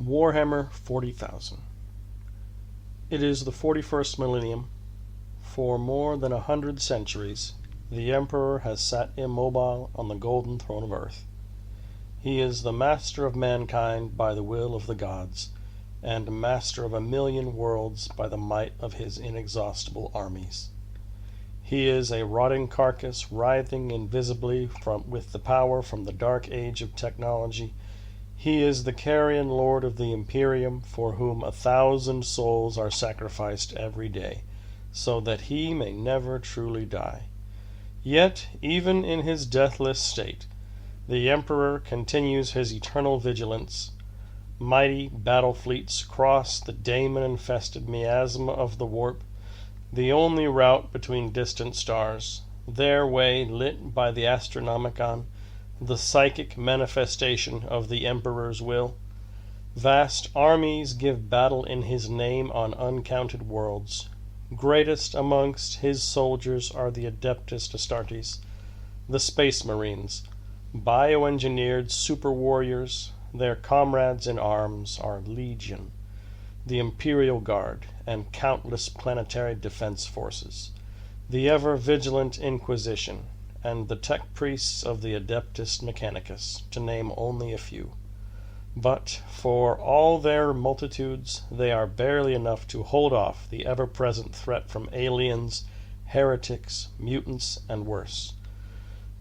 Warhammer 40,000. It is the 41st millennium. For more than 100 centuries, the Emperor has sat immobile on the golden throne of Earth. He is the master of mankind by the will of the gods, and master of 1,000,000 worlds by the might of his inexhaustible armies. He is a rotting carcass writhing invisibly with the power from the dark age of technology. He is the carrion lord of the Imperium, for whom 1,000 souls are sacrificed every day, so that he may never truly die. Yet, even in his deathless state, the Emperor continues his eternal vigilance. Mighty battle fleets cross the daemon-infested miasma of the warp, the only route between distant stars, their way lit by the Astronomicon, the psychic manifestation of the Emperor's will. Vast armies give battle in his name on uncounted worlds. Greatest amongst his soldiers are the Adeptus Astartes, the Space Marines, bioengineered super warriors. Their comrades in arms are Legion, the Imperial Guard, and countless planetary defense forces, the ever-vigilant Inquisition, and the tech priests of the Adeptus Mechanicus, to name only a few. But for all their multitudes, they are barely enough to hold off the ever-present threat from aliens, heretics, mutants, and worse.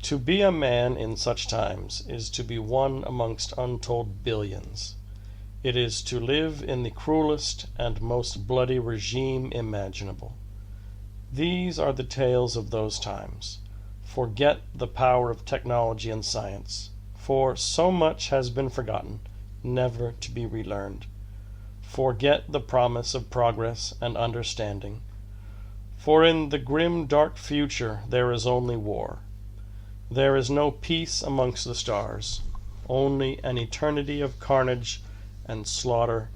To be a man in such times is to be one amongst untold billions. It is to live in the cruelest and most bloody regime imaginable. These are the tales of those times. Forget the power of technology and science, for so much has been forgotten, never to be relearned. Forget the promise of progress and understanding, for in the grim dark future there is only war. There is no peace amongst the stars, only an eternity of carnage and slaughter,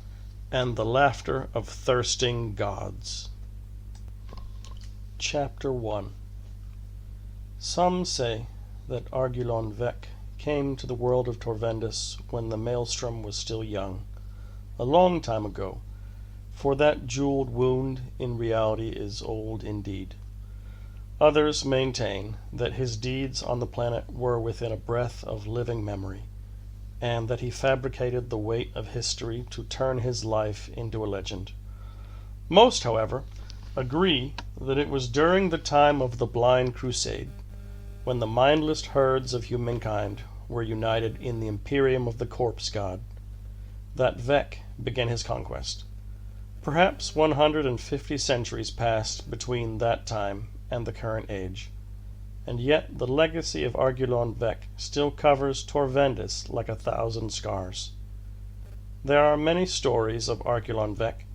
and the laughter of thirsting gods. Chapter 1. Some say that Argulon Vec came to the world of Torvendus when the maelstrom was still young, a long time ago, for that jeweled wound in reality is old indeed. Others maintain that his deeds on the planet were within a breath of living memory, and that he fabricated the weight of history to turn his life into a legend. Most, however, agree that it was during the time of the Blind Crusade, when the mindless herds of humankind were united in the Imperium of the Corpse God, that Vec began his conquest. Perhaps 150 centuries passed between that time and the current age, and yet the legacy of Argulon Vec still covers Torvendus like 1,000 scars. There are many stories of Argulon Vec,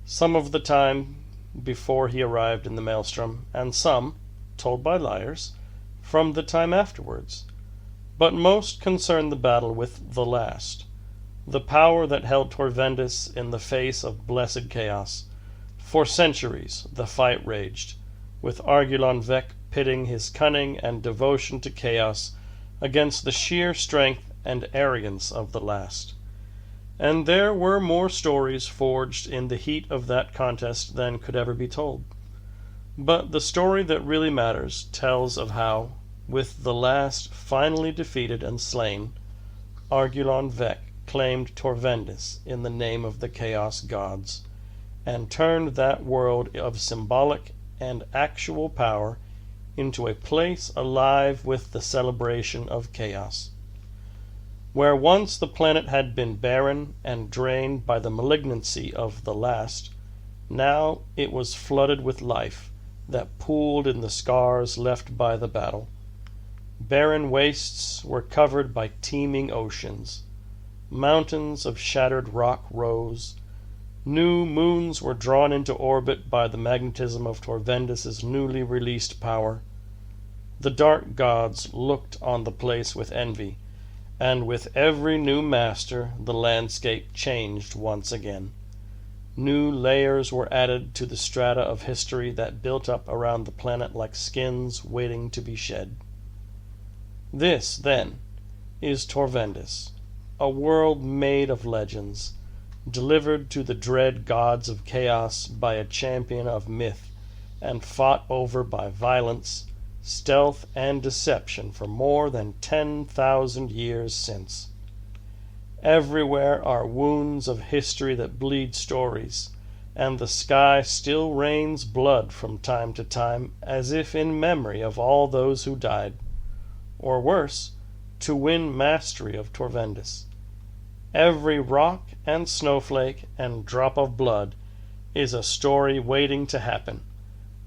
some of the time before he arrived in the Maelstrom, and some, told by liars, from the time afterwards, but most concern the battle with the last, the power that held Torvendus in the face of blessed chaos. For centuries the fight raged, with Argulon Vec pitting his cunning and devotion to chaos against the sheer strength and arrogance of the last. And there were more stories forged in the heat of that contest than could ever be told. But the story that really matters tells of how, with the last finally defeated and slain, Argulon Vec claimed Torvendus in the name of the Chaos Gods, and turned that world of symbolic and actual power into a place alive with the celebration of chaos. Where once the planet had been barren and drained by the malignancy of the last, now it was flooded with life that pooled in the scars left by the battle. Barren wastes were covered by teeming oceans. Mountains of shattered rock rose. New moons were drawn into orbit by the magnetism of Torvendus's newly released power. The dark gods looked on the place with envy, and with every new master the landscape changed once again. New layers were added to the strata of history that built up around the planet like skins waiting to be shed. This, then, is Torvendus, a world made of legends, delivered to the dread gods of chaos by a champion of myth, and fought over by violence, stealth, and deception for more than 10,000 years since. Everywhere are wounds of history that bleed stories, and the sky still rains blood from time to time, as if in memory of all those who died, or worse, to win mastery of Torvendis. Every rock and snowflake and drop of blood is a story waiting to happen,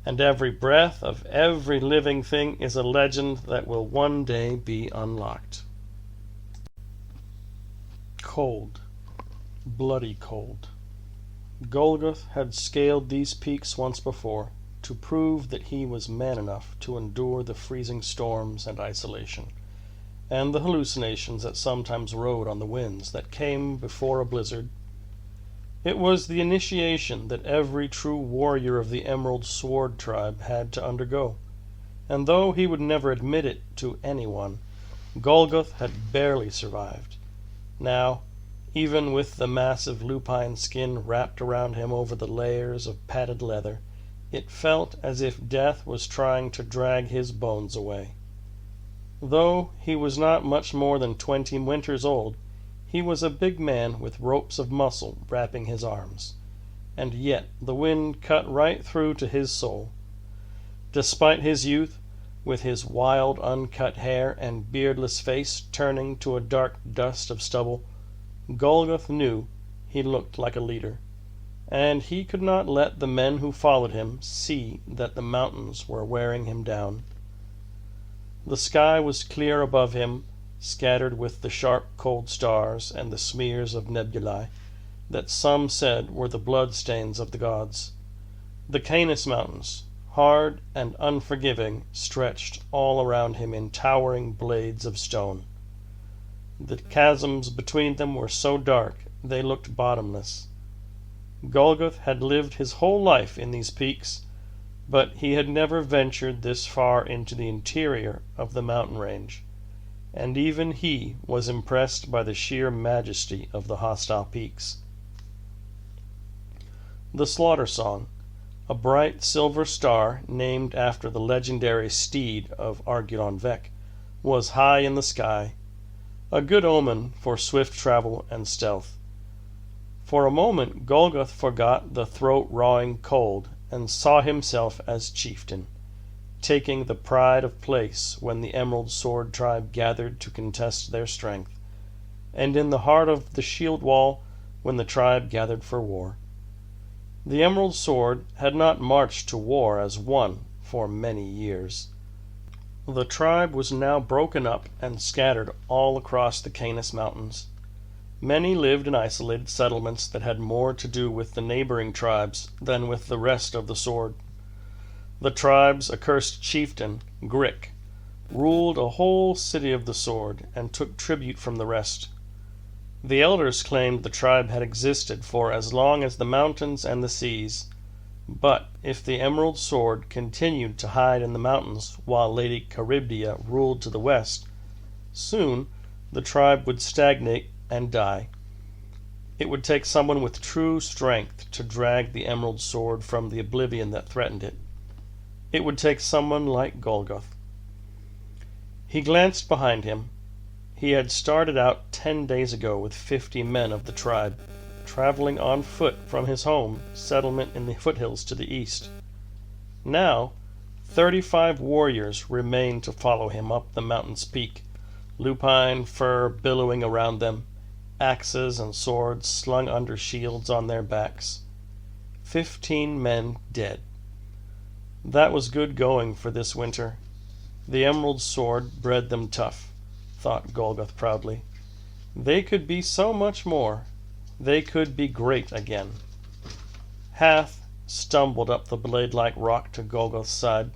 and every breath of every living thing is a legend that will one day be unlocked. Cold, bloody cold. Golgoth had scaled these peaks once before to prove that he was man enough to endure the freezing storms and isolation, and the hallucinations that sometimes rode on the winds that came before a blizzard. It was the initiation that every true warrior of the Emerald Sword tribe had to undergo, and though he would never admit it to anyone, Golgoth had barely survived. Now, even with the massive lupine skin wrapped around him over the layers of padded leather, it felt as if death was trying to drag his bones away. Though he was not much more than 20 winters old, he was a big man with ropes of muscle wrapping his arms, and yet the wind cut right through to his soul. Despite his youth, with his wild uncut hair and beardless face turning to a dark dust of stubble, Golgoth knew he looked like a leader, and he could not let the men who followed him see that the mountains were wearing him down. The sky was clear above him, scattered with the sharp cold stars and the smears of nebulae that some said were the blood-stains of the gods. The Canis Mountains, hard and unforgiving, stretched all around him in towering blades of stone. The chasms between them were so dark they looked bottomless. Golgoth had lived his whole life in these peaks, but he had never ventured this far into the interior of the mountain range, and even he was impressed by the sheer majesty of the hostile peaks. The Slaughter Song, a bright silver star named after the legendary steed of Argulon Vec, was high in the sky, a good omen for swift travel and stealth. For a moment Golgoth forgot the throat-rawing cold and saw himself as chieftain, taking the pride of place when the Emerald Sword tribe gathered to contest their strength, and in the heart of the shield wall when the tribe gathered for war. The Emerald Sword had not marched to war as one for many years. The tribe was now broken up and scattered all across the Canis Mountains. Many lived in isolated settlements that had more to do with the neighboring tribes than with the rest of the sword. The tribe's accursed chieftain, Grick, ruled a whole city of the sword and took tribute from the rest. The elders claimed the tribe had existed for as long as the mountains and the seas, but if the Emerald Sword continued to hide in the mountains while Lady Charybdia ruled to the west, soon the tribe would stagnate and die. It would take someone with true strength to drag the Emerald Sword from the oblivion that threatened it. It would take someone like Golgoth. He glanced behind him. He had started out 10 days ago with 50 men of the tribe, traveling on foot from his home settlement in the foothills to the east. Now 35 warriors remained to follow him up the mountain's peak, lupine fur billowing around them, axes and swords slung under shields on their backs. 15 men dead. That was good going for this winter. The Emerald Sword bred them tough, thought Golgoth proudly. They could be so much more. They could be great again. Hath stumbled up the blade-like rock to Golgoth's side.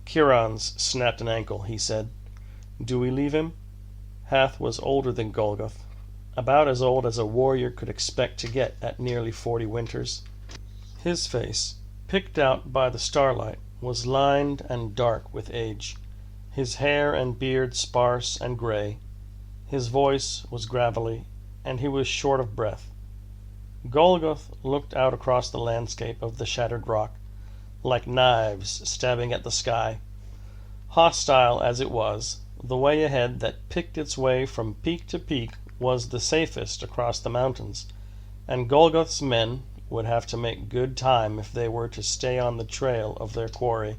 Kiran's snapped an ankle, he said. Do we leave him? Hath was older than Golgoth, about as old as a warrior could expect to get at nearly 40 winters. His face, picked out by the starlight, was lined and dark with age, his hair and beard sparse and gray. His voice was gravelly, and he was short of breath. Golgoth looked out across the landscape of the shattered rock, like knives stabbing at the sky. Hostile as it was, the way ahead that picked its way from peak to peak was the safest across the mountains, and Golgoth's men would have to make good time if they were to stay on the trail of their quarry.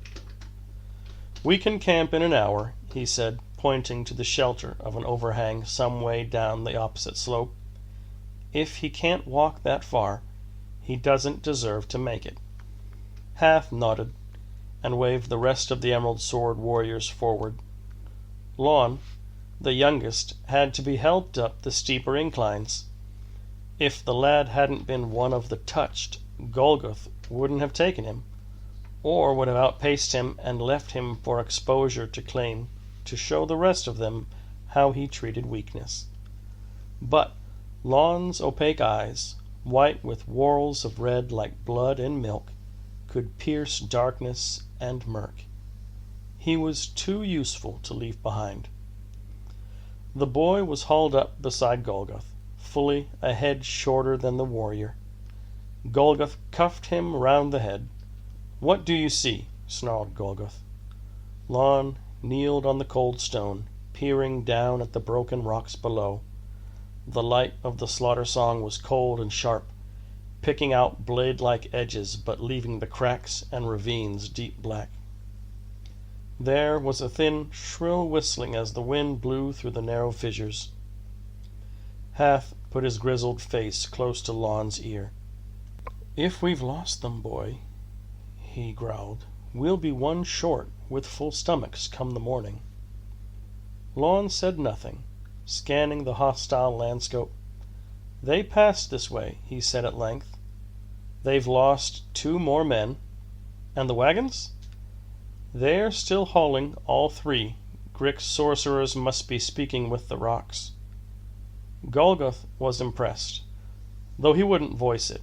"We can camp in an hour," he said, pointing to the shelter of an overhang some way down the opposite slope. "If he can't walk that far, he doesn't deserve to make it." Hath nodded, and waved the rest of the Emerald Sword warriors forward. Lon, the youngest, had to be helped up the steeper inclines. If the lad hadn't been one of the touched, Golgoth wouldn't have taken him, or would have outpaced him and left him for exposure to claim, to show the rest of them how he treated weakness. But Lon's opaque eyes, white with whorls of red like blood and milk, could pierce darkness and murk. He was too useful to leave behind. The boy was hauled up beside Golgoth, fully a head shorter than the warrior. Golgoth cuffed him round the head. "What do you see?" snarled Golgoth. Lon kneeled on the cold stone, peering down at the broken rocks below. The light of the slaughter song was cold and sharp, picking out blade-like edges but leaving the cracks and ravines deep black. There was a thin, shrill whistling as the wind blew through the narrow fissures. Hath put his grizzled face close to Lon's ear. "If we've lost them, boy," he growled, "we'll be one short with full stomachs come the morning." Lon said nothing, scanning the hostile landscape. "They passed this way," he said at length. "They've lost 2 more men. And the wagons? They're still hauling all 3. Grick's sorcerers must be speaking with the rocks." Golgoth was impressed, though he wouldn't voice it.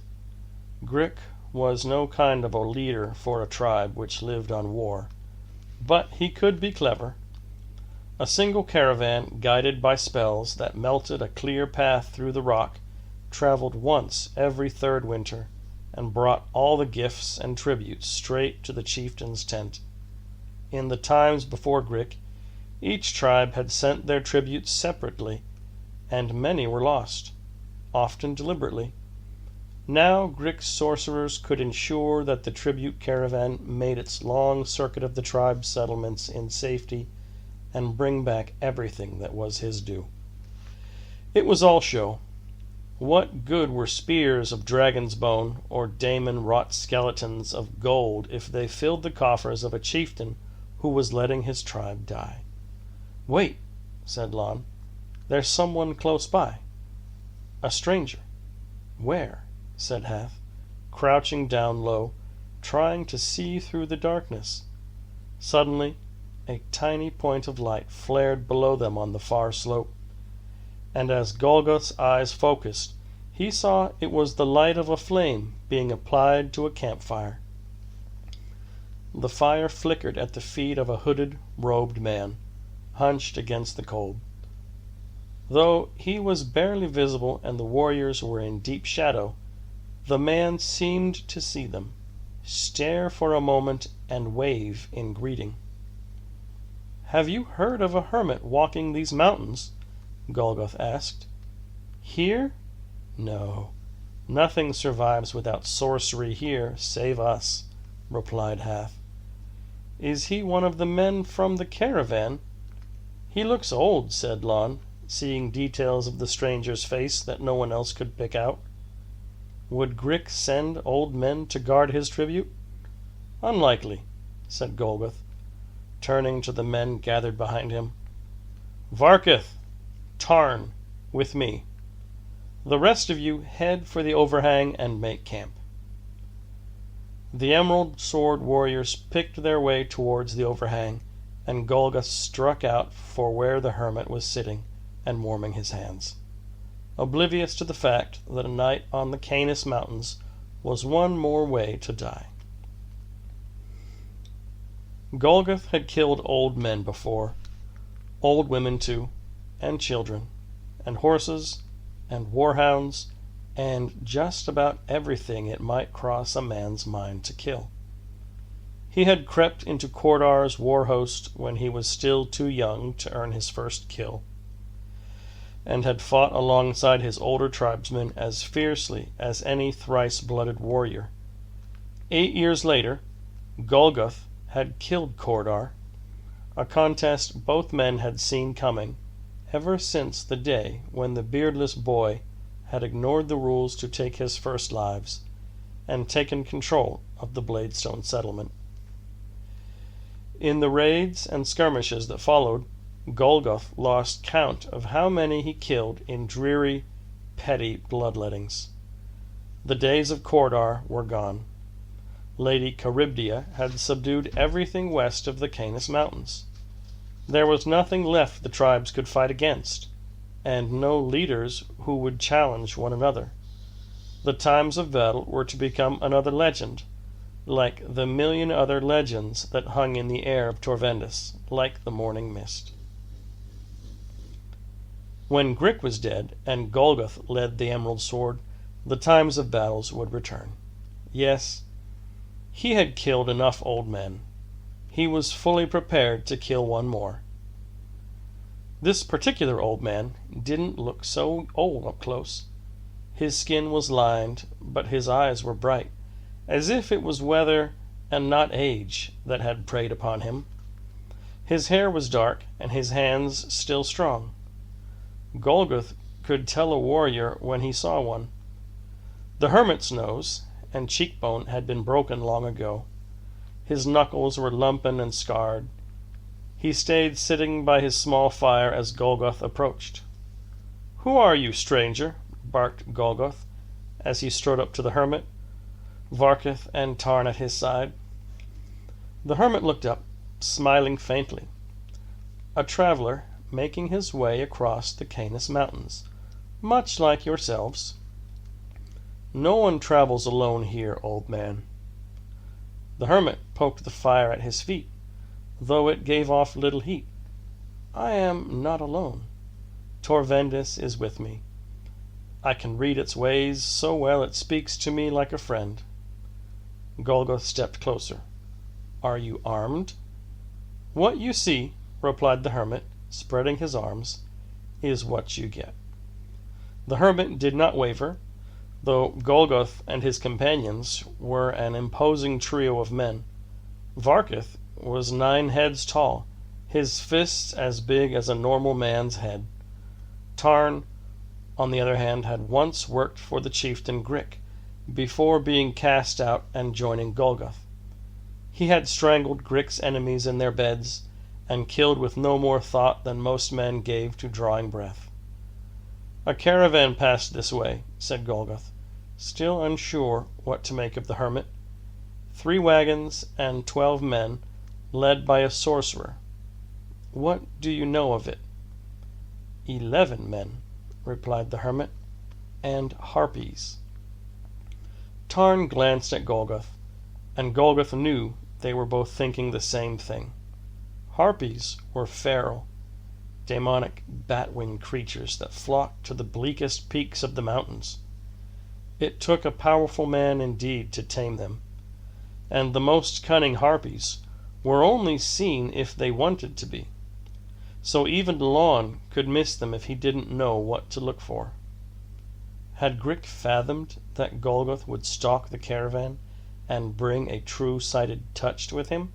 Grick was no kind of a leader for a tribe which lived on war, but he could be clever. A single caravan, guided by spells that melted a clear path through the rock, traveled once every 3rd winter and brought all the gifts and tributes straight to the chieftain's tent. In the times before Grick, each tribe had sent their tributes separately, and many were lost, often deliberately. Now Grick's sorcerers could ensure that the tribute caravan made its long circuit of the tribe's settlements in safety and bring back everything that was his due. It was all show. What good were spears of dragon's bone or Daemon-wrought skeletons of gold if they filled the coffers of a chieftain who was letting his tribe die? "Wait," said Lon. "There's someone close by." "A stranger." "Where?" said Hath, crouching down low, trying to see through the darkness. Suddenly, a tiny point of light flared below them on the far slope, and as Golgoth's eyes focused, he saw it was the light of a flame being applied to a campfire. The fire flickered at the feet of a hooded, robed man, hunched against the cold. Though he was barely visible and the warriors were in deep shadow, the man seemed to see them, stare for a moment, and wave in greeting. "Have you heard of a hermit walking these mountains?" Golgoth asked. "Here? No. Nothing survives without sorcery here, save us," replied Hath. "Is he one of the men from the caravan?" "He looks old," said Lon, seeing details of the stranger's face that no one else could pick out. "Would Grick send old men to guard his tribute?" "Unlikely," said Golgoth, turning to the men gathered behind him. "Varkith, Tarn, with me. The rest of you head for the overhang and make camp." The Emerald Sword warriors picked their way towards the overhang, and Golgoth struck out for where the hermit was sitting and warming his hands, oblivious to the fact that a night on the Canis Mountains was one more way to die. Golgoth had killed old men before, old women too, and children, and horses, and warhounds, and just about everything it might cross a man's mind to kill. He had crept into Cordar's war host when he was still too young to earn his first kill, and had fought alongside his older tribesmen as fiercely as any thrice-blooded warrior. 8 years later, Golgoth had killed Cordar, a contest both men had seen coming ever since the day when the beardless boy had ignored the rules to take his first lives and taken control of the Bladestone settlement. In the raids and skirmishes that followed, Golgoth lost count of how many he killed in dreary, petty bloodlettings. The days of Cordar were gone. Lady Charybdia had subdued everything west of the Canis Mountains. There was nothing left the tribes could fight against, and no leaders who would challenge one another. The times of battle were to become another legend, like the million other legends that hung in the air of Torvendis, like the morning mist. When Grick was dead and Golgoth led the Emerald Sword, the times of battles would return. Yes, he had killed enough old men. He was fully prepared to kill one more. This particular old man didn't look so old up close. His skin was lined, but his eyes were bright, as if it was weather and not age that had preyed upon him. His hair was dark, and his hands still strong. Golgoth could tell a warrior when he saw one. The hermit's nose and cheekbone had been broken long ago. His knuckles were lumpen and scarred. He stayed sitting by his small fire as Golgoth approached. "Who are you, stranger?" barked Golgoth, as he strode up to the hermit, Varkith and Tarn at his side. The hermit looked up, smiling faintly. "A traveler making his way across the Canis Mountains, much like yourselves." "No one travels alone here, old man." The hermit poked the fire at his feet, though it gave off little heat. "I am not alone. Torvendis is with me. I can read its ways so well it speaks to me like a friend." Golgoth stepped closer. "Are you armed?" "What you see," replied the hermit, spreading his arms, "is what you get." The hermit did not waver, though Golgoth and his companions were an imposing trio of men. Varkith was 9 heads tall, his fists as big as a normal man's head. Tarn, on the other hand, had once worked for the chieftain Grick, before being cast out and joining Golgoth. He had strangled Grick's enemies in their beds, and killed with no more thought than most men gave to drawing breath. "A caravan passed this way," said Golgoth, still unsure what to make of the hermit. 3 wagons and 12 men, led by a sorcerer. "What do you know of it?" 11 men, replied the hermit, "and harpies." Tarn glanced at Golgoth, and Golgoth knew they were both thinking the same thing. Harpies were feral, demonic bat-winged creatures that flocked to the bleakest peaks of the mountains. It took a powerful man indeed to tame them, and the most cunning harpies were only seen if they wanted to be, so even Lon could miss them if he didn't know what to look for. Had Grick fathomed that Golgoth would stalk the caravan and bring a true-sighted touch with him?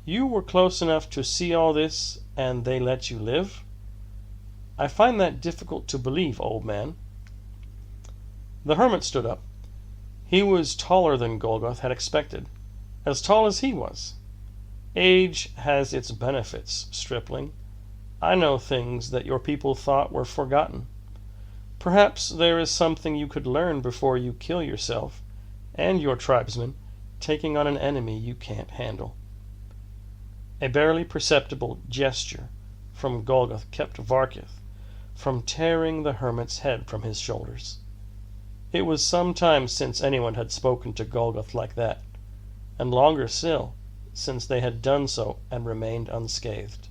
"You were close enough to see all this, and they let you live? I find that difficult to believe, old man." The hermit stood up. He was taller than Golgoth had expected, as tall as he was. "Age has its benefits, stripling. I know things that your people thought were forgotten. Perhaps there is something you could learn before you kill yourself and your tribesmen, taking on an enemy you can't handle." A barely perceptible gesture from Golgoth kept Varkith from tearing the hermit's head from his shoulders. It was some time since anyone had spoken to Golgoth like that, and longer still since they had done so and remained unscathed.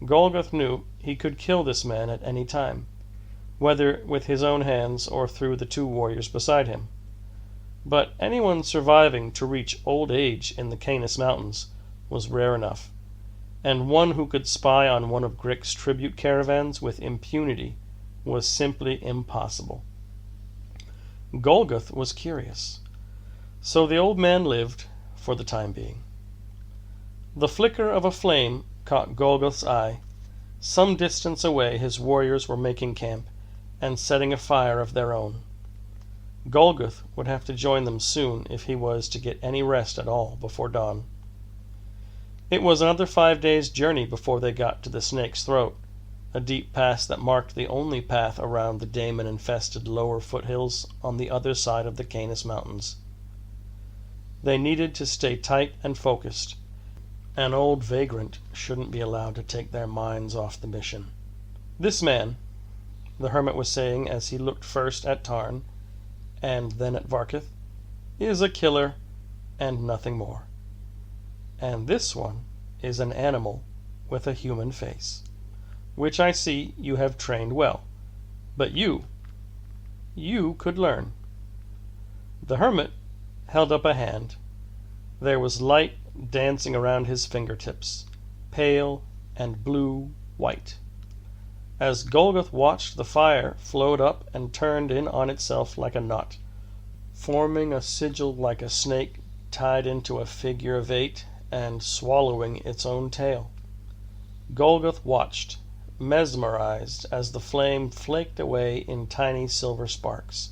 Golgoth knew he could kill this man at any time, whether with his own hands or through the two warriors beside him. But anyone surviving to reach old age in the Canis Mountains was rare enough, and one who could spy on one of Grick's tribute caravans with impunity was simply impossible. Golgoth was curious, so the old man lived for the time being. The flicker of a flame caught Golgoth's eye. Some distance away his warriors were making camp and setting a fire of their own. Golgoth would have to join them soon if he was to get any rest at all before dawn. It was another 5 days' journey before they got to the Snake's Throat, a deep pass that marked the only path around the Daemon-infested lower foothills on the other side of the Canis Mountains. They needed to stay tight and focused. An old vagrant shouldn't be allowed to take their minds off the mission. "This man," the hermit was saying as he looked first at Tarn and then at Varkith, "is a killer and nothing more. And this one is an animal with a human face, which I see you have trained well. But you could learn." The hermit held up a hand. There was light dancing around his fingertips, pale and blue-white. As Golgoth watched, the fire flowed up and turned in on itself like a knot, forming a sigil like a snake tied into a figure of 8 and swallowing its own tail. Golgoth watched, mesmerized, as the flame flaked away in tiny silver sparks,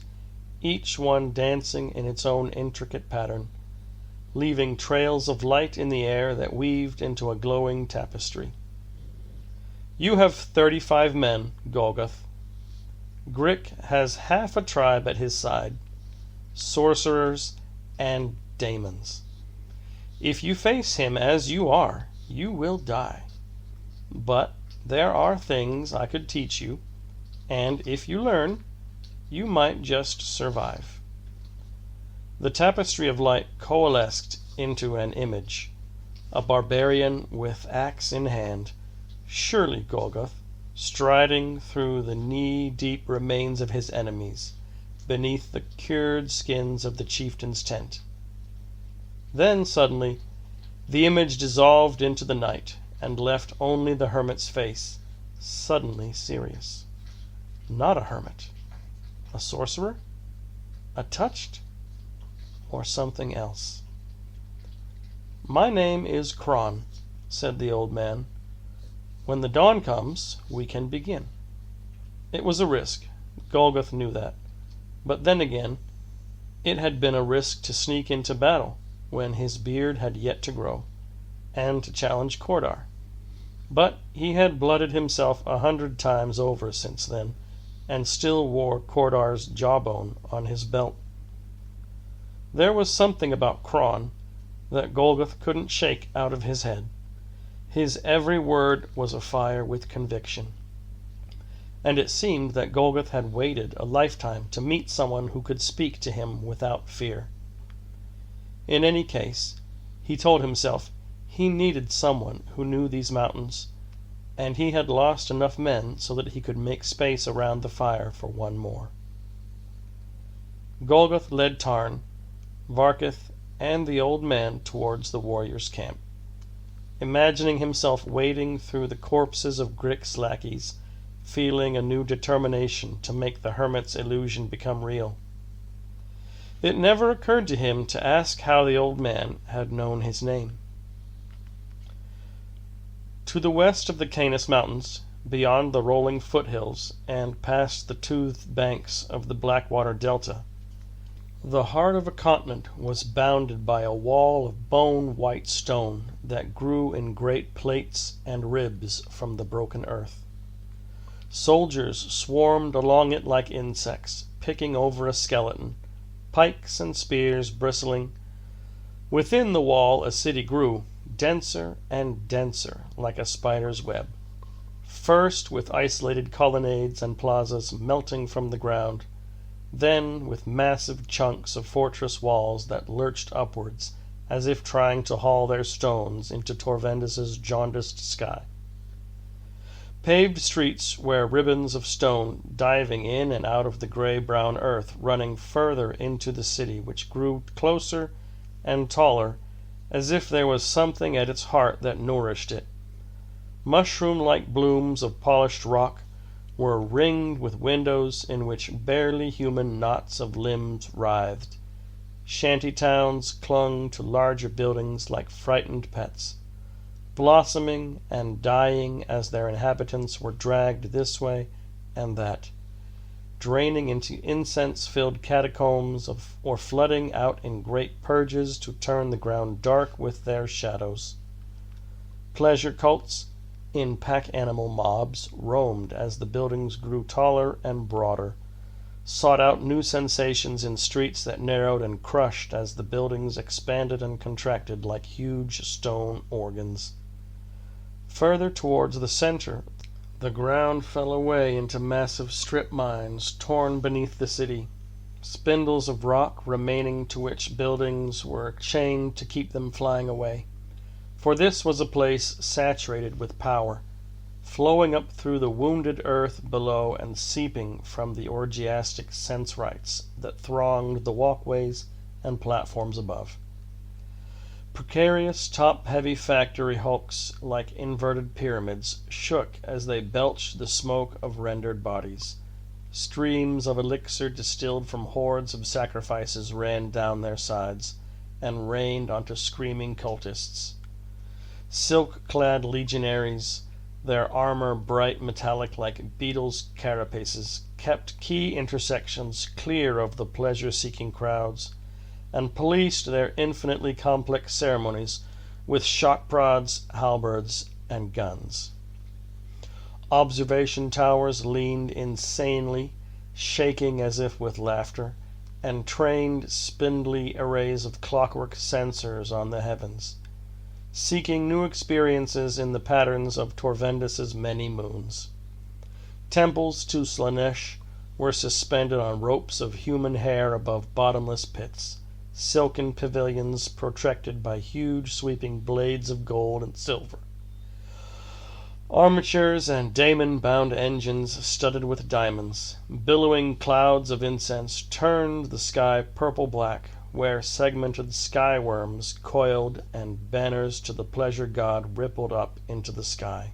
each one dancing in its own intricate pattern, leaving trails of light in the air that weaved into a glowing tapestry. "You have 35 men, Golgoth. Grick has half a tribe at his side, sorcerers and daemons. If you face him as you are, you will die. But there are things I could teach you, and if you learn, you might just survive." The tapestry of light coalesced into an image, a barbarian with axe in hand, surely Golgoth, striding through the knee-deep remains of his enemies, beneath the cured skins of the chieftain's tent. Then suddenly the image dissolved into the night and left only the hermit's face, suddenly serious. Not a hermit. A sorcerer? A touched? Or something else? "My name is Kron," said the old man. "When the dawn comes, we can begin." It was a risk. Golgoth knew that. But then again, it had been a risk to sneak into battle when his beard had yet to grow, and to challenge Cordar. But he had blooded himself 100 times over since then, and still wore Cordar's jawbone on his belt. There was something about Kron that Golgoth couldn't shake out of his head. His every word was afire with conviction. And it seemed that Golgoth had waited a lifetime to meet someone who could speak to him without fear. In any case, he told himself he needed someone who knew these mountains, and he had lost enough men so that he could make space around the fire for one more. Golgoth led Tarn, Varkith, and the old man towards the warriors' camp, imagining himself wading through the corpses of Grick's lackeys, feeling a new determination to make the hermit's illusion become real. It never occurred to him to ask how the old man had known his name. To the west of the Canis Mountains, beyond the rolling foothills and past the toothed banks of the Blackwater Delta, the heart of a continent was bounded by a wall of bone-white stone that grew in great plates and ribs from the broken earth. Soldiers swarmed along it like insects, picking over a skeleton, pikes and spears bristling. Within the wall a city grew, denser and denser, like a spider's web, first with isolated colonnades and plazas melting from the ground, then with massive chunks of fortress walls that lurched upwards as if trying to haul their stones into Torvendis' jaundiced sky. Paved streets where ribbons of stone diving in and out of the gray-brown earth running further into the city, which grew closer and taller, as if there was something at its heart that nourished it. Mushroom-like blooms of polished rock were ringed with windows in which barely human knots of limbs writhed. Shanty towns clung to larger buildings like frightened pets, blossoming and dying as their inhabitants were dragged this way and that, draining into incense-filled catacombs or flooding out in great purges to turn the ground dark with their shadows. Pleasure cults in pack-animal mobs roamed as the buildings grew taller and broader, sought out new sensations in streets that narrowed and crushed as the buildings expanded and contracted like huge stone organs. Further towards the center, the ground fell away into massive strip mines torn beneath the city, spindles of rock remaining to which buildings were chained to keep them flying away. For this was a place saturated with power, flowing up through the wounded earth below and seeping from the orgiastic sense rites that thronged the walkways and platforms above. Precarious, top-heavy factory hulks, like inverted pyramids, shook as they belched the smoke of rendered bodies. Streams of elixir distilled from hordes of sacrifices ran down their sides and rained onto screaming cultists. Silk-clad legionaries, their armor bright metallic like beetles' carapaces, kept key intersections clear of the pleasure-seeking crowds, and policed their infinitely complex ceremonies with shock prods, halberds, and guns. Observation towers leaned insanely, shaking as if with laughter, and trained spindly arrays of clockwork sensors on the heavens, seeking new experiences in the patterns of Torvendis' many moons. Temples to Slanesh were suspended on ropes of human hair above bottomless pits, silken pavilions protracted by huge sweeping blades of gold and silver. Armatures and daemon-bound engines studded with diamonds, billowing clouds of incense, turned the sky purple-black, where segmented sky worms coiled and banners to the pleasure god rippled up into the sky.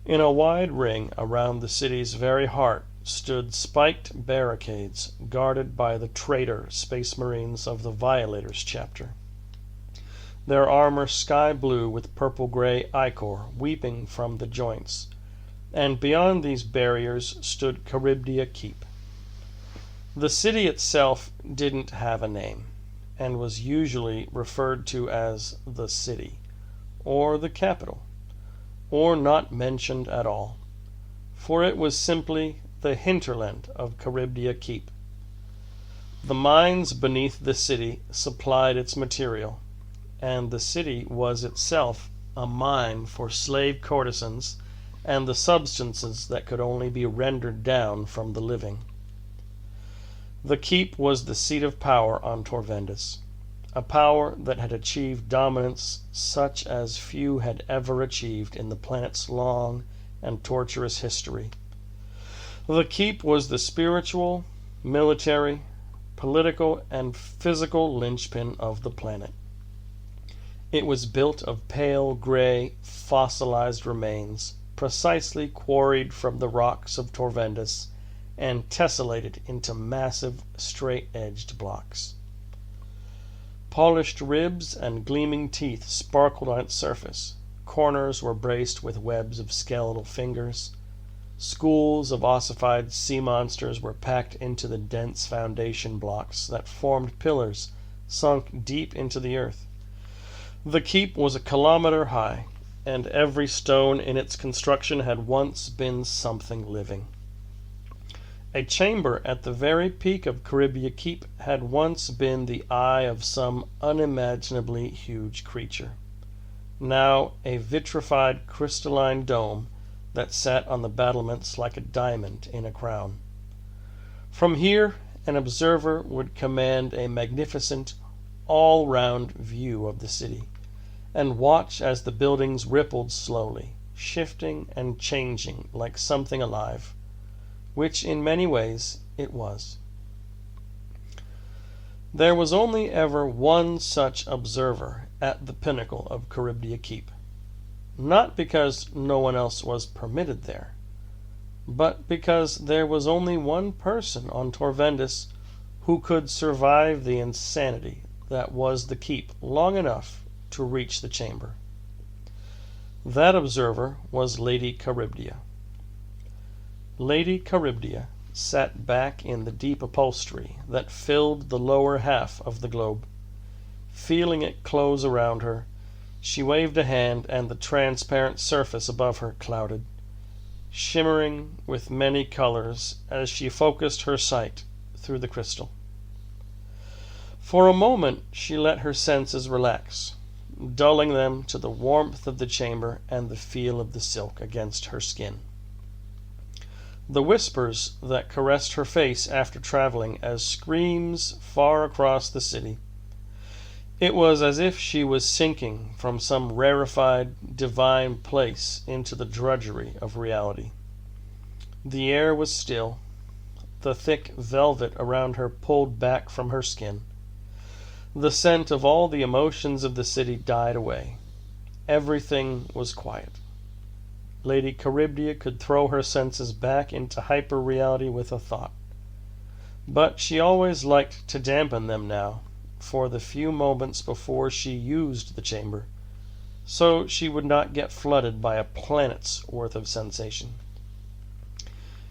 In a wide ring around the city's very heart stood spiked barricades guarded by the traitor Space Marines of the Violators chapter, their armor sky blue with purple-gray ichor weeping from the joints, and beyond these barriers stood Charybdia Keep. The city itself didn't have a name, and was usually referred to as the city, or the capital, or not mentioned at all, for it was simply the hinterland of Charybdia Keep. The mines beneath the city supplied its material, and the city was itself a mine for slave courtesans and the substances that could only be rendered down from the living. The keep was the seat of power on Torvendis, a power that had achieved dominance such as few had ever achieved in the planet's long and torturous history. The keep was the spiritual, military, political, and physical linchpin of the planet. It was built of pale gray, fossilized remains, precisely quarried from the rocks of Torvendis and tessellated into massive, straight-edged blocks. Polished ribs and gleaming teeth sparkled on its surface. Corners were braced with webs of skeletal fingers. Schools of ossified sea monsters were packed into the dense foundation blocks that formed pillars sunk deep into the earth. The keep was a kilometer high, and every stone in its construction had once been something living. A chamber at the very peak of Charybdia Keep had once been the eye of some unimaginably huge creature. Now a vitrified crystalline dome that sat on the battlements like a diamond in a crown. From here an observer would command a magnificent, all-round view of the city, and watch as the buildings rippled slowly, shifting and changing like something alive, which in many ways it was. There was only ever one such observer at the pinnacle of Charybdia Keep, not because no one else was permitted there, but because there was only one person on Torvendis who could survive the insanity that was the keep long enough to reach the chamber. That observer was Lady Charybdia. Lady Charybdia sat back in the deep upholstery that filled the lower half of the globe. Feeling it close around her, she waved a hand, and the transparent surface above her clouded, shimmering with many colors as she focused her sight through the crystal. For a moment she let her senses relax, dulling them to the warmth of the chamber and the feel of the silk against her skin. The whispers that caressed her face after traveling as screams far across the city. It was as if she was sinking from some rarefied, divine place into the drudgery of reality. The air was still, the thick velvet around her pulled back from her skin. The scent of all the emotions of the city died away. Everything was quiet. Lady Charybdia could throw her senses back into hyper-reality with a thought. But she always liked to dampen them now, for the few moments before she used the chamber, so she would not get flooded by a planet's worth of sensation.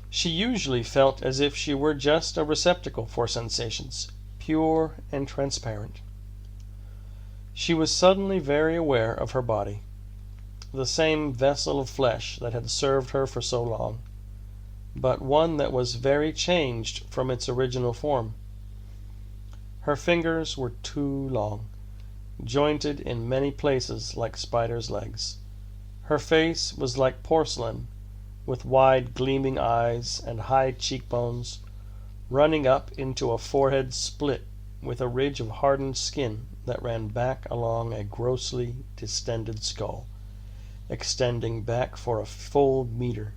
She usually felt as if she were just a receptacle for sensations, pure and transparent. She was suddenly very aware of her body, the same vessel of flesh that had served her for so long, but one that was very changed from its original form. Her fingers were too long, jointed in many places like spiders' legs. Her face was like porcelain, with wide gleaming eyes and high cheekbones, running up into a forehead split with a ridge of hardened skin that ran back along a grossly distended skull, extending back for a full meter.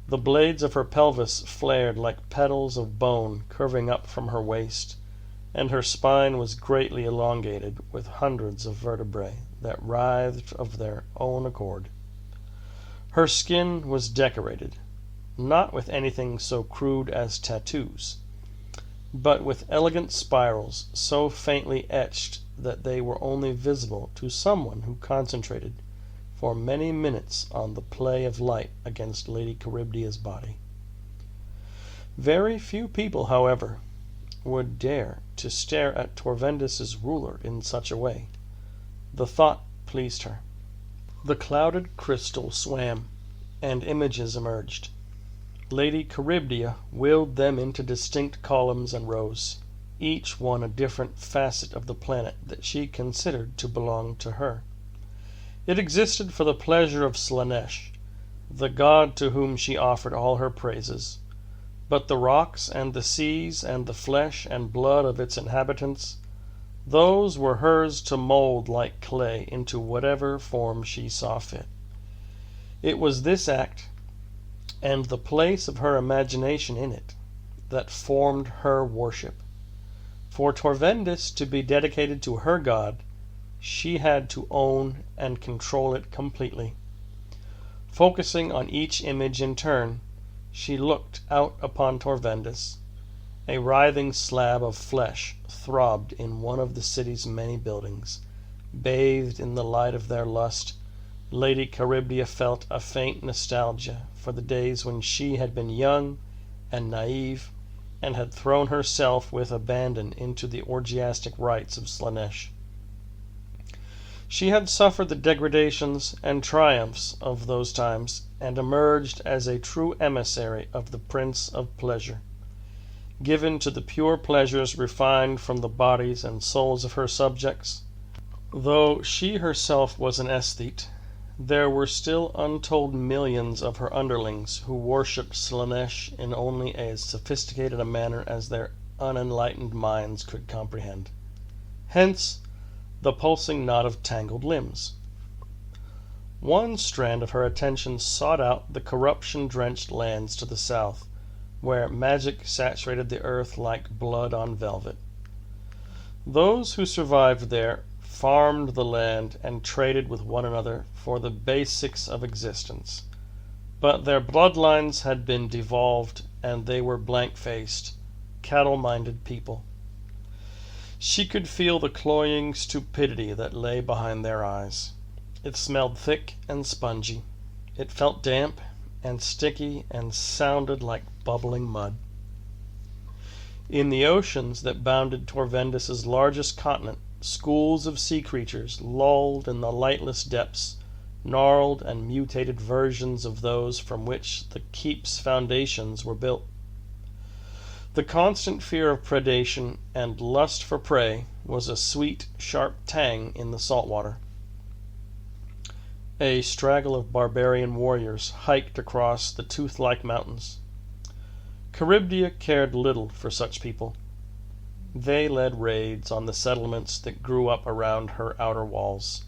The blades of her pelvis flared like petals of bone curving up from her waist, and her spine was greatly elongated with hundreds of vertebrae that writhed of their own accord. Her skin was decorated, not with anything so crude as tattoos, but with elegant spirals so faintly etched that they were only visible to someone who concentrated for many minutes on the play of light against Lady Charybdia's body. Very few people, however, would dare to stare at Torvendis' ruler in such a way. The thought pleased her. The clouded crystal swam, and images emerged. Lady Charybdia willed them into distinct columns and rows, each one a different facet of the planet that she considered to belong to her. It existed for the pleasure of Slaanesh, the god to whom she offered all her praises, but the rocks and the seas and the flesh and blood of its inhabitants, those were hers to mold like clay into whatever form she saw fit. It was this act, and the place of her imagination in it, that formed her worship. For Torvendis to be dedicated to her god, she had to own and control it completely. Focusing on each image in turn, she looked out upon Torvendis. A writhing slab of flesh throbbed in one of the city's many buildings. Bathed in the light of their lust, Lady Charybdia felt a faint nostalgia for the days when she had been young and naive and had thrown herself with abandon into the orgiastic rites of Slaanesh. She had suffered the degradations and triumphs of those times, and emerged as a true emissary of the Prince of Pleasure, given to the pure pleasures refined from the bodies and souls of her subjects. Though she herself was an aesthete, there were still untold millions of her underlings who worshipped Slaanesh in only as sophisticated a manner as their unenlightened minds could comprehend. Hence the pulsing knot of tangled limbs. One strand of her attention sought out the corruption-drenched lands to the south, where magic saturated the earth like blood on velvet. Those who survived there farmed the land and traded with one another for the basics of existence. But their bloodlines had been devolved, and they were blank-faced, cattle-minded people. She could feel the cloying stupidity that lay behind their eyes. It smelled thick and spongy. It felt damp and sticky and sounded like bubbling mud. In the oceans that bounded Torvendis' largest continent, schools of sea creatures lolled in the lightless depths, gnarled and mutated versions of those from which the keep's foundations were built. The constant fear of predation and lust for prey was a sweet, sharp tang in the salt water. A straggle of barbarian warriors hiked across the tooth-like mountains. Charybdia cared little for such people. They led raids on the settlements that grew up around her outer walls.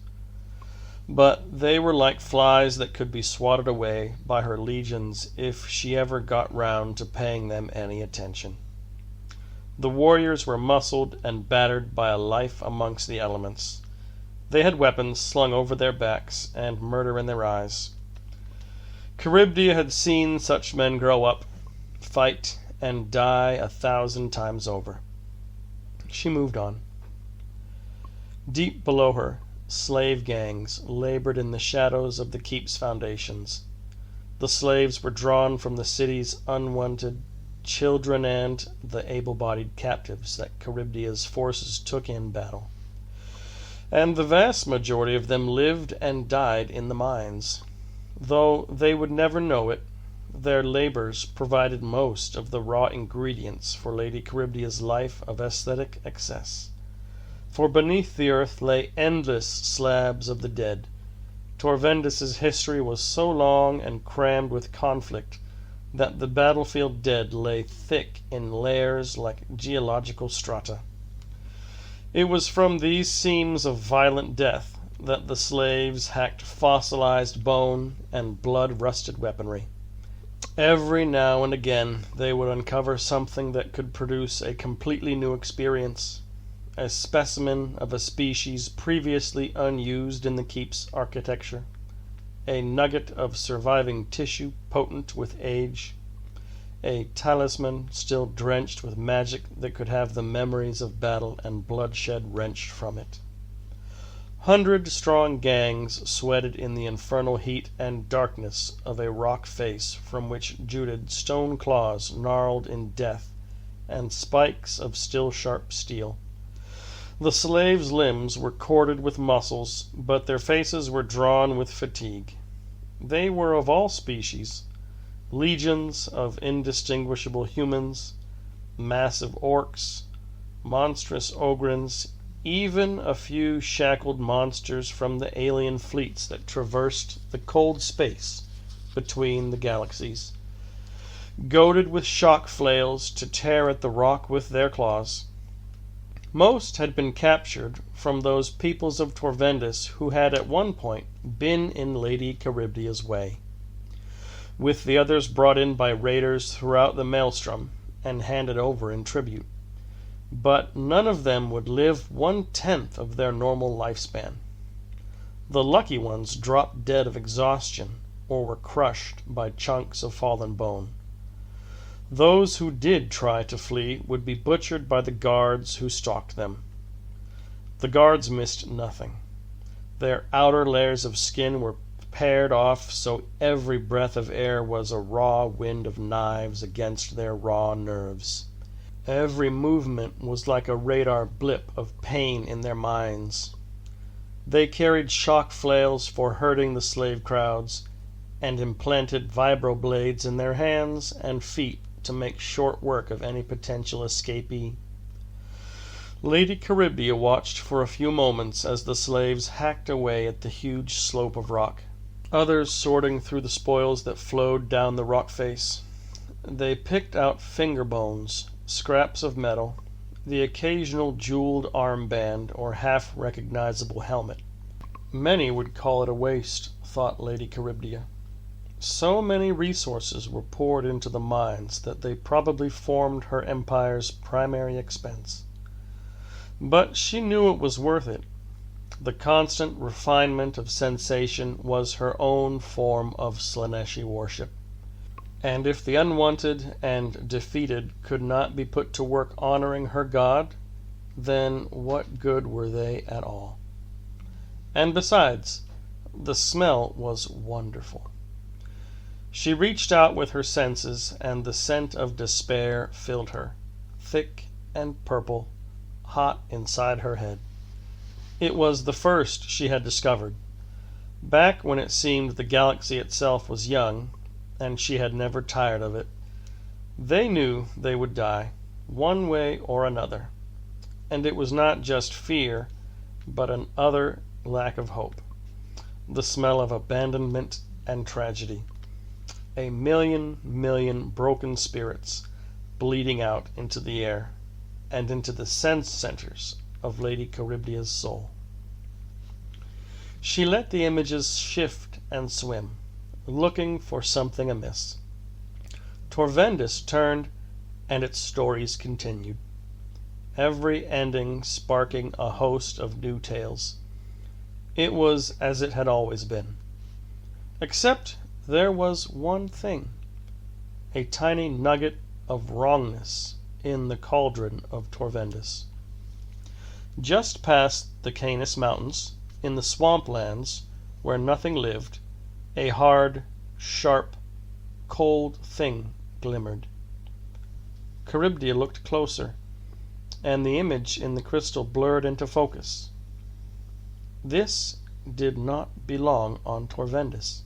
But they were like flies that could be swatted away by her legions if she ever got round to paying them any attention. The warriors were muscled and battered by a life amongst the elements. They had weapons slung over their backs and murder in their eyes. Charybdia had seen such men grow up, fight, and die 1,000 times over. She moved on. Deep below her, slave gangs labored in the shadows of the keep's foundations. The slaves were drawn from the city's unwanted children and the able-bodied captives that Charybdia's forces took in battle. And the vast majority of them lived and died in the mines. Though they would never know it, their labors provided most of the raw ingredients for Lady Charybdia's life of aesthetic excess. For beneath the earth lay endless slabs of the dead. Torvendis' history was so long and crammed with conflict that the battlefield dead lay thick in layers like geological strata. It was from these seams of violent death that the slaves hacked fossilized bone and blood-rusted weaponry. Every now and again they would uncover something that could produce a completely new experience, a specimen of a species previously unused in the keep's architecture, a nugget of surviving tissue potent with age, a talisman still drenched with magic that could have the memories of battle and bloodshed wrenched from it. 100-strong gangs sweated in the infernal heat and darkness of a rock face from which jutted stone claws gnarled in death and spikes of still-sharp steel. The slaves' limbs were corded with muscles, but their faces were drawn with fatigue. They were of all species, legions of indistinguishable humans, massive orcs, monstrous ogrins, even a few shackled monsters from the alien fleets that traversed the cold space between the galaxies, goaded with shock flails to tear at the rock with their claws. Most had been captured from those peoples of Torvendis who had at one point been in Lady Charybdia's way, with the others brought in by raiders throughout the maelstrom and handed over in tribute. But none of them would live 1/10 of their normal lifespan. The lucky ones dropped dead of exhaustion or were crushed by chunks of fallen bone. Those who did try to flee would be butchered by the guards who stalked them. The guards missed nothing. Their outer layers of skin were pared off so every breath of air was a raw wind of knives against their raw nerves. Every movement was like a radar blip of pain in their minds. They carried shock flails for hurting the slave crowds, and implanted vibroblades in their hands and feet to make short work of any potential escapee. Lady Charybdia watched for a few moments as the slaves hacked away at the huge slope of rock, others sorting through the spoils that flowed down the rock face. They picked out finger bones, scraps of metal, the occasional jeweled armband or half-recognizable helmet. Many would call it a waste, thought Lady Charybdia. So many resources were poured into the mines that they probably formed her empire's primary expense. But she knew it was worth it. The constant refinement of sensation was her own form of Slaneshi worship. And if the unwanted and defeated could not be put to work honoring her god, then what good were they at all? And besides, the smell was wonderful. She reached out with her senses, and the scent of despair filled her, thick and purple, hot inside her head. It was the first she had discovered, back when it seemed the galaxy itself was young, and she had never tired of it. They knew they would die, one way or another, and it was not just fear, but an utter lack of hope, the smell of abandonment and tragedy. A million broken spirits bleeding out into the air and into the sense centers of Lady Charybdia's soul. She let the images shift and swim, looking for something amiss. Torvendis turned, and its stories continued, every ending sparking a host of new tales. It was as it had always been, except there was one thing, a tiny nugget of wrongness in the cauldron of Torvendis. Just past the Canis Mountains, in the swamplands where nothing lived, a hard, sharp, cold thing glimmered. Charybdia looked closer, and the image in the crystal blurred into focus. This did not belong on Torvendis.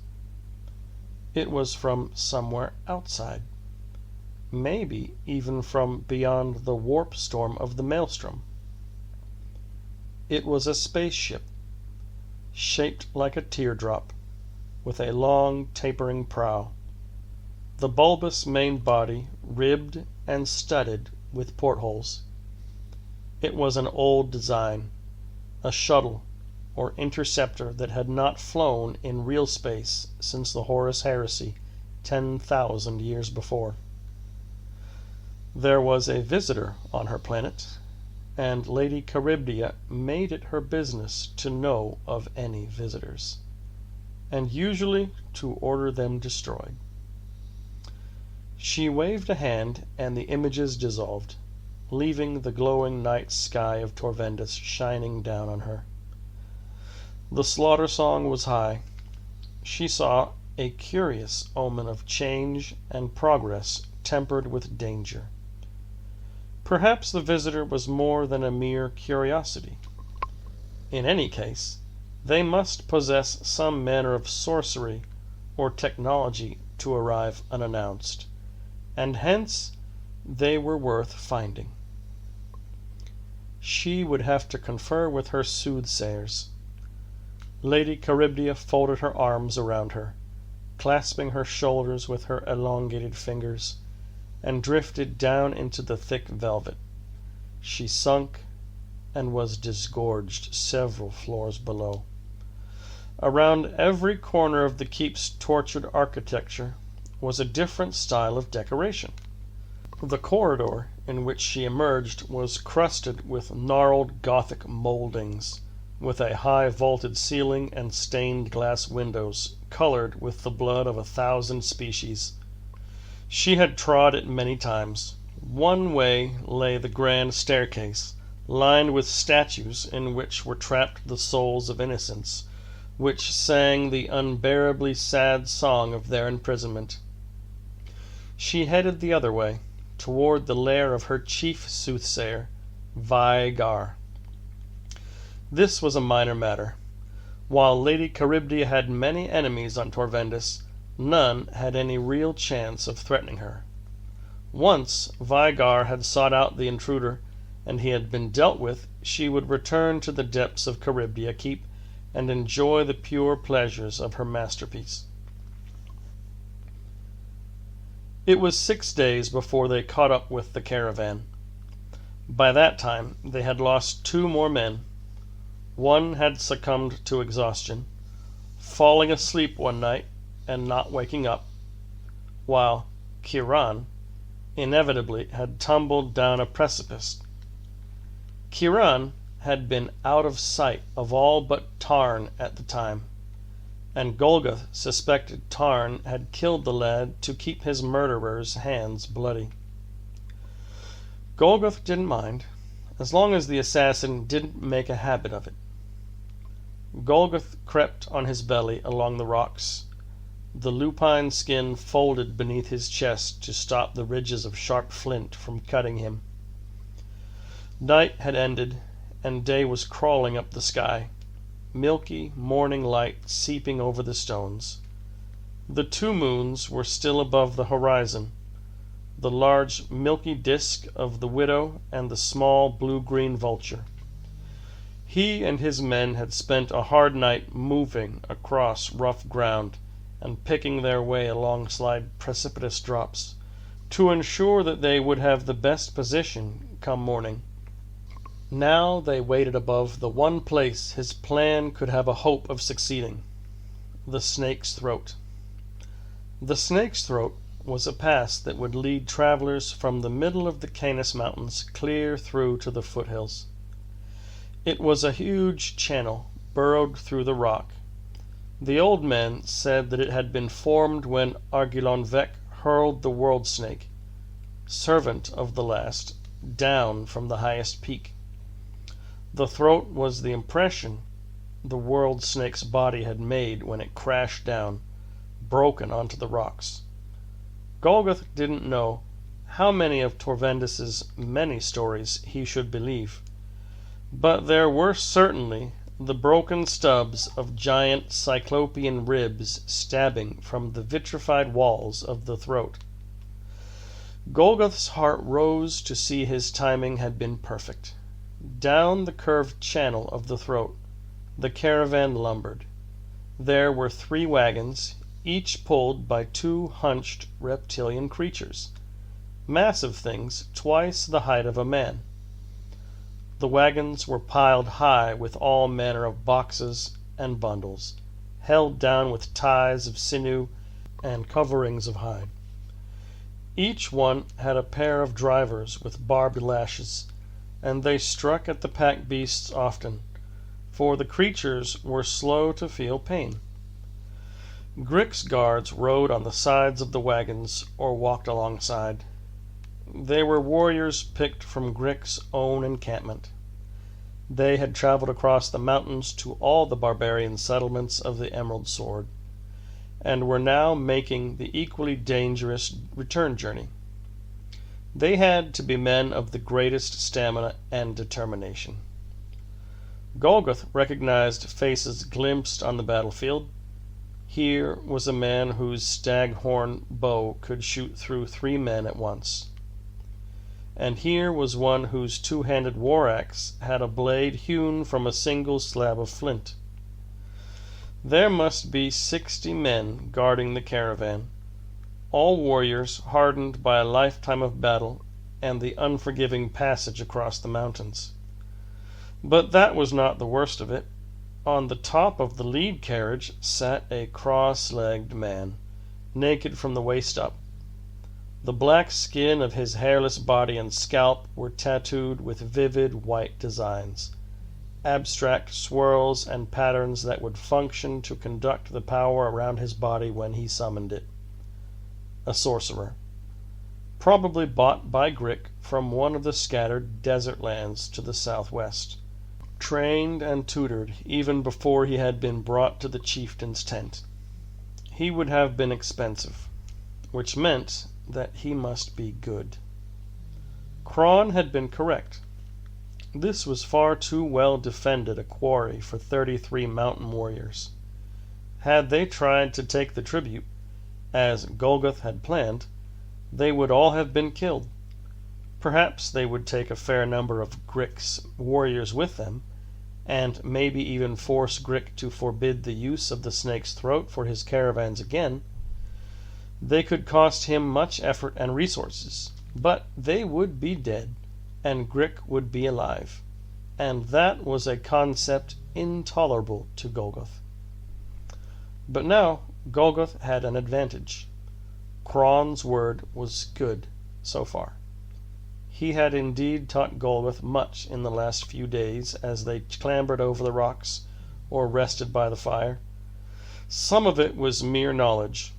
It was from somewhere outside, maybe even from beyond the warp storm of the Maelstrom. It was a spaceship, shaped like a teardrop, with a long tapering prow, the bulbous main body ribbed and studded with portholes. It was an old design, a shuttle or interceptor that had not flown in real space since the Horus Heresy 10,000 years before. There was a visitor on her planet, and Lady Charybdia made it her business to know of any visitors, and usually to order them destroyed. She waved a hand, and the images dissolved, leaving the glowing night sky of Torvendis shining down on her. The slaughter song was high. She saw a curious omen of change and progress tempered with danger. Perhaps the visitor was more than a mere curiosity. In any case, they must possess some manner of sorcery or technology to arrive unannounced, and hence they were worth finding. She would have to confer with her soothsayers. Lady Charybdia folded her arms around her, clasping her shoulders with her elongated fingers, and drifted down into the thick velvet. She sunk and was disgorged several floors below. Around every corner of the keep's tortured architecture was a different style of decoration. The corridor in which she emerged was crusted with gnarled Gothic moldings, with a high vaulted ceiling and stained glass windows colored with the blood of 1,000 species. She had trod it many times. One way lay the grand staircase, lined with statues in which were trapped the souls of innocents, which sang the unbearably sad song of their imprisonment. She headed the other way, toward the lair of her chief soothsayer, Vigar. This was a minor matter. While Lady Charybdia had many enemies on Torvendis, none had any real chance of threatening her. Once Vigar had sought out the intruder, and he had been dealt with, she would return to the depths of Charybdia Keep and enjoy the pure pleasures of her masterpiece. It was 6 days before they caught up with the caravan. By that time they had lost 2 more men. One had succumbed to exhaustion, falling asleep one night and not waking up, while Kieran inevitably had tumbled down a precipice. Kieran had been out of sight of all but Tarn at the time, and Golgoth suspected Tarn had killed the lad to keep his murderer's hands bloody. Golgoth didn't mind, as long as the assassin didn't make a habit of it. Golgoth crept on his belly along the rocks, the lupine skin folded beneath his chest to stop the ridges of sharp flint from cutting him. Night had ended, and day was crawling up the sky, milky morning light seeping over the stones. The two moons were still above the horizon, the large milky disk of the Widow and the small blue-green Vulture. He and his men had spent a hard night moving across rough ground and picking their way alongside precipitous drops, to ensure that they would have the best position come morning. Now they waited above the one place his plan could have a hope of succeeding, the Snake's Throat. The Snake's Throat was a pass that would lead travelers from the middle of the Canis Mountains clear through to the foothills. It was a huge channel burrowed through the rock. The old men said that it had been formed when Argulon Vec hurled the World Snake, servant of the last, down from the highest peak. The throat was the impression the World Snake's body had made when it crashed down, broken onto the rocks. Golgoth didn't know how many of Torvendis's many stories he should believe, but there were certainly the broken stubs of giant cyclopean ribs stabbing from the vitrified walls of the throat. Golgoth's heart rose to see his timing had been perfect. Down the curved channel of the throat, the caravan lumbered. There were 3 wagons, each pulled by 2 hunched reptilian creatures, massive things twice the height of a man. The wagons were piled high with all manner of boxes and bundles, held down with ties of sinew and coverings of hide. Each one had a pair of drivers with barbed lashes, and they struck at the pack beasts often, for the creatures were slow to feel pain. Grick's guards rode on the sides of the wagons or walked alongside. They were warriors picked from Grick's own encampment. They had traveled across the mountains to all the barbarian settlements of the Emerald Sword, and were now making the equally dangerous return journey. They had to be men of the greatest stamina and determination. Golgoth recognized faces glimpsed on the battlefield. Here was a man whose staghorn bow could shoot through 3 men at once. And here was one whose 2-handed war axe had a blade hewn from a single slab of flint. There must be 60 men guarding the caravan, all warriors hardened by a lifetime of battle and the unforgiving passage across the mountains. But that was not the worst of it. On the top of the lead carriage sat a cross-legged man, naked from the waist up. The black skin of his hairless body and scalp were tattooed with vivid white designs, abstract swirls and patterns that would function to conduct the power around his body when he summoned it. A sorcerer, probably bought by Grick from one of the scattered desert lands to the southwest, trained and tutored even before he had been brought to the chieftain's tent. He would have been expensive, which meant that he must be good. Cron had been correct. This was far too well defended a quarry for 33 mountain warriors. Had they tried to take the tribute, as Golgoth had planned, they would all have been killed. Perhaps they would take a fair number of Grick's warriors with them, and maybe even force Grick to forbid the use of the snake's throat for his caravans again. They could cost him much effort and resources, but they would be dead, and Grick would be alive, and that was a concept intolerable to Golgoth. But now Golgoth had an advantage. Cron's word was good so far. He had indeed taught Golgoth much in the last few days as they clambered over the rocks or rested by the fire. Some of it was mere knowledge.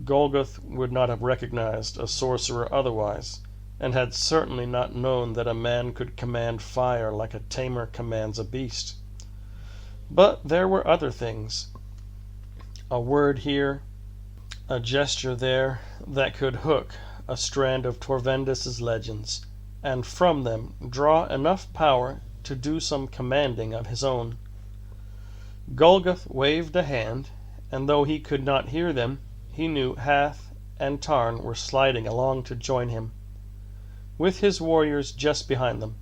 Golgoth would not have recognized a sorcerer otherwise, and had certainly not known that a man could command fire like a tamer commands a beast. But there were other things. A word here, a gesture there, that could hook a strand of Torvendis' legends, and from them draw enough power to do some commanding of his own. Golgoth waved a hand, and though he could not hear them, he knew Hath and Tarn were sliding along to join him, with his warriors just behind them.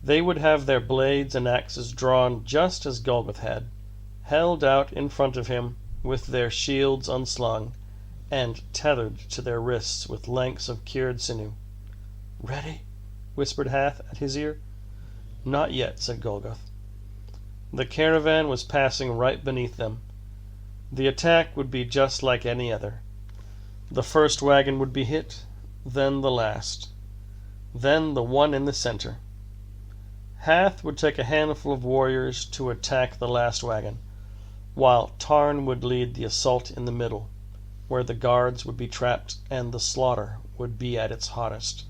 They would have their blades and axes drawn just as Golgoth had, held out in front of him with their shields unslung, and tethered to their wrists with lengths of cured sinew. "Ready?" whispered Hath at his ear. "Not yet," said Golgoth. The caravan was passing right beneath them. The attack would be just like any other. The first wagon would be hit, then the last, then the one in the center. Hath would take a handful of warriors to attack the last wagon, while Tarn would lead the assault in the middle, where the guards would be trapped and the slaughter would be at its hottest.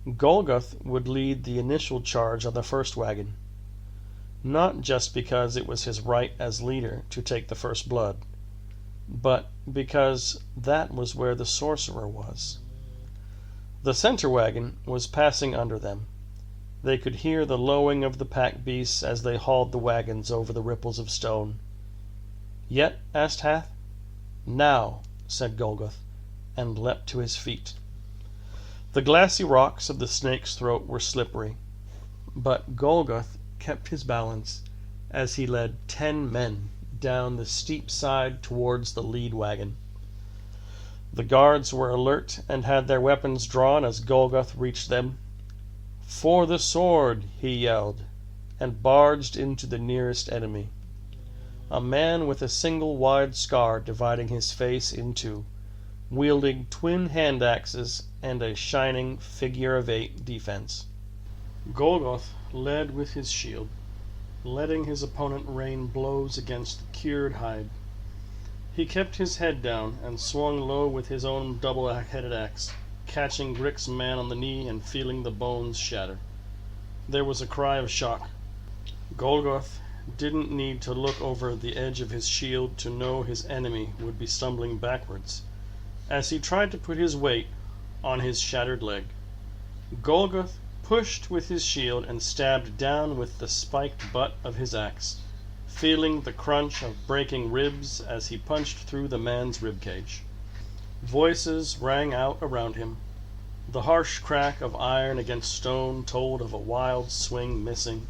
Golgoth would lead the initial charge on the first wagon, not just because it was his right as leader to take the first blood, but because that was where the sorcerer was. The center wagon was passing under them. They could hear the lowing of the pack beasts as they hauled the wagons over the ripples of stone. "Yet?" asked Hath. "Now," said Golgoth, and leapt to his feet. The glassy rocks of the snake's throat were slippery, but Golgoth kept his balance as he led 10 men down the steep side towards the lead wagon. The guards were alert and had their weapons drawn as Golgoth reached them. "For the sword!" he yelled, and barged into the nearest enemy. A man with a single wide scar dividing his face in two, wielding twin hand axes and a shining figure-of-8 defense. Golgoth led with his shield, letting his opponent rain blows against the cured hide. He kept his head down and swung low with his own double-headed axe, catching Grick's man on the knee and feeling the bones shatter. There was a cry of shock. Golgoth didn't need to look over the edge of his shield to know his enemy would be stumbling backwards as he tried to put his weight on his shattered leg. Golgoth pushed with his shield and stabbed down with the spiked butt of his axe, feeling the crunch of breaking ribs as he punched through the man's ribcage. Voices rang out around him. The harsh crack of iron against stone told of a wild swing missing.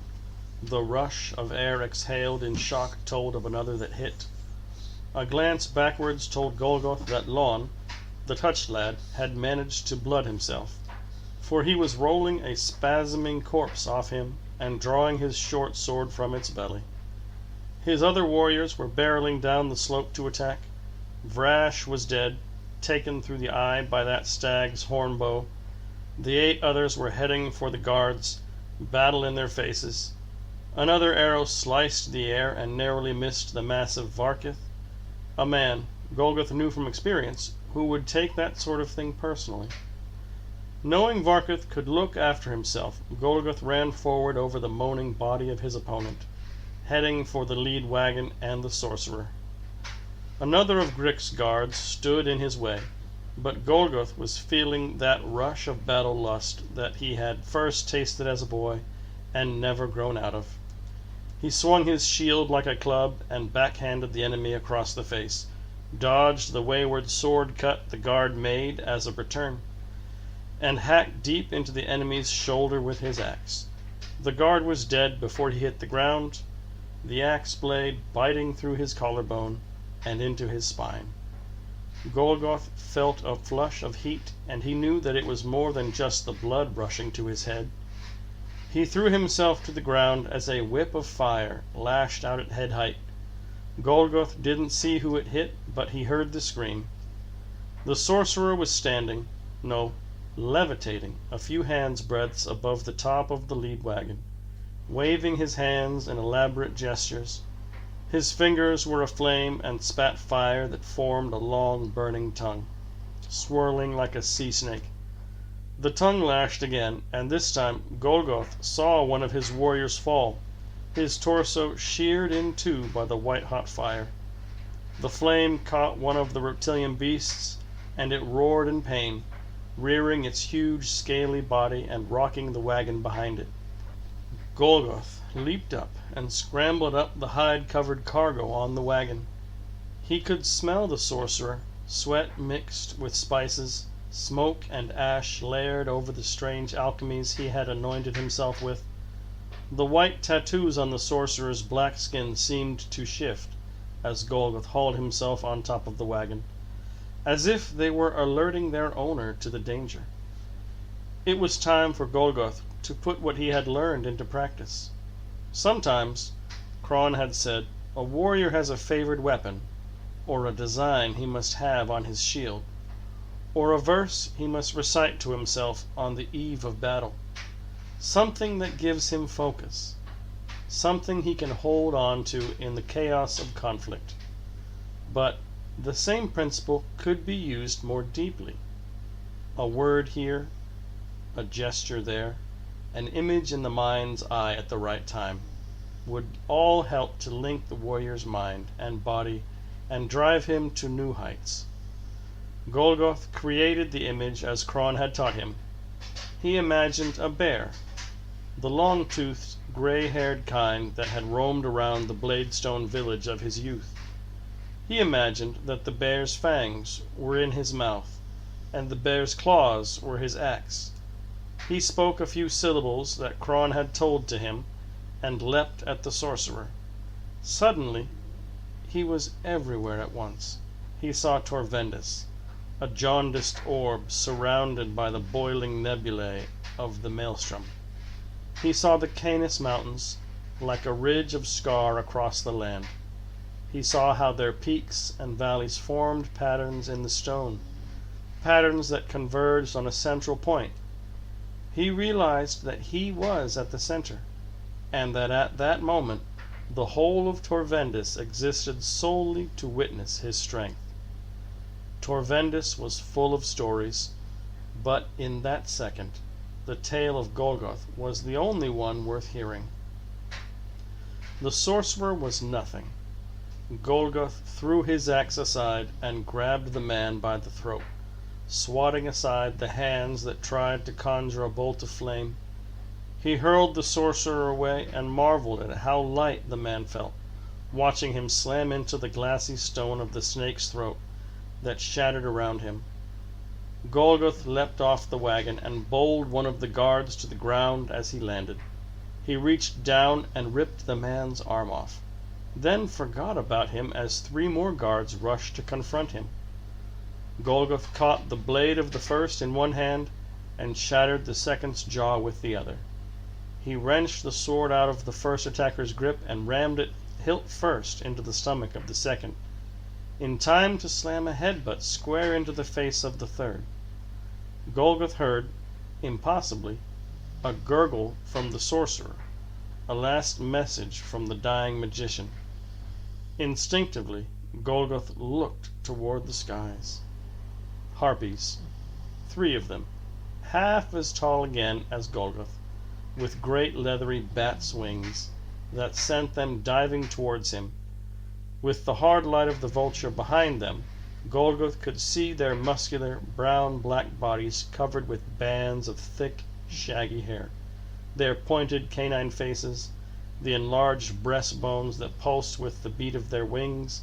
The rush of air exhaled in shock told of another that hit. A glance backwards told Golgoth that Lon, the touched lad, had managed to blood himself, for he was rolling a spasming corpse off him and drawing his short sword from its belly. His other warriors were barreling down the slope to attack. Vrash was dead, taken through the eye by that stag's horn bow. The 8 others were heading for the guards, battle in their faces. Another arrow sliced the air and narrowly missed the massive Varkith, a man, Golgoth knew from experience, who would take that sort of thing personally. Knowing Varkith could look after himself, Golgoth ran forward over the moaning body of his opponent, heading for the lead wagon and the sorcerer. Another of Grick's guards stood in his way, but Golgoth was feeling that rush of battle lust that he had first tasted as a boy and never grown out of. He swung his shield like a club and backhanded the enemy across the face, dodged the wayward sword cut the guard made as a return, and hacked deep into the enemy's shoulder with his axe. The guard was dead before he hit the ground, the axe blade biting through his collarbone and into his spine. Golgoth felt a flush of heat, and he knew that it was more than just the blood rushing to his head. He threw himself to the ground as a whip of fire lashed out at head height. Golgoth didn't see who it hit, but he heard the scream. The sorcerer was standing, no, levitating, a few hands' breadths above the top of the lead wagon, waving his hands in elaborate gestures. His fingers were aflame and spat fire that formed a long burning tongue, swirling like a sea snake. The tongue lashed again, and this time Golgoth saw one of his warriors fall, his torso sheared in two by the white-hot fire. The flame caught one of the reptilian beasts, and it roared in pain, rearing its huge scaly body and rocking the wagon behind it. Golgoth leaped up and scrambled up the hide-covered cargo on the wagon. He could smell the sorcerer, sweat mixed with spices, smoke and ash layered over the strange alchemies he had anointed himself with. The white tattoos on the sorcerer's black skin seemed to shift as Golgoth hauled himself on top of the wagon, as if they were alerting their owner to the danger. It was time for Golgoth to put what he had learned into practice. Sometimes, Cron had said, a warrior has a favored weapon, or a design he must have on his shield, or a verse he must recite to himself on the eve of battle. Something that gives him focus, something he can hold on to in the chaos of conflict. But the same principle could be used more deeply. A word here, a gesture there, an image in the mind's eye at the right time, would all help to link the warrior's mind and body and drive him to new heights. Golgoth created the image as Cron had taught him. He imagined a bear, the long-toothed, gray-haired kind that had roamed around the Bladestone village of his youth. He imagined that the bear's fangs were in his mouth, and the bear's claws were his axe. He spoke a few syllables that Cron had told to him, and leapt at the sorcerer. Suddenly, he was everywhere at once. He saw Torvendis, a jaundiced orb surrounded by the boiling nebulae of the maelstrom. He saw the Canis Mountains, like a ridge of scar across the land. He saw how their peaks and valleys formed patterns in the stone, patterns that converged on a central point. He realized that he was at the center, and that at that moment the whole of Torvendis existed solely to witness his strength. Torvendis was full of stories, but in that second the tale of Golgoth was the only one worth hearing. The sorcerer was nothing. Golgoth threw his axe aside and grabbed the man by the throat, swatting aside the hands that tried to conjure a bolt of flame. He hurled the sorcerer away and marveled at how light the man felt, watching him slam into the glassy stone of the snake's throat that shattered around him. Golgoth leapt off the wagon and bowled one of the guards to the ground as he landed. He reached down and ripped the man's arm off, then forgot about him as 3 more guards rushed to confront him. Golgoth caught the blade of the first in one hand and shattered the second's jaw with the other. He wrenched the sword out of the first attacker's grip and rammed it hilt first into the stomach of the second, in time to slam a headbutt square into the face of the third. Golgoth heard, impossibly, a gurgle from the sorcerer, a last message from the dying magician. Instinctively, Golgoth looked toward the skies. Harpies, 3 of them, half as tall again as Golgoth, with great leathery bat's wings that sent them diving towards him. With the hard light of the vulture behind them, Golgoth could see their muscular, brown-black bodies covered with bands of thick, shaggy hair, their pointed canine faces, the enlarged breastbones that pulsed with the beat of their wings,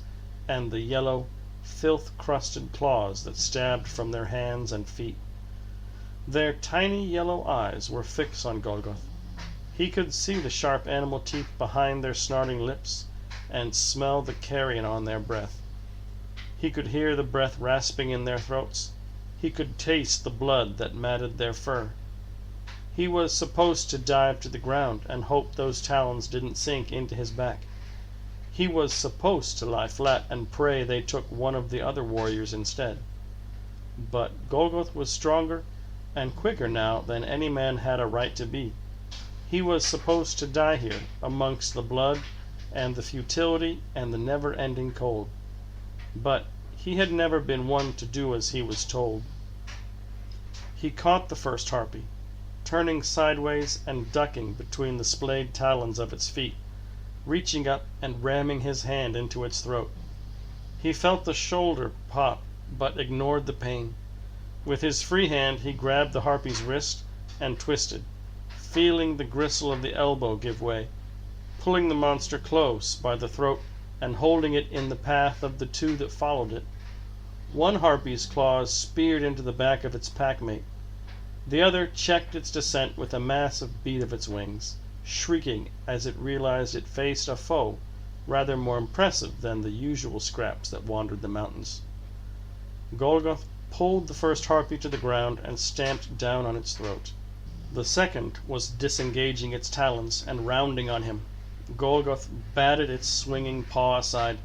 and the yellow, filth-crusted claws that stabbed from their hands and feet. Their tiny yellow eyes were fixed on Golgoth. He could see the sharp animal teeth behind their snarling lips, and smell the carrion on their breath. He could hear the breath rasping in their throats. He could taste the blood that matted their fur. He was supposed to dive to the ground and hope those talons didn't sink into his back. He was supposed to lie flat and pray they took one of the other warriors instead. But Golgoth was stronger and quicker now than any man had a right to be. He was supposed to die here, amongst the blood and the futility and the never-ending cold. But he had never been one to do as he was told. He caught the first harpy, turning sideways and ducking between the splayed talons of its feet, reaching up and ramming his hand into its throat. He felt the shoulder pop, but ignored the pain. With his free hand he grabbed the harpy's wrist and twisted, feeling the gristle of the elbow give way, pulling the monster close by the throat and holding it in the path of the two that followed it. One harpy's claws speared into the back of its packmate. The other checked its descent with a massive beat of its wings, shrieking as it realized it faced a foe rather more impressive than the usual scraps that wandered the mountains. Golgoth pulled the first harpy to the ground and stamped down on its throat. The second was disengaging its talons and rounding on him. Golgoth batted its swinging paw aside,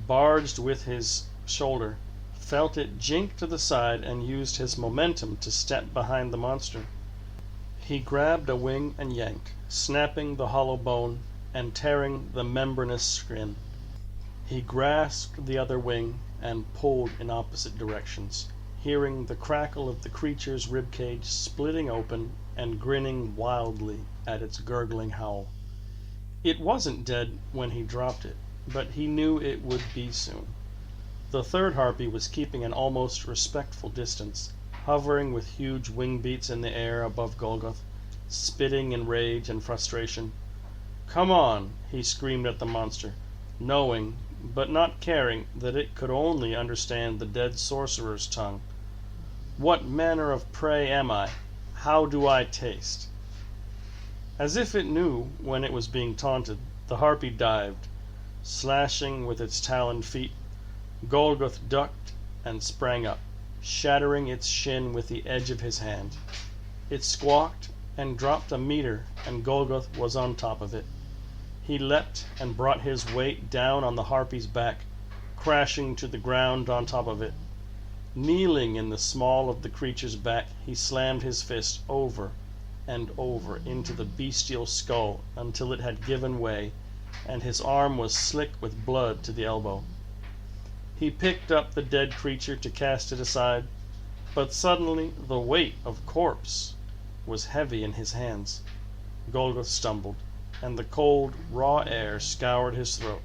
barged with his shoulder, felt it jink to the side, and used his momentum to step behind the monster. He grabbed a wing and yanked, snapping the hollow bone and tearing the membranous skin. He grasped the other wing and pulled in opposite directions, hearing the crackle of the creature's ribcage splitting open and grinning wildly at its gurgling howl. It wasn't dead when he dropped it, but he knew it would be soon. The third harpy was keeping an almost respectful distance, hovering with huge wing beats in the air above Golgoth, spitting in rage and frustration. "Come on," he screamed at the monster, knowing, but not caring, that it could only understand the dead sorcerer's tongue. "What manner of prey am I? How do I taste?" As if it knew when it was being taunted, the harpy dived, slashing with its taloned feet. Golgoth ducked and sprang up, shattering its shin with the edge of his hand. It squawked and dropped a meter, and Golgoth was on top of it. He leapt and brought his weight down on the harpy's back, crashing to the ground on top of it. Kneeling in the small of the creature's back, he slammed his fist over and over into the bestial skull until it had given way, and his arm was slick with blood to the elbow. He picked up the dead creature to cast it aside, but suddenly the weight of corpse was heavy in his hands. Golgoth stumbled, and the cold, raw air scoured his throat.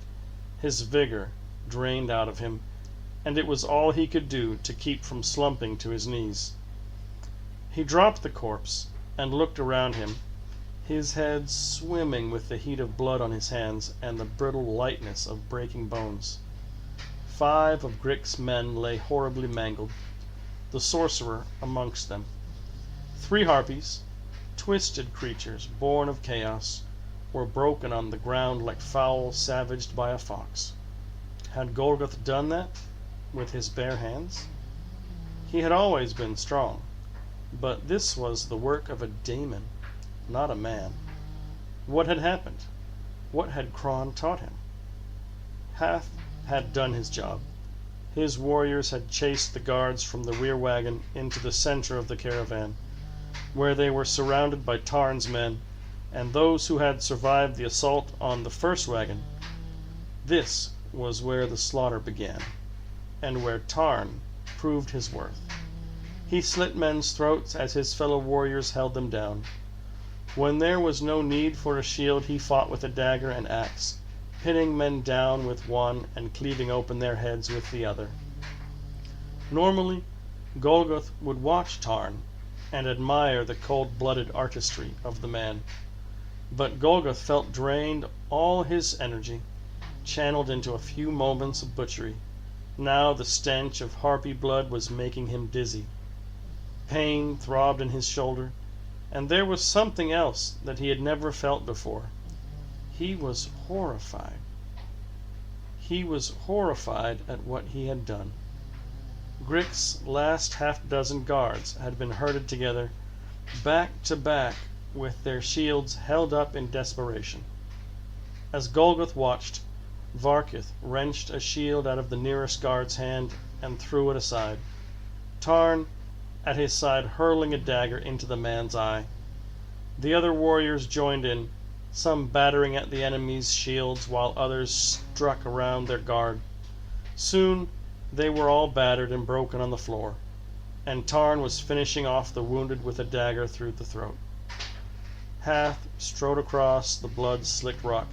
His vigor drained out of him, and it was all he could do to keep from slumping to his knees. He dropped the corpse and looked around him, his head swimming with the heat of blood on his hands and the brittle lightness of breaking bones. 5 of Grick's men lay horribly mangled, the sorcerer amongst them. 3 harpies, twisted creatures born of chaos, were broken on the ground like fowl savaged by a fox. Had Golgoth done that with his bare hands? He had always been strong, but this was the work of a daemon, not a man. What had happened? What had Kron taught him? Hath had done his job. His warriors had chased the guards from the rear wagon into the center of the caravan, where they were surrounded by Tarn's men and those who had survived the assault on the first wagon. This was where the slaughter began, and where Tarn proved his worth. He slit men's throats as his fellow warriors held them down. When there was no need for a shield, he fought with a dagger and axe, pinning men down with one and cleaving open their heads with the other. Normally, Golgoth would watch Tarn and admire the cold-blooded artistry of the man, but Golgoth felt drained all his energy, channeled into a few moments of butchery. Now the stench of harpy blood was making him dizzy. Pain throbbed in his shoulder, and there was something else that he had never felt before. He was horrified. He was horrified at what he had done. Grick's last half-dozen guards had been herded together, back to back, with their shields held up in desperation. As Golgoth watched, Varkith wrenched a shield out of the nearest guard's hand and threw it aside, Tarn at his side hurling a dagger into the man's eye. The other warriors joined in, some battering at the enemy's shields while others struck around their guard. Soon they were all battered and broken on the floor, and Tarn was finishing off the wounded with a dagger through the throat. Hath strode across the blood-slicked rock.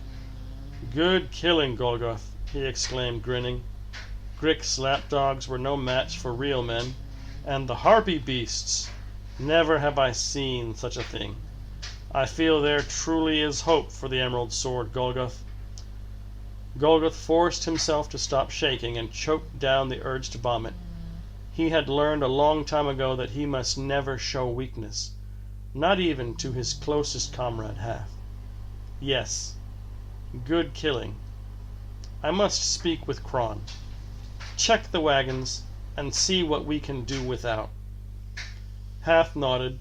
"Good killing, Golgoth," he exclaimed, grinning. "Grick's lapdogs were no match for real men, and the harpy beasts! Never have I seen such a thing. I feel there truly is hope for the Emerald Sword, Golgoth." Golgoth forced himself to stop shaking and choked down the urge to vomit. He had learned a long time ago that he must never show weakness, not even to his closest comrade Hath. Yes, good killing. I must speak with Kron. Check the wagons and see what we can do without. Hath nodded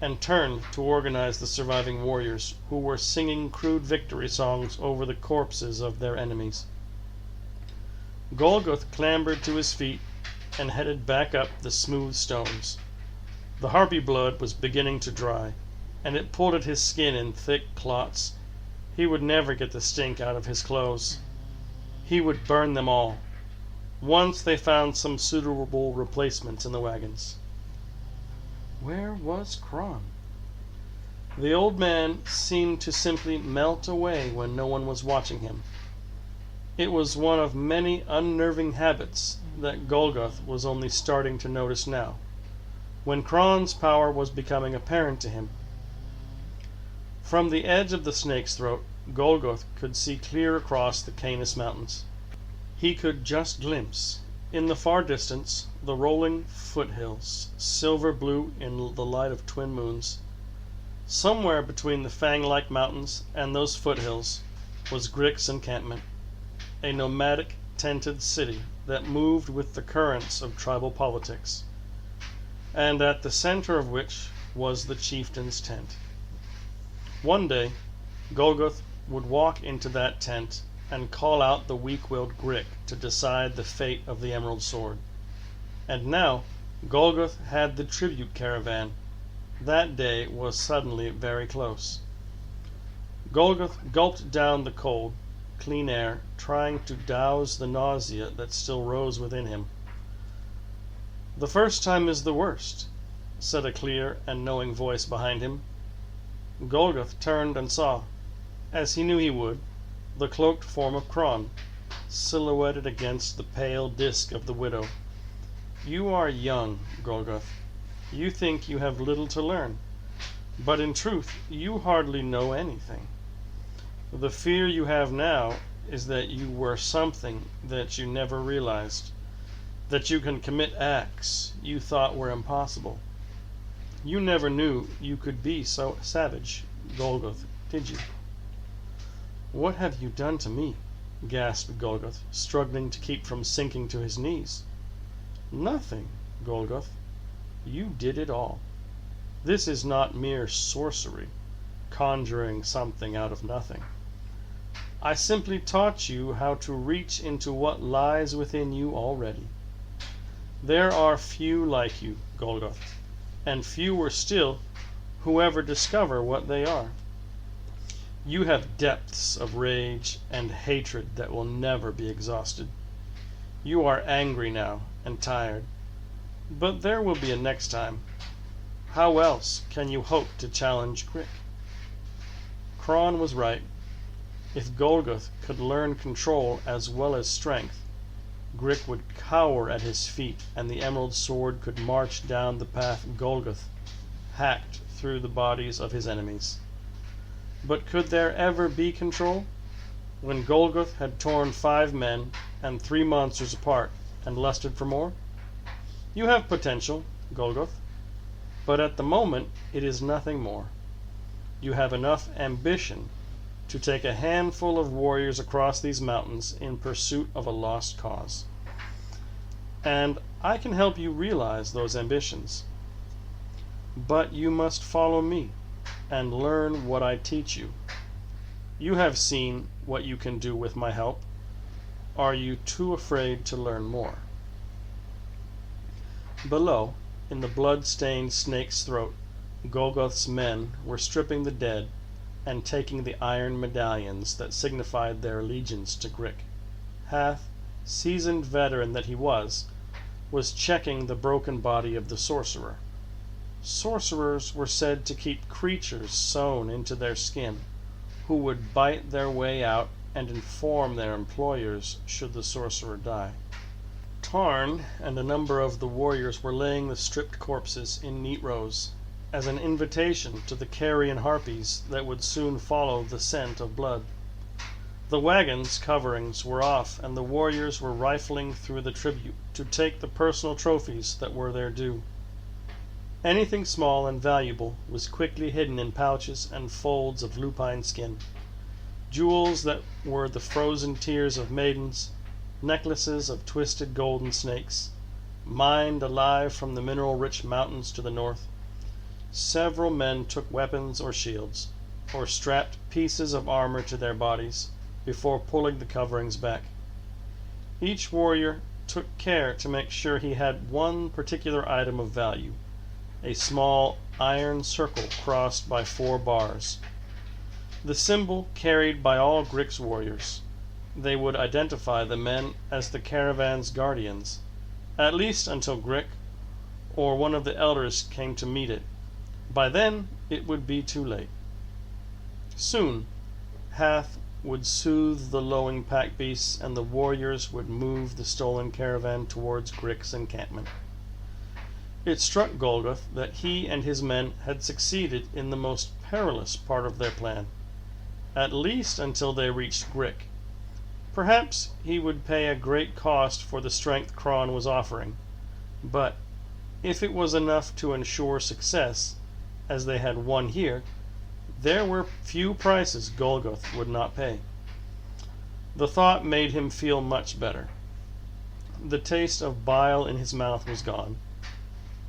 and turned to organize the surviving warriors, who were singing crude victory songs over the corpses of their enemies. Golgoth clambered to his feet and headed back up the smooth stones. The harpy blood was beginning to dry, and it pulled at his skin in thick clots. He would never get the stink out of his clothes. He would burn them all, once they found some suitable replacements in the wagons. Where was Kron? The old man seemed to simply melt away when no one was watching him. It was one of many unnerving habits that Golgoth was only starting to notice now, when Kron's power was becoming apparent to him. From the edge of the snake's throat, Golgoth could see clear across the Canis Mountains. He could just glimpse, in the far distance, the rolling foothills, silver blue in the light of twin moons. Somewhere between the fang-like mountains and those foothills was Grick's encampment, a nomadic, tented city that moved with the currents of tribal politics, and at the center of which was the chieftain's tent. One day, Golgoth would walk into that tent and call out the weak-willed Grick to decide the fate of the Emerald Sword. And now Golgoth had the tribute caravan. That day was suddenly very close. Golgoth gulped down the cold, clean air, trying to douse the nausea that still rose within him. "The first time is the worst," said a clear and knowing voice behind him. Golgoth turned and saw, as he knew he would, the cloaked form of Kron, silhouetted against the pale disk of the widow. "You are young, Golgoth. You think you have little to learn, but in truth you hardly know anything. The fear you have now is that you were something that you never realized, that you can commit acts you thought were impossible. You never knew you could be so savage, Golgoth, did you?" "What have you done to me?" gasped Golgoth, struggling to keep from sinking to his knees. "Nothing, Golgoth. You did it all. This is not mere sorcery, conjuring something out of nothing. I simply taught you how to reach into what lies within you already. There are few like you, Golgoth, and fewer still who ever discover what they are. You have depths of rage and hatred that will never be exhausted. You are angry now and tired, but there will be a next time. How else can you hope to challenge Grick?" Kron was right. If Golgoth could learn control as well as strength, Grick would cower at his feet, and the Emerald Sword could march down the path Golgoth hacked through the bodies of his enemies. But could there ever be control, when Golgoth had torn 5 men and 3 monsters apart and lusted for more? You have potential, Golgoth, but at the moment it is nothing more. You have enough ambition to take a handful of warriors across these mountains in pursuit of a lost cause. And I can help you realize those ambitions. But you must follow me and learn what I teach you. You have seen what you can do with my help. Are you too afraid to learn more?" Below, in the blood-stained snake's throat, Golgoth's men were stripping the dead and taking the iron medallions that signified their allegiance to Grick. Hath, seasoned veteran that he was checking the broken body of the sorcerer. Sorcerers were said to keep creatures sewn into their skin, who would bite their way out and inform their employers should the sorcerer die. Tarn and a number of the warriors were laying the stripped corpses in neat rows, as an invitation to the carrion harpies that would soon follow the scent of blood. The wagons' coverings were off, and the warriors were rifling through the tribute to take the personal trophies that were their due. Anything small and valuable was quickly hidden in pouches and folds of lupine skin. Jewels that were the frozen tears of maidens, necklaces of twisted golden snakes, mined alive from the mineral-rich mountains to the north. Several men took weapons or shields, or strapped pieces of armor to their bodies before pulling the coverings back. Each warrior took care to make sure he had one particular item of value, a small iron circle crossed by 4 bars. The symbol carried by all Grick's warriors. They would identify the men as the caravan's guardians, at least until Grick or one of the elders came to meet it. By then, it would be too late. Soon, Hath would soothe the lowing pack beasts, and the warriors would move the stolen caravan towards Grick's encampment. It struck Golgoth that he and his men had succeeded in the most perilous part of their plan, at least until they reached Grick. Perhaps he would pay a great cost for the strength Kron was offering, but if it was enough to ensure success, as they had won here, there were few prices Golgoth would not pay. The thought made him feel much better. The taste of bile in his mouth was gone.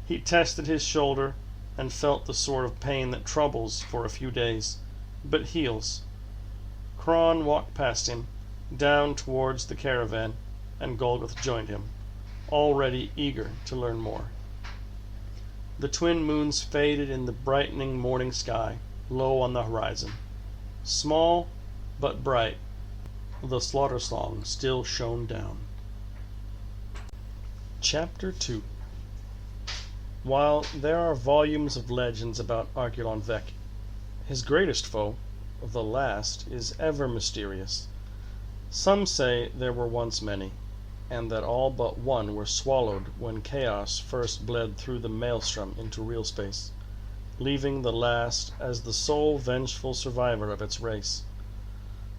He tested his shoulder and felt the sort of pain that troubles for a few days, but heals. Kron walked past him, down towards the caravan, and Golgoth joined him, already eager to learn more. The twin moons faded in the brightening morning sky, low on the horizon. Small but bright, the slaughter song still shone down. Chapter 2. While there are volumes of legends about Argulon Vec, his greatest foe, the last, is ever mysterious. Some say there were once many, and that all but one were swallowed when chaos first bled through the maelstrom into real space, leaving the last as the sole vengeful survivor of its race.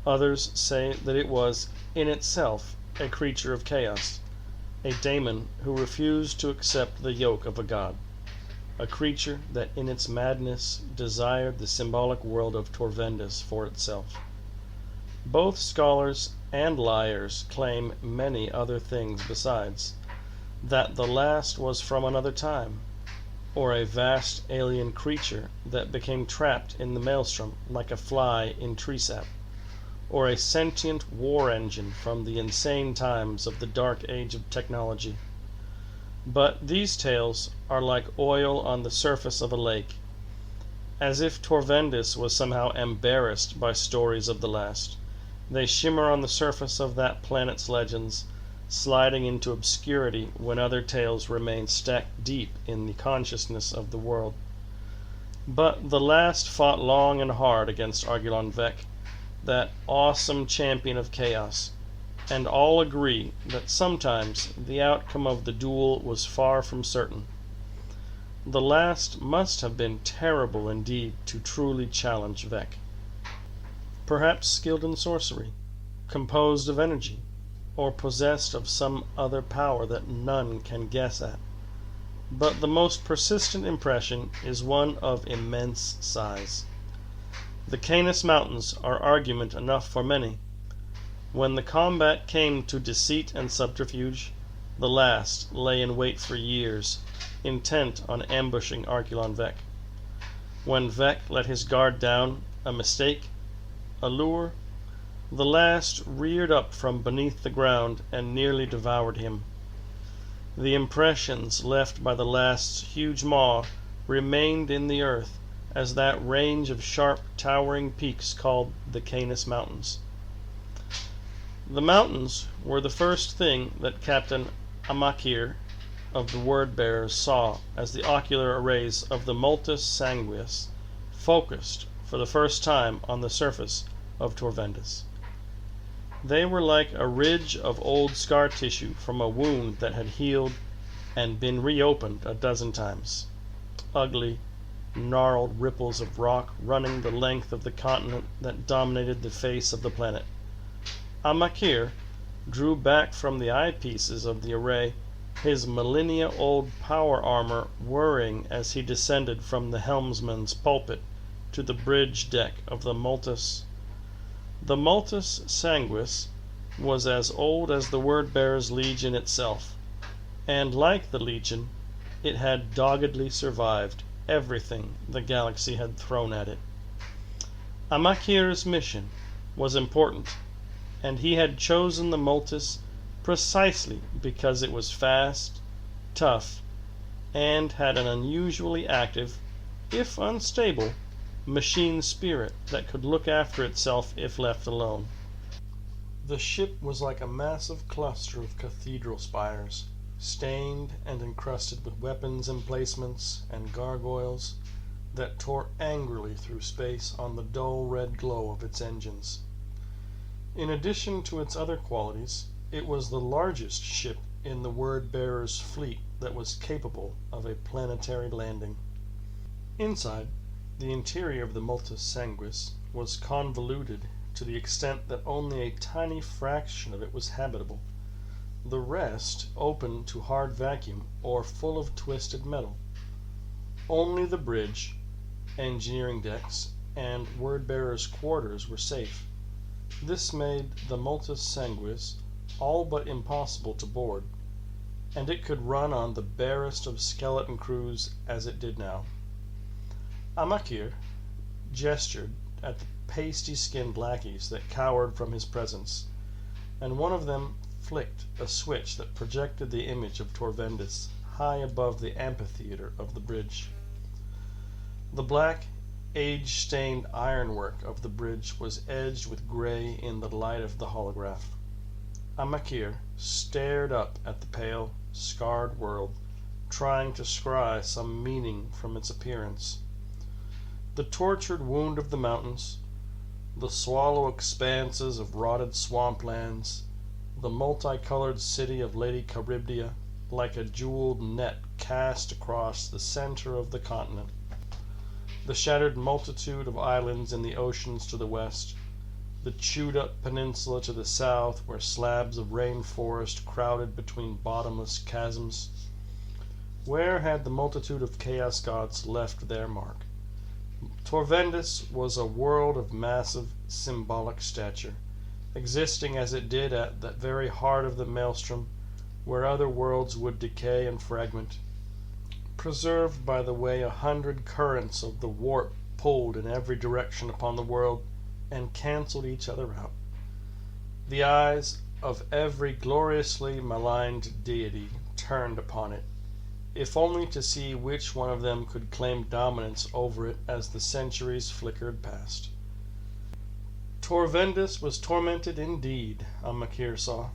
Others say that it was, in itself, a creature of chaos, a daemon who refused to accept the yoke of a god, a creature that in its madness desired the symbolic world of Torvendis for itself. Both scholars and liars claim many other things besides, that the last was from another time, or a vast alien creature that became trapped in the maelstrom like a fly in tree sap, or a sentient war engine from the insane times of the dark age of technology. But these tales are like oil on the surface of a lake, as if Torvendis was somehow embarrassed by stories of the last. They shimmer on the surface of that planet's legends, sliding into obscurity when other tales remain stacked deep in the consciousness of the world. But the last fought long and hard against Argulon Vec, that awesome champion of chaos, and all agree that sometimes the outcome of the duel was far from certain. The last must have been terrible indeed to truly challenge Vec. Perhaps skilled in sorcery, composed of energy, or possessed of some other power that none can guess at. But the most persistent impression is one of immense size. The Canis Mountains are argument enough for many. When the combat came to deceit and subterfuge, the last lay in wait for years, intent on ambushing Argulon Vec. when Vec let his guard down, a mistake, a lure, the last reared up from beneath the ground and nearly devoured him. The impressions left by the last huge maw remained in the earth as that range of sharp, towering peaks called the Canis Mountains. The mountains were the first thing that Captain Amakir of the Word-Bearers saw as the ocular arrays of the Multus Sanguis focused for the first time on the surface of Torvendis. They were like a ridge of old scar tissue from a wound that had healed and been reopened a dozen times. Ugly, gnarled ripples of rock running the length of the continent that dominated the face of the planet. Amakir drew back from the eyepieces of the array, his millennia-old power armor whirring as he descended from the helmsman's pulpit to the bridge deck of the Multus. The Multus Sanguis was as old as the Word-Bearers' Legion itself, and like the Legion, it had doggedly survived everything the galaxy had thrown at it. Amakir's mission was important, and he had chosen the Multus precisely because it was fast, tough, and had an unusually active, if unstable, machine spirit that could look after itself if left alone. The ship was like a massive cluster of cathedral spires, stained and encrusted with weapons emplacements and gargoyles that tore angrily through space on the dull red glow of its engines. In addition to its other qualities, it was the largest ship in the Word-Bearers' fleet that was capable of a planetary landing. Inside, the interior of the Multus Sanguis was convoluted to the extent that only a tiny fraction of it was habitable. The rest open to hard vacuum or full of twisted metal. Only the bridge, engineering decks, and Word-Bearers' quarters were safe. This made the Multus Sanguis all but impossible to board, and it could run on the barest of skeleton crews as it did now. Amakir gestured at the pasty-skinned lackeys that cowered from his presence, and one of them flicked a switch that projected the image of Torvendis high above the amphitheater of the bridge. The black, age-stained ironwork of the bridge was edged with gray in the light of the holograph. Amakir stared up at the pale, scarred world, trying to scry some meaning from its appearance. The tortured wound of the mountains, the swallow expanses of rotted swamplands, the multicolored city of Lady Charybdia, like a jeweled net cast across the center of the continent, the shattered multitude of islands in the oceans to the west, the chewed-up peninsula to the south where slabs of rainforest crowded between bottomless chasms. Where had the multitude of chaos gods left their mark? Torvendis was a world of massive, symbolic stature, existing as it did at the very heart of the maelstrom, where other worlds would decay and fragment, preserved by the way 100 currents of the warp pulled in every direction upon the world and cancelled each other out. The eyes of every gloriously maligned deity turned upon it, if only to see which one of them could claim dominance over it as the centuries flickered past. Torvendis was tormented indeed, Amakir saw,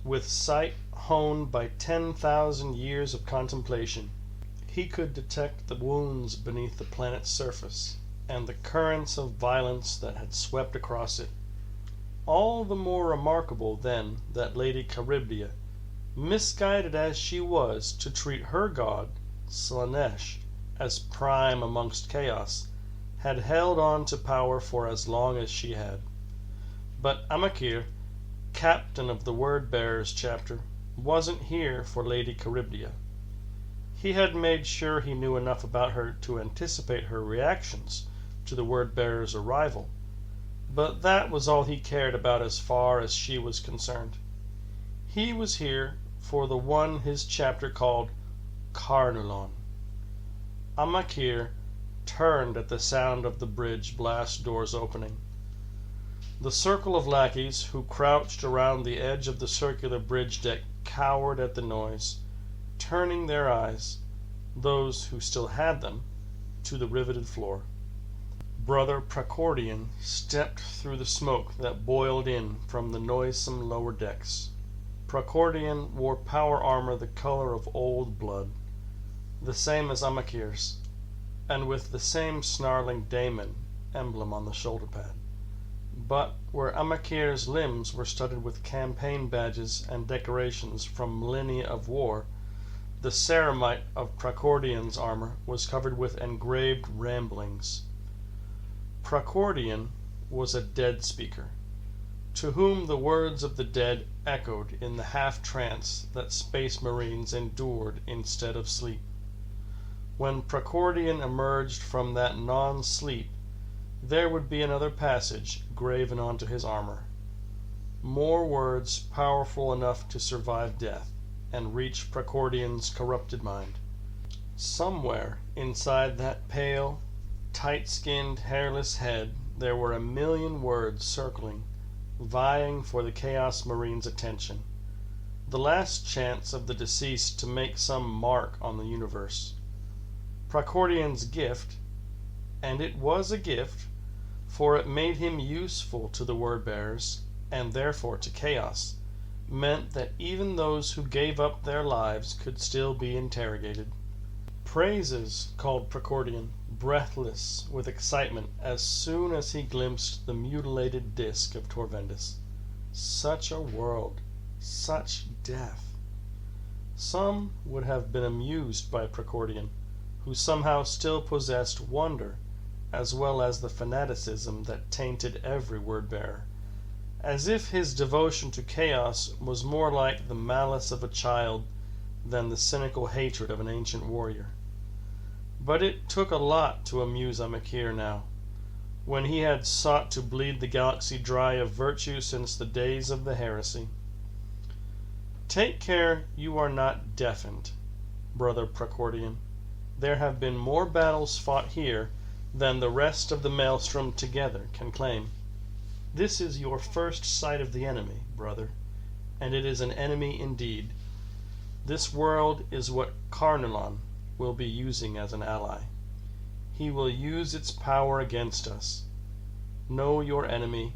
with sight honed by 10,000 years of contemplation. He could detect the wounds beneath the planet's surface, and the currents of violence that had swept across it. All the more remarkable, then, that Lady Charybdia, misguided as she was to treat her god, Slaanesh, as prime amongst chaos, had held on to power for as long as she had. But Amakir, captain of the Word-Bearers chapter, wasn't here for Lady Charybdia. He had made sure he knew enough about her to anticipate her reactions to the Word-Bearers' arrival, but that was all he cared about as far as she was concerned. He was here for the one his chapter called Carnulon. Amakir turned at the sound of the bridge blast doors opening. The circle of lackeys who crouched around the edge of the circular bridge deck cowered at the noise, turning their eyes, those who still had them, to the riveted floor. Brother Pracordian stepped through the smoke that boiled in from the noisome lower decks. Pracordian wore power armor the color of old blood, the same as Amakir's, and with the same snarling daemon emblem on the shoulder pad. But where Amakir's limbs were studded with campaign badges and decorations from millennia of war, the ceramite of Pracordian's armor was covered with engraved ramblings. Pracordian was a dead speaker, to whom the words of the dead echoed in the half-trance that space marines endured instead of sleep. When Pracordian emerged from that non-sleep, there would be another passage graven onto his armor. More words powerful enough to survive death and reach Pracordian's corrupted mind. Somewhere inside that pale, tight-skinned, hairless head there were a million words circling, vying for the Chaos Marine's attention, the last chance of the deceased to make some mark on the universe. Pracordian's gift, and it was a gift, for it made him useful to the word-bearers, and therefore to Chaos, meant that even those who gave up their lives could still be interrogated. Praises called Pracordian, breathless with excitement as soon as he glimpsed the mutilated disk of Torvendis. Such a world, such death. Some would have been amused by Pracordian, who somehow still possessed wonder as well as the fanaticism that tainted every word-bearer, as if his devotion to Chaos was more like the malice of a child than the cynical hatred of an ancient warrior. But it took a lot to amuse Amakir now, when he had sought to bleed the galaxy dry of virtue since the days of the heresy. Take care you are not deafened, Brother Pracordian. There have been more battles fought here than the rest of the Maelstrom together can claim. This is your first sight of the enemy, brother, and it is an enemy indeed. This world is what Carnarvon will be using as an ally. He will use its power against us. Know your enemy,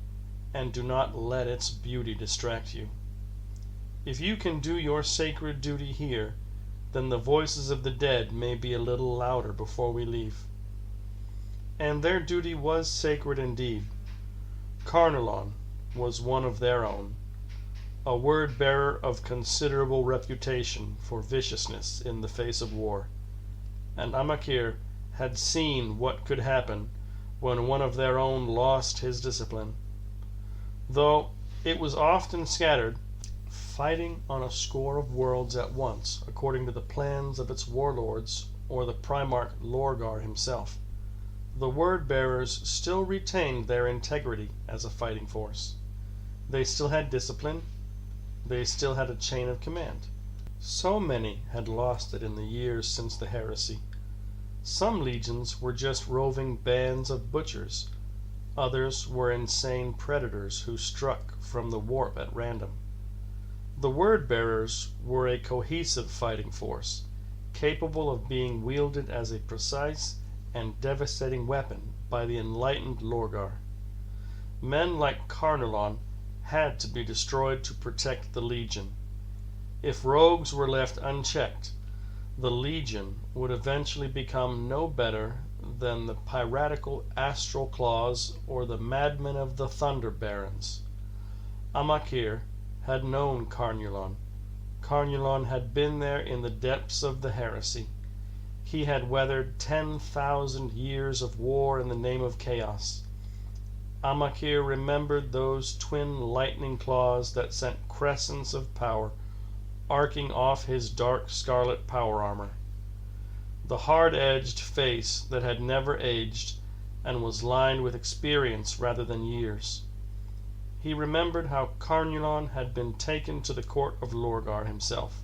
and do not let its beauty distract you. If you can do your sacred duty here, then the voices of the dead may be a little louder before we leave. And their duty was sacred indeed. Carnarvon was one of their own, a word-bearer of considerable reputation for viciousness in the face of war, and Amakir had seen what could happen when one of their own lost his discipline. Though it was often scattered, fighting on a score of worlds at once according to the plans of its warlords or the Primarch Lorgar himself, the word-bearers still retained their integrity as a fighting force. They still had discipline. They still had a chain of command. So many had lost it in the years since the heresy. Some legions were just roving bands of butchers. Others were insane predators who struck from the warp at random. The word-bearers were a cohesive fighting force, capable of being wielded as a precise and devastating weapon by the enlightened Lorgar. Men like Carnarvon had to be destroyed to protect the Legion. If rogues were left unchecked, the Legion would eventually become no better than the piratical Astral Claws or the madmen of the Thunder Barons. Amakir had known Carnarvon. Carnarvon had been there in the depths of the heresy. He had weathered 10,000 years of war in the name of chaos. Amakir remembered those twin lightning claws that sent crescents of power arcing off his dark scarlet power armor. The hard-edged face that had never aged and was lined with experience rather than years. He remembered how Carnarvon had been taken to the court of Lorgar himself,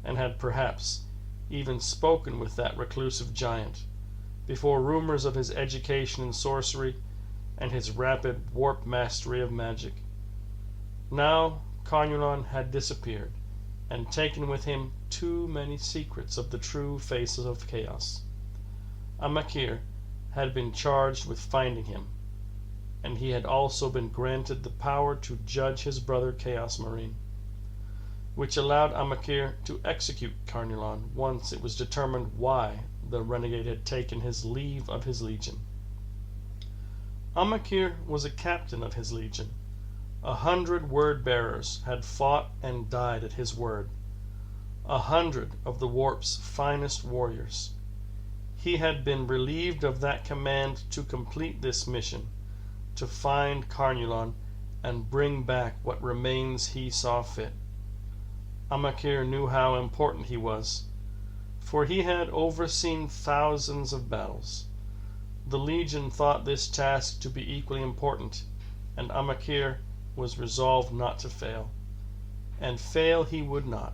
and had perhaps even spoken with that reclusive giant, before rumors of his education in sorcery and his rapid warp mastery of magic. Now Carnulon had disappeared, and taken with him too many secrets of the true faces of chaos. Amakir had been charged with finding him, and he had also been granted the power to judge his brother Chaos Marine, which allowed Amakir to execute Carnulon once it was determined why the renegade had taken his leave of his legion. Amakir was a captain of his legion. 100 word-bearers had fought and died at his word. 100 of the warp's finest warriors. He had been relieved of that command to complete this mission, to find Carnulon and bring back what remains he saw fit. Amakir knew how important he was, for he had overseen thousands of battles. The Legion thought this task to be equally important, and Amakir was resolved not to fail. And fail he would not,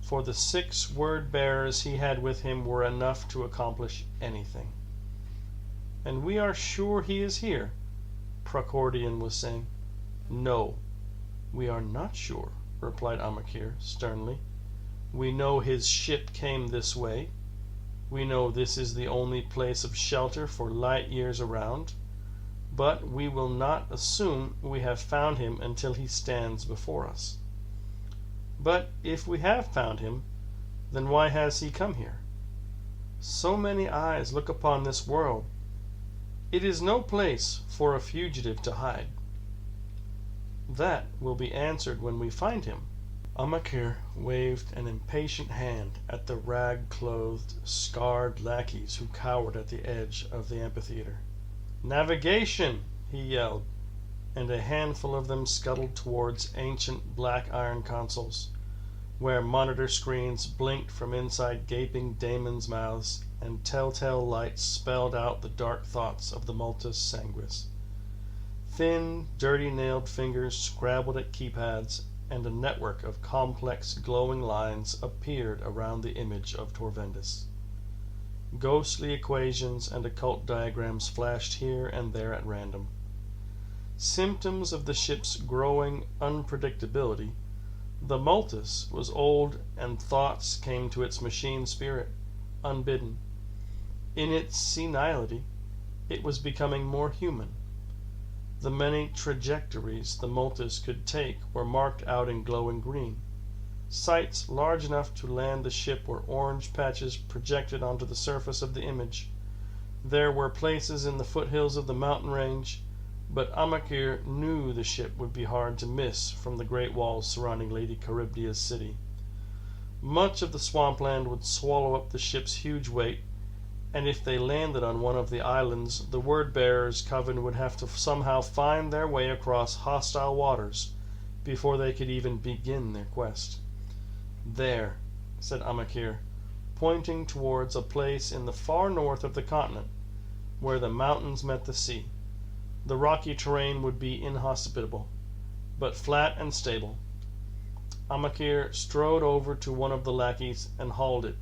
for the 6 word-bearers he had with him were enough to accomplish anything. "And we are sure he is here," Procordian was saying. "No, we are not sure," replied Amakir sternly. "We know his ship came this way. We know this is the only place of shelter for light years around. But we will not assume we have found him until he stands before us." "But if we have found him, then why has he come here? So many eyes look upon this world. It is no place for a fugitive to hide." "That will be answered when we find him." Amakir waved an impatient hand at the rag-clothed, scarred lackeys who cowered at the edge of the amphitheater. "Navigation!" he yelled, and a handful of them scuttled towards ancient black iron consoles, where monitor screens blinked from inside gaping daemons' mouths, and telltale lights spelled out the dark thoughts of the Multus Sanguis. Thin, dirty-nailed fingers scrabbled at keypads, and a network of complex glowing lines appeared around the image of Torvendis. Ghostly equations and occult diagrams flashed here and there at random. Symptoms of the ship's growing unpredictability, the Multus was old, and thoughts came to its machine spirit, unbidden. In its senility, it was becoming more human. The many trajectories the Multus could take were marked out in glowing green. Sites large enough to land the ship were orange patches projected onto the surface of the image. There were places in the foothills of the mountain range, but Amakir knew the ship would be hard to miss from the great walls surrounding Lady Charybdia's city. Much of the swampland would swallow up the ship's huge weight, and if they landed on one of the islands, the word-bearers' coven would have to somehow find their way across hostile waters before they could even begin their quest. "There," said Amakir, pointing towards a place in the far north of the continent, where the mountains met the sea. The rocky terrain would be inhospitable, but flat and stable. Amakir strode over to one of the lackeys and hauled it.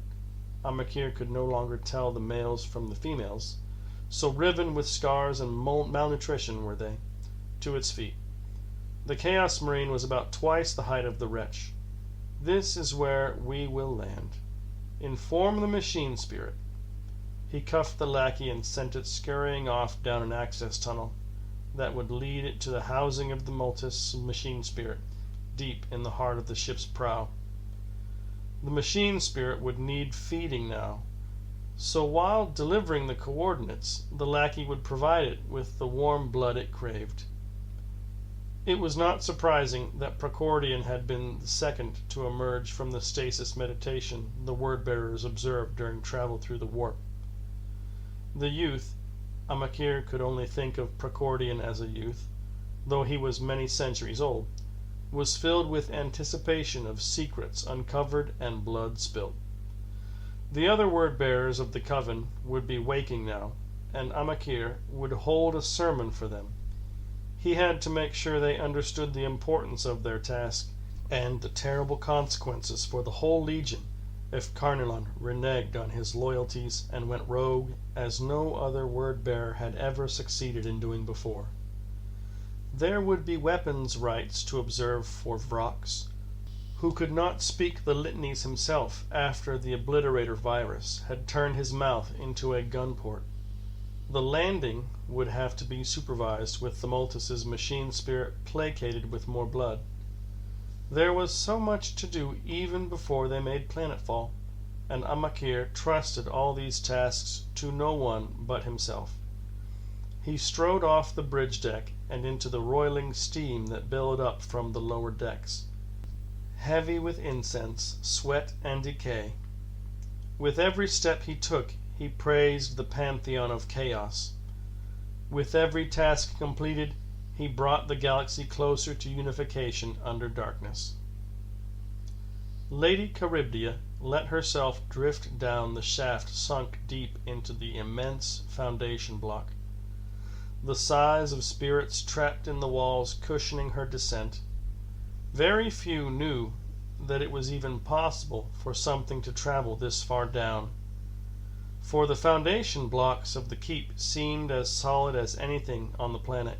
Amakir could no longer tell the males from the females, so riven with scars and malnutrition were they, to its feet. The Chaos Marine was about twice the height of the wretch. "This is where we will land. Inform the machine spirit." He cuffed the lackey and sent it scurrying off down an access tunnel that would lead it to the housing of the Multus machine spirit, deep in the heart of the ship's prow. The machine spirit would need feeding now, so while delivering the coordinates, the lackey would provide it with the warm blood it craved. It was not surprising that Procordian had been the second to emerge from the stasis meditation the word-bearers observed during travel through the warp. The youth, Amakir could only think of Procordian as a youth, though he was many centuries old, was filled with anticipation of secrets uncovered and blood spilt. The other word-bearers of the coven would be waking now, and Amakir would hold a sermon for them. He had to make sure they understood the importance of their task and the terrible consequences for the whole legion if Carnarvon reneged on his loyalties and went rogue as no other word-bearer had ever succeeded in doing before. There would be weapons rites to observe for Vrox, who could not speak the litanies himself after the obliterator virus had turned his mouth into a gun port. The landing would have to be supervised with the Multus's machine spirit placated with more blood. There was so much to do even before they made planetfall, and Amakir trusted all these tasks to no one but himself. He strode off the bridge deck and into the roiling steam that billowed up from the lower decks, heavy with incense, sweat, and decay. With every step he took, he praised the pantheon of chaos. With every task completed, he brought the galaxy closer to unification under darkness. Lady Charybdia let herself drift down the shaft sunk deep into the immense foundation block, the size of spirits trapped in the walls cushioning her descent. Very few knew that it was even possible for something to travel this far down, for the foundation blocks of the keep seemed as solid as anything on the planet.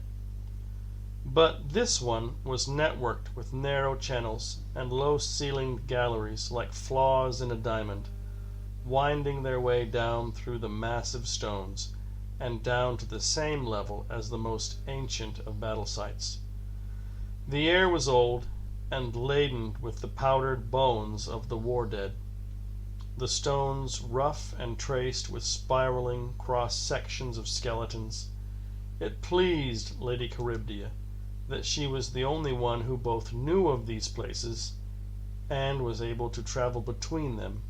But this one was networked with narrow channels and low-ceilinged galleries like flaws in a diamond, winding their way down through the massive stones and down to the same level as the most ancient of battle sites. The air was old and laden with the powdered bones of the war dead, the stones rough and traced with spiraling cross-sections of skeletons. It pleased Lady Charybdia that she was the only one who both knew of these places and was able to travel between them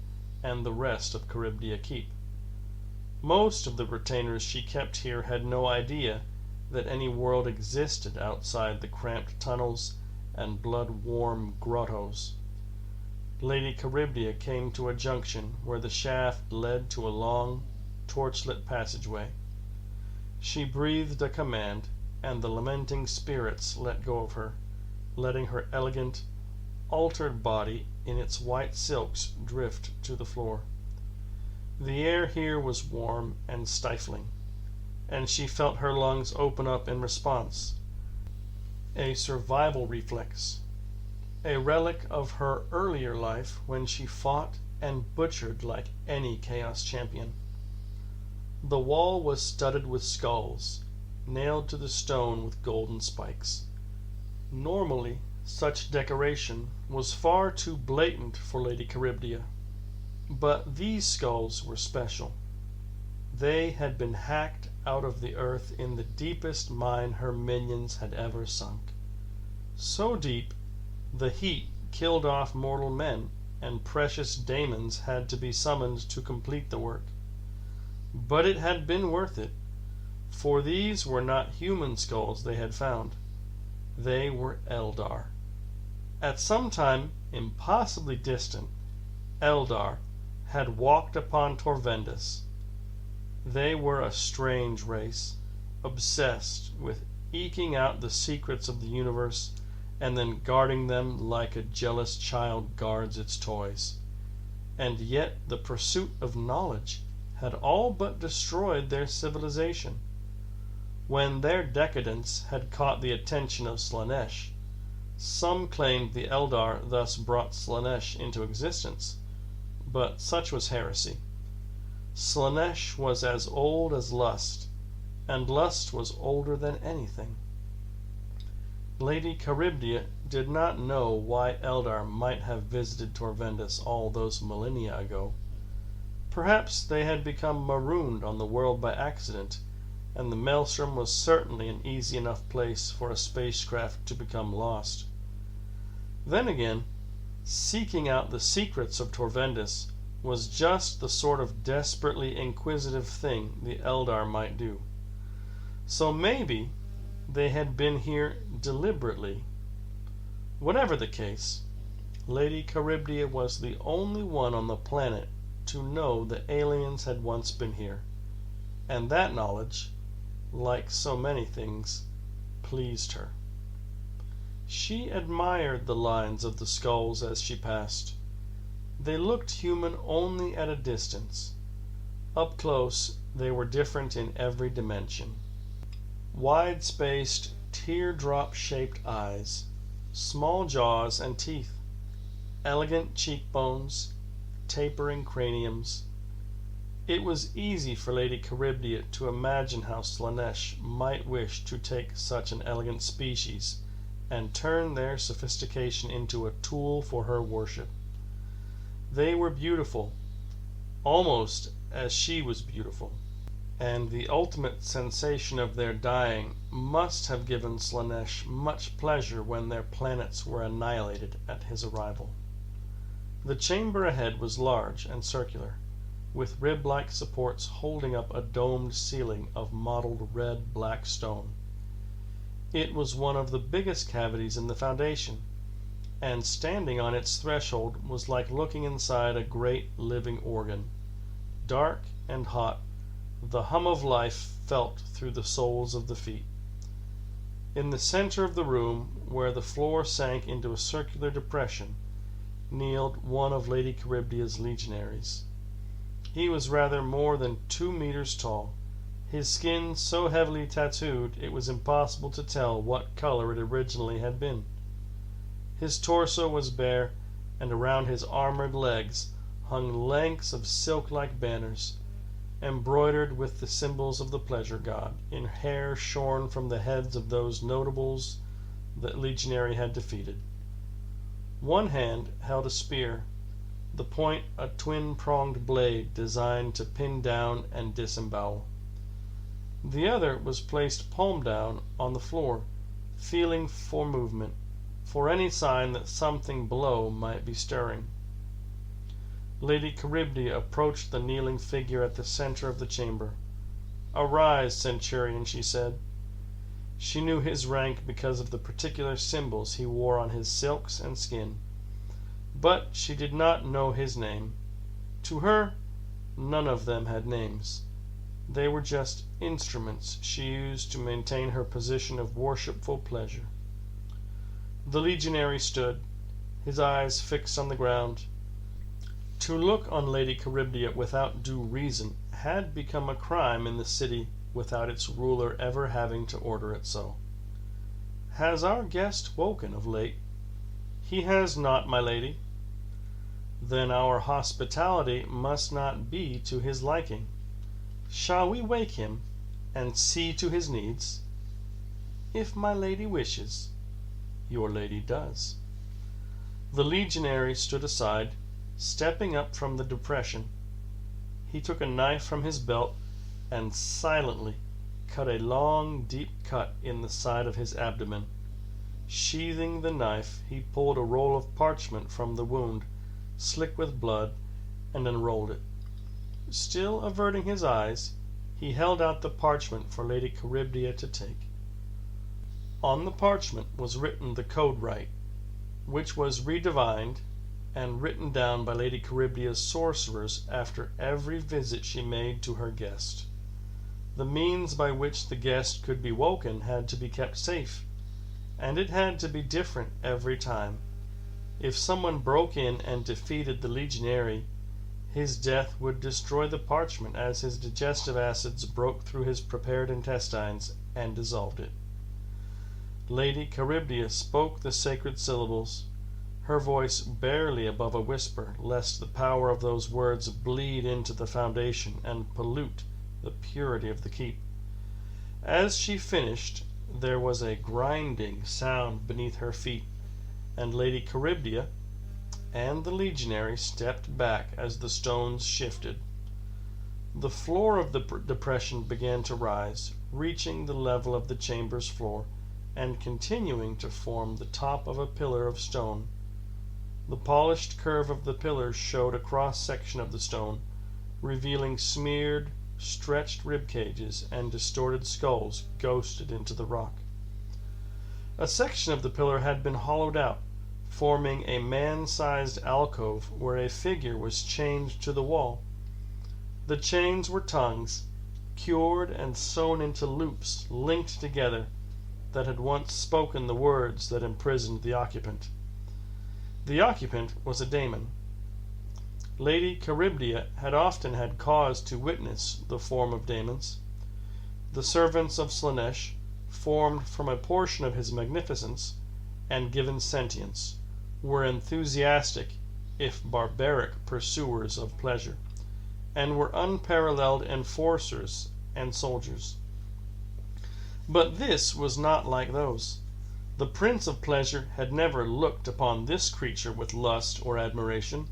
and the rest of Charybdia Keep. Most of the retainers she kept here had no idea that any world existed outside the cramped tunnels and blood-warm grottos. Lady Charybdia came to a junction where the shaft led to a long, torchlit passageway. She breathed a command, and the lamenting spirits let go of her, letting her elegant, altered body in its white silks drift to the floor. The air here was warm and stifling, and she felt her lungs open up in response, a survival reflex, a relic of her earlier life when she fought and butchered like any Chaos champion. The wall was studded with skulls, nailed to the stone with golden spikes. Normally, such decoration was far too blatant for Lady Charybdia, but these skulls were special. They had been hacked out of the earth in the deepest mine her minions had ever sunk. So deep, the heat killed off mortal men, and precious daemons had to be summoned to complete the work. But it had been worth it, for these were not human skulls they had found. They were Eldar. At some time impossibly distant, Eldar had walked upon Torvendis. They were a strange race, obsessed with eking out the secrets of the universe and then guarding them like a jealous child guards its toys. And yet the pursuit of knowledge had all but destroyed their civilization. When their decadence had caught the attention of Slaanesh, some claimed the Eldar thus brought Slaanesh into existence, but such was heresy. Slaanesh was as old as lust, and lust was older than anything. Lady Charybdia did not know why Eldar might have visited Torvendis all those millennia ago. Perhaps they had become marooned on the world by accident, and the Maelstrom was certainly an easy enough place for a spacecraft to become lost. Then again, seeking out the secrets of Torvendis was just the sort of desperately inquisitive thing the Eldar might do. So maybe they had been here deliberately. Whatever the case, Lady Charybdia was the only one on the planet to know that aliens had once been here, and that knowledge, like so many things, pleased her. She admired the lines of the skulls as she passed. They looked human only at a distance. Up close, they were different in every dimension. Wide-spaced, teardrop-shaped eyes, small jaws and teeth, elegant cheekbones, tapering craniums. It was easy for Lady Charybdis to imagine how Slaanesh might wish to take such an elegant species and turn their sophistication into a tool for her worship. They were beautiful, almost as she was beautiful, and the ultimate sensation of their dying must have given Slaanesh much pleasure when their planets were annihilated at his arrival. The chamber ahead was large and circular, with rib-like supports holding up a domed ceiling of mottled red-black stone. It was one of the biggest cavities in the foundation, and standing on its threshold was like looking inside a great living organ. Dark and hot, the hum of life felt through the soles of the feet. In the center of the room, where the floor sank into a circular depression, kneeled one of Lady Charybdis' legionaries. He was rather more than 2 meters tall, his skin so heavily tattooed it was impossible to tell what color it originally had been. His torso was bare, and around his armored legs hung lengths of silk-like banners, embroidered with the symbols of the pleasure god, in hair shorn from the heads of those notables the legionary had defeated. One hand held a spear, the point a twin-pronged blade designed to pin down and disembowel. The other was placed palm down on the floor, feeling for movement, for any sign that something below might be stirring. Lady Charybdis approached the kneeling figure at the center of the chamber. "Arise, centurion," she said. She knew his rank because of the particular symbols he wore on his silks and skin, but she did not know his name. To her, none of them had names. They were just instruments she used to maintain her position of worshipful pleasure. The legionary stood, his eyes fixed on the ground. To look on Lady Charybdis without due reason had become a crime in the city without its ruler ever having to order it so. "Has our guest woken of late?" "He has not, my lady." "Then our hospitality must not be to his liking. Shall we wake him, and see to his needs?" "If my lady wishes." "Your lady does." The legionary stood aside, stepping up from the depression. He took a knife from his belt and silently cut a long, deep cut in the side of his abdomen. Sheathing the knife, he pulled a roll of parchment from the wound, slick with blood, and unrolled it. Still averting his eyes, he held out the parchment for Lady Charybdis to take. On the parchment was written the code rite, which was redivined and written down by Lady Charybdis' sorcerers after every visit she made to her guest. The means by which the guest could be woken had to be kept safe, and it had to be different every time. If someone broke in and defeated the legionary, his death would destroy the parchment as his digestive acids broke through his prepared intestines and dissolved it. Lady Charybdis spoke the sacred syllables, her voice barely above a whisper, lest the power of those words bleed into the foundation and pollute the purity of the keep. As she finished, there was a grinding sound beneath her feet, and Lady Charybdis and the legionary stepped back as the stones shifted. The floor of the depression began to rise, reaching the level of the chamber's floor, and continuing to form the top of a pillar of stone. The polished curve of the pillar showed a cross-section of the stone, revealing smeared, stretched rib cages and distorted skulls ghosted into the rock. A section of the pillar had been hollowed out, forming a man-sized alcove where a figure was chained to the wall. The chains were tongues, cured and sewn into loops linked together, that had once spoken the words that imprisoned the occupant. The occupant was a daemon. Lady Charybdia had often had cause to witness the form of Daemon's. The servants of Slaanesh, formed from a portion of his magnificence, and given sentience, were enthusiastic, if barbaric, pursuers of pleasure, and were unparalleled enforcers and soldiers. But this was not like those. The Prince of Pleasure had never looked upon this creature with lust or admiration.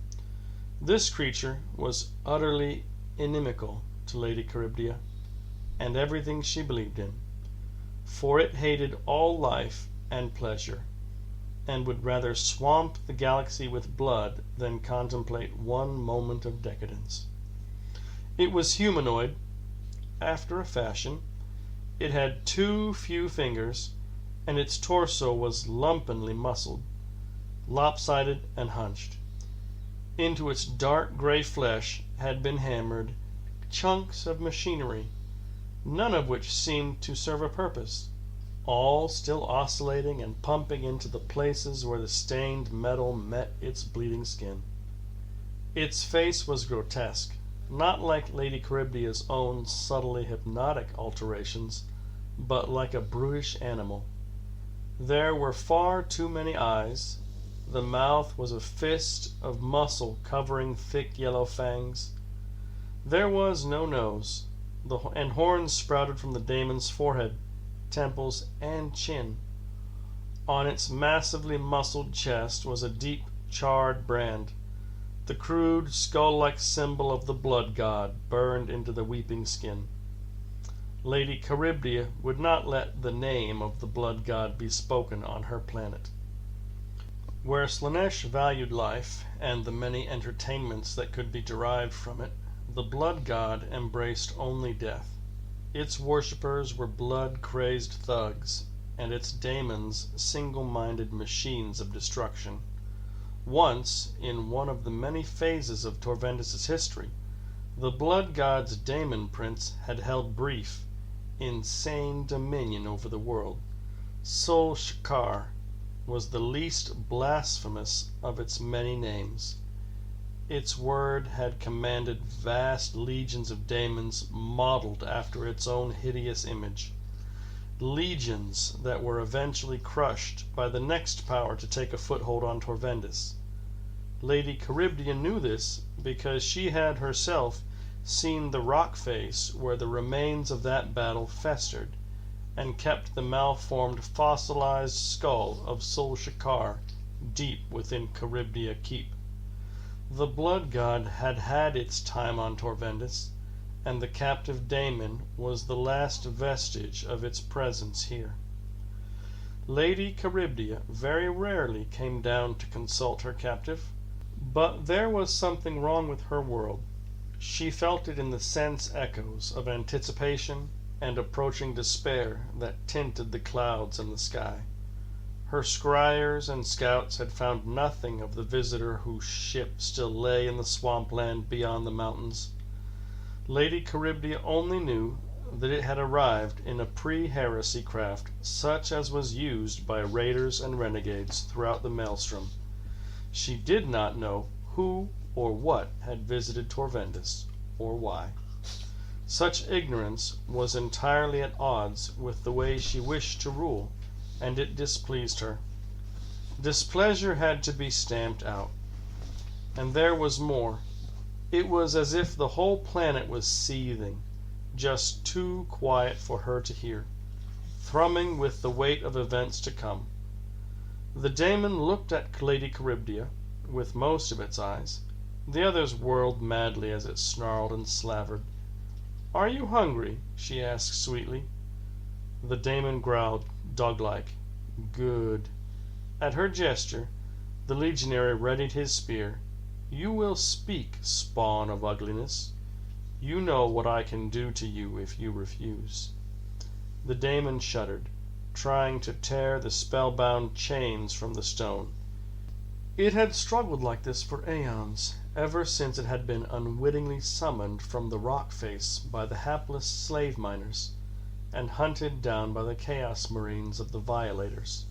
This creature was utterly inimical to Lady Charybdia, and everything she believed in, for it hated all life and pleasure, and would rather swamp the galaxy with blood than contemplate one moment of decadence. It was humanoid, after a fashion. It had too few fingers, and its torso was lumpenly muscled, lopsided and hunched. Into its dark gray flesh had been hammered chunks of machinery, none of which seemed to serve a purpose, all still oscillating and pumping into the places where the stained metal met its bleeding skin. Its face was grotesque, not like Lady Charybdia's own subtly hypnotic alterations, but like a brutish animal. There were far too many eyes. The mouth was a fist of muscle covering thick yellow fangs. There was no nose, and horns sprouted from the daemon's forehead, temples, and chin. On its massively muscled chest was a deep, charred brand, the crude, skull-like symbol of the blood god burned into the weeping skin. Lady Charybdia would not let the name of the blood god be spoken on her planet. Where Slaanesh valued life and the many entertainments that could be derived from it, the blood god embraced only death. Its worshippers were blood-crazed thugs, and its daemons single-minded machines of destruction. Once, in one of the many phases of Torvendis' history, the blood god's daemon prince had held brief, insane dominion over the world. Sol Shakar was the least blasphemous of its many names. Its word had commanded vast legions of daemons modeled after its own hideous image, legions that were eventually crushed by the next power to take a foothold on Torvendis. Lady Charybdia knew this because she had herself seen the rock face where the remains of that battle festered, and kept the malformed fossilized skull of Sol Shakar deep within Charybdia Keep. The blood god had had its time on Torvendis, and the captive daemon was the last vestige of its presence here. Lady Charybdia very rarely came down to consult her captive, but there was something wrong with her world. She felt it in the sense echoes of anticipation and approaching despair that tinted the clouds and the sky. Her scryers and scouts had found nothing of the visitor whose ship still lay in the swampland beyond the mountains. Lady Charybdia only knew that it had arrived in a pre-heresy craft such as was used by raiders and renegades throughout the maelstrom. She did not know who or what had visited Torvendis, or why. Such ignorance was entirely at odds with the way she wished to rule, and it displeased her. Displeasure had to be stamped out. And there was more. It was as if the whole planet was seething, just too quiet for her to hear, thrumming with the weight of events to come. The daemon looked at Lady Charybdia with most of its eyes. The others whirled madly as it snarled and slavered. "Are you hungry?" she asked sweetly. The daemon growled, dog-like. "Good." At her gesture, the legionary readied his spear. "You will speak, spawn of ugliness. You know what I can do to you if you refuse." The daemon shuddered, trying to tear the spellbound chains from the stone. It had struggled like this for aeons, ever since it had been unwittingly summoned from the rock face by the hapless slave miners, and hunted down by the chaos marines of the violators.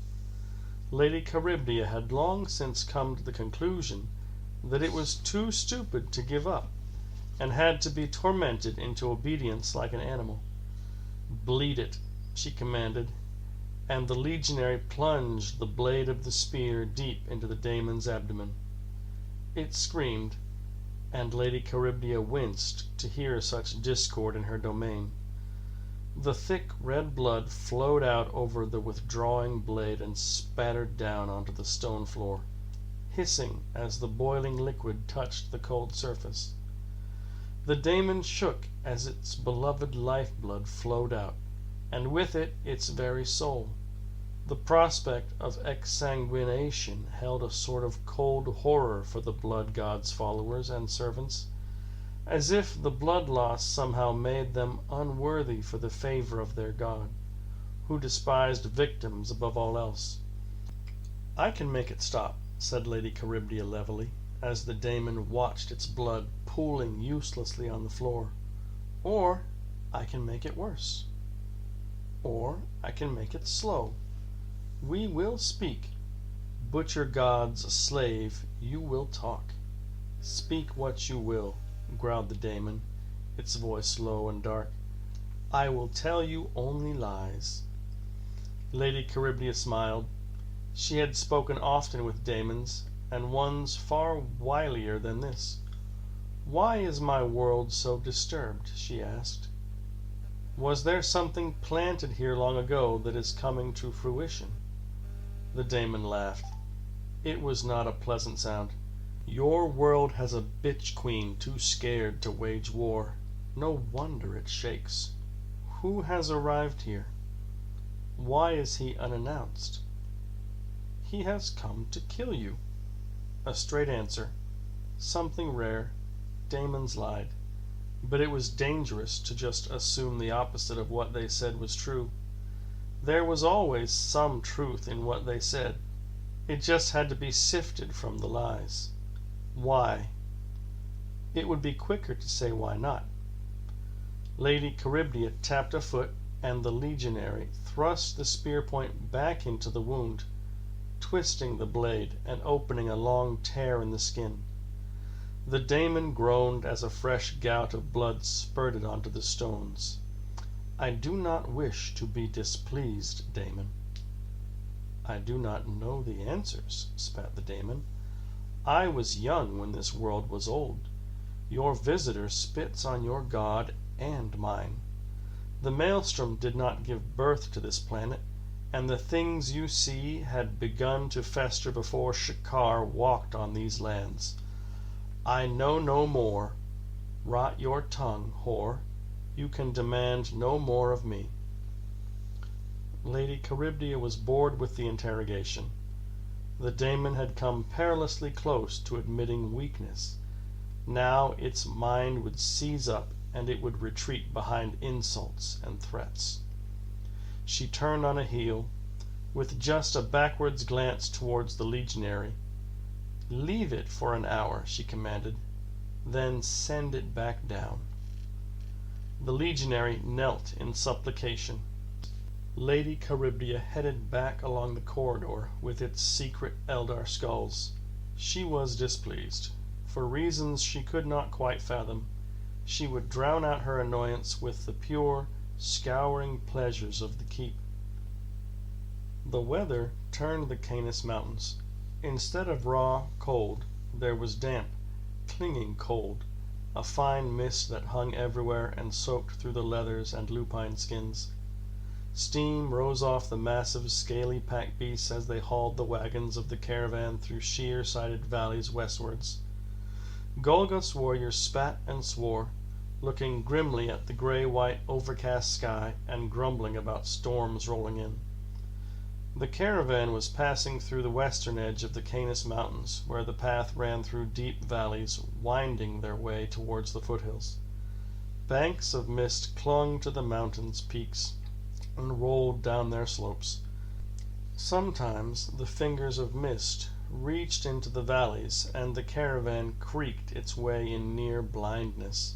Lady Charybdia had long since come to the conclusion that it was too stupid to give up, and had to be tormented into obedience like an animal. "Bleed it," she commanded, and the legionary plunged the blade of the spear deep into the daemon's abdomen. It screamed, and Lady Charybdia winced to hear such discord in her domain. The thick red blood flowed out over the withdrawing blade and spattered down onto the stone floor, hissing as the boiling liquid touched the cold surface. The daemon shook as its beloved lifeblood flowed out, and with it its very soul. The prospect of exsanguination held a sort of cold horror for the blood god's followers and servants, as if the blood loss somehow made them unworthy for the favor of their god, who despised victims above all else. "I can make it stop," said Lady Charybdia levelly, as the daemon watched its blood pooling uselessly on the floor. "Or I can make it worse. Or I can make it slow. We will speak. Butcher God's slave, you will talk. Speak what you will," growled the daemon, its voice low and dark. "I will tell you only lies." Lady Charybdia smiled. She had spoken often with daemons, and ones far wilier than this. "Why is my world so disturbed?" she asked. "Was there something planted here long ago that is coming to fruition?" The daemon laughed. It was not a pleasant sound. "Your world has a bitch queen too scared to wage war. No wonder it shakes. Who has arrived here? Why is he unannounced?" "He has come to kill you." A straight answer. Something rare. Daemons lied. But it was dangerous to just assume the opposite of what they said was true. There was always some truth in what they said. It just had to be sifted from the lies. Why? It would be quicker to say why not. Lady Charybdia tapped a foot, and the legionary thrust the spear point back into the wound, twisting the blade and opening a long tear in the skin. The daemon groaned as a fresh gout of blood spurted onto the stones. "I do not wish to be displeased, daemon." "I do not know the answers," spat the daemon. "I was young when this world was old. Your visitor spits on your god and mine. The maelstrom did not give birth to this planet, and the things you see had begun to fester before Shakar walked on these lands. I know no more. Rot your tongue, whore. You can demand no more of me." Lady Charybdia was bored with the interrogation. The daemon had come perilously close to admitting weakness. Now its mind would seize up, and it would retreat behind insults and threats. She turned on a heel, with just a backwards glance towards the legionary. "Leave it for an hour," she commanded. "Then send it back down." The legionary knelt in supplication. Lady Charybdia headed back along the corridor with its secret Eldar skulls. She was displeased. For reasons she could not quite fathom, she would drown out her annoyance with the pure, scouring pleasures of the keep. The weather turned the Canis Mountains. Instead of raw cold, there was damp, clinging cold, a fine mist that hung everywhere and soaked through the leathers and lupine skins. Steam rose off the massive, scaly pack beasts as they hauled the wagons of the caravan through sheer-sided valleys westwards. Golgoth's warriors spat and swore, looking grimly at the gray-white overcast sky and grumbling about storms rolling in. The caravan was passing through the western edge of the Canis Mountains, where the path ran through deep valleys, winding their way towards the foothills. Banks of mist clung to the mountains' peaks and rolled down their slopes. Sometimes the fingers of mist reached into the valleys, and the caravan creaked its way in near blindness.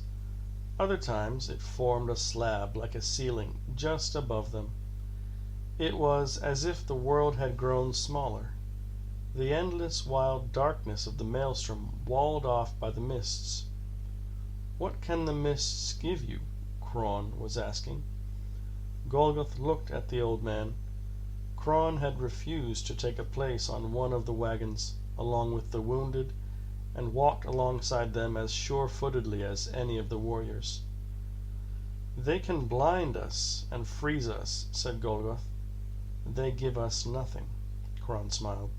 Other times it formed a slab like a ceiling just above them. It was as if the world had grown smaller. the endless wild darkness of the maelstrom walled off by the mists. "What can the mists give you?" Crawn was asking. Golgoth looked at the old man. Crawn had refused to take a place on one of the wagons, along with the wounded, and walked alongside them as sure-footedly as any of the warriors. "They can blind us and freeze us," said Golgoth. "They give us nothing." Crawn smiled.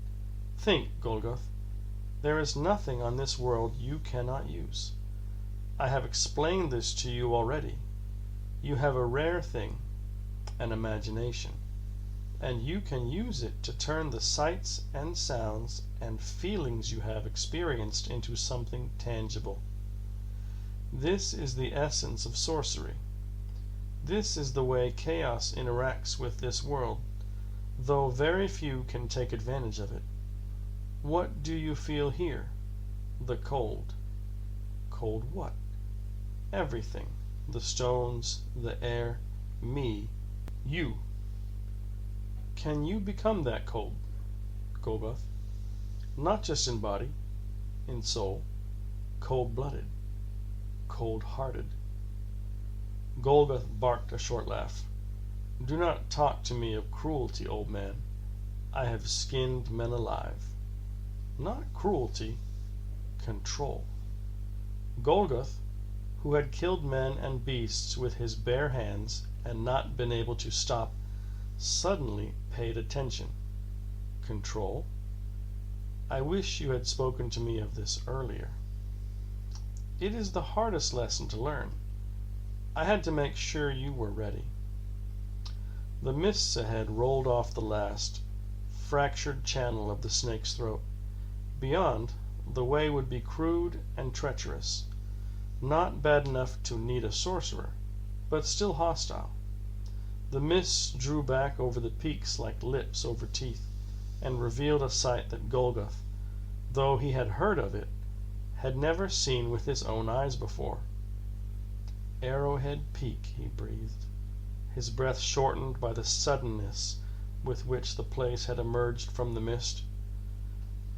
"Think, Golgoth. There is nothing on this world you cannot use. I have explained this to you already. You have a rare thing, an imagination, and you can use it to turn the sights and sounds and feelings you have experienced into something tangible. This is the essence of sorcery. This is the way chaos interacts with this world, though very few can take advantage of it. What do you feel here? The cold. Cold what? Everything. The stones, the air, me, you. Can you become that cold, Golgoth? Not just in body, in soul, cold-blooded, cold-hearted." Golgoth barked a short laugh. "Do not talk to me of cruelty, old man. I have skinned men alive. Not cruelty, control." Golgoth, who had killed men and beasts with his bare hands and not been able to stop, suddenly paid attention. "Control? I wish you had spoken to me of this earlier. It is the hardest lesson to learn. I had to make sure you were ready." The mists ahead rolled off the last, fractured channel of the snake's throat. Beyond, the way would be crude and treacherous, not bad enough to need a sorcerer, but still hostile. The mists drew back over the peaks like lips over teeth, and revealed a sight that Golgoth, though he had heard of it, had never seen with his own eyes before. "Arrowhead Peak," he breathed, his breath shortened by the suddenness with which the place had emerged from the mist.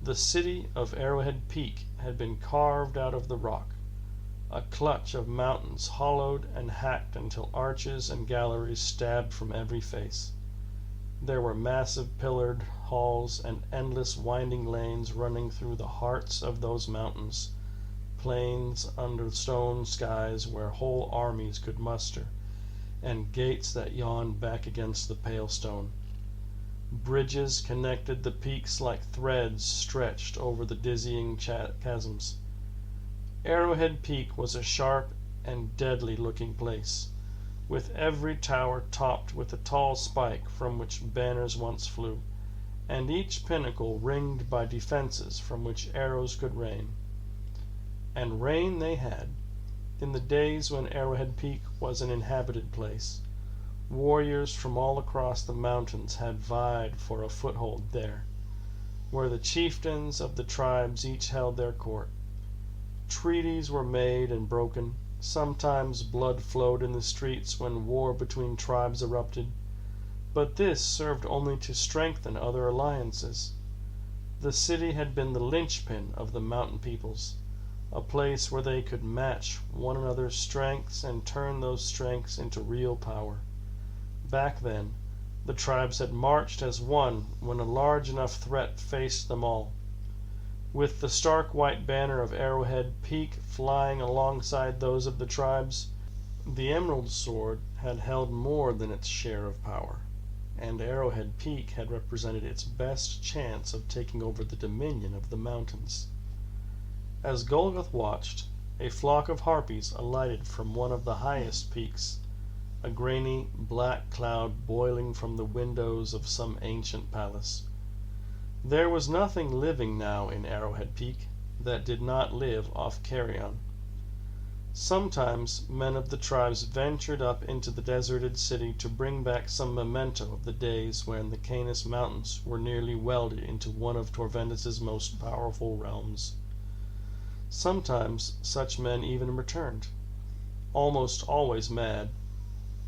The city of Arrowhead Peak had been carved out of the rock, a clutch of mountains hollowed and hacked until arches and galleries stabbed from every face. There were massive pillared halls and endless winding lanes running through the hearts of those mountains, plains under stone skies where whole armies could muster, and gates that yawned back against the pale stone. Bridges connected the peaks like threads stretched over the dizzying chasms. Arrowhead Peak was a sharp and deadly-looking place, with every tower topped with a tall spike from which banners once flew, and each pinnacle ringed by defenses from which arrows could rain. And rain they had, in the days when Arrowhead Peak was an inhabited place. Warriors from all across the mountains had vied for a foothold there, where the chieftains of the tribes each held their court. Treaties were made and broken. Sometimes blood flowed in the streets when war between tribes erupted, but this served only to strengthen other alliances. The city had been the linchpin of the mountain peoples, a place where they could match one another's strengths and turn those strengths into real power. Back then, the tribes had marched as one when a large enough threat faced them all. With the stark white banner of Arrowhead Peak flying alongside those of the tribes, the Emerald Sword had held more than its share of power, and Arrowhead Peak had represented its best chance of taking over the dominion of the mountains. As Golgoth watched, a flock of harpies alighted from one of the highest peaks, a grainy black cloud boiling from the windows of some ancient palace. There was nothing living now in Arrowhead Peak that did not live off carrion. Sometimes men of the tribes ventured up into the deserted city to bring back some memento of the days when the Canis Mountains were nearly welded into one of Torvendis' most powerful realms. Sometimes such men even returned, almost always mad,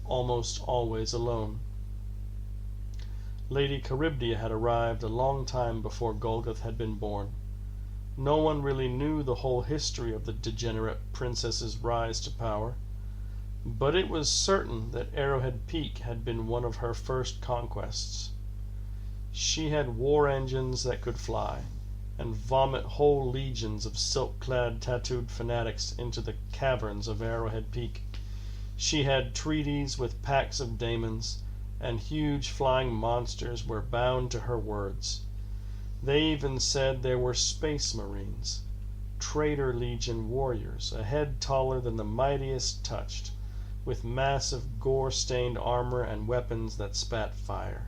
almost always alone. Lady Charybdia had arrived a long time before Golgoth had been born. No one really knew the whole history of the degenerate princess's rise to power, but it was certain that Arrowhead Peak had been one of her first conquests. She had war engines that could fly, and vomit whole legions of silk-clad tattooed fanatics into the caverns of Arrowhead Peak. She had treaties with packs of daemons, and huge flying monsters were bound to her words. They even said there were space marines, traitor legion warriors, a head taller than the mightiest touched, with massive gore-stained armor and weapons that spat fire.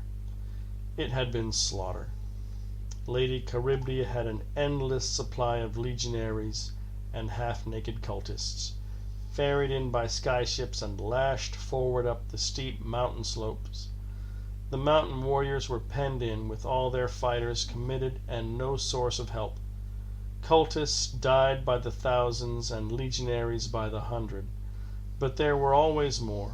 It had been slaughter. Lady Charybdia had an endless supply of legionaries and half-naked cultists, ferried in by skyships and lashed forward up the steep mountain slopes. The mountain warriors were penned in, with all their fighters committed and no source of help. Cultists died by the thousands and legionaries by the hundred, but there were always more.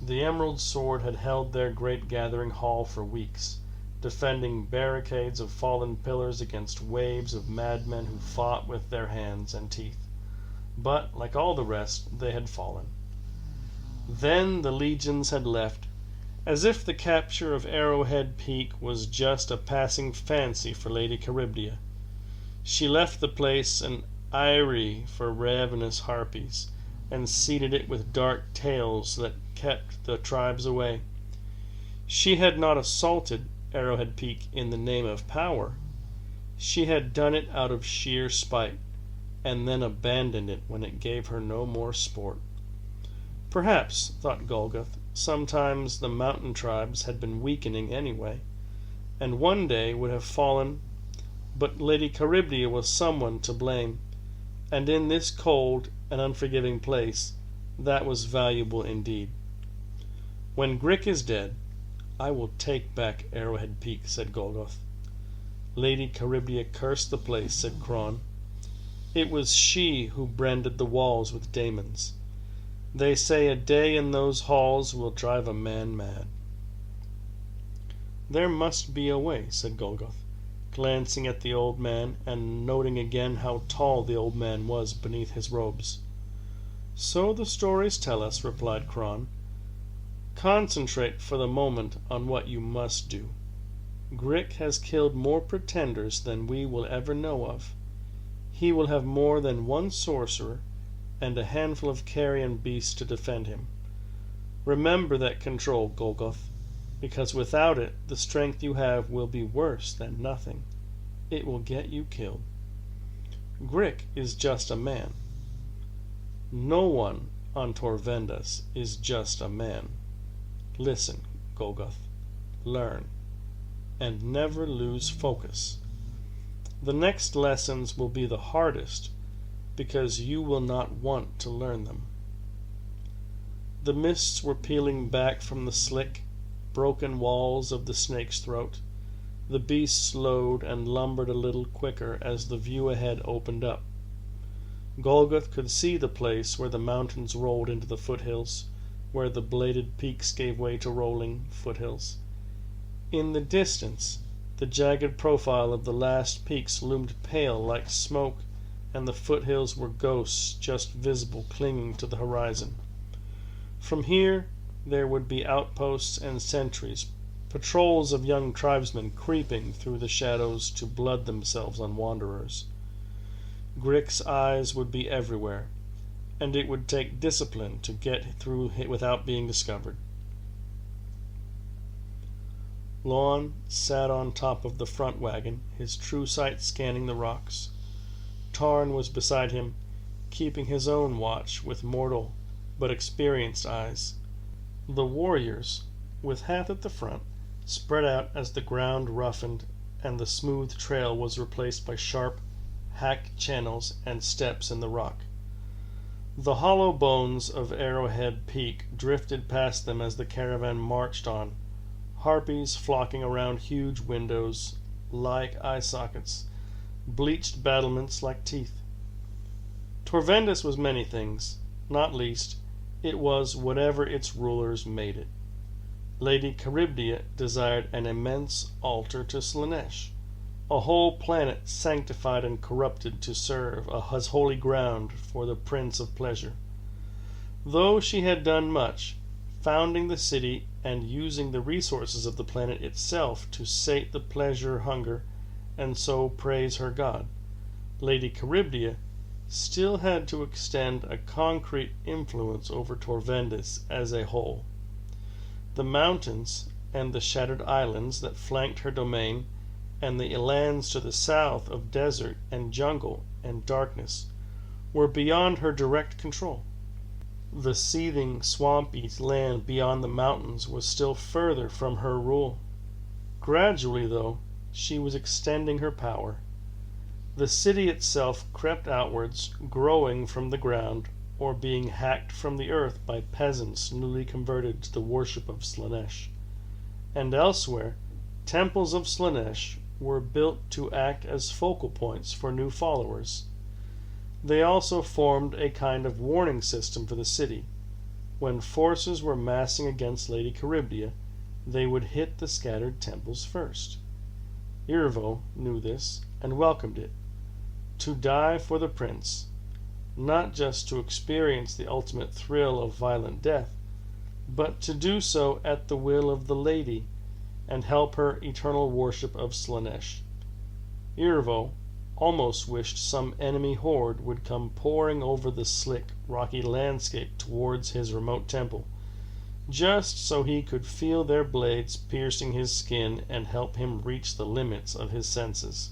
The Emerald Sword had held their great gathering hall for weeks, defending barricades of fallen pillars against waves of madmen who fought with their hands and teeth. But, like all the rest, they had fallen. Then the legions had left, as if the capture of Arrowhead Peak was just a passing fancy for Lady Charybdia. She left the place an eyrie for ravenous harpies, and seeded it with dark tales that kept the tribes away. She had not assaulted Arrowhead Peak in the name of power. She had done it out of sheer spite, and then abandoned it when it gave her no more sport. Perhaps, thought Golgoth, sometimes the mountain tribes had been weakening anyway, and one day would have fallen, but Lady Charybdia was someone to blame, and in this cold and unforgiving place that was valuable indeed. When Grick is dead, I will take back Arrowhead Peak, said Golgoth. Lady Charybdia cursed the place, said Cron. It was she who branded the walls with daemons. They say a day in those halls will drive a man mad. There must be a way, said Golgoth, glancing at the old man and noting again how tall the old man was beneath his robes. So the stories tell us, replied Cron. Concentrate for the moment on what you must do. Grick has killed more pretenders than we will ever know of. He will have more than one sorcerer and a handful of carrion beasts to defend him. Remember that control, Golgoth, because without it the strength you have will be worse than nothing. It will get you killed. Grick is just a man. No one on Torvendas is just a man. Listen, Golgoth, learn, and never lose focus. The next lessons will be the hardest, because you will not want to learn them. The mists were peeling back from the slick, broken walls of the snake's throat. The beast slowed and lumbered a little quicker as the view ahead opened up. Golgoth could see the place where the mountains rolled into the foothills, where the bladed peaks gave way to rolling foothills. In the distance, the jagged profile of the last peaks loomed pale like smoke, and the foothills were ghosts just visible clinging to the horizon. From here there would be outposts and sentries, patrols of young tribesmen creeping through the shadows to blood themselves on wanderers. Grick's eyes would be everywhere, and it would take discipline to get through without being discovered. Lon sat on top of the front wagon, his true sight scanning the rocks. Tarn was beside him, keeping his own watch with mortal but experienced eyes. The warriors, with Hath at the front, spread out as the ground roughened and the smooth trail was replaced by sharp, hacked channels and steps in the rock. The hollow bones of Arrowhead Peak drifted past them as the caravan marched on, harpies flocking around huge windows like eye sockets, bleached battlements like teeth. Torvendas was many things, not least, it was whatever its rulers made it. Lady Charybdis desired an immense altar to Slaanesh, a whole planet sanctified and corrupted to serve as holy ground for the Prince of Pleasure. Though she had done much, founding the city and using the resources of the planet itself to sate the pleasure hunger and so praise her god, Lady Charybdis still had to extend a concrete influence over Torvendis as a whole. The mountains and the shattered islands that flanked her domain, and the lands to the south of desert and jungle and darkness, were beyond her direct control. The seething, swampy land beyond the mountains was still further from her rule. Gradually, though, she was extending her power. The city itself crept outwards, growing from the ground, or being hacked from the earth by peasants newly converted to the worship of Slaanesh. And elsewhere, temples of Slaanesh were built to act as focal points for new followers. They also formed a kind of warning system for the city. When forces were massing against Lady Charybdis, they would hit the scattered temples first. Irvo knew this and welcomed it. To die for the prince, not just to experience the ultimate thrill of violent death, but to do so at the will of the lady and help her eternal worship of Slaanesh. Irvo almost wished some enemy horde would come pouring over the slick, rocky landscape towards his remote temple, just so he could feel their blades piercing his skin and help him reach the limits of his senses.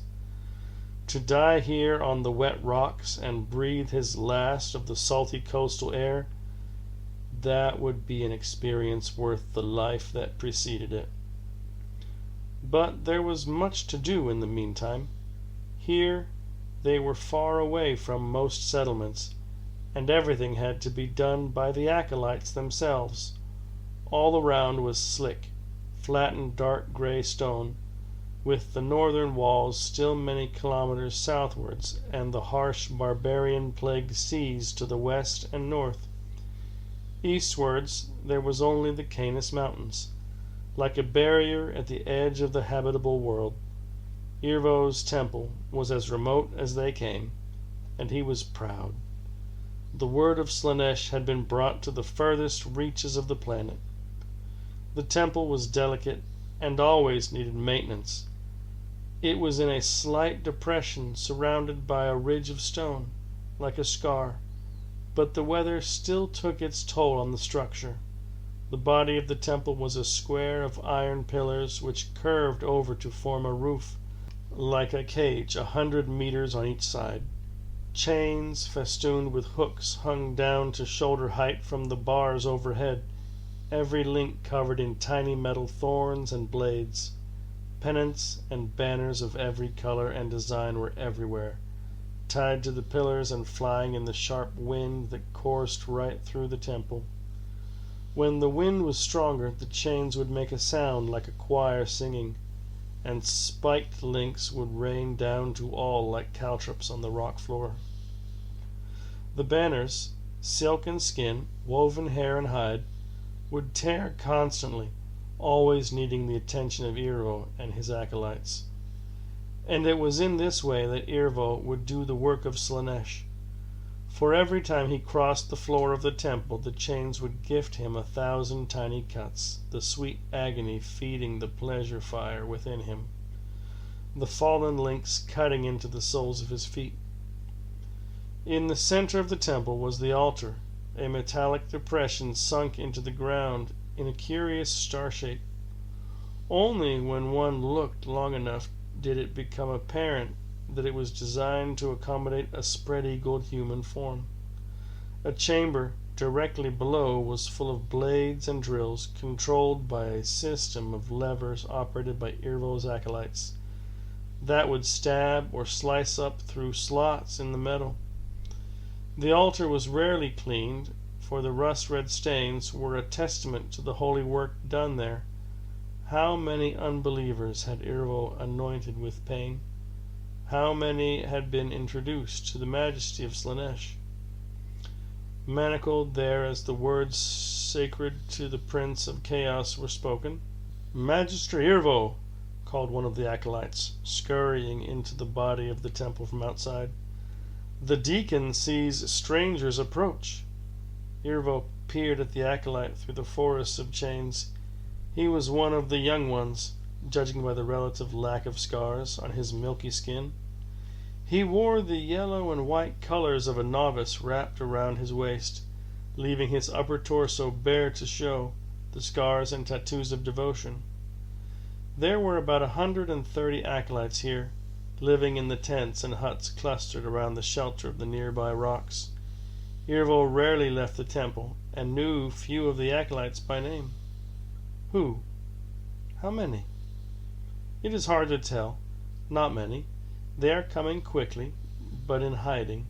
To die here on the wet rocks and breathe his last of the salty coastal air, that would be an experience worth the life that preceded it. But there was much to do in the meantime. Here they were far away from most settlements, and everything had to be done by the acolytes themselves. All around was slick, flattened dark gray stone, with the northern walls still many kilometers southwards, and the harsh barbarian-plagued seas to the west and north. Eastwards there was only the Canis Mountains, like a barrier at the edge of the habitable world. Irvo's temple was as remote as they came, and he was proud. The word of Slaanesh had been brought to the furthest reaches of the planet. The temple was delicate and always needed maintenance. It was in a slight depression surrounded by a ridge of stone, like a scar, but the weather still took its toll on the structure. The body of the temple was a square of iron pillars which curved over to form a roof, like a cage 100 meters on each side. Chains festooned with hooks hung down to shoulder height from the bars overhead, every link covered in tiny metal thorns and blades. Pennants and banners of every color and design were everywhere, tied to the pillars and flying in the sharp wind that coursed right through the temple. When the wind was stronger, the chains would make a sound like a choir singing, and spiked links would rain down to all like caltrops on the rock floor. The banners, silk and skin, woven hair and hide, would tear constantly, always needing the attention of Irvo and his acolytes. And it was in this way that Irvo would do the work of Slaanesh. For every time he crossed the floor of the temple, the chains would gift him 1,000 tiny cuts, the sweet agony feeding the pleasure fire within him, the fallen links cutting into the soles of his feet. In the center of the temple was the altar, a metallic depression sunk into the ground in a curious star shape. Only when one looked long enough did it become apparent that it was designed to accommodate a spread-eagled human form. A chamber directly below was full of blades and drills controlled by a system of levers operated by Irvo's acolytes that would stab or slice up through slots in the metal. The altar was rarely cleaned, for the rust-red stains were a testament to the holy work done there. How many unbelievers had Irvo anointed with pain? How many had been introduced to the majesty of Slaanesh? manacled there as the words sacred to the Prince of Chaos were spoken. "Magister Irvo!" called one of the acolytes, scurrying into the body of the temple from outside. "The deacon sees strangers approach." Irvo peered at the acolyte through the forest of chains. He was one of the young ones, judging by the relative lack of scars on his milky skin. He wore the yellow and white colors of a novice wrapped around his waist, leaving his upper torso bare to show the scars and tattoos of devotion. There were about 130 acolytes here, living in the tents and huts clustered around the shelter of the nearby rocks. Irvo rarely left the temple, and knew few of the acolytes by name. Who? How many? It is hard to tell. Not many. They are coming quickly, but in hiding.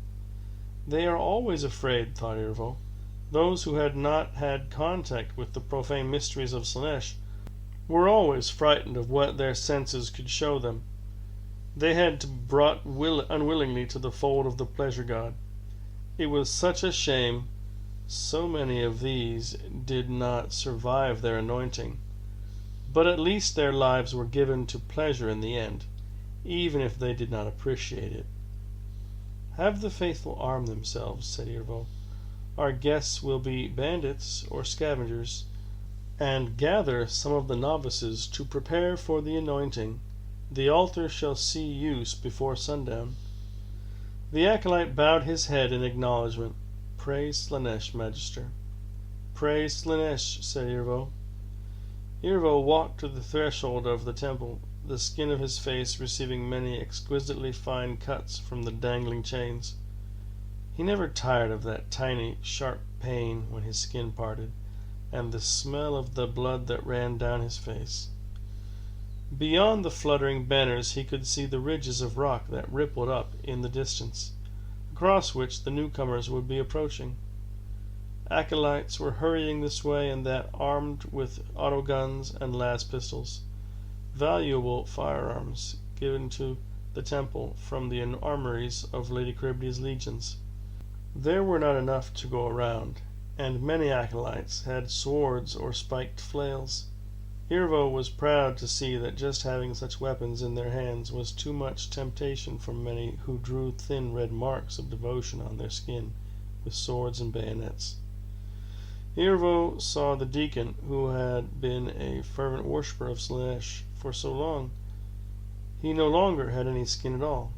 They are always afraid, thought Irvo. Those who had not had contact with the profane mysteries of Slaanesh were always frightened of what their senses could show them. They had been brought unwillingly to the fold of the pleasure god. It was such a shame so many of these did not survive their anointing. But at least their lives were given to pleasure in the end, even if they did not appreciate it. "Have the faithful arm themselves," said Irvo. "Our guests will be bandits or scavengers, and gather some of the novices to prepare for the anointing. The altar shall see use before sundown." The acolyte bowed his head in acknowledgment. "Praise Slaanesh, Magister." "Praise Slaanesh," said Irvo. Irvo walked to the threshold of the temple, the skin of his face receiving many exquisitely fine cuts from the dangling chains. He never tired of that tiny, sharp pain when his skin parted, and the smell of the blood that ran down his face. Beyond the fluttering banners he could see the ridges of rock that rippled up in the distance, across which the newcomers would be approaching. Acolytes were hurrying this way and that, armed with autoguns and las pistols, valuable firearms given to the temple from the armories of Lady Charybdis's legions. There were not enough to go around, and many acolytes had swords or spiked flails. Irvo was proud to see that just having such weapons in their hands was too much temptation for many who drew thin red marks of devotion on their skin with swords and bayonets. Irvo saw the deacon, who had been a fervent worshipper of Slaanesh for so long. He no longer had any skin at all.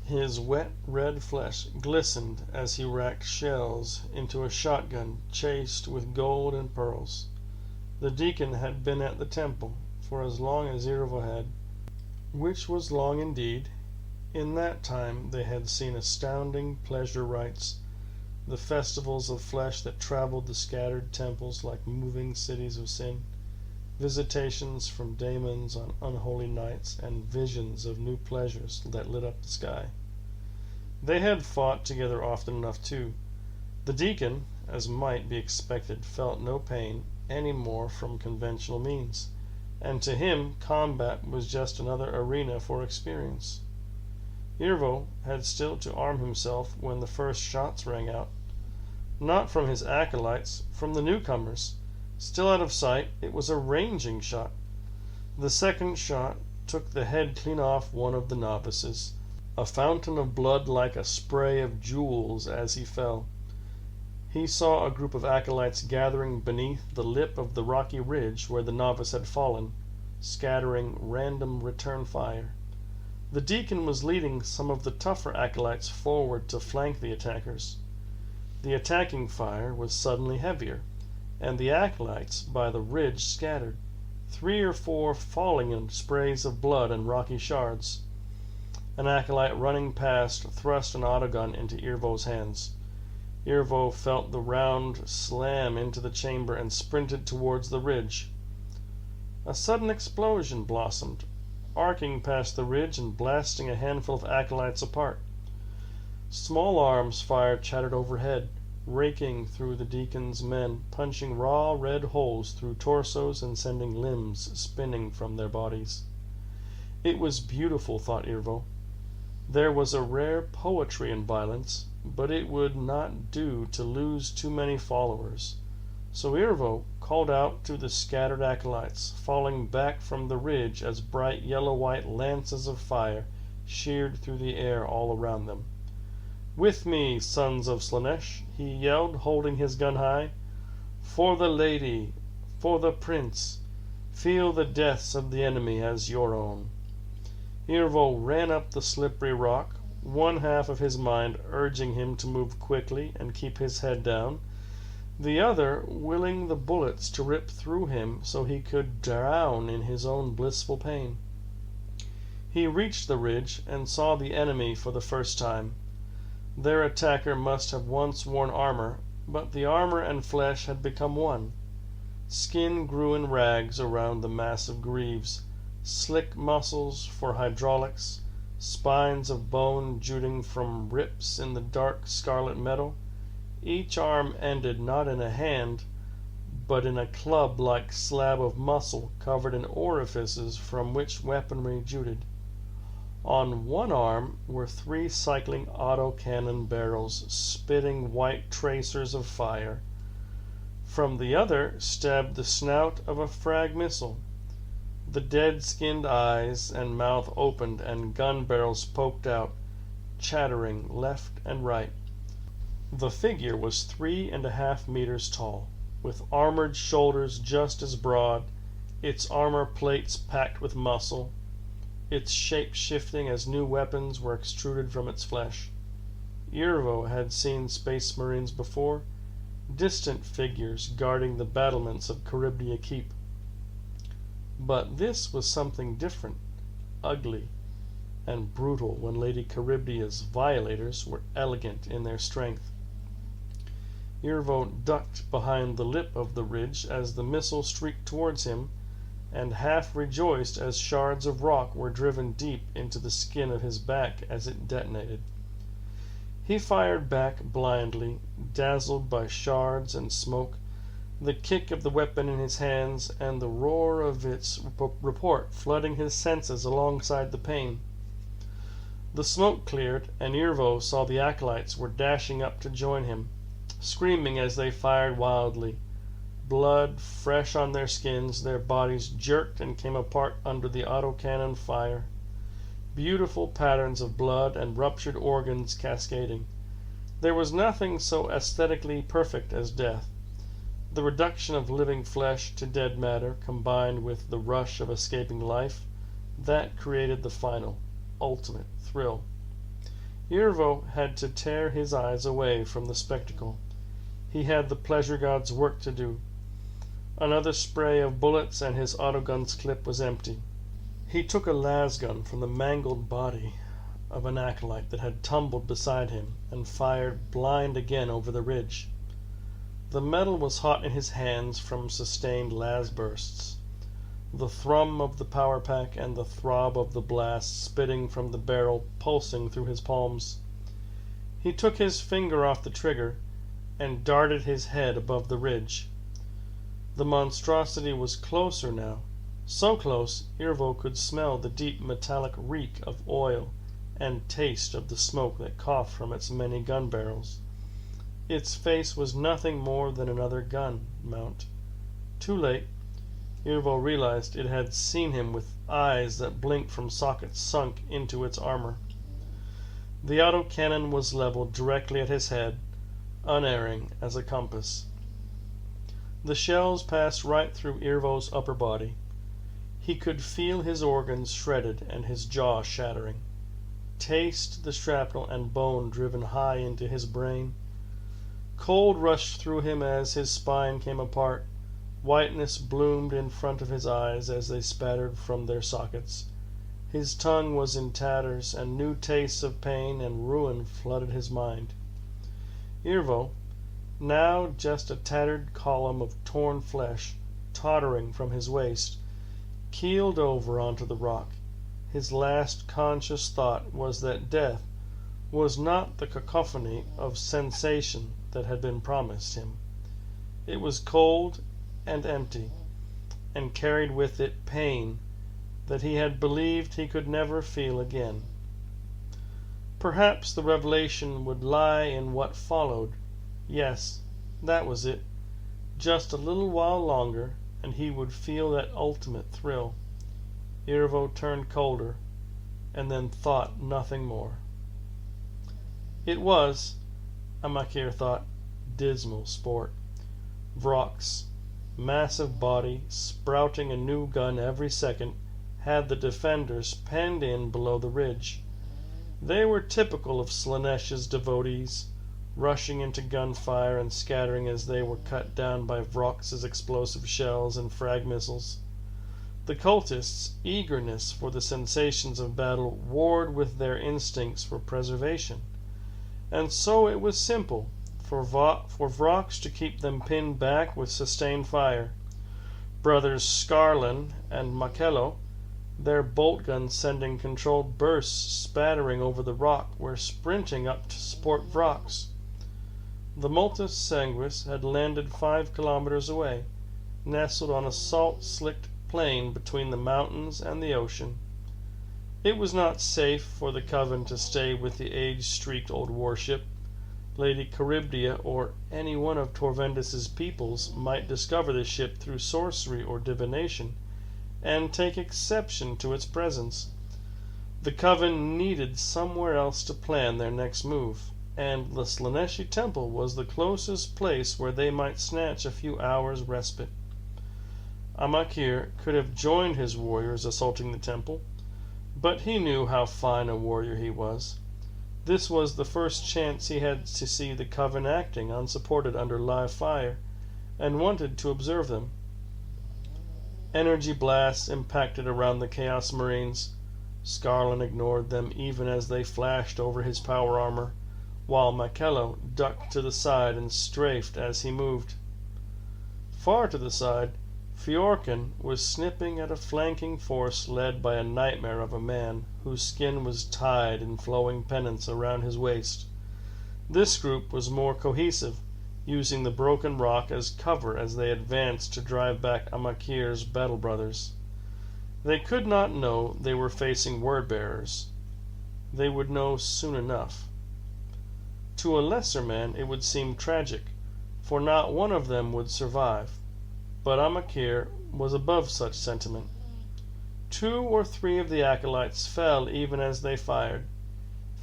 His wet red flesh glistened as he racked shells into a shotgun chased with gold and pearls. The deacon had been at the temple for as long as Irvo had, which was long indeed. In that time they had seen astounding pleasure rites, the festivals of flesh that traveled the scattered temples like moving cities of sin, visitations from daemons on unholy nights, and visions of new pleasures that lit up the sky. They had fought together often enough too. The deacon, as might be expected, felt no pain any more from conventional means, and to him combat was just another arena for experience. Irvo had still to arm himself when the first shots rang out. Not from his acolytes, from the newcomers. Still out of sight, it was a ranging shot. The second shot took the head clean off one of the novices, a fountain of blood like a spray of jewels as he fell. He saw a group of acolytes gathering beneath the lip of the rocky ridge where the novice had fallen, scattering random return fire. The deacon was leading some of the tougher acolytes forward to flank the attackers. The attacking fire was suddenly heavier, and the acolytes by the ridge scattered, 3 or 4 falling in sprays of blood and rocky shards. An acolyte running past thrust an autogun into Irvo's hands. Irvo felt the round slam into the chamber and sprinted towards the ridge. A sudden explosion blossomed, arcing past the ridge and blasting a handful of acolytes apart. Small arms fire chattered overhead, raking through the deacon's men, punching raw red holes through torsos and sending limbs spinning from their bodies. It was beautiful, thought Irvo. There was a rare poetry in violence, but it would not do to lose too many followers. So Irvo called out to the scattered acolytes, falling back from the ridge as bright yellow-white lances of fire sheared through the air all around them. "With me, sons of Slaanesh," he yelled, holding his gun high. "For the lady, for the prince, feel the deaths of the enemy as your own." Irvo ran up the slippery rock, one half of his mind urging him to move quickly and keep his head down, the other willing the bullets to rip through him so he could drown in his own blissful pain. He reached the ridge and saw the enemy for the first time. Their attacker must have once worn armor, but the armor and flesh had become one. Skin grew in rags around the massive greaves, slick muscles for hydraulics, spines of bone jutting from rips in the dark scarlet metal. Each arm ended not in a hand, but in a club-like slab of muscle covered in orifices from which weaponry jutted. On one arm were 3 cycling autocannon barrels spitting white tracers of fire. From the other stabbed the snout of a frag missile. The dead-skinned eyes and mouth opened and gun barrels poked out, chattering left and right. The figure was 3.5 meters tall, with armored shoulders just as broad, its armor plates packed with muscle, its shape shifting as new weapons were extruded from its flesh. Irvo had seen Space Marines before, distant figures guarding the battlements of Charybdia Keep. But this was something different, ugly, and brutal when Lady Charybdia's violators were elegant in their strength. Irvo ducked behind the lip of the ridge as the missile streaked towards him, and half rejoiced as shards of rock were driven deep into the skin of his back as it detonated. He fired back blindly, dazzled by shards and smoke, the kick of the weapon in his hands and the roar of its report flooding his senses alongside the pain. The smoke cleared, and Irvo saw the acolytes were dashing up to join him, screaming as they fired wildly. Blood fresh on their skins, their bodies jerked and came apart under the autocannon fire. Beautiful patterns of blood and ruptured organs cascading. There was nothing so aesthetically perfect as death. The reduction of living flesh to dead matter, combined with the rush of escaping life, that created the final, ultimate thrill. Irvo had to tear his eyes away from the spectacle. He had the pleasure god's work to do. Another spray of bullets and his autogun's clip was empty. He took a lasgun from the mangled body of an acolyte that had tumbled beside him and fired blind again over the ridge. The metal was hot in his hands from sustained las bursts, the thrum of the power pack and the throb of the blast spitting from the barrel pulsing through his palms. He took his finger off the trigger and darted his head above the ridge. The monstrosity was closer now, so close Irvo could smell the deep metallic reek of oil and taste of the smoke that coughed from its many gun barrels. Its face was nothing more than another gun mount. Too late, Irvo realized it had seen him with eyes that blinked from sockets sunk into its armor. The autocannon was leveled directly at his head, unerring as a compass. The shells passed right through Irvo's upper body. He could feel his organs shredded and his jaw shattering, taste the shrapnel and bone driven high into his brain. Cold rushed through him as his spine came apart. Whiteness bloomed in front of his eyes as they spattered from their sockets. His tongue was in tatters, and new tastes of pain and ruin flooded his mind. Irvo, now just a tattered column of torn flesh, tottering from his waist, keeled over onto the rock. His last conscious thought was that death was not the cacophony of sensation that had been promised him. It was cold and empty, and carried with it pain that he had believed he could never feel again. Perhaps the revelation would lie in what followed. Yes, that was it. Just a little while longer, and he would feel that ultimate thrill. Irvo turned colder, and then thought nothing more. It was, Amakir thought, dismal sport. Vrock's massive body, sprouting a new gun every second, had the defenders penned in below the ridge. They were typical of Slaaneish's devotees, rushing into gunfire and scattering as they were cut down by Vrock's explosive shells and frag missiles. The cultists' eagerness for the sensations of battle warred with their instincts for preservation, and so it was simple for Vrock's to keep them pinned back with sustained fire. Brothers Scarlin and Makello, their bolt guns sending controlled bursts spattering over the rock, were sprinting up to support Vrock's. The Multus Sanguis had landed 5 kilometers away, nestled on a salt-slicked plain between the mountains and the ocean. It was not safe for the Coven to stay with the age-streaked old warship. Lady Charybdia or any one of Torvendis' peoples might discover the ship through sorcery or divination, and take exception to its presence. The Coven needed somewhere else to plan their next move, and the Slaaneshi Temple was the closest place where they might snatch a few hours' respite. Amakir could have joined his warriors assaulting the temple, but he knew how fine a warrior he was. This was the first chance he had to see the Coven acting unsupported under live fire, and wanted to observe them. Energy blasts impacted around the Chaos Marines. Scarlin ignored them even as they flashed over his power armor, while Makello ducked to the side and strafed as he moved. Far to the side, Fjorkin was snipping at a flanking force led by a nightmare of a man whose skin was tied in flowing pennants around his waist. This group was more cohesive, using the broken rock as cover as they advanced to drive back Amakir's battle brothers. They could not know they were facing word-bearers. They would know soon enough. To a lesser man it would seem tragic, for not one of them would survive. But Amakir was above such sentiment. 2 or 3 of the acolytes fell even as they fired,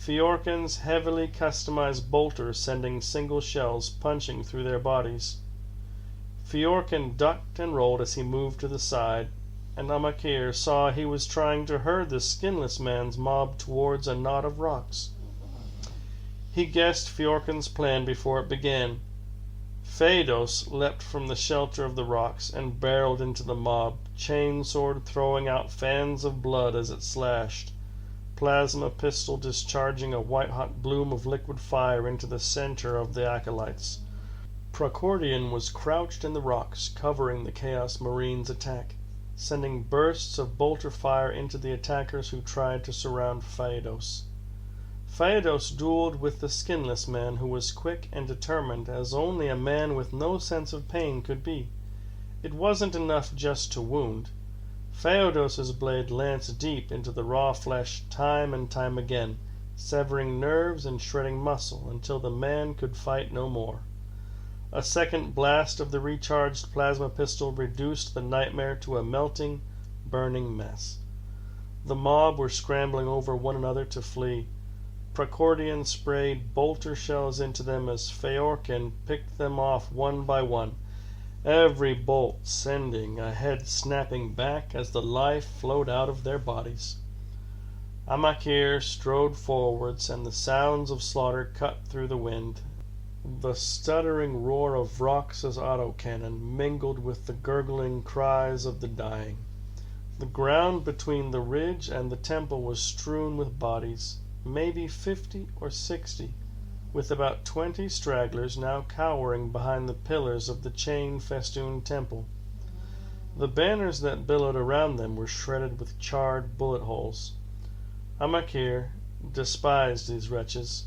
Fjorkin's heavily customized bolter sending single shells punching through their bodies. Fjorkin ducked and rolled as he moved to the side, and Amakir saw he was trying to herd the skinless man's mob towards a knot of rocks. He guessed Fjorkin's plan before it began. Phaedos leapt from the shelter of the rocks and barreled into the mob, chainsword throwing out fans of blood as it slashed, plasma pistol discharging a white-hot bloom of liquid fire into the center of the acolytes. Procordian was crouched in the rocks, covering the Chaos Marines' attack, sending bursts of bolter fire into the attackers who tried to surround Phaedos. Phaedos dueled with the skinless man, who was quick and determined as only a man with no sense of pain could be. It wasn't enough just to wound. Phaedos's blade lanced deep into the raw flesh time and time again, severing nerves and shredding muscle until the man could fight no more. A second blast of the recharged plasma pistol reduced the nightmare to a melting, burning mess. The mob were scrambling over one another to flee. Procordian sprayed bolter shells into them as Fjorkin picked them off one by one, every bolt sending a head snapping back as the life flowed out of their bodies. Amakir strode forwards, and the sounds of slaughter cut through the wind. The stuttering roar of Vrock's autocannon mingled with the gurgling cries of the dying. The ground between the ridge and the temple was strewn with bodies, maybe 50 or 60, with about 20 stragglers now cowering behind the pillars of the chain-festooned temple. The banners that billowed around them were shredded with charred bullet holes. Amakir despised these wretches.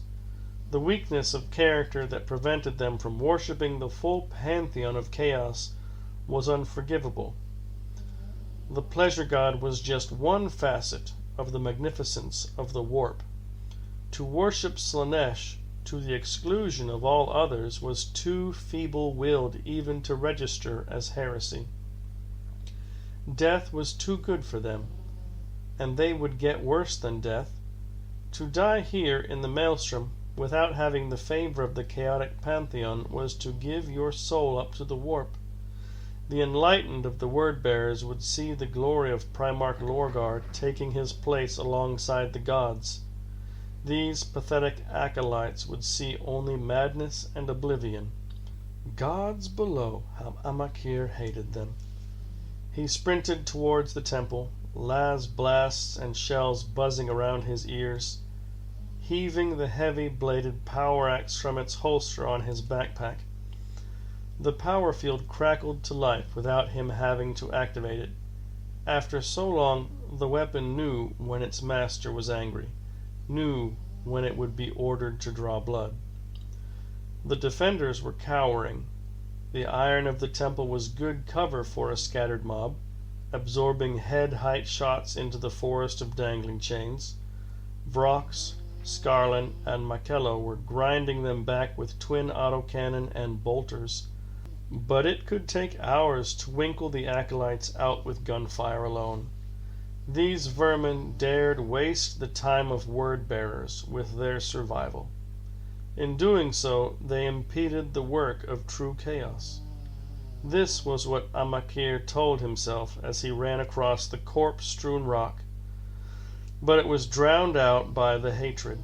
The weakness of character that prevented them from worshipping the full pantheon of chaos was unforgivable. The pleasure god was just one facet of the magnificence of the warp. To worship Slanesh to the exclusion of all others was too feeble-willed even to register as heresy. Death was too good for them, and they would get worse than death. To die here in the maelstrom without having the favor of the chaotic pantheon was to give your soul up to the warp. The enlightened of the word-bearers would see the glory of Primarch Lorgar taking his place alongside the gods. These pathetic acolytes would see only madness and oblivion. Gods below, how Amakir hated them. He sprinted towards the temple, las blasts and shells buzzing around his ears, heaving the heavy-bladed power axe from its holster on his backpack. The power field crackled to life without him having to activate it. After so long, the weapon knew when its master was angry, knew when it would be ordered to draw blood. The defenders were cowering. The iron of the temple was good cover for a scattered mob, absorbing head-height shots into the forest of dangling chains. Vrox, Scarlan, and Makello were grinding them back with twin autocannon and bolters, but it could take hours to winkle the acolytes out with gunfire alone. These vermin dared waste the time of word-bearers with their survival. In doing so, they impeded the work of true chaos. This was what Amakir told himself as he ran across the corpse-strewn rock, but it was drowned out by the hatred.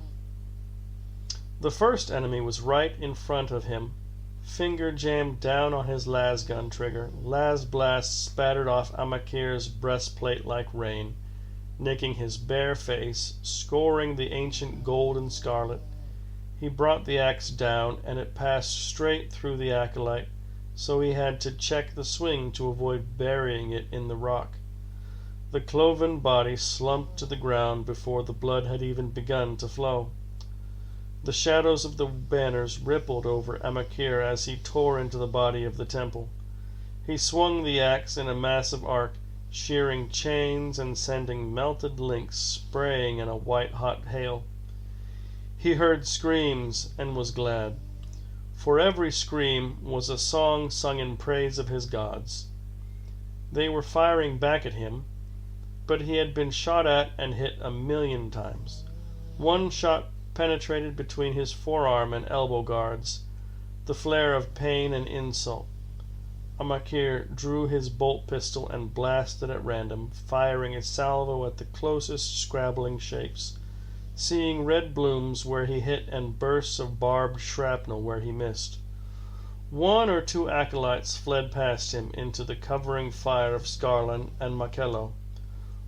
The first enemy was right in front of him, finger jammed down on his lasgun trigger. Las blasts spattered off Amakir's breastplate like rain, nicking his bare face, scoring the ancient gold and scarlet. He brought the axe down, and it passed straight through the acolyte, so he had to check the swing to avoid burying it in the rock. The cloven body slumped to the ground before the blood had even begun to flow. The shadows of the banners rippled over Amakir as he tore into the body of the temple. He swung the axe in a massive arc, shearing chains and sending melted links spraying in a white-hot hail. He heard screams and was glad, for every scream was a song sung in praise of his gods. They were firing back at him, but he had been shot at and hit 1,000,000 times. One shot penetrated between his forearm and elbow guards, the flare of pain and insult. Amakir drew his bolt pistol and blasted at random, firing a salvo at the closest scrabbling shapes, seeing red blooms where he hit and bursts of barbed shrapnel where he missed. One or two acolytes fled past him into the covering fire of Scarlan and Makello.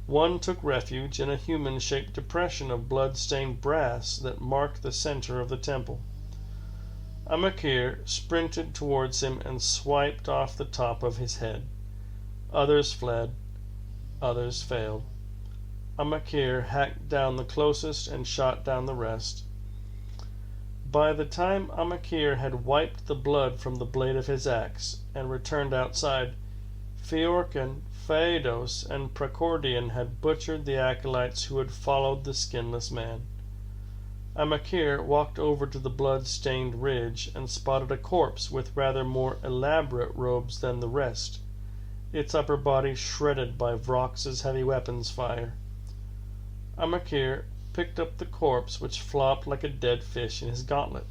One took refuge in a human-shaped depression of blood-stained brass that marked the center of the temple. Amakir sprinted towards him and swiped off the top of his head. Others fled. Others failed. Amakir hacked down the closest and shot down the rest. By the time Amakir had wiped the blood from the blade of his axe and returned outside, Feorcan, Phaedos, and Pracordian had butchered the acolytes who had followed the skinless man. Amakir walked over to the blood-stained ridge and spotted a corpse with rather more elaborate robes than the rest, its upper body shredded by Vrox's heavy weapons fire. Amakir picked up the corpse, which flopped like a dead fish in his gauntlet.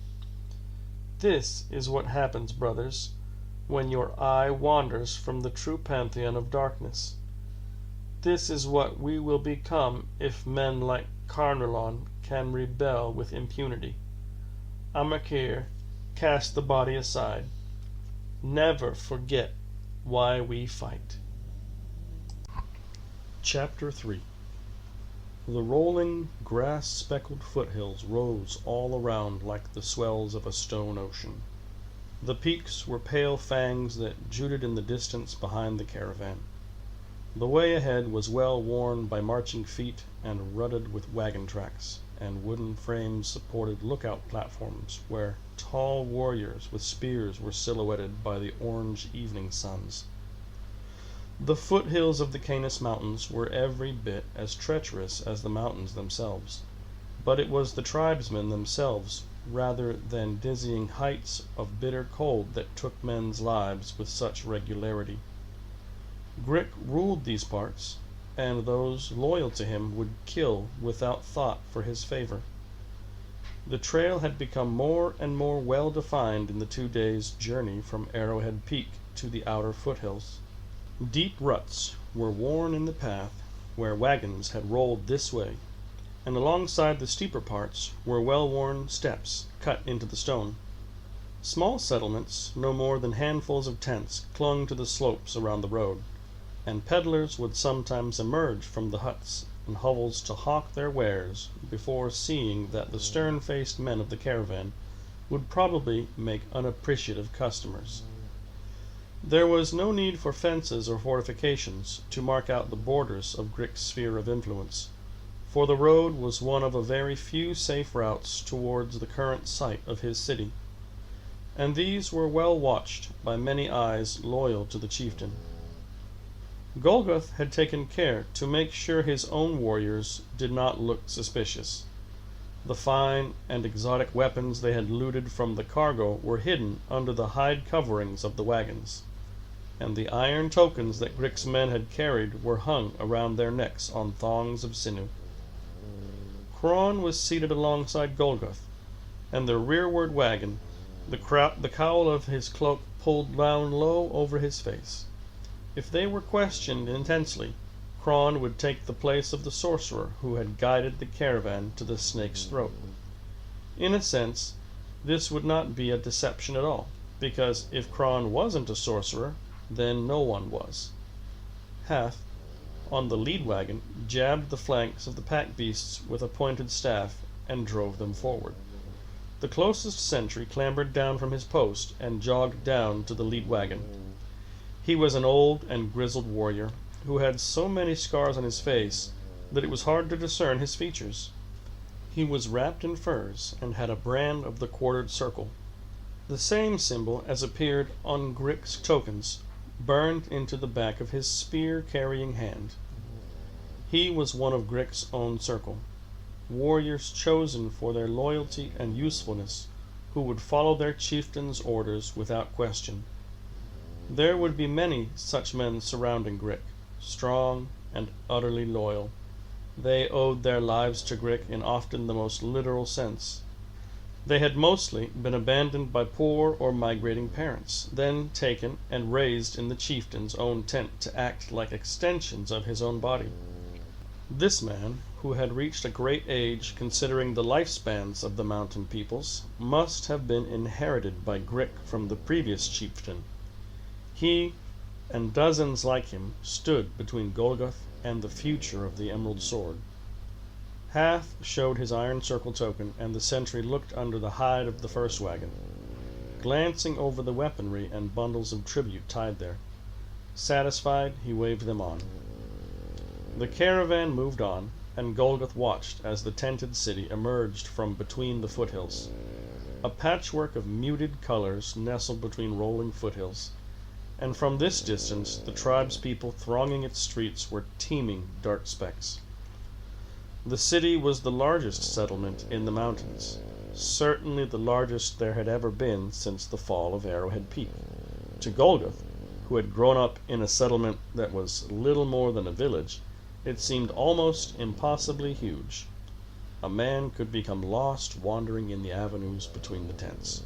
This is what happens, brothers, when your eye wanders from the true pantheon of darkness. This is what we will become if men like Carnarvon can rebel with impunity. Amakir cast the body aside. Never forget why we fight. Chapter 3. The rolling, grass-speckled foothills rose all around like the swells of a stone ocean. The peaks were pale fangs that jutted in the distance behind the caravan. The way ahead was well worn by marching feet and rutted with wagon tracks, and wooden frames supported lookout platforms where tall warriors with spears were silhouetted by the orange evening suns. The foothills of the Canis Mountains were every bit as treacherous as the mountains themselves. but it was the tribesmen themselves, rather than dizzying heights of bitter cold, that took men's lives with such regularity. Grick ruled these parts, and those loyal to him would kill without thought for his favor. The trail had become more and more well defined in the 2 days' journey from Arrowhead Peak to the outer foothills. Deep ruts were worn in the path where wagons had rolled this way, and alongside the steeper parts were well-worn steps cut into the stone. Small settlements, no more than handfuls of tents, clung to the slopes around the road, and peddlers would sometimes emerge from the huts and hovels to hawk their wares before seeing that the stern-faced men of the caravan would probably make unappreciative customers. There was no need for fences or fortifications to mark out the borders of Grick's sphere of influence, for the road was one of a very few safe routes towards the current site of his city, and these were well watched by many eyes loyal to the chieftain. Golgoth had taken care to make sure his own warriors did not look suspicious. The fine and exotic weapons they had looted from the cargo were hidden under the hide coverings of the wagons, and the iron tokens that Grick's men had carried were hung around their necks on thongs of sinew. Cron was seated alongside Golgoth, and the rearward wagon, the cowl of his cloak pulled down low over his face. If they were questioned intensely, Cron would take the place of the sorcerer who had guided the caravan to the snake's throat. In a sense, this would not be a deception at all, because if Cron wasn't a sorcerer, then no one was. Hath, on the lead wagon, jabbed the flanks of the pack beasts with a pointed staff and drove them forward. The closest sentry clambered down from his post and jogged down to the lead wagon. He was an old and grizzled warrior, who had so many scars on his face that it was hard to discern his features. He was wrapped in furs, and had a brand of the quartered circle, the same symbol as appeared on Grick's tokens, burned into the back of his spear-carrying hand. He was one of Grick's own circle, warriors chosen for their loyalty and usefulness, who would follow their chieftain's orders without question. There would be many such men surrounding Grick, strong and utterly loyal. They owed their lives to Grick in often the most literal sense. They had mostly been abandoned by poor or migrating parents, then taken and raised in the chieftain's own tent to act like extensions of his own body. This man, who had reached a great age considering the lifespans of the mountain peoples, must have been inherited by Grick from the previous chieftain. He, and dozens like him, stood between Golgoth and the future of the Emerald Sword. Hath showed his iron circle token, and the sentry looked under the hide of the first wagon, glancing over the weaponry and bundles of tribute tied there. Satisfied, he waved them on. The caravan moved on, and Golgoth watched as the tented city emerged from between the foothills. A patchwork of muted colors nestled between rolling foothills, and from this distance the tribespeople thronging its streets were teeming dark specks. The city was the largest settlement in the mountains, certainly the largest there had ever been since the fall of Arrowhead Peak. To Golgoth, who had grown up in a settlement that was little more than a village, it seemed almost impossibly huge. A man could become lost wandering in the avenues between the tents,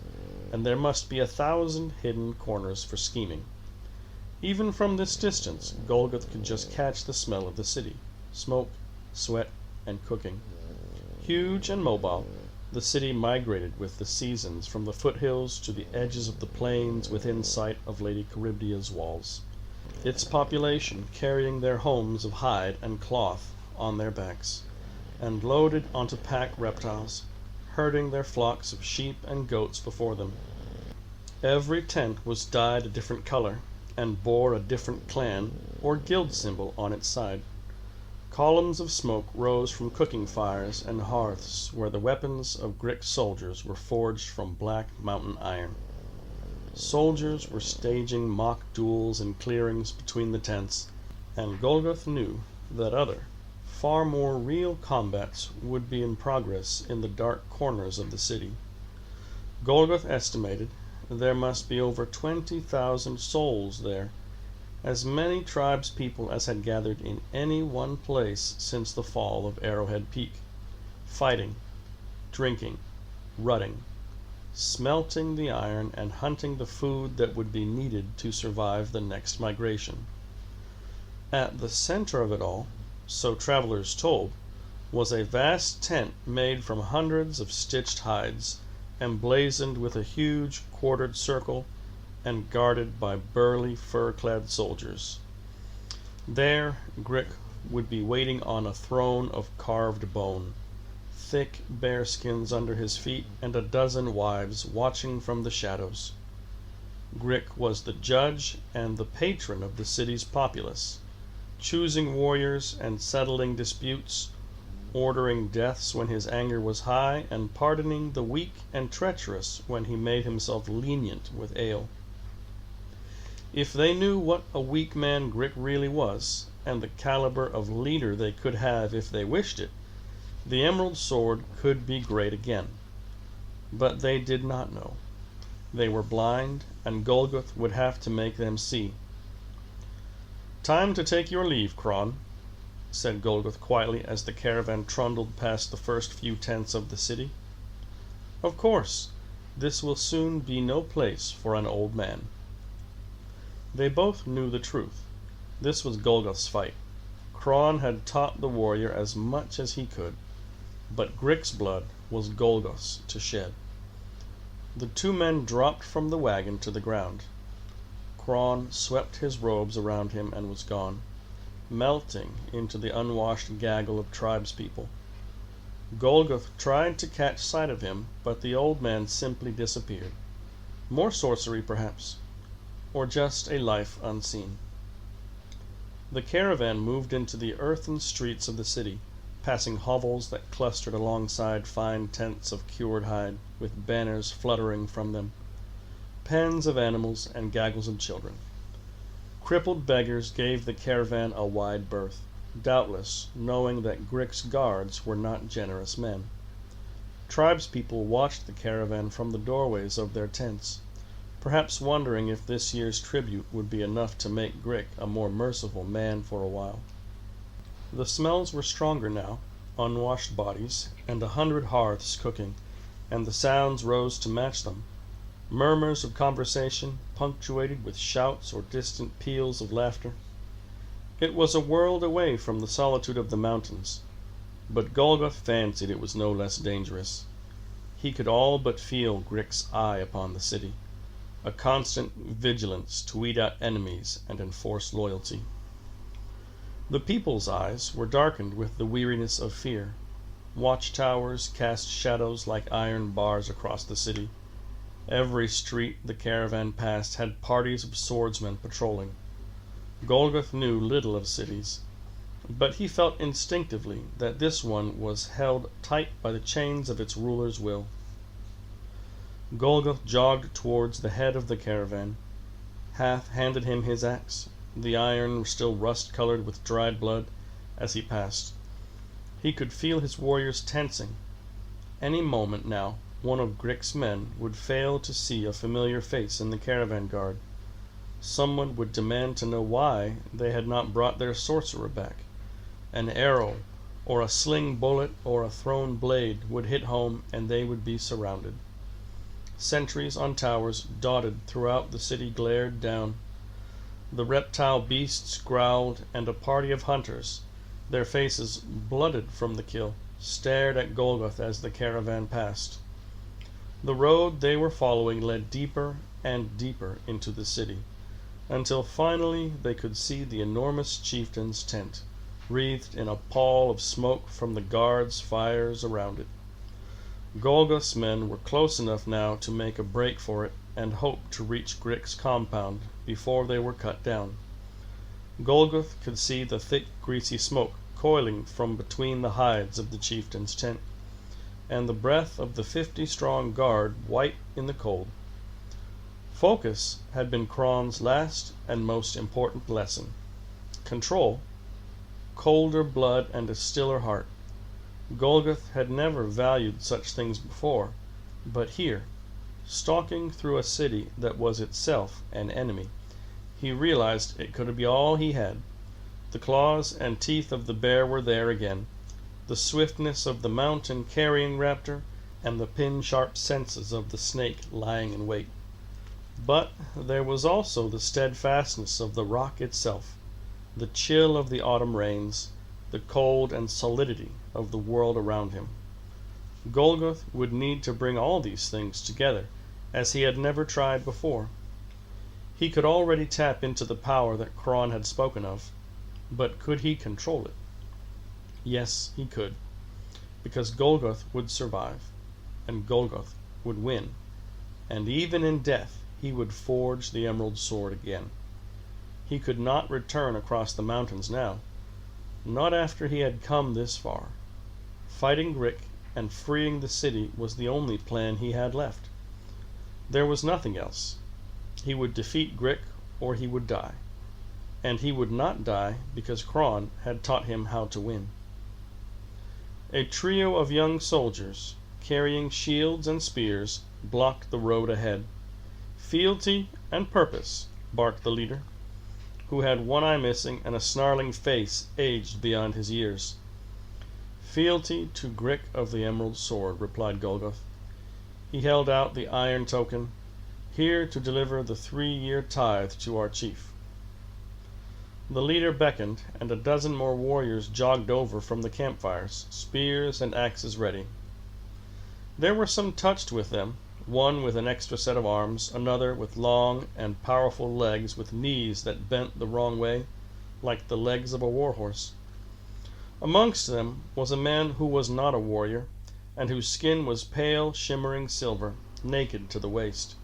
and there must be 1,000 hidden corners for scheming. Even from this distance, Golgoth could just catch the smell of the city, smoke, sweat, and cooking. Huge and mobile, the city migrated with the seasons from the foothills to the edges of the plains within sight of Lady Charybdia's walls, its population carrying their homes of hide and cloth on their backs, and loaded onto pack reptiles, herding their flocks of sheep and goats before them. Every tent was dyed a different color, and bore a different clan or guild symbol on its side. Columns of smoke rose from cooking fires and hearths where the weapons of Grick's soldiers were forged from black mountain iron. Soldiers were staging mock duels in clearings between the tents, and Golgoth knew that other, far more real combats would be in progress in the dark corners of the city. Golgoth estimated there must be over 20,000 souls there, as many tribespeople as had gathered in any one place since the fall of Arrowhead Peak, fighting, drinking, rutting, smelting the iron, and hunting the food that would be needed to survive the next migration. At the center of it all, so travelers told, was a vast tent made from hundreds of stitched hides, emblazoned with a huge quartered circle and guarded by burly fur-clad soldiers. There Grick would be waiting on a throne of carved bone, thick bearskins under his feet, and a dozen wives watching from the shadows. Grick was the judge and the patron of the city's populace, choosing warriors and settling disputes, ordering deaths when his anger was high, and pardoning the weak and treacherous when he made himself lenient with ale. If they knew what a weak man Grick really was, and the caliber of leader they could have if they wished it, the Emerald Sword could be great again. But they did not know. They were blind, and Golgoth would have to make them see. "Time to take your leave, Cron," said Golgoth quietly as the caravan trundled past the first few tents of the city. "Of course, this will soon be no place for an old man." They both knew the truth. This was Golgoth's fight. Cron had taught the warrior as much as he could, but Grick's blood was Golgoth's to shed. The two men dropped from the wagon to the ground. Cron swept his robes around him and was gone, melting into the unwashed gaggle of tribespeople. Golgoth tried to catch sight of him, but the old man simply disappeared. More sorcery, perhaps, or just a life unseen. The caravan moved into the earthen streets of the city, passing hovels that clustered alongside fine tents of cured hide, with banners fluttering from them, pens of animals, and gaggles of children. Crippled beggars gave the caravan a wide berth, doubtless knowing that Grick's guards were not generous men. Tribespeople watched the caravan from the doorways of their tents, perhaps wondering if this year's tribute would be enough to make Grick a more merciful man for a while. The smells were stronger now, unwashed bodies, and 100 hearths cooking, and the sounds rose to match them. Murmurs of conversation, punctuated with shouts or distant peals of laughter. It was a world away from the solitude of the mountains, but Golgoth fancied it was no less dangerous. He could all but feel Grick's eye upon the city, a constant vigilance to weed out enemies and enforce loyalty. The people's eyes were darkened with the weariness of fear. Watchtowers cast shadows like iron bars across the city. Every street the caravan passed had parties of swordsmen patrolling. Golgoth knew little of cities, but he felt instinctively that this one was held tight by the chains of its ruler's will. Golgoth jogged towards the head of the caravan. Hath handed him his axe, the iron still rust-colored with dried blood, as he passed. He could feel his warriors tensing. Any moment now, one of Grick's men would fail to see a familiar face in the caravan guard. Someone would demand to know why they had not brought their sorcerer back. An arrow, or a sling bullet, or a thrown blade would hit home, and they would be surrounded. Sentries on towers dotted throughout the city glared down. The reptile beasts growled, and a party of hunters, their faces blooded from the kill, stared at Golgoth as the caravan passed. The road they were following led deeper and deeper into the city, until finally they could see the enormous chieftain's tent, wreathed in a pall of smoke from the guards' fires around it. Golgoth's men were close enough now to make a break for it and hope to reach Grick's compound before they were cut down. Golgoth could see the thick, greasy smoke coiling from between the hides of the chieftain's tent, and the breath of the 50-strong guard white in the cold. Focus had been Cron's last and most important lesson. Control colder blood and a stiller heart. Golgoth had never valued such things before, but here, stalking through a city that was itself an enemy, he realized it could be all he had. The claws and teeth of the bear were there again, the swiftness of the mountain carrying raptor, and the pin-sharp senses of the snake lying in wait. But there was also the steadfastness of the rock itself, the chill of the autumn rains, the cold and solidity of the world around him. Golgoth would need to bring all these things together, as he had never tried before. He could already tap into the power that Kron had spoken of, but could he control it? Yes, he could, because Golgoth would survive, and Golgoth would win, and even in death he would forge the emerald sword again. He could not return across the mountains now, not after he had come this far. Fighting Grick and freeing the city was the only plan he had left. There was nothing else. He would defeat Grick or he would die, and he would not die because Kron had taught him how to win. A trio of young soldiers, carrying shields and spears, blocked the road ahead. "Fealty and purpose," barked the leader, who had one eye missing and a snarling face aged beyond his years. "Fealty to Grick of the Emerald Sword," replied Golgoth. He held out the iron token, "Here to deliver the 3-year tithe to our chief." The leader beckoned, and a dozen more warriors jogged over from the campfires, spears and axes ready. There were some touched with them, one with an extra set of arms, another with long and powerful legs with knees that bent the wrong way, like the legs of a warhorse. Amongst them was a man who was not a warrior, and whose skin was pale, shimmering silver, naked to the waist.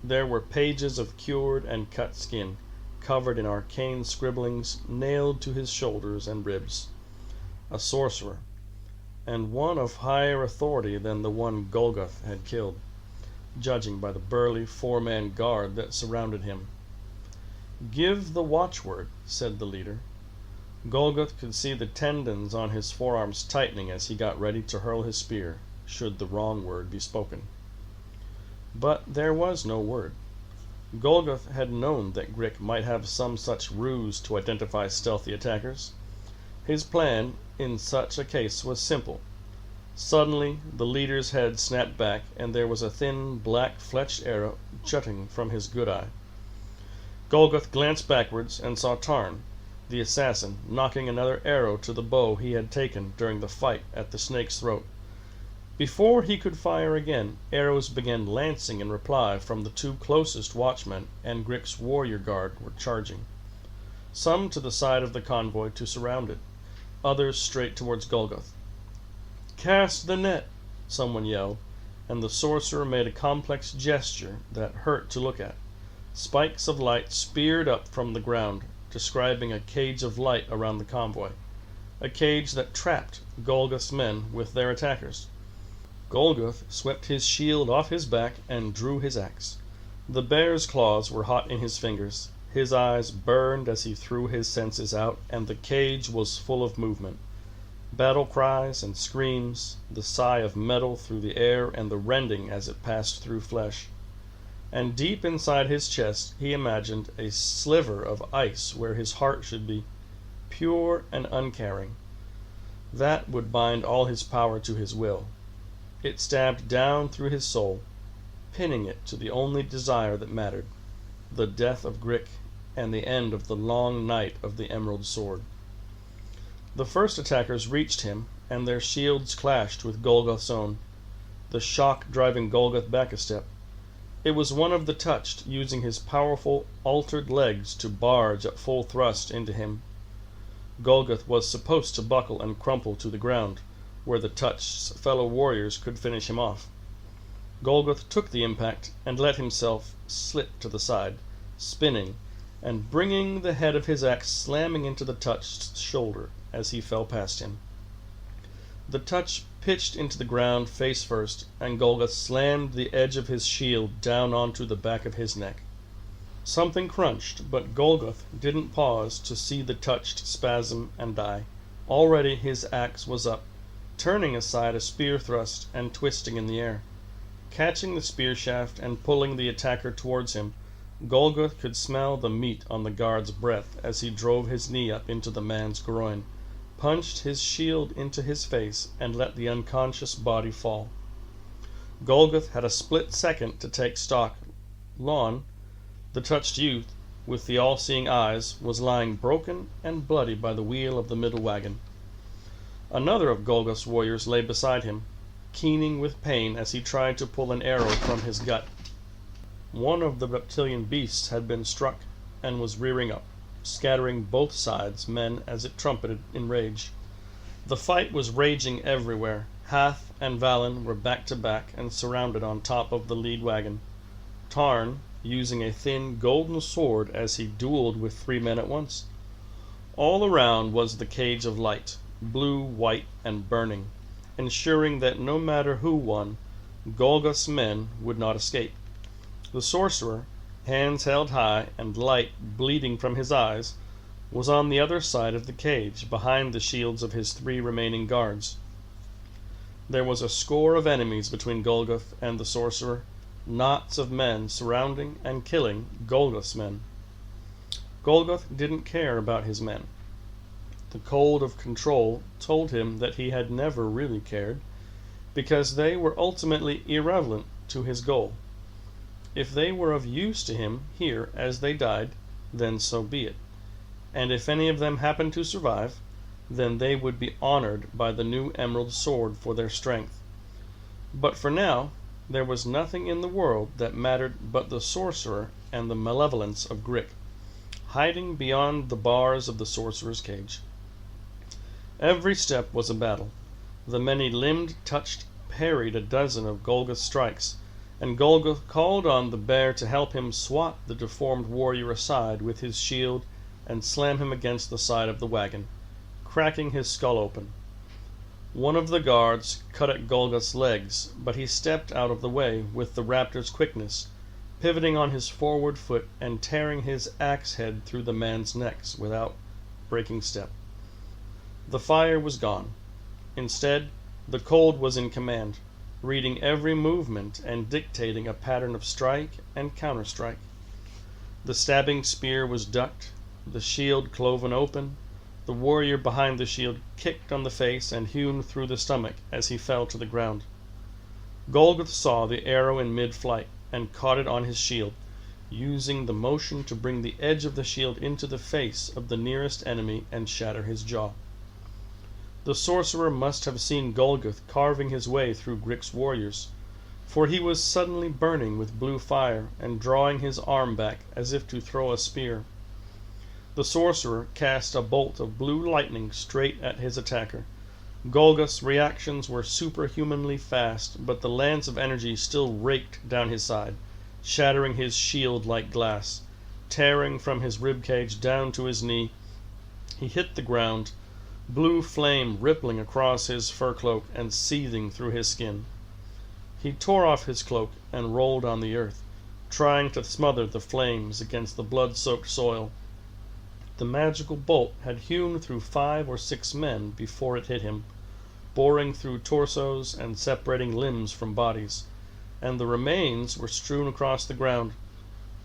There were pages of cured and cut skin, covered in arcane scribblings, nailed to his shoulders and ribs. A sorcerer, and one of higher authority than the one Golgoth had killed, judging by the burly 4-man guard that surrounded him. "Give the watchword," said the leader. Golgoth could see the tendons on his forearms tightening as he got ready to hurl his spear, should the wrong word be spoken. But there was no word. Golgoth had known that Grick might have some such ruse to identify stealthy attackers. His plan in such a case was simple. Suddenly the leader's head snapped back, and there was a thin, black-fletched arrow jutting from his good eye. Golgoth glanced backwards and saw Tarn, the assassin, knocking another arrow to the bow he had taken during the fight at the snake's throat. Before he could fire again, arrows began lancing in reply from the 2 closest watchmen, and Grick's warrior guard were charging. Some to the side of the convoy to surround it, others straight towards Golgoth. "Cast the net!" someone yelled, and the sorcerer made a complex gesture that hurt to look at. Spikes of light speared up from the ground, describing a cage of light around the convoy, a cage that trapped Golgoth's men with their attackers. Golgoth swept his shield off his back and drew his axe. The bear's claws were hot in his fingers, his eyes burned as he threw his senses out, and the cage was full of movement. Battle cries and screams, the sigh of metal through the air and the rending as it passed through flesh. And deep inside his chest he imagined a sliver of ice where his heart should be, pure and uncaring. That would bind all his power to his will. It stabbed down through his soul, pinning it to the only desire that mattered, the death of Grick and the end of the long night of the Emerald Sword. The first attackers reached him, and their shields clashed with Golgoth's own, the shock driving Golgoth back a step. It was one of the touched, using his powerful, altered legs to barge at full thrust into him. Golgoth was supposed to buckle and crumple to the ground, where the touched's fellow warriors could finish him off. Golgoth took the impact and let himself slip to the side, spinning, and bringing the head of his axe slamming into the touched's shoulder as he fell past him. The touch pitched into the ground face first, and Golgoth slammed the edge of his shield down onto the back of his neck. Something crunched, but Golgoth didn't pause to see the touched spasm and die. Already his axe was up, turning aside a spear thrust and twisting in the air. Catching the spear shaft and pulling the attacker towards him, Golgoth could smell the meat on the guard's breath as he drove his knee up into the man's groin, punched his shield into his face, and let the unconscious body fall. Golgoth had a split second to take stock. Lon, the touched youth with the all-seeing eyes, was lying broken and bloody by the wheel of the middle wagon. Another of Golgoth's warriors lay beside him, keening with pain as he tried to pull an arrow from his gut. One of the reptilian beasts had been struck and was rearing up, scattering both sides' men as it trumpeted in rage. The fight was raging everywhere. Hath and Valen were back to back and surrounded on top of the lead wagon, Tarn using a thin golden sword as he dueled with 3 men at once. All around was the cage of light, blue, white, and burning, ensuring that no matter who won, Golgoth's men would not escape. The sorcerer, hands held high and light bleeding from his eyes, was on the other side of the cage, behind the shields of his 3 remaining guards. There was a score of enemies between Golgoth and the sorcerer, knots of men surrounding and killing Golgoth's men. Golgoth didn't care about his men. The cold of control told him that he had never really cared, because they were ultimately irrelevant to his goal. If they were of use to him here as they died, then so be it. And if any of them happened to survive, then they would be honored by the new emerald sword for their strength. But for now, there was nothing in the world that mattered but the sorcerer and the malevolence of Grick, hiding beyond the bars of the sorcerer's cage. Every step was a battle. The many-limbed touched parried a dozen of Golgoth's strikes, and Golgoth called on the bear to help him swat the deformed warrior aside with his shield and slam him against the side of the wagon, cracking his skull open. One of the guards cut at Golgoth's legs, but he stepped out of the way with the raptor's quickness, pivoting on his forward foot and tearing his axe head through the man's necks without breaking step. The fire was gone. Instead, the cold was in command, reading every movement and dictating a pattern of strike and counterstrike. The stabbing spear was ducked, the shield cloven open, the warrior behind the shield kicked on the face and hewn through the stomach as he fell to the ground. Golgoth saw the arrow in mid-flight and caught it on his shield, using the motion to bring the edge of the shield into the face of the nearest enemy and shatter his jaw. The sorcerer must have seen Golgoth carving his way through Grick's warriors, for he was suddenly burning with blue fire and drawing his arm back as if to throw a spear. The sorcerer cast a bolt of blue lightning straight at his attacker. Golgoth's reactions were superhumanly fast, but the lance of energy still raked down his side, shattering his shield like glass. Tearing from his ribcage down to his knee, he hit the ground, blue flame rippling across his fur cloak and seething through his skin. He tore off his cloak and rolled on the earth, trying to smother the flames against the blood-soaked soil. The magical bolt had hewn through 5 or 6 men before it hit him, boring through torsos and separating limbs from bodies, and the remains were strewn across the ground.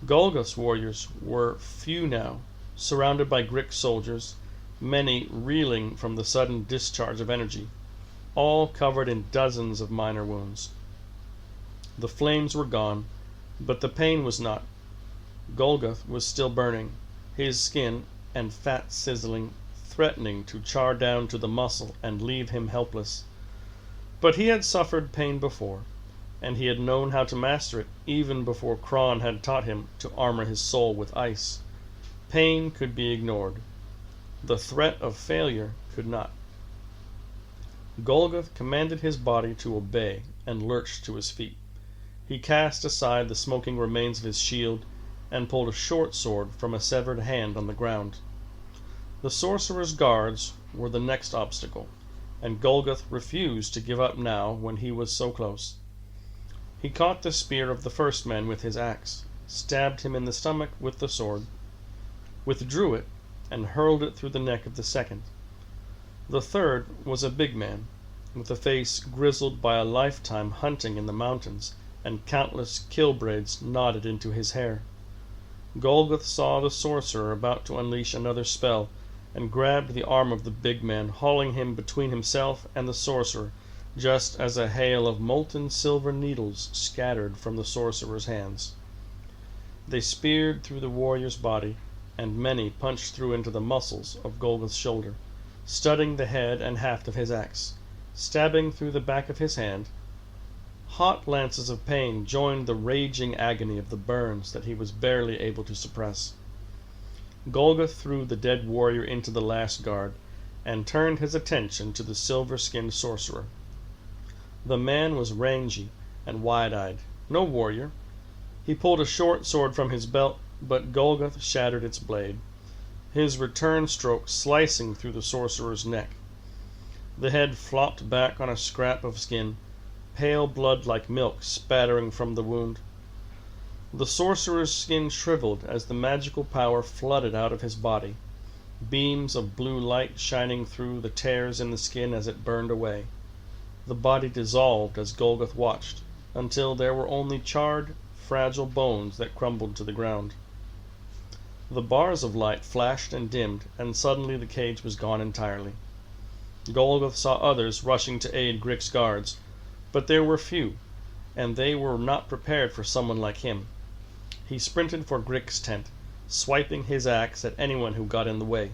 Golgoth's warriors were few now, surrounded by Grick soldiers, many reeling from the sudden discharge of energy, all covered in dozens of minor wounds. The flames were gone, but the pain was not. Golgoth was still burning, his skin and fat sizzling, threatening to char down to the muscle and leave him helpless. But he had suffered pain before, and he had known how to master it even before Kron had taught him to armor his soul with ice. Pain could be ignored. The threat of failure could not. Golgoth commanded his body to obey and lurched to his feet. He cast aside the smoking remains of his shield and pulled a short sword from a severed hand on the ground. The sorcerer's guards were the next obstacle, and Golgoth refused to give up now when he was so close. He caught the spear of the first man with his axe, stabbed him in the stomach with the sword, withdrew it, and hurled it through the neck of the second. The third was a big man, with a face grizzled by a lifetime hunting in the mountains, and countless kill-braids knotted into his hair. Golgoth saw the sorcerer about to unleash another spell, and grabbed the arm of the big man, hauling him between himself and the sorcerer, just as a hail of molten silver needles scattered from the sorcerer's hands. They speared through the warrior's body, and many punched through into the muscles of Golgoth's shoulder, studding the head and haft of his axe, stabbing through the back of his hand. Hot lances of pain joined the raging agony of the burns that he was barely able to suppress. Golgoth threw the dead warrior into the last guard, and turned his attention to the silver-skinned sorcerer. The man was rangy and wide-eyed, no warrior. He pulled a short sword from his belt, but Golgoth shattered its blade, his return stroke slicing through the sorcerer's neck. The head flopped back on a scrap of skin, pale blood like milk spattering from the wound. The sorcerer's skin shriveled as the magical power flooded out of his body, beams of blue light shining through the tears in the skin as it burned away. The body dissolved as Golgoth watched, until there were only charred, fragile bones that crumbled to the ground. The bars of light flashed and dimmed, and suddenly the cage was gone entirely. Golgoth saw others rushing to aid Grick's guards, but there were few, and they were not prepared for someone like him. He sprinted for Grick's tent, swiping his axe at anyone who got in the way.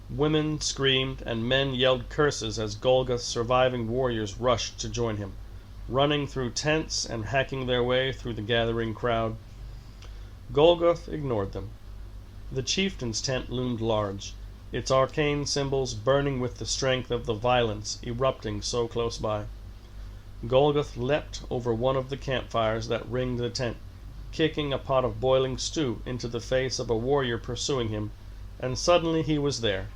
Women screamed, and men yelled curses as Golgoth's surviving warriors rushed to join him, running through tents and hacking their way through the gathering crowd. Golgoth ignored them. The chieftain's tent loomed large, its arcane symbols burning with the strength of the violence erupting so close by. Golgoth leapt over one of the campfires that ringed the tent, kicking a pot of boiling stew into the face of a warrior pursuing him, and suddenly he was there.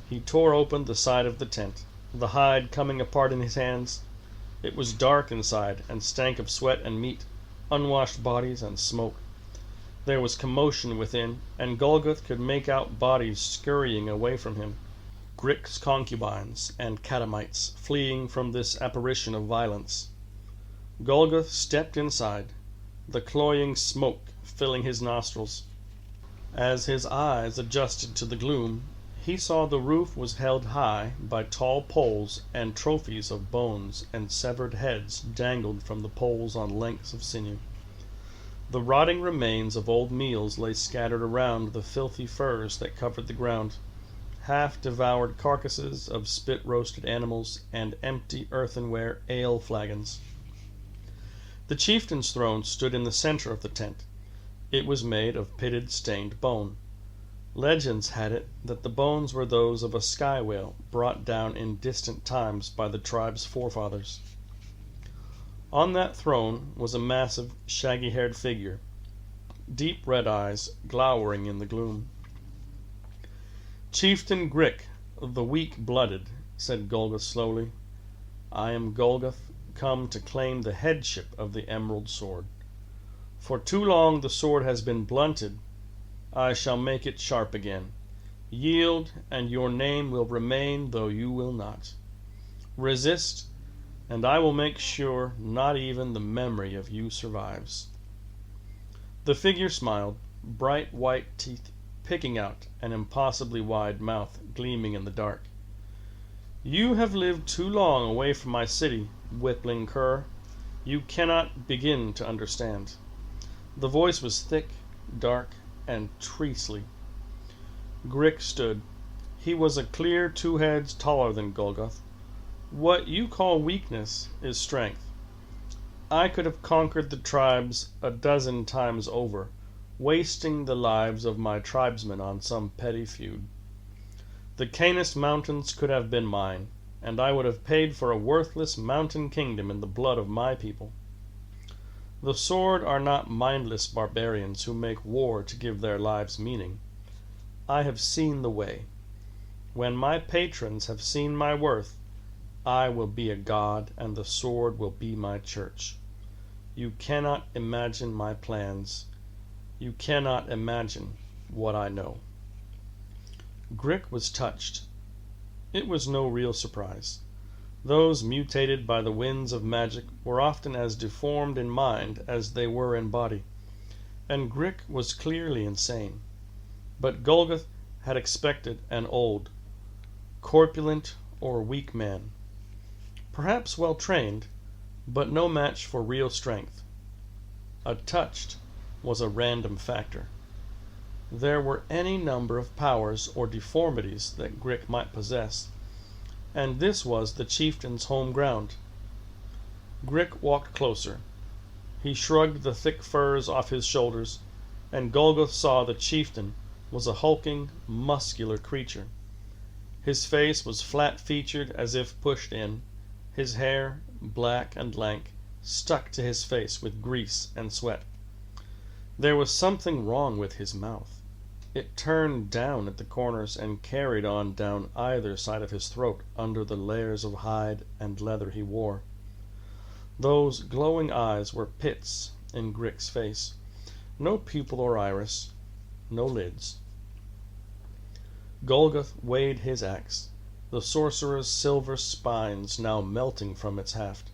He tore open the side of the tent, the hide coming apart in his hands. It was dark inside, and stank of sweat and meat, unwashed bodies and smoke. There was commotion within, and Golgoth could make out bodies scurrying away from him, Grick's concubines and catamites fleeing from this apparition of violence. Golgoth stepped inside, the cloying smoke filling his nostrils. As his eyes adjusted to the gloom, he saw the roof was held high by tall poles, and trophies of bones and severed heads dangled from the poles on lengths of sinew. The rotting remains of old meals lay scattered around the filthy furs that covered the ground, half-devoured carcasses of spit-roasted animals, and empty earthenware ale flagons. The chieftain's throne stood in the center of the tent. It was made of pitted, stained bone. Legends had it that the bones were those of a sky whale brought down in distant times by the tribe's forefathers. On that throne was a massive, shaggy-haired figure, deep red eyes glowering in the gloom. "Chieftain Grick, the weak-blooded," said Golgoth slowly, "I am Golgoth, come to claim the headship of the Emerald Sword. For too long the sword has been blunted. I shall make it sharp again. Yield, and your name will remain, though you will not. Resist, and I will make sure not even the memory of you survives." The figure smiled, bright white teeth picking out an impossibly wide mouth gleaming in the dark. "You have lived too long away from my city, whippling cur. You cannot begin to understand." The voice was thick, dark, and treacly. Grick stood. He was a clear 2 heads taller than Golgoth. "What you call weakness is strength. I could have conquered the tribes a dozen times over, wasting the lives of my tribesmen on some petty feud. The Canis Mountains could have been mine, and I would have paid for a worthless mountain kingdom in the blood of my people. The sword are not mindless barbarians who make war to give their lives meaning. I have seen the way. When my patrons have seen my worth, I will be a god, and the sword will be my church. You cannot imagine my plans. You cannot imagine what I know." Grick was touched. It was no real surprise. Those mutated by the winds of magic were often as deformed in mind as they were in body, and Grick was clearly insane. But Golgoth had expected an old, corpulent or weak man, perhaps well trained, but no match for real strength. A touched was a random factor. There were any number of powers or deformities that Grick might possess, and this was the chieftain's home ground. Grick walked closer. He shrugged the thick furs off his shoulders, and Golgoth saw the chieftain was a hulking, muscular creature. His face was flat-featured as if pushed in. His hair, black and lank, stuck to his face with grease and sweat. There was something wrong with his mouth. It turned down at the corners and carried on down either side of his throat under the layers of hide and leather he wore. Those glowing eyes were pits in Grick's face. No pupil or iris, no lids. Golgoth weighed his axe, the sorcerer's silver spines now melting from its haft.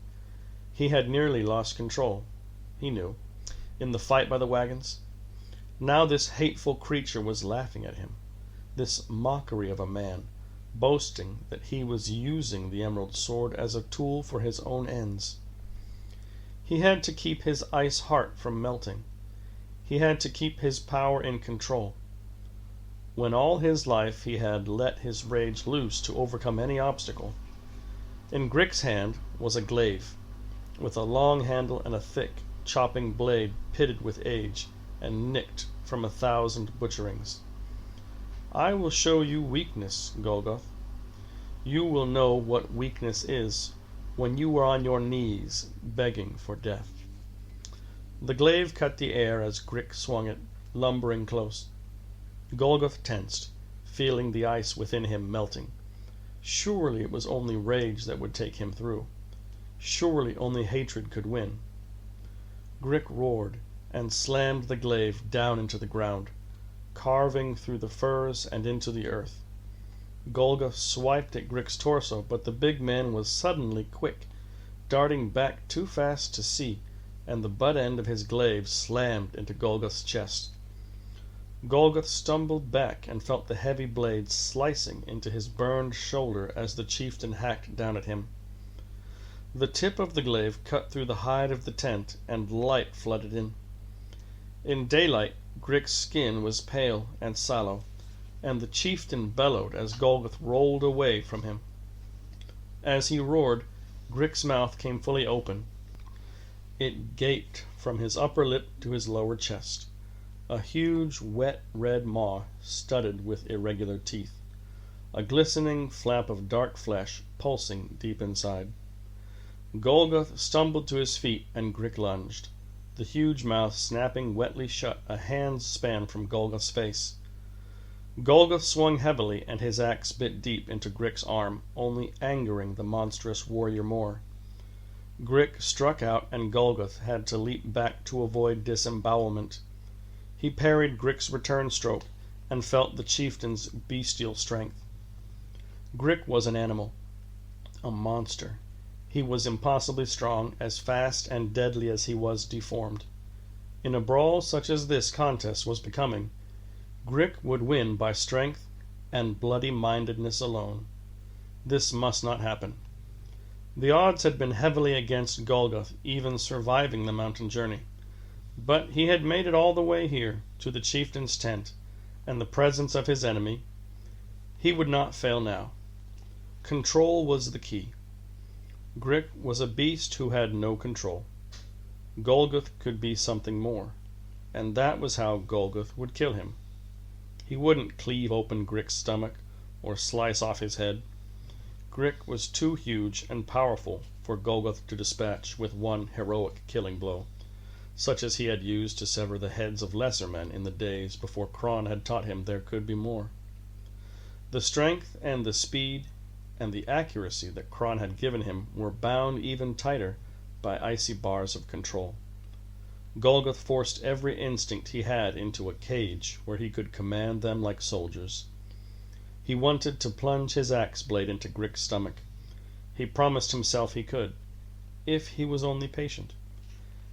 He had nearly lost control, he knew, in the fight by the wagons. Now this hateful creature was laughing at him, this mockery of a man, boasting that he was using the emerald sword as a tool for his own ends. He had to keep his ice heart from melting. He had to keep his power in control. When all his life he had let his rage loose to overcome any obstacle. In Grick's hand was a glaive, with a long handle and a thick, chopping blade pitted with age and nicked from 1,000 butcherings. "I will show you weakness, Golgoth. You will know what weakness is when you are on your knees begging for death." The glaive cut the air as Grick swung it, lumbering close. Golgoth tensed, feeling the ice within him melting. Surely it was only rage that would take him through. Surely only hatred could win. Grick roared and slammed the glaive down into the ground, carving through the furs and into the earth. Golgoth swiped at Grick's torso, but the big man was suddenly quick, darting back too fast to see, and the butt end of his glaive slammed into Golgoth's chest. Golgoth stumbled back and felt the heavy blade slicing into his burned shoulder as the chieftain hacked down at him. The tip of the glaive cut through the hide of the tent, and light flooded in. In daylight, Grick's skin was pale and sallow, and the chieftain bellowed as Golgoth rolled away from him. As he roared, Grick's mouth came fully open. It gaped from his upper lip to his lower chest, a huge wet red maw studded with irregular teeth, a glistening flap of dark flesh pulsing deep inside. Golgoth stumbled to his feet, and Grick lunged, the huge mouth snapping wetly shut a hand's span from Golgoth's face. Golgoth swung heavily, and his axe bit deep into Grick's arm, only angering the monstrous warrior more. Grick struck out, and Golgoth had to leap back to avoid disembowelment. He parried Grick's return stroke, and felt the chieftain's bestial strength. Grick was an animal, a monster. He was impossibly strong, as fast and deadly as he was deformed. In a brawl such as this contest was becoming, Grick would win by strength and bloody-mindedness alone. This must not happen. The odds had been heavily against Golgoth even surviving the mountain journey, but he had made it all the way here to the chieftain's tent and the presence of his enemy. He would not fail now. Control was the key. Grick was a beast who had no control. Golgoth could be something more, and that was how Golgoth would kill him. He wouldn't cleave open Grick's stomach or slice off his head. Grick was too huge and powerful for Golgoth to dispatch with one heroic killing blow, such as he had used to sever the heads of lesser men in the days before Cron had taught him there could be more. The strength and the speed and the accuracy that Cron had given him were bound even tighter by icy bars of control. Golgoth forced every instinct he had into a cage where he could command them like soldiers. He wanted to plunge his axe blade into Grick's stomach. He promised himself he could, if he was only patient.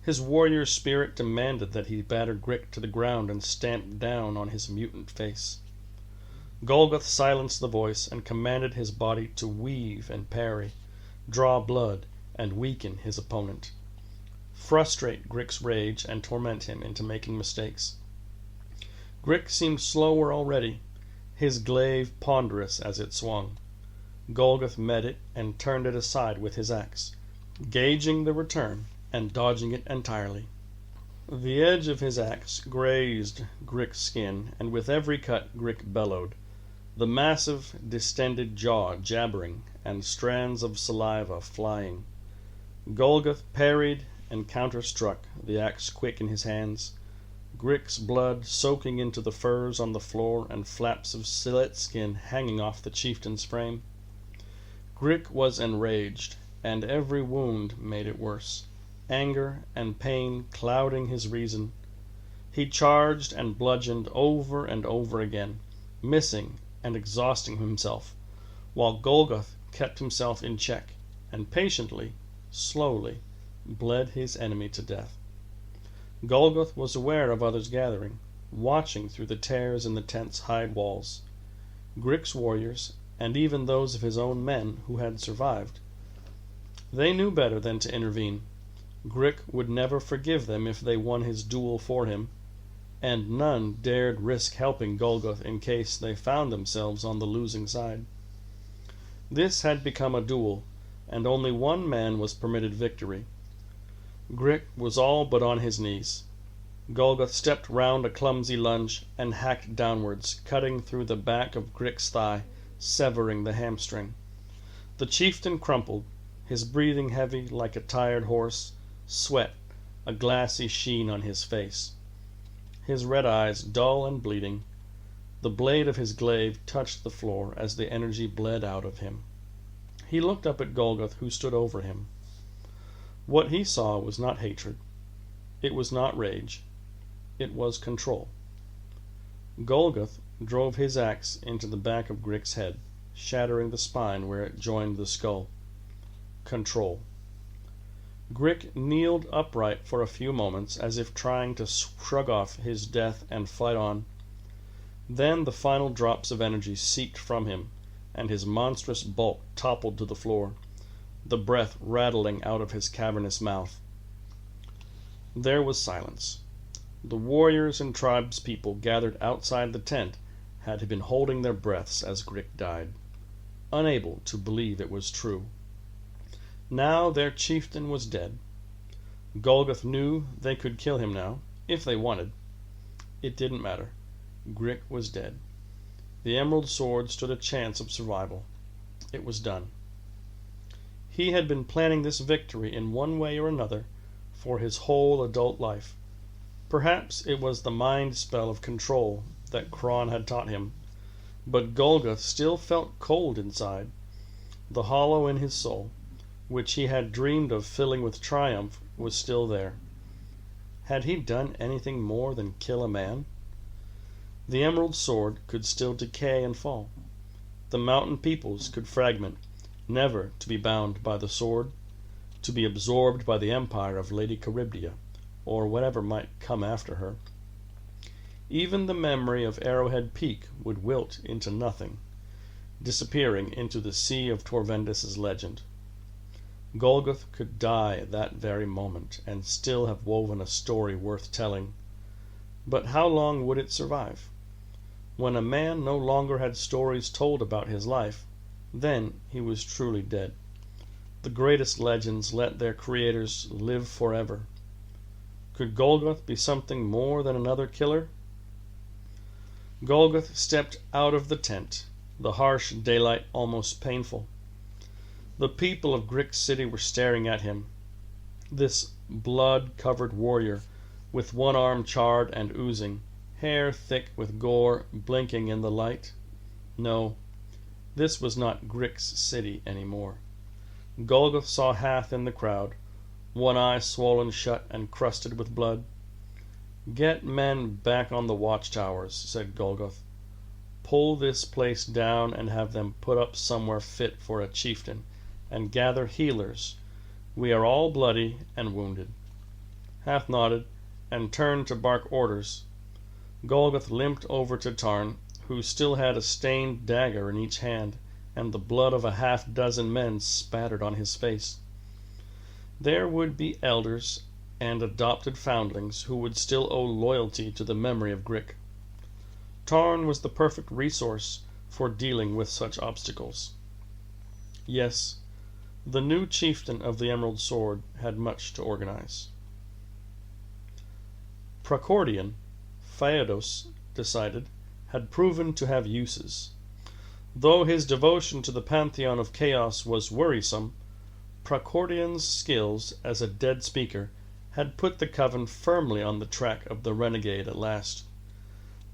His warrior spirit demanded that he batter Grick to the ground and stamp down on his mutant face. Golgoth silenced the voice and commanded his body to weave and parry, draw blood, and weaken his opponent. Frustrate Grick's rage and torment him into making mistakes. Grick seemed slower already, his glaive ponderous as it swung. Golgoth met it and turned it aside with his axe, gauging the return and dodging it entirely. The edge of his axe grazed Grick's skin, and with every cut Grick bellowed, the massive, distended jaw jabbering and strands of saliva flying. Golgoth parried and counter-struck, the axe quick in his hands, Grick's blood soaking into the furs on the floor and flaps of slit skin hanging off the chieftain's frame. Grick was enraged, and every wound made it worse, anger and pain clouding his reason. He charged and bludgeoned over and over again, missing and exhausting himself, while Golgoth kept himself in check and patiently, slowly, bled his enemy to death. Golgoth was aware of others gathering, watching through the tears in the tent's hide walls. Grick's warriors, and even those of his own men who had survived. They knew better than to intervene. Grick would never forgive them if they won his duel for him, and none dared risk helping Golgoth in case they found themselves on the losing side. This had become a duel, and only one man was permitted victory. Grick was all but on his knees. Golgoth stepped round a clumsy lunge and hacked downwards, cutting through the back of Grick's thigh, severing the hamstring. The chieftain crumpled, his breathing heavy like a tired horse, sweat, a glassy sheen on his face. His red eyes dull and bleeding. The blade of his glaive touched the floor as the energy bled out of him. He looked up at Golgoth, who stood over him. What he saw was not hatred. It was not rage. It was control. Golgoth drove his axe into the back of Grick's head, shattering the spine where it joined the skull. Control. Grick kneeled upright for a few moments, as if trying to shrug off his death and fight on. Then the final drops of energy seeped from him, and his monstrous bulk toppled to the floor, the breath rattling out of his cavernous mouth. There was silence. The warriors and tribespeople gathered outside the tent had been holding their breaths as Grick died, unable to believe it was true. Now their chieftain was dead. Golgoth knew they could kill him now, if they wanted. It didn't matter. Grick was dead. The Emerald Sword stood a chance of survival. It was done. He had been planning this victory in one way or another for his whole adult life. Perhaps it was the mind spell of control that Kron had taught him, but Golgoth still felt cold inside. The hollow in his soul, which he had dreamed of filling with triumph, was still there. Had he done anything more than kill a man? The Emerald Sword could still decay and fall. The mountain peoples could fragment, never to be bound by the sword, to be absorbed by the empire of Lady Charybdia, or whatever might come after her. Even the memory of Arrowhead Peak would wilt into nothing, disappearing into the sea of Torvendis' legend. Golgoth could die that very moment, and still have woven a story worth telling. But how long would it survive? When a man no longer had stories told about his life, then he was truly dead. The greatest legends let their creators live forever. Could Golgoth be something more than another killer? Golgoth stepped out of the tent, the harsh daylight almost painful. The people of Grick City were staring at him. This blood-covered warrior, with one arm charred and oozing, hair thick with gore blinking in the light. No, this was not Grick's city anymore. Golgoth saw Hath in the crowd, one eye swollen shut and crusted with blood. "Get men back on the watchtowers," said Golgoth. "Pull this place down and have them put up somewhere fit for a chieftain, and gather healers. We are all bloody and wounded." Hath nodded, and turned to bark orders. Golgoth limped over to Tarn, who still had a stained dagger in each hand, and the blood of a half-dozen men spattered on his face. There would be elders and adopted foundlings who would still owe loyalty to the memory of Grick. Tarn was the perfect resource for dealing with such obstacles. Yes, the new chieftain of the Emerald Sword had much to organize. Praecordian, Phaedos decided, had proven to have uses. Though his devotion to the pantheon of chaos was worrisome, Praecordian's skills as a dead speaker had put the coven firmly on the track of the renegade at last.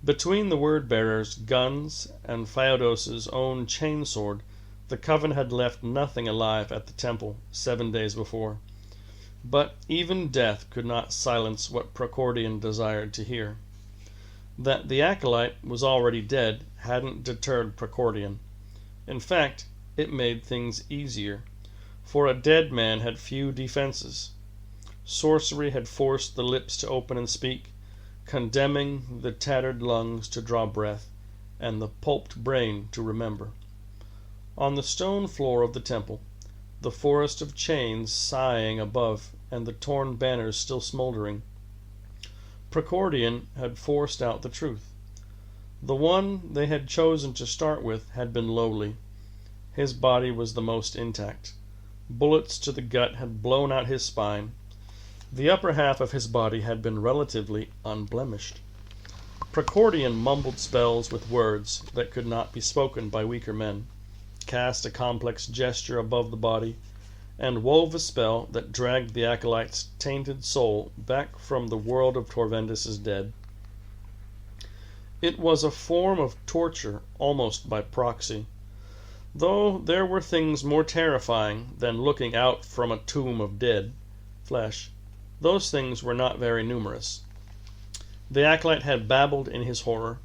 Between the word-bearers' guns and Phaedos's own chainsword, the coven had left nothing alive at the temple 7 days before. But even death could not silence what Praecordian desired to hear. That the acolyte was already dead hadn't deterred Praecordian. In fact, it made things easier, for a dead man had few defenses. Sorcery had forced the lips to open and speak, condemning the tattered lungs to draw breath, and the pulped brain to remember. On the stone floor of the temple, the forest of chains sighing above, and the torn banners still smoldering, Praecordian had forced out the truth. The one they had chosen to start with had been lowly. His body was the most intact. Bullets to the gut had blown out his spine. The upper half of his body had been relatively unblemished. Praecordian mumbled spells with words that could not be spoken by weaker men, cast a complex gesture above the body, and wove a spell that dragged the acolyte's tainted soul back from the world of Torvendis' dead. It was a form of torture almost by proxy, though there were things more terrifying than looking out from a tomb of dead flesh. Those things were not very numerous. The acolyte had babbled in his horror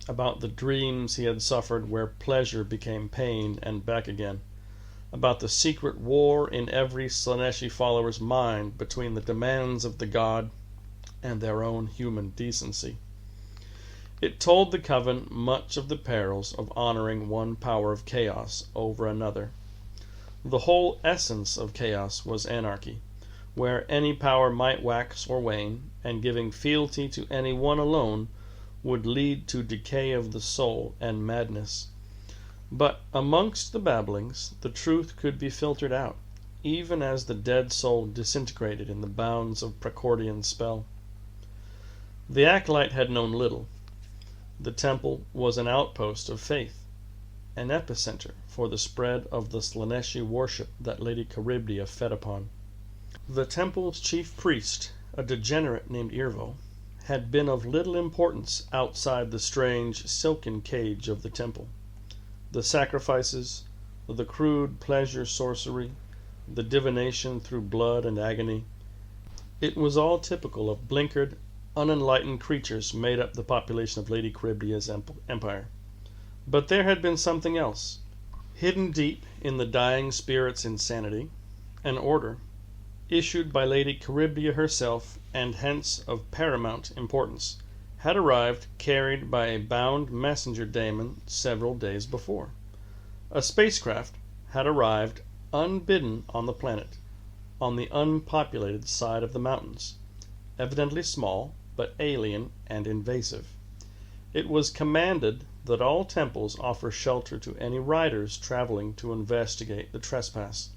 about the dreams he had suffered where pleasure became pain and back again, about the secret war in every Slaaneshi follower's mind between the demands of the god and their own human decency. It told the coven much of the perils of honoring one power of chaos over another. The whole essence of chaos was anarchy, where any power might wax or wane, and giving fealty to any one alone would lead to decay of the soul and madness. But amongst the babblings, the truth could be filtered out, even as the dead soul disintegrated in the bounds of Praecordian's spell. The acolyte had known little. The temple was an outpost of faith, an epicenter for the spread of the Slaaneshi worship that Lady Charybdia fed upon. The temple's chief priest, a degenerate named Irvo, had been of little importance outside the strange silken cage of the temple. The sacrifices, the crude pleasure sorcery, the divination through blood and agony, it was all typical of blinkered, unenlightened creatures made up the population of Lady Charybdia's empire. But there had been something else, hidden deep in the dying spirit's insanity, an order, issued by Lady Charybdia herself, and hence of paramount importance, had arrived carried by a bound messenger daemon several days before. A spacecraft had arrived unbidden on the planet, on the unpopulated side of the mountains, evidently small, but alien and invasive. It was commanded that all temples offer shelter to any riders traveling to investigate the trespass.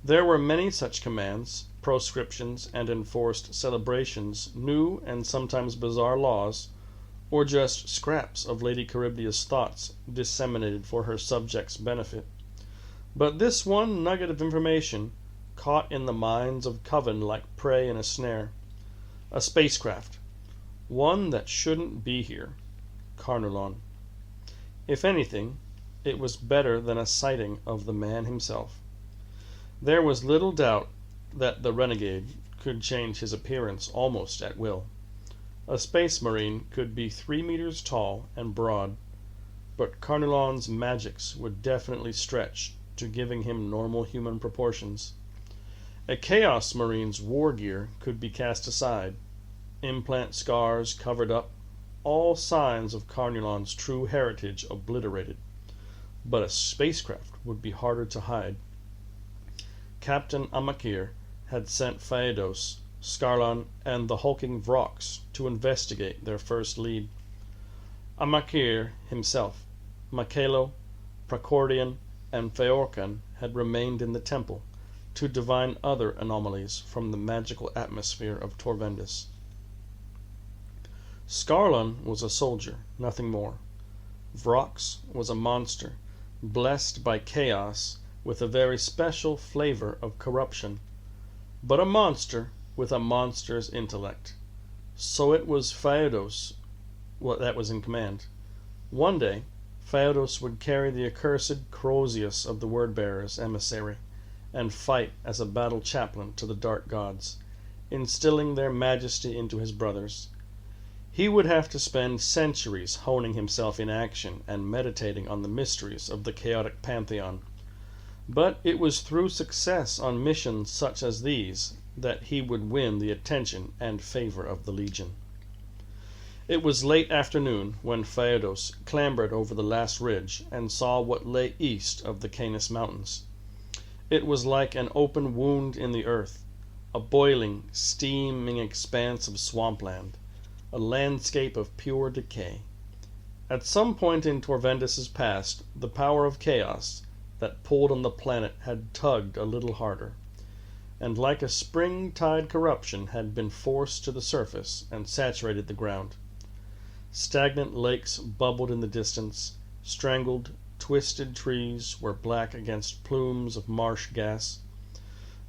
There were many such commands, proscriptions, and enforced celebrations, new and sometimes bizarre laws, or just scraps of Lady Charybdia's thoughts disseminated for her subjects' benefit. But this one nugget of information caught in the minds of Coven like prey in a snare. A spacecraft, one that shouldn't be here, Carnulon. If anything, it was better than a sighting of the man himself. There was little doubt that the renegade could change his appearance almost at will. A space marine could be 3 meters tall and broad, but Carnulon's magics would definitely stretch to giving him normal human proportions. A Chaos Marine's war gear could be cast aside, implant scars covered up, all signs of Carnulon's true heritage obliterated. But a spacecraft would be harder to hide. Captain Amakir had sent Phaedos, Scarlan, and the hulking Vrox to investigate their first lead. Amakir himself, Makelo, Pracordian, and Phaorcan had remained in the temple to divine other anomalies from the magical atmosphere of Torvendis. Scarlan was a soldier, nothing more. Vrox was a monster, blessed by chaos with a very special flavor of corruption, but a monster with a monster's intellect. So it was Phaedos that was in command. One day, Phaedos would carry the accursed Crozius of the Word-Bearer's emissary, and fight as a battle chaplain to the dark gods, instilling their majesty into his brothers. He would have to spend centuries honing himself in action and meditating on the mysteries of the chaotic pantheon. But it was through success on missions such as these that he would win the attention and favor of the Legion. It was late afternoon when Phaedos clambered over the last ridge and saw what lay east of the Canis Mountains. It was like an open wound in the earth, a boiling, steaming expanse of swampland, a landscape of pure decay. At some point in Torvendis' past, the power of chaos that pulled on the planet had tugged a little harder, and like a spring-tide corruption had been forced to the surface and saturated the ground. Stagnant lakes bubbled in the distance, strangled, twisted trees were black against plumes of marsh gas.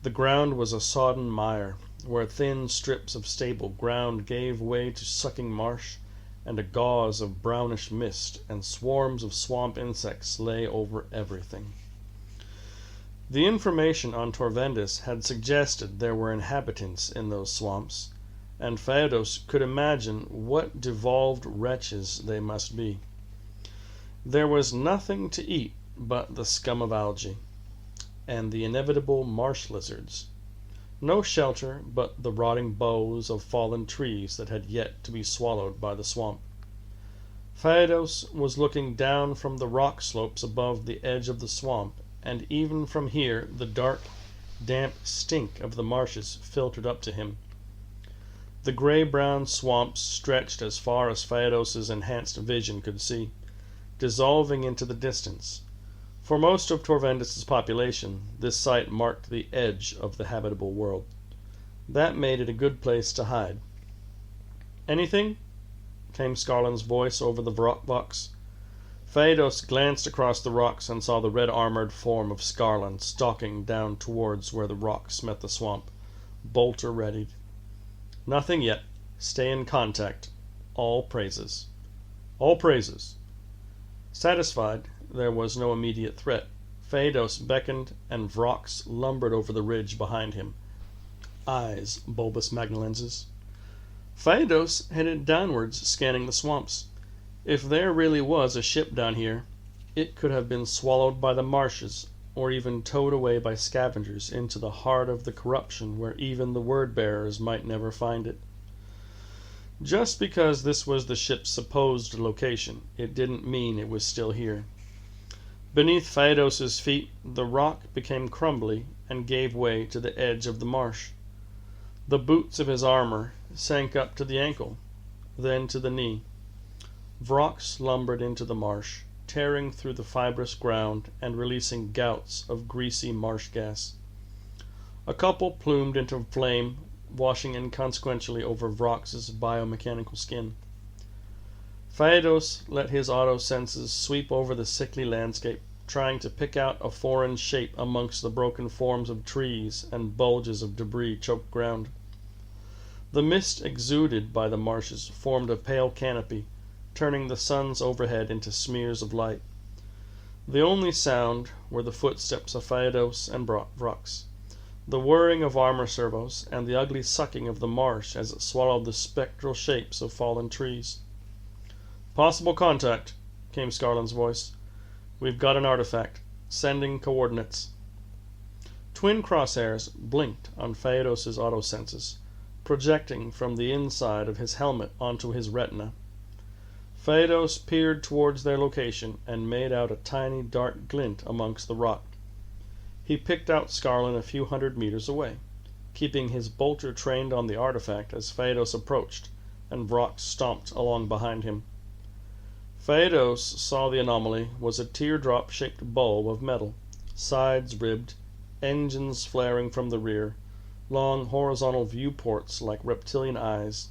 The ground was a sodden mire, where thin strips of stable ground gave way to sucking marsh, and a gauze of brownish mist and swarms of swamp insects lay over everything. The information on Torvendis had suggested there were inhabitants in those swamps, and Phaedos could imagine what devolved wretches they must be. There was nothing to eat but the scum of algae, and the inevitable marsh lizards. No shelter but the rotting boughs of fallen trees that had yet to be swallowed by the swamp. Phaedos was looking down from the rock slopes above the edge of the swamp, and even from here the dark, damp stink of the marshes filtered up to him. The gray-brown swamps stretched as far as Phaedos' enhanced vision could see, dissolving into the distance. For most of Torvendis' population, this site marked the edge of the habitable world. That made it a good place to hide. "Anything?" came Scarlan's voice over the vox. Phaedos glanced across the rocks and saw the red-armored form of Scarlan stalking down towards where the rocks met the swamp, bolter readied. "Nothing yet. Stay in contact. All praises." "All praises." Satisfied there was no immediate threat, Phaedos beckoned, and Vrox lumbered over the ridge behind him, eyes bulbous magnalenses. Phaedos headed downwards, scanning the swamps. If there really was a ship down here, it could have been swallowed by the marshes, or even towed away by scavengers into the heart of the corruption where even the word-bearers might never find it. Just because this was the ship's supposed location, it didn't mean it was still here. Beneath Phaedos' feet, the rock became crumbly and gave way to the edge of the marsh. The boots of his armor sank up to the ankle, then to the knee. Vrox lumbered into the marsh, tearing through the fibrous ground and releasing gouts of greasy marsh gas. A couple plumed into flame, washing inconsequentially over Vrox's biomechanical skin. Phaedos let his auto-senses sweep over the sickly landscape, trying to pick out a foreign shape amongst the broken forms of trees and bulges of debris-choked ground. The mist exuded by the marshes formed a pale canopy, turning the suns overhead into smears of light. The only sound were the footsteps of Phaedos and Vrox. the whirring of armor servos, and the ugly sucking of the marsh as it swallowed the spectral shapes of fallen trees. "Possible contact," came Scarlin's voice. "We've got an artifact. Sending coordinates." Twin crosshairs blinked on Phaedos's autosenses, projecting from the inside of his helmet onto his retina. Phaedos peered towards their location and made out a tiny dark glint amongst the rock. He picked out Scarlin a few hundred meters away, keeping his bolter trained on the artifact as Phaedos approached, and Vrock stomped along behind him. Phaedos saw the anomaly was a teardrop-shaped bulb of metal, sides ribbed, engines flaring from the rear, long horizontal viewports like reptilian eyes.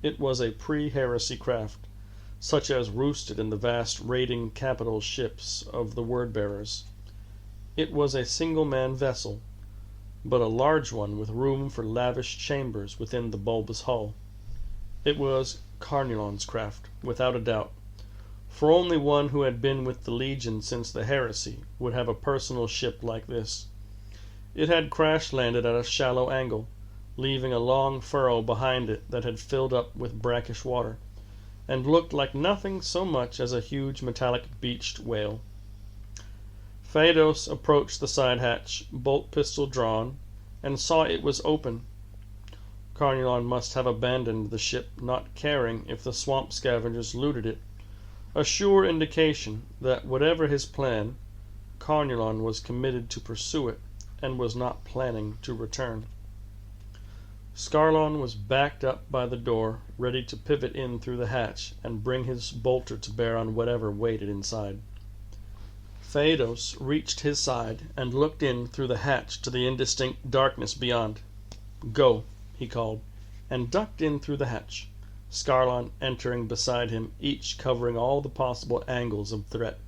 It was a pre-heresy craft, such as roosted in the vast raiding capital ships of the word-bearers. It was a single-man vessel, but a large one with room for lavish chambers within the bulbous hull. It was Carnulon's craft, without a doubt, for only one who had been with the Legion since the heresy would have a personal ship like this. It had crash-landed at a shallow angle, leaving a long furrow behind it that had filled up with brackish water, and looked like nothing so much as a huge metallic beached whale. Phaedos approached the side hatch, bolt pistol drawn, and saw it was open. Carnulon must have abandoned the ship, not caring if the swamp scavengers looted it, a sure indication that whatever his plan, Carnulon was committed to pursue it, and was not planning to return. Scarlon was backed up by the door, ready to pivot in through the hatch and bring his bolter to bear on whatever waited inside. Phaedos reached his side and looked in through the hatch to the indistinct darkness beyond. "Go," he called, and ducked in through the hatch, Scarlon entering beside him, each covering all the possible angles of threat.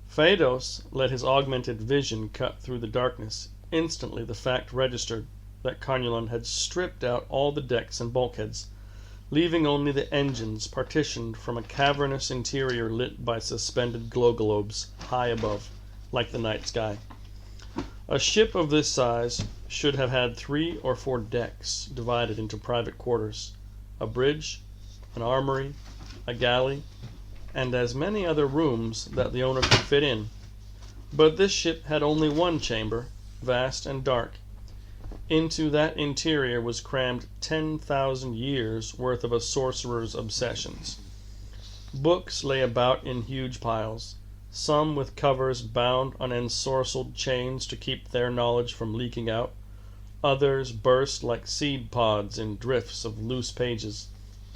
Phaedos let his augmented vision cut through the darkness. Instantly the fact registered that Carnulon had stripped out all the decks and bulkheads, leaving only the engines partitioned from a cavernous interior lit by suspended glow globes high above, like the night sky. A ship of this size should have had 3 or 4 decks divided into private quarters, a bridge, an armory, a galley, and as many other rooms that the owner could fit in. But this ship had only one chamber, vast and dark. Into that interior was crammed 10,000 years' worth of a sorcerer's obsessions. Books lay about in huge piles, some with covers bound on ensorcelled chains to keep their knowledge from leaking out. Others burst like seed pods in drifts of loose pages.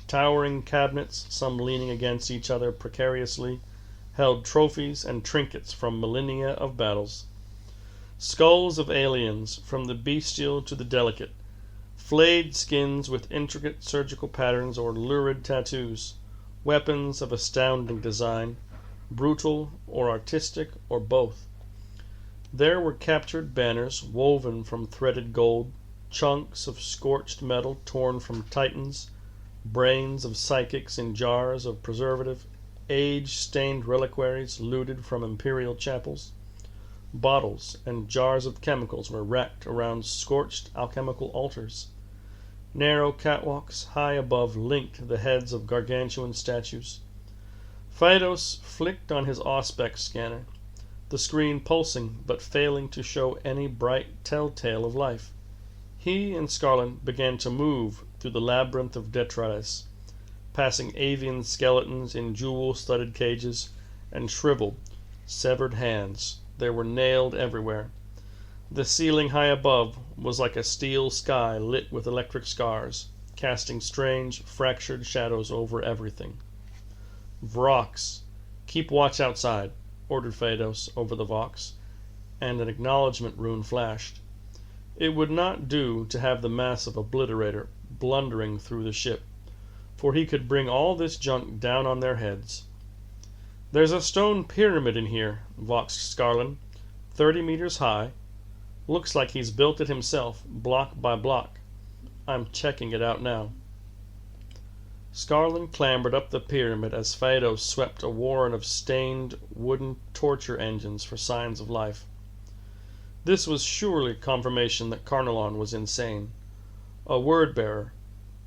Towering cabinets, some leaning against each other precariously, held trophies and trinkets from millennia of battles. Skulls of aliens, from the bestial to the delicate, flayed skins with intricate surgical patterns or lurid tattoos, weapons of astounding design, brutal or artistic or both. There were captured banners woven from threaded gold, chunks of scorched metal torn from titans, brains of psychics in jars of preservative, age-stained reliquaries looted from imperial chapels. Bottles and jars of chemicals were racked around scorched alchemical altars. Narrow catwalks high above linked the heads of gargantuan statues. Phaedos flicked on his Auspex scanner, the screen pulsing but failing to show any bright telltale of life. He and Scarlin began to move through the labyrinth of detritus, passing avian skeletons in jewel-studded cages and shriveled, severed hands. They were nailed everywhere. The ceiling high above was like a steel sky lit with electric scars, casting strange, fractured shadows over everything. "Vrox, keep watch outside," ordered Phaedos over the Vox, and an acknowledgement rune flashed. It would not do to have the massive obliterator blundering through the ship, for he could bring all this junk down on their heads. "There's a stone pyramid in here," voxed Scarlin, 30 meters high. "Looks like he's built it himself, block by block. I'm checking it out now." Scarlin clambered up the pyramid as Phaedos swept a warren of stained wooden torture engines for signs of life. This was surely confirmation that Carnarvon was insane. A word-bearer,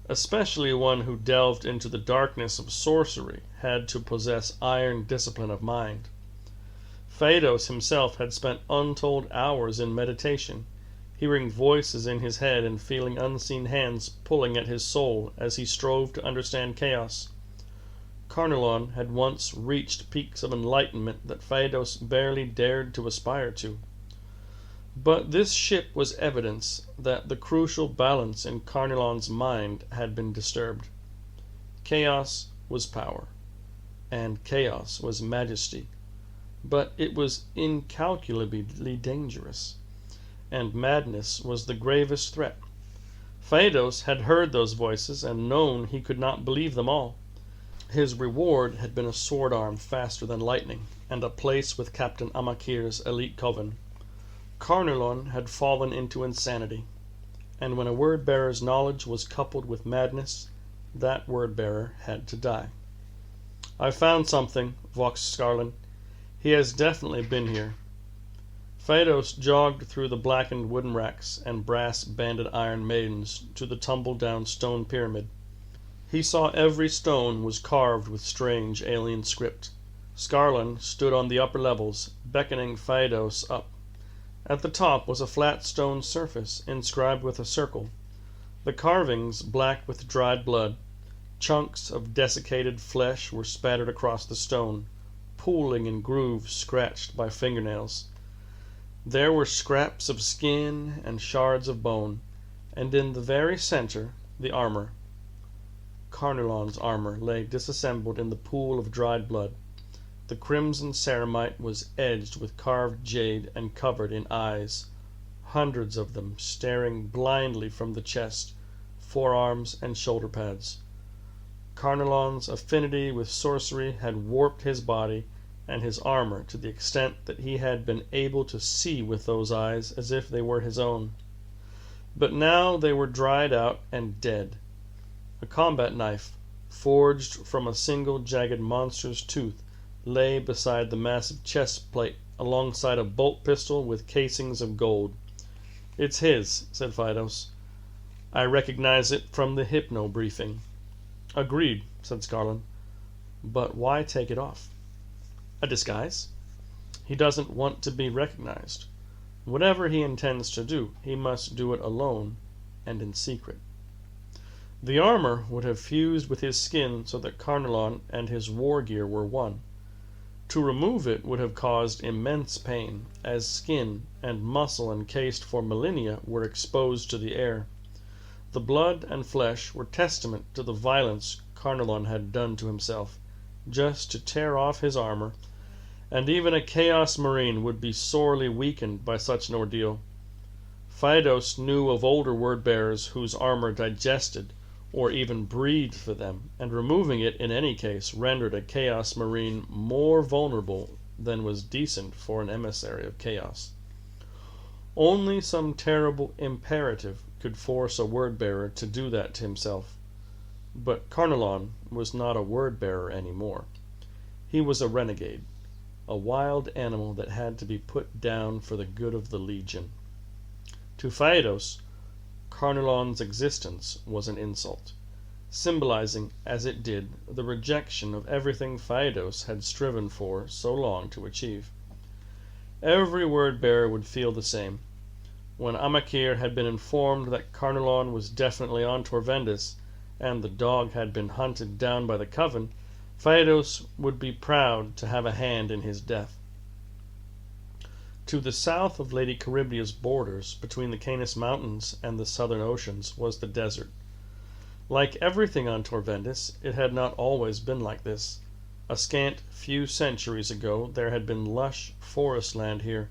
especially one who delved into the darkness of sorcery, had to possess iron discipline of mind. Phaedos himself had spent untold hours in meditation, hearing voices in his head and feeling unseen hands pulling at his soul as he strove to understand chaos. Carnarvon had once reached peaks of enlightenment that Phaedos barely dared to aspire to. But this ship was evidence that the crucial balance in Carnarvon's mind had been disturbed. Chaos was power, and chaos was majesty, but it was incalculably dangerous, and madness was the gravest threat. Phaedos had heard those voices and known he could not believe them all. His reward had been a sword arm faster than lightning, and a place with Captain Amakir's elite coven. Carnarvon had fallen into insanity, and when a word-bearer's knowledge was coupled with madness, that word-bearer had to die. "I've found something," voxed Scarlan. "He has definitely been here." Phaedos jogged through the blackened wooden racks and brass-banded iron maidens to the tumble-down stone pyramid. He saw every stone was carved with strange alien script. Scarlan stood on the upper levels, beckoning Phaedos up. At the top was a flat stone surface inscribed with a circle. The carvings black with dried blood. Chunks of desiccated flesh were spattered across the stone, pooling in grooves scratched by fingernails. There were scraps of skin and shards of bone, and in the very center the armor. Carnarvon's armor lay disassembled in the pool of dried blood. The crimson ceramite was edged with carved jade and covered in eyes, hundreds of them staring blindly from the chest, forearms, and shoulder pads. Carnarvon's affinity with sorcery had warped his body and his armor to the extent that he had been able to see with those eyes as if they were his own. But now they were dried out and dead. A combat knife, forged from a single jagged monster's tooth, lay beside the massive chest plate alongside a bolt pistol with casings of gold. "It's his," said Phaedos. "I recognize it from the hypno briefing." "Agreed," said Scarlan. "But why take it off?" "A disguise. He doesn't want to be recognized. Whatever he intends to do, he must do it alone and in secret." The armor would have fused with his skin so that Carnarvon and his war gear were one. To remove it would have caused immense pain, as skin and muscle encased for millennia were exposed to the air. The blood and flesh were testament to the violence Carnarvon had done to himself, just to tear off his armor, and even a Chaos Marine would be sorely weakened by such an ordeal. Phaedos knew of older word-bearers whose armor digested or even breathed for them, and removing it in any case rendered a Chaos Marine more vulnerable than was decent for an emissary of chaos. Only some terrible imperative could force a word-bearer to do that to himself. But Carnarvon was not a word-bearer any more. He was a renegade, a wild animal that had to be put down for the good of the Legion. To Phaedos, Carnarvon's existence was an insult, symbolizing, as it did, the rejection of everything Phaedos had striven for so long to achieve. Every word-bearer would feel the same. When Amakir had been informed that Carnarvon was definitely on Torvendis, and the dog had been hunted down by the Coven, Phaedos would be proud to have a hand in his death. To the south of Lady Charybdia's borders, between the Canis Mountains and the southern oceans, was the desert. Like everything on Torvendis, it had not always been like this. A scant few centuries ago there had been lush forest land here,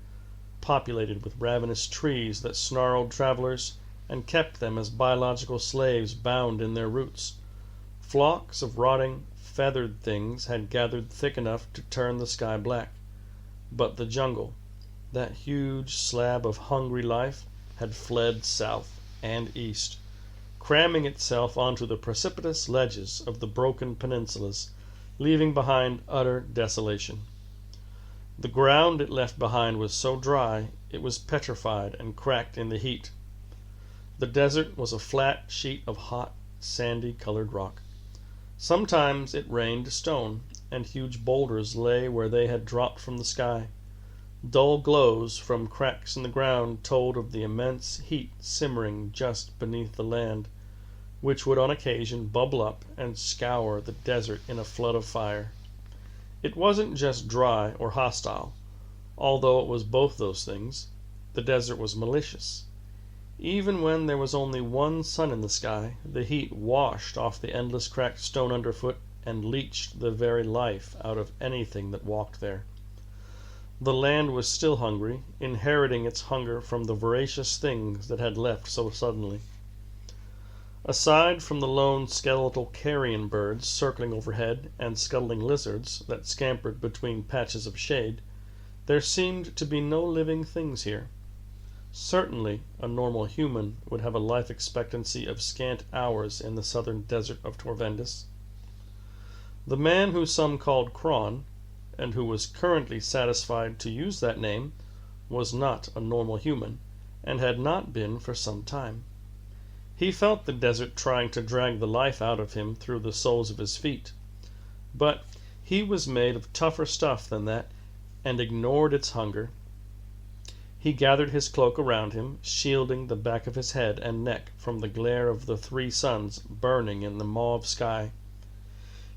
populated with ravenous trees that snarled travelers and kept them as biological slaves bound in their roots. Flocks of rotting, feathered things had gathered thick enough to turn the sky black. But the jungle, that huge slab of hungry life, had fled south and east, cramming itself onto the precipitous ledges of the broken peninsulas, leaving behind utter desolation. The ground it left behind was so dry it was petrified and cracked in the heat. The desert was a flat sheet of hot, sandy-colored rock. Sometimes it rained stone, and huge boulders lay where they had dropped from the sky. Dull glows from cracks in the ground told of the immense heat simmering just beneath the land, which would on occasion bubble up and scour the desert in a flood of fire. It wasn't just dry or hostile, although it was both those things. The desert was malicious. Even when there was only one sun in the sky, the heat washed off the endless cracked stone underfoot and leached the very life out of anything that walked there. The land was still hungry, inheriting its hunger from the voracious things that had left so suddenly. Aside from the lone skeletal carrion birds circling overhead and scuttling lizards that scampered between patches of shade, there seemed to be no living things here. Certainly a normal human would have a life expectancy of scant hours in the southern desert of Torvendis. The man who some called Cron, and who was currently satisfied to use that name, was not a normal human, and had not been for some time. He felt the desert trying to drag the life out of him through the soles of his feet, but he was made of tougher stuff than that, and ignored its hunger. He gathered his cloak around him, shielding the back of his head and neck from the glare of the 3 suns burning in the mauve sky.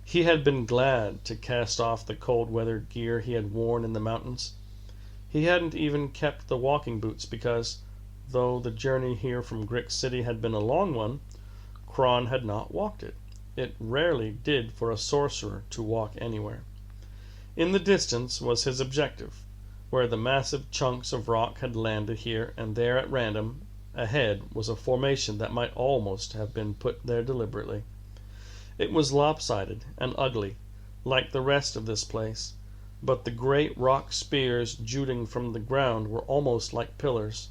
He had been glad to cast off the cold-weathered gear he had worn in the mountains. He hadn't even kept the walking boots because, though the journey here from Grick City had been a long one, Cron had not walked it. It rarely did for a sorcerer to walk anywhere. In the distance was his objective, where the massive chunks of rock had landed here and there at random. Ahead was a formation that might almost have been put there deliberately. It was lopsided and ugly, like the rest of this place, but the great rock spears jutting from the ground were almost like pillars.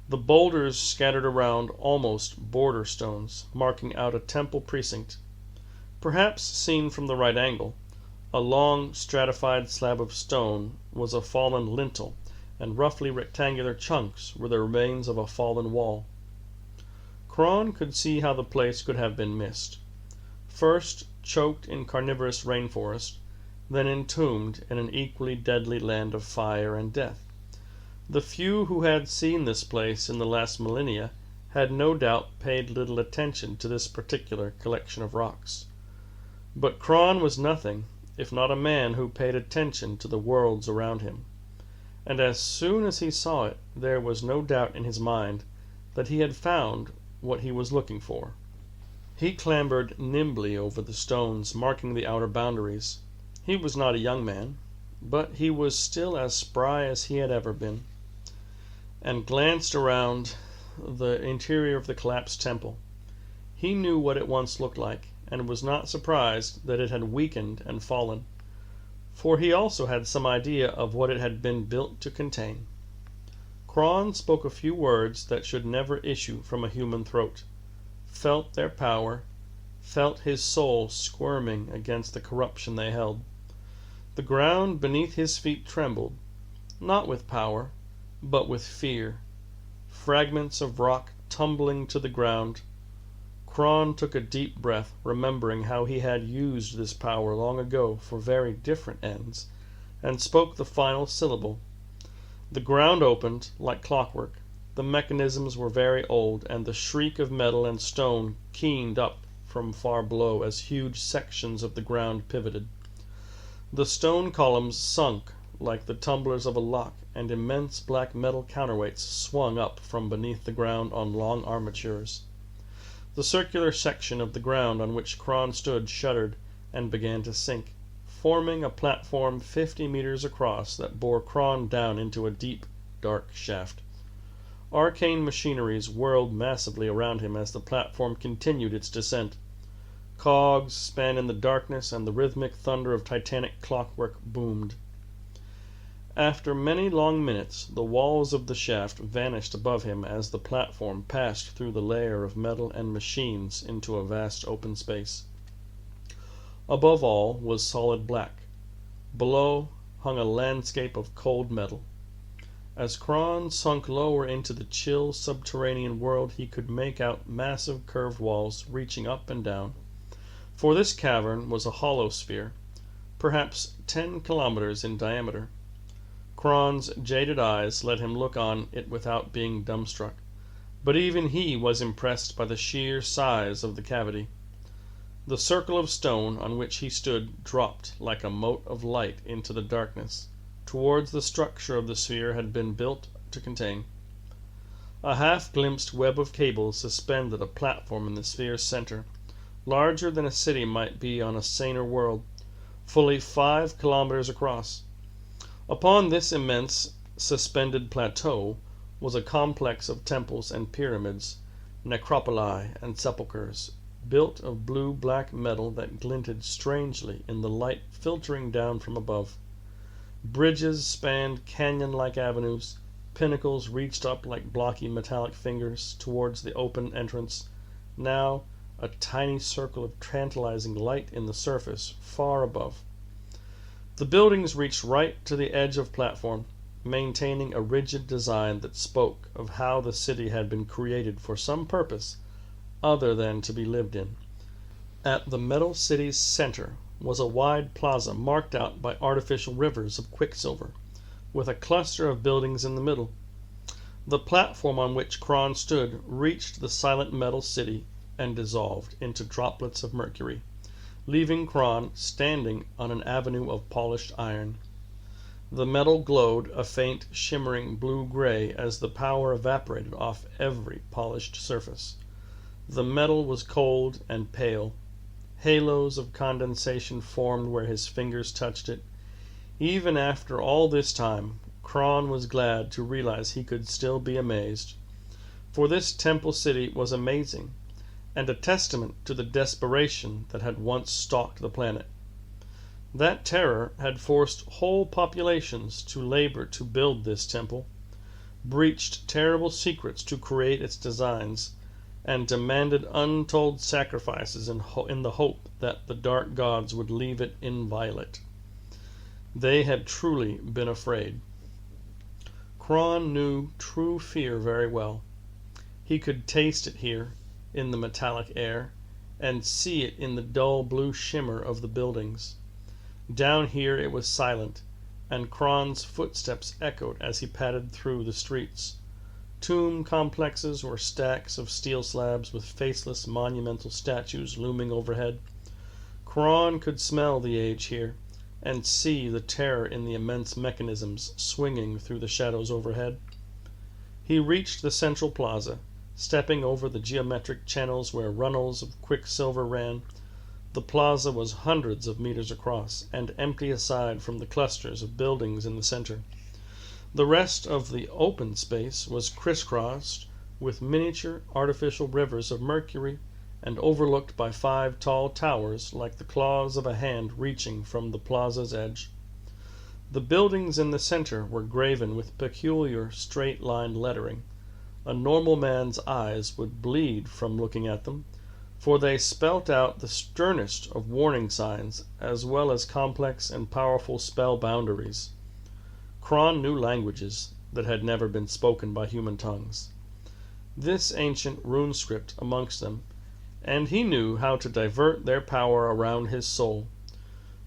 The boulders scattered around almost border stones, marking out a temple precinct. Perhaps seen from the right angle, a long stratified slab of stone was a fallen lintel, and roughly rectangular chunks were the remains of a fallen wall. Cron could see how the place could have been missed. First choked in carnivorous rainforest, then entombed in an equally deadly land of fire and death. The few who had seen this place in the last millennia had no doubt paid little attention to this particular collection of rocks. But Cron was nothing if not a man who paid attention to the worlds around him, and as soon as he saw it there was no doubt in his mind that he had found what he was looking for. He clambered nimbly over the stones marking the outer boundaries. He was not a young man, but he was still as spry as he had ever been, and glanced around the interior of the collapsed temple. He knew what it once looked like, and was not surprised that it had weakened and fallen, for he also had some idea of what it had been built to contain. Cron spoke a few words that should never issue from a human throat, felt their power, felt his soul squirming against the corruption they held. The ground beneath his feet trembled, not with power, but with fear. Fragments of rock tumbling to the ground. Cron took a deep breath, remembering how he had used this power long ago for very different ends, and spoke the final syllable. The ground opened like clockwork. The mechanisms were very old, and the shriek of metal and stone keened up from far below as huge sections of the ground pivoted. The stone columns sunk like the tumblers of a lock, and immense black metal counterweights swung up from beneath the ground on long armatures. The circular section of the ground on which Cron stood shuddered and began to sink, forming a platform 50 meters across that bore Cron down into a deep, dark shaft. Arcane machineries whirled massively around him as the platform continued its descent. Cogs span in the darkness, and the rhythmic thunder of titanic clockwork boomed. After many long minutes, the walls of the shaft vanished above him as the platform passed through the layer of metal and machines into a vast open space. Above all was solid black. Below hung a landscape of cold metal. as Kron sunk lower into the chill subterranean world, he could make out massive curved walls reaching up and down. For this cavern was a hollow sphere, perhaps 10 kilometers in diameter. Kron's jaded eyes let him look on it without being dumbstruck, but even he was impressed by the sheer size of the cavity. The circle of stone on which he stood dropped like a mote of light into the darkness, towards the structure of the sphere had been built to contain. A half-glimpsed web of cables suspended a platform in the sphere's center, larger than a city might be on a saner world, fully 5 kilometers across. Upon this immense suspended plateau was a complex of temples and pyramids, necropoli and sepulchres, built of blue-black metal that glinted strangely in the light filtering down from above. Bridges spanned canyon-like avenues, pinnacles reached up like blocky metallic fingers towards the open entrance, now a tiny circle of tantalizing light in the surface far above. The buildings reached right to the edge of platform, maintaining a rigid design that spoke of how the city had been created for some purpose other than to be lived in. At the metal city's center was a wide plaza marked out by artificial rivers of quicksilver, with a cluster of buildings in the middle. The platform on which Kron stood reached the silent metal city and dissolved into droplets of mercury, leaving Kron standing on an avenue of polished iron. The metal glowed a faint, shimmering blue-gray as the power evaporated off every polished surface. The metal was cold and pale. Halos of condensation formed where his fingers touched it. Even after all this time, Kron was glad to realize he could still be amazed. For this temple city was amazing, and a testament to the desperation that had once stalked the planet. That terror had forced whole populations to labor to build this temple, breached terrible secrets to create its designs, and demanded untold sacrifices in the hope that the dark gods would leave it inviolate. They had truly been afraid. Kron knew true fear very well. He could taste it here, in the metallic air, and see it in the dull blue shimmer of the buildings. Down here it was silent, and Kron's footsteps echoed as he padded through the streets. Tomb complexes were stacks of steel slabs with faceless monumental statues looming overhead. Kron could smell the age here, and see the terror in the immense mechanisms swinging through the shadows overhead. He reached the central plaza, stepping over the geometric channels where runnels of quicksilver ran. The plaza was hundreds of meters across, and empty aside from the clusters of buildings in the center. The rest of the open space was crisscrossed with miniature artificial rivers of mercury and overlooked by 5 tall towers like the claws of a hand reaching from the plaza's edge. The buildings in the center were graven with peculiar straight-lined lettering. A normal man's eyes would bleed from looking at them, for they spelt out the sternest of warning signs as well as complex and powerful spell boundaries. Kron knew languages that had never been spoken by human tongues. This ancient rune script amongst them, and he knew how to divert their power around his soul.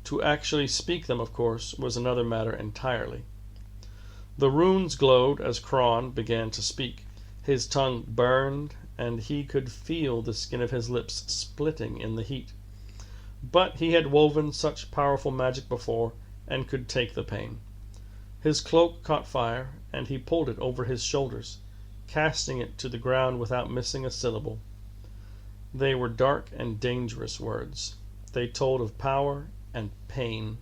To actually speak them, of course, was another matter entirely. The runes glowed as Kron began to speak. His tongue burned, and he could feel the skin of his lips splitting in the heat. But he had woven such powerful magic before, and could take the pain. His cloak caught fire, and he pulled it over his shoulders, casting it to the ground without missing a syllable. They were dark and dangerous words. They told of power and pain.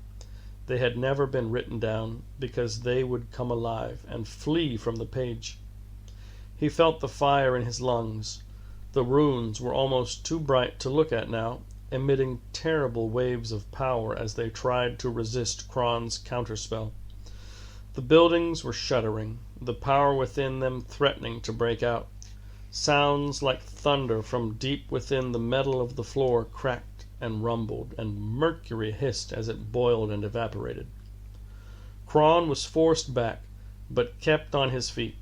They had never been written down, because they would come alive and flee from the page. He felt the fire in his lungs. The runes were almost too bright to look at now, emitting terrible waves of power as they tried to resist Kron's counterspell. The buildings were shuddering, the power within them threatening to break out. Sounds like thunder from deep within the metal of the floor cracked and rumbled, and mercury hissed as it boiled and evaporated. Kron was forced back, but kept on his feet,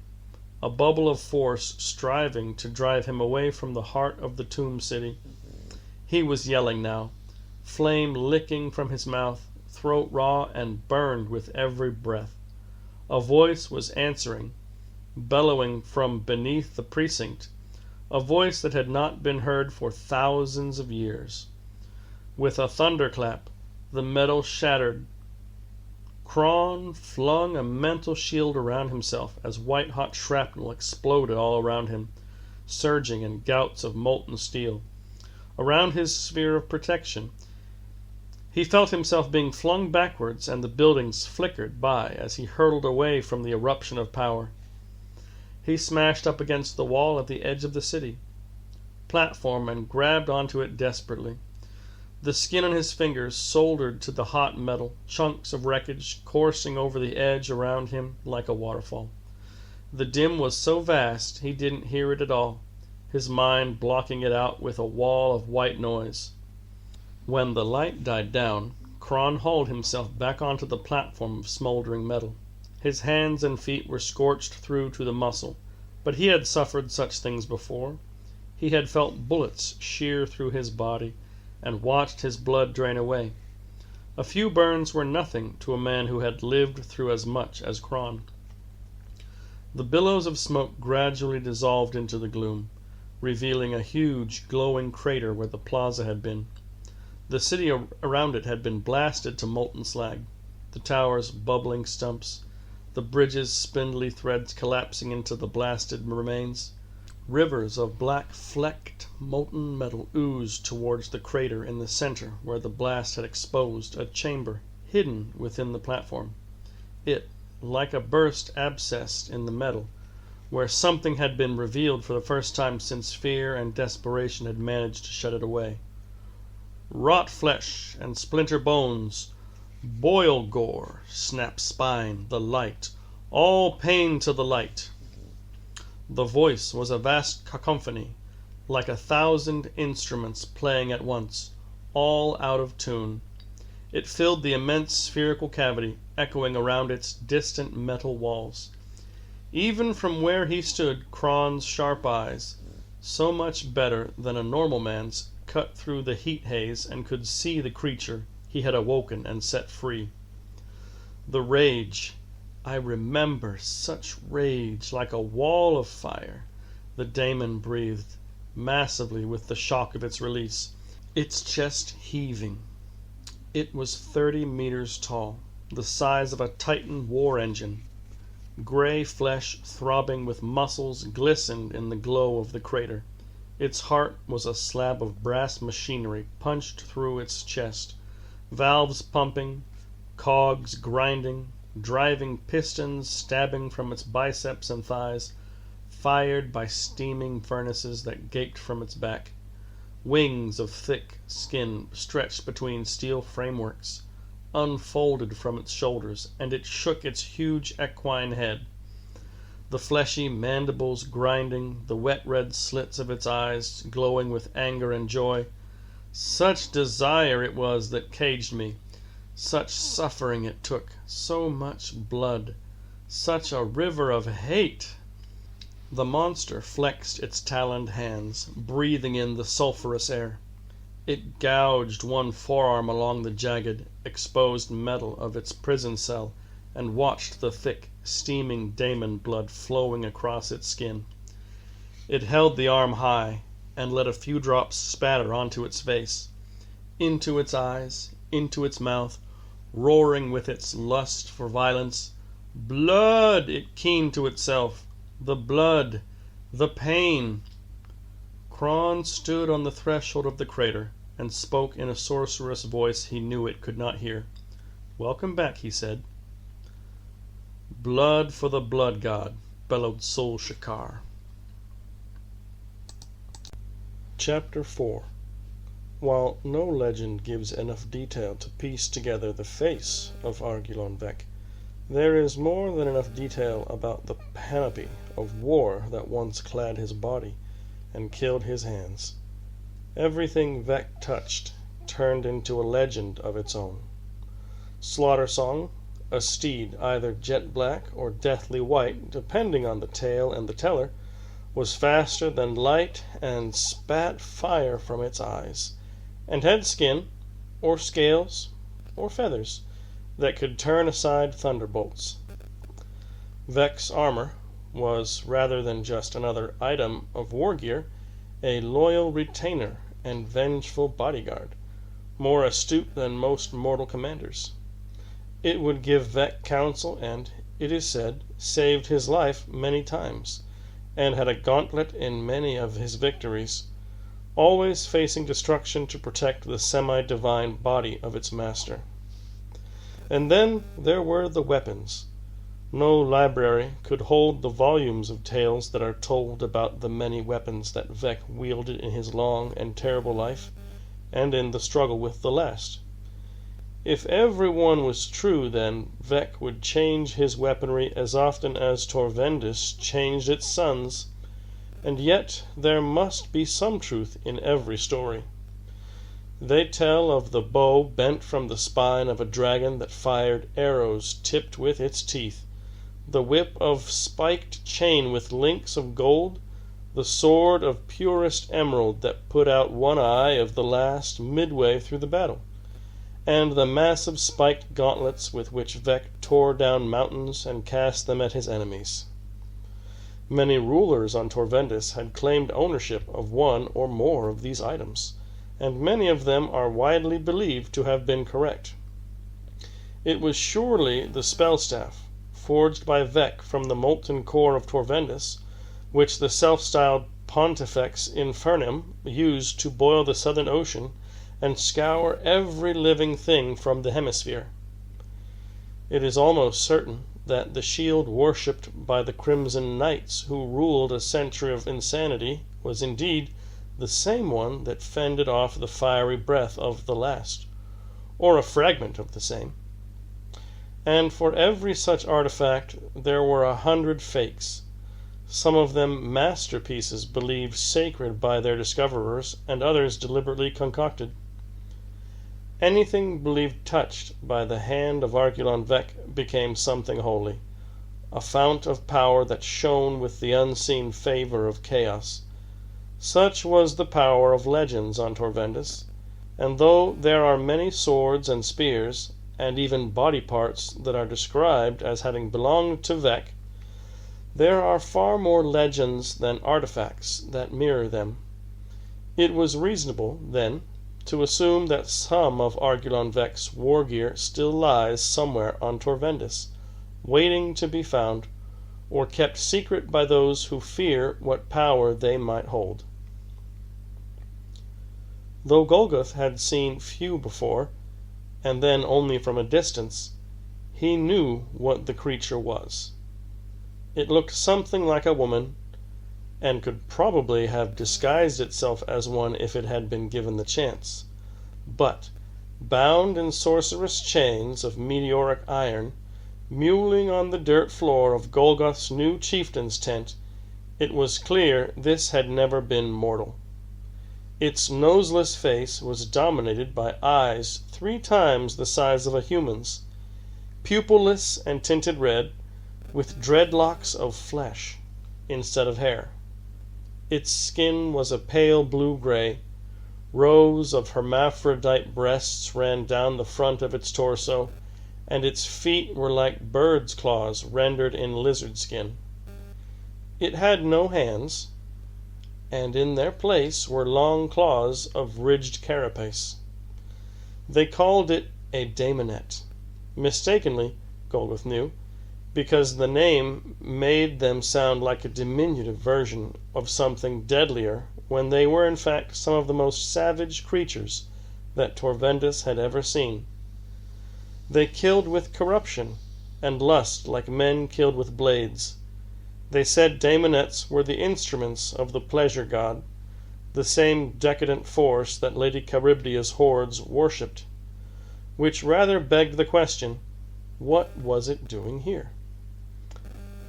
a bubble of force striving to drive him away from the heart of the tomb city. He was yelling now, flame licking from his mouth, throat raw and burned with every breath. A voice was answering, bellowing from beneath the precinct, a voice that had not been heard for thousands of years. With a thunderclap, the metal shattered. Cron flung a mental shield around himself as white-hot shrapnel exploded all around him, surging in gouts of molten steel. Around his sphere of protection, he felt himself being flung backwards, and the buildings flickered by as he hurtled away from the eruption of power. He smashed up against the wall at the edge of the city platform and grabbed onto it desperately. The skin on his fingers soldered to the hot metal, chunks of wreckage coursing over the edge around him like a waterfall. The dim was so vast he didn't hear it at all, his mind blocking it out with a wall of white noise. When the light died down, Cron hauled himself back onto the platform of smoldering metal. His hands and feet were scorched through to the muscle, but he had suffered such things before. He had felt bullets shear through his body and watched his blood drain away. A few burns were nothing to a man who had lived through as much as Cron. The billows of smoke gradually dissolved into the gloom, revealing a huge, glowing crater where the plaza had been. The city around it had been blasted to molten slag, the towers bubbling stumps, the bridges spindly threads collapsing into the blasted remains. Rivers of black flecked molten metal oozed towards the crater in the center where the blast had exposed a chamber hidden within the platform. It, like a burst abscess in the metal, where something had been revealed for the first time since fear and desperation had managed to shut it away. Rot flesh and splinter bones, boil gore, snap spine, the light, all pain to the light. The voice was a vast cacophony, like 1,000 instruments playing at once, all out of tune. It filled the immense spherical cavity, echoing around its distant metal walls. Even from where he stood, Cron's sharp eyes, so much better than a normal man's, cut through the heat haze and could see the creature he had awoken and set free. The rage, I remember such rage, like a wall of fire, the daemon breathed, massively with the shock of its release, its chest heaving. It was 30 meters tall, the size of a Titan war engine. Gray flesh throbbing with muscles glistened in the glow of the crater. Its heart was a slab of brass machinery punched through its chest, valves pumping, cogs grinding, driving pistons stabbing from its biceps and thighs, fired by steaming furnaces that gaped from its back. Wings of thick skin stretched between steel frameworks, unfolded from its shoulders, and it shook its huge equine head. The fleshy mandibles grinding, the wet red slits of its eyes glowing with anger and joy. Such desire it was that caged me. Such suffering it took, so much blood, such a river of hate. The monster flexed its taloned hands, breathing in the sulphurous air. It gouged one forearm along the jagged, exposed metal of its prison cell and watched the thick, steaming daemon blood flowing across its skin. It held the arm high and let a few drops spatter onto its face, into its eyes, into its mouth, roaring with its lust for violence. Blood! It keened to itself. The blood! The pain! Cron stood on the threshold of the crater and spoke in a sorcerous voice he knew it could not hear. "Welcome back," he said. "Blood for the blood god," bellowed Sol Shakar. Chapter 4. While no legend gives enough detail to piece together the face of Argulon Vek, there is more than enough detail about the panoply of war that once clad his body and killed his hands. Everything Vek touched turned into a legend of its own. Slaughter Song, a steed either jet black or deathly white, depending on the tale and the teller, was faster than light and spat fire from its eyes, and had skin, or scales, or feathers, that could turn aside thunderbolts. Vec's armor was, rather than just another item of war gear, a loyal retainer and vengeful bodyguard, more astute than most mortal commanders. It would give Vec counsel and, it is said, saved his life many times, and had a gauntlet in many of his victories, always facing destruction to protect the semi-divine body of its master. And then there were the weapons. No library could hold the volumes of tales that are told about the many weapons that Vec wielded in his long and terrible life, and in the struggle with the last. If every one was true, then Vec would change his weaponry as often as Torvendis changed its sons, and yet there must be some truth in every story. They tell of the bow bent from the spine of a dragon that fired arrows tipped with its teeth, the whip of spiked chain with links of gold, the sword of purest emerald that put out one eye of the last midway through the battle, and the massive spiked gauntlets with which Vec tore down mountains and cast them at his enemies. Many rulers on Torvendis had claimed ownership of one or more of these items, and many of them are widely believed to have been correct. It was surely the spellstaff, forged by Vec from the molten core of Torvendis, which the self-styled Pontifex Infernum used to boil the southern ocean and scour every living thing from the hemisphere. It is almost certain that the shield worshipped by the Crimson Knights who ruled a century of insanity was indeed the same one that fended off the fiery breath of the last, or a fragment of the same. And for every such artifact there were 100 fakes, some of them masterpieces believed sacred by their discoverers, and others deliberately concocted. Anything believed touched by the hand of Argulon Vec became something holy, a fount of power that shone with the unseen favor of chaos. Such was the power of legends on Torvendis, and though there are many swords and spears, and even body parts that are described as having belonged to Vec, there are far more legends than artifacts that mirror them. It was reasonable, then, to assume that some of Argulon Vec's war gear still lies somewhere on Torvendis, waiting to be found, or kept secret by those who fear what power they might hold. Though Golgoth had seen few before, and then only from a distance, he knew what the creature was. It looked something like a woman, and could probably have disguised itself as one if it had been given the chance. But, bound in sorcerous chains of meteoric iron, mewling on the dirt floor of Golgoth's new chieftain's tent, it was clear this had never been mortal. Its noseless face was dominated by eyes 3 times the size of a human's, pupilless and tinted red, with dreadlocks of flesh instead of hair. Its skin was a pale blue-gray. Rows of hermaphrodite breasts ran down the front of its torso, and its feet were like birds' claws rendered in lizard skin. It had no hands, and in their place were long claws of ridged carapace. They called it a daemonet, mistakenly, Golgoth knew, because the name made them sound like a diminutive version of something deadlier, when they were in fact some of the most savage creatures that Torvendis had ever seen. They killed with corruption and lust like men killed with blades. They said daemonets were the instruments of the pleasure god, the same decadent force that Lady Charybdia's hordes worshipped, which rather begged the question, what was it doing here?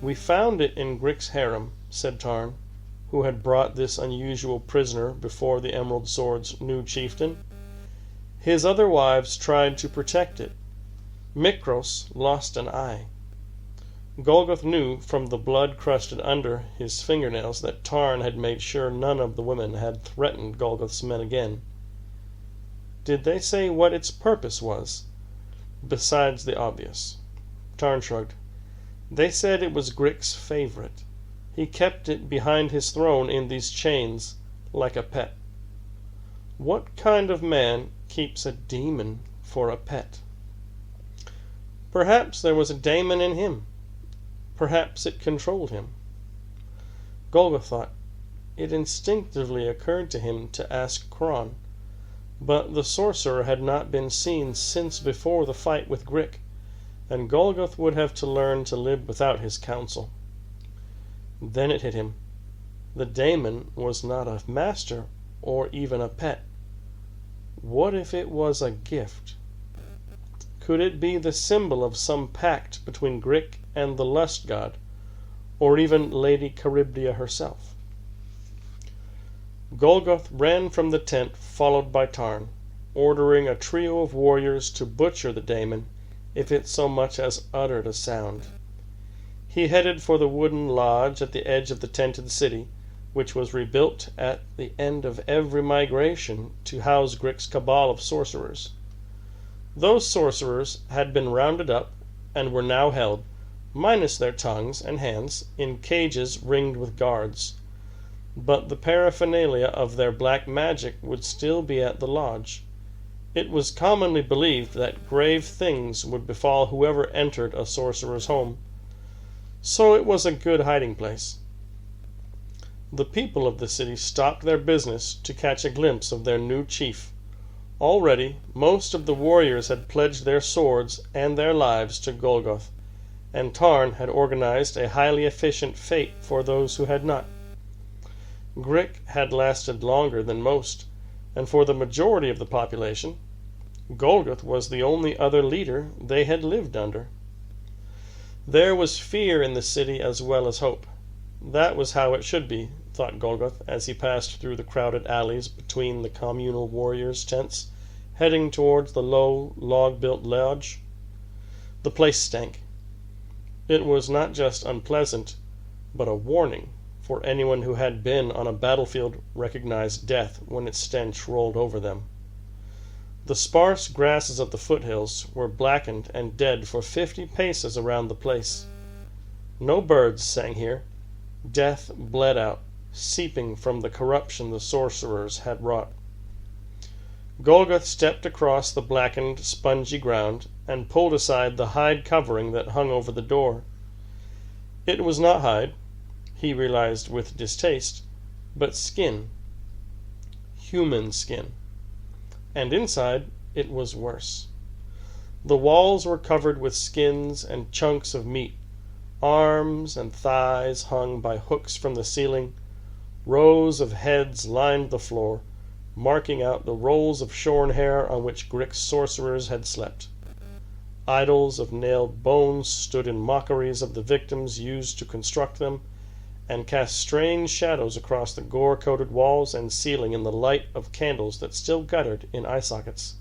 "We found it in Grick's harem," said Tarn, who had brought this unusual prisoner before the Emerald Sword's new chieftain. "His other wives tried to protect it. Mikros lost an eye. Golgoth knew from the blood crusted under his fingernails that Tarn had made sure none of the women had threatened Golgoth's men again. Did they say what its purpose was, besides the obvious? Tarn shrugged. They said it was Grick's favorite. He kept it behind his throne in these chains, like a pet. What kind of man keeps a demon for a pet? Perhaps there was a daemon in him. Perhaps it controlled him. Golgoth thought. It instinctively occurred to him to ask Kron, but the sorcerer had not been seen since before the fight with Grick, and Golgoth would have to learn to live without his counsel. Then it hit him. The daemon was not a master or even a pet. What if it was a gift? Could it be the symbol of some pact between Grick and the lust god, or even Lady Charybdia herself? Golgoth ran from the tent, followed by Tarn, ordering a trio of warriors to butcher the daemon if it so much as uttered a sound. He headed for the wooden lodge at the edge of the tented city, which was rebuilt at the end of every migration to house Grick's cabal of sorcerers. Those sorcerers had been rounded up and were now held, minus their tongues and hands, in cages ringed with guards. But the paraphernalia of their black magic would still be at the lodge. It was commonly believed that grave things would befall whoever entered a sorcerer's home, so it was a good hiding place. The people of the city stopped their business to catch a glimpse of their new chief. Already, most of the warriors had pledged their swords and their lives to Golgoth, and Tarn had organized a highly efficient fete for those who had not. Grick had lasted longer than most, and for the majority of the population, Golgoth was the only other leader they had lived under. There was fear in the city as well as hope. That was how it should be, thought Golgoth, as he passed through the crowded alleys between the communal warriors' tents, heading towards the low, log-built lodge. The place stank. It was not just unpleasant, but a warning, for anyone who had been on a battlefield recognized death when its stench rolled over them. The sparse grasses of the foothills were blackened and dead for 50 paces around the place. No birds sang here. Death bled out, seeping from the corruption the sorcerers had wrought. Golgoth stepped across the blackened, spongy ground and pulled aside the hide covering that hung over the door. It was not hide, he realized with distaste, but skin. Human skin. And inside it was worse. The walls were covered with skins and chunks of meat. Arms and thighs hung by hooks from the ceiling. Rows of heads lined the floor, marking out the rolls of shorn hair on which Grick's sorcerers had slept. Idols of nailed bones stood in mockeries of the victims used to construct them, and cast strange shadows across the gore-coated walls and ceiling in the light of candles that still guttered in eye sockets.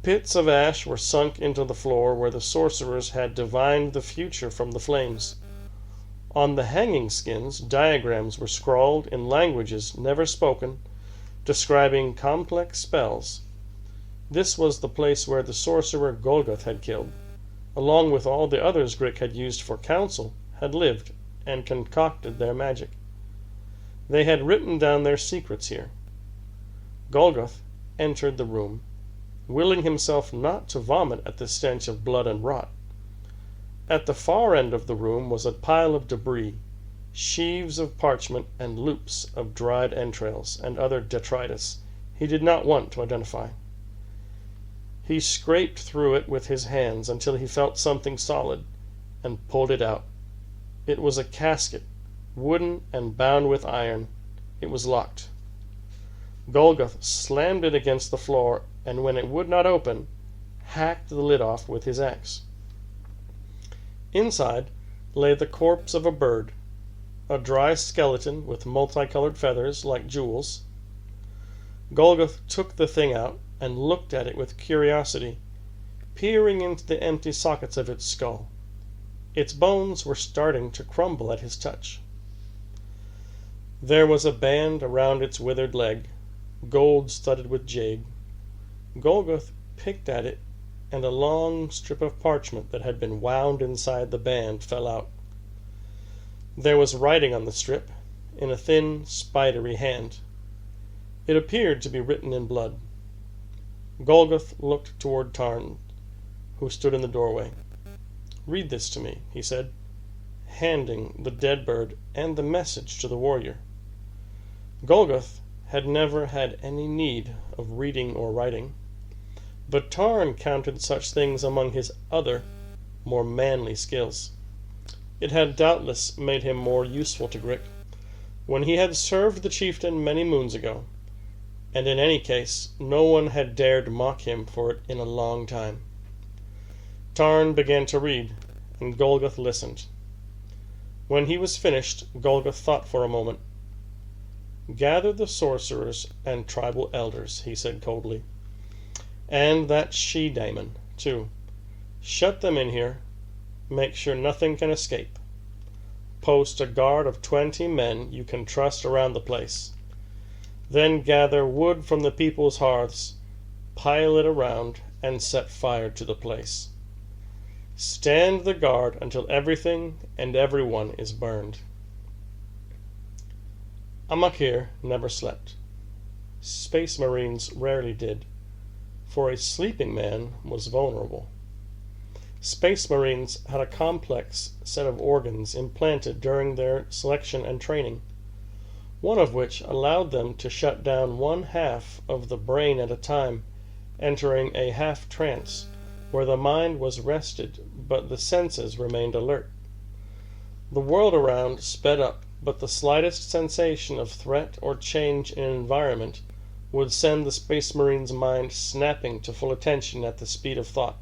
Pits of ash were sunk into the floor where the sorcerers had divined the future from the flames. On the hanging skins, diagrams were scrawled in languages never spoken, describing complex spells. This was the place where the sorcerer Golgoth had killed, along with all the others Grick had used for counsel, had lived and concocted their magic. They had written down their secrets here. Golgoth entered the room, willing himself not to vomit at the stench of blood and rot. At the far end of the room was a pile of debris, sheaves of parchment and loops of dried entrails and other detritus he did not want to identify. He scraped through it with his hands until he felt something solid, and pulled it out. It was a casket, wooden and bound with iron. It was locked. Golgoth slammed it against the floor, and when it would not open, hacked the lid off with his axe. Inside lay the corpse of a bird, a dry skeleton with multicolored feathers like jewels. Golgoth took the thing out and looked at it with curiosity, peering into the empty sockets of its skull. Its bones were starting to crumble at his touch. There was a band around its withered leg, gold-studded with jade. Golgoth picked at it, and a long strip of parchment that had been wound inside the band fell out. There was writing on the strip, in a thin, spidery hand. It appeared to be written in blood. Golgoth looked toward Tarn, who stood in the doorway. "Read this to me," he said, handing the dead bird and the message to the warrior. Golgoth had never had any need of reading or writing, but Tarn counted such things among his other, more manly skills. It had doubtless made him more useful to Grick when he had served the chieftain many moons ago, and in any case no one had dared mock him for it in a long time. Tarn began to read, and Golgoth listened. When he was finished, Golgoth thought for a moment. "Gather the sorcerers and tribal elders," he said coldly. "And that she-daemon, too. Shut them in here. Make sure nothing can escape. Post a guard of 20 men you can trust around the place. Then gather wood from the people's hearths, pile it around, and set fire to the place. Stand the guard until everything and everyone is burned." Amakir never slept. Space Marines rarely did, for a sleeping man was vulnerable. Space Marines had a complex set of organs implanted during their selection and training, one of which allowed them to shut down one half of the brain at a time, entering a half-trance where the mind was rested but the senses remained alert. The world around sped up, but the slightest sensation of threat or change in environment would send the Space Marine's mind snapping to full attention at the speed of thought.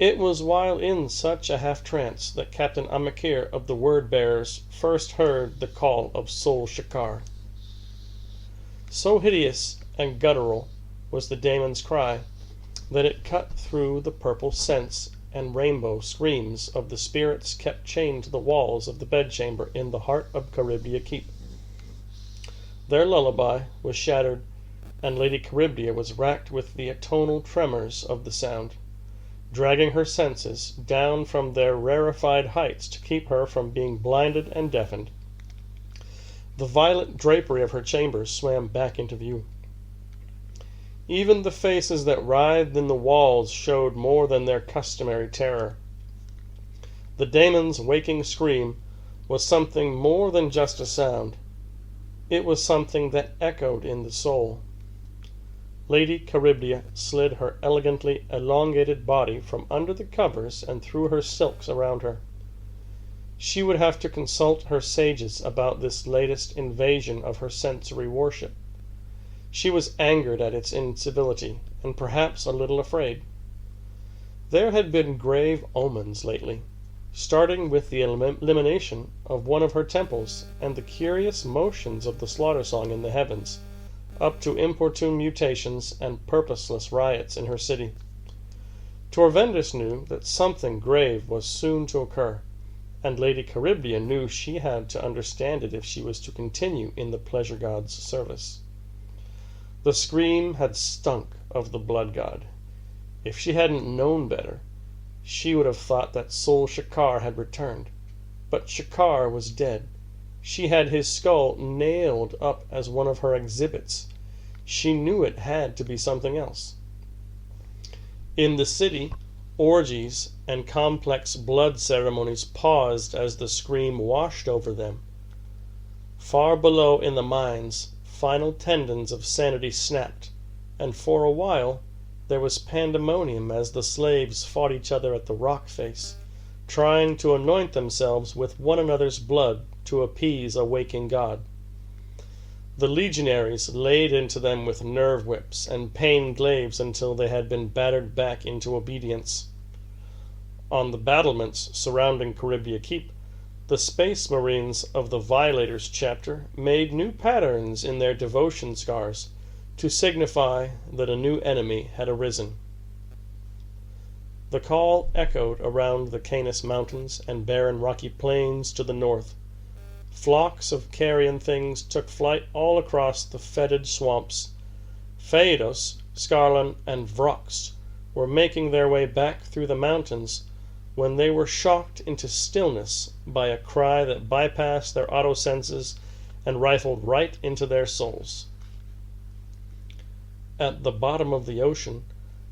It was while in such a half-trance that Captain Amakir of the Word-Bearers first heard the call of Sol Shakar. So hideous and guttural was the daemon's cry that it cut through the purple scents and rainbow screams of the spirits kept chained to the walls of the bedchamber in the heart of Charybdia Keep. Their lullaby was shattered, and Lady Charybdia was racked with the atonal tremors of the sound, dragging her senses down from their rarefied heights to keep her from being blinded and deafened. The violet drapery of her chambers swam back into view. Even the faces that writhed in the walls showed more than their customary terror. The daemon's waking scream was something more than just a sound. It was something that echoed in the soul. Lady Charybdia slid her elegantly elongated body from under the covers and threw her silks around her. She would have to consult her sages about this latest invasion of her sensory worship. She was angered at its incivility, and perhaps a little afraid. There had been grave omens lately, starting with the elimination of one of her temples and the curious motions of the slaughter song in the heavens, up to importune mutations and purposeless riots in her city. Torvendus knew that something grave was soon to occur, and Lady Charybdia knew she had to understand it if she was to continue in the pleasure god's service. The scream had stunk of the blood god. If she hadn't known better, she would have thought that Sol Shakar had returned. But Shakar was dead. She had his skull nailed up as one of her exhibits. She knew it had to be something else. In the city, orgies and complex blood ceremonies paused as the scream washed over them. Far below in the mines, final tendons of sanity snapped, and for a while there was pandemonium as the slaves fought each other at the rock face, trying to anoint themselves with one another's blood to appease a waking god. The legionaries laid into them with nerve whips and pain glaives until they had been battered back into obedience. On the battlements surrounding Charybdia Keep, the Space Marines of the Violators chapter made new patterns in their devotion scars to signify that a new enemy had arisen. The call echoed around the Canis Mountains and barren rocky plains to the north. Flocks of carrion things took flight all across the fetid swamps. Phaedos, Scarlan, and Vrox were making their way back through the mountains when they were shocked into stillness by a cry that bypassed their auto senses and rifled right into their souls. At the bottom of the ocean,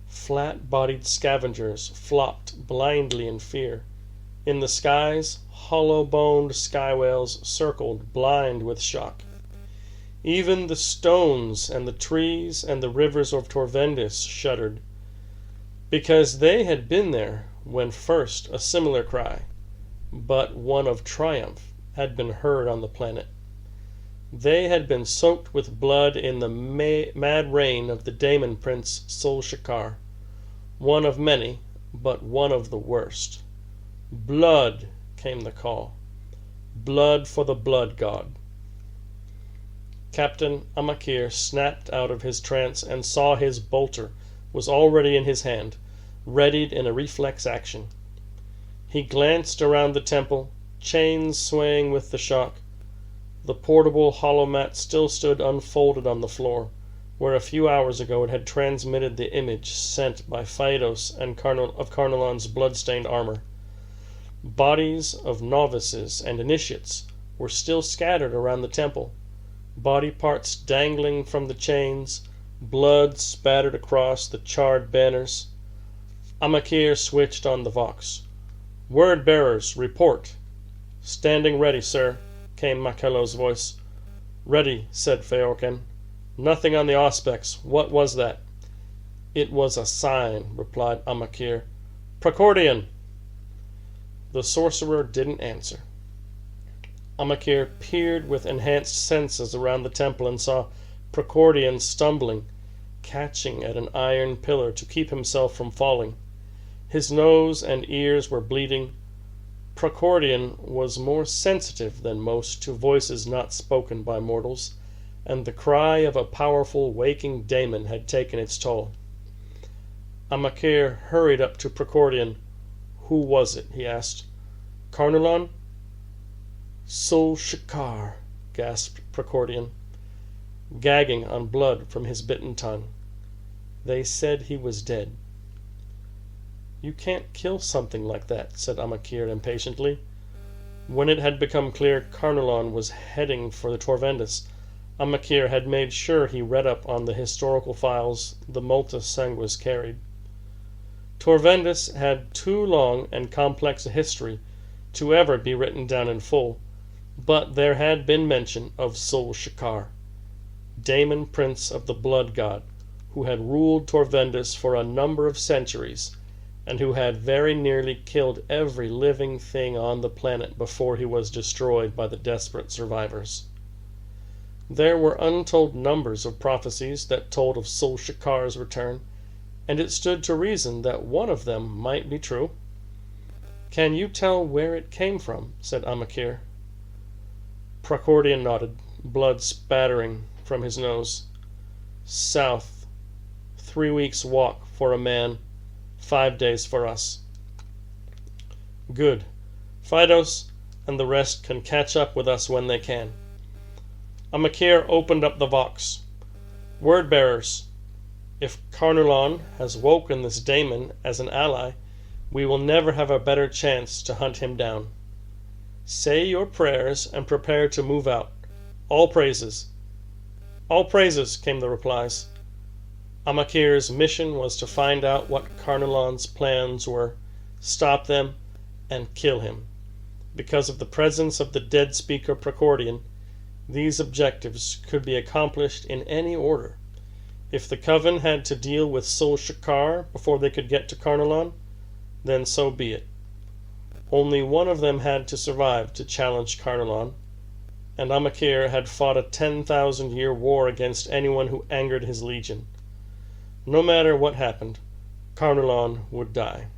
flat-bodied scavengers flopped blindly in fear. In the skies, hollow-boned sky whales circled, blind with shock. Even the stones and the trees and the rivers of Torvendis shuddered, because they had been there when first a similar cry, but one of triumph, had been heard on the planet. They had been soaked with blood in the mad reign of the Daemon Prince Sol-Shakar, one of many, but one of the worst. Blood, came the call. Blood for the blood god. Captain Amakir snapped out of his trance and saw his bolter was already in his hand, readied in a reflex action. He glanced around the temple, chains swaying with the shock. The portable holomat still stood unfolded on the floor, where a few hours ago it had transmitted the image sent by Phaedos and of Carnelon's blood-stained armor. Bodies of novices and initiates were still scattered around the temple, body parts dangling from the chains, blood spattered across the charred banners. Amakir switched on the vox. "Word bearers, report." "Standing ready, sir," came Makello's voice. "Ready," said Feorken. "Nothing on the auspex. What was that?" "It was a sign," replied Amakir. "Precordian!" The sorcerer didn't answer. Amakir peered with enhanced senses around the temple and saw Precordian stumbling, catching at an iron pillar to keep himself from falling. His nose and ears were bleeding. Precordian was more sensitive than most to voices not spoken by mortals, and the cry of a powerful waking daemon had taken its toll. Amakir hurried up to Precordian. "Who was it?" he asked. "Carnelon?" "Sol-Shakar," gasped Precordian, gagging on blood from his bitten tongue. "They said he was dead." "You can't kill something like that," said Amakir impatiently. When it had become clear Carnelon was heading for the Torvendis, Amakir had made sure he read up on the historical files the Multa Sanguis carried. Torvendis had too long and complex a history to ever be written down in full, but there had been mention of Sol-Shakar, Daemon Prince of the Blood God, who had ruled Torvendis for a number of centuries, and who had very nearly killed every living thing on the planet before he was destroyed by the desperate survivors. There were untold numbers of prophecies that told of Sol-Shakar's return, and it stood to reason that one of them might be true. "Can you tell where it came from?" said Amakir. Precordian nodded, blood spattering from his nose. "South. 3 weeks' walk for a man. 5 days for us." "Good. Phaedos and the rest can catch up with us when they can." Amakir opened up the vox. "Word bearers, if Carnelon has woken this daemon as an ally, we will never have a better chance to hunt him down. Say your prayers and prepare to move out. All praises." "All praises," came the replies. Amakir's mission was to find out what Carnelon's plans were, stop them, and kill him. Because of the presence of the dead speaker Precordian, these objectives could be accomplished in any order. If the Coven had to deal with Sol-Shakar before they could get to Carnelon, then so be it. Only one of them had to survive to challenge Carnelon, and Amakir had fought a 10,000-year war against anyone who angered his legion. No matter what happened, Carnelon would die,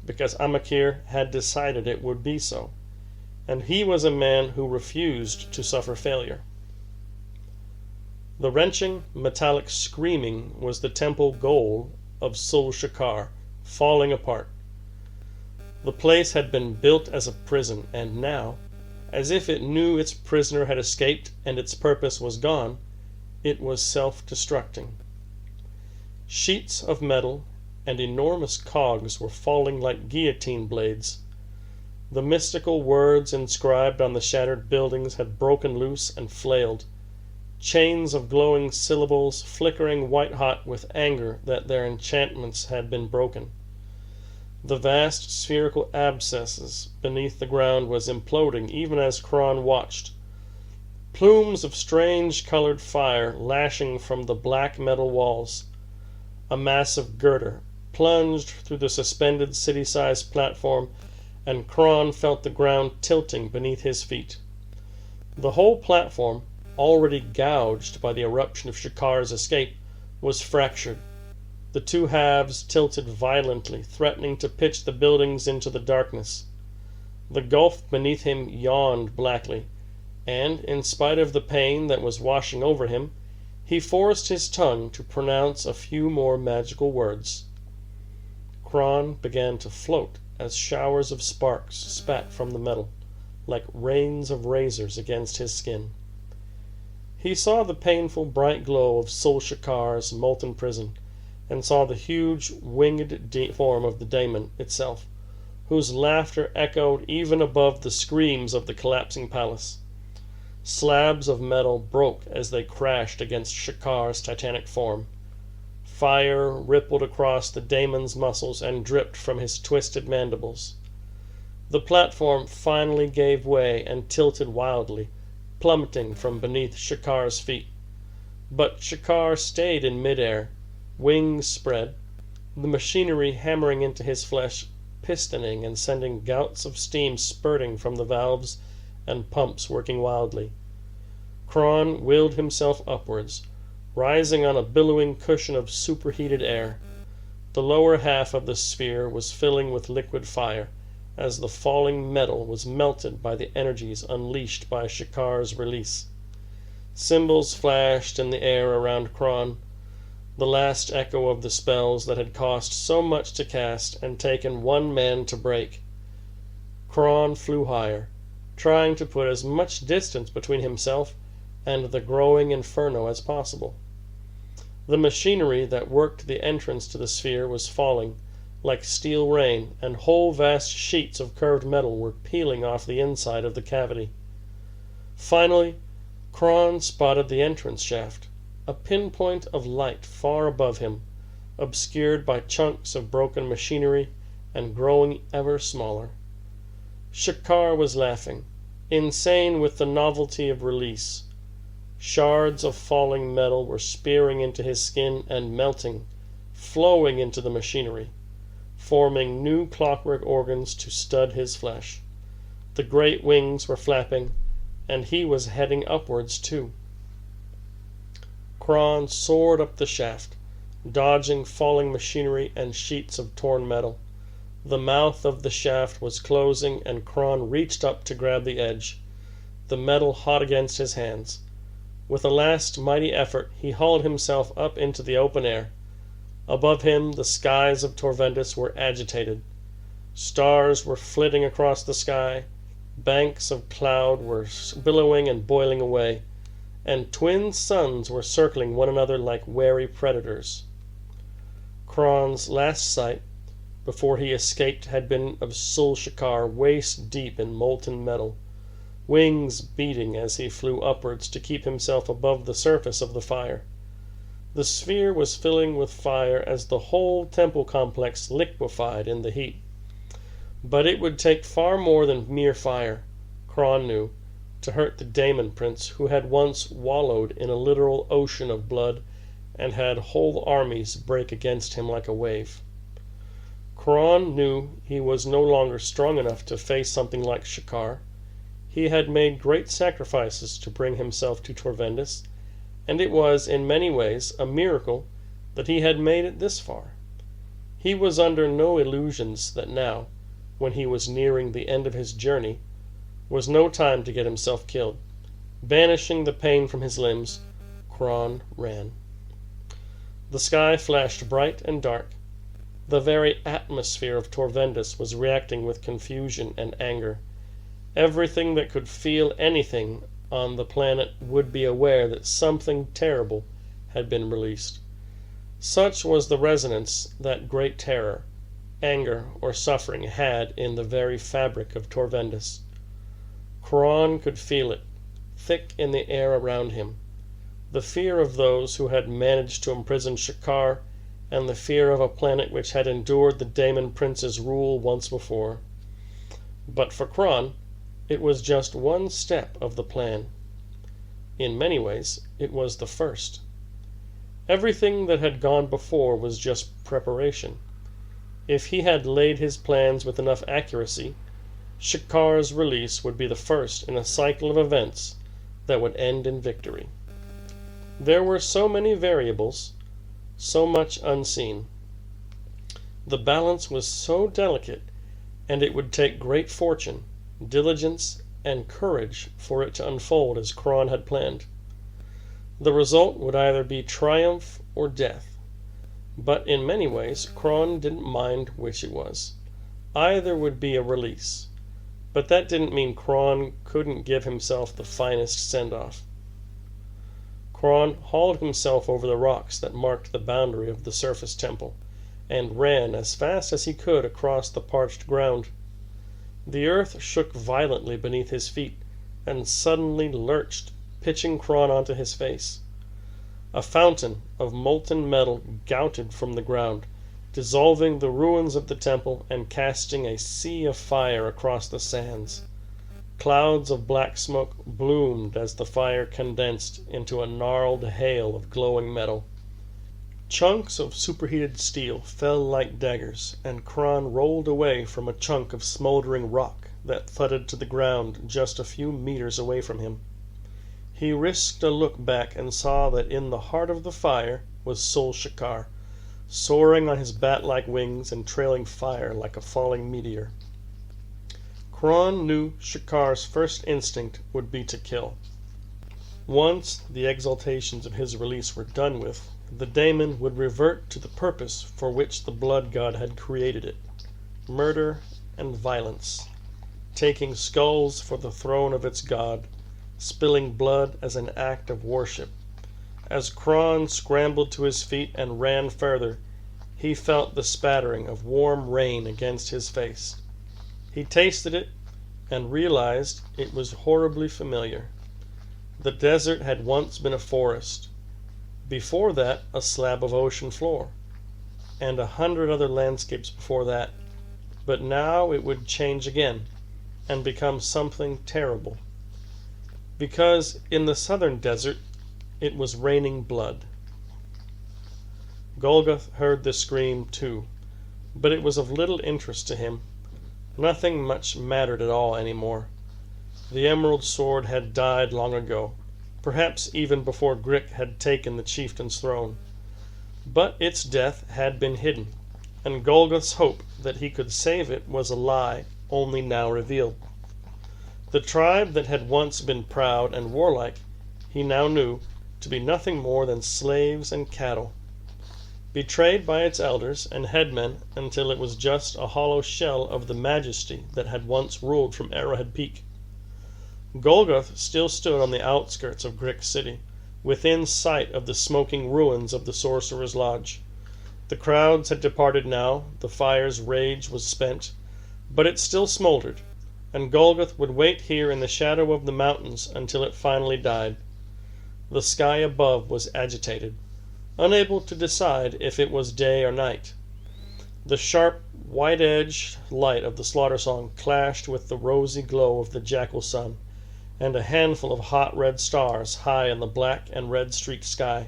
because Amakir had decided it would be so, and he was a man who refused to suffer failure. The wrenching, metallic screaming was the temple goal of Sol-Shakar, falling apart, The place had been built as a prison, and now, as if it knew its prisoner had escaped and its purpose was gone, it was self-destructing. Sheets of metal and enormous cogs were falling like guillotine blades. The mystical words inscribed on the shattered buildings had broken loose and flailed, chains of glowing syllables flickering white-hot with anger that their enchantments had been broken. The vast spherical abscesses beneath the ground was imploding even as Kron watched. Plumes of strange colored fire lashing from the black metal walls. A massive girder plunged through the suspended city-sized platform, and Kron felt the ground tilting beneath his feet. The whole platform, already gouged by the eruption of Shakar's escape, was fractured. The two halves tilted violently, threatening to pitch the buildings into the darkness. The gulf beneath him yawned blackly, and, in spite of the pain that was washing over him, he forced his tongue to pronounce a few more magical words. Kron began to float as showers of sparks spat from the metal, like rains of razors against his skin. He saw the painful bright glow of Sol Shakar's molten prison, and saw the huge winged form of the daemon itself, whose laughter echoed even above the screams of the collapsing palace. Slabs of metal broke as they crashed against Shakar's titanic form. Fire rippled across the daemon's muscles and dripped from his twisted mandibles. The platform finally gave way and tilted wildly, plummeting from beneath Shakar's feet. But Shakar stayed in midair, wings spread, the machinery hammering into his flesh, pistoning and sending gouts of steam spurting from the valves and pumps working wildly. Kron willed himself upwards, rising on a billowing cushion of superheated air. The lower half of the sphere was filling with liquid fire, as the falling metal was melted by the energies unleashed by Shakar's release. Cymbals flashed in the air around Kron, the last echo of the spells that had cost so much to cast and taken one man to break. Kron flew higher, trying to put as much distance between himself and the growing inferno as possible. The machinery that worked the entrance to the sphere was falling, like steel rain, and whole vast sheets of curved metal were peeling off the inside of the cavity. Finally, Kron spotted the entrance shaft, a pinpoint of light far above him, obscured by chunks of broken machinery and growing ever smaller. Shakar was laughing, insane with the novelty of release. Shards of falling metal were spearing into his skin and melting, flowing into the machinery, forming new clockwork organs to stud his flesh. The great wings were flapping, and he was heading upwards too. Kron soared up the shaft, dodging falling machinery and sheets of torn metal. The mouth of the shaft was closing, and Kron reached up to grab the edge, the metal hot against his hands. With a last mighty effort, he hauled himself up into the open air. Above him, the skies of Torvendis were agitated. Stars were flitting across the sky, banks of cloud were billowing and boiling away, and twin suns were circling one another like wary predators. Kron's last sight, before he escaped, had been of Sol Shakar waist deep in molten metal, wings beating as he flew upwards to keep himself above the surface of the fire. The sphere was filling with fire as the whole temple complex liquefied in the heat. But it would take far more than mere fire, Kron knew, to hurt the Daemon Prince, who had once wallowed in a literal ocean of blood and had whole armies break against him like a wave. Kron knew he was no longer strong enough to face something like Shakar. He had made great sacrifices to bring himself to Torvendis, and it was, in many ways, a miracle that he had made it this far. He was under no illusions that now, when he was nearing the end of his journey, was no time to get himself killed. Banishing the pain from his limbs, Kron ran. The sky flashed bright and dark. The very atmosphere of Torvendus was reacting with confusion and anger. Everything that could feel anything on the planet would be aware that something terrible had been released. Such was the resonance that great terror, anger, or suffering had in the very fabric of Torvendus. Chron could feel it, thick in the air around him. The fear of those who had managed to imprison Shakar, and the fear of a planet which had endured the Daemon Prince's rule once before. But for Chron, it was just one step of the plan. In many ways, it was the first. Everything that had gone before was just preparation. If he had laid his plans with enough accuracy, Shakar's release would be the first in a cycle of events that would end in victory. There were so many variables, so much unseen. The balance was so delicate, and it would take great fortune, diligence, and courage for it to unfold as Chron had planned. The result would either be triumph or death. But in many ways, Chron didn't mind which it was. Either would be a release. But that didn't mean Chron couldn't give himself the finest send-off. Chron hauled himself over the rocks that marked the boundary of the surface temple, and ran as fast as he could across the parched ground. The earth shook violently beneath his feet, and suddenly lurched, pitching Chron onto his face. A fountain of molten metal gouted from the ground, dissolving the ruins of the temple and casting a sea of fire across the sands. Clouds of black smoke bloomed as the fire condensed into a gnarled hail of glowing metal. Chunks of superheated steel fell like daggers, and Chron rolled away from a chunk of smoldering rock that thudded to the ground just a few meters away from him. He risked a look back and saw that in the heart of the fire was Sol Shakar, soaring on his bat-like wings and trailing fire like a falling meteor. Chron knew Shakar's first instinct would be to kill. Once the exaltations of his release were done with, the daemon would revert to the purpose for which the blood god had created it: murder and violence, taking skulls for the throne of its god, spilling blood as an act of worship. As Chron scrambled to his feet and ran further, he felt the spattering of warm rain against his face. He tasted it and realized it was horribly familiar. The desert had once been a forest. Before that, a slab of ocean floor. And 100 other landscapes before that. But now it would change again and become something terrible. Because in the southern desert, it was raining blood. Golgoth heard the scream too, but it was of little interest to him. Nothing much mattered at all anymore. The Emerald Sword had died long ago, perhaps even before Grick had taken the chieftain's throne. But its death had been hidden, and Golgoth's hope that he could save it was a lie only now revealed. The tribe that had once been proud and warlike, he now knew to be nothing more than slaves and cattle, betrayed by its elders and headmen until it was just a hollow shell of the majesty that had once ruled from Arrowhead Peak. Golgoth still stood on the outskirts of Grick City, within sight of the smoking ruins of the Sorcerer's Lodge. The crowds had departed now, the fire's rage was spent, but it still smoldered, and Golgoth would wait here in the shadow of the mountains until it finally died. The sky above was agitated, unable to decide if it was day or night. The sharp, white-edged light of the slaughter song clashed with the rosy glow of the jackal sun, and a handful of hot red stars high in the black and red-streaked sky.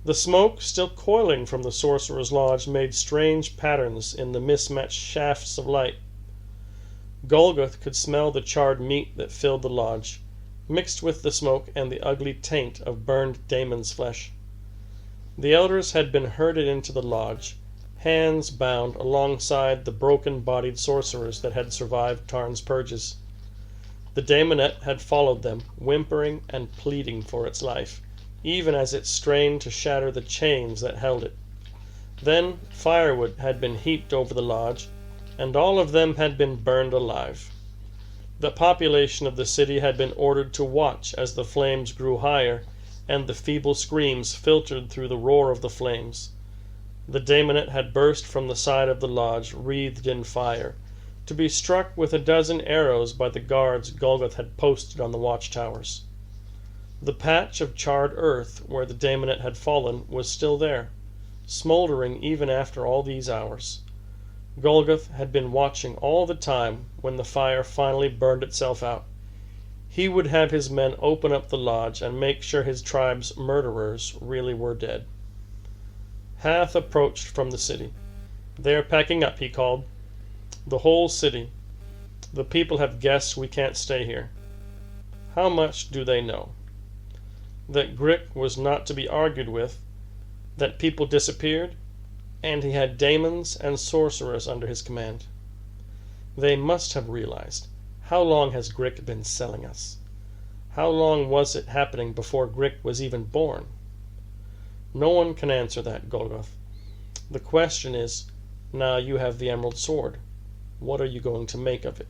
The smoke still coiling from the Sorcerer's Lodge made strange patterns in the mismatched shafts of light. Golgoth could smell the charred meat that filled the lodge, mixed with the smoke and the ugly taint of burned daemon's flesh. The elders had been herded into the lodge, hands bound alongside the broken-bodied sorcerers that had survived Tarn's purges. The daemonette had followed them, whimpering and pleading for its life, even as it strained to shatter the chains that held it. Then firewood had been heaped over the lodge, and all of them had been burned alive. The population of the city had been ordered to watch as the flames grew higher, and the feeble screams filtered through the roar of the flames. The daemonet had burst from the side of the lodge, wreathed in fire, to be struck with a dozen arrows by the guards Golgoth had posted on the watchtowers. The patch of charred earth where the daemonet had fallen was still there, smouldering even after all these hours. Golgoth had been watching all the time when the fire finally burned itself out. He would have his men open up the lodge and make sure his tribe's murderers really were dead. Hath approached from the city. "They're packing up," he called. "The whole city. The people have guessed we can't stay here." How much do they know? That Grick was not to be argued with, that people disappeared, and he had daemons and sorcerers under his command. They must have realized. How long has Grick been selling us? How long was it happening before Grick was even born? No one can answer that, Golgoth. The question is, now you have the emerald sword, what are you going to make of it?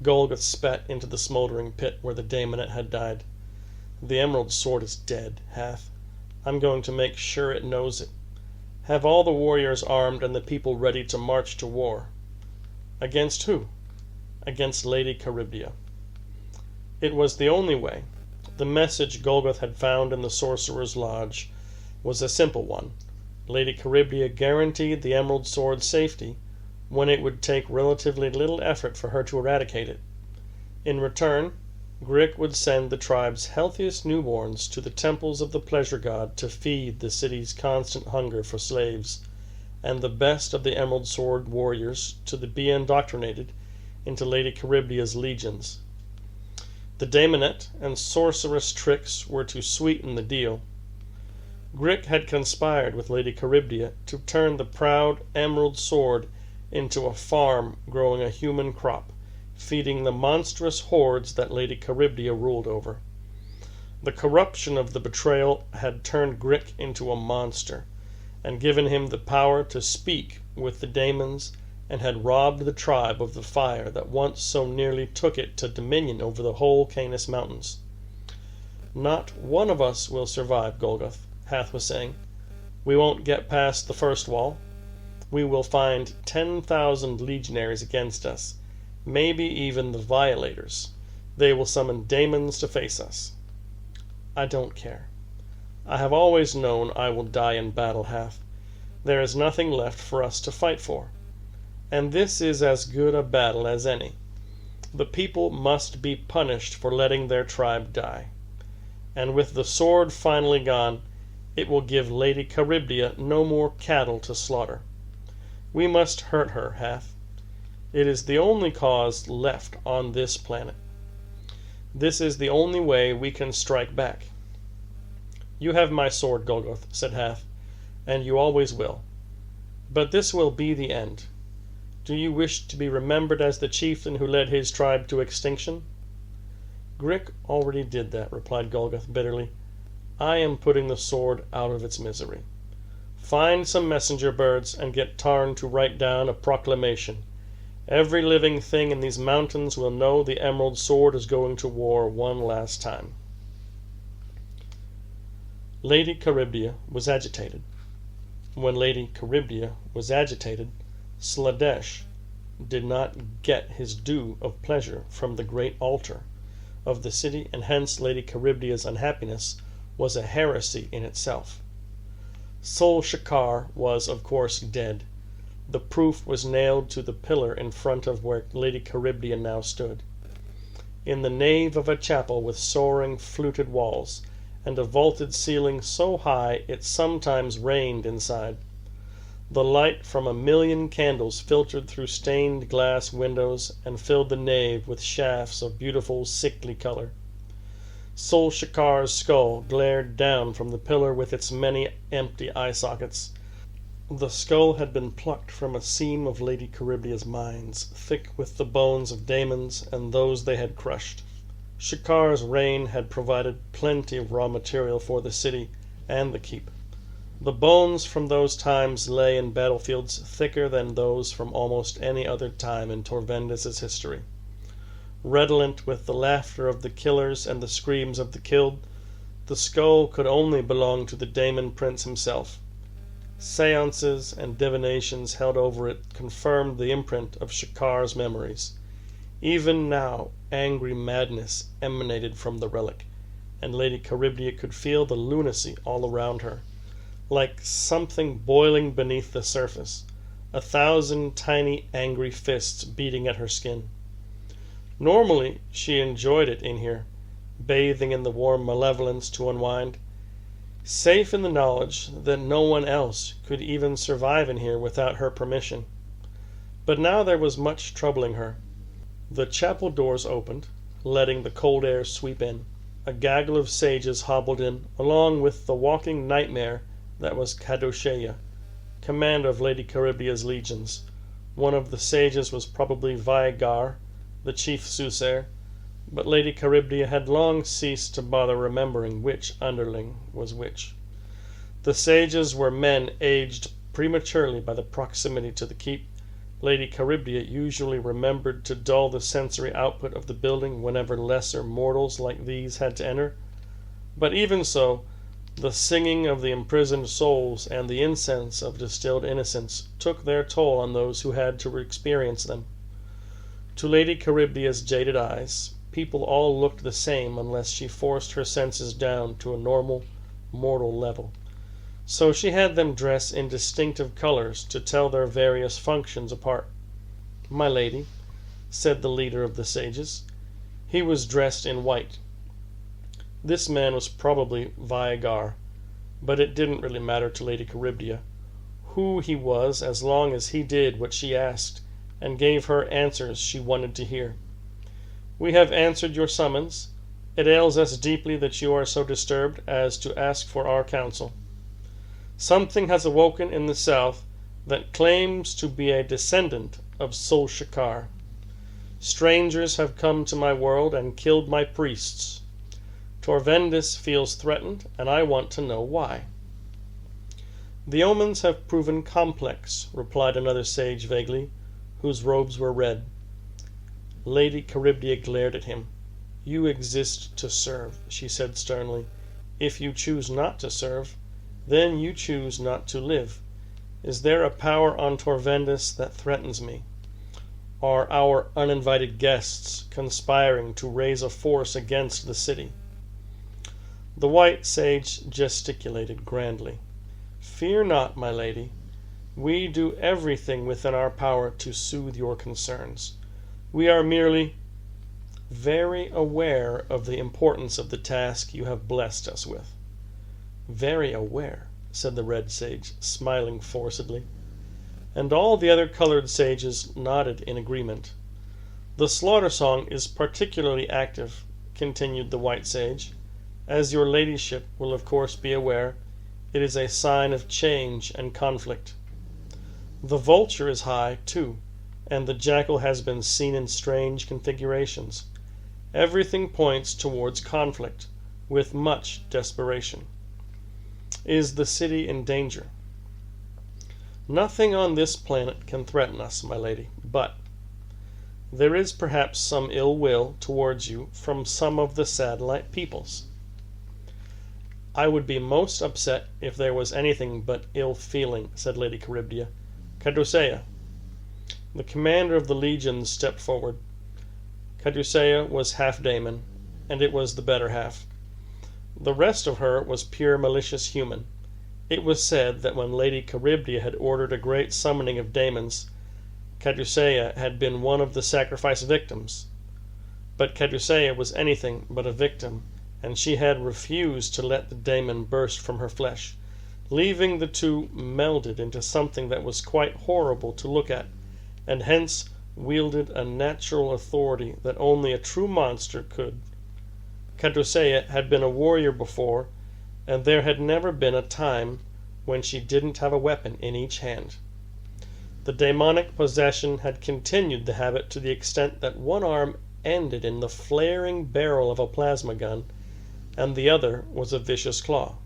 Golgoth spat into the smoldering pit where the daemonet had died. The emerald sword is dead, Hath. I'm going to make sure it knows it. Have all the warriors armed and the people ready to march to war. Against who? Against Lady Charybdia. It was the only way. The message Golgoth had found in the sorcerer's lodge was a simple one. Lady Charybdia guaranteed the emerald sword's safety when it would take relatively little effort for her to eradicate it. In return, Grick would send the tribe's healthiest newborns to the temples of the pleasure god to feed the city's constant hunger for slaves, and the best of the emerald sword warriors to be indoctrinated into Lady Charybdia's legions. The daemonet and sorceress tricks were to sweeten the deal. Grick had conspired with Lady Charybdia to turn the proud emerald sword into a farm growing a human crop, feeding the monstrous hordes that Lady Charybdia ruled over. The corruption of the betrayal had turned Grick into a monster, and given him the power to speak with the daemons, and had robbed the tribe of the fire that once so nearly took it to dominion over the whole Canis Mountains. "Not one of us will survive, Golgoth," Hath was saying. "We won't get past the first wall. We will find 10,000 legionaries against us, maybe even the Violators. They will summon daemons to face us. I don't care. I have always known I will die in battle, Hath. There is nothing left for us to fight for. And this is as good a battle as any. The people must be punished for letting their tribe die. And with the sword finally gone, it will give Lady Charybdia no more cattle to slaughter. We must hurt her, Hath. It is the only cause left on this planet. This is the only way we can strike back." "You have my sword, Golgoth," said Hath, "and you always will. But this will be the end. Do you wish to be remembered as the chieftain who led his tribe to extinction?" "Grick already did that," replied Golgoth bitterly. "I am putting the sword out of its misery. Find some messenger birds and get Tarn to write down a proclamation. Every living thing in these mountains will know the emerald sword is going to war one last time." Lady Charybdia was agitated. When Lady Charybdia was agitated, Sladesh did not get his due of pleasure from the great altar of the city, and hence Lady Charybdia's unhappiness was a heresy in itself. Sol Shakar was, of course, dead. The proof was nailed to the pillar in front of where Lady Charybdia now stood. In the nave of a chapel with soaring fluted walls, and a vaulted ceiling so high it sometimes rained inside. The light from 1,000,000 candles filtered through stained glass windows and filled the nave with shafts of beautiful sickly color. Sol Shakar's skull glared down from the pillar with its many empty eye sockets. The skull had been plucked from a seam of Lady Charybdia's mines, thick with the bones of daemons and those they had crushed. Shakar's reign had provided plenty of raw material for the city and the keep. The bones from those times lay in battlefields thicker than those from almost any other time in Torvendis' history. Redolent with the laughter of the killers and the screams of the killed, the skull could only belong to the Daemon Prince himself. Seances and divinations held over it confirmed the imprint of Shakar's memories. Even now, angry madness emanated from the relic, and Lady Charybdia could feel the lunacy all around her, like something boiling beneath the surface, 1,000 tiny angry fists beating at her skin. Normally, she enjoyed it in here, bathing in the warm malevolence to unwind, safe in the knowledge that no one else could even survive in here without her permission. But now there was much troubling her. The chapel doors opened, letting the cold air sweep in. A gaggle of sages hobbled in, along with the walking nightmare that was Kadosheya, commander of Lady Charybdia's legions. One of the sages was probably Vhagar, the chief soothsayer, but Lady Charybdia had long ceased to bother remembering which underling was which. The sages were men aged prematurely by the proximity to the keep. Lady Charybdia usually remembered to dull the sensory output of the building whenever lesser mortals like these had to enter, but even so, the singing of the imprisoned souls and the incense of distilled innocence took their toll on those who had to experience them. To Lady Charybdia's jaded eyes, people all looked the same unless she forced her senses down to a normal, mortal level. So she had them dress in distinctive colors to tell their various functions apart. "My lady," said the leader of the sages. He was dressed in white. This man was probably Vhagar, but it didn't really matter to Lady Charybdia who he was as long as he did what she asked and gave her answers she wanted to hear. "We have answered your summons. It ails us deeply that you are so disturbed as to ask for our counsel. Something has awoken in the south that claims to be a descendant of Sol Shakar. Strangers have come to my world and killed my priests. Torvendis feels threatened, and I want to know why." "The omens have proven complex," replied another sage vaguely, whose robes were red. Lady Charybdia glared at him. "You exist to serve," she said sternly. "If you choose not to serve, then you choose not to live. Is there a power on Torvendis that threatens me? Are our uninvited guests conspiring to raise a force against the city?" The white sage gesticulated grandly. "Fear not, my lady. We do everything within our power to soothe your concerns. We are merely very aware of the importance of the task you have blessed us with." "Very aware," said the red sage, smiling forcedly. And all the other colored sages nodded in agreement. "The slaughter song is particularly active," continued the white sage. "As your ladyship will of course be aware, it is a sign of change and conflict. The vulture is high, too, and the jackal has been seen in strange configurations. Everything points towards conflict, with much desperation. Is the city in danger?" "Nothing on this planet can threaten us, my lady, but there is perhaps some ill will towards you from some of the satellite peoples." "I would be most upset if there was anything but ill feeling," said Lady Charybdia. "Kadosheya." The commander of the legions stepped forward. Kadosheya was half Daemon, and it was the better half. The rest of her was pure malicious human. It was said that when Lady Charybdia had ordered a great summoning of daemons, Kadosheya had been one of the sacrifice victims. But Kadosheya was anything but a victim, and she had refused to let the daemon burst from her flesh, leaving the two melded into something that was quite horrible to look at, and hence wielded a natural authority that only a true monster could. Kadosheya had been a warrior before, and there had never been a time when she didn't have a weapon in each hand. The demonic possession had continued the habit to the extent that one arm ended in the flaring barrel of a plasma gun, and the other was a vicious claw.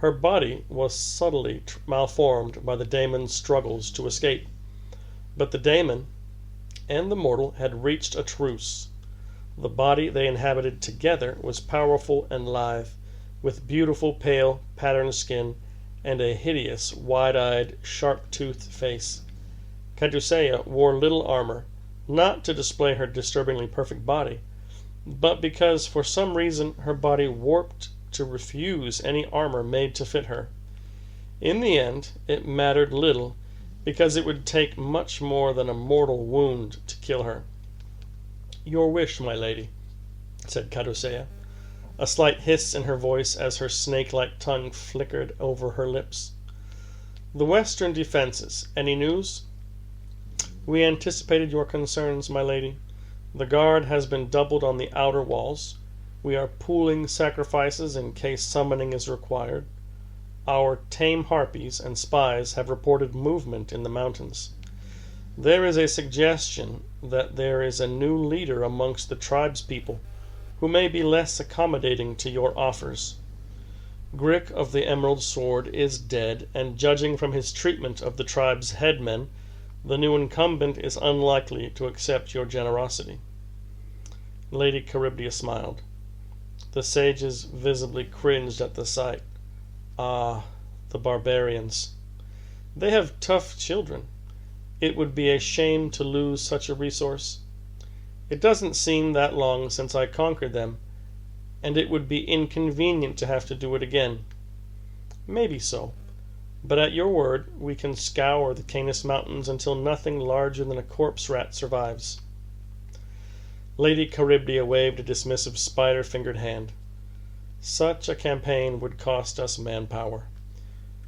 Her body was subtly malformed by the daemon's struggles to escape, but the daemon and the mortal had reached a truce. The body they inhabited together was powerful and lithe, with beautiful pale patterned skin and a hideous wide-eyed sharp-toothed face. Caduceia wore little armor, not to display her disturbingly perfect body, but because for some reason her body warped to refuse any armor made to fit her. In the end, it mattered little, because it would take much more than a mortal wound to kill her. "Your wish, my lady," said Caduceia, a slight hiss in her voice as her snake-like tongue flickered over her lips. "The western defenses. Any news?" "We anticipated your concerns, my lady. The guard has been doubled on the outer walls. We are pooling sacrifices in case summoning is required. Our tame harpies and spies have reported movement in the mountains. There is a suggestion that there is a new leader amongst the tribespeople who may be less accommodating to your offers. Grick of the Emerald Sword is dead, and judging from his treatment of the tribe's headmen, the new incumbent is unlikely to accept your generosity." Lady Charybdis smiled. The sages visibly cringed at the sight. Ah, the barbarians. They have tough children. It would be a shame to lose such a resource. It doesn't seem that long since I conquered them, and it would be inconvenient to have to do it again. Maybe so, but at your word we can scour the Canis Mountains until nothing larger than a corpse rat survives. Lady Charybdis waved a dismissive spider-fingered hand. Such a campaign would cost us manpower.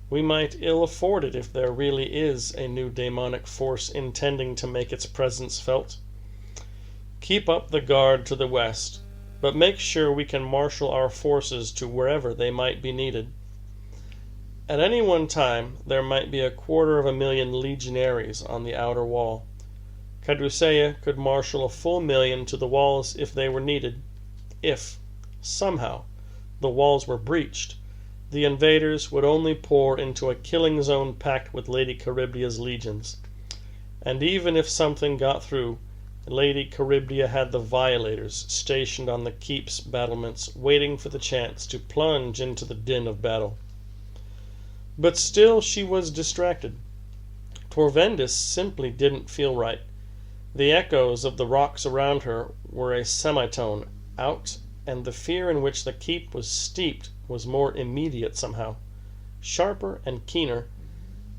We might ill afford it if there really is a new demonic force intending to make its presence felt. Keep up the guard to the west, but make sure we can marshal our forces to wherever they might be needed. At any one time there might be 250,000 legionaries on the outer wall. Caduceia could marshal a full 1,000,000 to the walls if they were needed. If, somehow, the walls were breached, the invaders would only pour into a killing zone packed with Lady Charybdia's legions. And even if something got through, Lady Charybdis had the violators stationed on the keep's battlements, waiting for the chance to plunge into the din of battle. But still she was distracted. Torvendis simply didn't feel right. The echoes of the rocks around her were a semitone out, and the fear in which the keep was steeped was more immediate somehow, sharper and keener.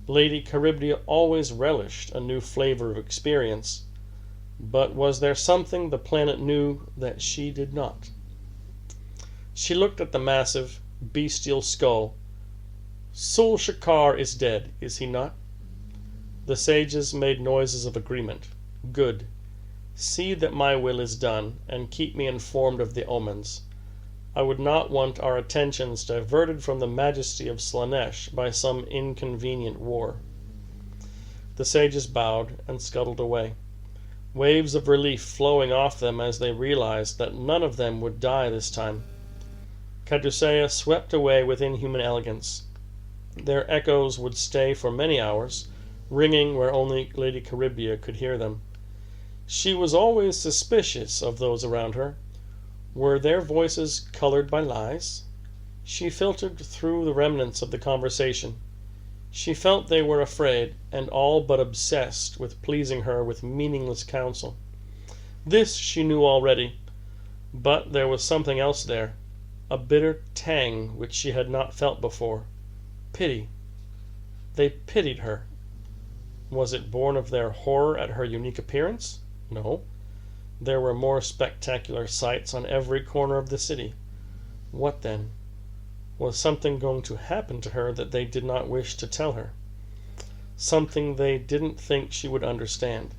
Lady Charybdis always relished a new flavor of experience, but was there something the planet knew that she did not? She looked at the massive, bestial skull. "Sul Shakar is dead, is he not?" The sages made noises of agreement. "Good. See that my will is done, and keep me informed of the omens. I would not want our attentions diverted from the majesty of Slaanesh by some inconvenient war." The sages bowed and scuttled away, waves of relief flowing off them as they realized that none of them would die this time. Caduceia swept away with inhuman elegance. Their echoes would stay for many hours, ringing where only Lady Charybdis could hear them. She was always suspicious of those around her. Were their voices colored by lies? She filtered through the remnants of the conversation. She felt they were afraid, and all but obsessed with pleasing her with meaningless counsel. This she knew already, but there was something else there, a bitter tang which she had not felt before. Pity. They pitied her. Was it born of their horror at her unique appearance? No. There were more spectacular sights on every corner of the city. What then? Was something going to happen to her that they did not wish to tell her? Something they didn't think she would understand.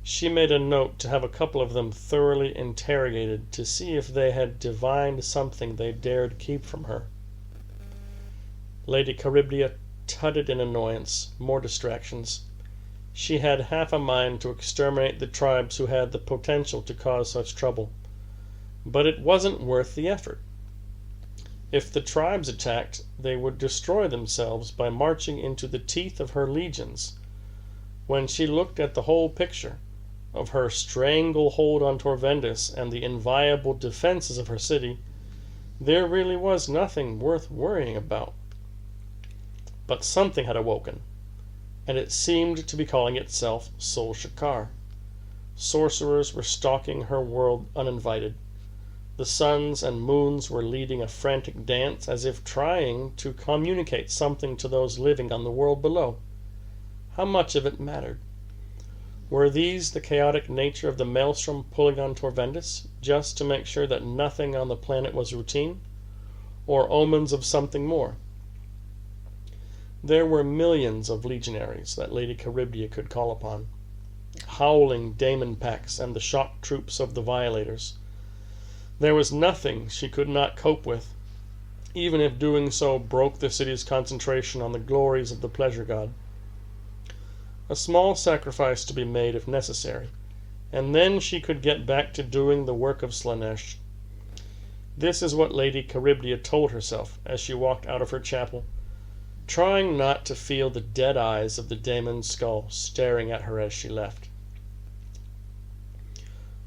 She made a note to have a couple of them thoroughly interrogated to see if they had divined something they dared keep from her. Lady Charybdis tutted in annoyance. More distractions. She had half a mind to exterminate the tribes who had the potential to cause such trouble. But it wasn't worth the effort. If the tribes attacked, they would destroy themselves by marching into the teeth of her legions. When she looked at the whole picture of her stranglehold on Torvendis and the inviolable defenses of her city, there really was nothing worth worrying about. But something had awoken, and it seemed to be calling itself Sol Shakar. Sorcerers were stalking her world uninvited. The suns and moons were leading a frantic dance as if trying to communicate something to those living on the world below. How much of it mattered? Were these the chaotic nature of the maelstrom pulling on Torvendis, just to make sure that nothing on the planet was routine, or omens of something more? There were millions of legionaries that Lady Charybdis could call upon, howling Daemon packs and the shock troops of the Violators. There was nothing she could not cope with, even if doing so broke the city's concentration on the glories of the pleasure god. A small sacrifice to be made if necessary, and then she could get back to doing the work of Slaanesh. This is what Lady Charybdis told herself as she walked out of her chapel, trying not to feel the dead eyes of the Daemon's skull staring at her as she left.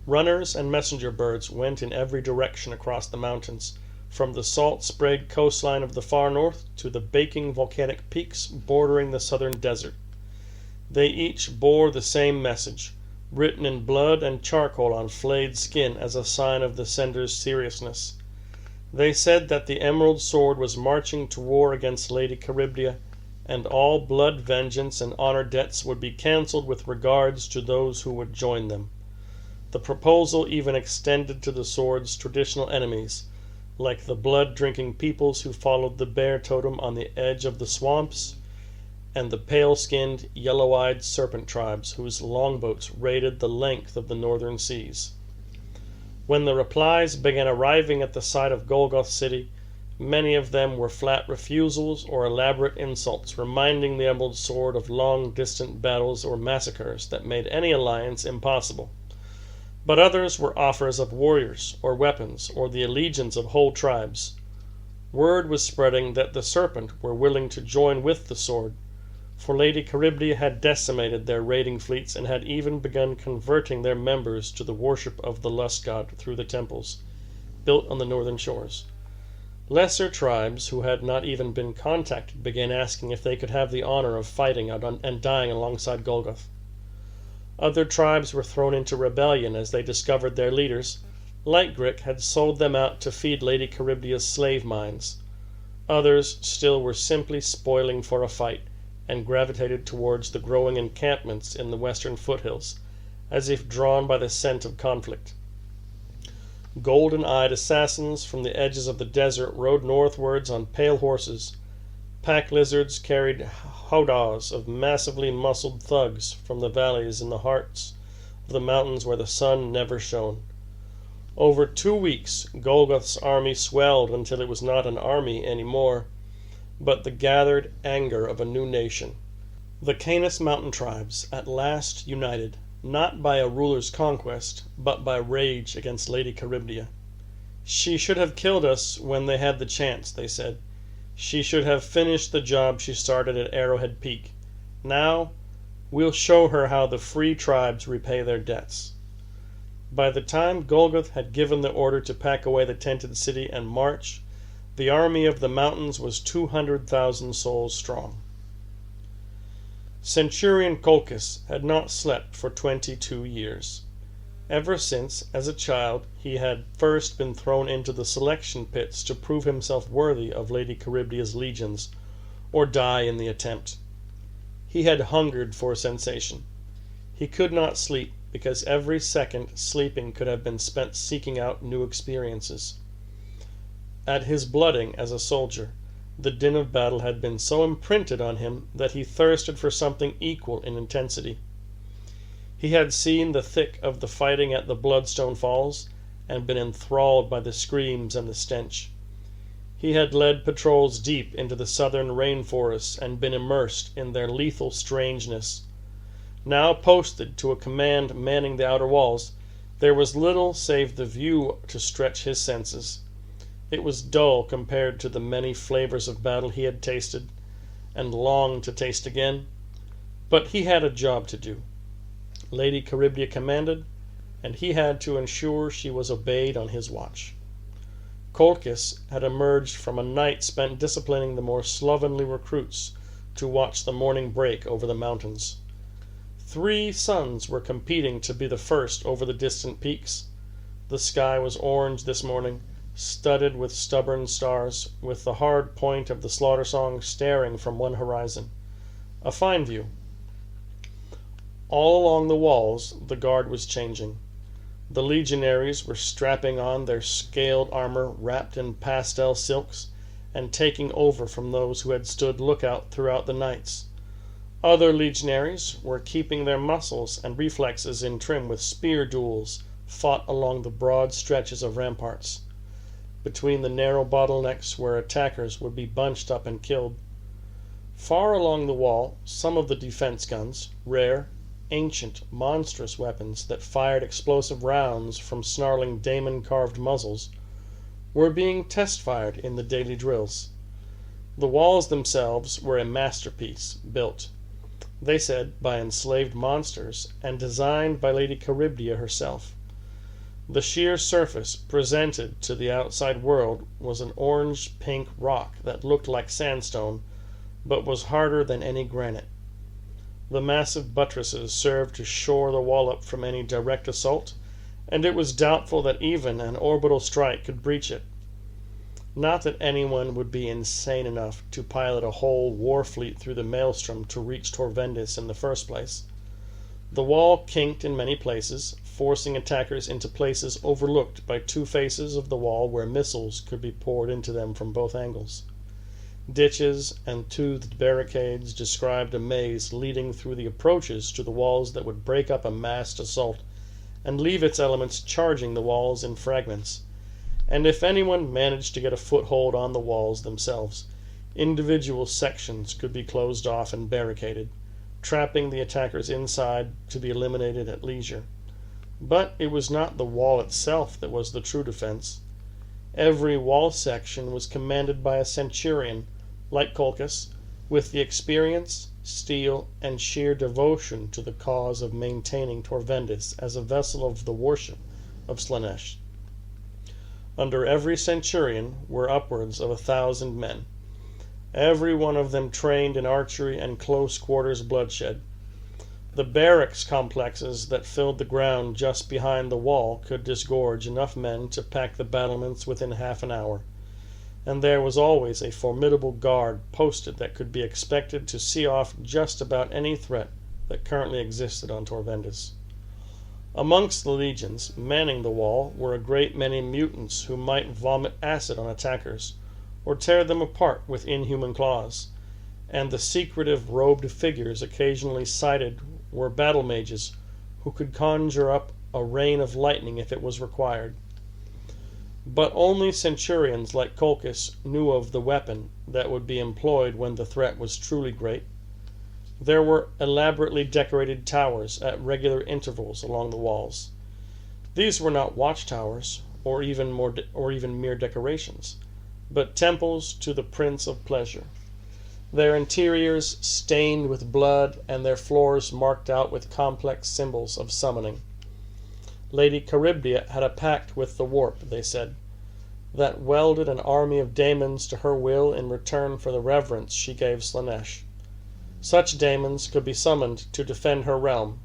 Runners and messenger birds went in every direction across the mountains, from the salt-sprayed coastline of the far north to the baking volcanic peaks bordering the southern desert. They each bore the same message, written in blood and charcoal on flayed skin as a sign of the sender's seriousness. They said that the Emerald Sword was marching to war against Lady Charybdis, and all blood vengeance and honor debts would be cancelled with regards to those who would join them. The proposal even extended to the sword's traditional enemies, like the blood-drinking peoples who followed the bear totem on the edge of the swamps, and the pale-skinned, yellow-eyed serpent tribes whose longboats raided the length of the northern seas. When the replies began arriving at the site of Golgoth City, many of them were flat refusals or elaborate insults, reminding the Emerald Sword of long-distant battles or massacres that made any alliance impossible. But others were offers of warriors or weapons or the allegiance of whole tribes. Word was spreading that the Serpent were willing to join with the Sword, for Lady Charybdis had decimated their raiding fleets and had even begun converting their members to the worship of the Lust God through the temples built on the northern shores. Lesser tribes who had not even been contacted began asking if they could have the honor of fighting and dying alongside Golgoth. Other tribes were thrown into rebellion as they discovered their leaders, Lightgrick, had sold them out to feed Lady Charybdis' slave mines. Others still were simply spoiling for a fight, and gravitated towards the growing encampments in the western foothills, as if drawn by the scent of conflict. Golden-eyed assassins from the edges of the desert rode northwards on pale horses. Pack lizards carried howdahs of massively muscled thugs from the valleys in the hearts of the mountains where the sun never shone. Over 2 weeks, Golgoth's army swelled until it was not an army any more, but the gathered anger of a new nation. The Canis mountain tribes at last united, not by a ruler's conquest, but by rage against Lady Charybdis. She should have killed us when they had the chance, they said. She should have finished the job she started at Arrowhead Peak. Now, we'll show her how the free tribes repay their debts. By the time Golgoth had given the order to pack away the tented city and march, the army of the mountains was 200,000 souls strong. Centurion Colchis had not slept for 22 years. Ever since, as a child, he had first been thrown into the selection pits to prove himself worthy of Lady Charybdis' legions, or die in the attempt. He had hungered for sensation. He could not sleep, because every second sleeping could have been spent seeking out new experiences. At his blooding as a soldier, the din of battle had been so imprinted on him that he thirsted for something equal in intensity. He had seen the thick of the fighting at the Bloodstone Falls, and been enthralled by the screams and the stench. He had led patrols deep into the southern rainforests and been immersed in their lethal strangeness. Now posted to a command manning the outer walls, there was little save the view to stretch his senses. It was dull compared to the many flavors of battle he had tasted, and longed to taste again, but he had a job to do. Lady Charybdia commanded, and he had to ensure she was obeyed on his watch. Colchis had emerged from a night spent disciplining the more slovenly recruits to watch the morning break over the mountains. 3 suns were competing to be the first over the distant peaks. The sky was orange this morning, studded with stubborn stars, with the hard point of the slaughter song staring from one horizon. A fine view. All along the walls the guard was changing. The legionaries were strapping on their scaled armor wrapped in pastel silks, and taking over from those who had stood lookout throughout the nights. Other legionaries were keeping their muscles and reflexes in trim with spear duels fought along the broad stretches of ramparts, between the narrow bottlenecks where attackers would be bunched up and killed. Far along the wall, some of the defense guns, rare, ancient, monstrous weapons that fired explosive rounds from snarling daemon-carved muzzles, were being test-fired in the daily drills. The walls themselves were a masterpiece, built, they said, by enslaved monsters, and designed by Lady Charybdia herself. The sheer surface presented to the outside world was an orange-pink rock that looked like sandstone, but was harder than any granite. The massive buttresses served to shore the wall up from any direct assault, and it was doubtful that even an orbital strike could breach it. Not that anyone would be insane enough to pilot a whole war fleet through the maelstrom to reach Torvendis in the first place. The wall kinked in many places, forcing attackers into places overlooked by 2 faces of the wall where missiles could be poured into them from both angles. Ditches and toothed barricades described a maze leading through the approaches to the walls that would break up a massed assault and leave its elements charging the walls in fragments. And if anyone managed to get a foothold on the walls themselves, individual sections could be closed off and barricaded, trapping the attackers inside to be eliminated at leisure. But it was not the wall itself that was the true defense. Every wall section was commanded by a centurion, like Colchis, with the experience, steel, and sheer devotion to the cause of maintaining Torvendis as a vessel of the worship of Slaanesh. Under every centurion were upwards of 1,000 men, every one of them trained in archery and close-quarters bloodshed. The barracks complexes that filled the ground just behind the wall could disgorge enough men to pack the battlements within half an hour, and there was always a formidable guard posted that could be expected to see off just about any threat that currently existed on Torvendis. Amongst the legions manning the wall were a great many mutants who might vomit acid on attackers, or tear them apart with inhuman claws, and the secretive robed figures occasionally sighted were battle mages who could conjure up a rain of lightning if it was required. But only centurions like Colchis knew of the weapon that would be employed when the threat was truly great. There were elaborately decorated towers at regular intervals along the walls. These were not watchtowers, or even mere decorations, but temples to the Prince of Pleasure, their interiors stained with blood and their floors marked out with complex symbols of summoning. Lady Charybdia had a pact with the warp, they said, that welded an army of daemons to her will in return for the reverence she gave Slaanesh. Such daemons could be summoned to defend her realm.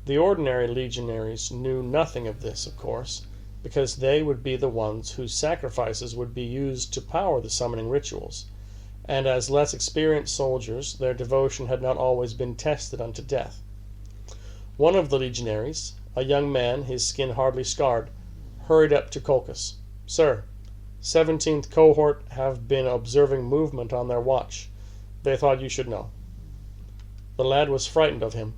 The ordinary legionaries knew nothing of this, of course, because they would be the ones whose sacrifices would be used to power the summoning rituals, and as less experienced soldiers, their devotion had not always been tested unto death. One of the legionaries, a young man, his skin hardly scarred, hurried up to Colchis. "Sir, 17th cohort have been observing movement on their watch. They thought you should know." The lad was frightened of him,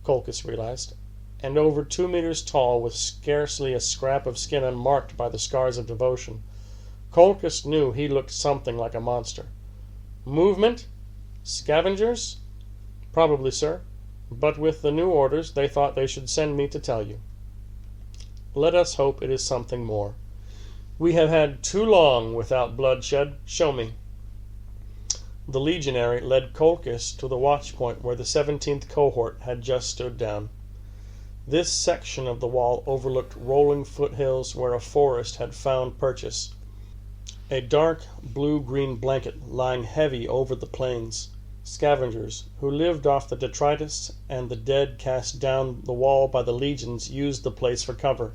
Colchis realized, and over 2 meters tall, with scarcely a scrap of skin unmarked by the scars of devotion. Colchis knew he looked something like a monster. "Movement? Scavengers?" "Probably, sir. But with the new orders, they thought they should send me to tell you." "Let us hope it is something more. We have had too long without bloodshed. Show me." The legionary led Colchis to the watchpoint where the 17th cohort had just stood down. This section of the wall overlooked rolling foothills where a forest had found purchase, a dark blue-green blanket lying heavy over the plains. Scavengers, who lived off the detritus and the dead cast down the wall by the legions, used the place for cover.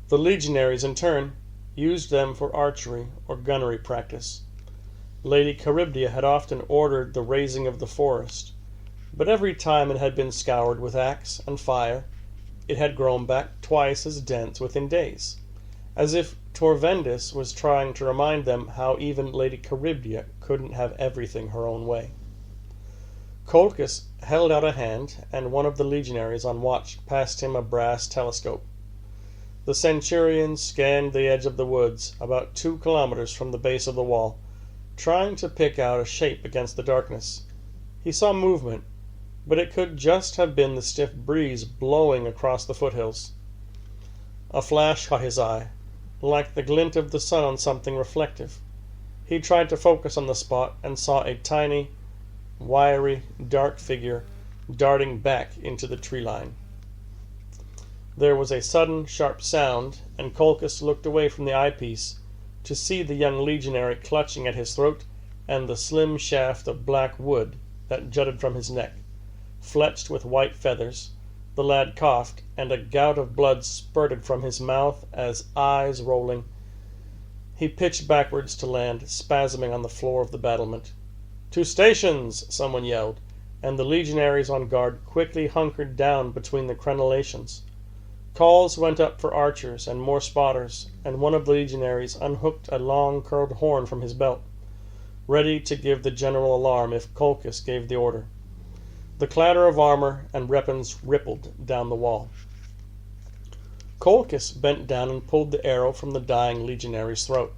The legionaries, in turn, used them for archery or gunnery practice. Lady Charybdis had often ordered the razing of the forest, but every time it had been scoured with axe and fire, it had grown back twice as dense within days, as if Torvendis was trying to remind them how even Lady Charybdis couldn't have everything her own way. Colchis held out a hand, and one of the legionaries on watch passed him a brass telescope. The centurion scanned the edge of the woods, about 2 kilometers from the base of the wall, trying to pick out a shape against the darkness. He saw movement, but it could just have been the stiff breeze blowing across the foothills. A flash caught his eye, like the glint of the sun on something reflective. He tried to focus on the spot and saw a tiny, wiry, dark figure darting back into the tree line. There was a sudden, sharp sound, and Colchis looked away from the eyepiece to see the young legionary clutching at his throat and the slim shaft of black wood that jutted from his neck. Fletched with white feathers, the lad coughed, and a gout of blood spurted from his mouth as, eyes rolling, he pitched backwards to land, spasming on the floor of the battlement. "To stations!" someone yelled, and the legionaries on guard quickly hunkered down between the crenellations. Calls went up for archers and more spotters, and one of the legionaries unhooked a long curled horn from his belt, ready to give the general alarm if Colchis gave the order. The clatter of armor and weapons rippled down the wall. Colchis bent down and pulled the arrow from the dying legionary's throat,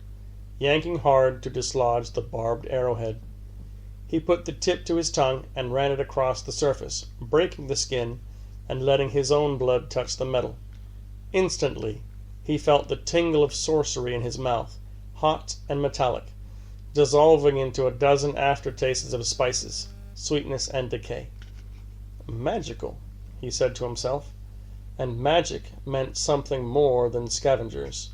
yanking hard to dislodge the barbed arrowhead. He put the tip to his tongue and ran it across the surface, breaking the skin and letting his own blood touch the metal. Instantly, he felt the tingle of sorcery in his mouth, hot and metallic, dissolving into a dozen aftertastes of spices, sweetness, and decay. Magical, he said to himself, and magic meant something more than scavengers.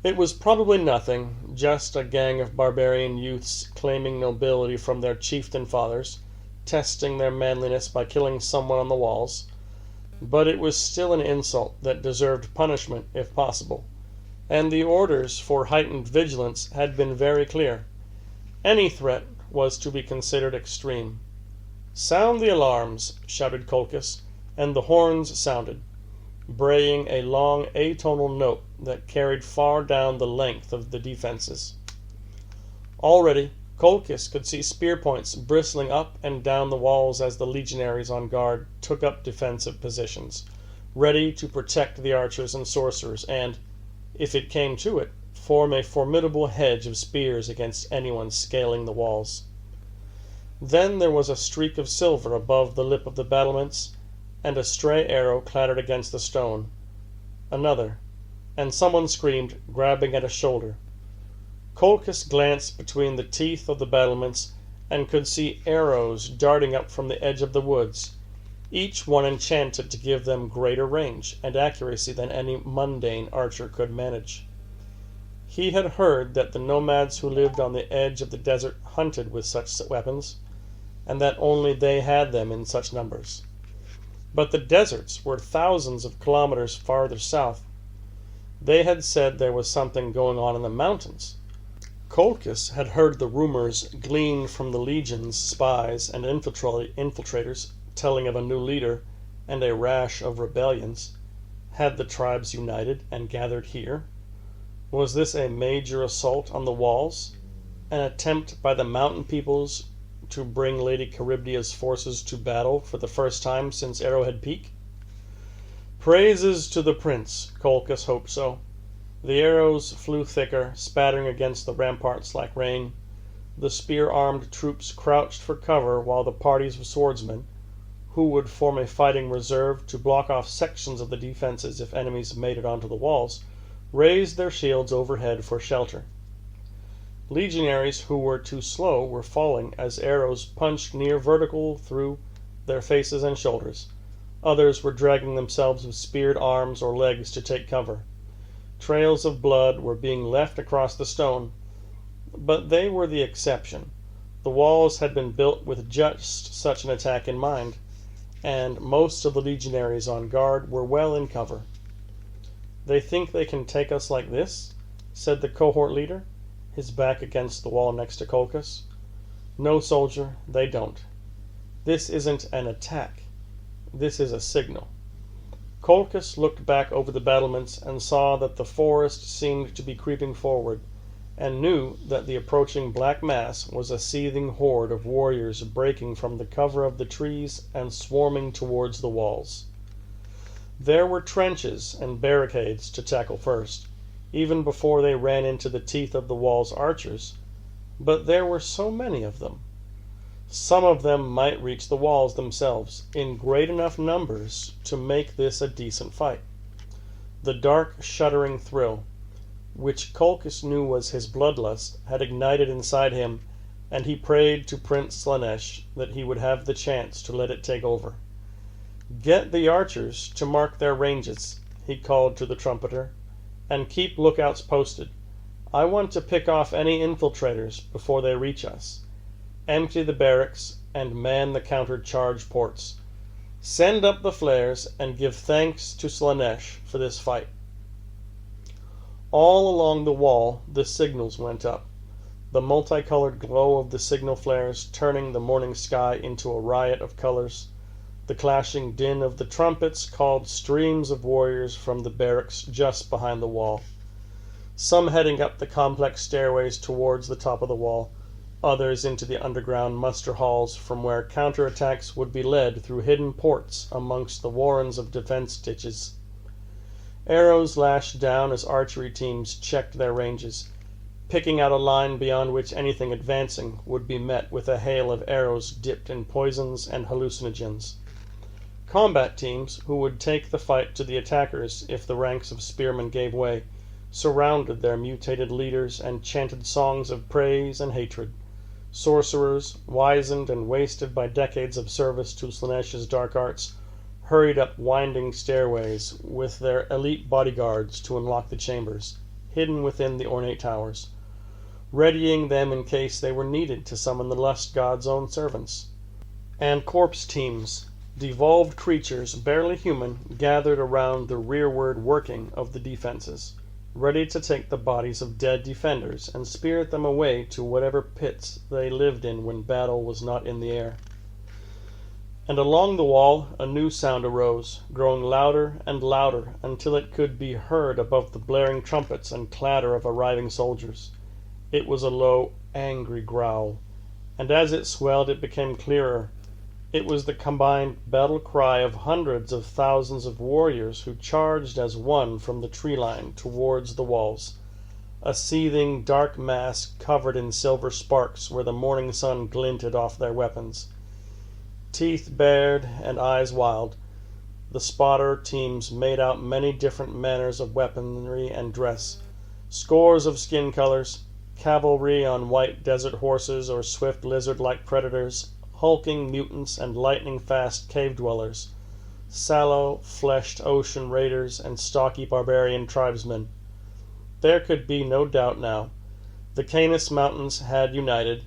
It was probably nothing, just a gang of barbarian youths claiming nobility from their chieftain fathers, testing their manliness by killing someone on the walls. But it was still an insult that deserved punishment if possible, and the orders for heightened vigilance had been very clear. Any threat was to be considered extreme. "Sound the alarms," shouted Colchis, and the horns sounded, braying a long atonal note that carried far down the length of the defenses. Already Colchis could see spear points bristling up and down the walls as the legionaries on guard took up defensive positions, ready to protect the archers and sorcerers and, if it came to it, form a formidable hedge of spears against anyone scaling the walls. Then there was a streak of silver above the lip of the battlements, and a stray arrow clattered against the stone. Another, and someone screamed, grabbing at a shoulder. Colchis glanced between the teeth of the battlements and could see arrows darting up from the edge of the woods, each one enchanted to give them greater range and accuracy than any mundane archer could manage. He had heard that the nomads who lived on the edge of the desert hunted with such weapons, and that only they had them in such numbers. But the deserts were thousands of kilometers farther south. They had said there was something going on in the mountains. Colchis had heard the rumors gleaned from the legions, spies, and infiltrators telling of a new leader and a rash of rebellions. Had the tribes united and gathered here? Was this a major assault on the walls? An attempt by the mountain peoples to bring Lady Charybdis' forces to battle for the first time since Arrowhead Peak? Praises to the prince, Colchis hoped so. The arrows flew thicker, spattering against the ramparts like rain. The spear-armed troops crouched for cover while the parties of swordsmen, who would form a fighting reserve to block off sections of the defenses if enemies made it onto the walls, raised their shields overhead for shelter. Legionaries who were too slow were falling as arrows punched near vertical through their faces and shoulders. Others were dragging themselves with speared arms or legs to take cover. Trails of blood were being left across the stone, but they were the exception. The walls had been built with just such an attack in mind, and most of the legionaries on guard were well in cover. "They think they can take us like this?" said the cohort leader, his back against the wall next to Colchis. "No, soldier, they don't. This isn't an attack. This is a signal." Colchis looked back over the battlements and saw that the forest seemed to be creeping forward, and knew that the approaching black mass was a seething horde of warriors breaking from the cover of the trees and swarming towards the walls. There were trenches and barricades to tackle first, even before they ran into the teeth of the wall's archers, but there were so many of them. Some of them might reach the walls themselves, in great enough numbers to make this a decent fight. The dark, shuddering thrill, which Colchis knew was his bloodlust, had ignited inside him, and he prayed to Prince Slaanesh that he would have the chance to let it take over. "Get the archers to mark their ranges," he called to the trumpeter, "and keep lookouts posted. I want to pick off any infiltrators before they reach us. Empty the barracks and man the counter-charge ports. Send up the flares and give thanks to Slaanesh for this fight." All along the wall the signals went up, the multicolored glow of the signal flares turning the morning sky into a riot of colors. The clashing din of the trumpets called streams of warriors from the barracks just behind the wall, some heading up the complex stairways towards the top of the wall, others into the underground muster halls from where counterattacks would be led through hidden ports amongst the warrens of defense ditches. Arrows lashed down as archery teams checked their ranges, picking out a line beyond which anything advancing would be met with a hail of arrows dipped in poisons and hallucinogens. Combat teams, who would take the fight to the attackers if the ranks of spearmen gave way, surrounded their mutated leaders and chanted songs of praise and hatred. Sorcerers, wizened and wasted by decades of service to Slaanesh's dark arts, hurried up winding stairways with their elite bodyguards to unlock the chambers, hidden within the ornate towers, readying them in case they were needed to summon the lust god's own servants. And corpse teams, devolved creatures barely human, gathered around the rearward working of the defenses, ready to take the bodies of dead defenders and spirit them away to whatever pits they lived in when battle was not in the air. And along the wall a new sound arose, growing louder and louder until it could be heard above the blaring trumpets and clatter of arriving soldiers. It was a low, angry growl, and as it swelled it became clearer. It was the combined battle cry of hundreds of thousands of warriors who charged as one from the tree line towards the walls, a seething dark mass covered in silver sparks where the morning sun glinted off their weapons. Teeth bared and eyes wild, the spotter teams made out many different manners of weaponry and dress, scores of skin colors, cavalry on white desert horses or swift lizard-like predators, hulking mutants and lightning-fast cave-dwellers, sallow, fleshed ocean raiders, and stocky barbarian tribesmen. There could be no doubt now. The Canis Mountains had united,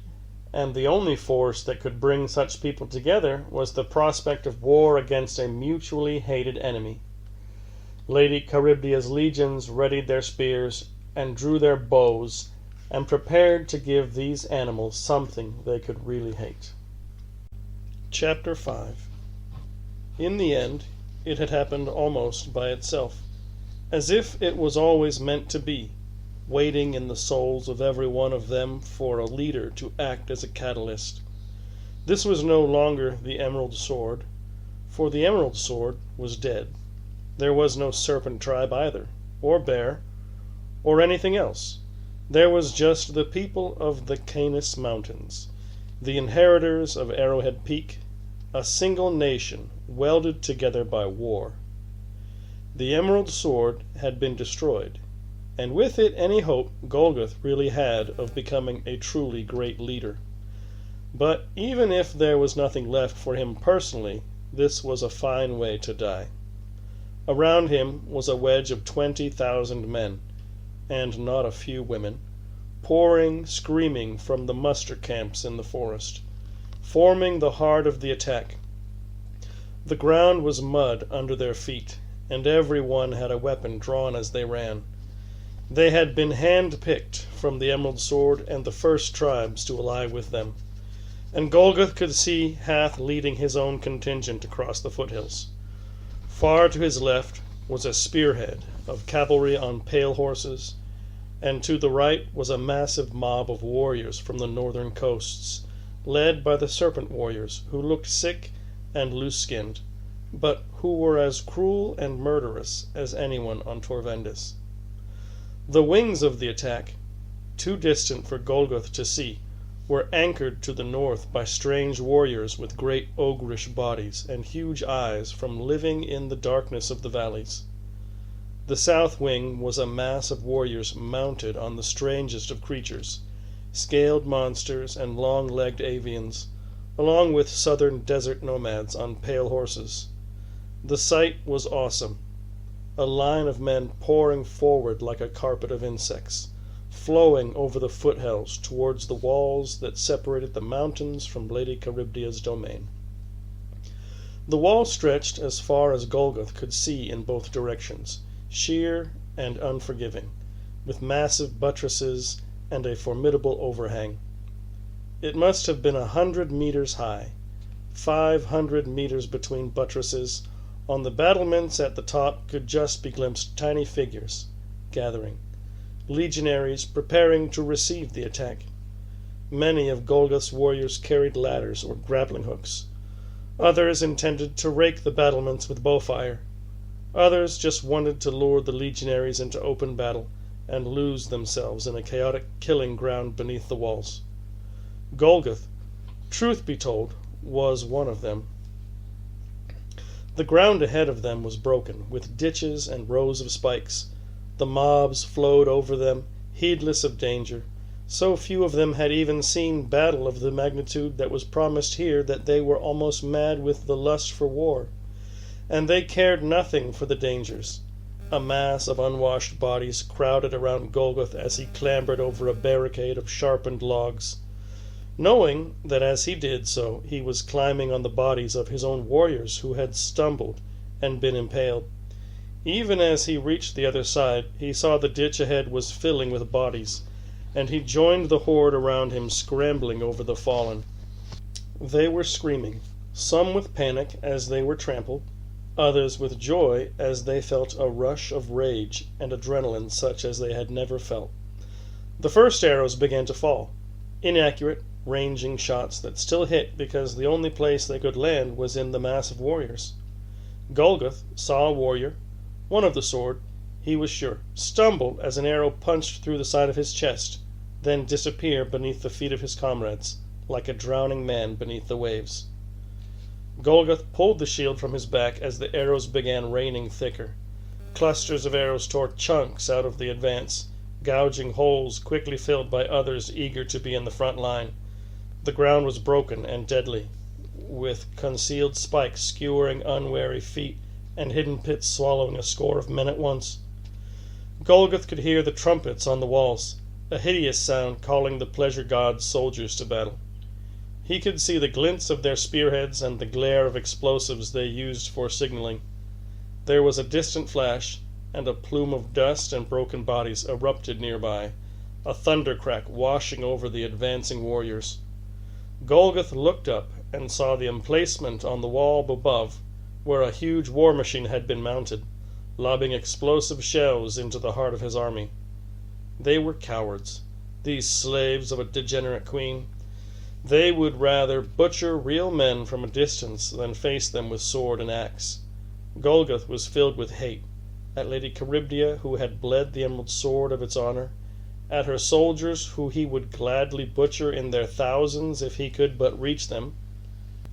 and the only force that could bring such people together was the prospect of war against a mutually hated enemy. Lady Charybdia's legions readied their spears and drew their bows, and prepared to give these animals something they could really hate. Chapter 5. In the end, it had happened almost by itself, as if it was always meant to be, waiting in the souls of every one of them for a leader to act as a catalyst. This was no longer the Emerald Sword, for the Emerald Sword was dead. There was no serpent tribe either, or bear, or anything else. There was just the people of the Canis Mountains, the inheritors of Arrowhead Peak, a single nation welded together by war. The Emerald Sword had been destroyed, and with it any hope Golgoth really had of becoming a truly great leader. But even if there was nothing left for him personally, this was a fine way to die. Around him was a wedge of 20,000 men, and not a few women, pouring, screaming from the muster camps in the forest, forming the heart of the attack. The ground was mud under their feet, and every one had a weapon drawn as they ran. They had been hand-picked from the Emerald Sword and the first tribes to ally with them, and Golgoth could see Hath leading his own contingent across the foothills. Far to his left was a spearhead of cavalry on pale horses, and to the right was a massive mob of warriors from the northern coasts, led by the Serpent Warriors, who looked sick and loose-skinned, but who were as cruel and murderous as anyone on Torvendis. The wings of the attack, too distant for Golgoth to see, were anchored to the north by strange warriors with great ogreish bodies and huge eyes from living in the darkness of the valleys. The south wing was a mass of warriors mounted on the strangest of creatures, scaled monsters and long-legged avians, along with southern desert nomads on pale horses. The sight was awesome. A line of men pouring forward like a carpet of insects, flowing over the foothills towards the walls that separated the mountains from Lady Charybdia's domain. The wall stretched as far as Golgoth could see in both directions, sheer and unforgiving, with massive buttresses and a formidable overhang. It must have been 100 meters high, 500 meters between buttresses. On the battlements at the top could just be glimpsed tiny figures, gathering, legionaries preparing to receive the attack. Many of Golgoth's warriors carried ladders or grappling hooks. Others intended to rake the battlements with bowfire. Others just wanted to lure the legionaries into open battle and lose themselves in a chaotic killing ground beneath the walls. Golgoth, truth be told, was one of them. The ground ahead of them was broken, with ditches and rows of spikes. The mobs flowed over them, heedless of danger. So few of them had even seen battle of the magnitude that was promised here that they were almost mad with the lust for war. And they cared nothing for the dangers. A mass of unwashed bodies crowded around Golgoth as he clambered over a barricade of sharpened logs, knowing that as he did so he was climbing on the bodies of his own warriors who had stumbled and been impaled. Even as he reached the other side, he saw the ditch ahead was filling with bodies, and he joined the horde around him, scrambling over the fallen. They were screaming, some with panic as they were trampled, others with joy as they felt a rush of rage and adrenaline such as they had never felt. The first arrows began to fall, inaccurate, ranging shots that still hit because the only place they could land was in the mass of warriors. Golgoth saw a warrior, one of the sword, he was sure, stumble as an arrow punched through the side of his chest, then disappear beneath the feet of his comrades, like a drowning man beneath the waves. Golgoth pulled the shield from his back as the arrows began raining thicker. Clusters of arrows tore chunks out of the advance, gouging holes quickly filled by others eager to be in the front line. The ground was broken and deadly, with concealed spikes skewering unwary feet and hidden pits swallowing a score of men at once. Golgoth could hear the trumpets on the walls, a hideous sound calling the pleasure god's soldiers to battle. He could see the glints of their spearheads and the glare of explosives they used for signaling. There was a distant flash, and a plume of dust and broken bodies erupted nearby, a thundercrack washing over the advancing warriors. Golgoth looked up and saw the emplacement on the wall above, where a huge war machine had been mounted, lobbing explosive shells into the heart of his army. They were cowards, these slaves of a degenerate queen. They would rather butcher real men from a distance than face them with sword and axe. Golgoth was filled with hate, at Lady Charybdia, who had bled the emerald sword of its honor, at her soldiers, who he would gladly butcher in their thousands if he could but reach them,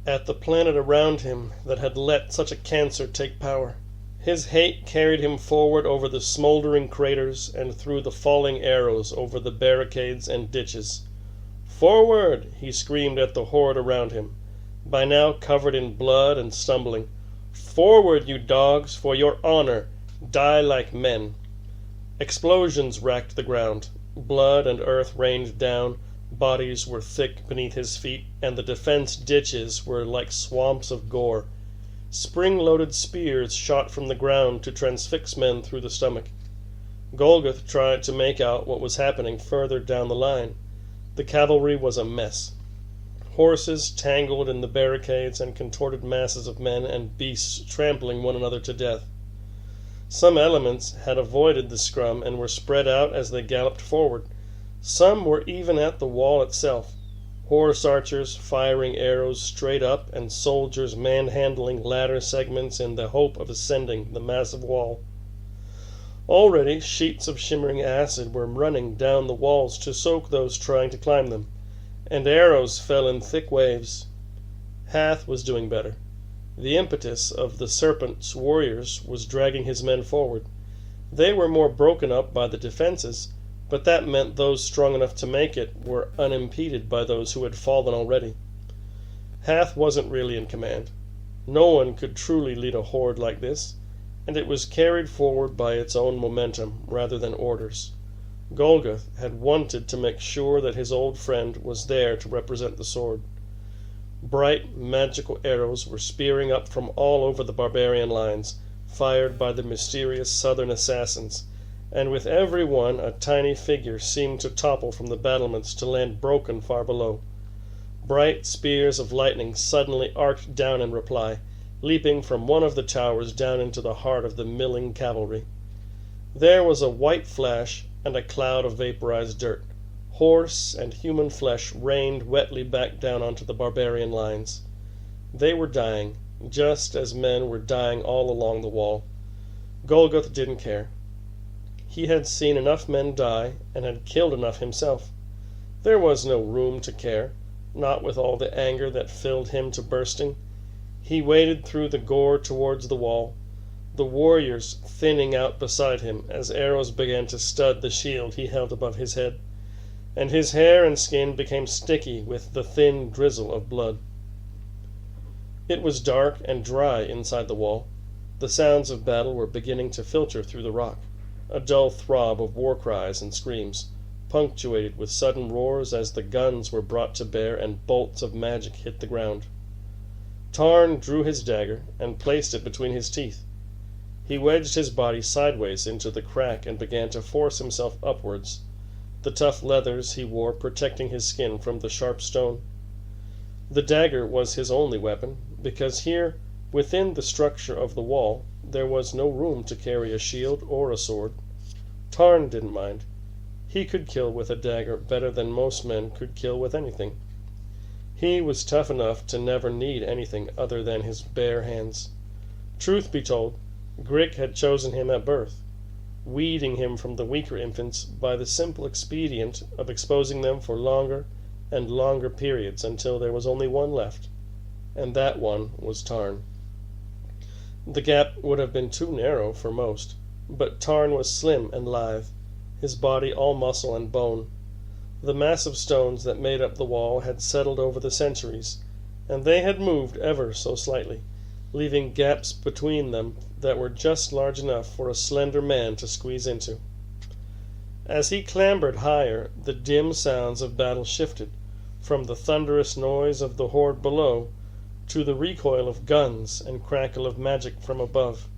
at the planet around him that had let such a cancer take power. His hate carried him forward over the smoldering craters and through the falling arrows over the barricades and ditches. "Forward!" he screamed at the horde around him, by now covered in blood and stumbling. "Forward, you dogs, for your honor! Die like men!" Explosions racked the ground. Blood and earth rained down. Bodies were thick beneath his feet, and the defense ditches were like swamps of gore. Spring-loaded spears shot from the ground to transfix men through the stomach. Golgoth tried to make out what was happening further down the line. The cavalry was a mess. Horses tangled in the barricades and contorted masses of men and beasts trampling one another to death. Some elements had avoided the scrum and were spread out as they galloped forward. Some were even at the wall itself, horse archers firing arrows straight up and soldiers manhandling ladder segments in the hope of ascending the massive wall. Already sheets of shimmering acid were running down the walls to soak those trying to climb them, and arrows fell in thick waves. Hath was doing better. The impetus of the Serpent's warriors was dragging his men forward. They were more broken up by the defenses, but that meant those strong enough to make it were unimpeded by those who had fallen already. Hath wasn't really in command. No one could truly lead a horde like this, and it was carried forward by its own momentum rather than orders. Golgoth had wanted to make sure that his old friend was there to represent the sword. Bright, magical arrows were spearing up from all over the barbarian lines, fired by the mysterious southern assassins, and with every one a tiny figure seemed to topple from the battlements to land broken far below. Bright spears of lightning suddenly arced down in reply, leaping from one of the towers down into the heart of the milling cavalry. There was a white flash and a cloud of vaporized dirt. Horse and human flesh rained wetly back down onto the barbarian lines. They were dying, just as men were dying all along the wall. Golgoth didn't care. He had seen enough men die and had killed enough himself. There was no room to care, not with all the anger that filled him to bursting. He waded through the gore towards the wall, the warriors thinning out beside him as arrows began to stud the shield he held above his head, and his hair and skin became sticky with the thin drizzle of blood. It was dark and dry inside the wall. The sounds of battle were beginning to filter through the rock, a dull throb of war cries and screams, punctuated with sudden roars as the guns were brought to bear and bolts of magic hit the ground. Tarn drew his dagger and placed it between his teeth. He wedged his body sideways into the crack and began to force himself upwards, the tough leathers he wore protecting his skin from the sharp stone. The dagger was his only weapon, because here, within the structure of the wall, there was no room to carry a shield or a sword. Tarn didn't mind. He could kill with a dagger better than most men could kill with anything. He was tough enough to never need anything other than his bare hands. Truth be told, Grick had chosen him at birth, weeding him from the weaker infants by the simple expedient of exposing them for longer and longer periods until there was only one left, and that one was Tarn. The gap would have been too narrow for most, but Tarn was slim and lithe, his body all muscle and bone. The massive stones that made up the wall had settled over the centuries, and they had moved ever so slightly, leaving gaps between them that were just large enough for a slender man to squeeze into. As he clambered higher, the dim sounds of battle shifted, from the thunderous noise of the horde below to the recoil of guns and crackle of magic from above.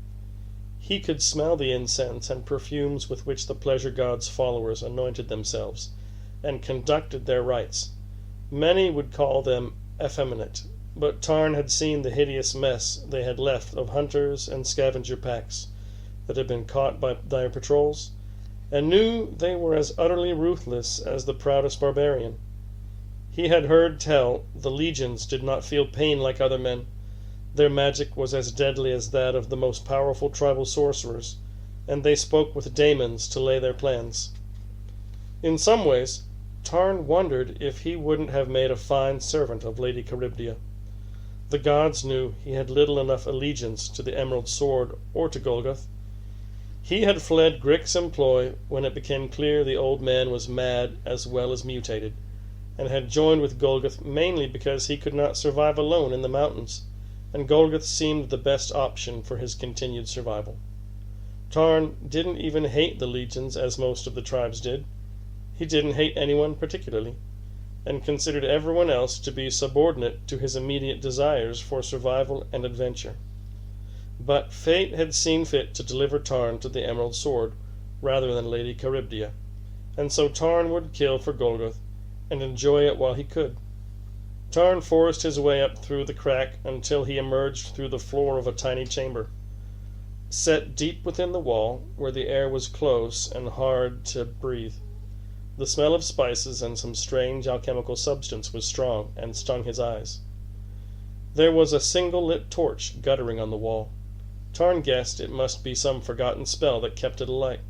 He could smell the incense and perfumes with which the pleasure god's followers anointed themselves and conducted their rites. Many would call them effeminate, but Tarn had seen the hideous mess they had left of hunters and scavenger packs that had been caught by their patrols, and knew they were as utterly ruthless as the proudest barbarian. He had heard tell the legions did not feel pain like other men. Their magic was as deadly as that of the most powerful tribal sorcerers, and they spoke with daemons to lay their plans. In some ways, Tarn wondered if he wouldn't have made a fine servant of Lady Charybdia. The gods knew he had little enough allegiance to the Emerald Sword or to Golgoth. He had fled Grick's employ when it became clear the old man was mad as well as mutated, and had joined with Golgoth mainly because he could not survive alone in the mountains, and Golgoth seemed the best option for his continued survival. Tarn didn't even hate the legions as most of the tribes did. He didn't hate anyone particularly, and considered everyone else to be subordinate to his immediate desires for survival and adventure. But fate had seen fit to deliver Tarn to the Emerald Sword rather than Lady Charybdia, and so Tarn would kill for Golgoth and enjoy it while he could. Tarn forced his way up through the crack until he emerged through the floor of a tiny chamber, set deep within the wall where the air was close and hard to breathe. The smell of spices and some strange alchemical substance was strong and stung his eyes. There was a single lit torch guttering on the wall. Tarn guessed it must be some forgotten spell that kept it alight.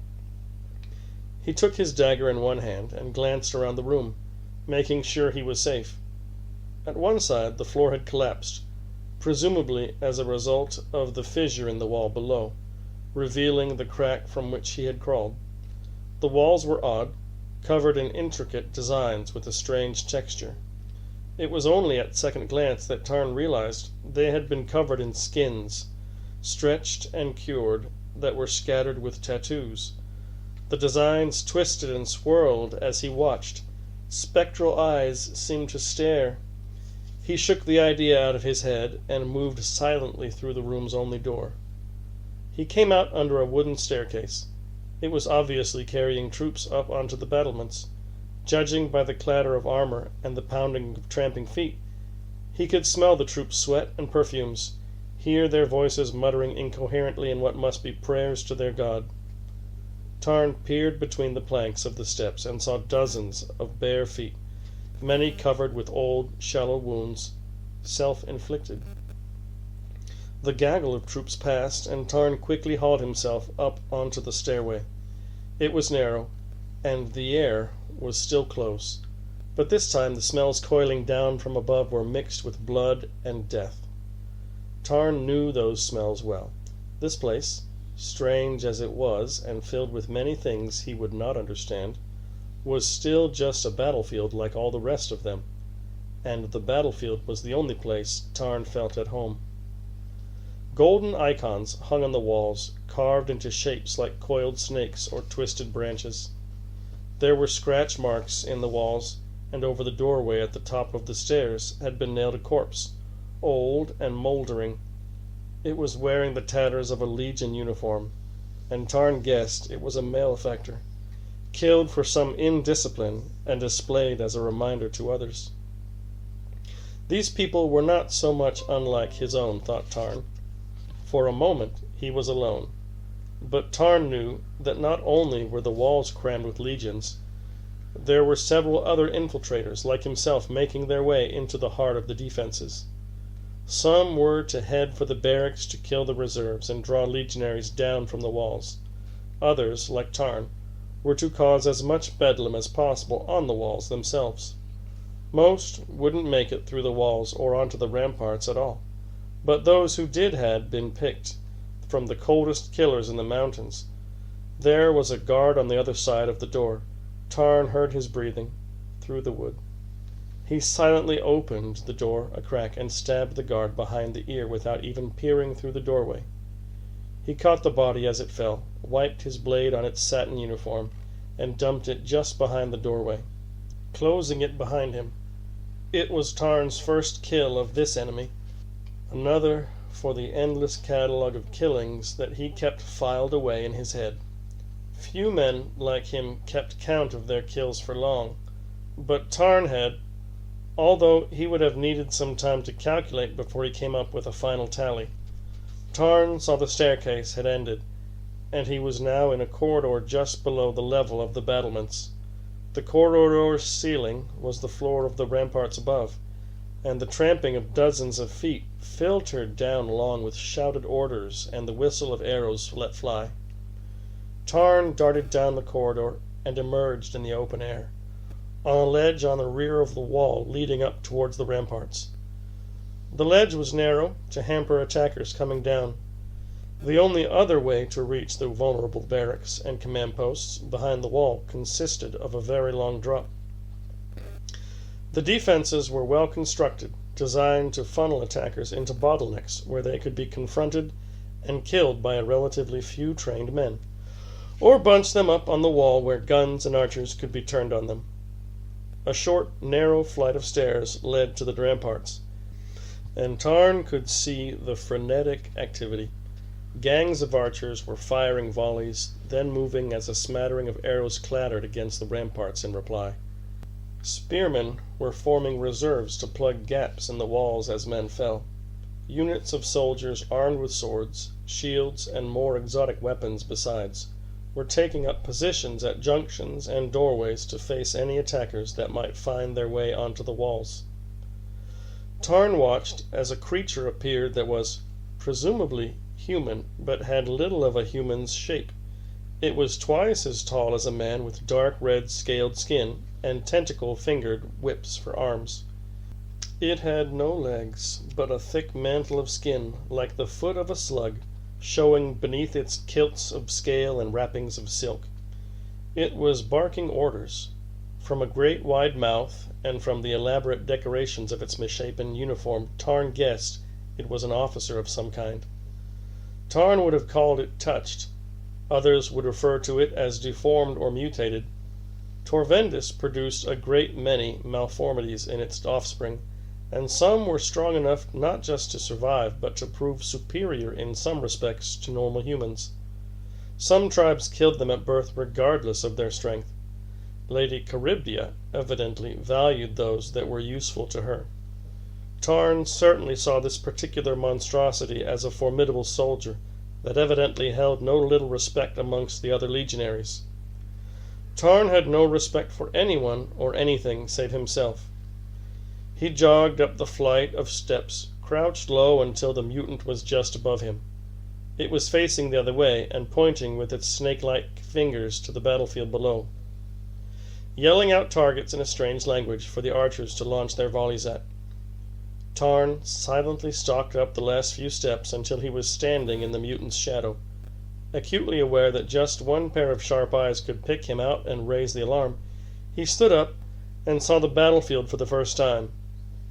He took his dagger in one hand and glanced around the room, making sure he was safe. At one side the floor had collapsed, presumably as a result of the fissure in the wall below, revealing the crack from which he had crawled. The walls were odd, covered in intricate designs with a strange texture. It was only at second glance that Tarn realized they had been covered in skins, stretched and cured, that were scattered with tattoos. The designs twisted and swirled as he watched. Spectral eyes seemed to stare. He shook the idea out of his head and moved silently through the room's only door. He came out under a wooden staircase. It was obviously carrying troops up onto the battlements. Judging by the clatter of armor and the pounding of tramping feet, he could smell the troops' sweat and perfumes, hear their voices muttering incoherently in what must be prayers to their god. Tarn peered between the planks of the steps and saw dozens of bare feet, many covered with old, shallow wounds, self-inflicted. The gaggle of troops passed, and Tarn quickly hauled himself up onto the stairway. It was narrow, and the air was still close, but this time the smells coiling down from above were mixed with blood and death. Tarn knew those smells well. This place, strange as it was and filled with many things he would not understand, was still just a battlefield like all the rest of them, and the battlefield was the only place Tarn felt at home. Golden icons hung on the walls, carved into shapes like coiled snakes or twisted branches. There were scratch marks in the walls, and over the doorway at the top of the stairs had been nailed a corpse, old and moldering. It was wearing the tatters of a legion uniform, and Tarn guessed it was a malefactor, killed for some indiscipline and displayed as a reminder to others. These people were not so much unlike his own, thought Tarn. For a moment he was alone, but Tarn knew that not only were the walls crammed with legions, there were several other infiltrators like himself making their way into the heart of the defenses. Some were to head for the barracks to kill the reserves and draw legionaries down from the walls. Others, like Tarn, were to cause as much bedlam as possible on the walls themselves. Most wouldn't make it through the walls or onto the ramparts at all, but those who did had been picked from the coldest killers in the mountains. There was a guard on the other side of the door. Tarn heard his breathing through the wood. He silently opened the door a crack and stabbed the guard behind the ear without even peering through the doorway. He caught the body as it fell, wiped his blade on its satin uniform, and dumped it just behind the doorway, closing it behind him. It was Tarn's first kill of this enemy, another for the endless catalogue of killings that he kept filed away in his head. Few men like him kept count of their kills for long, but Tarn had, although he would have needed some time to calculate before he came up with a final tally. Tarn saw the staircase had ended, and he was now in a corridor just below the level of the battlements. The corridor's ceiling was the floor of the ramparts above, and the tramping of dozens of feet filtered down along with shouted orders and the whistle of arrows let fly. Tarn darted down the corridor and emerged in the open air, on a ledge on the rear of the wall leading up towards the ramparts. The ledge was narrow to hamper attackers coming down. The only other way to reach the vulnerable barracks and command posts behind the wall consisted of a very long drop. The defenses were well constructed, designed to funnel attackers into bottlenecks where they could be confronted and killed by a relatively few trained men, or bunch them up on the wall where guns and archers could be turned on them. A short, narrow flight of stairs led to the ramparts, and Tarn could see the frenetic activity. Gangs of archers were firing volleys, then moving as a smattering of arrows clattered against the ramparts in reply. Spearmen were forming reserves to plug gaps in the walls as men fell. Units of soldiers armed with swords, shields, and more exotic weapons besides were taking up positions at junctions and doorways to face any attackers that might find their way onto the walls. Tarn watched as a creature appeared that was, presumably, human, but had little of a human's shape. It was twice as tall as a man with dark red scaled skin and tentacle-fingered whips for arms. It had no legs, but a thick mantle of skin, like the foot of a slug, showing beneath its kilts of scale and wrappings of silk. It was barking orders. From a great wide mouth, and from the elaborate decorations of its misshapen uniform, Tarn guessed it was an officer of some kind. Tarn would have called it touched. Others would refer to it as deformed or mutated. Torvendis produced a great many malformities in its offspring, and some were strong enough not just to survive, but to prove superior in some respects to normal humans. Some tribes killed them at birth regardless of their strength. Lady Charybdia evidently valued those that were useful to her. Tarn certainly saw this particular monstrosity as a formidable soldier that evidently held no little respect amongst the other legionaries. Tarn had no respect for anyone or anything save himself. He jogged up the flight of steps, crouched low until the mutant was just above him. It was facing the other way and pointing with its snake-like fingers to the battlefield below, yelling out targets in a strange language for the archers to launch their volleys at. Tarn silently stalked up the last few steps until he was standing in the mutant's shadow. Acutely aware that just one pair of sharp eyes could pick him out and raise the alarm, he stood up and saw the battlefield for the first time.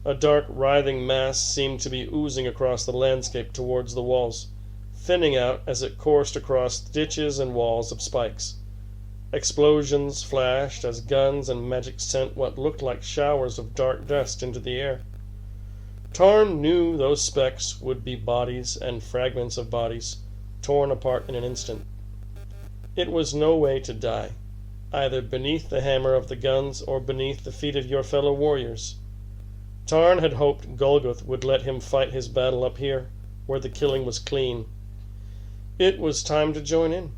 A dark, writhing mass seemed to be oozing across the landscape towards the walls, thinning out as it coursed across ditches and walls of spikes. Explosions flashed as guns and magic sent what looked like showers of dark dust into the air. Tarn knew those specks would be bodies and fragments of bodies, torn apart in an instant. It was no way to die, either beneath the hammer of the guns or beneath the feet of your fellow warriors. Tarn had hoped Golgoth would let him fight his battle up here, where the killing was clean. It was time to join in.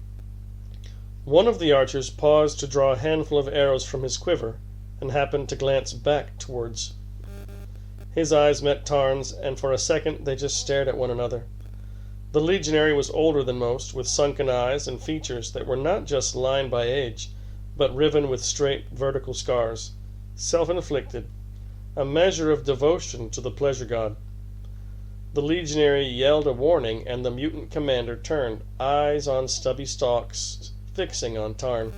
One of the archers paused to draw a handful of arrows from his quiver, and happened to glance back towards. His eyes met Tarn's, and for a second they just stared at one another. The legionary was older than most, with sunken eyes and features that were not just lined by age, but riven with straight vertical scars, self-inflicted, a measure of devotion to the pleasure god. The legionary yelled a warning, and the mutant commander turned, eyes on stubby stalks, fixing on Tarn.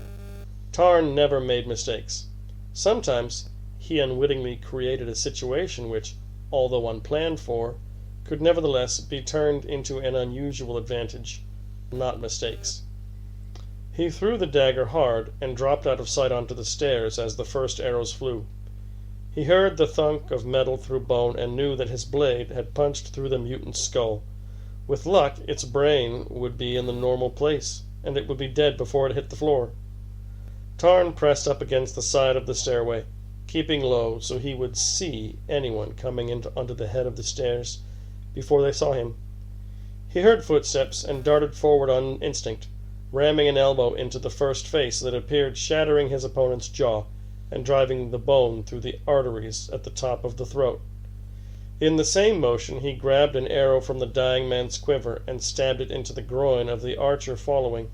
Tarn never made mistakes. Sometimes he unwittingly created a situation which, although unplanned for, could nevertheless be turned into an unusual advantage, not mistakes. He threw the dagger hard and dropped out of sight onto the stairs as the first arrows flew. He heard the thunk of metal through bone and knew that his blade had punched through the mutant's skull. With luck, its brain would be in the normal place, and it would be dead before it hit the floor. Tarn pressed up against the side of the stairway, keeping low so he would see anyone coming onto the head of the stairs before they saw him. He heard footsteps and darted forward on instinct, ramming an elbow into the first face that appeared, shattering his opponent's jaw and driving the bone through the arteries at the top of the throat. In the same motion he grabbed an arrow from the dying man's quiver and stabbed it into the groin of the archer following,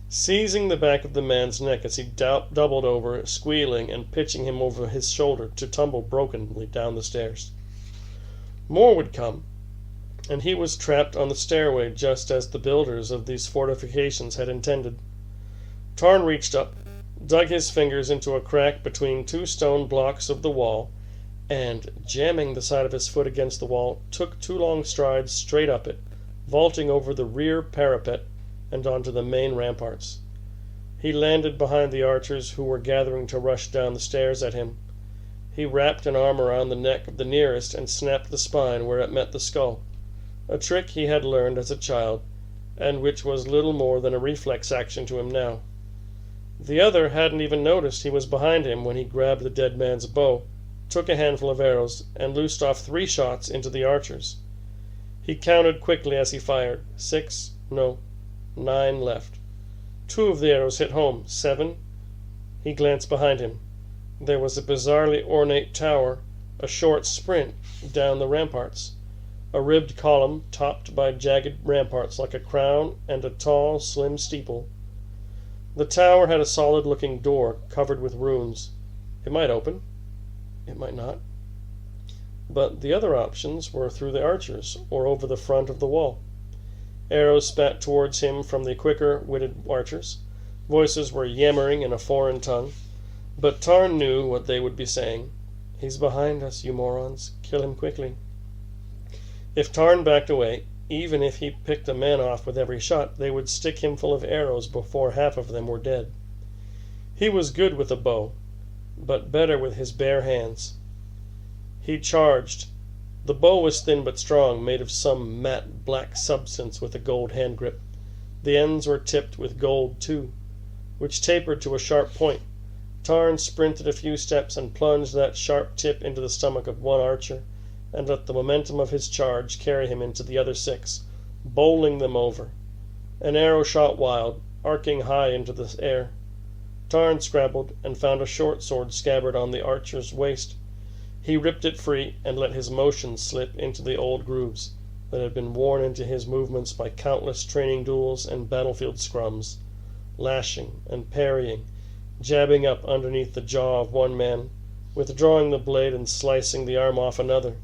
seizing the back of the man's neck as he doubled over, squealing and pitching him over his shoulder to tumble brokenly down the stairs. More would come, and he was trapped on the stairway just as the builders of these fortifications had intended. Tarn reached up, dug his fingers into a crack between two stone blocks of the wall, and, jamming the side of his foot against the wall, took 2 long strides straight up it, vaulting over the rear parapet and onto the main ramparts. He landed behind the archers who were gathering to rush down the stairs at him. He wrapped an arm around the neck of the nearest and snapped the spine where it met the skull, a trick he had learned as a child, and which was little more than a reflex action to him now. The other hadn't even noticed he was behind him when he grabbed the dead man's bow, took a handful of arrows, and loosed off 3 shots into the archers. He counted quickly as he fired. 9 left. 2 of the arrows hit home. 7. He glanced behind him. There was a bizarrely ornate tower, a short sprint down the ramparts, a ribbed column topped by jagged ramparts like a crown and a tall, slim steeple. The tower had a solid-looking door covered with runes. It might open. It might not. But the other options were through the archers or over the front of the wall. Arrows spat towards him from the quicker-witted archers. Voices were yammering in a foreign tongue. But Tarn knew what they would be saying. "He's behind us, you morons. Kill him quickly." If Tarn backed away, even if he picked a man off with every shot, they would stick him full of arrows before half of them were dead. He was good with a bow, but better with his bare hands. He charged. The bow was thin but strong, made of some matte black substance with a gold hand grip. The ends were tipped with gold, too, which tapered to a sharp point. Tarn sprinted a few steps and plunged that sharp tip into the stomach of one archer, and let the momentum of his charge carry him into the other 6, bowling them over. An arrow shot wild, arcing high into the air. Tarn scrabbled and found a short sword scabbard on the archer's waist. He ripped it free and let his motions slip into the old grooves that had been worn into his movements by countless training duels and battlefield scrums, lashing and parrying, jabbing up underneath the jaw of one man, withdrawing the blade and slicing the arm off another.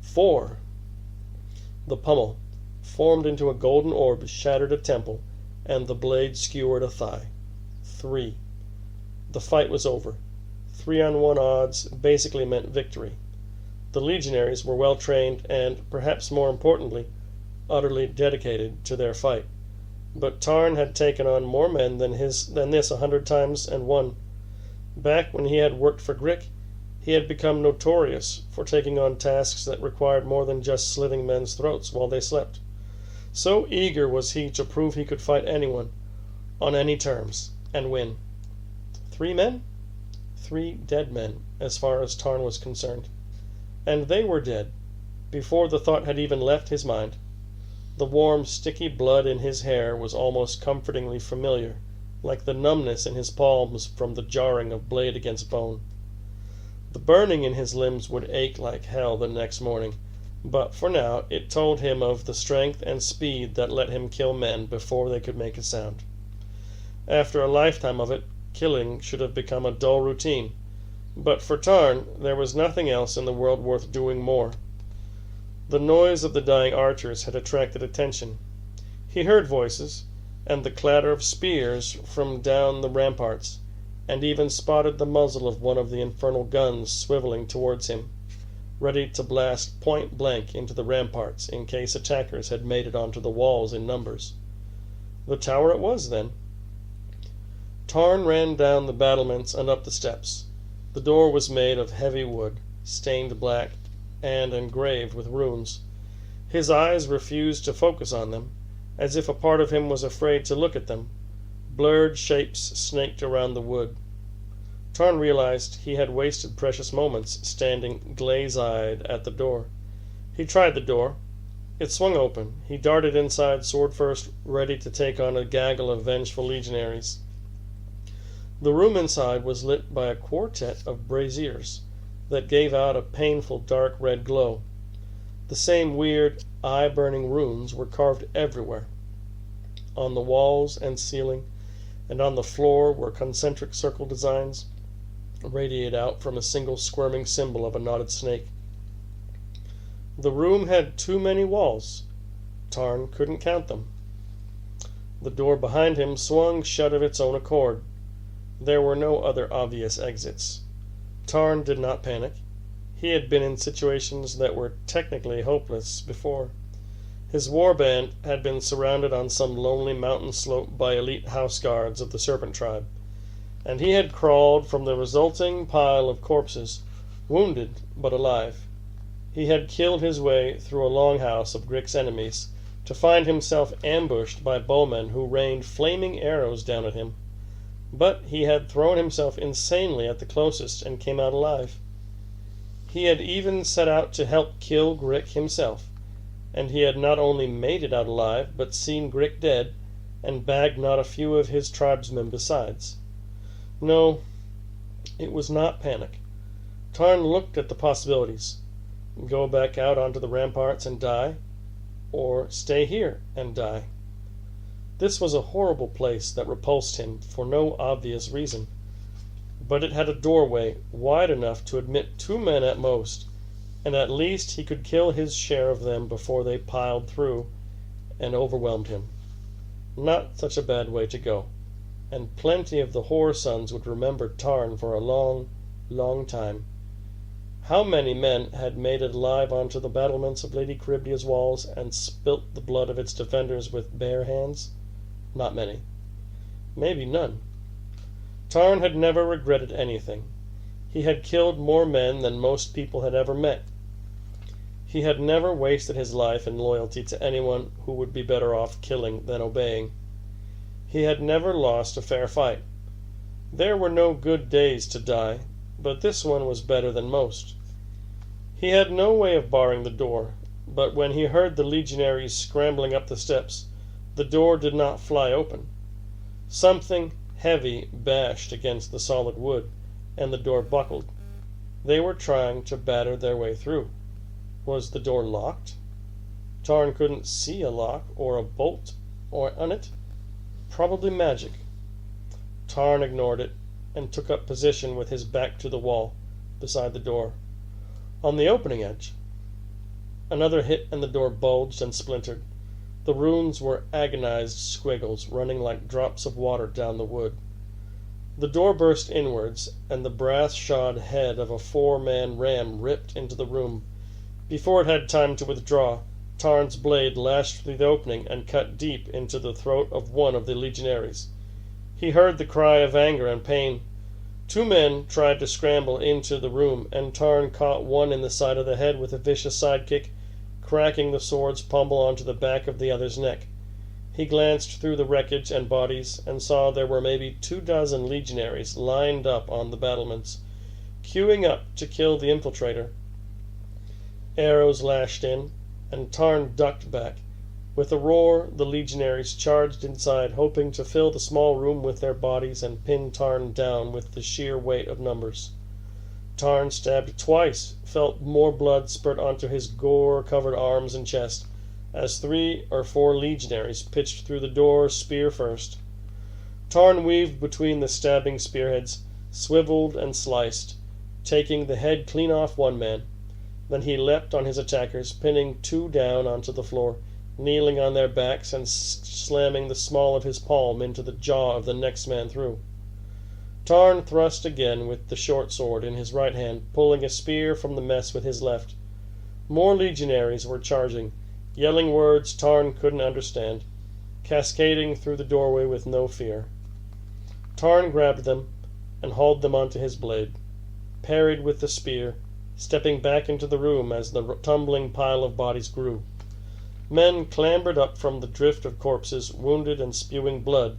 4. The pommel, formed into a golden orb, shattered a temple, and the blade skewered a thigh. 3. The fight was over. 3-on-1 odds basically meant victory. The legionaries were well trained and, perhaps more importantly, utterly dedicated to their fight. But Tarn had taken on more men than this 100 times and won. Back when he had worked for Grick, he had become notorious for taking on tasks that required more than just slitting men's throats while they slept. So eager was he to prove he could fight anyone, on any terms, and win. 3 men? 3 dead men, as far as Tarn was concerned. And they were dead, before the thought had even left his mind. The warm, sticky blood in his hair was almost comfortingly familiar, like the numbness in his palms from the jarring of blade against bone. The burning in his limbs would ache like hell the next morning, but for now it told him of the strength and speed that let him kill men before they could make a sound. After a lifetime of it, killing should have become a dull routine, but for Tarn there was nothing else in the world worth doing more. The noise of the dying archers had attracted attention. He heard voices, and the clatter of spears from down the ramparts, and even spotted the muzzle of one of the infernal guns swiveling towards him, ready to blast point blank into the ramparts in case attackers had made it onto the walls in numbers. The tower it was, then. Tarn ran down the battlements and up the steps. The door was made of heavy wood, stained black, and engraved with runes. His eyes refused to focus on them, as if a part of him was afraid to look at them. Blurred shapes snaked around the wood. Tarn realized he had wasted precious moments standing glaze-eyed at the door. He tried the door. It swung open. He darted inside, sword first, ready to take on a gaggle of vengeful legionaries. The room inside was lit by a quartet of braziers that gave out a painful dark red glow. The same weird, eye-burning runes were carved everywhere. On the walls and ceiling, and on the floor were concentric circle designs, radiated out from a single squirming symbol of a knotted snake. The room had too many walls. Tarn couldn't count them. The door behind him swung shut of its own accord. There were no other obvious exits. Tarn did not panic. He had been in situations that were technically hopeless before. His warband had been surrounded on some lonely mountain slope by elite house guards of the Serpent tribe, and he had crawled from the resulting pile of corpses, wounded but alive. He had killed his way through a longhouse of Grick's enemies, to find himself ambushed by bowmen who rained flaming arrows down at him. But he had thrown himself insanely at the closest and came out alive. He had even set out to help kill Grick himself, and he had not only made it out alive, but seen Grick dead, and bagged not a few of his tribesmen besides. No, it was not panic. Tarn looked at the possibilities. Go back out onto the ramparts and die, or stay here and die. This was a horrible place that repulsed him for no obvious reason, but it had a doorway wide enough to admit 2 men at most, and at least he could kill his share of them before they piled through and overwhelmed him. Not such a bad way to go, and plenty of the Whore Sons would remember Tarn for a long, long time. How many men had made it alive onto the battlements of Lady Charybdia's walls and spilt the blood of its defenders with bare hands? Not many. Maybe none. Tarn had never regretted anything. He had killed more men than most people had ever met. He had never wasted his life in loyalty to anyone who would be better off killing than obeying. He had never lost a fair fight. There were no good days to die, but this one was better than most. He had no way of barring the door, but when he heard the legionaries scrambling up the steps, the door did not fly open. Something heavy bashed against the solid wood, and the door buckled. They were trying to batter their way through. Was the door locked? Tarn couldn't see a lock or a bolt on it. Probably magic. Tarn ignored it and took up position with his back to the wall, beside the door. On the opening edge. Another hit and the door bulged and splintered. The runes were agonized squiggles running like drops of water down the wood. The door burst inwards, and the brass-shod head of a 4-man ram ripped into the room. Before it had time to withdraw, Tarn's blade lashed through the opening and cut deep into the throat of one of the legionaries. He heard the cry of anger and pain. 2 men tried to scramble into the room, and Tarn caught one in the side of the head with a vicious sidekick, cracking the sword's pommel onto the back of the other's neck. He glanced through the wreckage and bodies, and saw there were maybe 24 legionaries lined up on the battlements, queuing up to kill the infiltrator. Arrows lashed in, and Tarn ducked back. With a roar, the legionaries charged inside, hoping to fill the small room with their bodies and pin Tarn down with the sheer weight of numbers. Tarn stabbed twice, felt more blood spurt onto his gore-covered arms and chest, as 3 or 4 legionaries pitched through the door, spear first. Tarn weaved between the stabbing spearheads, swiveled and sliced, taking the head clean off one man. Then he leapt on his attackers, pinning 2 down onto the floor, kneeling on their backs and slamming the small of his palm into the jaw of the next man through. Tarn thrust again with the short sword in his right hand, pulling a spear from the mess with his left. More legionaries were charging, yelling words Tarn couldn't understand, cascading through the doorway with no fear. Tarn grabbed them and hauled them onto his blade, parried with the spear, stepping back into the room as the tumbling pile of bodies grew. Men clambered up from the drift of corpses, wounded and spewing blood,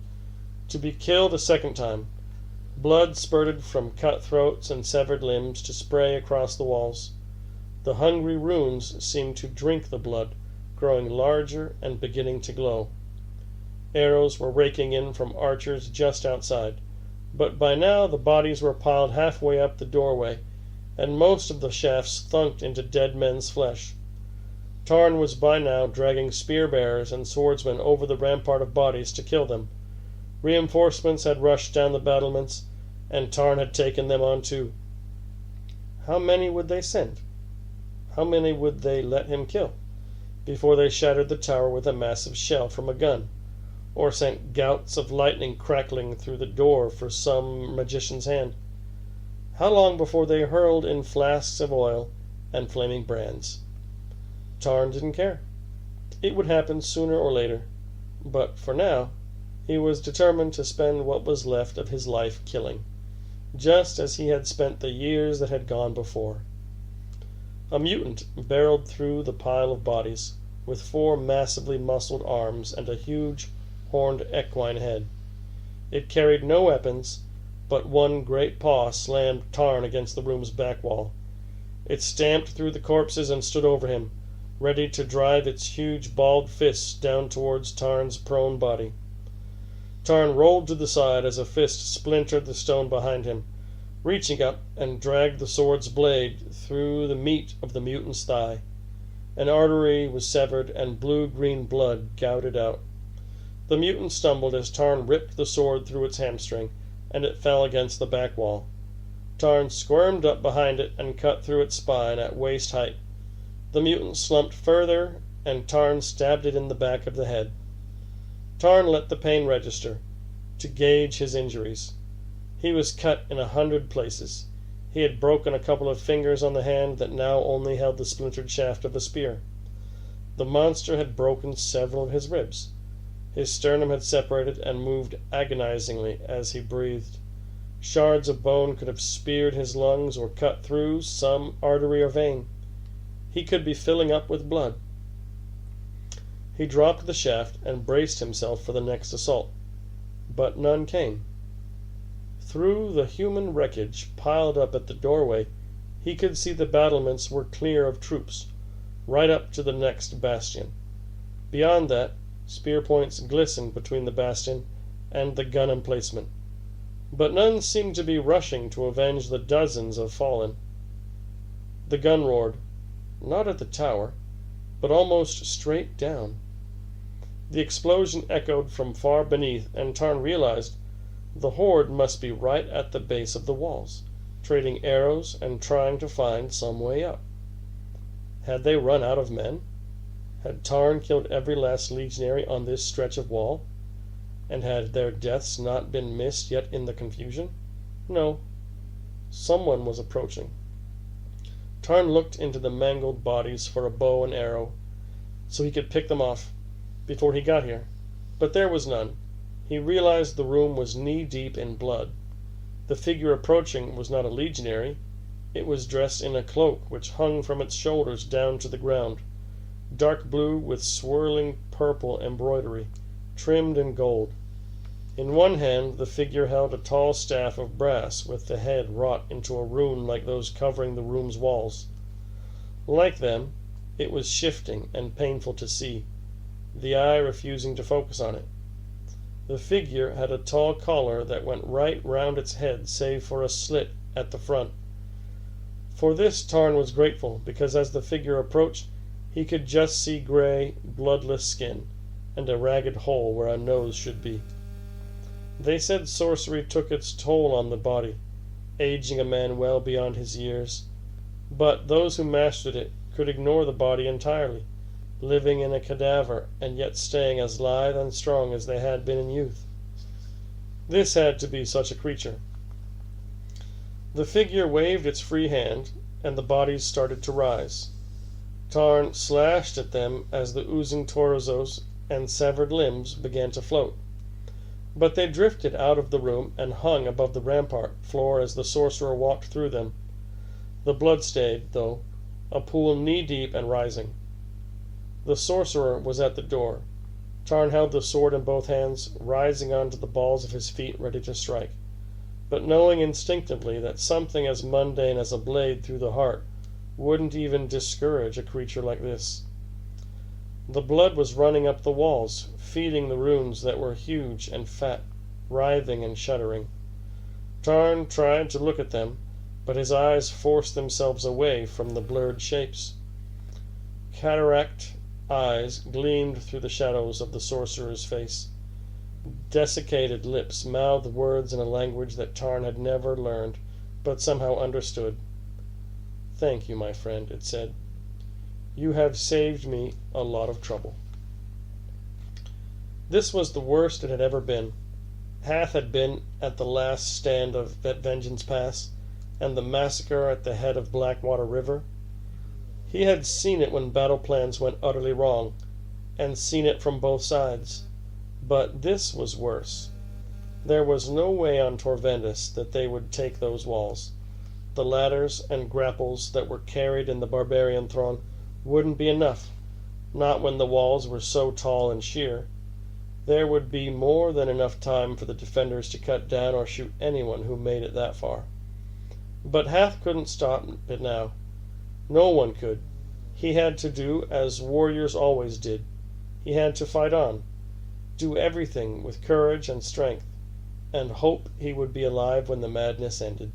to be killed a second time. Blood spurted from cut throats and severed limbs to spray across the walls. The hungry runes seemed to drink the blood, growing larger and beginning to glow. Arrows were raking in from archers just outside, but by now the bodies were piled halfway up the doorway, and most of the shafts thunked into dead men's flesh. Tarn was by now dragging spear-bearers and swordsmen over the rampart of bodies to kill them. Reinforcements had rushed down the battlements, and Tarn had taken them on too. How many would they send? How many would they let him kill before they shattered the tower with a massive shell from a gun, or sent gouts of lightning crackling through the door for some magician's hand? How long before they hurled in flasks of oil and flaming brands? Tarn didn't care. It would happen sooner or later, but for now he was determined to spend what was left of his life killing, just as he had spent the years that had gone before. A mutant barreled through the pile of bodies, with 4 massively muscled arms and a huge, horned equine head. It carried no weapons, but one great paw slammed Tarn against the room's back wall. It stamped through the corpses and stood over him, ready to drive its huge balled fists down towards Tarn's prone body. Tarn rolled to the side as a fist splintered the stone behind him, reaching up and dragged the sword's blade through the meat of the mutant's thigh. An artery was severed and blue-green blood gouted out. The mutant stumbled as Tarn ripped the sword through its hamstring, and it fell against the back wall. Tarn squirmed up behind it and cut through its spine at waist height. The mutant slumped further, and Tarn stabbed it in the back of the head. Tarn let the pain register, to gauge his injuries. He was cut in 100 places. He had broken a couple of fingers on the hand that now only held the splintered shaft of a spear. The monster had broken several of his ribs. His sternum had separated and moved agonizingly as he breathed. Shards of bone could have speared his lungs or cut through some artery or vein. He could be filling up with blood. He dropped the shaft and braced himself for the next assault, but none came. Through the human wreckage piled up at the doorway, he could see the battlements were clear of troops, right up to the next bastion. Beyond that, spear points glistened between the bastion and the gun emplacement, but none seemed to be rushing to avenge the dozens of fallen. The gun roared, not at the tower, but almost straight down. The explosion echoed from far beneath, and Tarn realized the horde must be right at the base of the walls, trading arrows and trying to find some way up. Had they run out of men? Had Tarn killed every last legionary on this stretch of wall? And had their deaths not been missed yet in the confusion? No. Someone was approaching. Tarn looked into the mangled bodies for a bow and arrow, so he could pick them off before he got here, but there was none. He realized the room was knee-deep in blood. The figure approaching was not a legionary. It was dressed in a cloak which hung from its shoulders down to the ground, dark blue with swirling purple embroidery, trimmed in gold. In one hand the figure held a tall staff of brass with the head wrought into a rune like those covering the room's walls. Like them, it was shifting and painful to see, the eye refusing to focus on it. The figure had a tall collar that went right round its head save for a slit at the front. For this Tarn was grateful, because as the figure approached he could just see gray, bloodless skin, and a ragged hole where a nose should be. They said sorcery took its toll on the body, aging a man well beyond his years, but those who mastered it could ignore the body entirely, living in a cadaver and yet staying as lithe and strong as they had been in youth. This had to be such a creature. The figure waved its free hand, and the bodies started to rise. Tarn slashed at them as the oozing torsos and severed limbs began to float, but they drifted out of the room and hung above the rampart floor as the sorcerer walked through them. The blood stayed, though, a pool knee-deep and rising. The sorcerer was at the door. Tarn held the sword in both hands, rising onto the balls of his feet, ready to strike, but knowing instinctively that something as mundane as a blade through the heart wouldn't even discourage a creature like this. The blood was running up the walls, feeding the runes that were huge and fat, writhing and shuddering. Tarn tried to look at them, but his eyes forced themselves away from the blurred shapes. Cataract eyes gleamed through the shadows of the sorcerer's face. Desiccated lips mouthed words in a language that Tarn had never learned, but somehow understood. "Thank you, my friend," it said. You have saved me a lot of trouble." This was the worst it had ever been. Hath had been at the last stand at Vengeance Pass, and the massacre at the head of Blackwater River. He had seen it when battle plans went utterly wrong, and seen it from both sides. But this was worse. There was no way on Torvendis that they would take those walls. The ladders and grapples that were carried in the barbarian throng wouldn't be enough, not when the walls were so tall and sheer. There would be more than enough time for the defenders to cut down or shoot anyone who made it that far. But Hath couldn't stop it now. No one could. He had to do as warriors always did. He had to fight on, do everything with courage and strength, and hope he would be alive when the madness ended.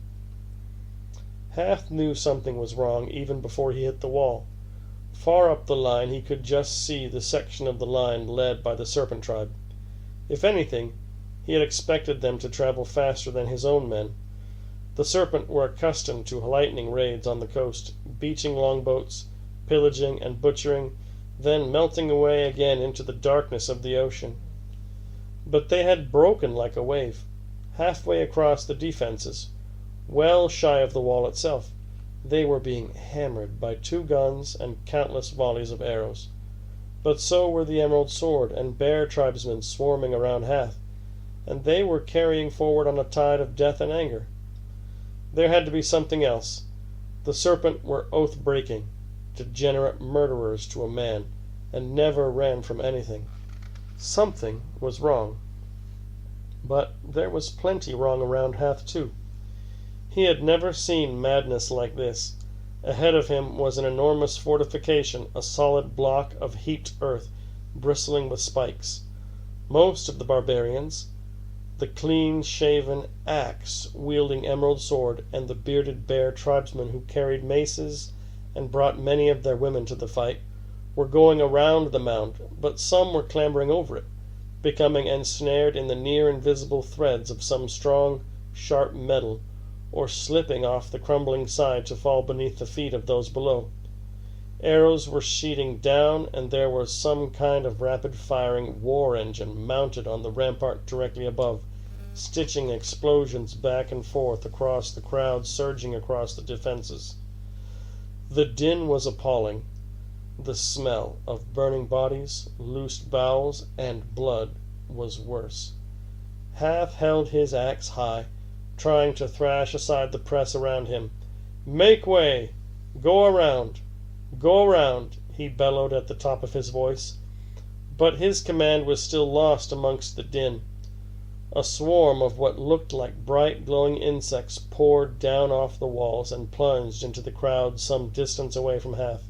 Hath knew something was wrong even before he hit the wall. Far up the line he could just see the section of the line led by the Serpent tribe. If anything, he had expected them to travel faster than his own men. The Serpent were accustomed to lightning raids on the coast, beaching longboats, pillaging and butchering, then melting away again into the darkness of the ocean. But they had broken like a wave, halfway across the defenses, well shy of the wall itself. They were being hammered by 2 guns and countless volleys of arrows. But so were the Emerald Sword and Bear tribesmen swarming around Hath, and they were carrying forward on a tide of death and anger. There had to be something else. The Serpent were oath-breaking, degenerate murderers to a man, and never ran from anything. Something was wrong. But there was plenty wrong around Hath too. He had never seen madness like this. Ahead of him was an enormous fortification, a solid block of heaped earth, bristling with spikes. Most of the barbarians, the clean-shaven, axe-wielding Emerald Sword, and the bearded Bear tribesmen who carried maces and brought many of their women to the fight, were going around the mound, but some were clambering over it, becoming ensnared in the near-invisible threads of some strong, sharp metal, or slipping off the crumbling side to fall beneath the feet of those below. Arrows were sheeting down, and there was some kind of rapid-firing war engine mounted on the rampart directly above, stitching explosions back and forth across the crowd surging across the defenses. The din was appalling. The smell of burning bodies, loosed bowels, and blood was worse. Hath held his axe high, trying to thrash aside the press around him. "Make way! Go around! Go around!" he bellowed at the top of his voice. But his command was still lost amongst the din. A swarm of what looked like bright glowing insects poured down off the walls and plunged into the crowd some distance away from Hath.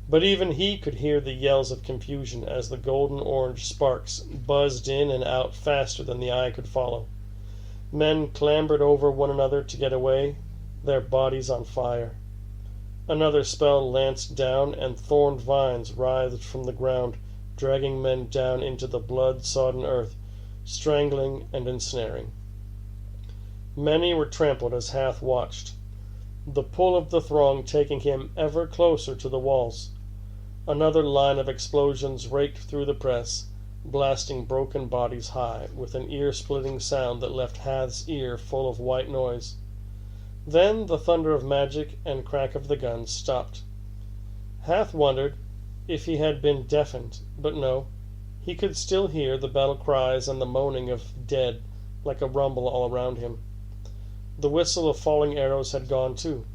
But even he could hear the yells of confusion as the golden-orange sparks buzzed in and out faster than the eye could follow. Men clambered over one another to get away, their bodies on fire. Another spell lanced down, and thorned vines writhed from the ground, dragging men down into the blood-sodden earth, strangling and ensnaring. Many were trampled as Hath watched, the pull of the throng taking him ever closer to the walls. Another line of explosions raked through the press, blasting broken bodies high, with an ear-splitting sound that left Hath's ear full of white noise. Then the thunder of magic and crack of the guns stopped. Hath wondered if he had been deafened, but no. He could still hear the battle cries and the moaning of dead like a rumble all around him. The whistle of falling arrows had gone too.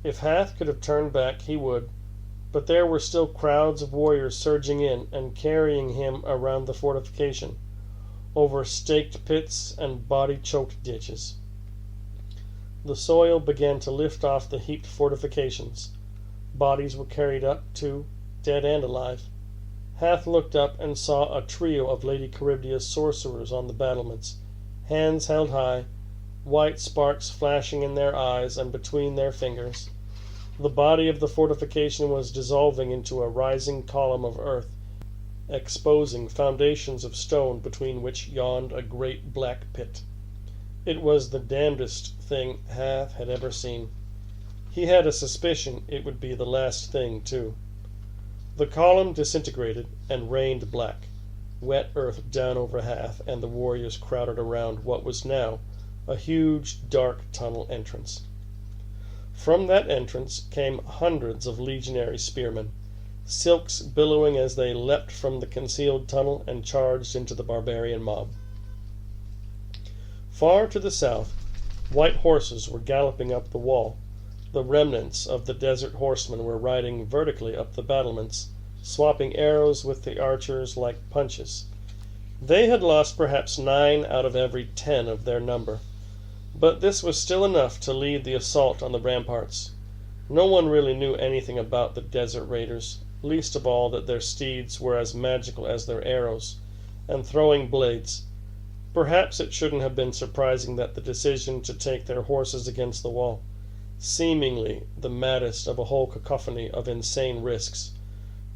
If Hath could have turned back, he would, but there were still crowds of warriors surging in and carrying him around the fortification, over staked pits and body-choked ditches. The soil began to lift off the heaped fortifications. Bodies were carried up, too, dead and alive. Hath looked up and saw a trio of Lady Charybdia's sorcerers on the battlements, hands held high, white sparks flashing in their eyes and between their fingers. The body of the fortification was dissolving into a rising column of earth, exposing foundations of stone between which yawned a great black pit. It was the damnedest thing Hath had ever seen. He had a suspicion it would be the last thing, too. The column disintegrated and rained black, wet earth down over Hath, and the warriors crowded around what was now a huge, dark tunnel entrance. From that entrance came hundreds of legionary spearmen, silks billowing as they leapt from the concealed tunnel and charged into the barbarian mob. Far to the south, white horses were galloping up the wall. The remnants of the desert horsemen were riding vertically up the battlements, swapping arrows with the archers like punches. They had lost perhaps 9 out of every 10 of their number, but this was still enough to lead the assault on the ramparts. No one really knew anything about the desert raiders, least of all that their steeds were as magical as their arrows, and throwing blades. Perhaps it shouldn't have been surprising that the decision to take their horses against the wall, seemingly the maddest of a whole cacophony of insane risks,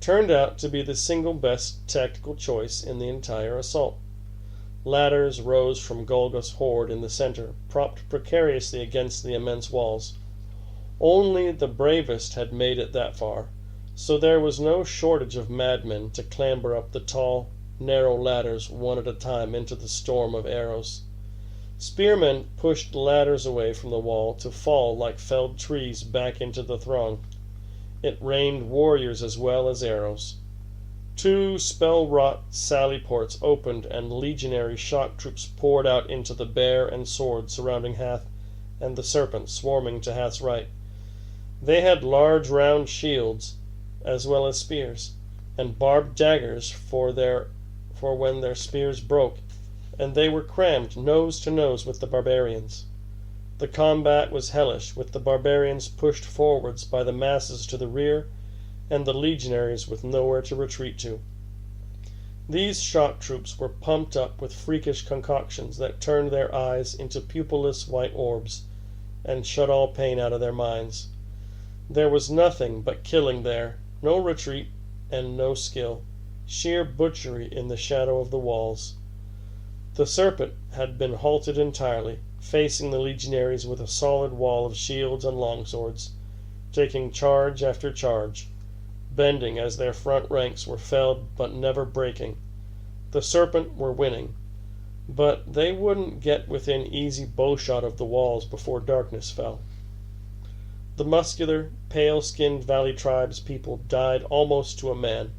turned out to be the single best tactical choice in the entire assault. Ladders rose from Golgoth's horde in the center, propped precariously against the immense walls. Only the bravest had made it that far, so there was no shortage of madmen to clamber up the tall, narrow ladders one at a time into the storm of arrows. Spearmen pushed ladders away from the wall to fall like felled trees back into the throng. It rained warriors as well as arrows. 2 spell-wrought sally ports opened, and legionary shock troops poured out into the bear and sword surrounding Hath, and the serpent swarming to Hath's right. They had large round shields, as well as spears, and barbed daggers for when their spears broke, and they were crammed nose to nose with the barbarians. The combat was hellish, with the barbarians pushed forwards by the masses to the rear, and the legionaries with nowhere to retreat to. These shock troops were pumped up with freakish concoctions that turned their eyes into pupilless white orbs, and shut all pain out of their minds. There was nothing but killing there, no retreat, and no skill, sheer butchery in the shadow of the walls. The serpent had been halted entirely, facing the legionaries with a solid wall of shields and longswords, taking charge after charge, bending as their front ranks were felled but never breaking. The serpent were winning, but they wouldn't get within easy bowshot of the walls before darkness fell. The muscular, pale-skinned valley tribes people died almost to a man,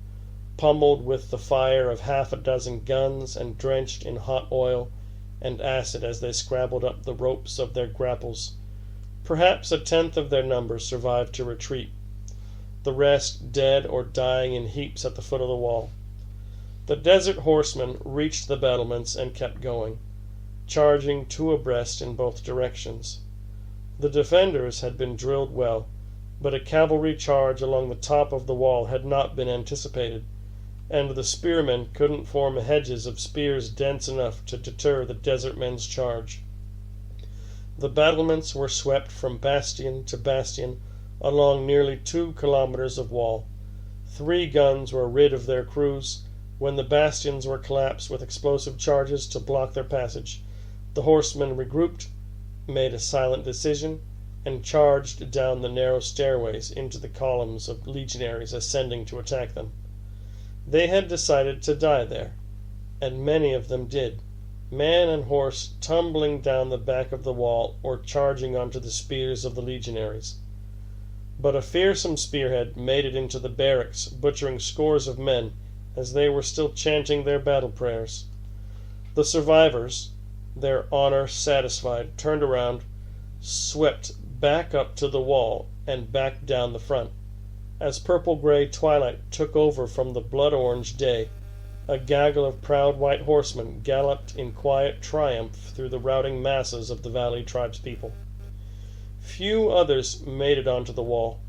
pummeled with the fire of 6 guns and drenched in hot oil and acid as they scrabbled up the ropes of their grapples. Perhaps 1/10 of their number survived to retreat, the rest dead or dying in heaps at the foot of the wall. The desert horsemen reached the battlements and kept going, charging 2 abreast in both directions. The defenders had been drilled well, but a cavalry charge along the top of the wall had not been anticipated, and the spearmen couldn't form hedges of spears dense enough to deter the desert men's charge. The battlements were swept from bastion to bastion along nearly 2 kilometers of wall. 3 guns were rid of their crews. When the bastions were collapsed with explosive charges to block their passage, the horsemen regrouped, made a silent decision, and charged down the narrow stairways into the columns of legionaries ascending to attack them. They had decided to die there, and many of them did, man and horse tumbling down the back of the wall or charging onto the spears of the legionaries. But a fearsome spearhead made it into the barracks, butchering scores of men as they were still chanting their battle prayers. The survivors, their honor satisfied, turned around, swept back up to the wall, and back down the front. As purple-gray twilight took over from the blood-orange day, a gaggle of proud white horsemen galloped in quiet triumph through the routing masses of the valley tribespeople. Few others made it onto the wall.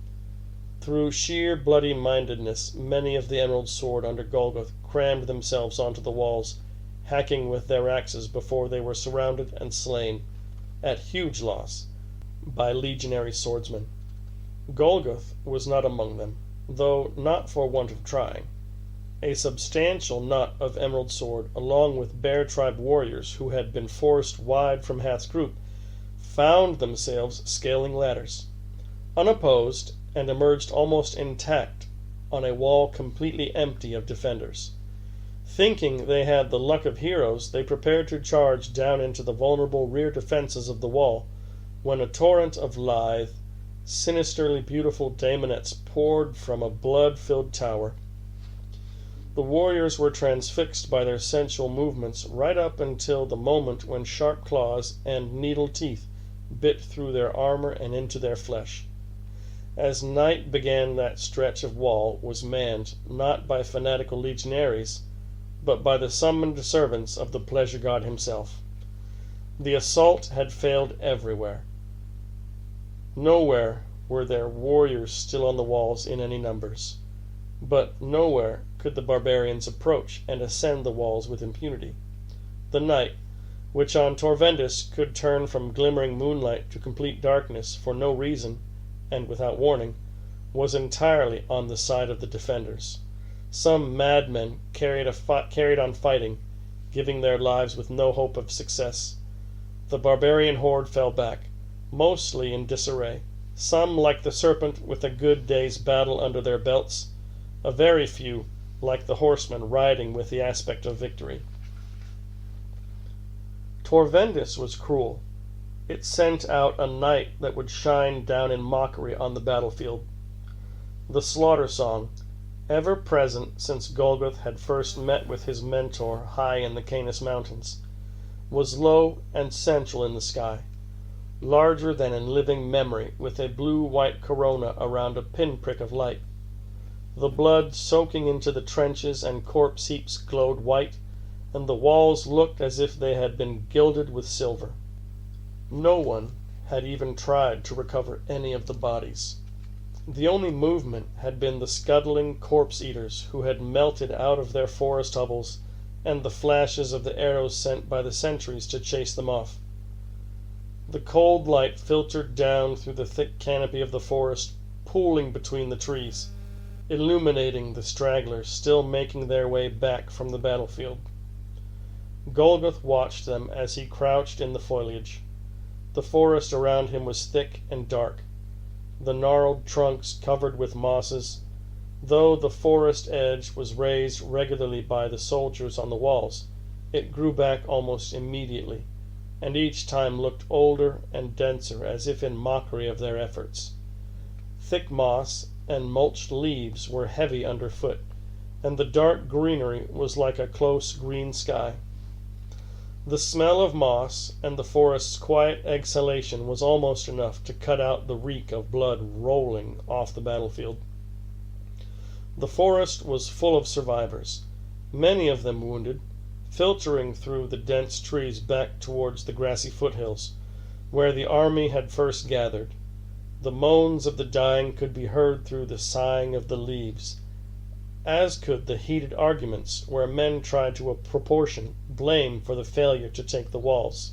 Through sheer bloody-mindedness, many of the Emerald Sword under Golgoth crammed themselves onto the walls, hacking with their axes before they were surrounded and slain, at huge loss, by legionary swordsmen. Golgoth was not among them, though not for want of trying. A substantial knot of Emerald Sword, along with Bear Tribe warriors who had been forced wide from Hath's group, found themselves scaling ladders. unopposed, and emerged almost intact on a wall completely empty of defenders. Thinking they had the luck of heroes, they prepared to charge down into the vulnerable rear defenses of the wall, when a torrent of lithe, sinisterly beautiful daemonettes poured from a blood-filled tower. The warriors were transfixed by their sensual movements right up until the moment when sharp claws and needle teeth bit through their armor and into their flesh. As night began, that stretch of wall was manned not by fanatical legionaries, but by the summoned servants of the pleasure god himself. The assault had failed everywhere. Nowhere were there warriors still on the walls in any numbers, but nowhere could the barbarians approach and ascend the walls with impunity. The night, which on Torvendis could turn from glimmering moonlight to complete darkness for no reason and without warning, was entirely on the side of the defenders. Some madmen carried on fighting, giving their lives with no hope of success. The barbarian horde fell back, mostly in disarray, some like the serpent with a good day's battle under their belts, a very few like the horsemen riding with the aspect of victory. Torvendis was cruel. It sent out a night that would shine down in mockery on the battlefield. The slaughter song, ever present since Golgoth had first met with his mentor high in the Canis Mountains, was low and central in the sky, larger than in living memory, with a blue-white corona around a pinprick of light. The blood soaking into the trenches and corpse heaps glowed white, and the walls looked as if they had been gilded with silver. No one had even tried to recover any of the bodies. The only movement had been the scuttling corpse-eaters who had melted out of their forest hovels, and the flashes of the arrows sent by the sentries to chase them off. The cold light filtered down through the thick canopy of the forest, pooling between the trees, illuminating the stragglers still making their way back from the battlefield. Golgoth watched them as he crouched in the foliage. The forest around him was thick and dark, the gnarled trunks covered with mosses. Though the forest edge was raised regularly by the soldiers on the walls, it grew back almost immediately, and each time looked older and denser, as if in mockery of their efforts. Thick moss and mulched leaves were heavy underfoot, and the dark greenery was like a close green sky. The smell of moss and the forest's quiet exhalation was almost enough to cut out the reek of blood rolling off the battlefield. The forest was full of survivors, many of them wounded, filtering through the dense trees back towards the grassy foothills, where the army had first gathered. The moans of the dying could be heard through the sighing of the leaves, as could the heated arguments where men tried to apportion blame for the failure to take the walls.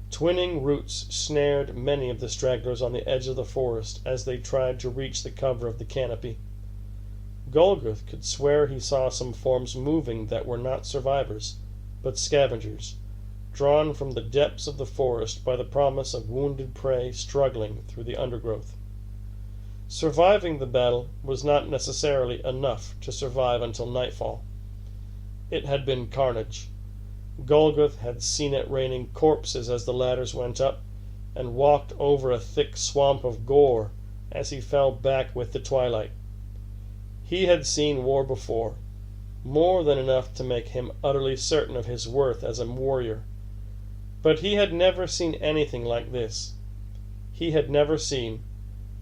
Twinning roots snared many of the stragglers on the edge of the forest as they tried to reach the cover of the canopy. Golgoth could swear he saw some forms moving that were not survivors, but scavengers, drawn from the depths of the forest by the promise of wounded prey struggling through the undergrowth. Surviving the battle was not necessarily enough to survive until nightfall. It had been carnage. Golgoth had seen it raining corpses as the ladders went up, and walked over a thick swamp of gore as he fell back with the twilight. He had seen war before, more than enough to make him utterly certain of his worth as a warrior. But he had never seen anything like this. He had never seen,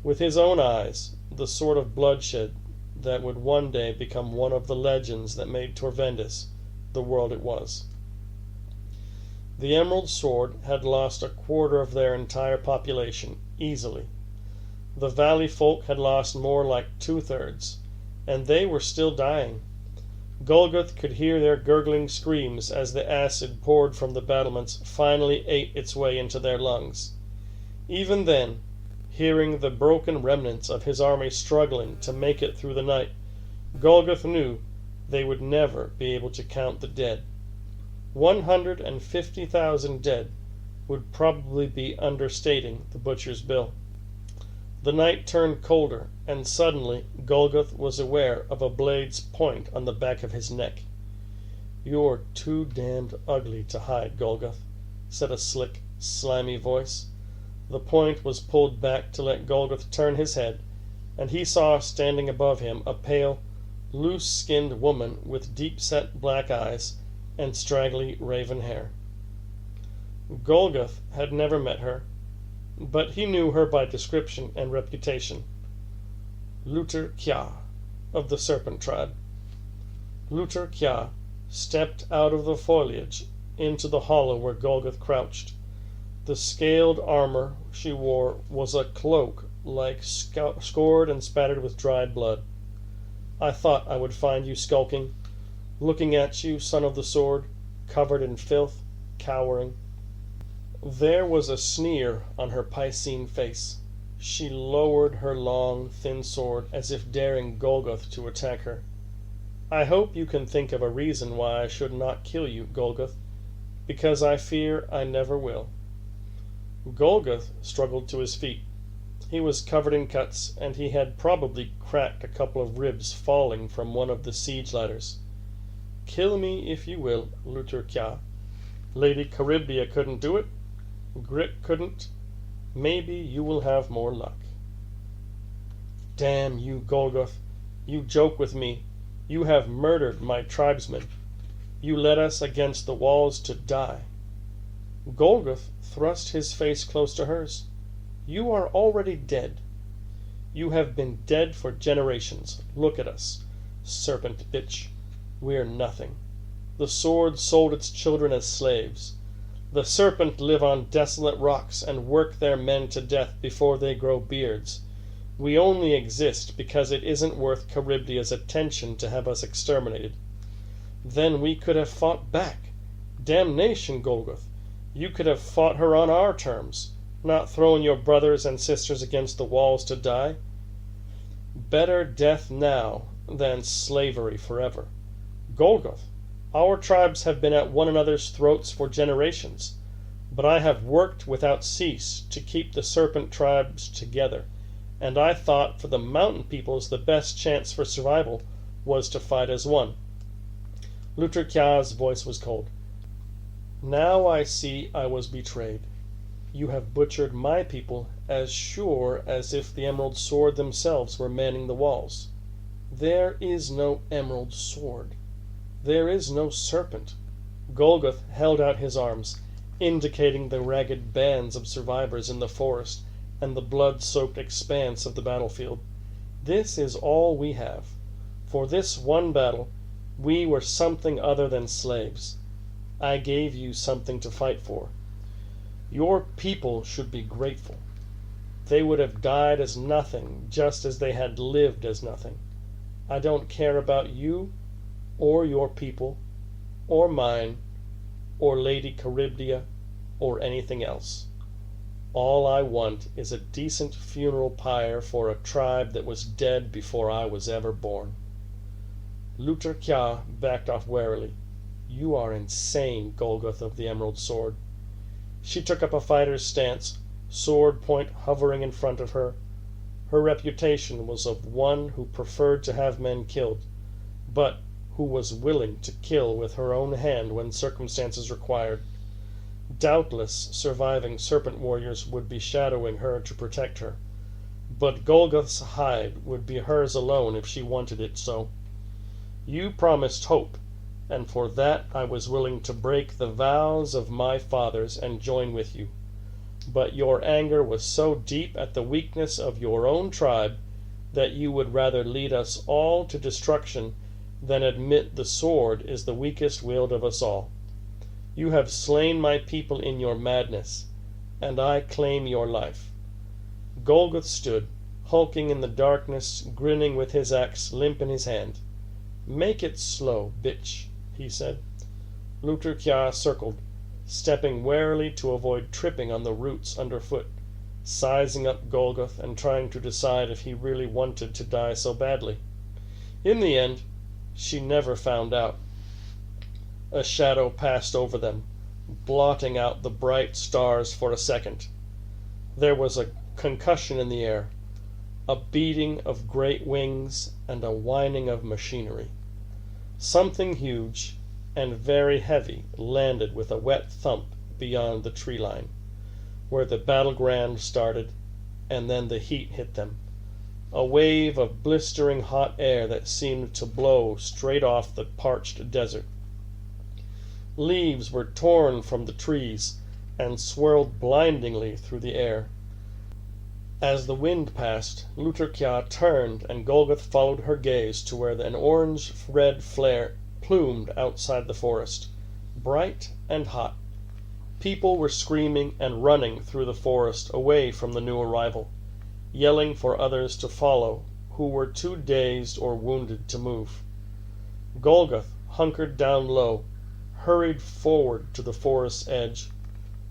with his own eyes, the sort of bloodshed that would one day become one of the legends that made Torvendis the world it was. The Emerald Sword had lost a quarter of their entire population, easily. The valley folk had lost more like 2/3, and they were still dying. Golgoth could hear their gurgling screams as the acid poured from the battlements finally ate its way into their lungs. Even then, hearing the broken remnants of his army struggling to make it through the night, Golgoth knew they would never be able to count the dead. 150,000 dead would probably be understating the butcher's bill. The night turned colder, and suddenly Golgoth was aware of a blade's point on the back of his neck. "You're too damned ugly to hide, Golgoth," said a slick, slimy voice. The point was pulled back to let Golgoth turn his head, and he saw standing above him a pale, loose-skinned woman with deep-set black eyes and straggly raven hair. Golgoth had never met her, but he knew her by description and reputation. Luter Kya, of the Serpent tribe. Luter Kya stepped out of the foliage into the hollow where Golgoth crouched. The scaled armor she wore was a cloak like scored and spattered with dried blood. "I thought I would find you skulking, looking at you, son of the sword, covered in filth, cowering." There was a sneer on her piscine face. She lowered her long, thin sword as if daring Golgoth to attack her. "I hope you can think of a reason why I should not kill you, Golgoth, because I fear I never will." Golgoth struggled to his feet. He was covered in cuts, and he had probably cracked a couple of ribs falling from one of the siege ladders. "Kill me if you will, Luter Kya. Lady Charybdia couldn't do it. Grit couldn't. Maybe you will have more luck." "Damn you, Golgoth! You joke with me. You have murdered my tribesmen. You led us against the walls to die." Golgoth thrust his face close to hers. "You are already dead. You have been dead for generations. Look at us, serpent bitch. We're nothing. The sword sold its children as slaves. The serpent live on desolate rocks and work their men to death before they grow beards. We only exist because it isn't worth Charybdia's attention to have us exterminated. Then we could have fought back. Damnation, Golgoth! You could have fought her on our terms, not thrown your brothers and sisters against the walls to die. Better death now than slavery forever. Golgoth, our tribes have been at one another's throats for generations, but I have worked without cease to keep the serpent tribes together, and I thought for the mountain peoples the best chance for survival was to fight as one." Luter Kya's voice was cold. "Now I see I was betrayed. You have butchered my people as sure as if the Emerald Sword themselves were manning the walls. There is no Emerald Sword. There is no serpent." Golgoth held out his arms, indicating the ragged bands of survivors in the forest and the blood-soaked expanse of the battlefield. "This is all we have. For this one battle, we were something other than slaves. I gave you something to fight for. Your people should be grateful. They would have died as nothing, just as they had lived as nothing. I don't care about you, or your people, or mine, or Lady Charybdia, or anything else. All I want is a decent funeral pyre for a tribe that was dead before I was ever born." Luter Kya backed off warily. "You are insane, Golgoth of the Emerald Sword." She took up a fighter's stance, sword point hovering in front of her. Her reputation was of one who preferred to have men killed, but who was willing to kill with her own hand when circumstances required. Doubtless surviving serpent warriors would be shadowing her to protect her, but Golgoth's hide would be hers alone if she wanted it so. You promised hope, and for that I was willing to break the vows of my fathers and join with you. But your anger was so deep at the weakness of your own tribe that you would rather lead us all to destruction than admit the sword is the weakest-willed of us all. You have slain my people in your madness, and I claim your life." Golgoth stood, hulking in the darkness, grinning with his axe limp in his hand. "Make it slow, bitch," he said. Luter Kya circled, stepping warily to avoid tripping on the roots underfoot, sizing up Golgoth and trying to decide if he really wanted to die so badly. In the end, she never found out. A shadow passed over them, blotting out the bright stars for a second. There was a concussion in the air. a beating of great wings and a whining of machinery. Something huge and very heavy landed with a wet thump beyond the tree line, where the battleground started, and then the heat hit them. A wave of blistering hot air that seemed to blow straight off the parched desert. Leaves were torn from the trees and swirled blindingly through the air. As the wind passed, Luterkja turned, and Golgoth followed her gaze to where an orange-red flare plumed outside the forest, bright and hot. People were screaming and running through the forest away from the new arrival, yelling for others to follow who were too dazed or wounded to move. Golgoth, hunkered down low, hurried forward to the forest's edge.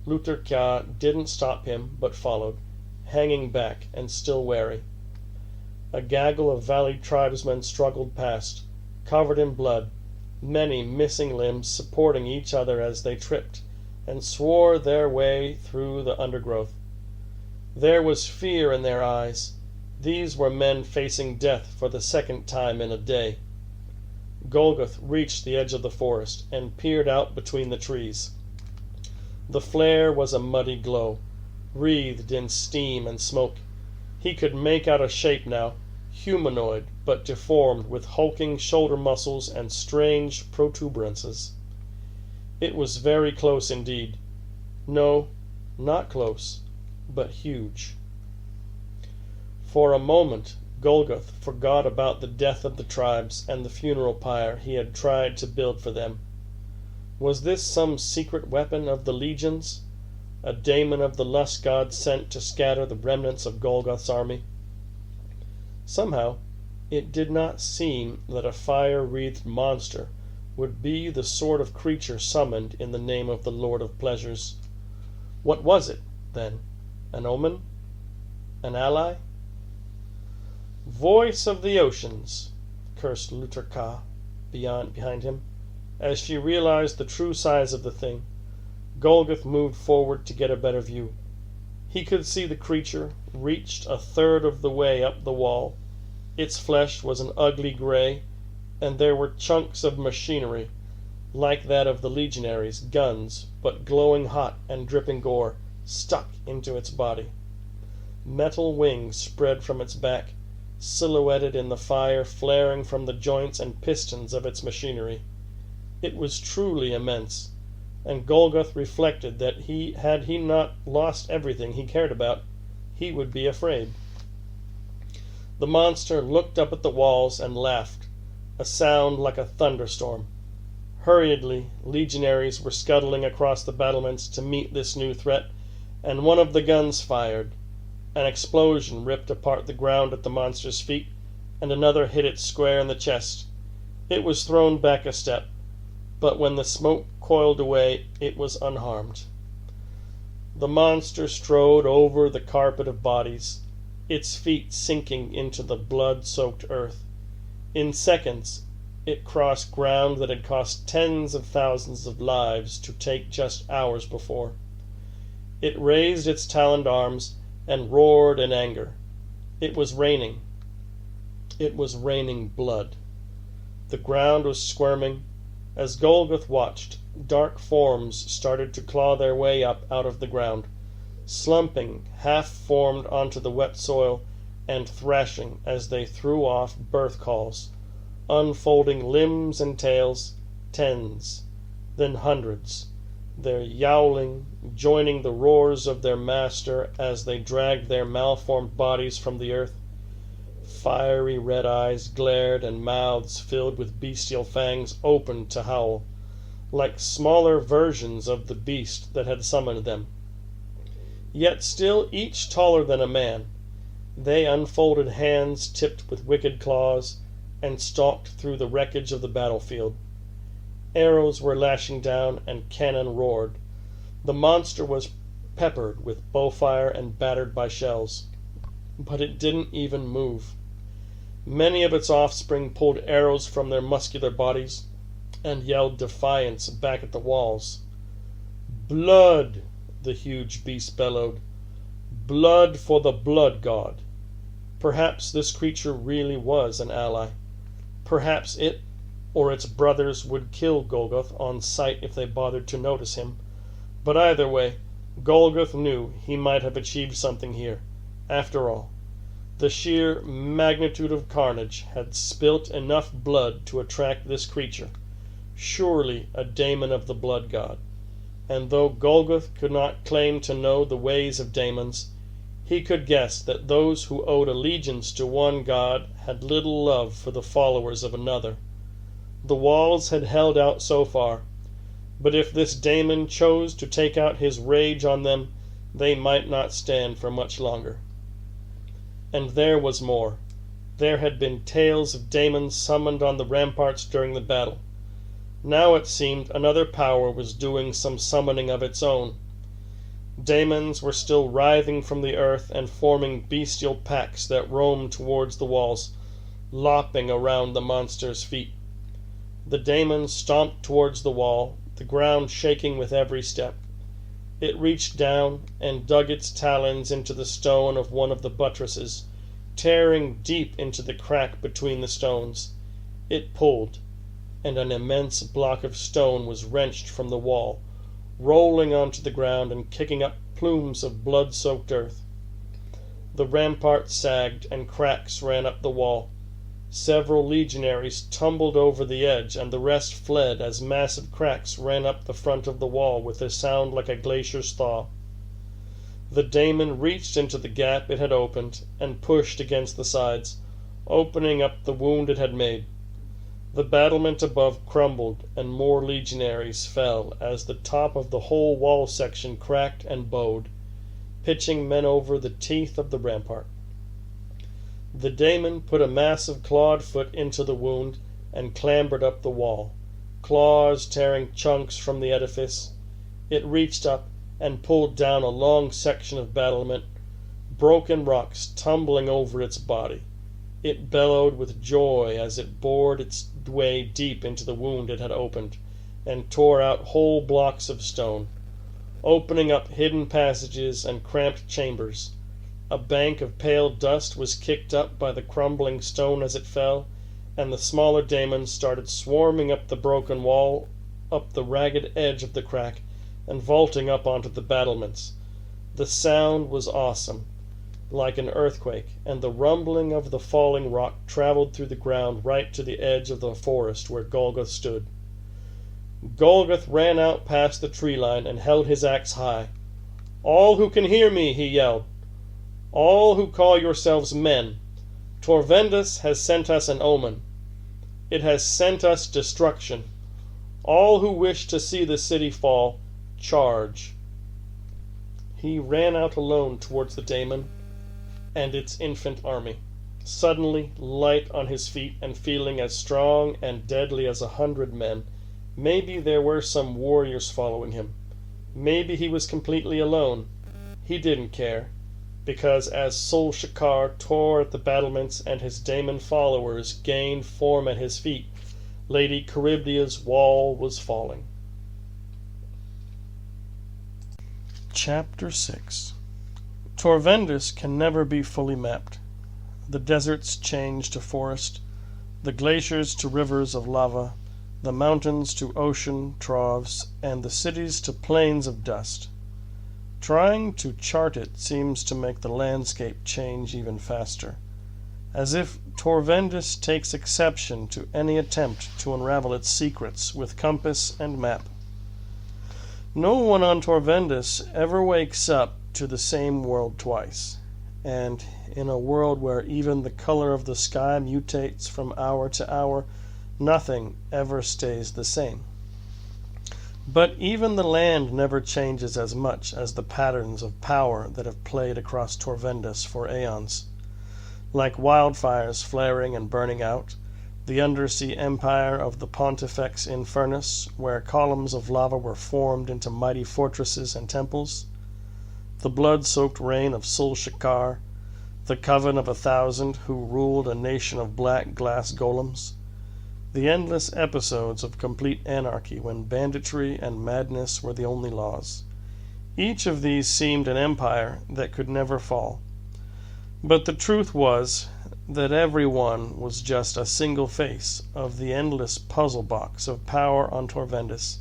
Luterkja didn't stop him, but followed, hanging back and still wary. A gaggle of valley tribesmen struggled past, covered in blood, many missing limbs supporting each other as they tripped, and swore their way through the undergrowth. There was fear in their eyes. These were men facing death for the second time in a day. Golgoth reached the edge of the forest and peered out between the trees. The flare was a muddy glow, wreathed in steam and smoke. He could make out a shape now, humanoid but deformed, with hulking shoulder muscles and strange protuberances. It was very close indeed. No, not close, but huge. For a moment Golgoth forgot about the death of the tribes and the funeral pyre he had tried to build for them. Was this some secret weapon of the legions, a daemon of the lust god sent to scatter the remnants of Golgoth's army? Somehow it did not seem that a fire-wreathed monster would be the sort of creature summoned in the name of the Lord of Pleasures. What was it, then? An omen? An ally? "Voice of the oceans," cursed Luterkja behind him. As she realized the true size of the thing, Golgoth moved forward to get a better view. He could see the creature reached a third of the way up the wall. Its flesh was an ugly gray, and there were chunks of machinery, like that of the legionaries' guns, but glowing hot and dripping gore, stuck into its body. Metal wings spread from its back, silhouetted in the fire flaring from the joints and pistons of its machinery. It was truly immense, and Golgoth reflected that had he not lost everything he cared about, he would be afraid. The monster looked up at the walls and laughed, a sound like a thunderstorm. Hurriedly, legionaries were scuttling across the battlements to meet this new threat, and one of the guns fired. An explosion ripped apart the ground at the monster's feet, and another hit it square in the chest. It was thrown back a step, but when the smoke coiled away, it was unharmed. The monster strode over the carpet of bodies, its feet sinking into the blood-soaked earth. In seconds, it crossed ground that had cost tens of thousands of lives to take just hours before. It raised its taloned arms and roared in anger. It was raining. It was raining blood. The ground was squirming. As Golgoth watched, dark forms started to claw their way up out of the ground, slumping half-formed onto the wet soil and thrashing as they threw off birth calls, unfolding limbs and tails, tens, then hundreds, their yowling joining the roars of their master as they dragged their malformed bodies from the earth. Fiery red eyes glared, and mouths filled with bestial fangs opened to howl, like smaller versions of the beast that had summoned them. Yet still each taller than a man, they unfolded hands tipped with wicked claws, and stalked through the wreckage of the battlefield. Arrows were lashing down, and cannon roared. The monster was peppered with bowfire and battered by shells, but it didn't even move. Many of its offspring pulled arrows from their muscular bodies and yelled defiance back at the walls. "Blood!" the huge beast bellowed. "Blood for the blood god! Perhaps this creature really was an ally. Perhaps it or its brothers would kill Golgoth on sight if they bothered to notice him. But either way, Golgoth knew he might have achieved something here. After all, the sheer magnitude of carnage had spilt enough blood to attract this creature, surely a daemon of the blood god. And though Golgoth could not claim to know the ways of daemons, he could guess that those who owed allegiance to one god had little love for the followers of another. The walls had held out so far, but if this daemon chose to take out his rage on them, they might not stand for much longer. And there was more. There had been tales of daemons summoned on the ramparts during the battle. Now it seemed another power was doing some summoning of its own. Daemons were still writhing from the earth and forming bestial packs that roamed towards the walls, lopping around the monster's feet. The daemon stomped towards the wall, the ground shaking with every step. It reached down and dug its talons into the stone of one of the buttresses, tearing deep into the crack between the stones. It pulled, and an immense block of stone was wrenched from the wall, rolling onto the ground and kicking up plumes of blood-soaked earth. The rampart sagged, and cracks ran up the wall. Several legionaries tumbled over the edge, and the rest fled as massive cracks ran up the front of the wall with a sound like a glacier's thaw. The daemon reached into the gap it had opened and pushed against the sides, opening up the wound it had made. The battlement above crumbled, and more legionaries fell as the top of the whole wall section cracked and bowed, pitching men over the teeth of the rampart. The daemon put a massive clawed foot into the wound and clambered up the wall, claws tearing chunks from the edifice. It reached up and pulled down a long section of battlement, broken rocks tumbling over its body. It bellowed with joy as it bored its way deep into the wound it had opened, and tore out whole blocks of stone, opening up hidden passages and cramped chambers. A bank of pale dust was kicked up by the crumbling stone as it fell, and the smaller daemons started swarming up the broken wall, up the ragged edge of the crack, and vaulting up onto the battlements. The sound was awesome, like an earthquake, and the rumbling of the falling rock traveled through the ground right to the edge of the forest where Golgoth stood. Golgoth ran out past the tree line and held his axe high. "All who can hear me," he yelled, "all who call yourselves men, Torvendus has sent us an omen. It has sent us destruction. All who wish to see the city fall, charge." He ran out alone towards the daemon and its infant army, suddenly light on his feet and feeling as strong and deadly as 100 men. Maybe there were some warriors following him. Maybe he was completely alone. He didn't care, because as Sol-Shakar tore at the battlements and his daemon followers gained form at his feet, Lady Charybdia's wall was falling. Chapter 6. Torvendus can never be fully mapped. The deserts change to forest, the glaciers to rivers of lava, the mountains to ocean troughs, and the cities to plains of dust. Trying to chart it seems to make the landscape change even faster, as if Torvendus takes exception to any attempt to unravel its secrets with compass and map. No one on Torvendus ever wakes up to the same world twice, and in a world where even the color of the sky mutates from hour to hour, nothing ever stays the same. But even the land never changes as much as the patterns of power that have played across Torvendus for aeons. Like wildfires flaring and burning out, the undersea empire of the Pontifex Infernus, where columns of lava were formed into mighty fortresses and temples, the blood-soaked reign of Sol-Shakar, the coven of 1,000 who ruled a nation of black glass golems, the endless episodes of complete anarchy when banditry and madness were the only laws. Each of these seemed an empire that could never fall. But the truth was that every one was just a single face of the endless puzzle box of power on Torvendis,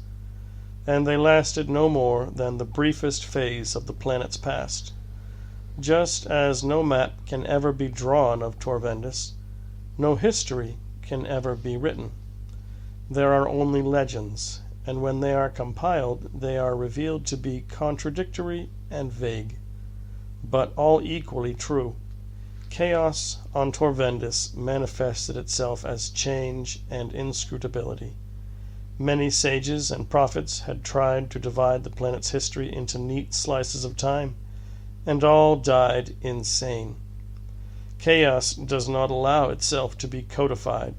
and they lasted no more than the briefest phase of the planet's past. Just as no map can ever be drawn of Torvendis, no history can ever be written. There are only legends, and when they are compiled, they are revealed to be contradictory and vague, but all equally true. Chaos on Torvendis manifested itself as change and inscrutability. Many sages and prophets had tried to divide the planet's history into neat slices of time, and all died insane. Chaos does not allow itself to be codified,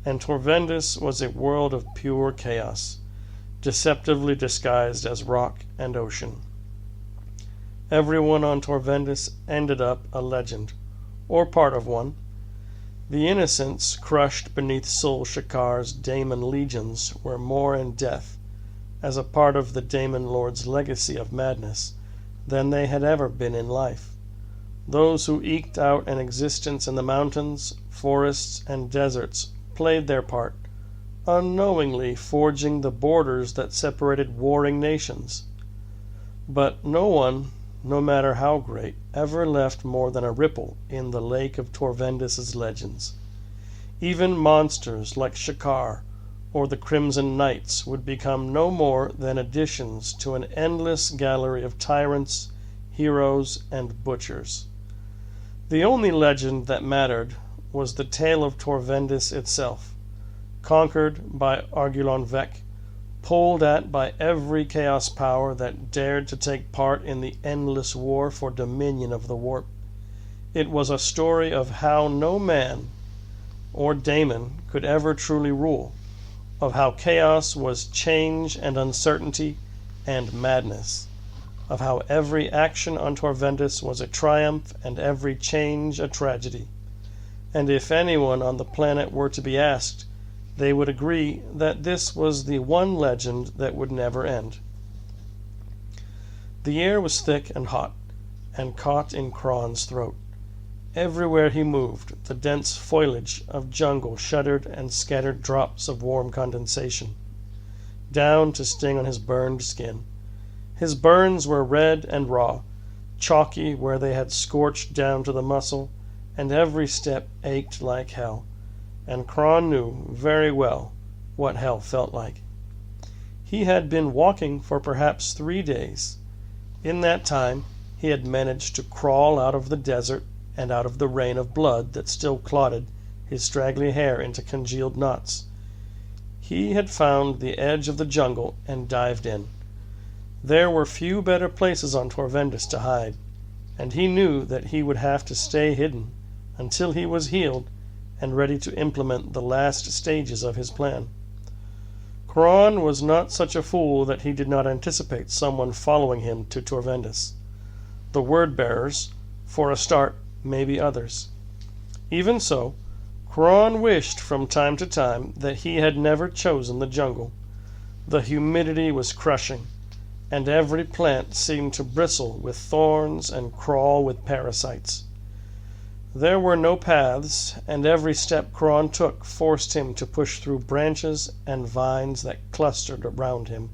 and Torvendis was a world of pure chaos, deceptively disguised as rock and ocean. Everyone on Torvendis ended up a legend, or part of one. The innocents crushed beneath Sol Shakar's Daemon legions were more in death, as a part of the Daemon Lord's legacy of madness, than they had ever been in life. Those who eked out an existence in the mountains, forests, and deserts played their part, unknowingly forging the borders that separated warring nations. But no one, no matter how great, ever left more than a ripple in the lake of Torvendis' legends. Even monsters like Shakar or the Crimson Knights would become no more than additions to an endless gallery of tyrants, heroes, and butchers. The only legend that mattered was the tale of Torvendis itself, conquered by Argulon Vek, pulled at by every chaos power that dared to take part in the endless war for dominion of the warp. It was a story of how no man or daemon could ever truly rule, of how chaos was change and uncertainty and madness, of how every action on Torvendis was a triumph and every change a tragedy. And if anyone on the planet were to be asked, they would agree that this was the one legend that would never end. The air was thick and hot, and caught in Cron's throat. Everywhere he moved, the dense foliage of jungle shuddered and scattered drops of warm condensation, down to sting on his burned skin. His burns were red and raw, chalky where they had scorched down to the muscle, and every step ached like hell. And Cron knew very well what hell felt like. He had been walking for perhaps 3 days. In that time he had managed to crawl out of the desert and out of the rain of blood that still clotted his straggly hair into congealed knots. He had found the edge of the jungle and dived in. There were few better places on Torvendis to hide, and he knew that he would have to stay hidden until he was healed and ready to implement the last stages of his plan. Cron was not such a fool that he did not anticipate someone following him to Torvendis. The word-bearers, for a start, maybe others. Even so, Cron wished from time to time that he had never chosen the jungle. The humidity was crushing, and every plant seemed to bristle with thorns and crawl with parasites. There were no paths, and every step Cron took forced him to push through branches and vines that clustered around him.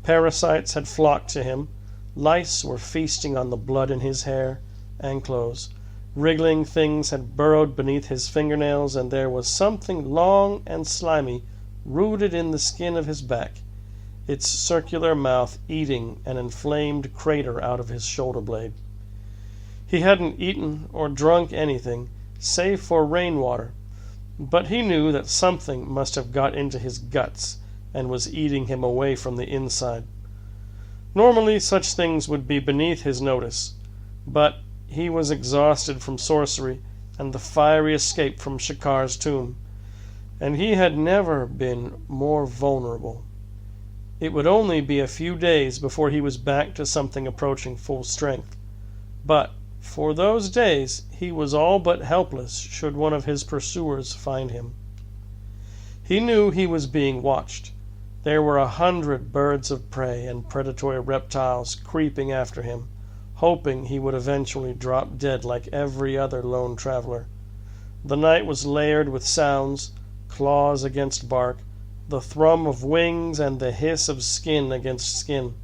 Parasites had flocked to him. Lice were feasting on the blood in his hair and clothes. Wriggling things had burrowed beneath his fingernails, and there was something long and slimy rooted in the skin of his back, its circular mouth eating an inflamed crater out of his shoulder blade. He hadn't eaten or drunk anything, save for rainwater, but he knew that something must have got into his guts and was eating him away from the inside. Normally such things would be beneath his notice, but he was exhausted from sorcery and the fiery escape from Shakar's tomb, and he had never been more vulnerable. It would only be a few days before he was back to something approaching full strength, but for those days he was all but helpless should one of his pursuers find him. He knew he was being watched. There were 100 birds of prey and predatory reptiles creeping after him, hoping he would eventually drop dead like every other lone traveler. The night was layered with sounds, claws against bark, the thrum of wings, and the hiss of skin against skin.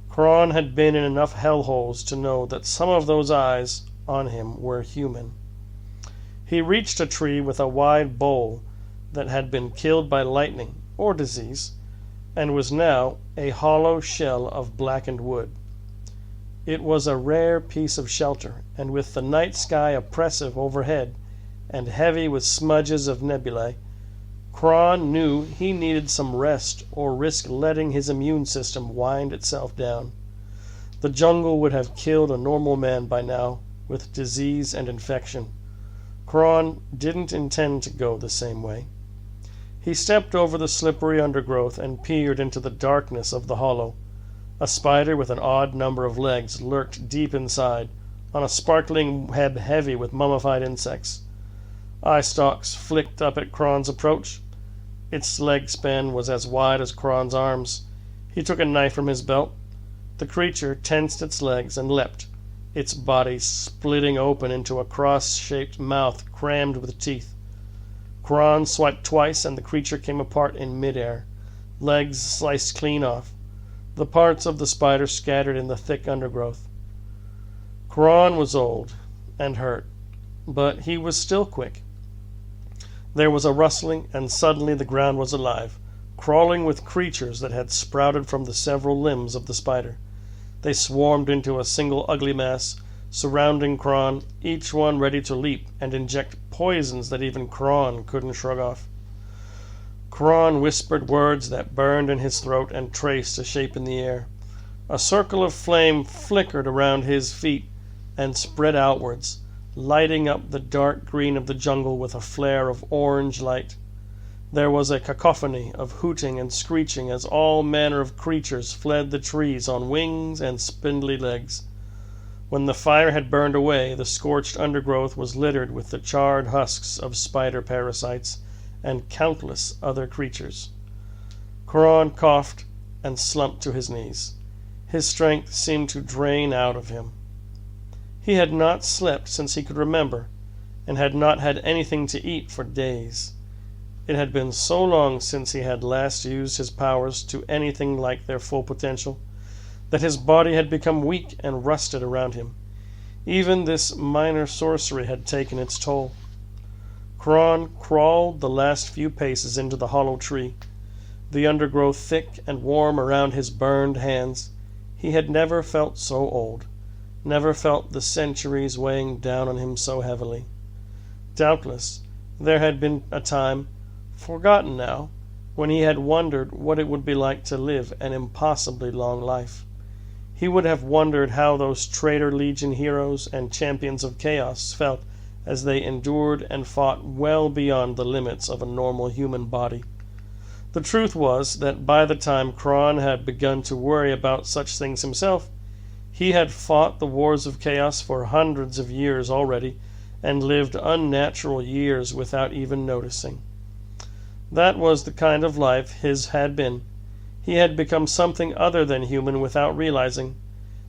Cron had been in enough hellholes to know that some of those eyes on him were human. He reached a tree with a wide bole that had been killed by lightning or disease, and was now a hollow shell of blackened wood. It was a rare piece of shelter, and with the night sky oppressive overhead and heavy with smudges of nebulae, Cron knew he needed some rest or risk letting his immune system wind itself down. The jungle would have killed a normal man by now with disease and infection. Cron didn't intend to go the same way. He stepped over the slippery undergrowth and peered into the darkness of the hollow. A spider with an odd number of legs lurked deep inside, on a sparkling web heavy with mummified insects. Eye stalks flicked up at Cron's approach. Its leg span was as wide as Cron's arms. He took a knife from his belt. The creature tensed its legs and leapt, its body splitting open into a cross-shaped mouth crammed with teeth. Cron swiped twice, and the creature came apart in midair, legs sliced clean off, the parts of the spider scattered in the thick undergrowth. Cron was old and hurt, but he was still quick. There was a rustling, and suddenly the ground was alive, crawling with creatures that had sprouted from the several limbs of the spider. They swarmed into a single ugly mass, surrounding Cron, each one ready to leap and inject poisons that even Cron couldn't shrug off. Cron whispered words that burned in his throat and traced a shape in the air. A circle of flame flickered around his feet and spread outwards, lighting up the dark green of the jungle with a flare of orange light. There was a cacophony of hooting and screeching as all manner of creatures fled the trees on wings and spindly legs. When the fire had burned away, the scorched undergrowth was littered with the charred husks of spider parasites and countless other creatures. Cron coughed and slumped to his knees. His strength seemed to drain out of him. He had not slept since he could remember, and had not had anything to eat for days. It had been so long since he had last used his powers to anything like their full potential, that his body had become weak and rusted around him. Even this minor sorcery had taken its toll. Cron crawled the last few paces into the hollow tree, the undergrowth thick and warm around his burned hands. He had never felt so old, never felt the centuries weighing down on him so heavily. Doubtless there had been a time, forgotten now, when he had wondered what it would be like to live an impossibly long life. He would have wondered how those traitor legion heroes and champions of chaos felt as they endured and fought well beyond the limits of a normal human body. The truth was that by the time Cron had begun to worry about such things himself, he had fought the wars of chaos for hundreds of years already, and lived unnatural years without even noticing. That was the kind of life his had been. He had become something other than human without realizing,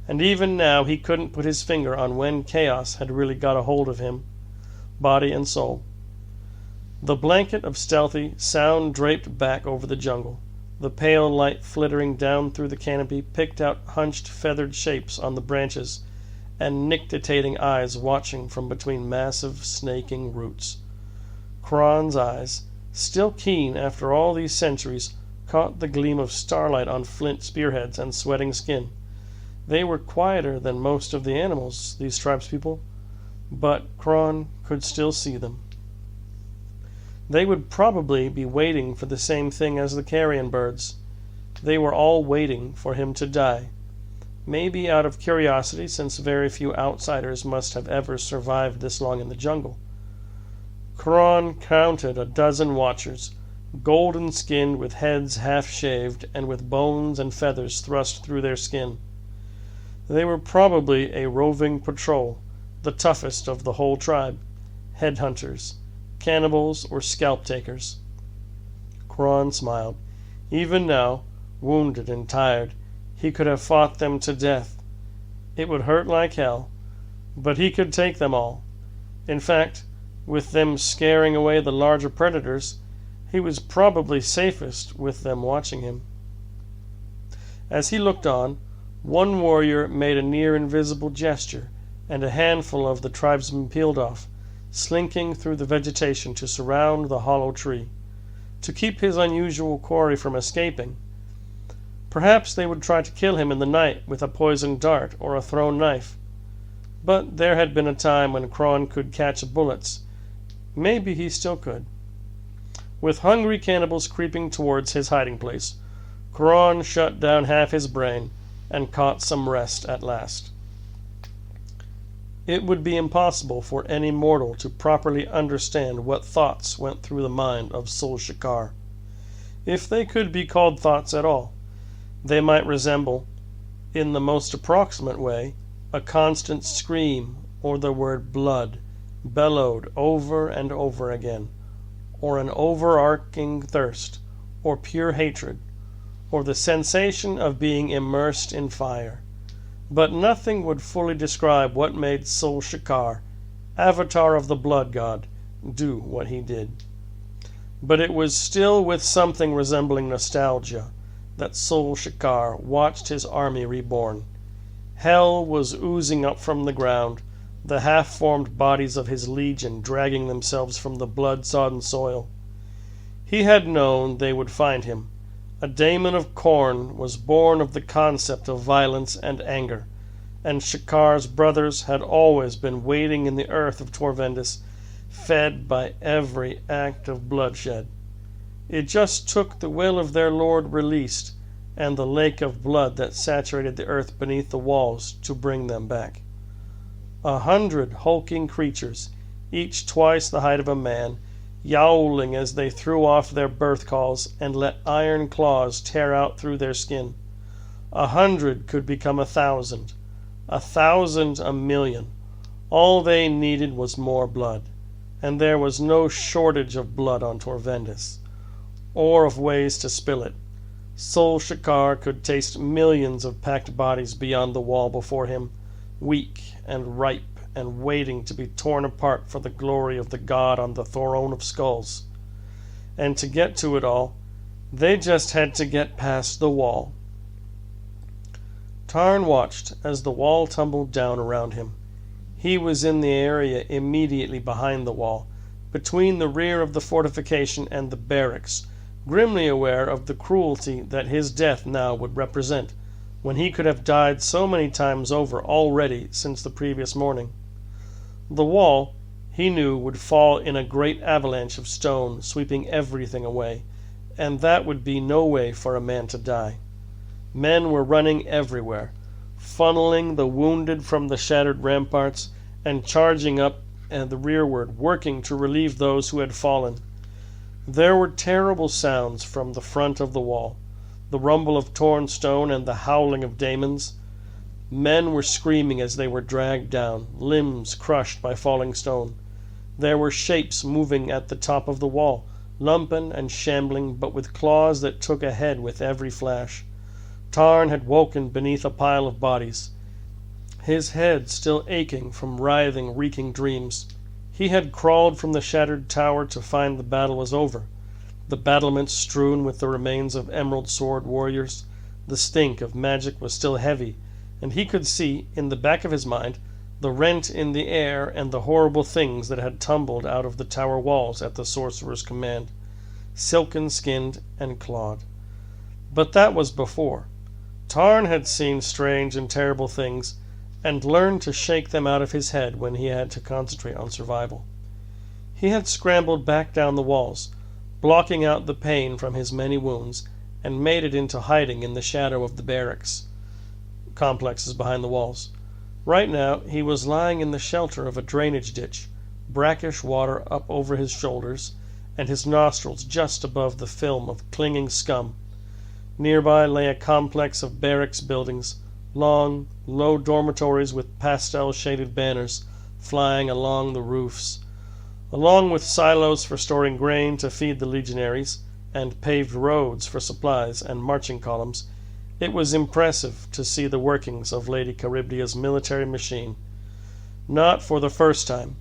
and even now he couldn't put his finger on when chaos had really got a hold of him, body and soul. The blanket of stealthy sound draped back over the jungle. The pale light flittering down through the canopy picked out hunched feathered shapes on the branches, and nictitating eyes watching from between massive snaking roots. Cron's eyes, still keen after all these centuries, caught the gleam of starlight on flint spearheads and sweating skin. They were quieter than most of the animals, these tribespeople, but Cron could still see them. They would probably be waiting for the same thing as the carrion birds. They were all waiting for him to die. Maybe out of curiosity, since very few outsiders must have ever survived this long in the jungle. Cron counted a dozen watchers, golden-skinned with heads half-shaved and with bones and feathers thrust through their skin. They were probably a roving patrol, the toughest of the whole tribe, headhunters, cannibals, or scalp-takers. Cron smiled. Even now, wounded and tired, he could have fought them to death. It would hurt like hell, but he could take them all. In fact, with them scaring away the larger predators, he was probably safest with them watching him. As he looked on, one warrior made a near-invisible gesture, and a handful of the tribesmen peeled off, slinking through the vegetation to surround the hollow tree, to keep his unusual quarry from escaping. Perhaps they would try to kill him in the night with a poisoned dart or a thrown knife. But there had been a time when Cron could catch bullets. Maybe he still could. With hungry cannibals creeping towards his hiding place, Cron shut down half his brain and caught some rest at last. It would be impossible for any mortal to properly understand what thoughts went through the mind of Sol-Shikar. If they could be called thoughts at all, they might resemble, in the most approximate way, a constant scream or the word blood, bellowed over and over again, or an overarching thirst, or pure hatred, or the sensation of being immersed in fire. But nothing would fully describe what made Sol-Shikar, avatar of the blood god, do what he did. But it was still with something resembling nostalgia that Sol-Shikar watched his army reborn. Hell was oozing up from the ground, the half-formed bodies of his legion dragging themselves from the blood-sodden soil. He had known they would find him. A daemon of Khorne was born of the concept of violence and anger, and Shikar's brothers had always been waiting in the earth of Torvendis, fed by every act of bloodshed. It just took the will of their lord released, and the lake of blood that saturated the earth beneath the walls to bring them back. 100 hulking creatures, each twice the height of a man, yowling as they threw off their birth calls and let iron claws tear out through their skin. 100 could become 1,000, 1,000 a million. All they needed was more blood, and there was no shortage of blood on Torvendis, or of ways to spill it. Sol-Shikar could taste millions of packed bodies beyond the wall before him, weak and ripe and waiting to be torn apart for the glory of the god on the throne of skulls. And to get to it all, they just had to get past the wall. Tarn watched as the wall tumbled down around him. He was in the area immediately behind the wall, between the rear of the fortification and the barracks, grimly aware of the cruelty that his death now would represent, when he could have died so many times over already since the previous morning. The wall, he knew, would fall in a great avalanche of stone, sweeping everything away, and that would be no way for a man to die. Men were running everywhere, funneling the wounded from the shattered ramparts, and charging up and the rearward, working to relieve those who had fallen. There were terrible sounds from the front of the wall, the rumble of torn stone and the howling of daemons. Men were screaming as they were dragged down, limbs crushed by falling stone. There were shapes moving at the top of the wall, lumpen and shambling, but with claws that took a head with every flash. Tarn had woken beneath a pile of bodies, his head still aching from writhing, reeking dreams. He had crawled from the shattered tower to find the battle was over, the battlements strewn with the remains of emerald sword warriors. The stink of magic was still heavy, and he could see, in the back of his mind, the rent in the air and the horrible things that had tumbled out of the tower walls at the sorcerer's command, silken-skinned and clawed. But that was before. Tarn had seen strange and terrible things, and learned to shake them out of his head when he had to concentrate on survival. He had scrambled back down the walls, blocking out the pain from his many wounds, and made it into hiding in the shadow of the barracks complexes behind the walls. Right now he was lying in the shelter of a drainage ditch, brackish water up over his shoulders, and his nostrils just above the film of clinging scum. Nearby lay a complex of barracks buildings, long, low dormitories with pastel-shaded banners flying along the roofs, along with silos for storing grain to feed the legionaries, and paved roads for supplies and marching columns. It was impressive to see the workings of Lady Charybdia's military machine. Not for the first time,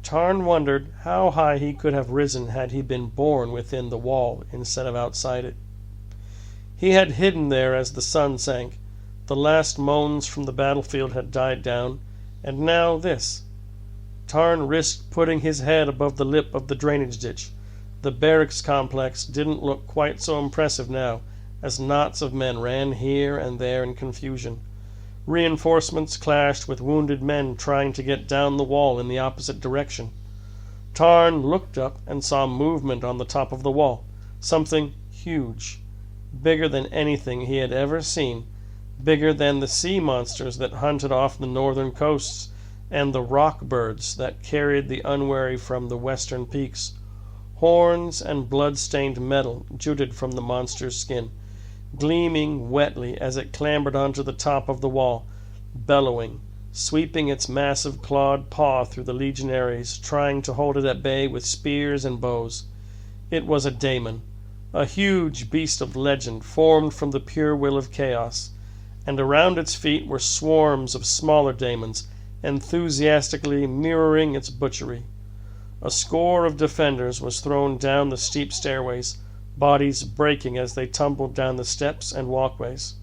Tarn wondered how high he could have risen had he been born within the wall instead of outside it. He had hidden there as the sun sank. The last moans from the battlefield had died down, and now this. Tarn risked putting his head above the lip of the drainage ditch. The barracks complex didn't look quite so impressive now, as knots of men ran here and there in confusion. Reinforcements clashed with wounded men trying to get down the wall in the opposite direction. Tarn looked up and saw movement on the top of the wall, something huge, bigger than anything he had ever seen, bigger than the sea monsters that hunted off the northern coasts and the rock birds that carried the unwary from the western peaks. Horns and blood-stained metal jutted from the monster's skin, gleaming wetly as it clambered onto the top of the wall, bellowing, sweeping its massive clawed paw through the legionaries, trying to hold it at bay with spears and bows. It was a daemon, a huge beast of legend formed from the pure will of chaos, and around its feet were swarms of smaller daemons, enthusiastically mirroring its butchery. A score of defenders was thrown down the steep stairways, bodies breaking as they tumbled down the steps and walkways.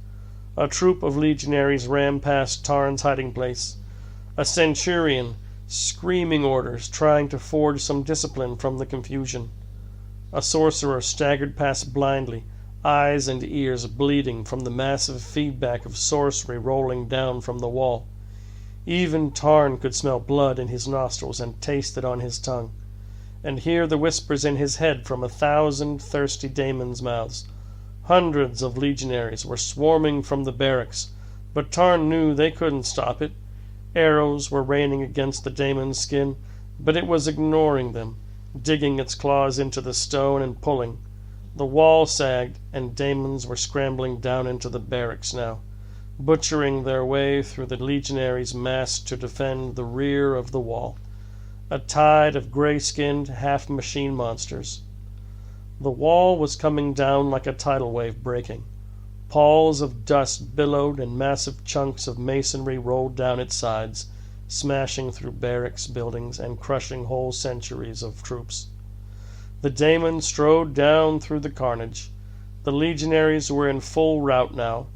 A troop of legionaries ran past Tarn's hiding place, a centurion screaming orders, trying to forge some discipline from the confusion. A sorcerer staggered past blindly, eyes and ears bleeding from the massive feedback of sorcery rolling down from the wall. Even Tarn could smell blood in his nostrils and taste it on his tongue, and hear the whispers in his head from 1,000 thirsty daemons' mouths. Hundreds of legionaries were swarming from the barracks, but Tarn knew they couldn't stop it. Arrows were raining against the daemon's skin, but it was ignoring them, digging its claws into the stone and pulling. The wall sagged, and daemons were scrambling down into the barracks now, butchering their way through the legionaries massed to defend the rear of the wall. A tide of gray-skinned, half-machine monsters. The wall was coming down like a tidal wave breaking. Palls of dust billowed and massive chunks of masonry rolled down its sides, smashing through barracks buildings and crushing whole centuries of troops. The daemon strode down through the carnage. The legionaries were in full rout now.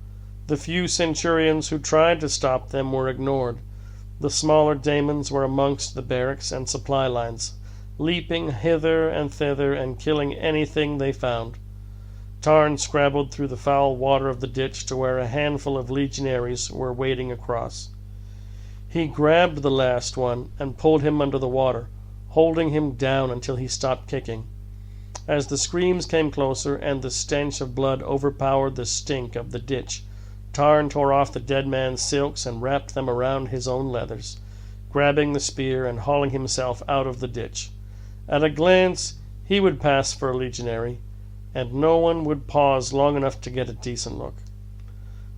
The few centurions who tried to stop them were ignored. The smaller daemons were amongst the barracks and supply lines, leaping hither and thither and killing anything they found. Tarn scrabbled through the foul water of the ditch to where a handful of legionaries were wading across. He grabbed the last one and pulled him under the water, holding him down until he stopped kicking. As the screams came closer and the stench of blood overpowered the stink of the ditch, Tarn tore off the dead man's silks and wrapped them around his own leathers, grabbing the spear and hauling himself out of the ditch. At a glance, he would pass for a legionary, and no one would pause long enough to get a decent look.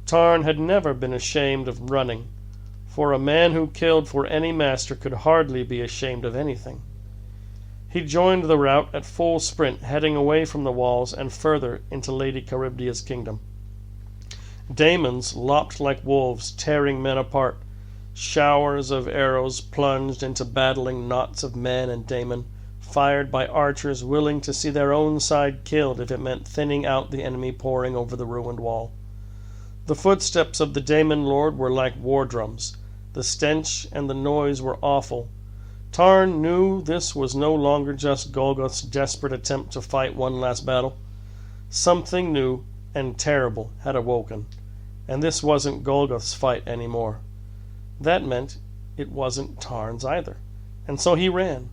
Tarn had never been ashamed of running, for a man who killed for any master could hardly be ashamed of anything. He joined the rout at full sprint, heading away from the walls and further into Lady Charybdia's kingdom. Daemons lopped like wolves, tearing men apart. Showers of arrows plunged into battling knots of men and daemon, fired by archers willing to see their own side killed if it meant thinning out the enemy pouring over the ruined wall. The footsteps of the daemon lord were like war drums. The stench and the noise were awful. Tarn knew this was no longer just Golgoth's desperate attempt to fight one last battle. Something new and terrible had awoken, and this wasn't Golgoth's fight anymore. That meant it wasn't Tarn's either, and so he ran,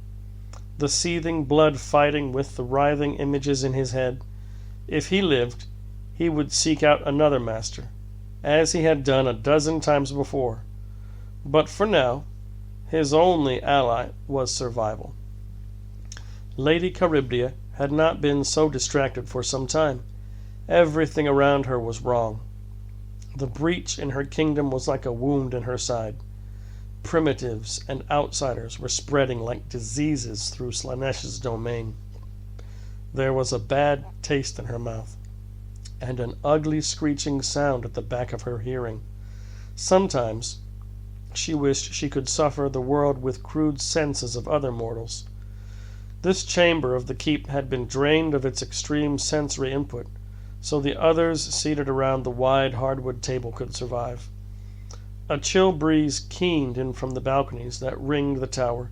the seething blood fighting with the writhing images in his head. If he lived, he would seek out another master, as he had done a dozen times before. But for now, his only ally was survival. Lady Charybdia had not been so distracted for some time. Everything around her was wrong. The breach in her kingdom was like a wound in her side. Primitives and outsiders were spreading like diseases through Slaaneish's domain. There was a bad taste in her mouth, and an ugly screeching sound at the back of her hearing. Sometimes she wished she could suffer the world with crude senses of other mortals. This chamber of the keep had been drained of its extreme sensory input, so the others seated around the wide hardwood table could survive. A chill breeze keened in from the balconies that ringed the tower,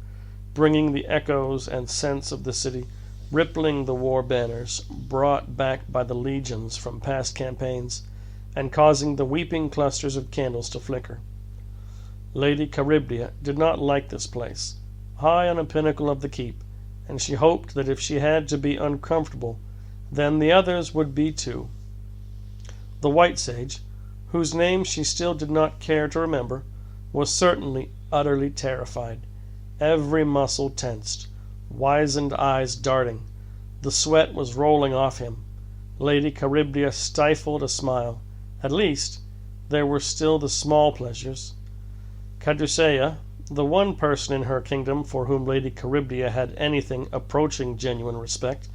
bringing the echoes and scents of the city, rippling the war banners brought back by the legions from past campaigns, and causing the weeping clusters of candles to flicker. Lady Charybdis did not like this place, high on a pinnacle of the keep, and she hoped that if she had to be uncomfortable, then the others would be too. The White Sage, whose name she still did not care to remember, was certainly utterly terrified, every muscle tensed, wizened eyes darting. The sweat was rolling off him. Lady Charybdis stifled a smile. At least, there were still the small pleasures. Caduceia, the one person in her kingdom for whom Lady Charybdis had anything approaching genuine respect,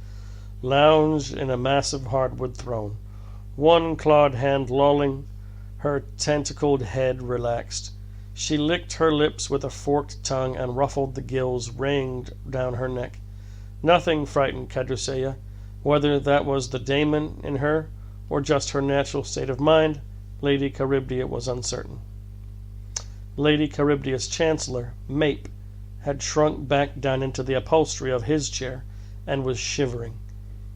lounged in a massive hardwood throne, one clawed hand lolling, her tentacled head relaxed. She licked her lips with a forked tongue and ruffled the gills raying down her neck. Nothing frightened Caduceia, whether that was the daemon in her or just her natural state of mind. Lady Charybdis was uncertain. Lady Charybdis' chancellor, Mape, had shrunk back down into the upholstery of his chair and was shivering.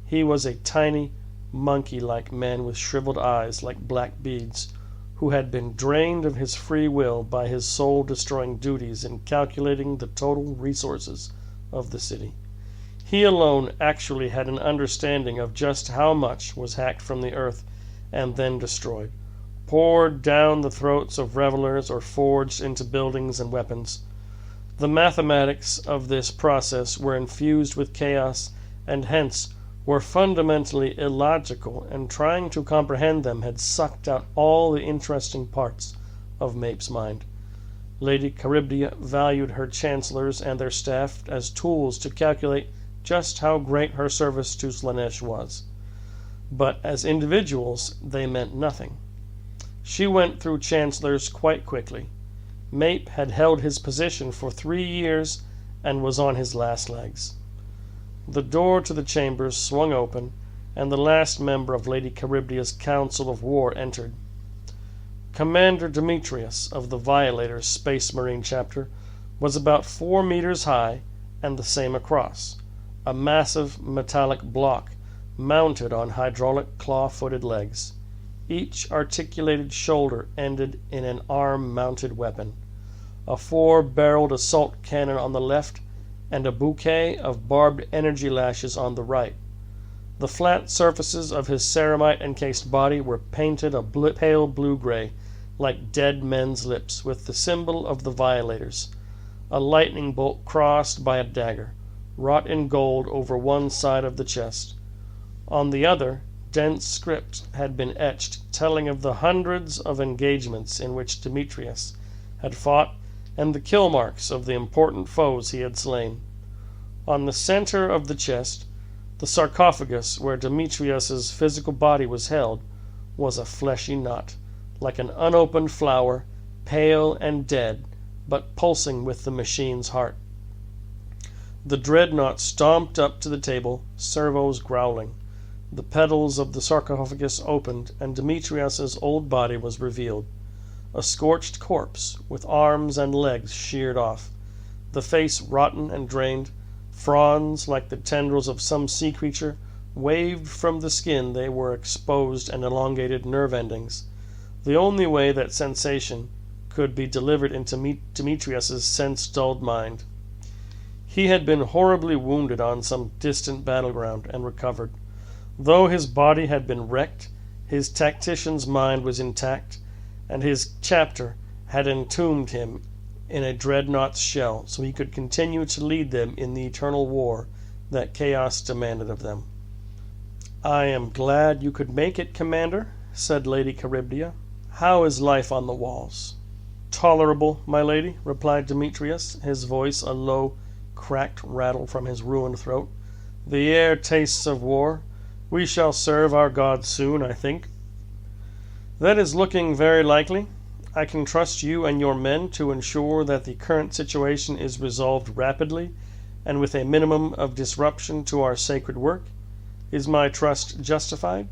He was a tiny, monkey-like man with shriveled eyes like black beads, who had been drained of his free will by his soul-destroying duties in calculating the total resources of the city. He alone actually had an understanding of just how much was hacked from the earth and then destroyed, poured down the throats of revelers or forged into buildings and weapons. The mathematics of this process were infused with chaos and hence were fundamentally illogical, and trying to comprehend them had sucked out all the interesting parts of Mape's mind. Lady Charybdis valued her chancellors and their staff as tools to calculate just how great her service to Slaanesh was. But as individuals, they meant nothing. She went through chancellors quite quickly. Mape had held his position for 3 years and was on his last legs. The door to the chambers swung open, and the last member of Lady Charybdis' Council of War entered. Commander Demetrius of the Violators Space Marine chapter was about 4 meters high and the same across, a massive metallic block mounted on hydraulic claw-footed legs. Each articulated shoulder ended in an arm-mounted weapon, a 4-barreled assault cannon on the left and a bouquet of barbed energy lashes on the right. The flat surfaces of his ceramite-encased body were painted a pale blue-gray, like dead men's lips, with the symbol of the Violators, a lightning bolt crossed by a dagger, wrought in gold over one side of the chest. On the other, dense script had been etched, telling of the hundreds of engagements in which Demetrius had fought and the kill marks of the important foes he had slain. On the center of the chest, the sarcophagus where Demetrius's physical body was held, was a fleshy knot, like an unopened flower, pale and dead, but pulsing with the machine's heart. The dreadnought stomped up to the table, servos growling. The petals of the sarcophagus opened, and Demetrius's old body was revealed. A scorched corpse, with arms and legs sheared off, the face rotten and drained, fronds like the tendrils of some sea creature waved from the skin. They were exposed and elongated nerve endings, the only way that sensation could be delivered into Demetrius's sense-dulled mind. He had been horribly wounded on some distant battleground and recovered. Though his body had been wrecked, his tactician's mind was intact, and his chapter had entombed him in a dreadnought's shell, so he could continue to lead them in the eternal war that chaos demanded of them. "I am glad you could make it, Commander," said Lady Charybdis. "How is life on the walls?" "Tolerable, my lady," replied Demetrius, his voice a low, cracked rattle from his ruined throat. "The air tastes of war. We shall serve our gods soon, I think." "That is looking very likely. I can trust you and your men to ensure that the current situation is resolved rapidly and with a minimum of disruption to our sacred work. Is my trust justified?"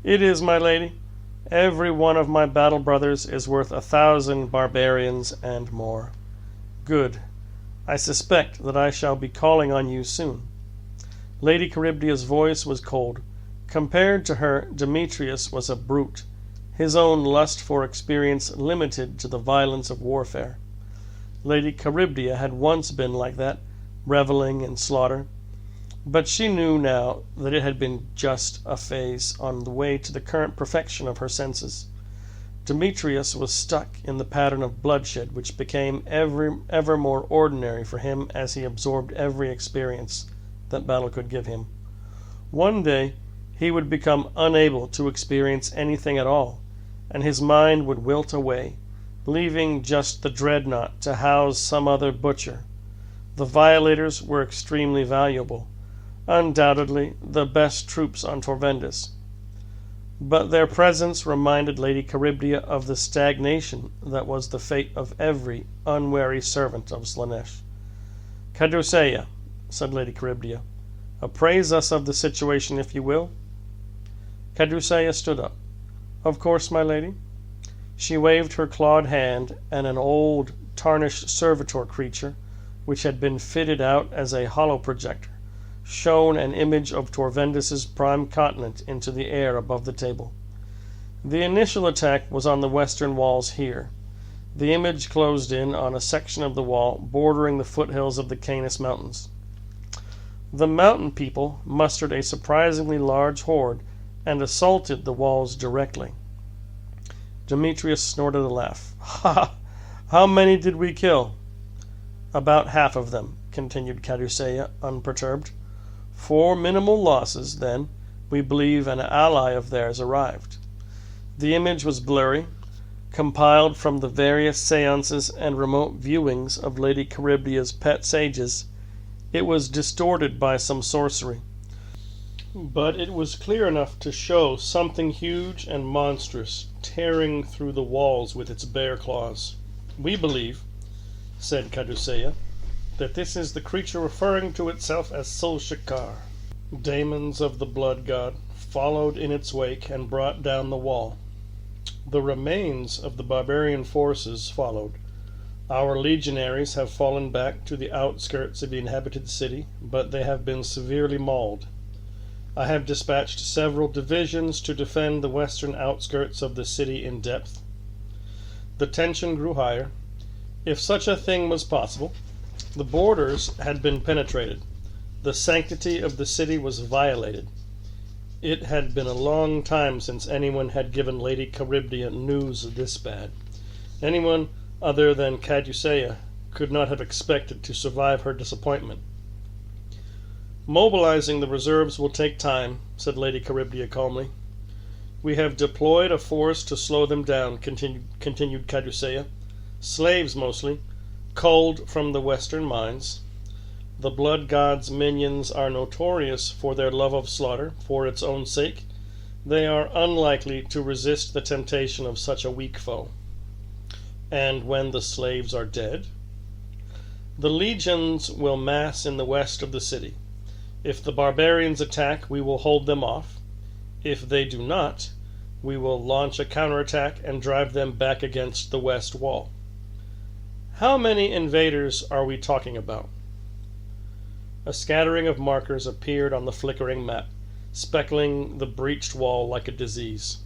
"It is, my lady. Every one of my battle brothers is worth 1,000 barbarians and more." "Good. I suspect that I shall be calling on you soon." Lady Charybdia's voice was cold. Compared to her, Demetrius was a brute, his own lust for experience limited to the violence of warfare. Lady Charybdia had once been like that, reveling in slaughter, but she knew now that it had been just a phase on the way to the current perfection of her senses. Demetrius was stuck in the pattern of bloodshed which became ever more ordinary for him as he absorbed every experience that battle could give him. One day he would become unable to experience anything at all, and his mind would wilt away, leaving just the dreadnought to house some other butcher. The violators were extremely valuable, undoubtedly the best troops on Torvendis, but their presence reminded Lady Charybdia of the stagnation that was the fate of every unwary servant of Slaanesh. "Caduceia," said Lady Charybdia, "appraise us of the situation, if you will." Caduceia stood up. "Of course, my lady." She waved her clawed hand, and an old, tarnished servitor creature, which had been fitted out as a hollow projector, shone an image of Torvendis's prime continent into the air above the table. The initial attack was on the western walls here. The image closed in on a section of the wall bordering the foothills of the Canis Mountains. The mountain people mustered a surprisingly large horde and assaulted the walls directly. Demetrius snorted a laugh. "Ha! How many did we kill?" "About half of them," continued Caduceia, unperturbed. "For minimal losses, then, we believe an ally of theirs arrived." The image was blurry, compiled from the various seances and remote viewings of Lady Charybdia's pet sages. It was distorted by some sorcery, but it was clear enough to show something huge and monstrous tearing through the walls with its bare claws. "We believe," said Caduceia, "that this is the creature referring to itself as Sol-Shakar." Daemons of the blood god followed in its wake and brought down the wall. The remains of the barbarian forces followed. Our legionaries have fallen back to the outskirts of the inhabited city, but they have been severely mauled. I have dispatched several divisions to defend the western outskirts of the city in depth. The tension grew higher. If such a thing was possible, the borders had been penetrated. The sanctity of the city was violated. It had been a long time since anyone had given Lady Charybdia news this bad. Anyone other than Caduceia could not have expected to survive her disappointment. "Mobilizing the reserves will take time," said Lady Charybdia calmly. "We have deployed a force to slow them down," continued Caduceia. "Slaves mostly, culled from the western mines. The blood god's minions are notorious for their love of slaughter. For its own sake, they are unlikely to resist the temptation of such a weak foe." "And when the slaves are dead?" "The legions will mass in the west of the city. If the barbarians attack, we will hold them off. If they do not, we will launch a counterattack and drive them back against the west wall." "How many invaders are we talking about?" A scattering of markers appeared on the flickering map, speckling the breached wall like a disease.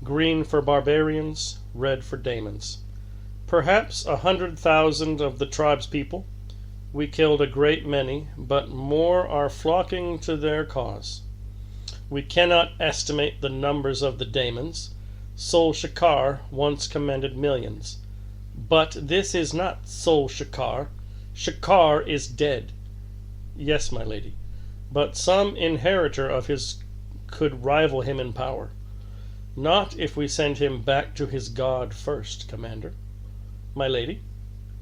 Green for barbarians, red for daemons. "Perhaps 100,000 of the tribespeople. We killed a great many, but more are flocking to their cause. We cannot estimate the numbers of the daemons. Sol-Shakar once commanded millions. But this is not Sol-Shakar. Shakar is dead." "Yes, my lady, but some inheritor of his could rival him in power." "Not if we send him back to his god first, Commander." "My lady,"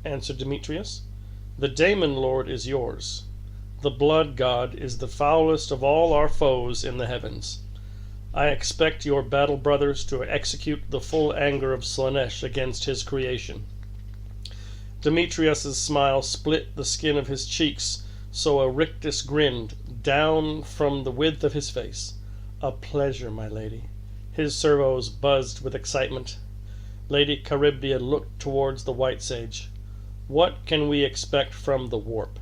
answered Demetrius, "the Daemon Lord is yours. The blood god is the foulest of all our foes in the heavens. I expect your battle brothers to execute the full anger of Slaanesh against his creation." Demetrius's smile split the skin of his cheeks, so a rictus grinned down from the width of his face. "A pleasure, my lady." His servos buzzed with excitement. Lady Charybdis looked towards the White Sage. "What can we expect from the warp?"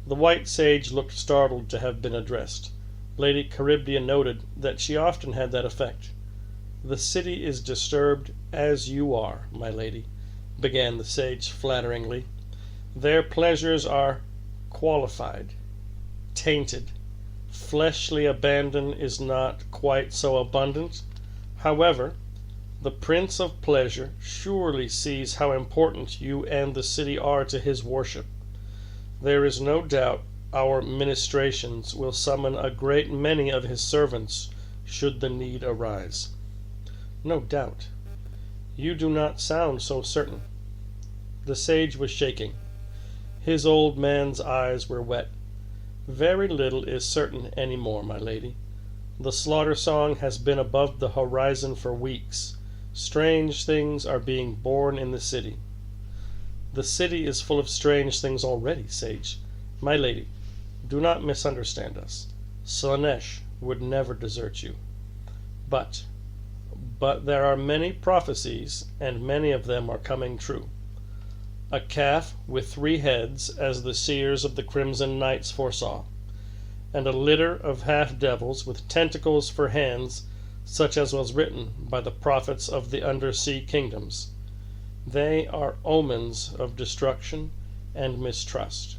The White Sage looked startled to have been addressed. Lady Charybdis noted that she often had that effect. "The city is disturbed as you are, my lady," began the sage flatteringly. "Their pleasures are qualified, tainted. Fleshly abandon is not quite so abundant. However, the Prince of Pleasure surely sees how important you and the city are to his worship. There is no doubt our ministrations will summon a great many of his servants should the need arise." "No doubt. You do not sound so certain." The sage was shaking. His old man's eyes were wet. "Very little is certain any more, my lady. The slaughter song has been above the horizon for weeks. Strange things are being born in the city." "The city is full of strange things already, sage. My lady, do not misunderstand us. Slaanesh would never desert you. But there are many prophecies, and many of them are coming true. A calf with 3 heads, as the seers of the Crimson Knights foresaw, and a litter of half-devils with tentacles for hands, such as was written by the prophets of the undersea kingdoms. They are omens of destruction and mistrust.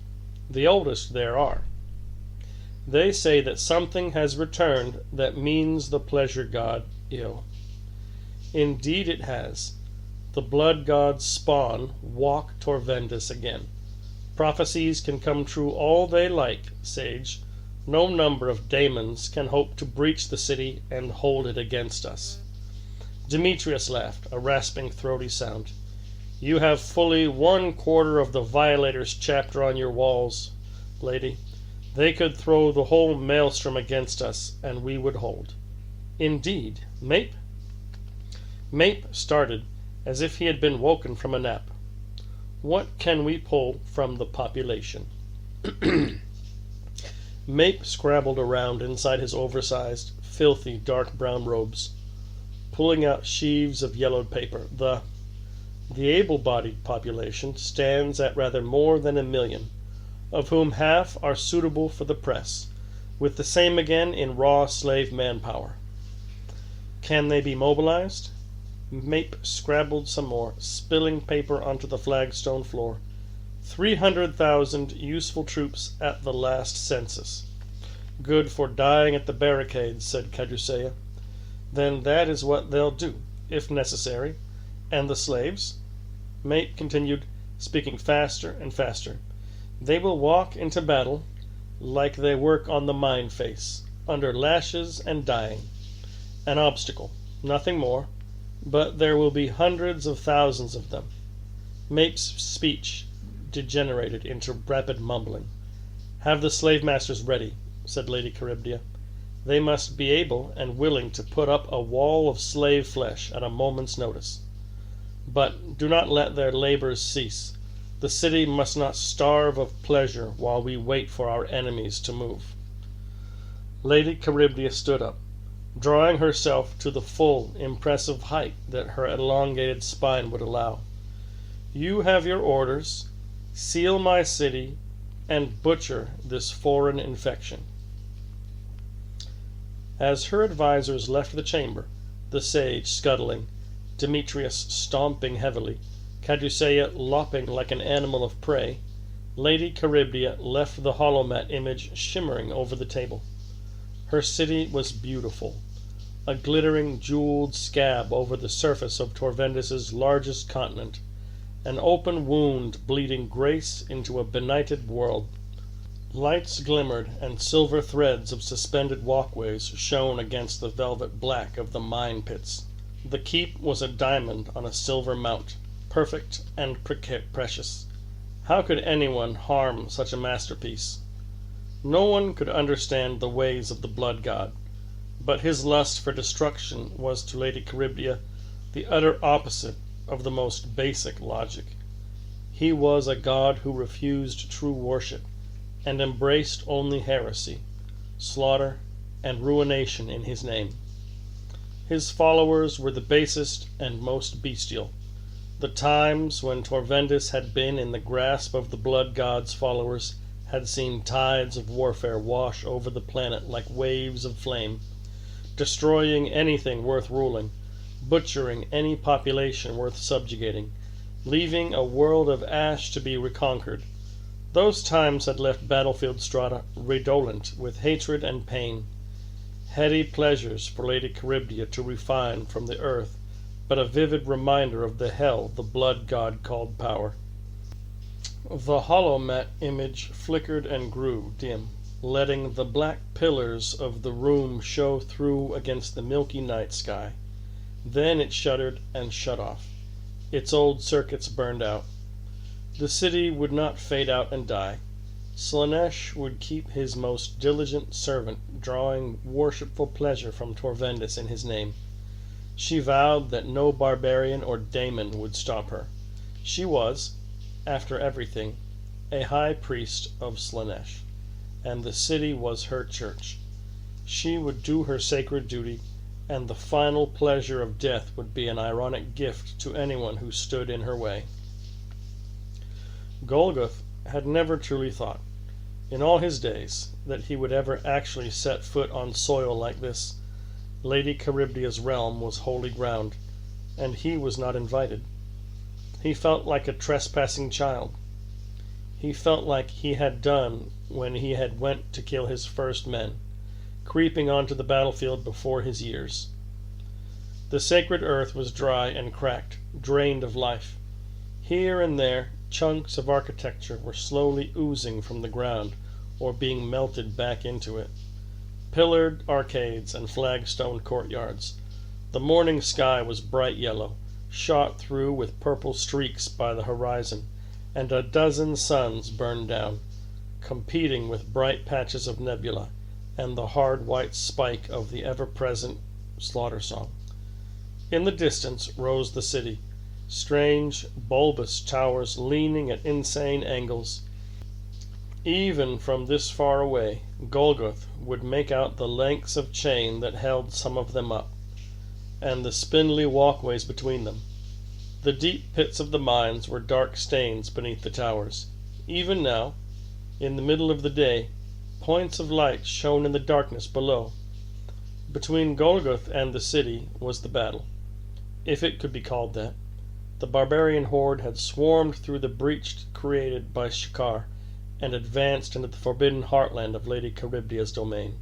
The oldest there are. They say that something has returned that means the pleasure god ill. Indeed it has. The blood god's spawn walk Torvendis again. Prophecies can come true all they like, sage. No number of daemons can hope to breach the city and hold it against us." Demetrius laughed, a rasping, throaty sound. "You have fully 1/4 of the Violators chapter on your walls, lady. They could throw the whole maelstrom against us, and we would hold." "Indeed, Mape?" Mape started as if he had been woken from a nap. "What can we pull from the population?" Mape scrabbled around inside his oversized, filthy, dark brown robes, pulling out sheaves of yellowed paper. The able-bodied population stands at rather more than 1 million, of whom half are suitable for the press, with the same again in raw slave manpower. Can they be mobilized? Mape scrabbled some more, spilling paper onto the flagstone floor. 300,000 useful troops at the last census. Good for dying at the barricades, said Caduceia. Then that is what they'll do, if necessary. And the slaves? Mape continued, speaking faster and faster. They will walk into battle like they work on the mine face, under lashes and dying. An obstacle, nothing more, but there will be hundreds of thousands of them. Mape's speech degenerated into rapid mumbling. Have the slave masters ready, said Lady Charybdis. They must be able and willing to put up a wall of slave flesh at a moment's notice. But do not let their labors cease. The city must not starve of pleasure while we wait for our enemies to move. Lady Charybdis stood up, drawing herself to the full, impressive height that her elongated spine would allow. You have your orders. Seal my city and butcher this foreign infection. As her advisers left the chamber, the sage scuttling, Demetrius stomping heavily, Caduceia lopping like an animal of prey, Lady Charybdis left the holomat image shimmering over the table. Her city was beautiful, a glittering jeweled scab over the surface of Torvendis' largest continent, an open wound bleeding grace into a benighted world. Lights glimmered, and silver threads of suspended walkways shone against the velvet black of the mine pits. The keep was a diamond on a silver mount, perfect and precious, How could anyone harm such a masterpiece? No one could understand the ways of the blood god, but his lust for destruction was to Lady Charybdia the utter opposite of the most basic logic. He was a god who refused true worship, and embraced only heresy, slaughter, and ruination in his name. His followers were the basest and most bestial. The times when Torvendis had been in the grasp of the blood god's followers had seen tides of warfare wash over the planet like waves of flame, destroying anything worth ruling, butchering any population worth subjugating, leaving a world of ash to be reconquered. Those times had left battlefield strata redolent with hatred and pain, heady pleasures for Lady Charybdia to refine from the earth, but a vivid reminder of the hell the blood god called power. The holomet image flickered and grew dim, letting the black pillars of the room show through against the milky night sky. Then it shuddered and shut off. Its old circuits burned out. The city would not fade out and die. Slaanesh would keep his most diligent servant drawing worshipful pleasure from Torvendis in his name. She vowed that no barbarian or daemon would stop her. She was, after everything, a high priest of Slaanesh, and the city was her church. She would do her sacred duty, and the final pleasure of death would be an ironic gift to anyone who stood in her way. Golgoth had never truly thought, in all his days, that he would ever actually set foot on soil like this. Lady Charybdia's realm was holy ground, and he was not invited. He felt like a trespassing child. He felt like he had done when he had went to kill his first men, creeping onto the battlefield before his years. The sacred earth was dry and cracked, drained of life. Here and there, chunks of architecture were slowly oozing from the ground or being melted back into it. Pillared arcades and flagstone courtyards. The morning sky was bright yellow, shot through with purple streaks by the horizon, and a dozen suns burned down, competing with bright patches of nebula and the hard white spike of the ever-present slaughter song. In the distance rose the city, strange, bulbous towers leaning at insane angles. Even from this far away, Golgoth would make out the lengths of chain that held some of them up, and the spindly walkways between them. The deep pits of the mines were dark stains beneath the towers. Even now, in the middle of the day, points of light shone in the darkness below. Between Golgoth and the city was the battle, if it could be called that. The barbarian horde had swarmed through the breach created by Shakar, and advanced into the forbidden heartland of Lady Charybdia's domain.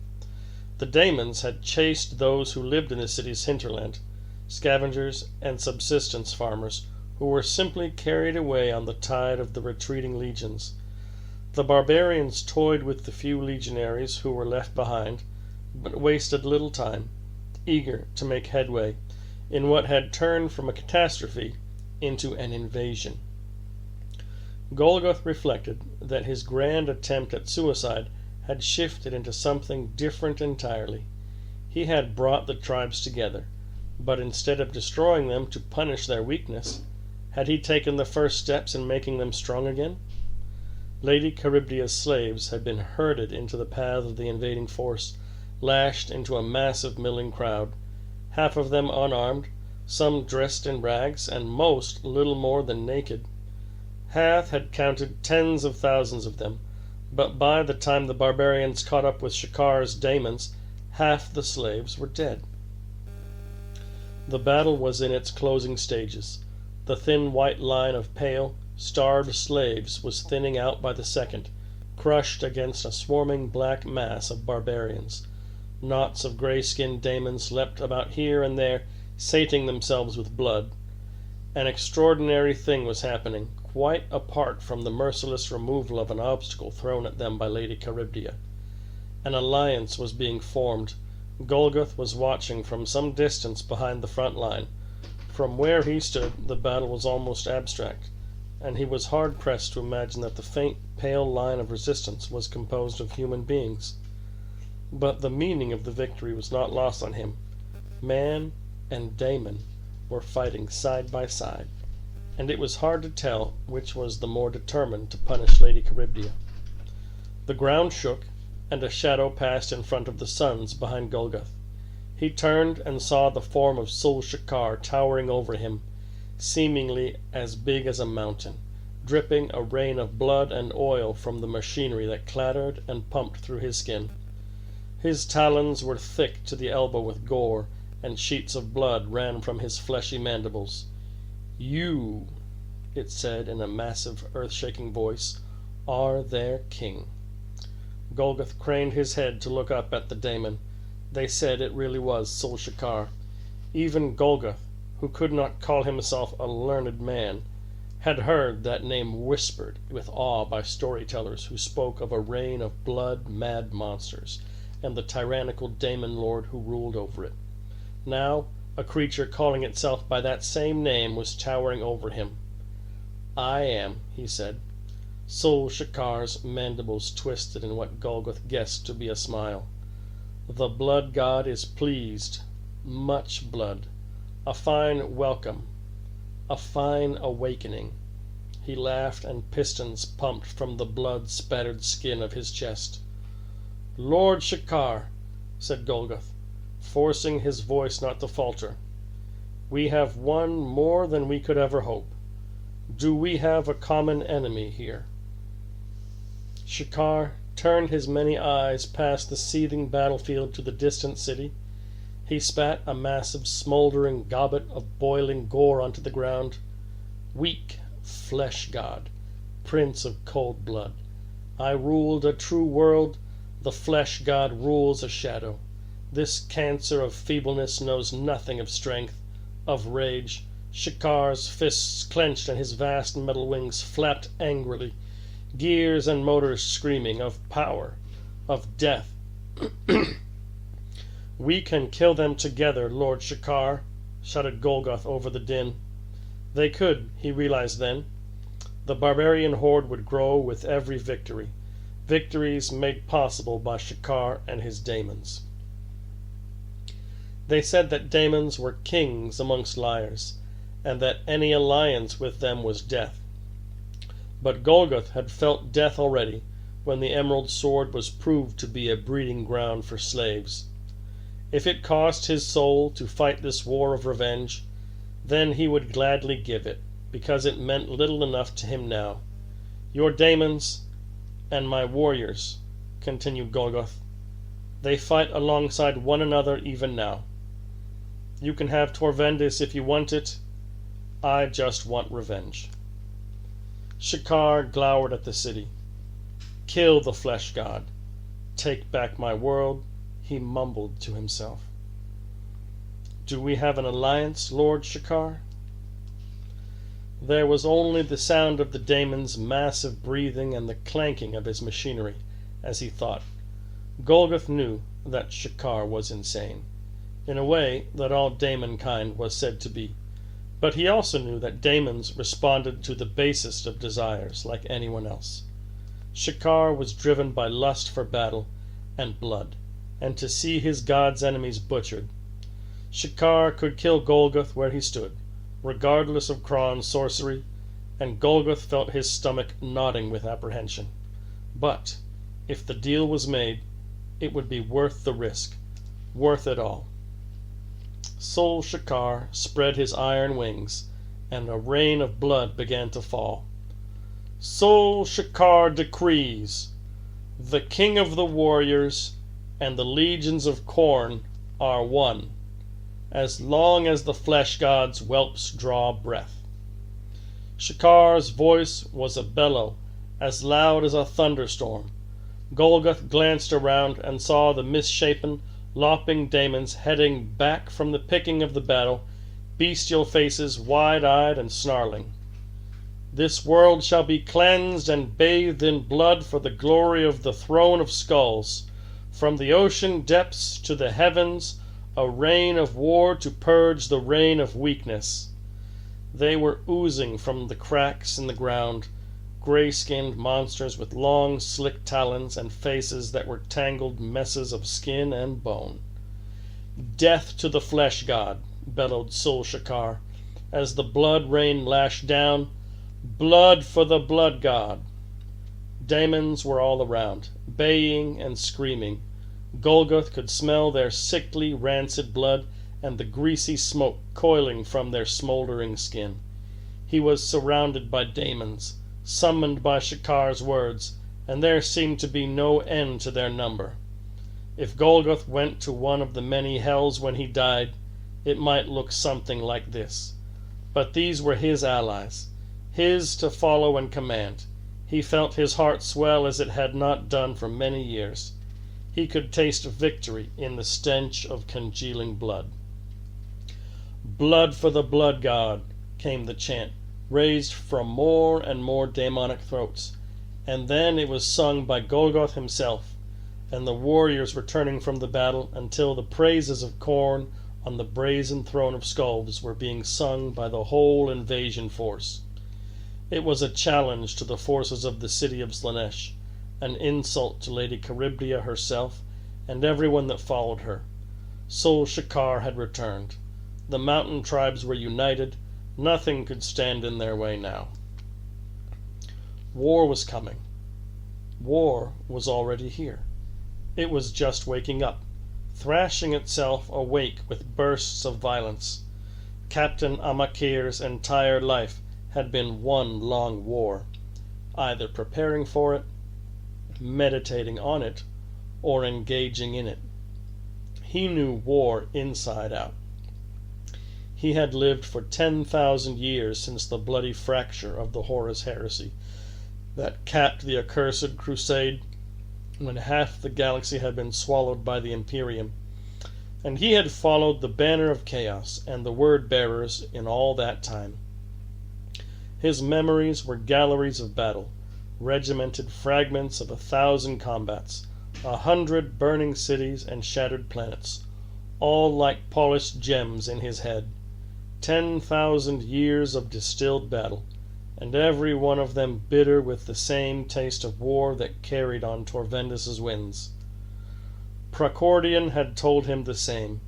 The daemons had chased those who lived in the city's hinterland, scavengers and subsistence farmers, who were simply carried away on the tide of the retreating legions. The barbarians toyed with the few legionaries who were left behind, but wasted little time, eager to make headway in what had turned from a catastrophe into an invasion. Golgoth reflected that his grand attempt at suicide had shifted into something different entirely. He had brought the tribes together, but instead of destroying them to punish their weakness, had he taken the first steps in making them strong again? Lady Charybdia's slaves had been herded into the path of the invading force, lashed into a massive milling crowd, half of them unarmed, some dressed in rags, and most little more than naked. Hath had counted tens of thousands of them, but by the time the barbarians caught up with Shakar's daemons, half the slaves were dead. The battle was in its closing stages. The thin white line of pale, starved slaves was thinning out by the second, crushed against a swarming black mass of barbarians. Knots of gray-skinned daemons leapt about here and there, sating themselves with blood. An extraordinary thing was happening, quite apart from the merciless removal of an obstacle thrown at them by Lady Charybdia. An alliance was being formed. Golgoth was watching from some distance behind the front line. From where he stood, the battle was almost abstract. and he was hard-pressed to imagine that the faint, pale line of resistance was composed of human beings. But the meaning of the victory was not lost on him. Man and Daemon were fighting side by side, and it was hard to tell which was the more determined to punish Lady Charybdis. The ground shook, and a shadow passed in front of the sons behind Golgoth. He turned and saw the form of Sol-Shakar towering over him, seemingly as big as a mountain, dripping a rain of blood and oil from the machinery that clattered and pumped through his skin. His talons were thick to the elbow with gore, and sheets of blood ran from his fleshy mandibles. "You," it said in a massive, earth-shaking voice, "are their king." Golgoth craned his head to look up at the daemon. They said it really was Sol-Shakar. Even Golgoth, who could not call himself a learned man, had heard that name whispered with awe by storytellers who spoke of a reign of blood-mad monsters, and the tyrannical Daemon Lord who ruled over it. Now, a creature calling itself by that same name was towering over him. "I am," he said. Sol-Shakar's mandibles twisted in what Golgoth guessed to be a smile. "The blood god is pleased. Much blood. A fine welcome. A fine awakening." He laughed, and pistons pumped from the blood-spattered skin of his chest. "Lord Shakar," said Golgoth, forcing his voice not to falter, "we have won more than we could ever hope. Do we have a common enemy here?" Shakar turned his many eyes past the seething battlefield to the distant city. He spat a massive, smoldering gobbet of boiling gore onto the ground. "Weak flesh god, prince of cold blood, I ruled a true world, the flesh god rules a shadow. This cancer of feebleness knows nothing of strength, of rage." Shakar's fists clenched and his vast metal wings flapped angrily, gears and motors screaming of power, of death. "We can kill them together, Lord Shakar," shouted Golgoth over the din. They could, he realized then. The barbarian horde would grow with every victory, victories made possible by Shakar and his daemons. They said that daemons were kings amongst liars, and that any alliance with them was death. But Golgoth had felt death already when the emerald sword was proved to be a breeding ground for slaves. If it cost his soul to fight this war of revenge, then he would gladly give it, because it meant little enough to him now. "Your daemons and my warriors," continued Golgoth, "they fight alongside one another even now. You can have Torvendis if you want it. I just want revenge." Shakar glowered at the city. "Kill the flesh god. Take back my world," he mumbled to himself. "Do we have an alliance, Lord Shakar?" There was only the sound of the daemon's massive breathing and the clanking of his machinery, as he thought. Golgoth knew that Shakar was insane, in a way that all daemon kind was said to be. But he also knew that daemons responded to the basest of desires like anyone else. Shakar was driven by lust for battle and blood, and to see his god's enemies butchered. Shakar could kill Golgoth where he stood, regardless of Kron's sorcery, and Golgoth felt his stomach nodding with apprehension. But if the deal was made, it would be worth the risk, worth it all. Sol-Shakar spread his iron wings, and a rain of blood began to fall. "Sol-Shakar decrees, the king of the warriors and the legions of Khorne are one, as long as the flesh god's whelps draw breath." Shakar's voice was a bellow, as loud as a thunderstorm. Golgoth glanced around and saw the misshapen, lopping daemons heading back from the picking of the battle, bestial faces wide-eyed and snarling. "This world shall be cleansed and bathed in blood for the glory of the throne of skulls. From the ocean depths to the heavens, a reign of war to purge the reign of weakness." They were oozing from the cracks in the ground, gray-skinned monsters with long, slick talons and faces that were tangled messes of skin and bone. "Death to the flesh god!" bellowed Sul Shakar, as the blood rain lashed down. "Blood for the blood god!" Daemons were all around, baying and screaming. Golgoth could smell their sickly, rancid blood and the greasy smoke coiling from their smoldering skin. He was surrounded by daemons, summoned by Shakar's words, and there seemed to be no end to their number. If Golgoth went to one of the many hells when he died, it might look something like this. But these were his allies, his to follow and command. He felt his heart swell as it had not done for many years. He could taste victory in the stench of congealing blood. "Blood for the blood god," came the chant, raised from more and more demonic throats, and then it was sung by Golgoth himself, and the warriors returning from the battle until the praises of Khorne on the brazen throne of skulls were being sung by the whole invasion force. It was a challenge to the forces of the city of Slaanesh, an insult to Lady Charybdia herself and everyone that followed her. Sul Shakar had returned. The mountain tribes were united. Nothing could stand in their way now. War was coming. War was already here. It was just waking up, thrashing itself awake with bursts of violence. Captain Amakir's entire life had been one long war, either preparing for it, meditating on it, or engaging in it. He knew war inside out. He had lived for 10,000 years since the bloody fracture of the Horus heresy that capped the accursed crusade when half the galaxy had been swallowed by the Imperium, and he had followed the banner of chaos and the word-bearers in all that time. His memories were galleries of battle, regimented fragments of 1,000 combats, 100 burning cities and shattered planets, all like polished gems in his head. 10,000 years of distilled battle, and every one of them bitter with the same taste of war that carried on Torvendis' winds. Praecordian had told him the same.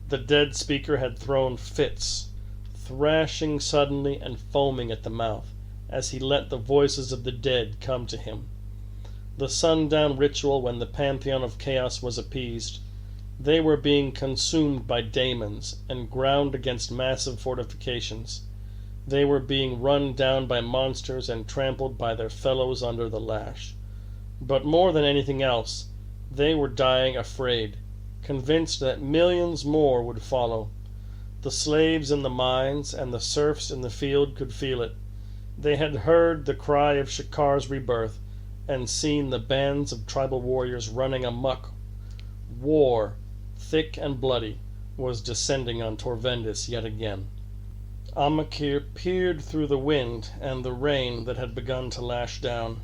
The dead speaker had thrown fits, thrashing suddenly and foaming at the mouth, as he let the voices of the dead come to him. The sundown ritual when the pantheon of chaos was appeased, they were being consumed by daemons and ground against massive fortifications. They were being run down by monsters and trampled by their fellows under the lash. But more than anything else, they were dying afraid, convinced that millions more would follow. The slaves in the mines and the serfs in the field could feel it. They had heard the cry of Shakar's rebirth and seen the bands of tribal warriors running amok. War, thick and bloody, was descending on Torvendis yet again. Amakir peered through the wind and the rain that had begun to lash down.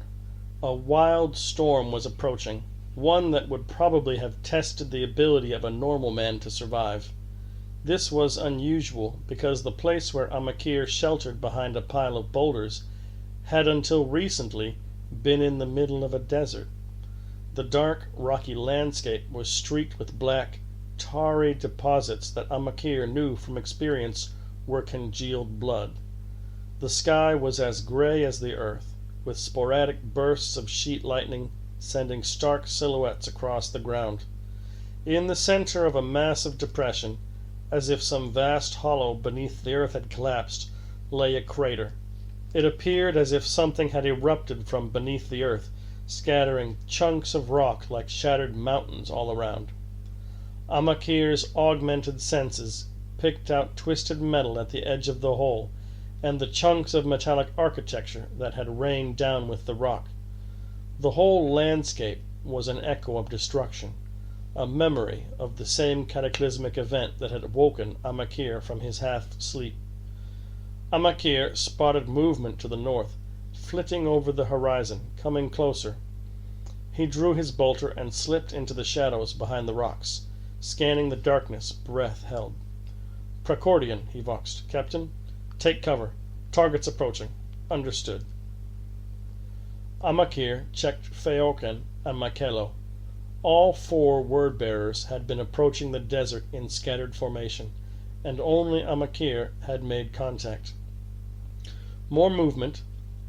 A wild storm was approaching, one that would probably have tested the ability of a normal man to survive. This was unusual because the place where Amakir sheltered behind a pile of boulders had until recently been in the middle of a desert. The dark, rocky landscape was streaked with black, tarry deposits that Amakir knew from experience were congealed blood. The sky was as gray as the earth, with sporadic bursts of sheet lightning sending stark silhouettes across the ground. In the center of a massive depression, as if some vast hollow beneath the earth had collapsed, lay a crater. It appeared as if something had erupted from beneath the earth, scattering chunks of rock like shattered mountains all around. Amakir's augmented senses picked out twisted metal at the edge of the hole, and the chunks of metallic architecture that had rained down with the rock. The whole landscape was an echo of destruction, a memory of the same cataclysmic event that had woken Amakir from his half-sleep. Amakir spotted movement to the north, flitting over the horizon, coming closer. He drew his bolter and slipped into the shadows behind the rocks, scanning the darkness breath held. "Praecordian," he voxed. "Captain, Take cover. Target's approaching. Understood. Amakir checked Feoken and Michaelo. All 4 word-bearers had been approaching the desert in scattered formation, and only Amakir had made contact. More movement,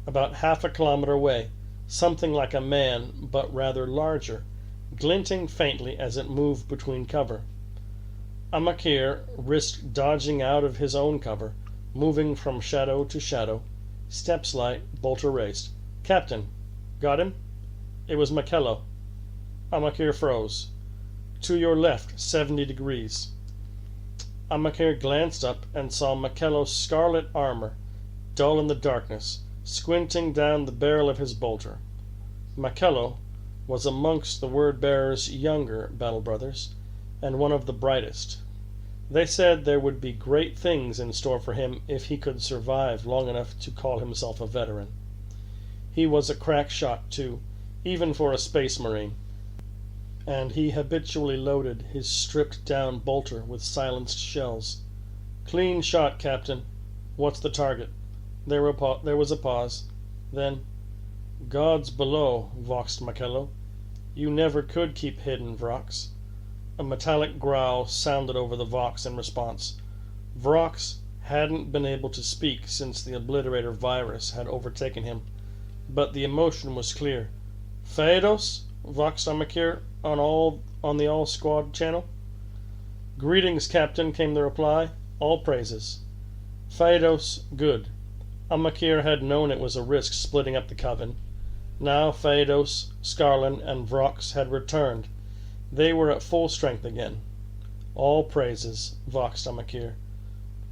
about half a kilometer away, something like a man, but rather larger, glinting faintly as it moved between cover. Amakir risked dodging out of his own cover, moving from shadow to shadow. Steps light, bolter raced. Captain, got him? It was Michaelo. Amakir froze. To your left, 70 degrees. Amakir glanced up and saw Michaelo's scarlet armor, dull in the darkness, squinting down the barrel of his bolter. Michaelo was amongst the word-bearer's younger battle brothers, and one of the brightest. They said there would be great things in store for him if he could survive long enough to call himself a veteran. He was a crack shot, too, even for a space marine, and he habitually loaded his stripped-down bolter with silenced shells. Clean shot, Captain. What's the target? There was a pause. Then, Gods below, voxed Michaelo. You never could keep hidden, Vrox. A metallic growl sounded over the vox in response. Vrox hadn't been able to speak since the obliterator virus had overtaken him, but the emotion was clear. Phaedos? Voxed Amakir on the all-squad channel. Greetings, Captain, came the reply. All praises. Phaedos, good. Amakir had known it was a risk splitting up the coven. Now Phaedos, Scarlan, and Vrox had returned. They were at full strength again. All praises, voxed Amakir.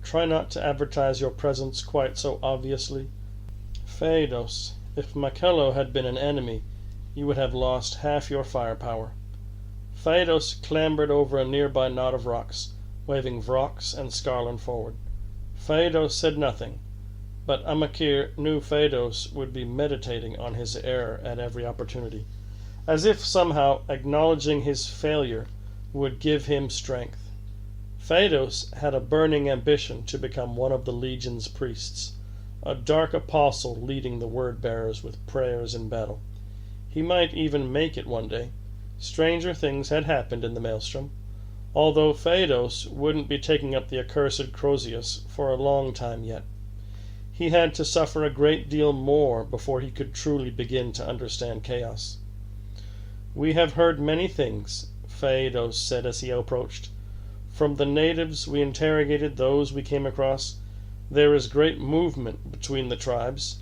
Try not to advertise your presence quite so obviously. Phaedos, if Michaelo had been an enemy, you would have lost half your firepower. Phaedos clambered over a nearby knot of rocks, waving Vrox and Scarlan forward. Phaedos said nothing, but Amakir knew Phaedos would be meditating on his error at every opportunity, as if somehow acknowledging his failure would give him strength. Phaedos had a burning ambition to become one of the Legion's priests, a dark apostle leading the word-bearers with prayers in battle. He might even make it one day. Stranger things had happened in the Maelstrom, although Phaedos wouldn't be taking up the accursed Crozius for a long time yet. He had to suffer a great deal more before he could truly begin to understand chaos. We have heard many things, Phaedos said as he approached. From the natives we interrogated those we came across. There is great movement between the tribes.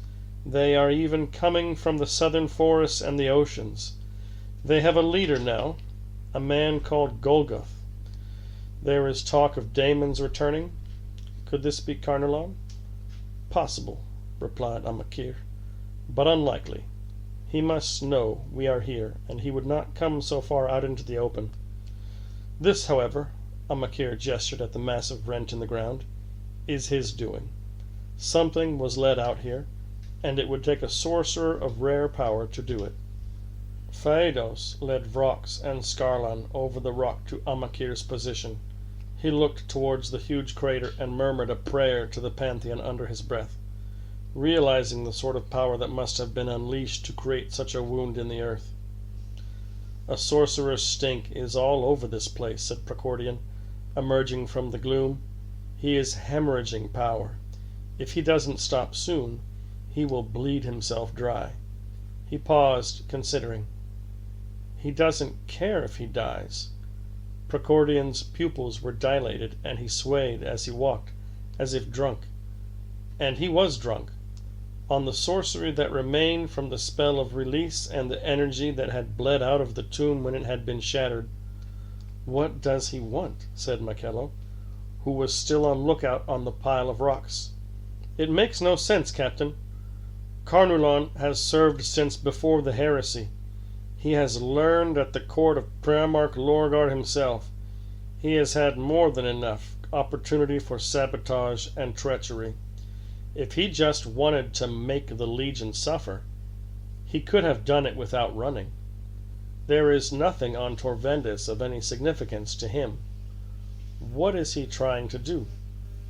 They are even coming from the southern forests and the oceans. They have a leader now, a man called Golgoth. There is talk of Daemon's returning. Could this be Carnarvon? Possible, replied Amakir, but unlikely. He must know we are here, and he would not come so far out into the open. This, however, Amakir gestured at the massive rent in the ground, is his doing. Something was led out here, and it would take a sorcerer of rare power to do it. Phaedos led Vrox and Scarlan over the rock to Amakir's position. He looked towards the huge crater and murmured a prayer to the Pantheon under his breath, realizing the sort of power that must have been unleashed to create such a wound in the earth. A sorcerer's stink is all over this place, said Procordian, emerging from the gloom. He is hemorrhaging power. If he doesn't stop soon, he will bleed himself dry. He paused, considering. He doesn't care if he dies. Procordian's pupils were dilated, and he swayed as he walked, as if drunk. And he was drunk, on the sorcery that remained from the spell of release and the energy that had bled out of the tomb when it had been shattered. What does he want? Said Michaelo, who was still on lookout on the pile of rocks. It makes no sense, Captain. Carnarvon has served since before the heresy. He has learned at the court of Primarch Lorgar himself. He has had more than enough opportunity for sabotage and treachery. If he just wanted to make the Legion suffer, he could have done it without running. There is nothing on Torvendis of any significance to him. What is he trying to do?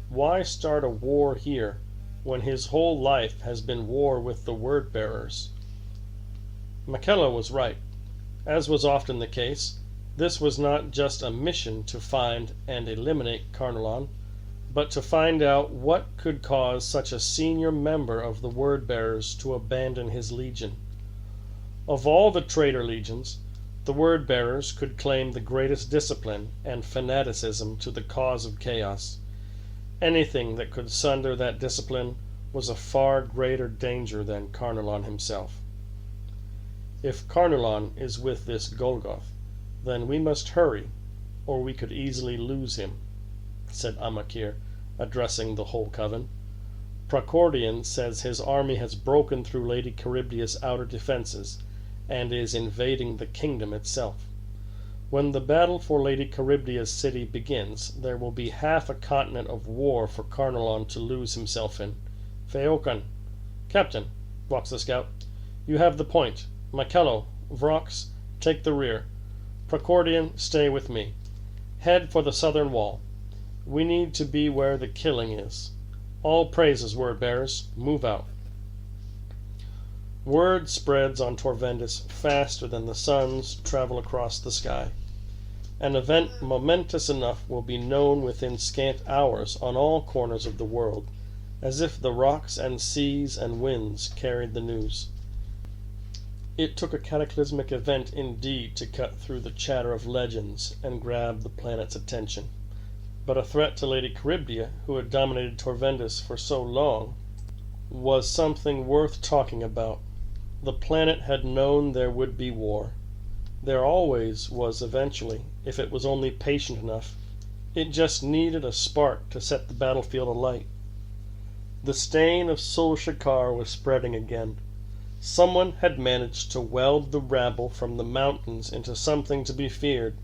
Why start a war here when his whole life has been war with the word-bearers? Makella was right. As was often the case, this was not just a mission to find and eliminate Carnarvon, but to find out what could cause such a senior member of the word-bearers to abandon his legion. Of all the traitor legions, the word-bearers could claim the greatest discipline and fanaticism to the cause of chaos. Anything that could sunder that discipline was a far greater danger than Carnarvon himself. If Carnarvon is with this Golgoth, then we must hurry, or we could easily lose him, said Amakir, addressing the whole coven. Procordien says his army has broken through Lady Charybdia's outer defenses, and is invading the kingdom itself. When the battle for Lady Charybdia's city begins, there will be half a continent of war for Carnarvon to lose himself in. Feokan. Captain, walks the scout, you have the point. Mikello, Vrox, take the rear. Procordien, stay with me. Head for the southern wall. We need to be where the killing is. All praises, word-bearers. Move out. Word spreads on Torvendis faster than the suns travel across the sky. An event momentous enough will be known within scant hours on all corners of the world, as if the rocks and seas and winds carried the news. It took a cataclysmic event indeed to cut through the chatter of legends and grab the planet's attention. But a threat to Lady Charybdia, who had dominated Torvendis for so long, was something worth talking about. The planet had known there would be war. There always was eventually, if it was only patient enough. It just needed a spark to set the battlefield alight. The stain of Sol-Shakar was spreading again. Someone had managed to weld the rabble from the mountains into something to be feared,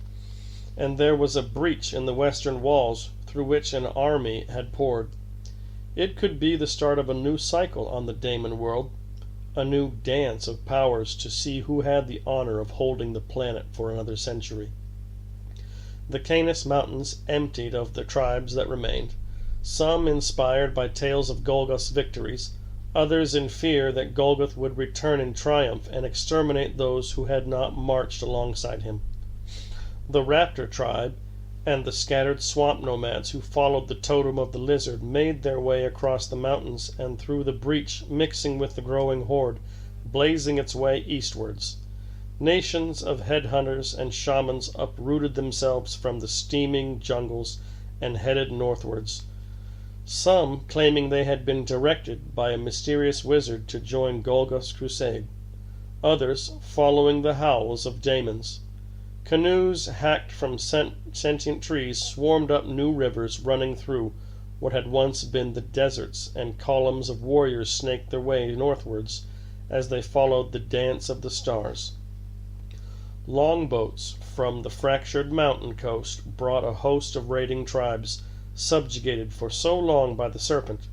and there was a breach in the western walls through which an army had poured. It could be the start of a new cycle on the Daemon World, a new dance of powers to see who had the honor of holding the planet for another century. The Canis Mountains emptied of the tribes that remained, some inspired by tales of Golgoth's victories, others in fear that Golgoth would return in triumph and exterminate those who had not marched alongside him. The Raptor tribe and the scattered swamp nomads who followed the totem of the lizard made their way across the mountains and through the breach, mixing with the growing horde, blazing its way eastwards. Nations of headhunters and shamans uprooted themselves from the steaming jungles and headed northwards, some claiming they had been directed by a mysterious wizard to join Golgoth's crusade, others following the howls of daemons. Canoes hacked from sentient trees swarmed up new rivers running through what had once been the deserts, and columns of warriors snaked their way northwards as they followed the dance of the stars. Longboats from the fractured mountain coast brought a host of raiding tribes, subjugated for so long by the serpent,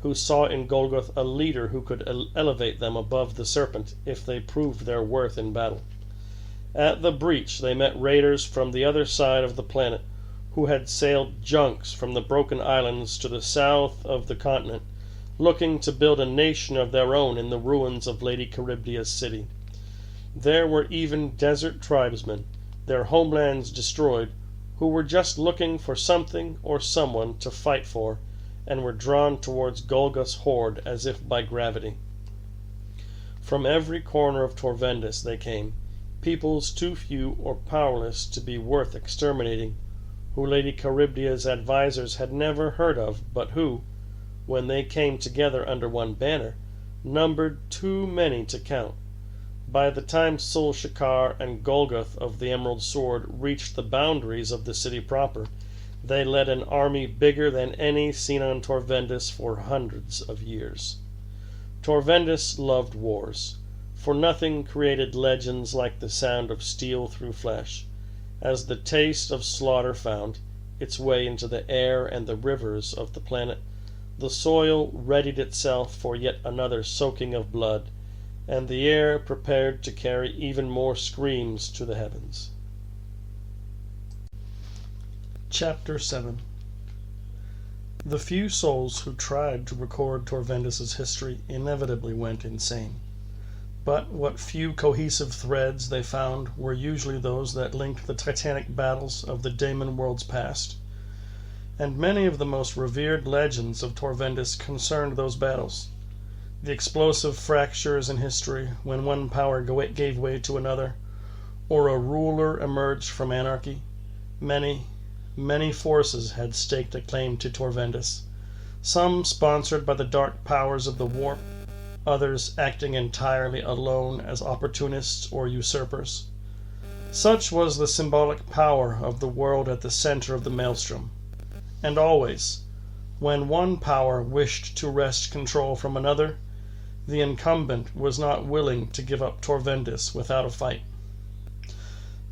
who saw in Golgoth a leader who could elevate them above the serpent if they proved their worth in battle. At the breach they met raiders from the other side of the planet, who had sailed junks from the broken islands to the south of the continent, looking to build a nation of their own in the ruins of Lady Charybdia's city. There were even desert tribesmen, their homelands destroyed, who were just looking for something or someone to fight for, and were drawn towards Golgoth's horde as if by gravity. From every corner of Torvendis they came, peoples too few or powerless to be worth exterminating, who Lady Charybdia's advisers had never heard of, but who, when they came together under one banner, numbered too many to count. By the time Sol-Shakar and Golgoth of the Emerald Sword reached the boundaries of the city proper, they led an army bigger than any seen on Torvendis for hundreds of years. Torvendis loved wars, for nothing created legends like the sound of steel through flesh, as the taste of slaughter found its way into the air and the rivers of the planet. The soil readied itself for yet another soaking of blood, and the air prepared to carry even more screams to the heavens. Chapter 7. The few souls who tried to record Torvendis' history inevitably went insane. But what few cohesive threads they found were usually those that linked the titanic battles of the Daemon World's past. And many of the most revered legends of Torvendis concerned those battles. The explosive fractures in history when one power gave way to another, or a ruler emerged from anarchy. Many, many forces had staked a claim to Torvendis, some sponsored by the dark powers of the warp, others acting entirely alone as opportunists or usurpers. Such was the symbolic power of the world at the center of the maelstrom. And always, when one power wished to wrest control from another, the incumbent was not willing to give up Torvendis without a fight.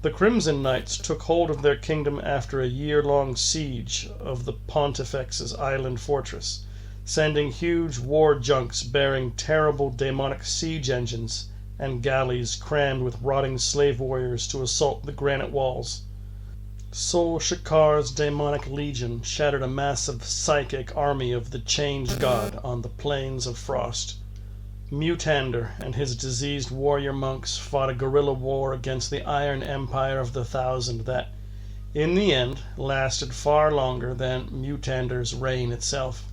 The Crimson Knights took hold of their kingdom after a year-long siege of the Pontifex's island fortress, sending huge war junks bearing terrible demonic siege engines and galleys crammed with rotting slave warriors to assault the granite walls. Sol Shakar's demonic legion shattered a massive psychic army of the Change God on the plains of Frost. Mutander and his diseased warrior monks fought a guerrilla war against the Iron Empire of the Thousand that, in the end, lasted far longer than Mutander's reign itself.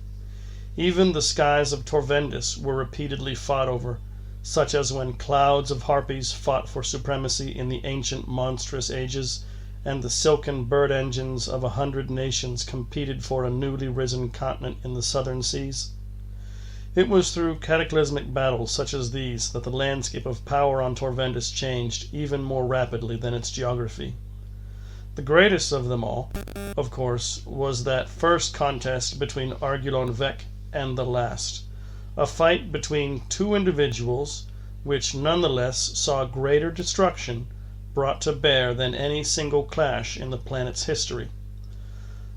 Even the skies of Torvendis were repeatedly fought over, such as when clouds of harpies fought for supremacy in the ancient monstrous ages, and the silken bird engines of 100 nations competed for a newly risen continent in the southern seas. It was through cataclysmic battles such as these that the landscape of power on Torvendis changed even more rapidly than its geography. The greatest of them all, of course, was that first contest between Argulon Vec and the last, a fight between two individuals which nonetheless saw greater destruction brought to bear than any single clash in the planet's history.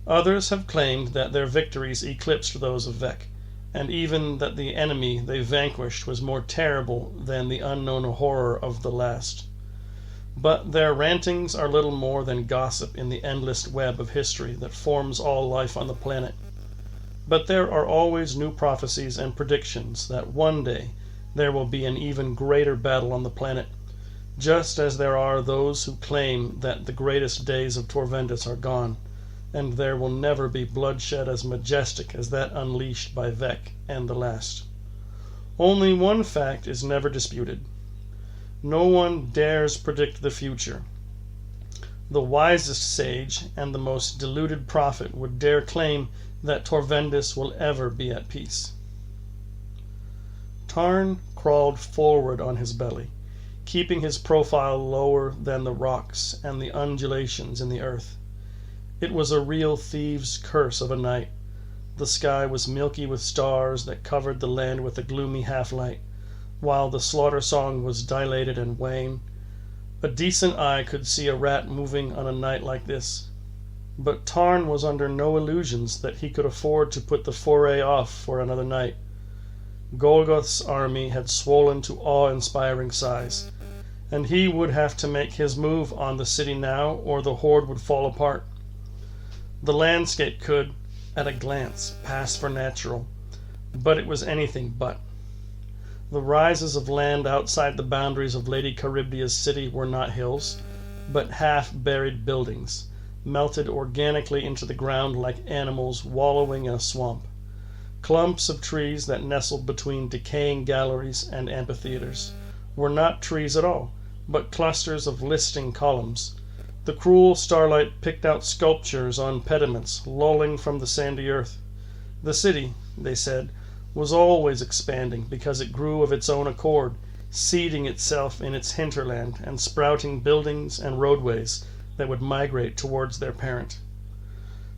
Others have claimed that their victories eclipsed those of Vec, and even that the enemy they vanquished was more terrible than the unknown horror of the last. But their rantings are little more than gossip in the endless web of history that forms all life on the planet. But there are always new prophecies and predictions that one day there will be an even greater battle on the planet, just as there are those who claim that the greatest days of Torvendis are gone, and there will never be bloodshed as majestic as that unleashed by Vec and the last. Only one fact is never disputed. No one dares predict the future. The wisest sage and the most deluded prophet would dare claim that Torvendis will ever be at peace. Tarn crawled forward on his belly, keeping his profile lower than the rocks and the undulations in the earth. It was a real thieves' curse of a night. The sky was milky with stars that covered the land with a gloomy half-light, while the slaughter song was dilated and wan. A decent eye could see a rat moving on a night like this. But Tarn was under no illusions that he could afford to put the foray off for another night. Golgoth's army had swollen to awe-inspiring size, and he would have to make his move on the city now, or the horde would fall apart. The landscape could, at a glance, pass for natural, but it was anything but. The rises of land outside the boundaries of Lady Charybdia's city were not hills, but half-buried buildings, melted organically into the ground like animals wallowing in a swamp. Clumps of trees that nestled between decaying galleries and amphitheaters were not trees at all, but clusters of listing columns. The cruel starlight picked out sculptures on pediments lolling from the sandy earth. The city, they said, was always expanding because it grew of its own accord, seeding itself in its hinterland and sprouting buildings and roadways that would migrate towards their parent.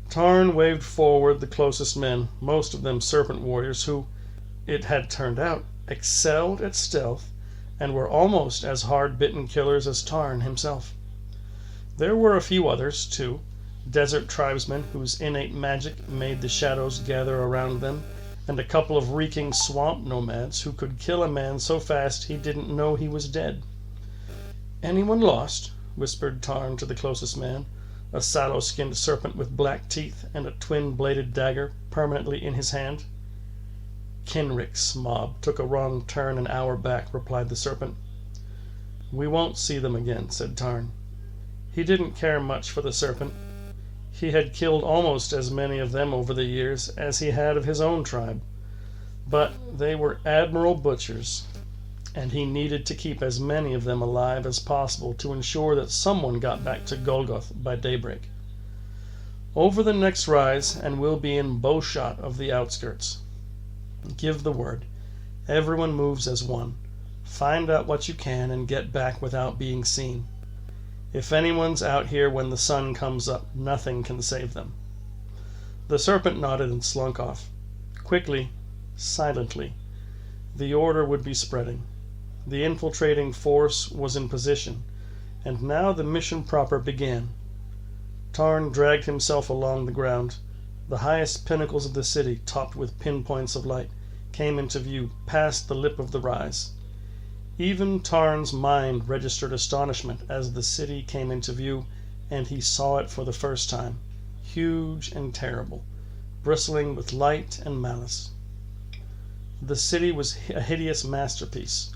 Tarn waved forward the closest men, most of them serpent warriors who, it had turned out, excelled at stealth and were almost as hard-bitten killers as Tarn himself. There were a few others, too, desert tribesmen whose innate magic made the shadows gather around them, and a couple of reeking swamp nomads who could kill a man so fast he didn't know he was dead. "Anyone lost?" whispered Tarn to the closest man, a sallow-skinned serpent with black teeth and a twin-bladed dagger permanently in his hand. Kenrick's mob took a wrong turn an hour back, replied the serpent. We won't see them again, said Tarn. He didn't care much for the serpent. He had killed almost as many of them over the years as he had of his own tribe. But they were admirable butchers, and he needed to keep as many of them alive as possible to ensure that someone got back to Golgoth by daybreak. Over the next rise, and we'll be in bowshot of the outskirts. Give the word. Everyone moves as one. Find out what you can and get back without being seen. If anyone's out here when the sun comes up, nothing can save them. The serpent nodded and slunk off. Quickly, silently, the order would be spreading. The infiltrating force was in position, and now the mission proper began. Tarn dragged himself along the ground. The highest pinnacles of the city, topped with pinpoints of light, came into view past the lip of the rise. Even Tarn's mind registered astonishment as the city came into view, and he saw it for the first time, huge and terrible, bristling with light and malice. The city was a hideous masterpiece.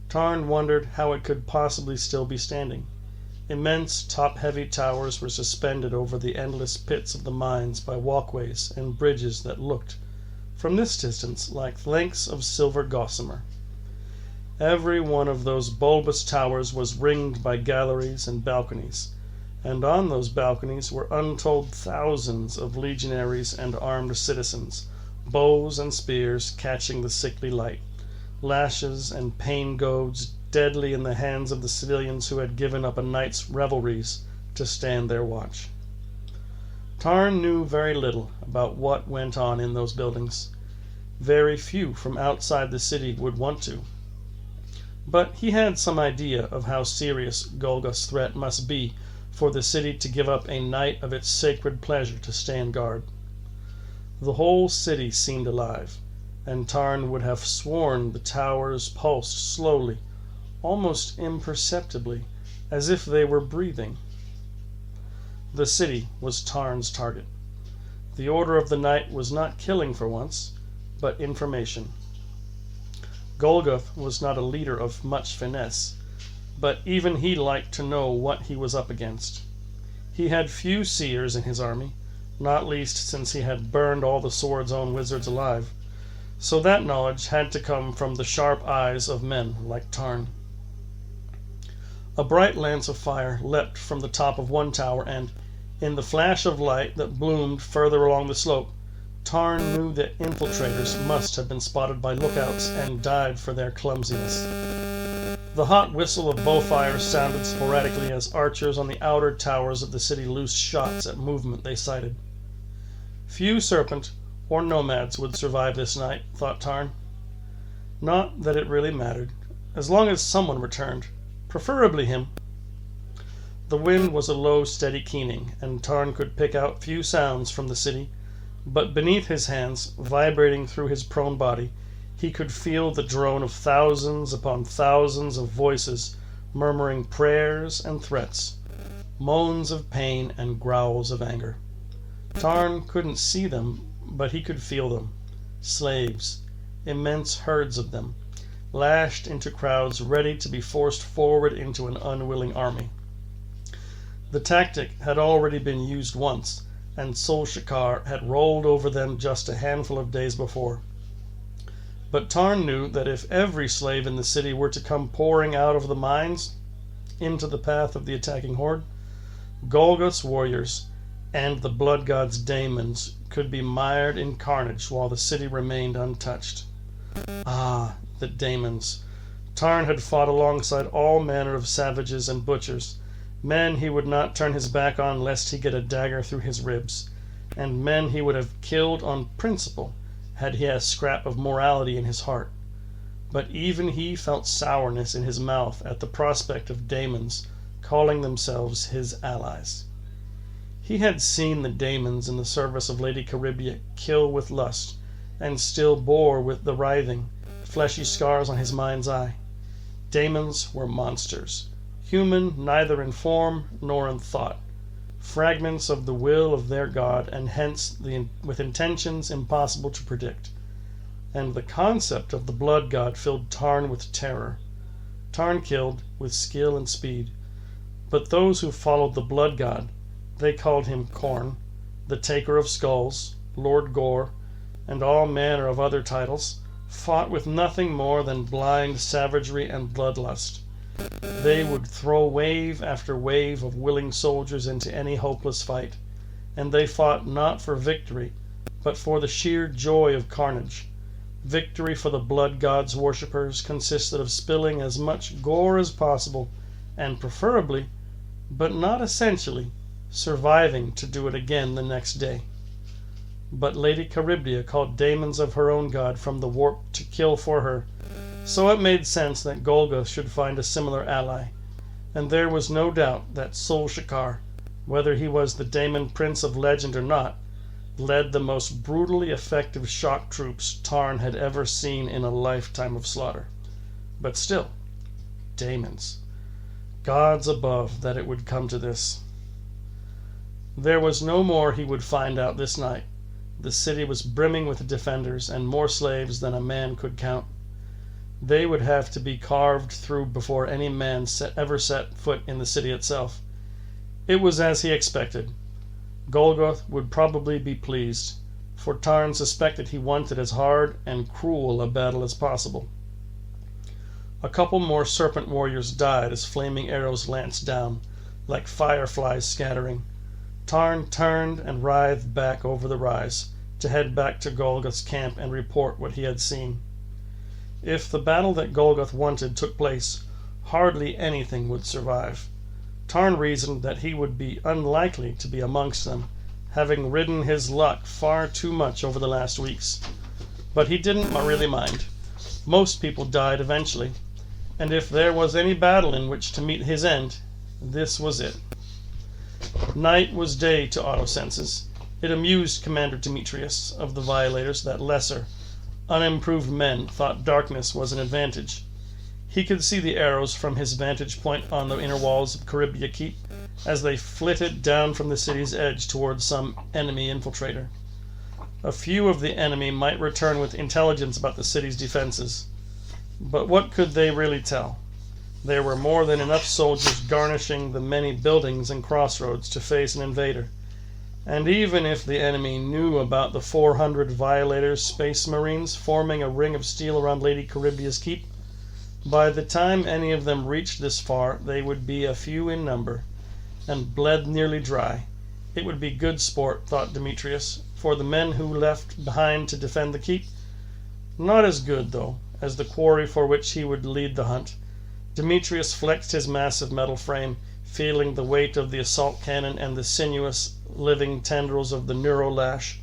Tarn wondered how it could possibly still be standing. Immense, top-heavy towers were suspended over the endless pits of the mines by walkways and bridges that looked, from this distance, like lengths of silver gossamer. Every one of those bulbous towers was ringed by galleries and balconies, and on those balconies were untold thousands of legionaries and armed citizens, bows and spears catching the sickly light, lashes and pain goads deadly in the hands of the civilians who had given up a night's revelries to stand their watch. Tarn knew very little about what went on in those buildings. Very few from outside the city would want to. But he had some idea of how serious Golgoth's threat must be for the city to give up a night of its sacred pleasure to stand guard. The whole city seemed alive, and Tarn would have sworn the towers pulsed slowly, almost imperceptibly, as if they were breathing. The city was Tarn's target. The order of the night was not killing for once, but information. Golgoth was not a leader of much finesse, but even he liked to know what he was up against. He had few seers in his army, not least since he had burned all the sword's own wizards alive, so that knowledge had to come from the sharp eyes of men like Tarn. A bright lance of fire leapt from the top of one tower, and, in the flash of light that bloomed further along the slope, Tarn knew that infiltrators must have been spotted by lookouts and died for their clumsiness. The hot whistle of bowfires sounded sporadically as archers on the outer towers of the city loosed shots at movement they sighted. Few serpent or nomads would survive this night, thought Tarn. Not that it really mattered, as long as someone returned, preferably him. The wind was a low, steady keening, and Tarn could pick out few sounds from the city, but beneath his hands, vibrating through his prone body, he could feel the drone of thousands upon thousands of voices murmuring prayers and threats, moans of pain and growls of anger. Tarn couldn't see them, but he could feel them. Slaves, immense herds of them, lashed into crowds ready to be forced forward into an unwilling army. The tactic had already been used once, and Sol-Shakar had rolled over them just a handful of days before. But Tarn knew that if every slave in the city were to come pouring out of the mines into the path of the attacking horde, Golgoth's warriors and the blood god's daemons could be mired in carnage while the city remained untouched. Ah, the daemons! Tarn had fought alongside all manner of savages and butchers, men he would not turn his back on lest he get a dagger through his ribs, and men he would have killed on principle had he a scrap of morality in his heart. But even he felt sourness in his mouth at the prospect of daemons calling themselves his allies. He had seen the daemons in the service of Lady Charybdis kill with lust, and still bore with the writhing, fleshy scars on his mind's eye. Daemons were monsters, human neither in form nor in thought, fragments of the will of their god, and hence with intentions impossible to predict. And the concept of the blood god filled Tarn with terror. Tarn killed with skill and speed, but those who followed the blood god, they called him Khorne, the taker of skulls, Lord Gore, and all manner of other titles, fought with nothing more than blind savagery and bloodlust. They would throw wave after wave of willing soldiers into any hopeless fight, and they fought not for victory, but for the sheer joy of carnage. Victory for the blood god's worshippers consisted of spilling as much gore as possible, and preferably, but not essentially, surviving to do it again the next day. But Lady Charybdis called daemons of her own god from the warp to kill for her, so it made sense that Golgoth should find a similar ally, and there was no doubt that Sol-Shakar, whether he was the daemon prince of legend or not, led the most brutally effective shock troops Tarn had ever seen in a lifetime of slaughter. But still, daemons. Gods above, that it would come to this. There was no more he would find out this night. The city was brimming with defenders and more slaves than a man could count. They would have to be carved through before any man ever set foot in the city itself. It was as he expected. Golgoth would probably be pleased, for Tarn suspected he wanted as hard and cruel a battle as possible. A couple more serpent warriors died as flaming arrows lanced down, like fireflies scattering. Tarn turned and writhed back over the rise, to head back to Golgoth's camp and report what he had seen. If the battle that Golgoth wanted took place, hardly anything would survive. Tarn reasoned that he would be unlikely to be amongst them, having ridden his luck far too much over the last weeks. But he didn't really mind. Most people died eventually, and if there was any battle in which to meet his end, this was it. Night was day to Autosenses. It amused Commander Demetrius of the Violators that lesser, unimproved men thought darkness was an advantage. He could see the arrows from his vantage point on the inner walls of Charybdis Keep as they flitted down from the city's edge towards some enemy infiltrator. A few of the enemy might return with intelligence about the city's defenses, but what could they really tell? There were more than enough soldiers garnishing the many buildings and crossroads to face an invader. And even if the enemy knew about the 400 Violators Space Marines forming a ring of steel around Lady Charybdis Keep, by the time any of them reached this far, they would be a few in number, and bled nearly dry. It would be good sport, thought Demetrius, for the men who left behind to defend the keep. Not as good, though, as the quarry for which he would lead the hunt. Demetrius flexed his massive metal frame, feeling the weight of the assault cannon and the sinuous, living tendrils of the neurolash.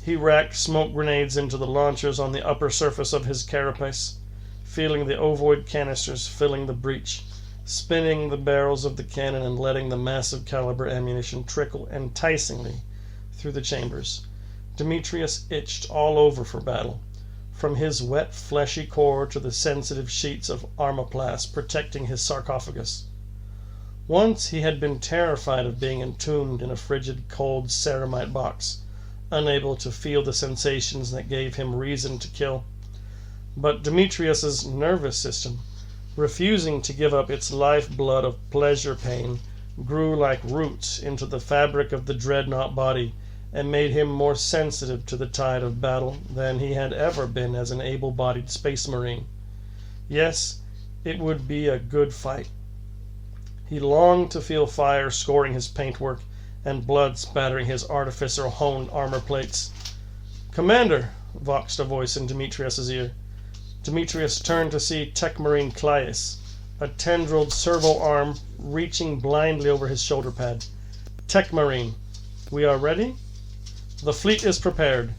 He racked smoke grenades into the launchers on the upper surface of his carapace, feeling the ovoid canisters filling the breech, spinning the barrels of the cannon and letting the massive caliber ammunition trickle enticingly through the chambers. Demetrius itched all over for battle, from his wet fleshy core to the sensitive sheets of armoplast protecting his sarcophagus. Once he had been terrified of being entombed in a frigid, cold ceramite box, unable to feel the sensations that gave him reason to kill. But Demetrius's nervous system, refusing to give up its lifeblood of pleasure pain, grew like roots into the fabric of the dreadnought body and made him more sensitive to the tide of battle than he had ever been as an able-bodied space marine. Yes, it would be a good fight. He longed to feel fire scoring his paintwork and blood spattering his artificer-honed armor plates. "Commander!" voxed a voice in Demetrius's ear. Demetrius turned to see Tech Marine Claes, a tendrilled servo arm reaching blindly over his shoulder pad. "Tech Marine, we are ready?" "The fleet is prepared.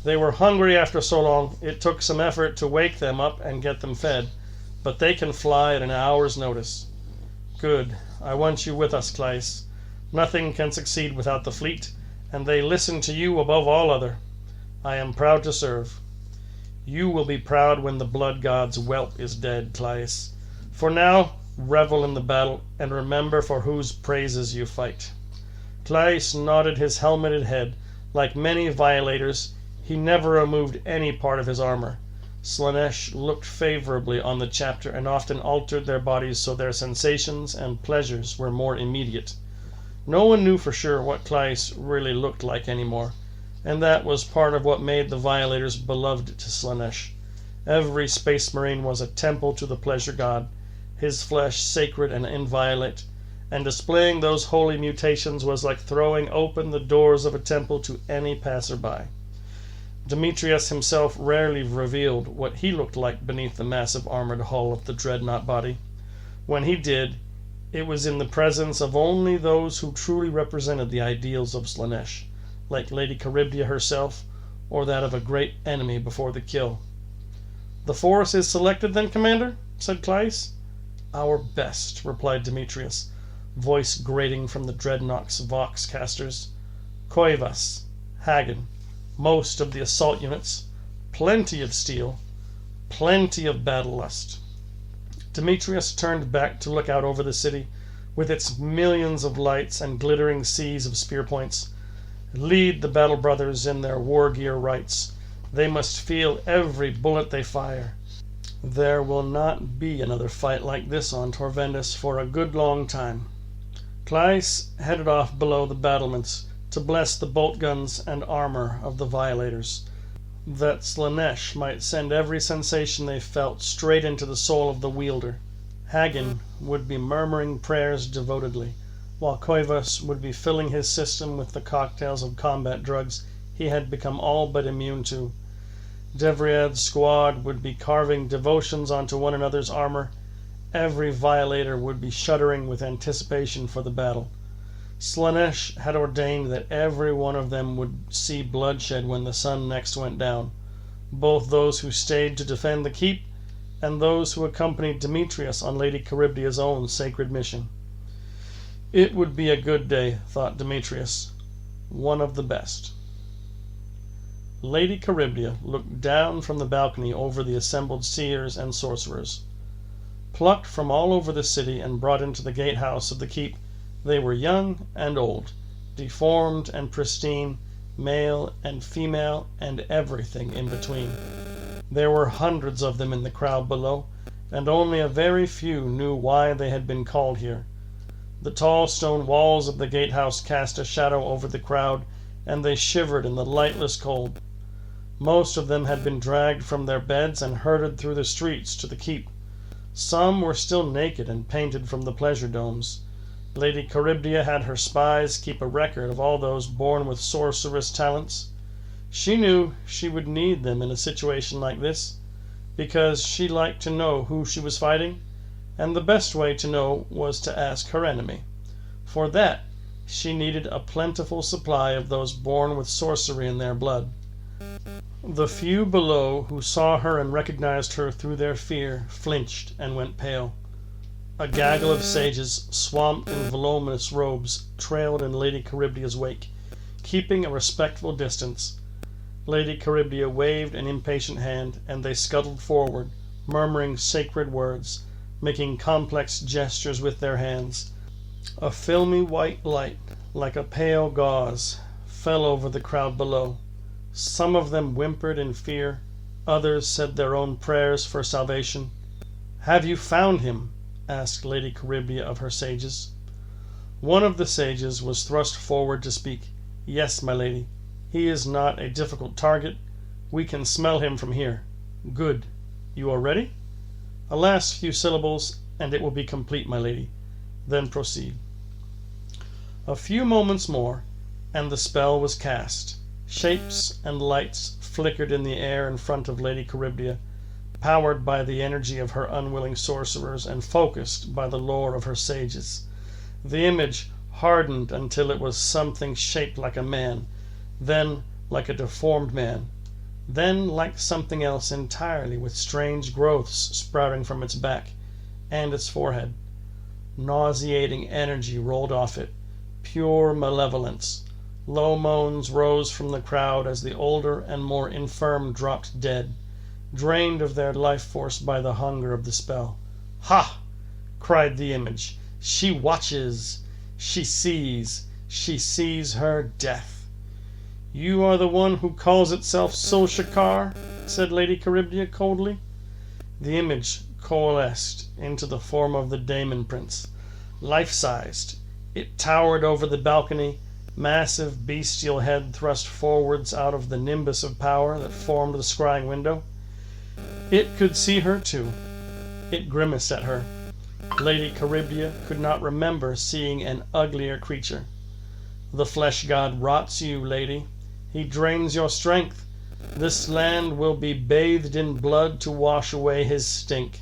They were hungry after so long, it took some effort to wake them up and get them fed, but they can fly at an hour's notice." "Good. I want you with us, Claes. Nothing can succeed without the fleet, and they listen to you above all other. I am proud to serve." "You will be proud when the blood god's whelp is dead, Claes. For now, revel in the battle, and remember for whose praises you fight." Claes nodded his helmeted head. Like many violators, he never removed any part of his armor. Slaanesh looked favorably on the chapter and often altered their bodies so their sensations and pleasures were more immediate. No one knew for sure what Claes really looked like anymore, and that was part of what made the violators beloved to Slaanesh. Every space marine was a temple to the pleasure god, his flesh sacred and inviolate, and displaying those holy mutations was like throwing open the doors of a temple to any passerby. Demetrius himself rarely revealed what he looked like beneath the massive armored hull of the dreadnought body. When he did, it was in the presence of only those who truly represented the ideals of Slaanesh, like Lady Charybdia herself, or that of a great enemy before the kill. "The force is selected then, Commander?" said Claes. "Our best," replied Demetrius, voice grating from the dreadnought's vox casters. "Koivas, Hagen, most of the assault units, plenty of steel, plenty of battle lust." Demetrius turned back to look out over the city, with its millions of lights and glittering seas of spear points. "Lead the battle brothers in their war gear rites. They must feel every bullet they fire. There will not be another fight like this on Torvendis for a good long time." Claes headed off below the battlements to bless the bolt guns and armor of the violators, that Slaanesh might send every sensation they felt straight into the soul of the wielder. Hagen would be murmuring prayers devotedly, while Koivas would be filling his system with the cocktails of combat drugs he had become all but immune to. Devriad's squad would be carving devotions onto one another's armor. Every violator would be shuddering with anticipation for the battle. Slaanesh had ordained that every one of them would see bloodshed when the sun next went down, both those who stayed to defend the keep and those who accompanied Demetrius on Lady Charybdia's own sacred mission. It would be a good day, thought Demetrius, one of the best. Lady Charybdia looked down from the balcony over the assembled seers and sorcerers. Plucked from all over the city and brought into the gatehouse of the keep, they were young and old, deformed and pristine, male and female, and everything in between. There were hundreds of them in the crowd below, and only a very few knew why they had been called here. The tall stone walls of the gatehouse cast a shadow over the crowd, and they shivered in the lightless cold. Most of them had been dragged from their beds and herded through the streets to the keep. Some were still naked and painted from the pleasure domes. Lady Charybdia had her spies keep a record of all those born with sorceress talents. She knew she would need them in a situation like this, because she liked to know who she was fighting, and the best way to know was to ask her enemy. For that, she needed a plentiful supply of those born with sorcery in their blood. The few below who saw her and recognized her through their fear flinched and went pale. A gaggle of sages, swamped in voluminous robes, trailed in Lady Charybdia's wake, keeping a respectful distance. Lady Charybdia waved an impatient hand, and they scuttled forward, murmuring sacred words, making complex gestures with their hands. A filmy white light, like a pale gauze, fell over the crowd below. Some of them whimpered in fear, others said their own prayers for salvation. "Have you found him?" asked Lady Charybdia of her sages. One of the sages was thrust forward to speak. "Yes, my lady. He is not a difficult target. We can smell him from here." "Good. You are ready?" "A last few syllables, and it will be complete, my lady. Then proceed." A few moments more, and the spell was cast. Shapes and lights flickered in the air in front of Lady Charybdia, powered by the energy of her unwilling sorcerers and focused by the lore of her sages. The image hardened until it was something shaped like a man, then like a deformed man, then like something else entirely, with strange growths sprouting from its back and its forehead. Nauseating energy rolled off it, pure malevolence. Low moans rose from the crowd as the older and more infirm dropped dead, drained of their life force by the hunger of the spell. "Ha!" cried the image. "She watches! She sees! she sees her death. "You are the one who calls itself Sol-Shakar?" said Lady Charybdia coldly. The image coalesced into the form of the Daemon Prince, life-sized. It towered over the balcony, massive bestial head thrust forwards out of the nimbus of power that formed the scrying window. It could see her too. It grimaced at her. Lady Charybdia could not remember seeing an uglier creature. "The flesh god rots you, lady. He drains your strength. This land will be bathed in blood to wash away his stink."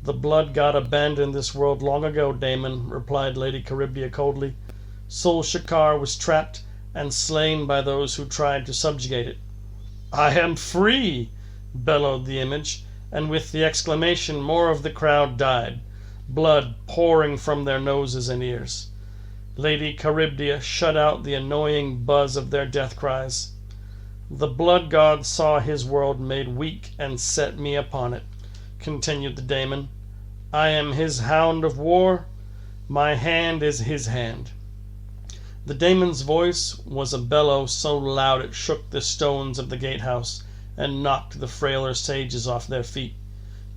"The blood god abandoned this world long ago, Daemon," replied Lady Charybdia coldly. "Sol-Shakar was trapped and slain by those who tried to subjugate it." "I am free!" bellowed the image, and with the exclamation more of the crowd died, blood pouring from their noses and ears. Lady Charybdia shut out the annoying buzz of their death cries. "The blood god saw his world made weak and set me upon it," continued the Daemon. "I am his hound of war. My hand is his hand." The Daemon's voice was a bellow so loud it shook the stones of the gatehouse and knocked the frailer sages off their feet.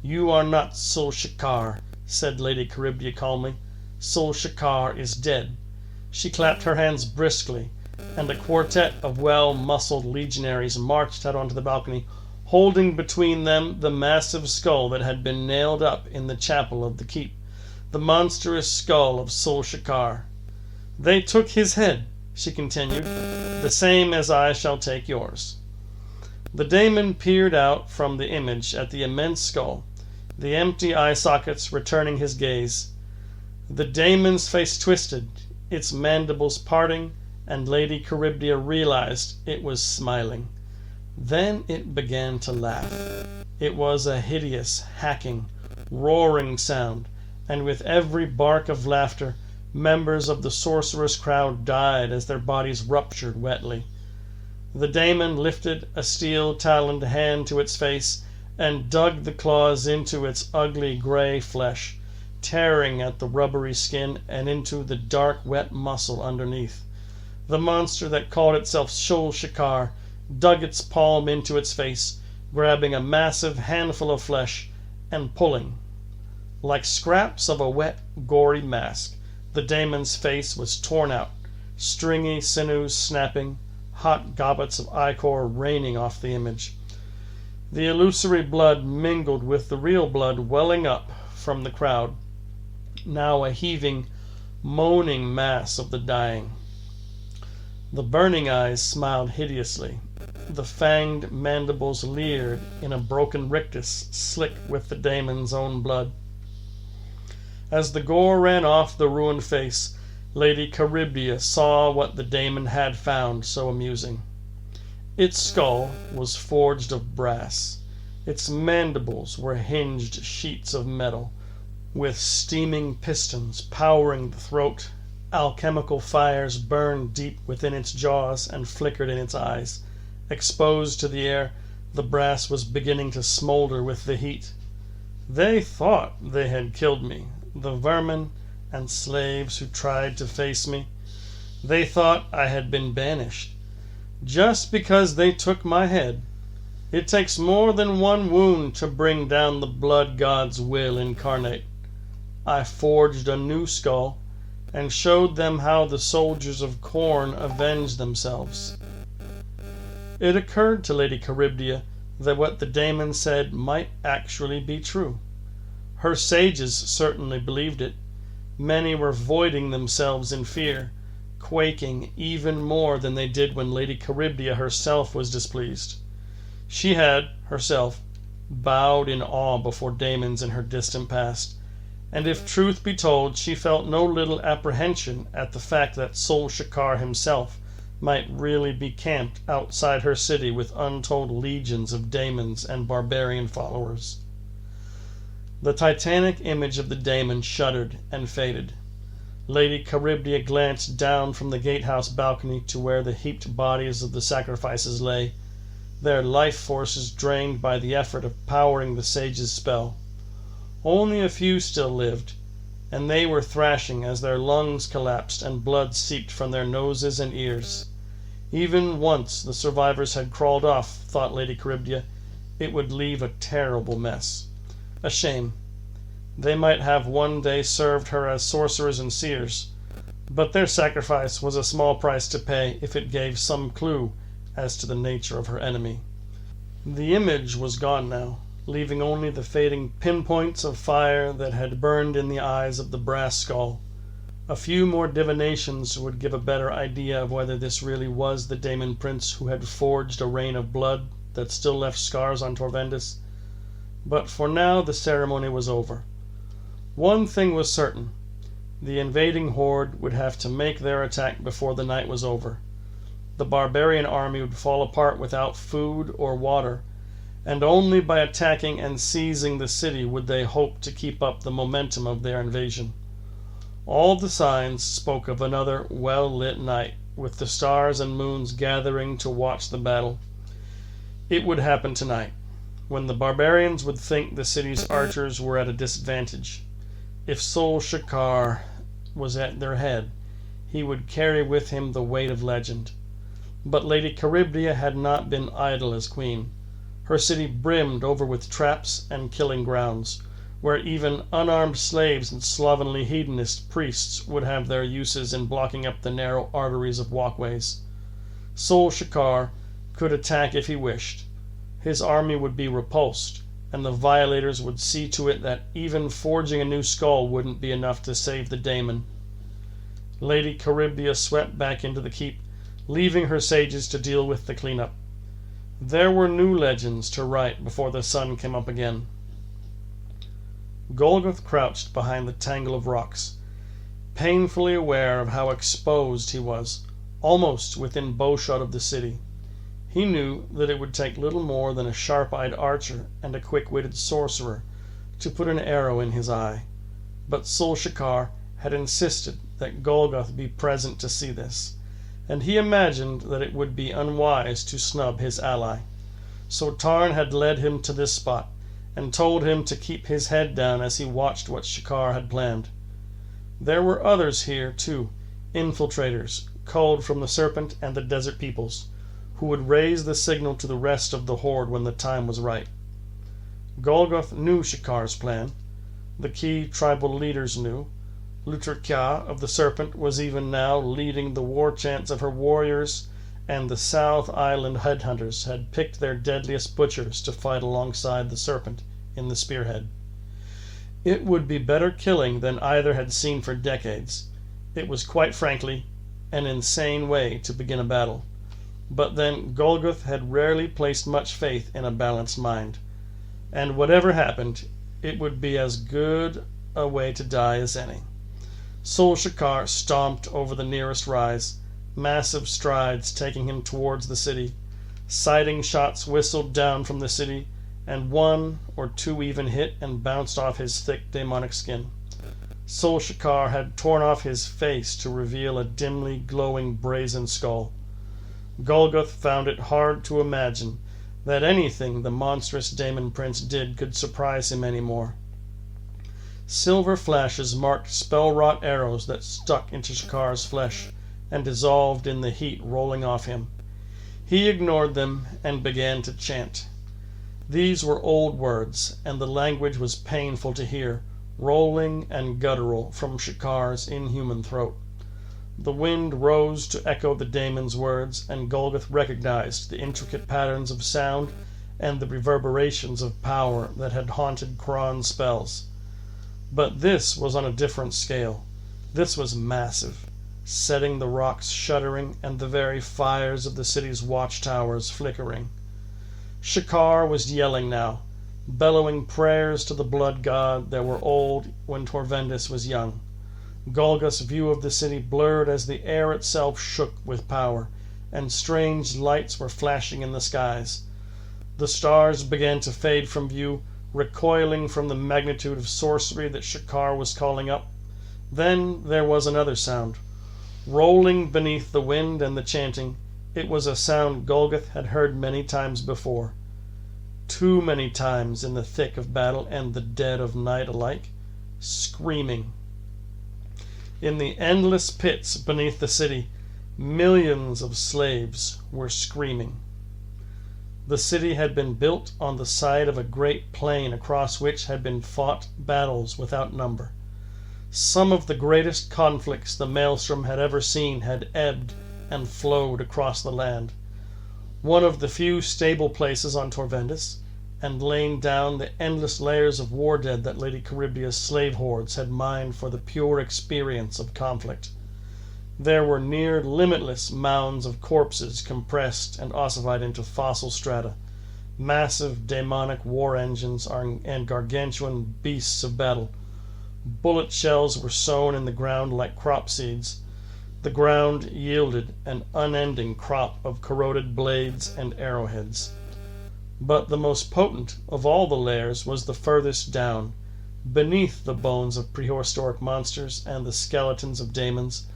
"You are not Sol-Shakar," said Lady Charybdia calmly. "Sol-Shakar is dead." She clapped her hands briskly, and a quartet of well-muscled legionaries marched out onto the balcony, holding between them the massive skull that had been nailed up in the chapel of the keep, the monstrous skull of Sol-Shakar. "They took his head," she continued, "the same as I shall take yours." The Daemon peered out from the image at the immense skull, the empty eye sockets returning his gaze. The Daemon's face twisted, its mandibles parting, and Lady Charybdia realized it was smiling. Then it began to laugh. It was a hideous, hacking, roaring sound, and with every bark of laughter, members of the sorceress crowd died as their bodies ruptured wetly. The Daemon lifted a steel-taloned hand to its face and dug the claws into its ugly gray flesh, tearing at the rubbery skin and into the dark, wet muscle underneath. The monster that called itself Sol-Shakar dug its palm into its face, grabbing a massive handful of flesh and pulling. Like scraps of a wet, gory mask, the Daemon's face was torn out, stringy sinews snapping, hot gobbets of ichor raining off the image. The illusory blood mingled with the real blood welling up from the crowd, now a heaving, moaning mass of the dying. The burning eyes smiled hideously. The fanged mandibles leered in a broken rictus slick with the Daemon's own blood. As the gore ran off the ruined face, Lady Charybdia saw what the Daemon had found so amusing. Its skull was forged of brass. Its mandibles were hinged sheets of metal, with steaming pistons powering the throat. Alchemical fires burned deep within its jaws and flickered in its eyes. Exposed to the air, the brass was beginning to smolder with the heat. They thought they had killed me, the vermin and slaves who tried to face me. They thought I had been banished, just because they took my head. It takes more than one wound to bring down the blood god's will incarnate. I forged a new skull and showed them how the soldiers of Khorne avenged themselves. It occurred to Lady Charybdia that what the Daemon said might actually be true. Her sages certainly believed it. Many were voiding themselves in fear, quaking even more than they did when Lady Charybdia herself was displeased. She had, herself, bowed in awe before daemons in her distant past, and if truth be told, she felt no little apprehension at the fact that Sol-Shakar himself might really be camped outside her city with untold legions of daemons and barbarian followers. The titanic image of the Daemon shuddered and faded. Lady Charybdia glanced down from the gatehouse balcony to where the heaped bodies of the sacrifices lay, their life forces drained by the effort of powering the sage's spell. Only a few still lived, and they were thrashing as their lungs collapsed and blood seeped from their noses and ears. Even once the survivors had crawled off, thought Lady Charybdis, it would leave a terrible mess. A shame. They might have one day served her as sorcerers and seers, but their sacrifice was a small price to pay if it gave some clue as to the nature of her enemy. The image was gone now, leaving only the fading pinpoints of fire that had burned in the eyes of the brass skull. A few more divinations would give a better idea of whether this really was the Daemon Prince who had forged a rain of blood that still left scars on Torvendis. But for now the ceremony was over. One thing was certain. The invading horde would have to make their attack before the night was over. The barbarian army would fall apart without food or water, and only by attacking and seizing the city would they hope to keep up the momentum of their invasion. All the signs spoke of another well-lit night, with the stars and moons gathering to watch the battle. It would happen tonight, when the barbarians would think the city's archers were at a disadvantage. If Sol Shakar was at their head, he would carry with him the weight of legend. But Lady Charybdis had not been idle as queen. Her city brimmed over with traps and killing grounds, where even unarmed slaves and slovenly hedonist priests would have their uses in blocking up the narrow arteries of walkways. Sol Shakar could attack if he wished. His army would be repulsed, and the violators would see to it that even forging a new skull wouldn't be enough to save the daemon. Lady Charybdis swept back into the keep, leaving her sages to deal with the cleanup. There were new legends to write before the sun came up again. Golgoth crouched behind the tangle of rocks, painfully aware of how exposed he was, almost within bowshot of the city. He knew that it would take little more than a sharp-eyed archer and a quick-witted sorcerer to put an arrow in his eye, but Sol Shakar had insisted that Golgoth be present to see this, and he imagined that it would be unwise to snub his ally. So Tarn had led him to this spot, and told him to keep his head down as he watched what Shakar had planned. There were others here, too, infiltrators, culled from the Serpent and the Desert Peoples, who would raise the signal to the rest of the horde when the time was right. Golgoth knew Shakar's plan. The key tribal leaders knew. Luterkja of the Serpent was even now leading the war chants of her warriors, and the South Island headhunters had picked their deadliest butchers to fight alongside the Serpent in the spearhead. It would be better killing than either had seen for decades. It was quite frankly an insane way to begin a battle. But then Golgoth had rarely placed much faith in a balanced mind, and whatever happened, it would be as good a way to die as any. Sol Shakar stomped over the nearest rise, massive strides taking him towards the city. Sighting shots whistled down from the city, and one or two even hit and bounced off his thick demonic skin. Sol Shakar had torn off his face to reveal a dimly glowing brazen skull. Golgoth found it hard to imagine that anything the monstrous Daemon Prince did could surprise him any more. Silver flashes marked spell-wrought arrows that stuck into Shakar's flesh and dissolved in the heat rolling off him. He ignored them and began to chant. These were old words, and the language was painful to hear, rolling and guttural from Shakar's inhuman throat. The wind rose to echo the daemon's words, and Golgoth recognized the intricate patterns of sound and the reverberations of power that had haunted Khron's spells. But this was on a different scale. This was massive, setting the rocks shuddering and the very fires of the city's watchtowers flickering. Shakar was yelling now, bellowing prayers to the blood god that were old when Torvendis was young. Golgoth's view of the city blurred as the air itself shook with power, and strange lights were flashing in the skies. The stars began to fade from view, recoiling from the magnitude of sorcery that Shakar was calling up. Then there was another sound. Rolling beneath the wind and the chanting, it was a sound Golgoth had heard many times before. Too many times in the thick of battle and the dead of night alike. Screaming. In the endless pits beneath the city, millions of slaves were screaming. The city had been built on the side of a great plain across which had been fought battles without number. Some of the greatest conflicts the Maelstrom had ever seen had ebbed and flowed across the land. One of the few stable places on Torvendis, and lain down the endless layers of war dead that Lady Charybdia's slave hordes had mined for the pure experience of conflict. There were near limitless mounds of corpses compressed and ossified into fossil strata, massive demonic war engines and gargantuan beasts of battle. Bullet shells were sown in the ground like crop seeds. The ground yielded an unending crop of corroded blades and arrowheads. But the most potent of all the layers was the furthest down, beneath the bones of prehistoric monsters and the skeletons of daemons,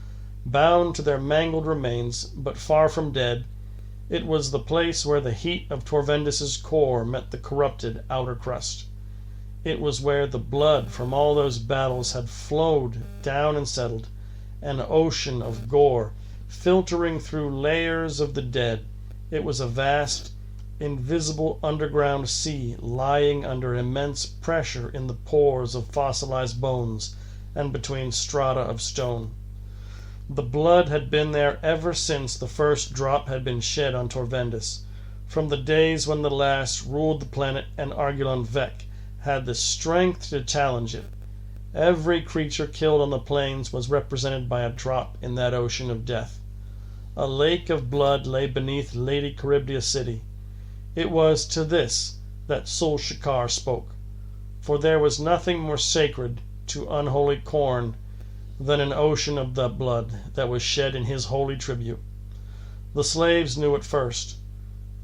bound to their mangled remains, but far from dead. It was the place where the heat of Torvendis's core met the corrupted outer crust. It was where the blood from all those battles had flowed down and settled, an ocean of gore, filtering through layers of the dead. It was a vast, invisible underground sea lying under immense pressure in the pores of fossilized bones and between strata of stone. The blood had been there ever since the first drop had been shed on Torvendis, from the days when the last ruled the planet and Argulon Vec had the strength to challenge it. Every creature killed on the plains was represented by a drop in that ocean of death. A lake of blood lay beneath Lady Charybdia's city. It was to this that Sol-Shikar spoke, for there was nothing more sacred to unholy Khorne than an ocean of the blood that was shed in his holy tribute. The slaves knew it first.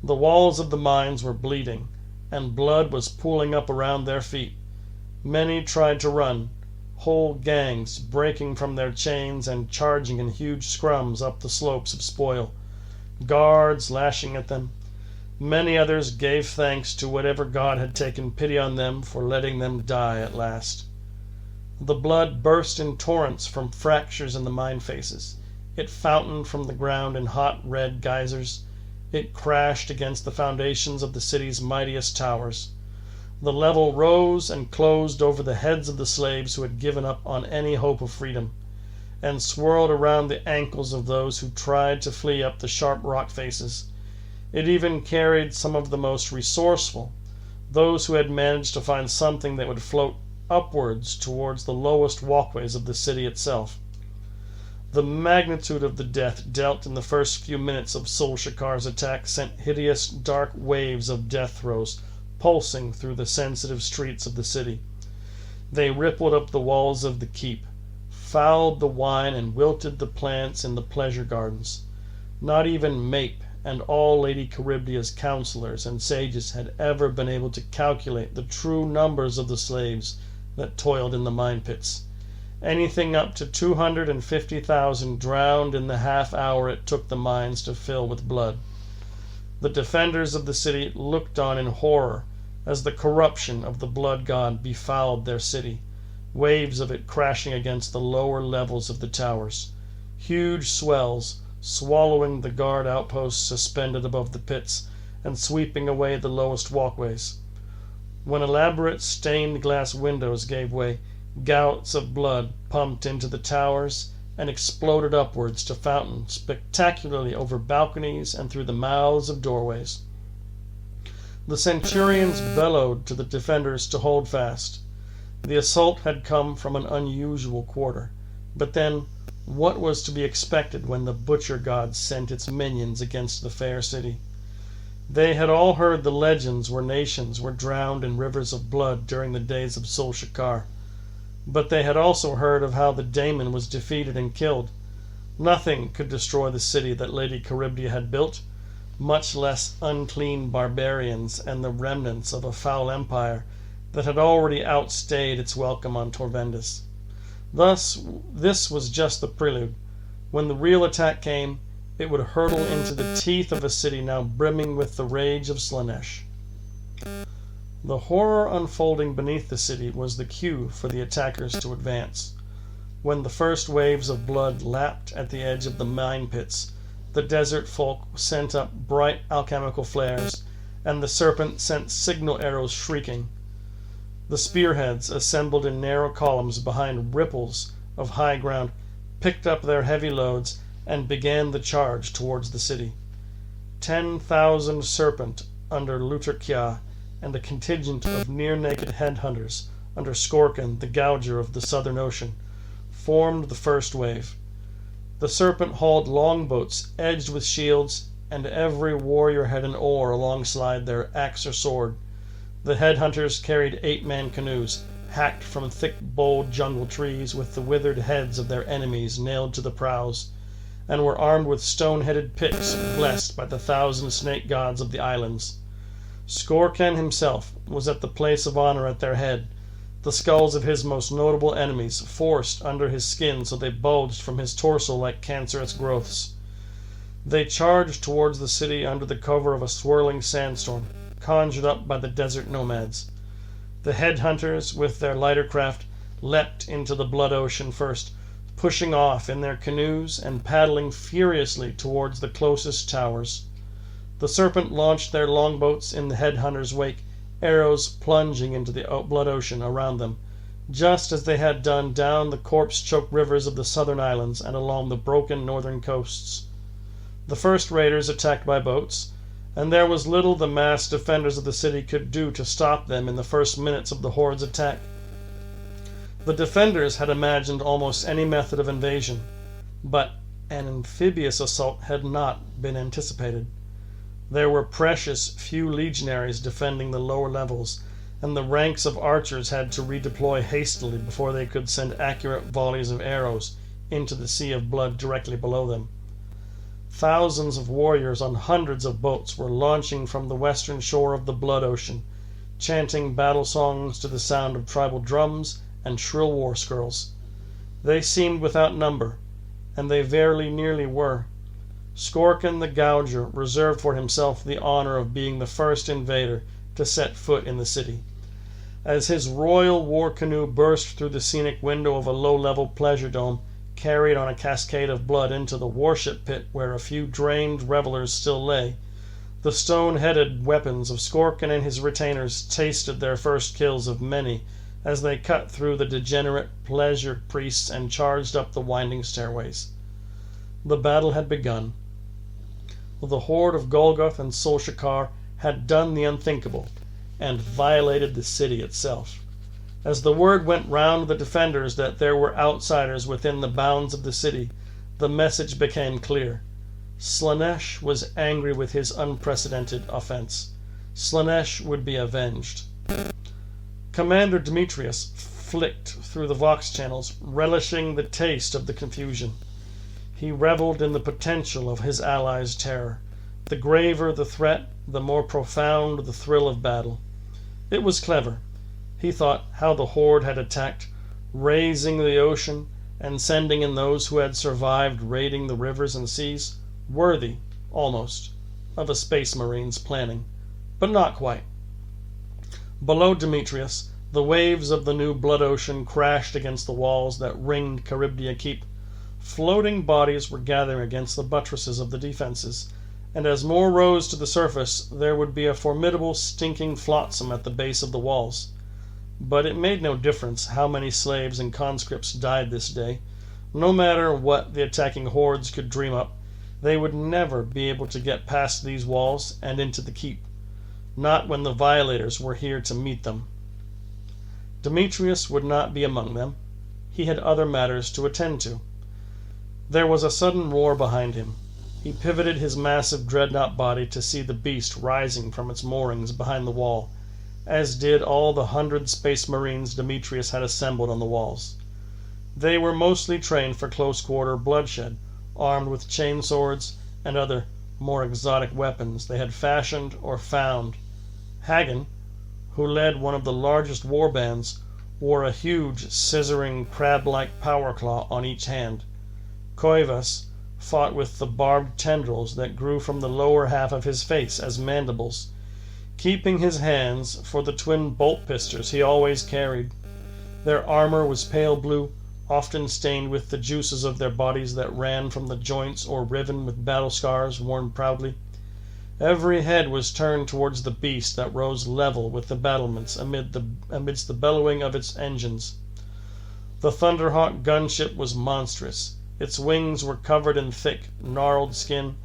The walls of the mines were bleeding, and blood was pooling up around their feet. Many tried to run, whole gangs breaking from their chains and charging in huge scrums up the slopes of spoil, guards lashing at them. Many others gave thanks to whatever god had taken pity on them for letting them die at last. The blood burst in torrents from fractures in the mine faces. It fountained from the ground in hot red geysers. It crashed against the foundations of the city's mightiest towers. The level rose and closed over the heads of the slaves who had given up on any hope of freedom, and swirled around the ankles of those who tried to flee up the sharp rock faces. It even carried some of the most resourceful, those who had managed to find something that would float upwards towards the lowest walkways of the city itself. The magnitude of the death dealt in the first few minutes of Sol-Shikar's attack sent hideous dark waves of death throes pulsing through the sensitive streets of the city. They rippled up the walls of the keep, fouled the wine and wilted the plants in the pleasure gardens. Not even Mape and all Lady Charybdia's counselors and sages had ever been able to calculate the true numbers of the slaves that toiled in the mine pits. Anything up to 250,000 drowned in the half hour it took the mines to fill with blood. The defenders of the city looked on in horror as the corruption of the blood god befouled their city, waves of it crashing against the lower levels of the towers, huge swells swallowing the guard outposts suspended above the pits and sweeping away the lowest walkways. When elaborate stained glass windows gave way, gouts of blood pumped into the towers and exploded upwards to fountain spectacularly over balconies and through the mouths of doorways. The centurions bellowed to the defenders to hold fast. The assault had come from an unusual quarter, but then what was to be expected when the butcher god sent its minions against the fair city? They had all heard the legends where nations were drowned in rivers of blood during the days of Sol-Shikar, but they had also heard of how the daemon was defeated and killed. Nothing could destroy the city that Lady Charybdia had built, much less unclean barbarians and the remnants of a foul empire that had already outstayed its welcome on Torvendis. Thus, this was just the prelude. When the real attack came, it would hurtle into the teeth of a city now brimming with the rage of Slaanesh. The horror unfolding beneath the city was the cue for the attackers to advance. When the first waves of blood lapped at the edge of the mine pits, the desert folk sent up bright alchemical flares, and the serpent sent signal arrows shrieking. The spearheads, assembled in narrow columns behind ripples of high ground, picked up their heavy loads and began the charge towards the city. 10,000 serpent under Luterkja and a contingent of near-naked headhunters under Skorken, the gouger of the southern ocean, formed the first wave. The serpent hauled longboats edged with shields, and every warrior had an oar alongside their axe or sword. The headhunters carried 8-man canoes, hacked from thick bold jungle trees with the withered heads of their enemies nailed to the prows, and were armed with stone-headed picks blessed by the 1,000 snake gods of the islands. Skorken himself was at the place of honor at their head, the skulls of his most notable enemies forced under his skin so they bulged from his torso like cancerous growths. They charged towards the city under the cover of a swirling sandstorm, conjured up by the desert nomads. The headhunters, with their lighter craft, leapt into the blood ocean first, pushing off in their canoes and paddling furiously towards the closest towers. The serpent launched their longboats in the headhunters' wake, arrows plunging into the blood ocean around them, just as they had done down the corpse-choked rivers of the southern islands and along the broken northern coasts. The first raiders attacked by boats, and there was little the massed defenders of the city could do to stop them in the first minutes of the horde's attack. The defenders had imagined almost any method of invasion, but an amphibious assault had not been anticipated. There were precious few legionaries defending the lower levels, and the ranks of archers had to redeploy hastily before they could send accurate volleys of arrows into the sea of blood directly below them. Thousands of warriors on hundreds of boats were launching from the western shore of the blood ocean, chanting battle songs to the sound of tribal drums and shrill war skirls. They seemed without number, and they very nearly were. Skorken the gouger reserved for himself the honor of being the first invader to set foot in the city. As his royal war canoe burst through the scenic window of a low-level pleasure dome, carried on a cascade of blood into the warship pit where a few drained revelers still lay, the stone-headed weapons of Skorken and his retainers tasted their first kills of many as they cut through the degenerate pleasure priests and charged up the winding stairways. The battle had begun. The horde of Golgoth and Solshakar had done the unthinkable and violated the city itself. As the word went round the defenders that there were outsiders within the bounds of the city, the message became clear. Slaanesh was angry with his unprecedented offense. Slaanesh would be avenged. Commander Demetrius flicked through the vox channels, relishing the taste of the confusion. He reveled in the potential of his allies' terror. The graver the threat, the more profound the thrill of battle. It was clever, he thought, how the horde had attacked, raising the ocean and sending in those who had survived raiding the rivers and seas, worthy, almost, of a space marine's planning, but not quite. Below Demetrius, the waves of the new blood ocean crashed against the walls that ringed Charybdia Keep. Floating bodies were gathering against the buttresses of the defenses, and as more rose to the surface, there would be a formidable stinking flotsam at the base of the walls. But it made no difference how many slaves and conscripts died this day. No matter what the attacking hordes could dream up, they would never be able to get past these walls and into the keep, not when the violators were here to meet them. Demetrius would not be among them. He had other matters to attend to. There was a sudden roar behind him. He pivoted his massive dreadnought body to see the beast rising from its moorings behind the wall, as did all the 100 space marines Demetrius had assembled on the walls. They were mostly trained for close-quarter bloodshed, armed with chain swords and other more exotic weapons they had fashioned or found. Hagen, who led one of the largest war bands, wore a huge, scissoring, crab-like power claw on each hand. Koivas fought with the barbed tendrils that grew from the lower half of his face as mandibles, keeping his hands for the twin bolt pistols he always carried. Their armor was pale blue, often stained with the juices of their bodies that ran from the joints or riven with battle scars worn proudly. Every head was turned towards the beast that rose level with the battlements amidst the bellowing of its engines. The Thunderhawk gunship was monstrous. Its wings were covered in thick, gnarled skin,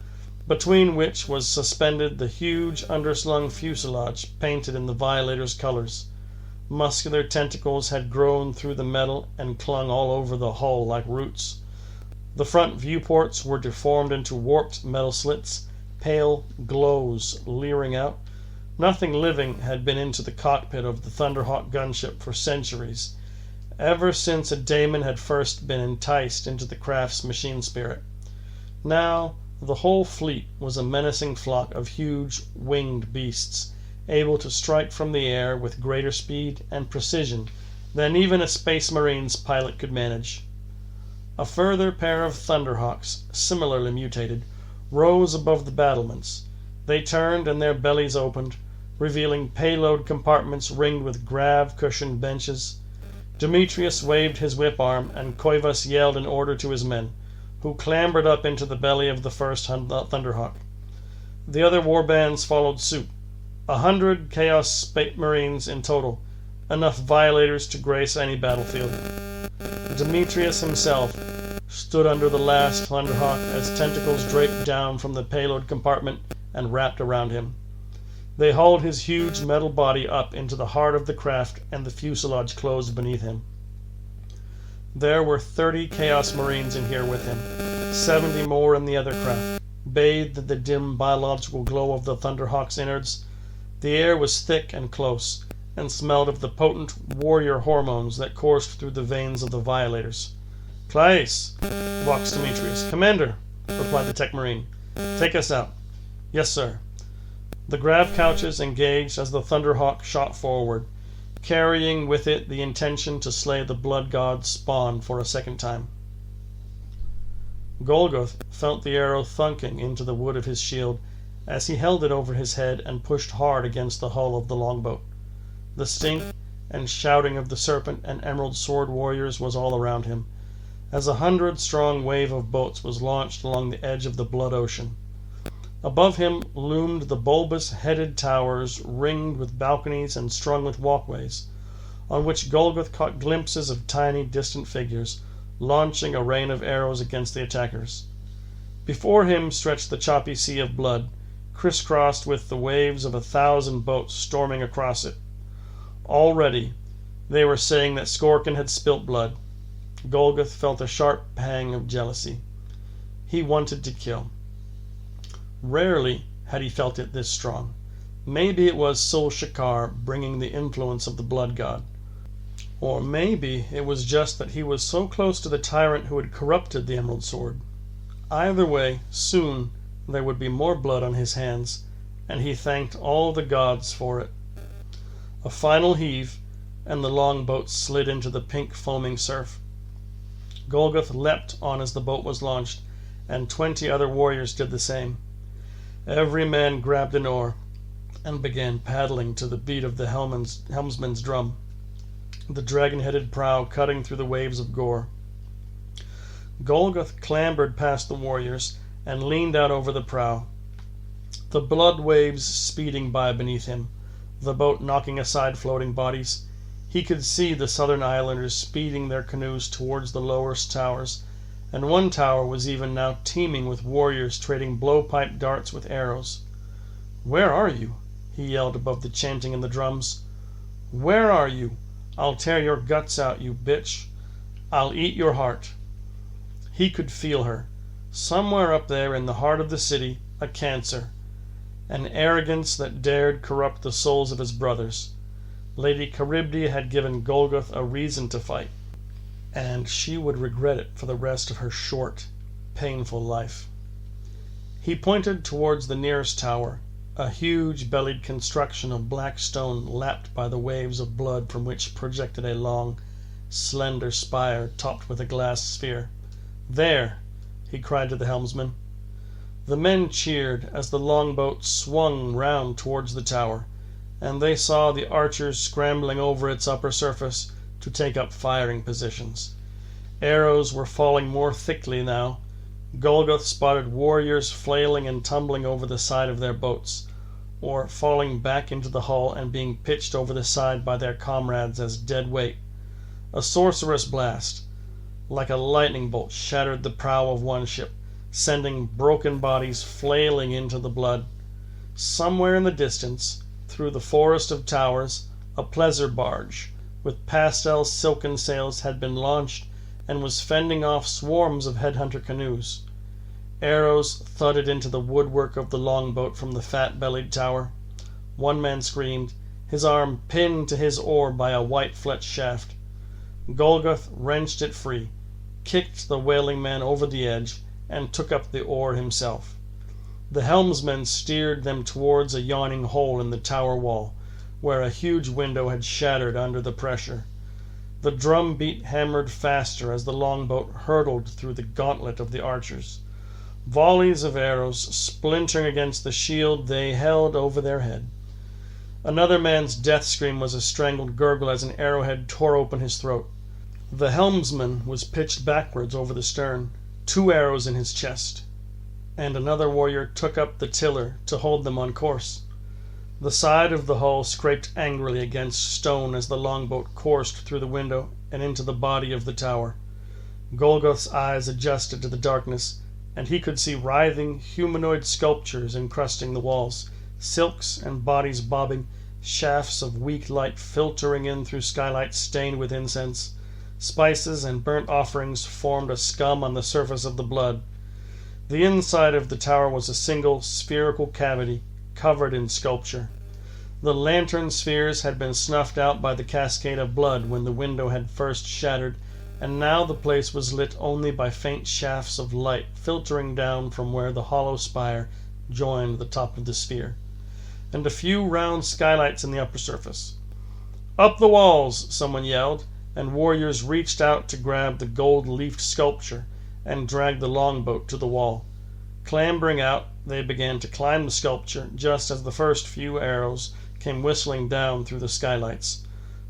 between which was suspended the huge underslung fuselage painted in the Violator's colors. Muscular tentacles had grown through the metal and clung all over the hull like roots. The front viewports were deformed into warped metal slits, pale glows leering out. Nothing living had been into the cockpit of the Thunderhawk gunship for centuries, ever since a daemon had first been enticed into the craft's machine spirit. Now the whole fleet was a menacing flock of huge winged beasts, able to strike from the air with greater speed and precision than even a Space Marine's pilot could manage. A further pair of Thunderhawks, similarly mutated, rose above the battlements. They turned and their bellies opened, revealing payload compartments ringed with grav-cushioned benches. Demetrius waved his whip arm, and Koivas yelled an order to his men, who clambered up into the belly of the first Thunderhawk. The other warbands followed suit. 100 Chaos Space Marines in total, enough Violators to grace any battlefield. Demetrius himself stood under the last Thunderhawk as tentacles draped down from the payload compartment and wrapped around him. They hauled his huge metal body up into the heart of the craft, and the fuselage closed beneath him. There were 30 Chaos Marines in here with him, 70 more in the other craft. Bathed in the dim biological glow of the Thunderhawk's innards, the air was thick and close, and smelled of the potent warrior hormones that coursed through the veins of the Violators. "Claes," voxed Demetrius. "Commander," replied the Tech Marine. "Take us out." "Yes, sir." The grav couches engaged as the Thunderhawk shot forward, carrying with it the intention to slay the blood god's spawn for a second time. Golgoth felt the arrow thunking into the wood of his shield as he held it over his head and pushed hard against the hull of the longboat. The stink and shouting of the Serpent and Emerald Sword warriors was all around him, as a 100-strong wave of boats was launched along the edge of the blood ocean. Above him loomed the bulbous headed towers ringed with balconies and strung with walkways, on which Golgoth caught glimpses of tiny distant figures, launching a rain of arrows against the attackers. Before him stretched the choppy sea of blood, crisscrossed with the waves of 1,000 boats storming across it. Already they were saying that Skorkin had spilt blood. Golgoth felt a sharp pang of jealousy. He wanted to kill. Rarely had he felt it this strong. Maybe it was Sul Shakar bringing the influence of the blood god. Or maybe it was just that he was so close to the tyrant who had corrupted the Emerald Sword. Either way, soon there would be more blood on his hands, and he thanked all the gods for it. A final heave, and the longboat slid into the pink foaming surf. Golgoth leapt on as the boat was launched, and 20 other warriors did the same. Every man grabbed an oar and began paddling to the beat of the helmsman's drum, the dragon-headed prow cutting through the waves of gore. Golgoth clambered past the warriors and leaned out over the prow, the blood waves speeding by beneath him, the boat knocking aside floating bodies. He could see the southern islanders speeding their canoes towards the lowest towers, and one tower was even now teeming with warriors trading blowpipe darts with arrows. "Where are you?" he yelled above the chanting and the drums. "Where are you? I'll tear your guts out, you bitch. I'll eat your heart." He could feel her, somewhere up there in the heart of the city, a cancer, an arrogance that dared corrupt the souls of his brothers. Lady Charybdis had given Golgoth a reason to fight, and she would regret it for the rest of her short, painful life. He pointed towards the nearest tower, a huge bellied construction of black stone lapped by the waves of blood from which projected a long, slender spire topped with a glass sphere. "There!" he cried to the helmsman. The men cheered as the longboat swung round towards the tower, and they saw the archers scrambling over its upper surface to take up firing positions. Arrows were falling more thickly now. Golgoth spotted warriors flailing and tumbling over the side of their boats, or falling back into the hull and being pitched over the side by their comrades as dead weight. A sorcerous blast, like a lightning bolt, shattered the prow of one ship, sending broken bodies flailing into the blood. Somewhere in the distance, through the forest of towers, a pleasure barge with pastel silken sails had been launched and was fending off swarms of headhunter canoes. Arrows thudded into the woodwork of the longboat from the fat-bellied tower. One man screamed, his arm pinned to his oar by a white-fletched shaft. Golgoth wrenched it free, kicked the wailing man over the edge, and took up the oar himself. The helmsman steered them towards a yawning hole in the tower wall, where a huge window had shattered under the pressure. The drum beat hammered faster as the longboat hurtled through the gauntlet of the archers. Volleys of arrows splintering against the shield they held over their head. Another man's death scream was a strangled gurgle as an arrowhead tore open his throat. The helmsman was pitched backwards over the stern, 2 arrows in his chest, and another warrior took up the tiller to hold them on course. The side of the hull scraped angrily against stone as the longboat coursed through the window and into the body of the tower. Golgoth's eyes adjusted to the darkness, and he could see writhing humanoid sculptures encrusting the walls, silks and bodies bobbing, shafts of weak light filtering in through skylights stained with incense. Spices and burnt offerings formed a scum on the surface of the blood. The inside of the tower was a single spherical cavity covered in sculpture. The lantern spheres had been snuffed out by the cascade of blood when the window had first shattered, and now the place was lit only by faint shafts of light filtering down from where the hollow spire joined the top of the sphere, and a few round skylights in the upper surface. "Up the walls!" someone yelled, and warriors reached out to grab the gold-leafed sculpture and drag the longboat to the wall. Clambering out, they began to climb the sculpture just as the first few arrows came whistling down through the skylights.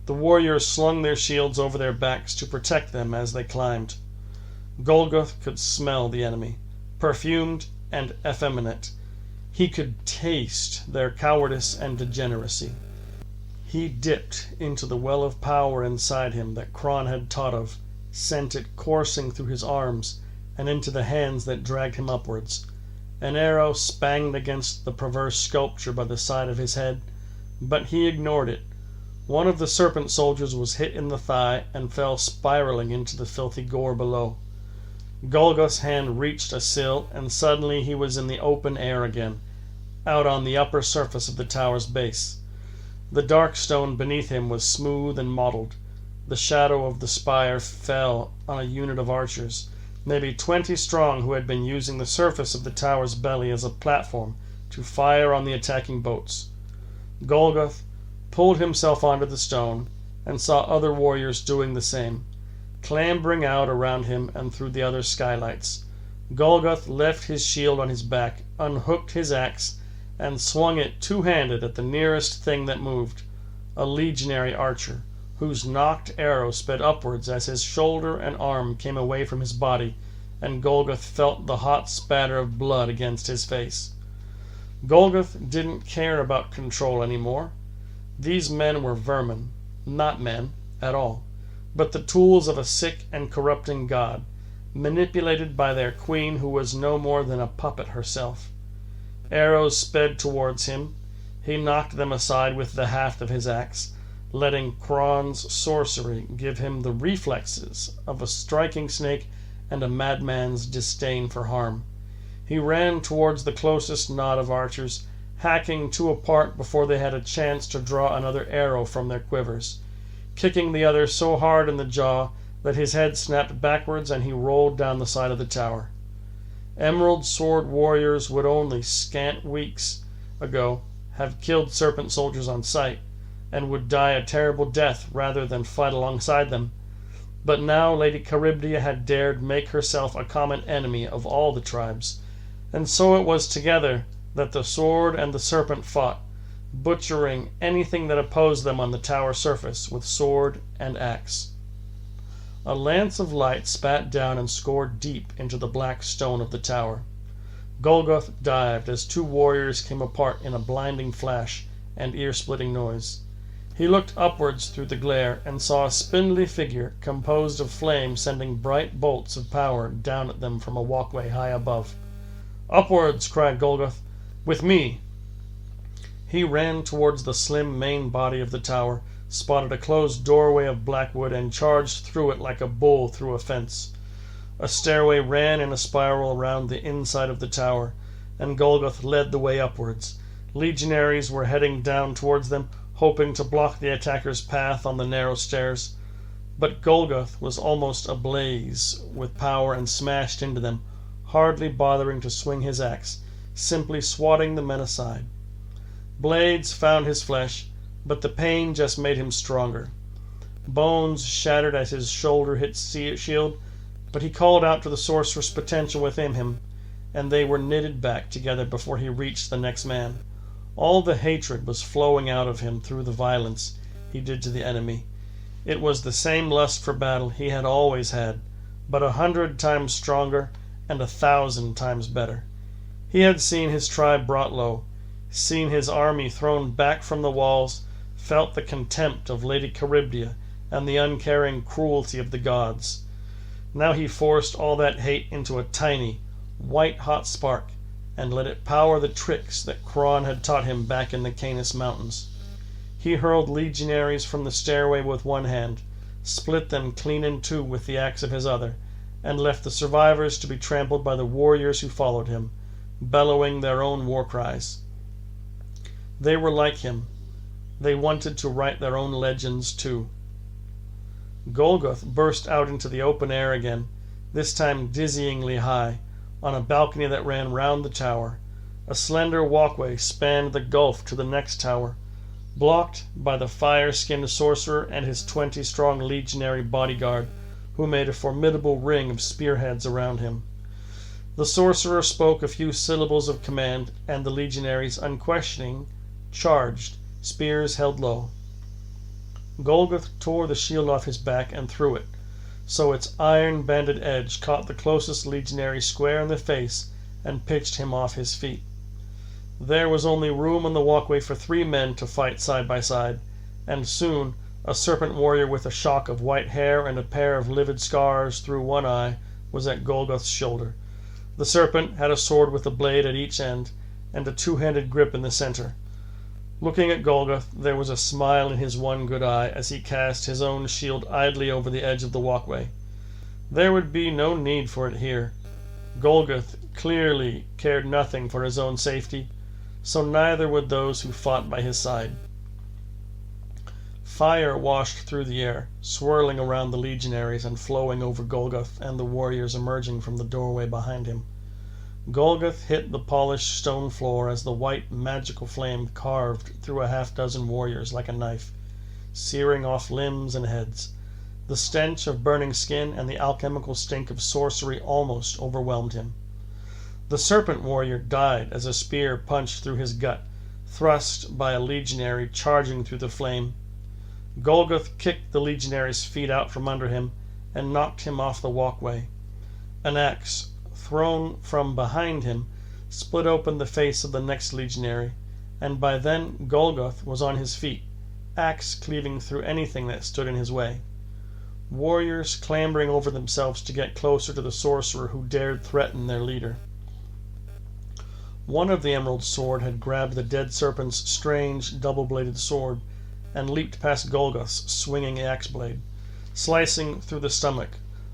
The warriors slung their shields over their backs to protect them as they climbed. Golgoth could smell the enemy, perfumed and effeminate. He could taste their cowardice and degeneracy. He dipped into the well of power inside him that Kron had taught of, sent it coursing through his arms and into the hands that dragged him upwards. An arrow spanged against the perverse sculpture by the side of his head, but he ignored it. One of the serpent soldiers was hit in the thigh and fell spiraling into the filthy gore below. Golgoth's hand reached a sill, and suddenly he was in the open air again, out on the upper surface of the tower's base. The dark stone beneath him was smooth and mottled. The shadow of the spire fell on a unit of archers, maybe 20 strong, who had been using the surface of the tower's belly as a platform to fire on the attacking boats. Golgoth pulled himself onto the stone and saw other warriors doing the same, clambering out around him and through the other skylights. Golgoth left his shield on his back, unhooked his axe, and swung it two-handed at the nearest thing that moved, a legionary archer, whose knocked arrow sped upwards as his shoulder and arm came away from his body, and Golgoth felt the hot spatter of blood against his face. Golgoth didn't care about control anymore. These men were vermin, not men at all, but the tools of a sick and corrupting god, manipulated by their queen, who was no more than a puppet herself. Arrows sped towards him. He knocked them aside with the haft of his axe, letting Kron's sorcery give him the reflexes of a striking snake and a madman's disdain for harm. He ran towards the closest knot of archers, hacking 2 apart before they had a chance to draw another arrow from their quivers, kicking the other so hard in the jaw that his head snapped backwards and he rolled down the side of the tower. Emerald Sword warriors would only scant weeks ago have killed serpent soldiers on sight, and would die a terrible death rather than fight alongside them. But now Lady Charybdia had dared make herself a common enemy of all the tribes, and so it was together that the sword and the serpent fought, butchering anything that opposed them on the tower surface with sword and axe. A lance of light spat down and scored deep into the black stone of the tower. Golgoth dived as two warriors came apart in a blinding flash and ear-splitting noise. He looked upwards through the glare and saw a spindly figure composed of flame sending bright bolts of power down at them from a walkway high above. "Upwards!" cried Golgoth. "With me!" He ran towards the slim main body of the tower, spotted a closed doorway of blackwood, and charged through it like a bull through a fence. A stairway ran in a spiral around the inside of the tower, and Golgoth led the way upwards. Legionaries were heading down towards them, hoping to block the attackers' path on the narrow stairs. But Golgoth was almost ablaze with power and smashed into them, hardly bothering to swing his axe, simply swatting the men aside. Blades found his flesh, but the pain just made him stronger. Bones shattered as his shoulder hit shield, but he called out to the sorcerer's potential within him, and they were knitted back together before he reached the next man. All the hatred was flowing out of him through the violence he did to the enemy. It was the same lust for battle he had always had, but 100 times stronger and 1,000 times better. He had seen his tribe brought low, seen his army thrown back from the walls, felt the contempt of Lady Charybdis and the uncaring cruelty of the gods. Now he forced all that hate into a tiny, white-hot spark, and let it power the tricks that Kron had taught him back in the Canis Mountains. He hurled legionaries from the stairway with one hand, split them clean in two with the axe of his other, and left the survivors to be trampled by the warriors who followed him, bellowing their own war cries. They were like him. They wanted to write their own legends too. Golgoth burst out into the open air again, this time dizzyingly high, on a balcony that ran round the tower. A slender walkway spanned the gulf to the next tower, blocked by the fire-skinned sorcerer and his 20-strong legionary bodyguard, who made a formidable ring of spearheads around him. The sorcerer spoke a few syllables of command, and the legionaries, unquestioning, charged, spears held low. Golgoth tore the shield off his back and threw it, so its iron-banded edge caught the closest legionary square in the face and pitched him off his feet. There was only room on the walkway for 3 men to fight side by side, and soon a serpent warrior with a shock of white hair and a pair of livid scars through one eye was at Golgoth's shoulder. The serpent had a sword with a blade at each end and a 2-handed grip in the center. Looking at Golgoth, there was a smile in his one good eye as he cast his own shield idly over the edge of the walkway. There would be no need for it here. Golgoth clearly cared nothing for his own safety, so neither would those who fought by his side. Fire washed through the air, swirling around the legionaries and flowing over Golgoth and the warriors emerging from the doorway behind him. Golgoth hit the polished stone floor as the white magical flame carved through a half-dozen warriors like a knife, searing off limbs and heads. The stench of burning skin and the alchemical stink of sorcery almost overwhelmed him. The serpent warrior died as a spear punched through his gut, thrust by a legionary charging through the flame. Golgoth kicked the legionary's feet out from under him and knocked him off the walkway. An axe, thrown from behind him, split open the face of the next legionary, and by then Golgoth was on his feet, axe cleaving through anything that stood in his way. Warriors clambering over themselves to get closer to the sorcerer who dared threaten their leader. One of the emerald sword had grabbed the dead serpent's strange double-bladed sword and leaped past Golgoth's swinging axe blade, slicing through the stomach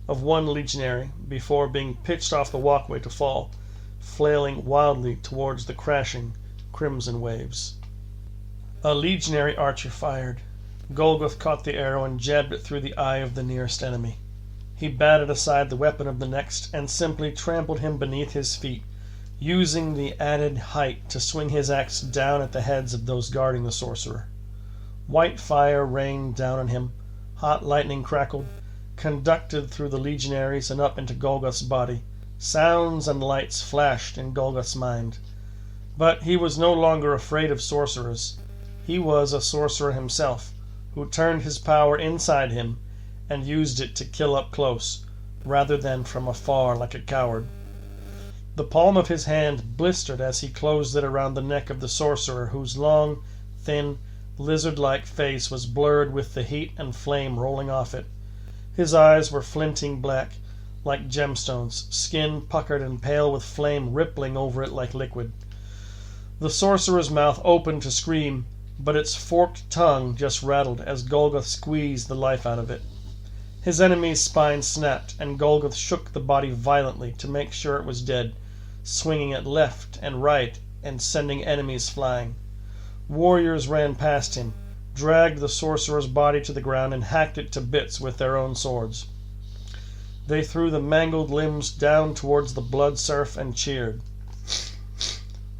of one legionary before being pitched off the walkway to fall, flailing wildly towards the crashing crimson waves. A legionary archer fired. Golgoth caught the arrow and jabbed it through the eye of the nearest enemy. He batted aside the weapon of the next and simply trampled him beneath his feet, using the added height to swing his axe down at the heads of those guarding the sorcerer. White fire rained down on him, hot lightning crackled, conducted through the legionaries and up into Golgoth's body. Sounds and lights flashed in Golgoth's mind. But he was no longer afraid of sorcerers. He was a sorcerer himself, who turned his power inside him and used it to kill up close, rather than from afar like a coward. The palm of his hand blistered as he closed it around the neck of the sorcerer, whose long, thin, lizard-like face was blurred with the heat and flame rolling off it. His eyes were flinting black, like gemstones, skin puckered and pale with flame rippling over it like liquid. The sorcerer's mouth opened to scream, but its forked tongue just rattled as Golgoth squeezed the life out of it. His enemy's spine snapped, and Golgoth shook the body violently to make sure it was dead, swinging it left and right and sending enemies flying. Warriors ran past him, dragged the sorcerer's body to the ground, and hacked it to bits with their own swords. They threw the mangled limbs down towards the blood surf and cheered.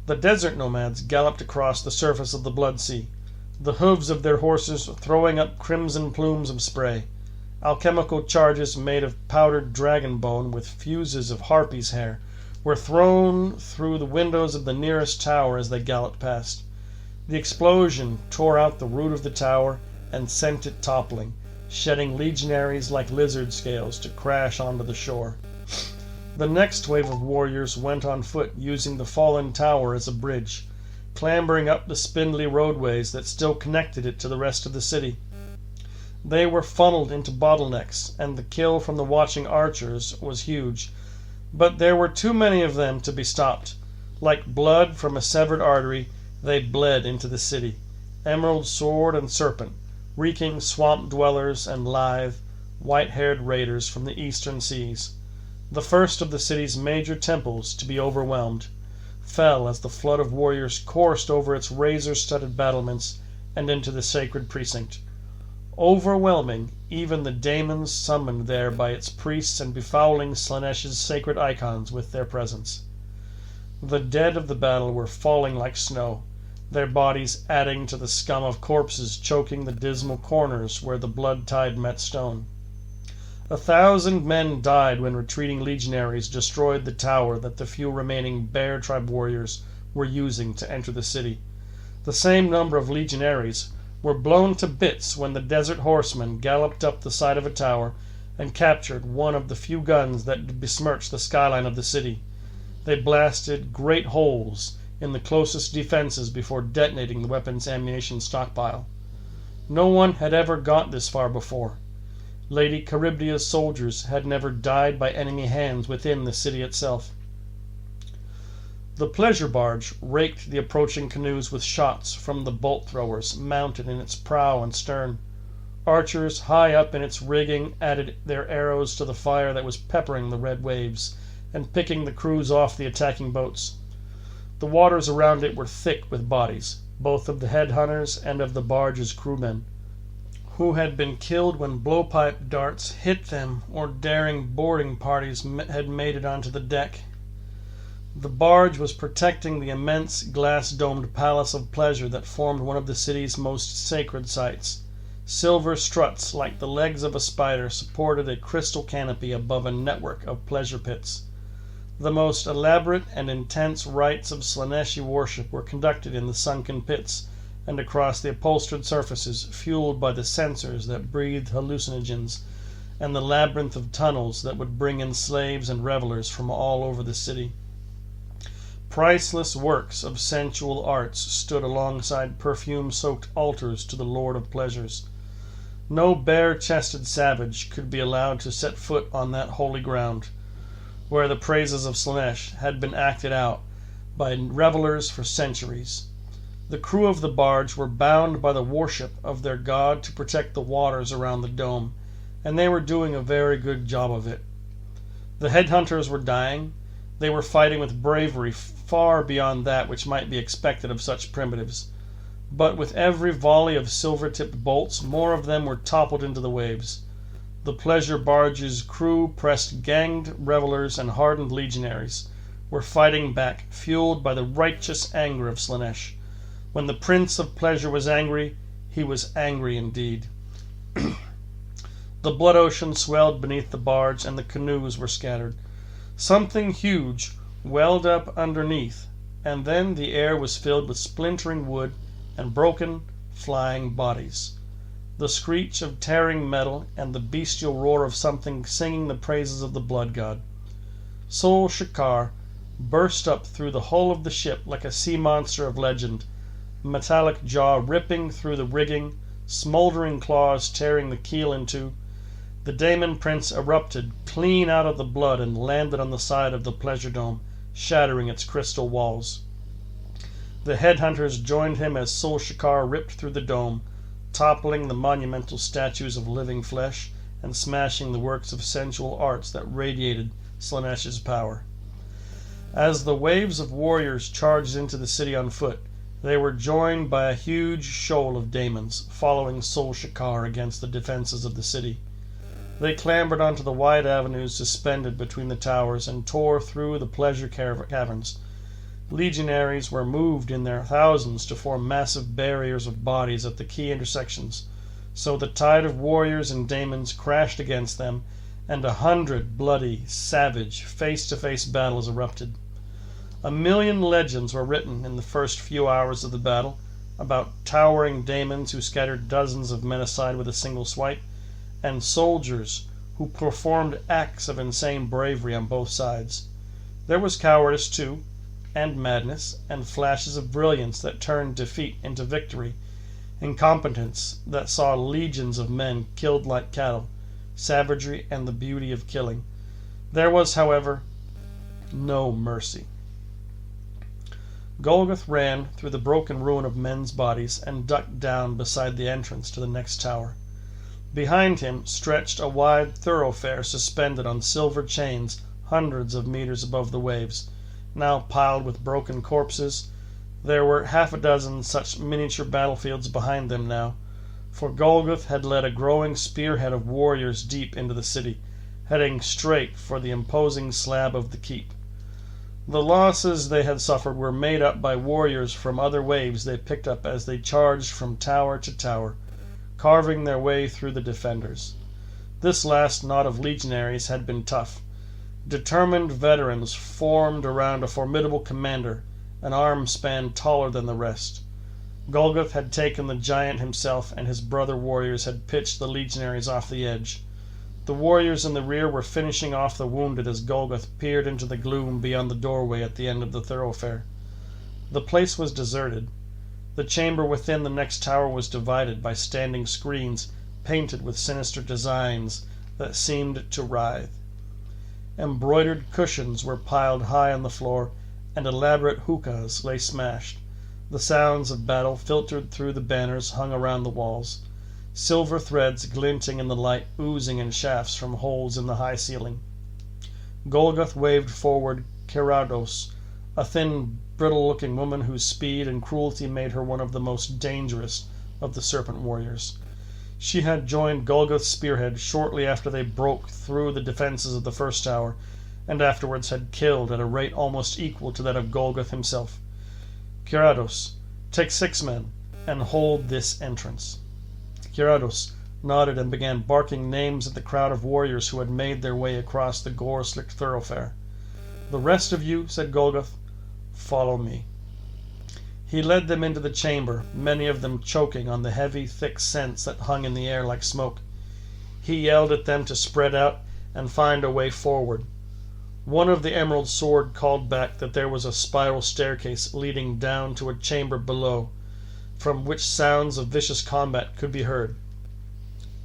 The desert nomads galloped across the surface of the blood sea, the hooves of their horses throwing up crimson plumes of spray. Alchemical charges made of powdered dragon bone with fuses of harpy's hair were thrown through the windows of the nearest tower as they galloped past. The explosion tore out the root of the tower and sent it toppling, shedding legionaries like lizard scales to crash onto the shore. The next wave of warriors went on foot, using the fallen tower as a bridge, clambering up the spindly roadways that still connected it to the rest of the city. They were funneled into bottlenecks, and the kill from the watching archers was huge, but there were too many of them to be stopped. Like blood from a severed artery, they bled into the city, emerald sword and serpent, reeking swamp dwellers and lithe, white-haired raiders from the eastern seas. The first of the city's major temples to be overwhelmed fell as the flood of warriors coursed over its razor-studded battlements and into the sacred precinct. Overwhelming even the daemons summoned there by its priests and befouling Slaaneish's sacred icons with their presence. The dead of the battle were falling like snow, their bodies adding to the scum of corpses choking the dismal corners where the blood tide met stone. 1,000 men died when retreating legionaries destroyed the tower that the few remaining Bear Tribe warriors were using to enter the city. The same number of legionaries were blown to bits when the desert horsemen galloped up the side of a tower and captured one of the few guns that besmirched the skyline of the city. They blasted great holes in the closest defenses before detonating the weapons ammunition stockpile. No one had ever got this far before. Lady Charybdia's soldiers had never died by enemy hands within the city itself. The pleasure barge raked the approaching canoes with shots from the bolt throwers mounted in its prow and stern. Archers high up in its rigging added their arrows to the fire that was peppering the red waves and picking the crews off the attacking boats. The waters around it were thick with bodies, both of the headhunters and of the barge's crewmen, who had been killed when blowpipe darts hit them or daring boarding parties had made it onto the deck. The barge was protecting the immense glass-domed palace of pleasure that formed one of the city's most sacred sights. Silver struts like the legs of a spider supported a crystal canopy above a network of pleasure pits. The most elaborate and intense rites of Slaaneshi worship were conducted in the sunken pits and across the upholstered surfaces, fueled by the sensors that breathed hallucinogens and the labyrinth of tunnels that would bring in slaves and revelers from all over the city. Priceless works of sensual arts stood alongside perfume-soaked altars to the Lord of Pleasures. No bare-chested savage could be allowed to set foot on that holy ground, where the praises of Slaanesh had been acted out by revelers for centuries. The crew of the barge were bound by the worship of their god to protect the waters around the dome, and they were doing a very good job of it. The headhunters were dying. They were fighting with bravery far beyond that which might be expected of such primitives. But with every volley of silver-tipped bolts, more of them were toppled into the waves. The pleasure barge's crew, pressed ganged revelers and hardened legionaries, were fighting back, fueled by the righteous anger of Slaanesh. When the Prince of Pleasure was angry, he was angry indeed. The blood ocean swelled beneath the barge, and the canoes were scattered. Something huge welled up underneath, and then the air was filled with splintering wood and broken, flying bodies. the screech of tearing metal, and the bestial roar of something singing the praises of the blood god. Sol Shakar burst up through the hull of the ship like a sea monster of legend, metallic jaw ripping through the rigging, smoldering claws tearing the keel in two. The Daemon Prince erupted clean out of the blood and landed on the side of the pleasure dome, shattering its crystal walls. The headhunters joined him as Sol Shakar ripped through the dome, toppling the monumental statues of living flesh and smashing the works of sensual arts that radiated Slaanesh's power. As the waves of warriors charged into the city on foot, they were joined by a huge shoal of daemons following Sol Shakar against the defenses of the city. They clambered onto the wide avenues suspended between the towers and tore through the pleasure caverns. Legionaries were moved in their thousands to form massive barriers of bodies at the key intersections, so the tide of warriors and daemons crashed against them, and 100 bloody, savage, face-to-face battles erupted. 1,000,000 legends were written in the first few hours of the battle, about towering daemons who scattered dozens of men aside with a single swipe, and soldiers who performed acts of insane bravery on both sides. There was cowardice, too, and madness, and flashes of brilliance that turned defeat into victory, incompetence that saw legions of men killed like cattle, savagery and the beauty of killing. There was, however, no mercy. Golgoth ran through the broken ruin of men's bodies and ducked down beside the entrance to the next tower. Behind him stretched a wide thoroughfare suspended on silver chains hundreds of meters above the waves, now piled with broken corpses. There were half a dozen such miniature battlefields behind them now, for Golgoth had led a growing spearhead of warriors deep into the city, heading straight for the imposing slab of the keep. The losses they had suffered were made up by warriors from other waves they picked up as they charged from tower to tower, carving their way through the defenders. This last knot of legionaries had been tough. Determined veterans formed around a formidable commander, an arm span taller than the rest. Golgoth had taken the giant himself, and his brother warriors had pitched the legionaries off the edge. The warriors in the rear were finishing off the wounded as Golgoth peered into the gloom beyond the doorway at the end of the thoroughfare. The place was deserted. The chamber within the next tower was divided by standing screens painted with sinister designs that seemed to writhe. Embroidered cushions were piled high on the floor, and elaborate hookahs lay smashed. The sounds of battle filtered through the banners hung around the walls, silver threads glinting in the light oozing in shafts from holes in the high ceiling. Golgoth waved forward Kerados, a thin, brittle-looking woman whose speed and cruelty made her one of the most dangerous of the serpent warriors. She had joined Golgoth's spearhead shortly after they broke through the defenses of the first tower, and afterwards had killed at a rate almost equal to that of Golgoth himself. Kerados, take 6 men, and hold this entrance. Kerados nodded and began barking names at the crowd of warriors who had made their way across the gore-slicked thoroughfare. The rest of you, said Golgoth, follow me. He led them into the chamber, many of them choking on the heavy, thick scents that hung in the air like smoke. He yelled at them to spread out and find a way forward. One of the Emerald Sword called back that there was a spiral staircase leading down to a chamber below, from which sounds of vicious combat could be heard.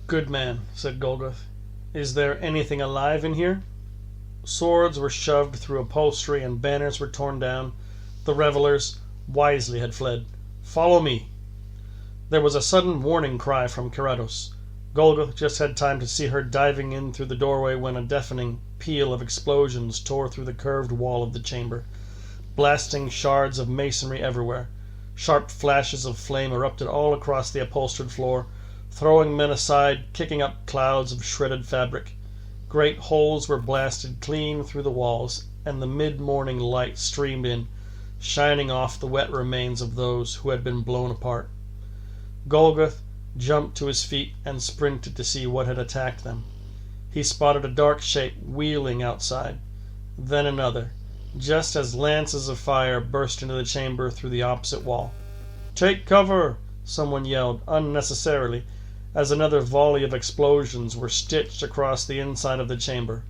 Good man, said Golgoth. Is there anything alive in here? Swords were shoved through upholstery and banners were torn down. The revelers wisely had fled. Follow me. There was a sudden warning cry from Kerados. Golgoth just had time to see her diving in through the doorway when a deafening peal of explosions tore through the curved wall of the chamber, blasting shards of masonry everywhere. Sharp flashes of flame erupted all across the upholstered floor, throwing men aside, kicking up clouds of shredded fabric. Great holes were blasted clean through the walls, and the mid-morning light streamed in, shining off the wet remains of those who had been blown apart. Golgoth jumped to his feet and sprinted to see what had attacked them. He spotted a dark shape wheeling outside, then another, just as lances of fire burst into the chamber through the opposite wall. "Take cover!" someone yelled unnecessarily, as another volley of explosions were stitched across the inside of the chamber.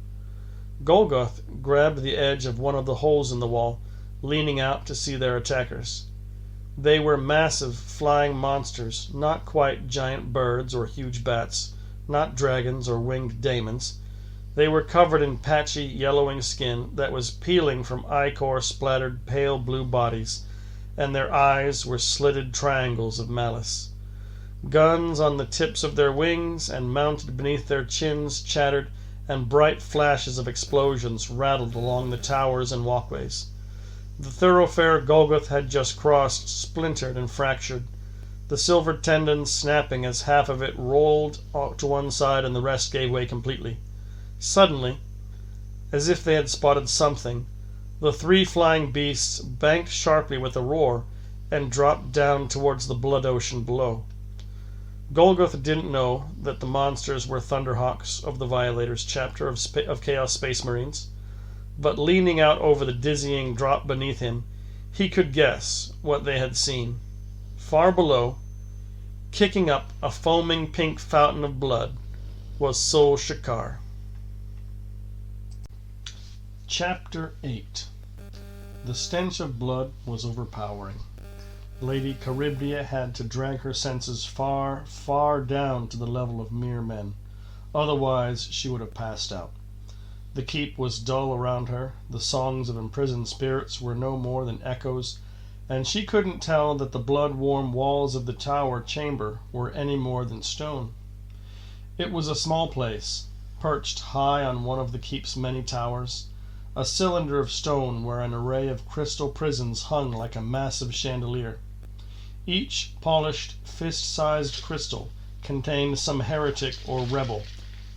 Golgoth grabbed the edge of one of the holes in the wall, leaning out to see their attackers. They were massive flying monsters, not quite giant birds or huge bats, not dragons or winged daemons. They were covered in patchy, yellowing skin that was peeling from ichor-splattered pale blue bodies, and their eyes were slitted triangles of malice. Guns on the tips of their wings and mounted beneath their chins chattered, and bright flashes of explosions rattled along the towers and walkways. The thoroughfare Golgoth had just crossed splintered and fractured, the silver tendons snapping as half of it rolled to one side and the rest gave way completely. Suddenly, as if they had spotted something, the three flying beasts banked sharply with a roar and dropped down towards the blood ocean below. Golgoth didn't know that the monsters were Thunderhawks of the Violators chapter of Chaos Space Marines, but leaning out over the dizzying drop beneath him, he could guess what they had seen. Far below, kicking up a foaming pink fountain of blood, was Sol Shakar. Chapter 8. The stench of blood was overpowering. Lady Charybdia had to drag her senses far, far down to the level of mere men. Otherwise she would have passed out. The keep was dull around her, the songs of imprisoned spirits were no more than echoes, and she couldn't tell that the blood-warm walls of the tower chamber were any more than stone. It was a small place, perched high on one of the keep's many towers, a cylinder of stone where an array of crystal prisons hung like a massive chandelier. Each polished, fist-sized crystal contained some heretic or rebel,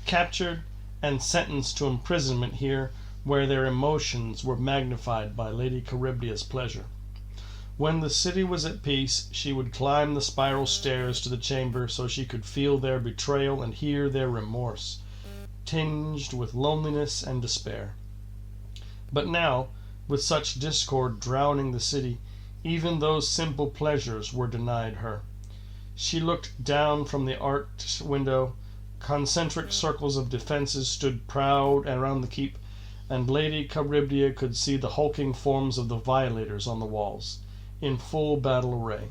captured and sentenced to imprisonment here where their emotions were magnified by Lady Charybdia's pleasure. When the city was at peace, she would climb the spiral stairs to the chamber so she could feel their betrayal and hear their remorse, tinged with loneliness and despair. But now, with such discord drowning the city, even those simple pleasures were denied her. She looked down from the arched window. Concentric circles of defenses stood proud around the keep, and Lady Charybdia could see the hulking forms of the Violators on the walls, in full battle array.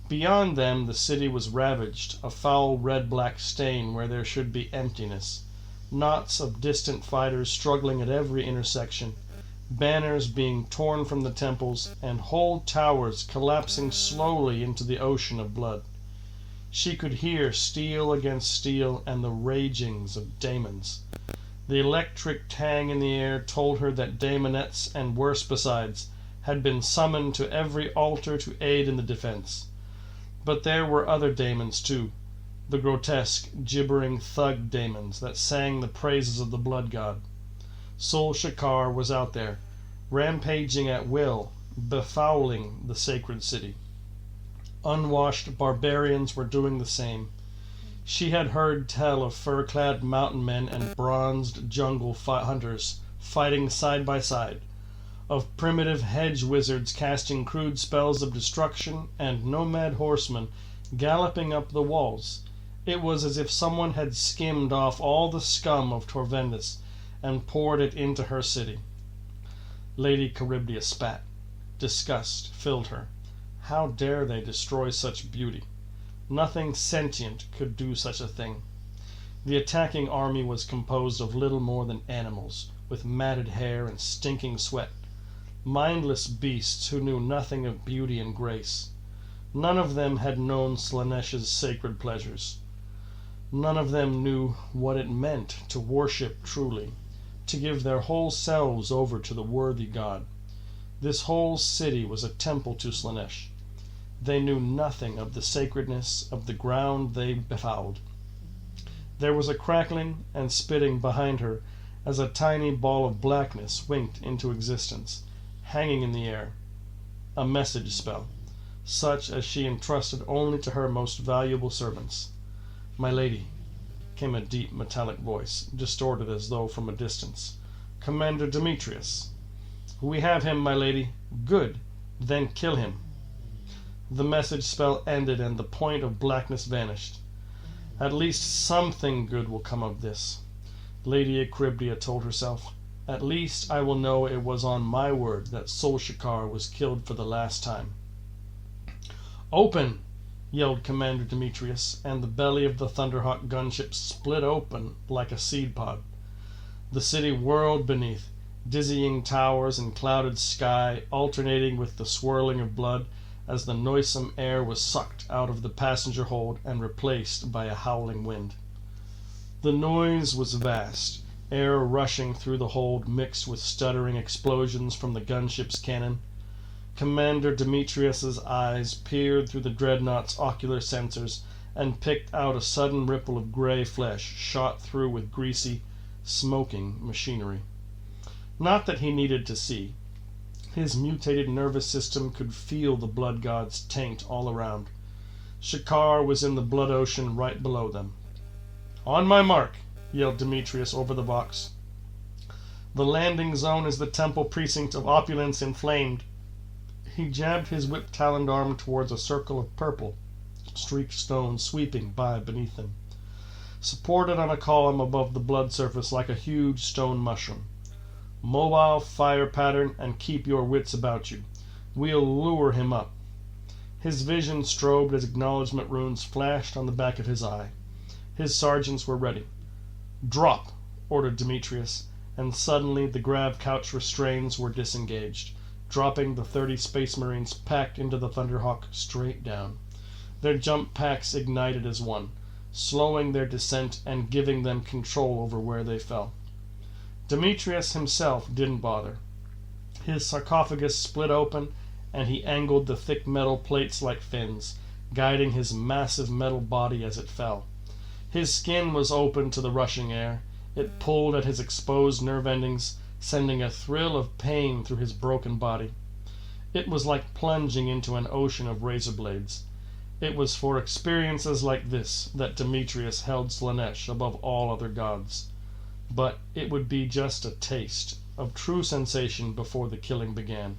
Beyond them the city was ravaged, a foul red-black stain where there should be emptiness, knots of distant fighters struggling at every intersection, banners being torn from the temples, and whole towers collapsing slowly into the ocean of blood. She could hear steel against steel and the ragings of daemons. The electric tang in the air told her that daemonettes, and worse besides, had been summoned to every altar to aid in the defense. But there were other daemons too, the grotesque, gibbering thug daemons that sang the praises of the blood god. Sol Shakar was out there, rampaging at will, befouling the sacred city. Unwashed barbarians were doing the same. She had heard tell of fur-clad mountain men and bronzed jungle hunters fighting side by side, of primitive hedge wizards casting crude spells of destruction, and nomad horsemen galloping up the walls. It was as if someone had skimmed off all the scum of Torvendis and poured it into her city. Lady Charybdia spat. Disgust filled her. How dare they destroy such beauty? Nothing sentient could do such a thing. The attacking army was composed of little more than animals, with matted hair and stinking sweat, mindless beasts who knew nothing of beauty and grace. None of them had known Slaaneish's sacred pleasures. None of them knew what it meant to worship truly, to give their whole selves over to the worthy god. This whole city was a temple to Slaanesh. They knew nothing of the sacredness of the ground they befouled. There was a crackling and spitting behind her as a tiny ball of blackness winked into existence, hanging in the air. A message spell, such as she entrusted only to her most valuable servants. "My lady," came a deep metallic voice, distorted as though from a distance. "Commander Demetrius." "We have him, my lady." "Good. Then kill him." The message spell ended and the point of blackness vanished. At least something good will come of this, Lady Achribdia told herself. At least I will know it was on my word that Solshikar was killed for the last time. "Open!" yelled Commander Demetrius, and the belly of the Thunderhawk gunship split open like a seed pod. The city whirled beneath, dizzying towers and clouded sky alternating with the swirling of blood as the noisome air was sucked out of the passenger hold and replaced by a howling wind. The noise was vast, air rushing through the hold mixed with stuttering explosions from the gunship's cannon. Commander Demetrius's eyes peered through the dreadnought's ocular sensors and picked out a sudden ripple of gray flesh shot through with greasy, smoking machinery. Not that he needed to see. His mutated nervous system could feel the blood god's taint all around. Shikar was in the blood ocean right below them. "On my mark!" yelled Demetrius over the box. "The landing zone is the temple precinct of opulence inflamed." He jabbed his whip-taloned arm towards a circle of purple, streaked stone sweeping by beneath him, supported on a column above the blood surface like a huge stone mushroom. "Mobile fire pattern, and keep your wits about you. We'll lure him up." His vision strobed as acknowledgement runes flashed on the back of his eye. His sergeants were ready. "Drop!" ordered Demetrius, and suddenly the grav couch restraints were disengaged, dropping the 30 Space Marines packed into the Thunderhawk straight down. Their jump packs ignited as one, slowing their descent and giving them control over where they fell. Demetrius himself didn't bother. His sarcophagus split open, and he angled the thick metal plates like fins, guiding his massive metal body as it fell. His skin was open to the rushing air. It pulled at his exposed nerve endings, sending a thrill of pain through his broken body. It was like plunging into an ocean of razor blades. It was for experiences like this that Demetrius held Slaanesh above all other gods. But it would be just a taste of true sensation before the killing began.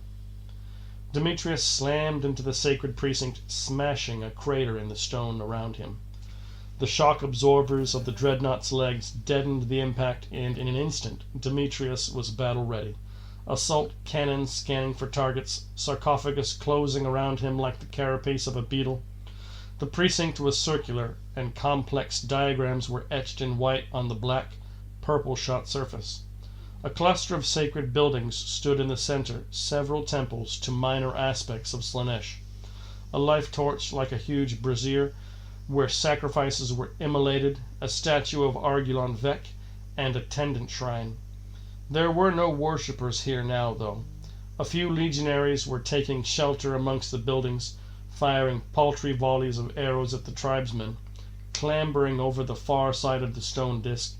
Demetrius slammed into the sacred precinct, smashing a crater in the stone around him. The shock absorbers of the dreadnought's legs deadened the impact, and in an instant Demetrius was battle-ready. Assault cannons scanning for targets, sarcophagus closing around him like the carapace of a beetle. The precinct was circular, and complex diagrams were etched in white on the black, purple-shot surface. A cluster of sacred buildings stood in the center, several temples to minor aspects of Slaanesh. A life torch like a huge brazier, where sacrifices were immolated, a statue of Argulon Vek, and a tendant shrine. There were no worshippers here now, though. A few legionaries were taking shelter amongst the buildings, firing paltry volleys of arrows at the tribesmen, clambering over the far side of the stone disk.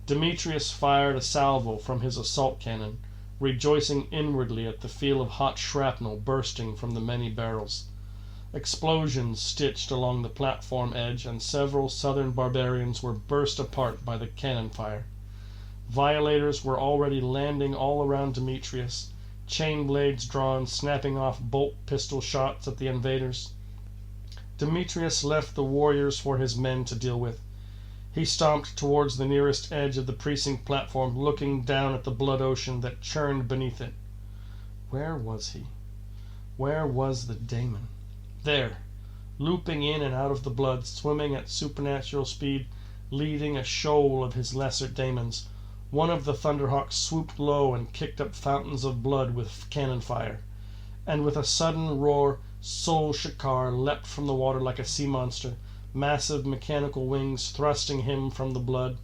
Demetrius fired a salvo from his assault cannon, rejoicing inwardly at the feel of hot shrapnel bursting from the many barrels. Explosions stitched along the platform edge, and several southern barbarians were burst apart by the cannon fire. Violators were already landing all around Demetrius, chain blades drawn, snapping off bolt pistol shots at the invaders. Demetrius left the warriors for his men to deal with. He stomped towards the nearest edge of the precinct platform, looking down at the blood ocean that churned beneath it. Where was he? Where was the daemon? There, looping in and out of the blood, swimming at supernatural speed, leading a shoal of his lesser daemons. One of the Thunderhawks swooped low and kicked up fountains of blood with cannon fire. And with a sudden roar, Solshikar leapt from the water like a sea monster, massive mechanical wings thrusting him from the blood.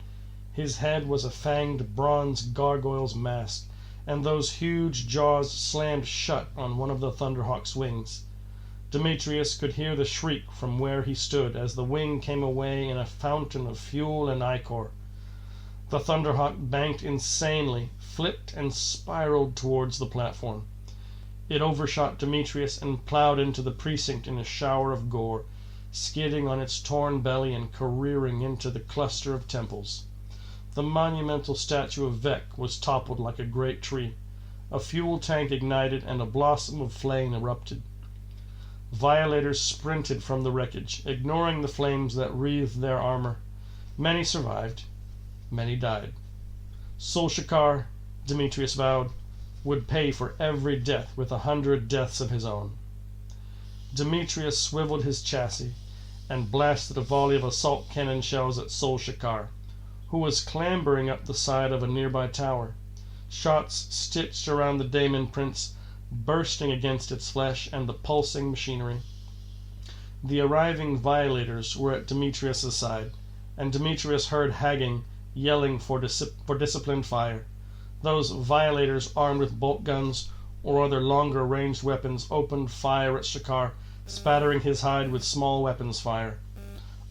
His head was a fanged bronze gargoyle's mask, and those huge jaws slammed shut on one of the Thunderhawk's wings. Demetrius could hear the shriek from where he stood as the wing came away in a fountain of fuel and ichor. The Thunderhawk banked insanely, flipped and spiraled towards the platform. It overshot Demetrius and plowed into the precinct in a shower of gore, skidding on its torn belly and careering into the cluster of temples. The monumental statue of Vek was toppled like a great tree. A fuel tank ignited and a blossom of flame erupted. Violators sprinted from the wreckage, ignoring the flames that wreathed their armor. Many survived, many died. Solshikar, Demetrius vowed, would pay for every death with 100 deaths of his own. Demetrius swiveled his chassis and blasted a volley of assault cannon shells at Solshikar, who was clambering up the side of a nearby tower. Shots stitched around the Daemon Prince, bursting against its flesh and the pulsing machinery. The arriving violators were at Demetrius's side, and Demetrius heard Hagging yelling for disciplined fire. Those violators, armed with bolt guns or other longer ranged weapons, opened fire at Shakar, spattering his hide with small weapons fire.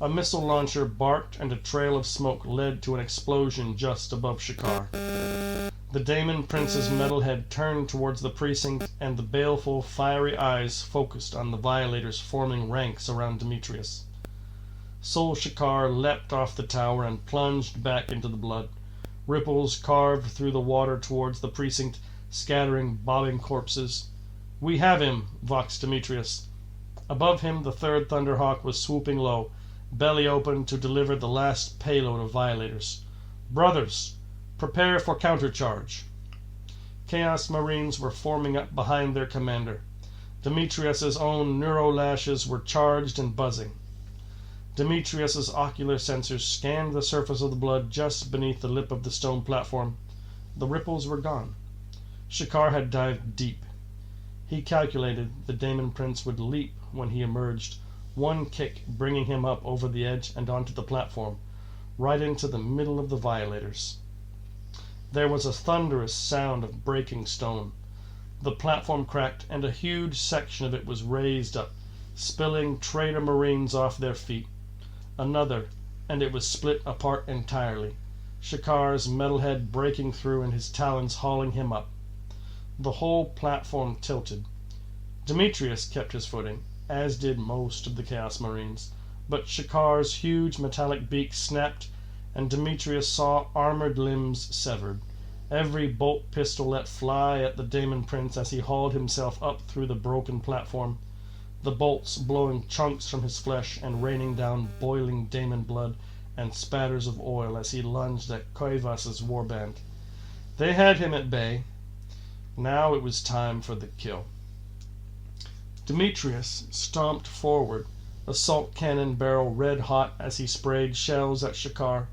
A missile launcher barked, and a trail of smoke led to an explosion just above Shakar. The Daemon Prince's metal head turned towards the precinct, and the baleful, fiery eyes focused on the violators forming ranks around Demetrius. Solshikar leapt off the tower and plunged back into the blood. Ripples carved through the water towards the precinct, scattering bobbing corpses. "We have him!" voxed Demetrius. Above him the third Thunderhawk was swooping low, belly open to deliver the last payload of violators. "Brothers, prepare for countercharge." Chaos Marines were forming up behind their commander. Demetrius's own neurolashes were charged and buzzing. Demetrius's ocular sensors scanned the surface of the blood just beneath the lip of the stone platform. The ripples were gone. Shakar had dived deep. He calculated the Daemon Prince would leap when he emerged, one kick bringing him up over the edge and onto the platform, right into the middle of the violators. There was a thunderous sound of breaking stone. The platform cracked, and a huge section of it was raised up, spilling traitor Marines off their feet. Another, and it was split apart entirely, Shakar's metal head breaking through and his talons hauling him up. The whole platform tilted. Demetrius kept his footing, as did most of the Chaos Marines, but Shakar's huge metallic beak snapped, and Demetrius saw armored limbs severed. Every bolt pistol let fly at the Daemon Prince as he hauled himself up through the broken platform, the bolts blowing chunks from his flesh and raining down boiling Daemon blood and spatters of oil as he lunged at Koivas's warband. They had him at bay. Now it was time for the kill. Demetrius stomped forward, assault cannon barrel red hot as he sprayed shells at Shakar.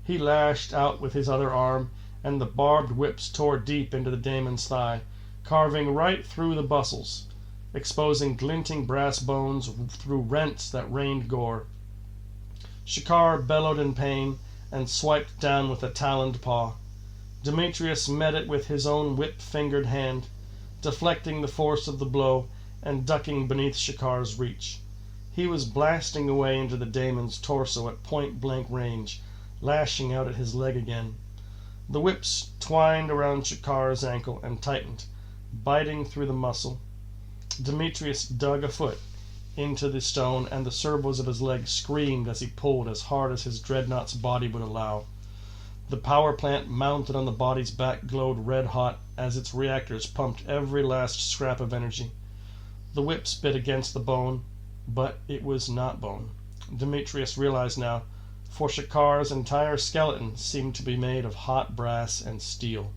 He lashed out with his other arm, and the barbed whips tore deep into the Daemon's thigh, carving right through the bustles, exposing glinting brass bones through rents that rained gore. Shakar bellowed in pain and swiped down with a taloned paw. Demetrius met it with his own whip-fingered hand, deflecting the force of the blow and ducking beneath Shakar's reach. He was blasting away into the Daemon's torso at point-blank range, lashing out at his leg again. The whips twined around Shakar's ankle and tightened, biting through the muscle. Demetrius dug a foot into the stone, and the servos of his leg screamed as he pulled as hard as his dreadnought's body would allow. The power plant mounted on the body's back glowed red-hot as its reactors pumped every last scrap of energy. The whips bit against the bone, but it was not bone. Demetrius realized now, for Shakar's entire skeleton seemed to be made of hot brass and steel.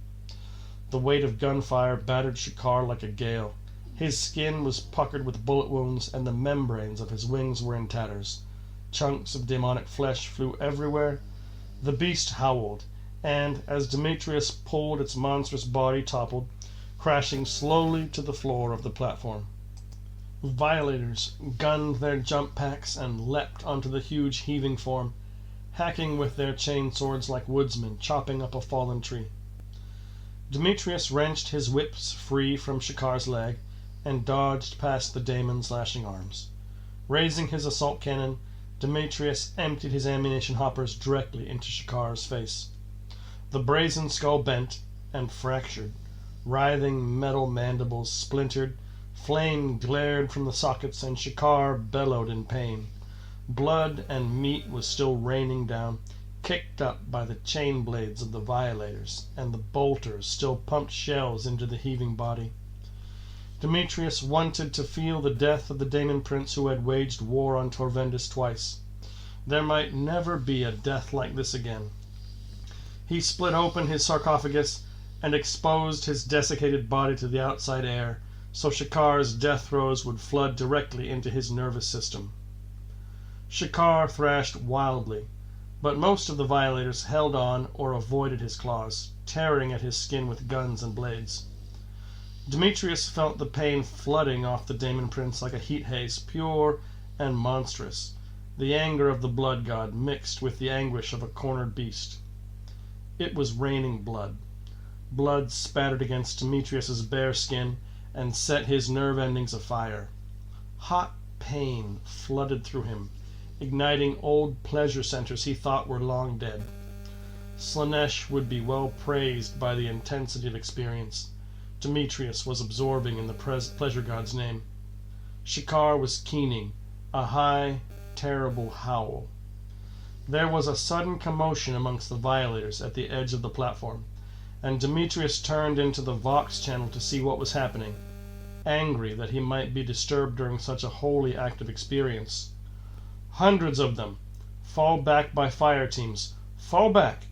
The weight of gunfire battered Shakar like a gale. His skin was puckered with bullet wounds, and the membranes of his wings were in tatters. Chunks of demonic flesh flew everywhere. The beast howled, and as Demetrius pulled, its monstrous body toppled, crashing slowly to the floor of the platform. Violators gunned their jump packs and leapt onto the huge heaving form, hacking with their chain swords like woodsmen chopping up a fallen tree. Demetrius wrenched his whips free from Shakar's leg and dodged past the Daemon's lashing arms. Raising his assault cannon, Demetrius emptied his ammunition hoppers directly into Shakar's face. The brazen skull bent and fractured. Writhing metal mandibles splintered. Flame glared from the sockets, and Shakar bellowed in pain. Blood and meat was still raining down, kicked up by the chain blades of the violators, and the bolters still pumped shells into the heaving body. Demetrius wanted to feel the death of the Daemon Prince who had waged war on Torvendus twice. There might never be a death like this again. He split open his sarcophagus and exposed his desiccated body to the outside air, so Shekar's death throes would flood directly into his nervous system. Shekar thrashed wildly, but most of the violators held on or avoided his claws, tearing at his skin with guns and blades. Demetrius felt the pain flooding off the Daemon Prince like a heat haze, pure and monstrous, the anger of the blood god mixed with the anguish of a cornered beast. It was raining blood. Blood spattered against Demetrius's bare skin and set his nerve endings afire. Hot pain flooded through him, igniting old pleasure centers he thought were long dead. Slaanesh would be well praised by the intensity of experience Demetrius was absorbing in the pleasure god's name. Shekar was keening, a high, terrible howl. There was a sudden commotion amongst the violators at the edge of the platform, and Demetrius turned into the Vox channel to see what was happening, angry that he might be disturbed during such a holy act of experience. Hundreds of them! Fall back by fire teams! Fall back!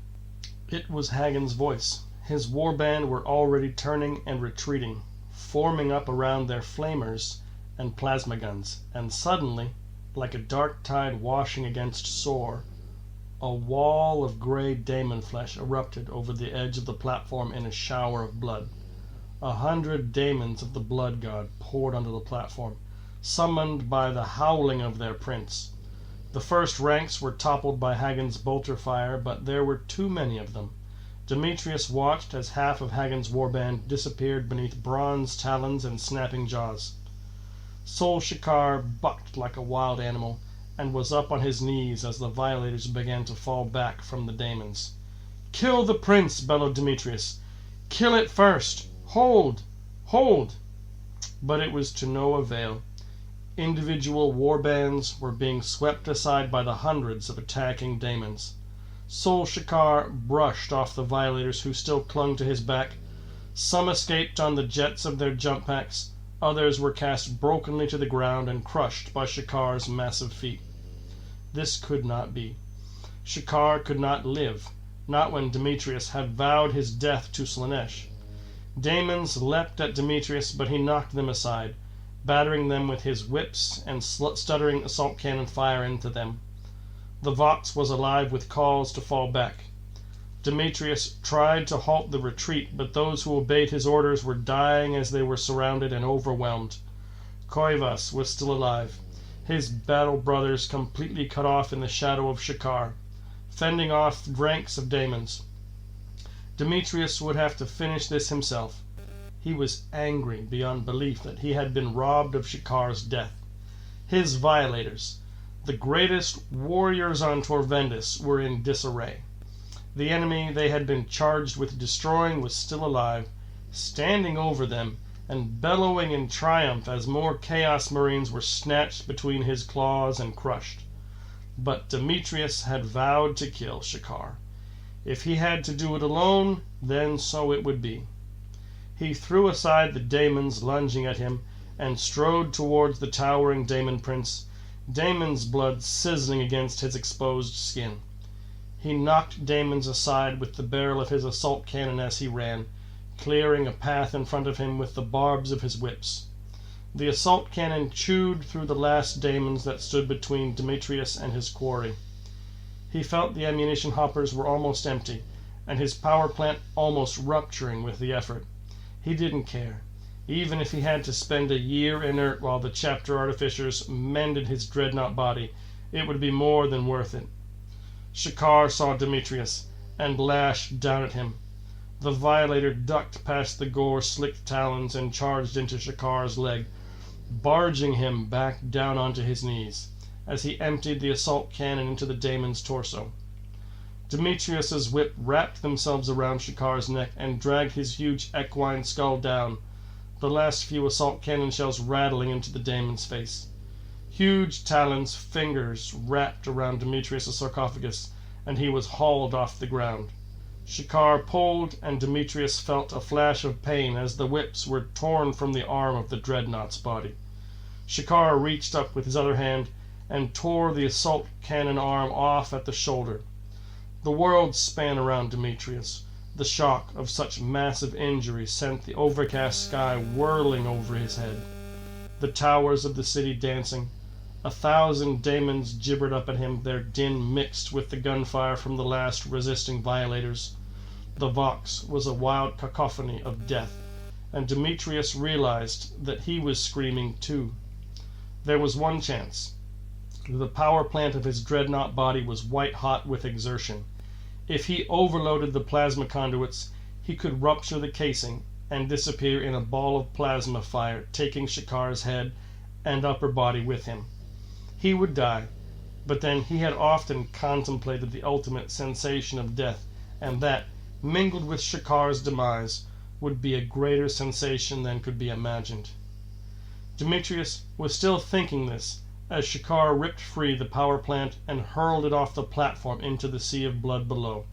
It was Hagen's voice. His warband were already turning and retreating, forming up around their flamers and plasma guns, and suddenly, like a dark tide washing against Sor, a wall of grey daemon flesh erupted over the edge of the platform in a shower of blood. 100 daemons of the blood god poured onto the platform, summoned by the howling of their prince. The first ranks were toppled by Hagen's bolter fire, but there were too many of them. Demetrius watched as half of Hagen's warband disappeared beneath bronze talons and snapping jaws. Sol Shekar bucked like a wild animal and was up on his knees as the violators began to fall back from the daemons. "Kill the prince!" bellowed Demetrius. "Kill it first! Hold! Hold!" But it was to no avail. Individual warbands were being swept aside by the hundreds of attacking daemons. Sol Shekar brushed off the violators who still clung to his back. Some escaped on the jets of their jump packs, others were cast brokenly to the ground and crushed by Shekar's massive feet. This could not be. Shekar could not live, not when Demetrius had vowed his death to Slaanesh. Daemons leapt at Demetrius, but he knocked them aside, battering them with his whips and stuttering assault cannon fire into them. The Vox was alive with calls to fall back. Demetrius tried to halt the retreat, but those who obeyed his orders were dying as they were surrounded and overwhelmed. Koivas was still alive, his battle brothers completely cut off in the shadow of Shekar, fending off ranks of daemons. Demetrius would have to finish this himself. He was angry beyond belief that he had been robbed of Shekar's death. His violators, the greatest warriors on Torvendus, were in disarray. The enemy they had been charged with destroying was still alive, standing over them and bellowing in triumph as more Chaos Marines were snatched between his claws and crushed. But Demetrius had vowed to kill Shekar. If he had to do it alone, then so it would be. He threw aside the daemons lunging at him and strode towards the towering Daemon Prince, daemon's blood sizzling against his exposed skin. He knocked daemons aside with the barrel of his assault cannon as he ran, clearing a path in front of him with the barbs of his whips. The assault cannon chewed through the last daemons that stood between Demetrius and his quarry. He felt the ammunition hoppers were almost empty, and his power plant almost rupturing with the effort. He didn't care. Even if he had to spend a year inert while the chapter artificers mended his dreadnought body, it would be more than worth it. Shekar saw Demetrius and lashed down at him. The violator ducked past the gore-slicked talons and charged into Shekar's leg, barging him back down onto his knees as he emptied the assault cannon into the daemon's torso. Demetrius's whip wrapped themselves around Shekar's neck and dragged his huge equine skull down, the last few assault cannon shells rattling into the daemon's face. Huge talons' fingers wrapped around Demetrius' sarcophagus, and he was hauled off the ground. Shikar pulled, and Demetrius felt a flash of pain as the whips were torn from the arm of the dreadnought's body. Shikar reached up with his other hand and tore the assault cannon arm off at the shoulder. The world span around Demetrius. The shock of such massive injury sent the overcast sky whirling over his head. The towers of the city dancing. 1,000 daemons gibbered up at him, their din mixed with the gunfire from the last resisting violators. The Vox was a wild cacophony of death, and Demetrius realized that he was screaming too. There was one chance. The power plant of his dreadnought body was white-hot with exertion. If he overloaded the plasma conduits, he could rupture the casing and disappear in a ball of plasma fire, taking Shikar's head and upper body with him. He would die, but then he had often contemplated the ultimate sensation of death, and that, mingled with Shikar's demise, would be a greater sensation than could be imagined. Demetrius was still thinking this as Shikar ripped free the power plant and hurled it off the platform into the sea of blood below.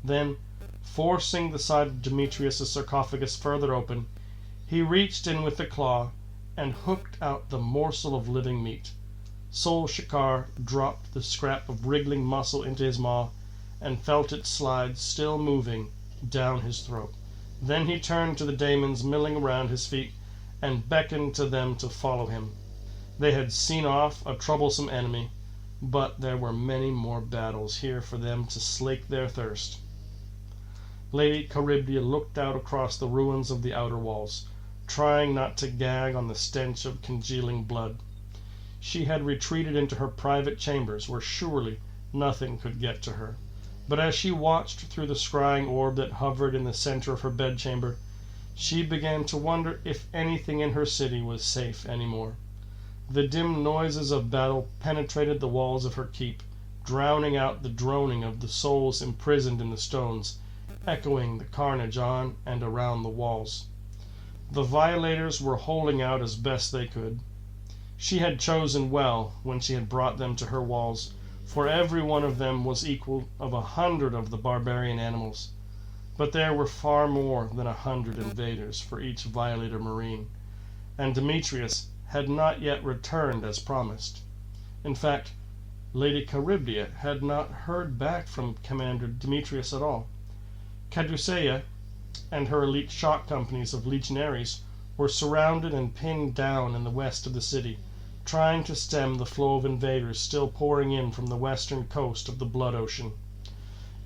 Then, forcing the side of Demetrius' sarcophagus further open, he reached in with the claw and hooked out the morsel of living meat. Soul Shikar dropped the scrap of wriggling muscle into his maw and felt it slide, still moving, down his throat. Then he turned to the daemons milling around his feet and beckoned to them to follow him. They had seen off a troublesome enemy, but there were many more battles here for them to slake their thirst. Lady Charybdis looked out across the ruins of the outer walls, trying not to gag on the stench of congealing blood. She had retreated into her private chambers, where surely nothing could get to her. But as she watched through the scrying orb that hovered in the center of her bedchamber, she began to wonder if anything in her city was safe anymore. The dim noises of battle penetrated the walls of her keep, drowning out the droning of the souls imprisoned in the stones, echoing the carnage on and around the walls. The violators were holding out as best they could. She had chosen well when she had brought them to her walls, for every one of them was equal of 100 of the barbarian animals. But there were far more than 100 invaders for each violator marine, and Demetrius had not yet returned as promised. In fact, Lady Charybdis had not heard back from Commander Demetrius at all. Caduceia and her elite shock companies of legionaries were surrounded and pinned down in the west of the city, trying to stem the flow of invaders still pouring in from the western coast of the Blood Ocean.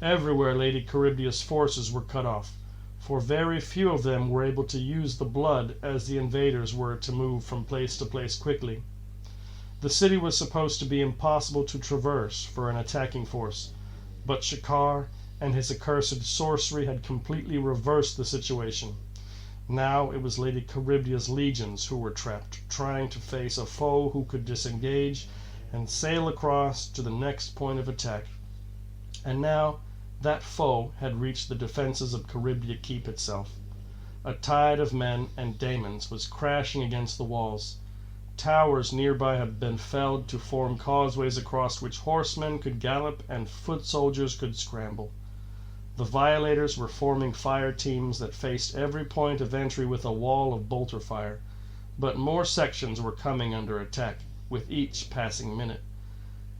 Everywhere Lady Charybdis' forces were cut off, for very few of them were able to use the blood as the invaders were to move from place to place quickly. The city was supposed to be impossible to traverse for an attacking force, but Shikar and his accursed sorcery had completely reversed the situation. Now it was Lady Charybdis' legions who were trapped, trying to face a foe who could disengage and sail across to the next point of attack. And now that foe had reached the defenses of Charybdis Keep itself. A tide of men and daemons was crashing against the walls. Towers nearby had been felled to form causeways across which horsemen could gallop and foot soldiers could scramble. The violators were forming fire teams that faced every point of entry with a wall of bolter fire, but more sections were coming under attack with each passing minute.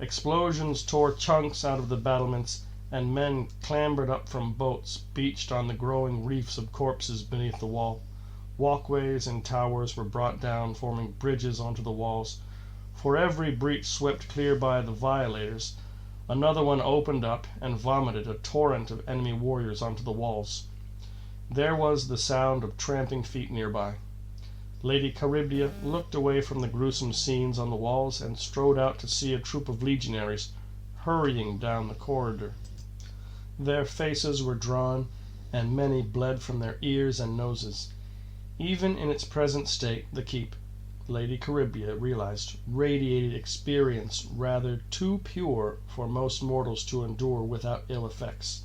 Explosions tore chunks out of the battlements, and men clambered up from boats beached on the growing reefs of corpses beneath the wall. Walkways and towers were brought down, forming bridges onto the walls. For every breach swept clear by the violators, another one opened up and vomited a torrent of enemy warriors onto the walls. There was the sound of tramping feet nearby. Lady Charybdis looked away from the gruesome scenes on the walls and strode out to see a troop of legionaries hurrying down the corridor. Their faces were drawn, and many bled from their ears and noses. Even in its present state, the keep, Lady Charybdis realized, radiated experience rather too pure for most mortals to endure without ill effects.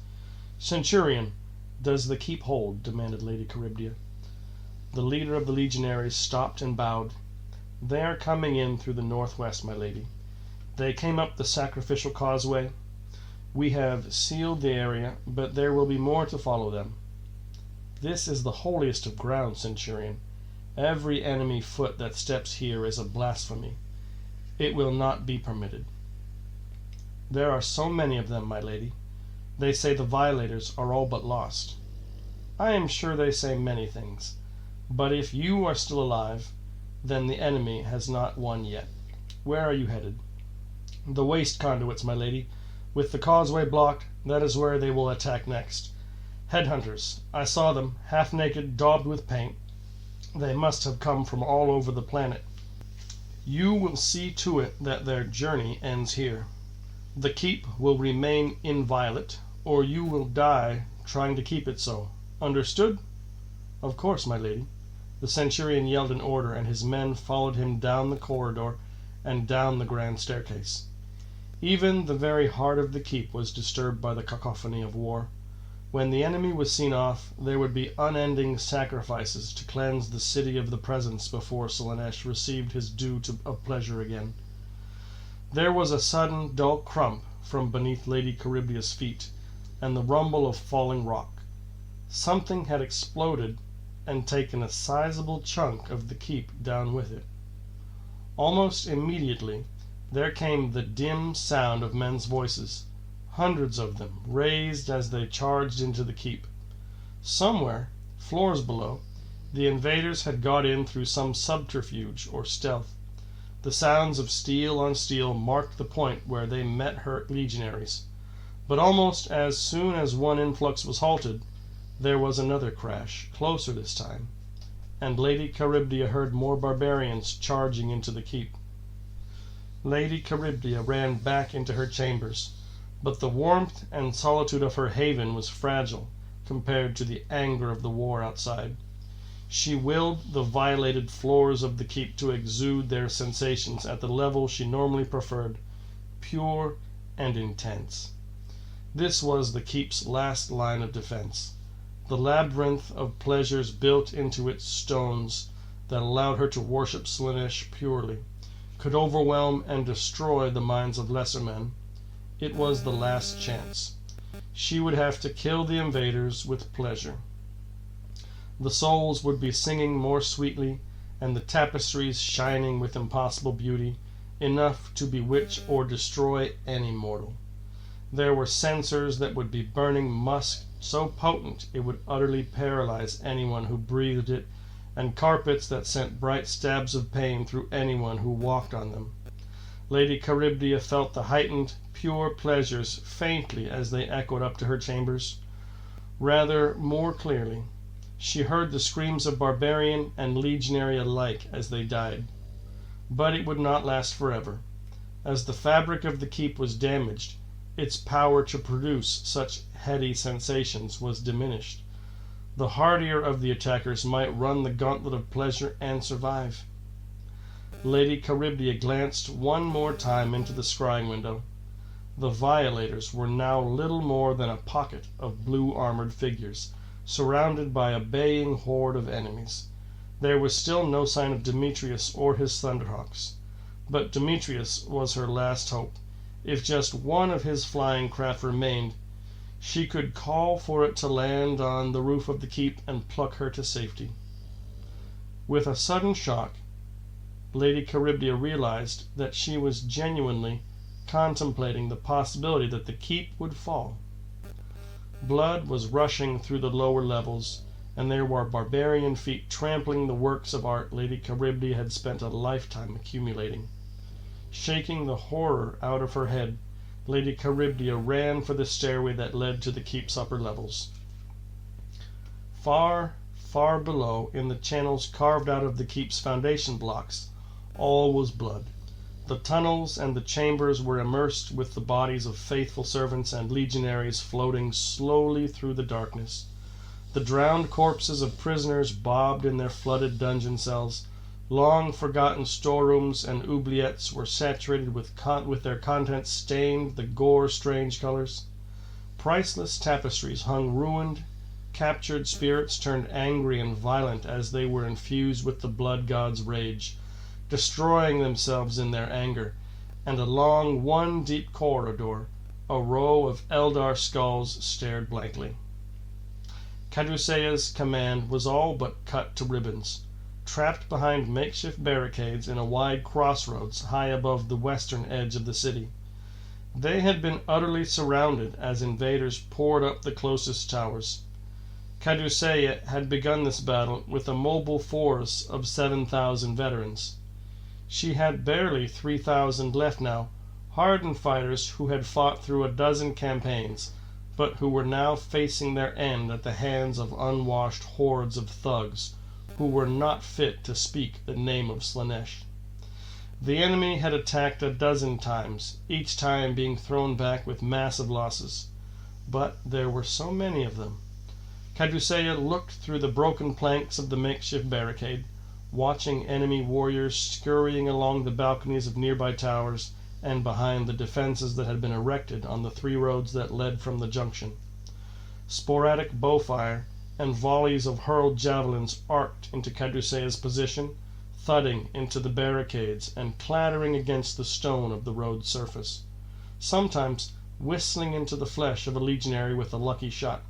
"Centurion, does the keep hold?" demanded Lady Charybdis. The leader of the legionaries stopped and bowed. "They are coming in through the northwest, my lady. They came up the sacrificial causeway. We have sealed the area, but there will be more to follow them. This is the holiest of ground, Centurion. Every enemy foot that steps here is a blasphemy. It will not be permitted. There are so many of them, my lady. They say the violators are all but lost. I am sure they say many things, but if you are still alive, then the enemy has not won yet. Where are you headed? The waste conduits, my lady. With the causeway blocked, that is where they will attack next. Headhunters. I saw them, half naked, daubed with paint. They must have come from all over the planet. You will see to it that their journey ends here. The keep will remain inviolate, or you will die trying to keep it so. Understood? Of course, my lady. The centurion yelled an order, and his men followed him down the corridor and down the grand staircase. Even the very heart of the keep was disturbed by the cacophony of war. When the enemy was seen off, there would be unending sacrifices to cleanse the city of the presence before Slaanesh received his due of pleasure again. There was a sudden dull crump from beneath Lady Charybdia's feet, and the rumble of falling rock. Something had exploded and taken a sizable chunk of the keep down with it. Almost immediately there came the dim sound of men's voices, hundreds of them, raised as they charged into the keep. Somewhere, floors below, the invaders had got in through some subterfuge or stealth. The sounds of steel on steel marked the point where they met her legionaries. But almost as soon as one influx was halted, there was another crash, closer this time, and Lady Charybdia heard more barbarians charging into the keep. Lady Charybdia ran back into her chambers, but the warmth and solitude of her haven was fragile compared to the anger of the war outside. She willed the violated floors of the keep to exude their sensations at the level she normally preferred, pure and intense. This was the keep's last line of defense. The labyrinth of pleasures built into its stones that allowed her to worship Slaanesh purely could overwhelm and destroy the minds of lesser men. It was the last chance. She would have to kill the invaders with pleasure. The souls would be singing more sweetly, and the tapestries shining with impossible beauty, enough to bewitch or destroy any mortal. There were censers that would be burning musk so potent it would utterly paralyze anyone who breathed it, and carpets that sent bright stabs of pain through anyone who walked on them. Lady Charybdia felt the heightened, pure pleasures faintly as they echoed up to her chambers. Rather more clearly, she heard the screams of barbarian and legionary alike as they died. But it would not last forever. As the fabric of the keep was damaged, its power to produce such heady sensations was diminished. The hardier of the attackers might run the gauntlet of pleasure and survive. Lady Charybdia glanced one more time into the scrying window. The violators were now little more than a pocket of blue-armored figures, surrounded by a baying horde of enemies. There was still no sign of Demetrius or his Thunderhawks, but Demetrius was her last hope. If just one of his flying craft remained, she could call for it to land on the roof of the keep and pluck her to safety. With a sudden shock, Lady Charybdia realized that she was genuinely contemplating the possibility that the keep would fall. Blood was rushing through the lower levels, and there were barbarian feet trampling the works of art Lady Charybdia had spent a lifetime accumulating. Shaking the horror out of her head, Lady Charybdia ran for the stairway that led to the keep's upper levels. Far, far below, in the channels carved out of the keep's foundation blocks, all was blood. The tunnels and the chambers were immersed with the bodies of faithful servants and legionaries floating slowly through the darkness. The drowned corpses of prisoners bobbed in their flooded dungeon cells. Long forgotten storerooms and oubliettes were saturated with their contents stained the gore strange colors. Priceless tapestries hung ruined. Captured spirits turned angry and violent as they were infused with the blood god's rage, destroying themselves in their anger, and along one deep corridor A row of Eldar skulls stared blankly. Caduceus's command was all but cut to ribbons, trapped behind makeshift barricades in a wide crossroads high above the western edge of the city. They had been utterly surrounded as invaders poured up the closest towers. Caduceus had begun this battle with a mobile force of 7,000 veterans. She had barely 3,000 left now, hardened fighters who had fought through a dozen campaigns, but who were now facing their end at the hands of unwashed hordes of thugs who were not fit to speak the name of Slaanesh. The enemy had attacked a dozen times, each time being thrown back with massive losses. But there were so many of them. Caduceus looked through the broken planks of the makeshift barricade, watching enemy warriors scurrying along the balconies of nearby towers and behind the defenses that had been erected on the 3 roads that led from the junction. Sporadic bowfire and volleys of hurled javelins arced into Caduceus's position, thudding into the barricades and clattering against the stone of the road surface, sometimes whistling into the flesh of a legionary with a lucky shot.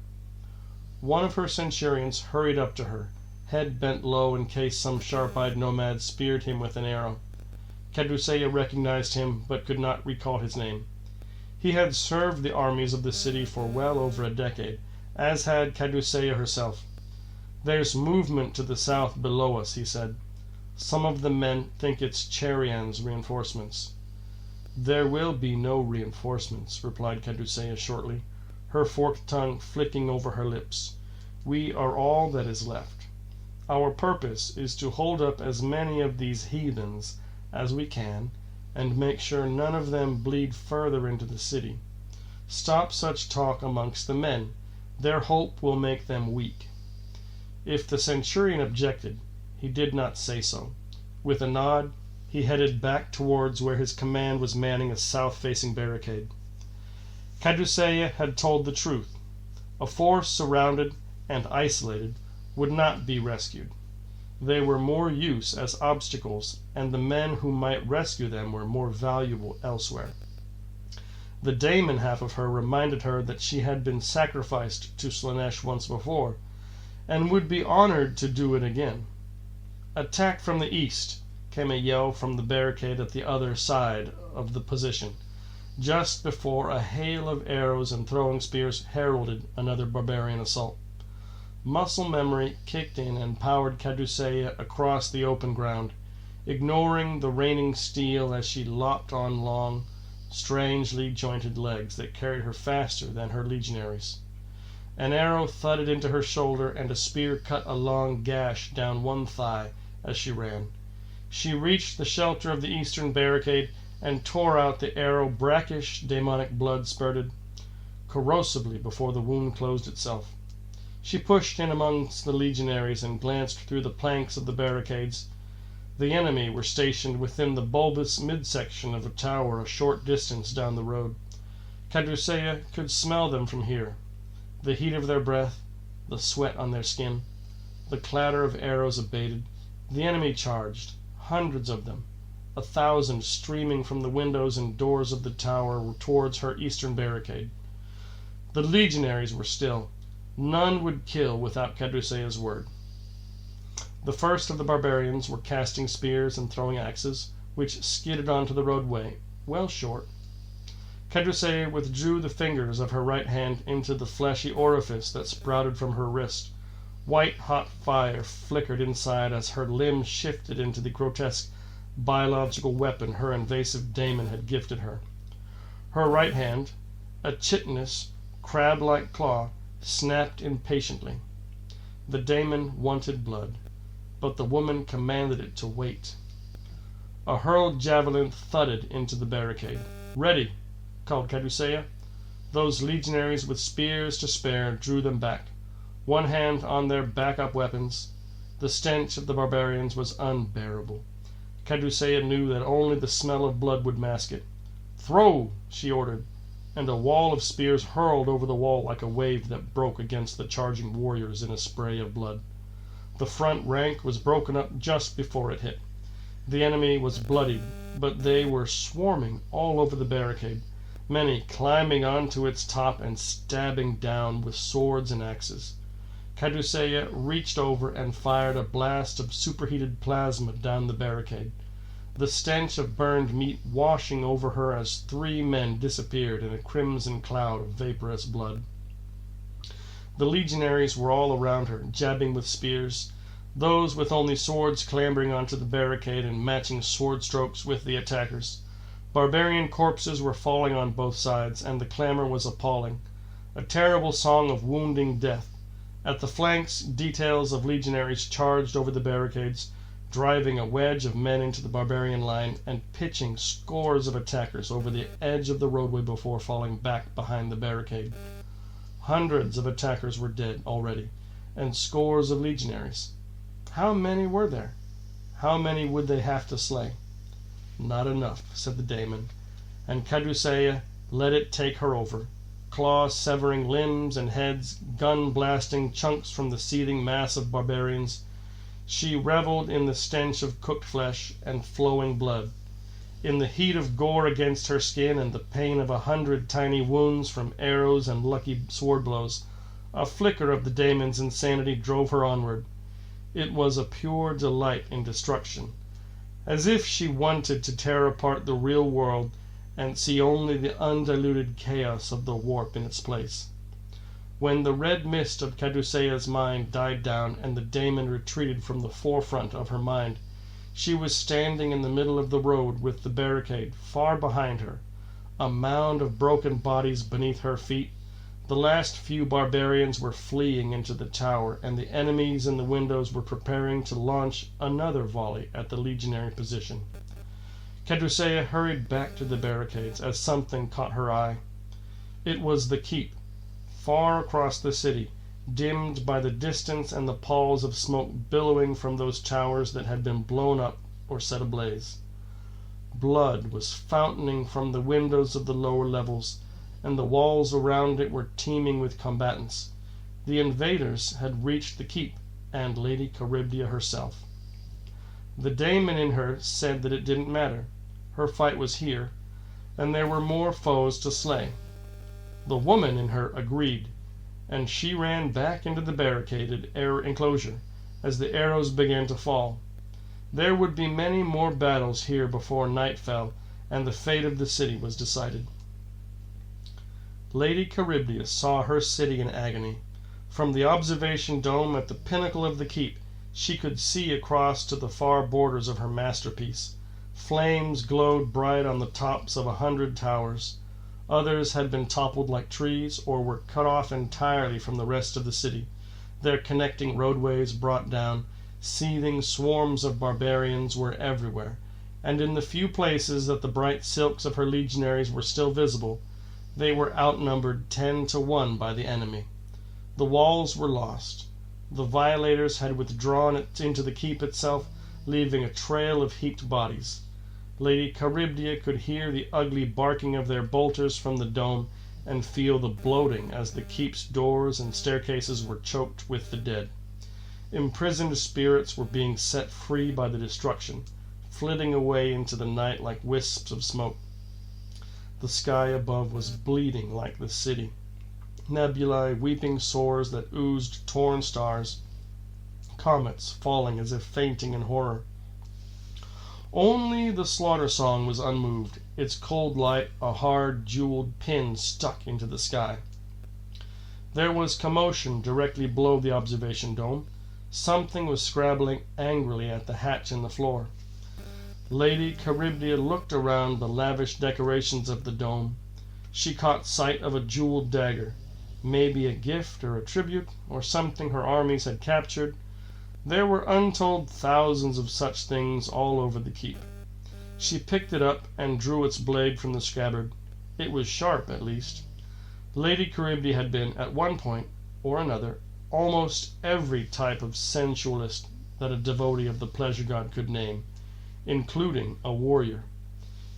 One of her centurions hurried up to her, head bent low in case some sharp-eyed nomad speared him with an arrow. Caduceus recognized him, but could not recall his name. He had served the armies of the city for well over a decade, as had Caduceus herself. "There's movement to the south below us," he said. "Some of the men think it's Cherian's reinforcements." "There will be no reinforcements," replied Caduceus shortly, her forked tongue flicking over her lips. "We are all that is left. Our purpose is to hold up as many of these heathens as we can, and make sure none of them bleed further into the city. Stop such talk amongst the men. Their hope will make them weak." If the centurion objected, he did not say so. With a nod, he headed back towards where his command was manning a south-facing barricade. Caduceus had told the truth. A force surrounded and isolated would not be rescued. They were more use as obstacles, and the men who might rescue them were more valuable elsewhere. The Daemon half of her reminded her that she had been sacrificed to Slaanesh once before, and would be honored to do it again. "Attack from the east!" came a yell from the barricade at the other side of the position, just before a hail of arrows and throwing spears heralded another barbarian assault. Muscle memory kicked in and powered Caduceus across the open ground, ignoring the raining steel as she lopped on long, strangely jointed legs that carried her faster than her legionaries. An arrow thudded into her shoulder, and a spear cut a long gash down one thigh as she ran. She reached the shelter of the eastern barricade and tore out the arrow. Brackish demonic blood spurted corrosively before the wound closed itself. She pushed in amongst the legionaries and glanced through the planks of the barricades. The enemy were stationed within the bulbous midsection of a tower a short distance down the road. Caduceus could smell them from here. The heat of their breath, the sweat on their skin. The clatter of arrows abated. The enemy charged, hundreds of them, 1,000 streaming from the windows and doors of the tower towards her eastern barricade. The legionaries were still. None would kill without Caduceus's word. The first of the barbarians were casting spears and throwing axes, which skidded onto the roadway, well short. Caduceus withdrew the fingers of her right hand into the fleshy orifice that sprouted from her wrist. White-hot fire flickered inside as her limb shifted into the grotesque biological weapon her invasive daemon had gifted her. Her right hand, a chitinous, crab-like claw, snapped impatiently. The daemon wanted blood, but the woman commanded it to wait. A hurled javelin thudded into the barricade. "Ready!" called Caduceus. Those legionaries with spears to spare drew them back, one hand on their backup weapons. The stench of the barbarians was unbearable. Caduceus knew that only the smell of blood would mask it. "Throw!" she ordered, and a wall of spears hurled over the wall like a wave that broke against the charging warriors in a spray of blood. The front rank was broken up just before it hit. The enemy was bloodied, but they were swarming all over the barricade. many climbing onto its top and stabbing down with swords and axes. Caduceia reached over and fired a blast of superheated plasma down the barricade, the stench of burned meat washing over her as 3 men disappeared in a crimson cloud of vaporous blood. The legionaries were all around her, jabbing with spears, those with only swords clambering onto the barricade and matching sword strokes with the attackers. Barbarian corpses were falling on both sides, and the clamor was appalling, a terrible song of wounding death. At the flanks, details of legionaries charged over the barricades, driving a wedge of men into the barbarian line and pitching scores of attackers over the edge of the roadway before falling back behind the barricade. Hundreds of attackers were dead already, and scores of legionaries. How many were there? How many would they have to slay? Not enough, said the daemon, and Caduceia let it take her over, claws severing limbs and heads, gun blasting chunks from the seething mass of barbarians. She reveled in the stench of cooked flesh and flowing blood, in the heat of gore against her skin and the pain of 100 tiny wounds from arrows and lucky sword blows. A flicker of the daemon's insanity drove her onward. It was a pure delight in destruction, as if she wanted to tear apart the real world and see only the undiluted chaos of the warp in its place. When the red mist of Caduceia's mind died down and the daemon retreated from the forefront of her mind, she was standing in the middle of the road with the barricade far behind her, a mound of broken bodies beneath her feet. The last few barbarians were fleeing into the tower, and the enemies in the windows were preparing to launch another volley at the legionary position. Caduceia hurried back to the barricades as something caught her eye. It was the keep, far across the city, dimmed by the distance and the palls of smoke billowing from those towers that had been blown up or set ablaze. Blood was fountaining from the windows of the lower levels, and the walls around it were teeming with combatants. The invaders had reached the keep, and Lady Charybdis herself. The daemon in her said that it didn't matter. Her fight was here, and there were more foes to slay. The woman in her agreed, and she ran back into the barricaded enclosure as the arrows began to fall. There would be many more battles here before night fell, and the fate of the city was decided. Lady Charybdis saw her city in agony. From the observation dome at the pinnacle of the keep, she could see across to the far borders of her masterpiece. Flames glowed bright on the tops of 100 towers. Others had been toppled like trees or were cut off entirely from the rest of the city, their connecting roadways brought down. Seething swarms of barbarians were everywhere, and in the few places that the bright silks of her legionaries were still visible, they were outnumbered 10 to 1 by the enemy. The walls were lost. The violators had withdrawn into the keep itself, leaving a trail of heaped bodies. Lady Charybdis could hear the ugly barking of their bolters from the dome and feel the bloating as the keep's doors and staircases were choked with the dead. Imprisoned spirits were being set free by the destruction, flitting away into the night like wisps of smoke. The sky above was bleeding like the city. Nebulae, weeping sores that oozed torn stars, comets falling as if fainting in horror. Only the slaughter song was unmoved, its cold light a hard jeweled pin stuck into the sky. There was commotion directly below the observation dome. Something was scrabbling angrily at the hatch in the floor. Lady Charybdis looked around the lavish decorations of the dome. She caught sight of a jeweled dagger, maybe a gift or a tribute, or something her armies had captured. There were untold thousands of such things all over the keep. She picked it up and drew its blade from the scabbard. It was sharp, at least. Lady Charybdis had been, at one point or another, almost every type of sensualist that a devotee of the pleasure god could name, including a warrior.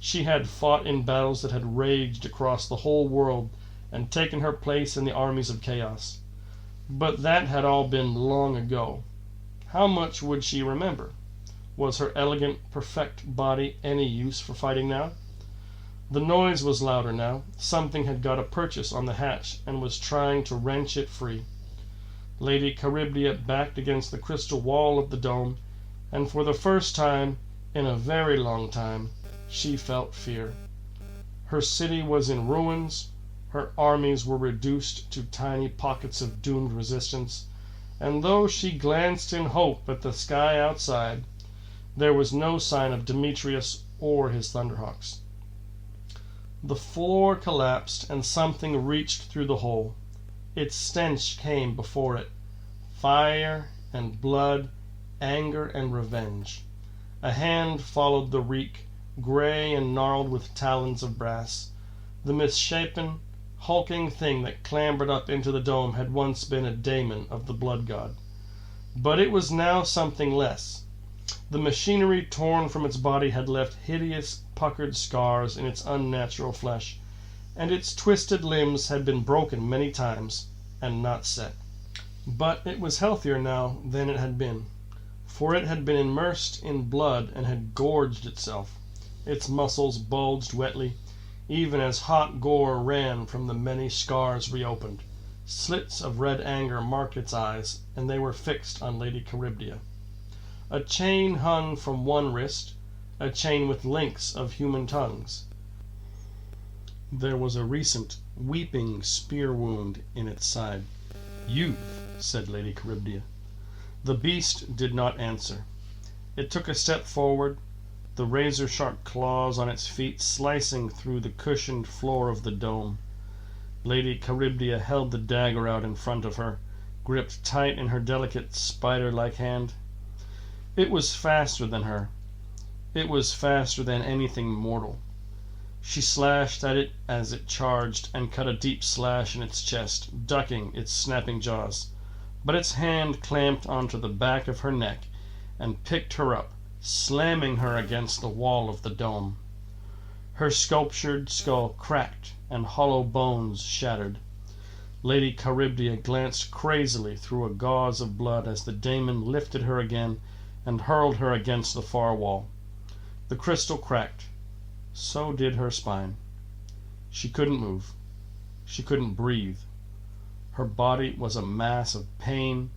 She had fought in battles that had raged across the whole world and taken her place in the armies of chaos. But that had all been long ago. How much would she remember? Was her elegant, perfect body any use for fighting now? The noise was louder now. Something had got a purchase on the hatch and was trying to wrench it free. Lady Charybdia backed against the crystal wall of the dome, and for the first time in a very long time she felt fear. Her city was in ruins, her armies were reduced to tiny pockets of doomed resistance, and though she glanced in hope at the sky outside, there was no sign of Demetrius or his Thunderhawks. The floor collapsed, and something reached through the hole. Its stench came before it. Fire and blood, anger and revenge. A hand followed the reek, gray and gnarled with talons of brass. The misshapen, hulking thing that clambered up into the dome had once been a daemon of the blood god. But it was now something less. The machinery torn from its body had left hideous, puckered scars in its unnatural flesh, and its twisted limbs had been broken many times and not set. But it was healthier now than it had been, for it had been immersed in blood and had gorged itself. Its muscles bulged wetly, even as hot gore ran from the many scars reopened. Slits of red anger marked its eyes, and they were fixed on Lady Charybdia. A chain hung from one wrist, a chain with links of human tongues. There was a recent, weeping spear wound in its side. "Youth," said Lady Charybdia. The beast did not answer. It took a step forward, the razor-sharp claws on its feet slicing through the cushioned floor of the dome. Lady Charybdia held the dagger out in front of her, gripped tight in her delicate, spider-like hand. It was faster than her. It was faster than anything mortal. She slashed at it as it charged and cut a deep slash in its chest, ducking its snapping jaws. But its hand clamped onto the back of her neck and picked her up, slamming her against the wall of the dome. Her sculptured skull cracked and hollow bones shattered. Lady Charybdia glanced crazily through a gauze of blood as the daemon lifted her again and hurled her against the far wall. The crystal cracked. So did her spine. She couldn't move. She couldn't breathe. Her body was a mass of pain,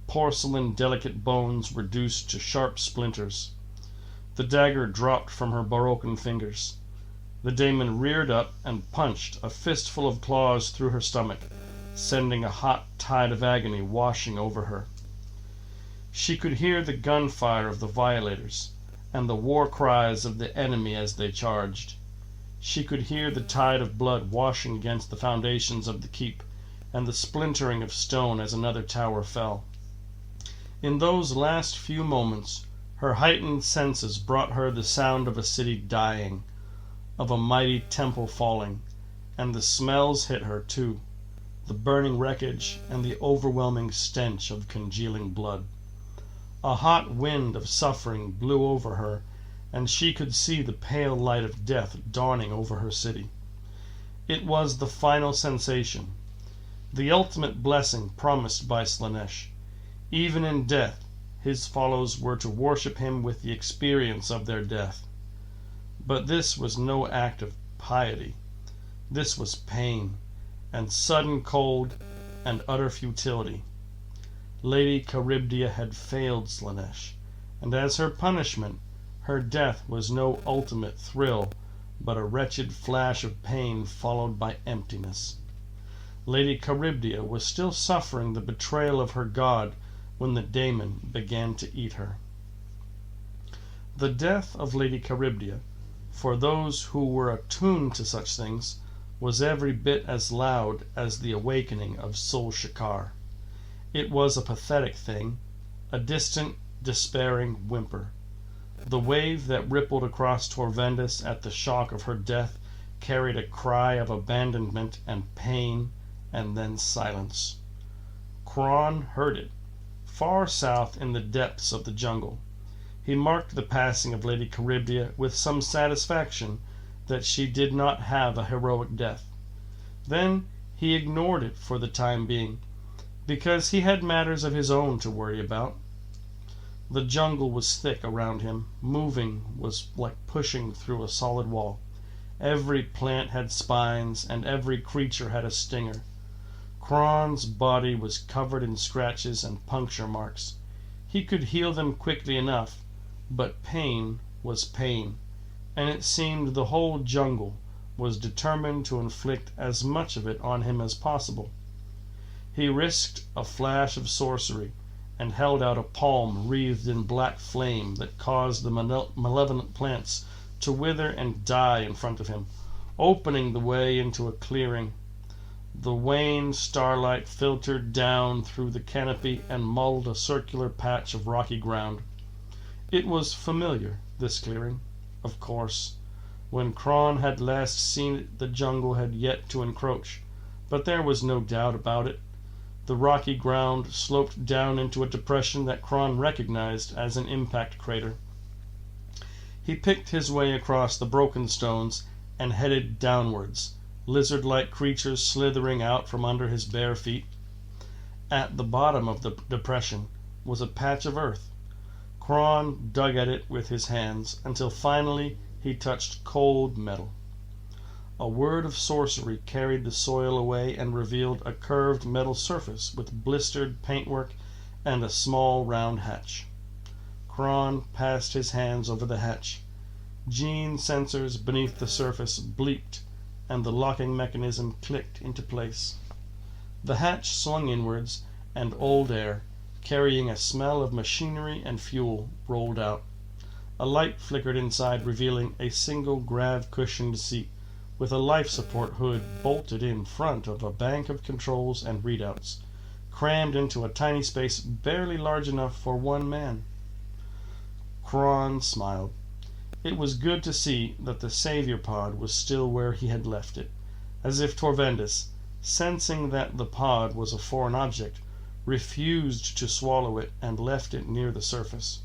porcelain delicate bones reduced to sharp splinters. The dagger dropped from her broken fingers. The daemon reared up and punched a fistful of claws through her stomach, sending a hot tide of agony washing over her. She could hear the gunfire of the violators and the war cries of the enemy as they charged. She could hear the tide of blood washing against the foundations of the keep and the splintering of stone as another tower fell. In those last few moments, her heightened senses brought her the sound of a city dying, of a mighty temple falling, and the smells hit her too, the burning wreckage and the overwhelming stench of congealing blood. A hot wind of suffering blew over her, and she could see the pale light of death dawning over her city. It was the final sensation, the ultimate blessing promised by Slaanesh. Even in death, his followers were to worship him with the experience of their death. But this was no act of piety. This was pain, and sudden cold, and utter futility. Lady Charybdia had failed Slaanesh, and as her punishment, her death was no ultimate thrill, but a wretched flash of pain followed by emptiness. Lady Charybdia was still suffering the betrayal of her god when the daemon began to eat her. The death of Lady Charybdia, for those who were attuned to such things, was every bit as loud as the awakening of Sol-Shakar. It was a pathetic thing, a distant, despairing whimper. The wave that rippled across Torvendis at the shock of her death carried a cry of abandonment and pain, and then silence. Kron heard it, far south in the depths of the jungle. He marked the passing of Lady Charybdia with some satisfaction that she did not have a heroic death. Then he ignored it for the time being, because he had matters of his own to worry about. The jungle was thick around him. Moving was like pushing through a solid wall, Every plant had spines, and every creature had a stinger. Cron's body was covered in scratches and puncture marks. He could heal them quickly enough, but pain was pain, and it seemed the whole jungle was determined to inflict as much of it on him as possible. He risked a flash of sorcery and held out a palm wreathed in black flame that caused the malevolent plants to wither and die in front of him, opening the way into a clearing. The wan starlight filtered down through the canopy and mulled a circular patch of rocky ground. It was familiar, this clearing, of course. When Cron had last seen it, the jungle had yet to encroach, but there was no doubt about it. The rocky ground sloped down into a depression that Cron recognized as an impact crater. He picked his way across the broken stones and headed downwards, lizard-like creatures slithering out from under his bare feet. At the bottom of the depression was a patch of earth. Cron dug at it with his hands until finally he touched cold metal. A word of sorcery carried the soil away and revealed a curved metal surface with blistered paintwork and a small round hatch. Cron passed his hands over the hatch. Gene sensors beneath the surface bleeped, and the locking mechanism clicked into place. The hatch swung inwards, and old air, carrying a smell of machinery and fuel, rolled out. A light flickered inside, revealing a single grav-cushioned seat with a life support hood bolted in front of a bank of controls and readouts, crammed into a tiny space barely large enough for one man. Cron smiled. It was good to see that the savior pod was still where he had left it, as if Torvendis, sensing that the pod was a foreign object, refused to swallow it and left it near the surface.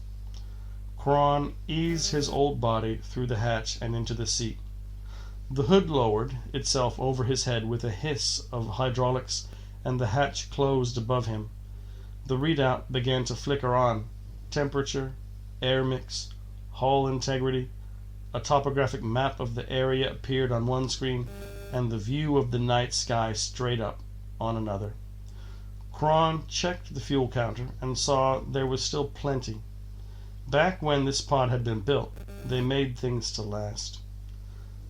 Cron eased his old body through the hatch and into the seat. The hood lowered itself over his head with a hiss of hydraulics, and the hatch closed above him. The readout began to flicker on. Temperature, air mix, hull integrity. A topographic map of the area appeared on one screen, and the view of the night sky straight up on another. Cron checked the fuel counter and saw there was still plenty. Back when this pod had been built, they made things to last.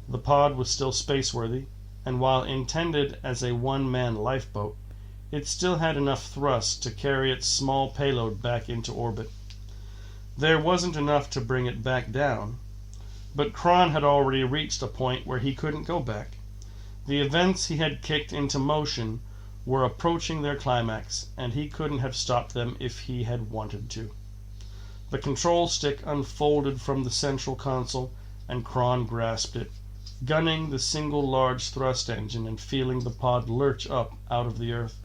The pod was still spaceworthy, and while intended as a one-man lifeboat, it still had enough thrust to carry its small payload back into orbit. There wasn't enough to bring it back down, but Cron had already reached a point where he couldn't go back. The events he had kicked into motion were approaching their climax, and he couldn't have stopped them if he had wanted to. The control stick unfolded from the central console, and Cron grasped it, gunning the single large thrust engine and feeling the pod lurch up out of the earth.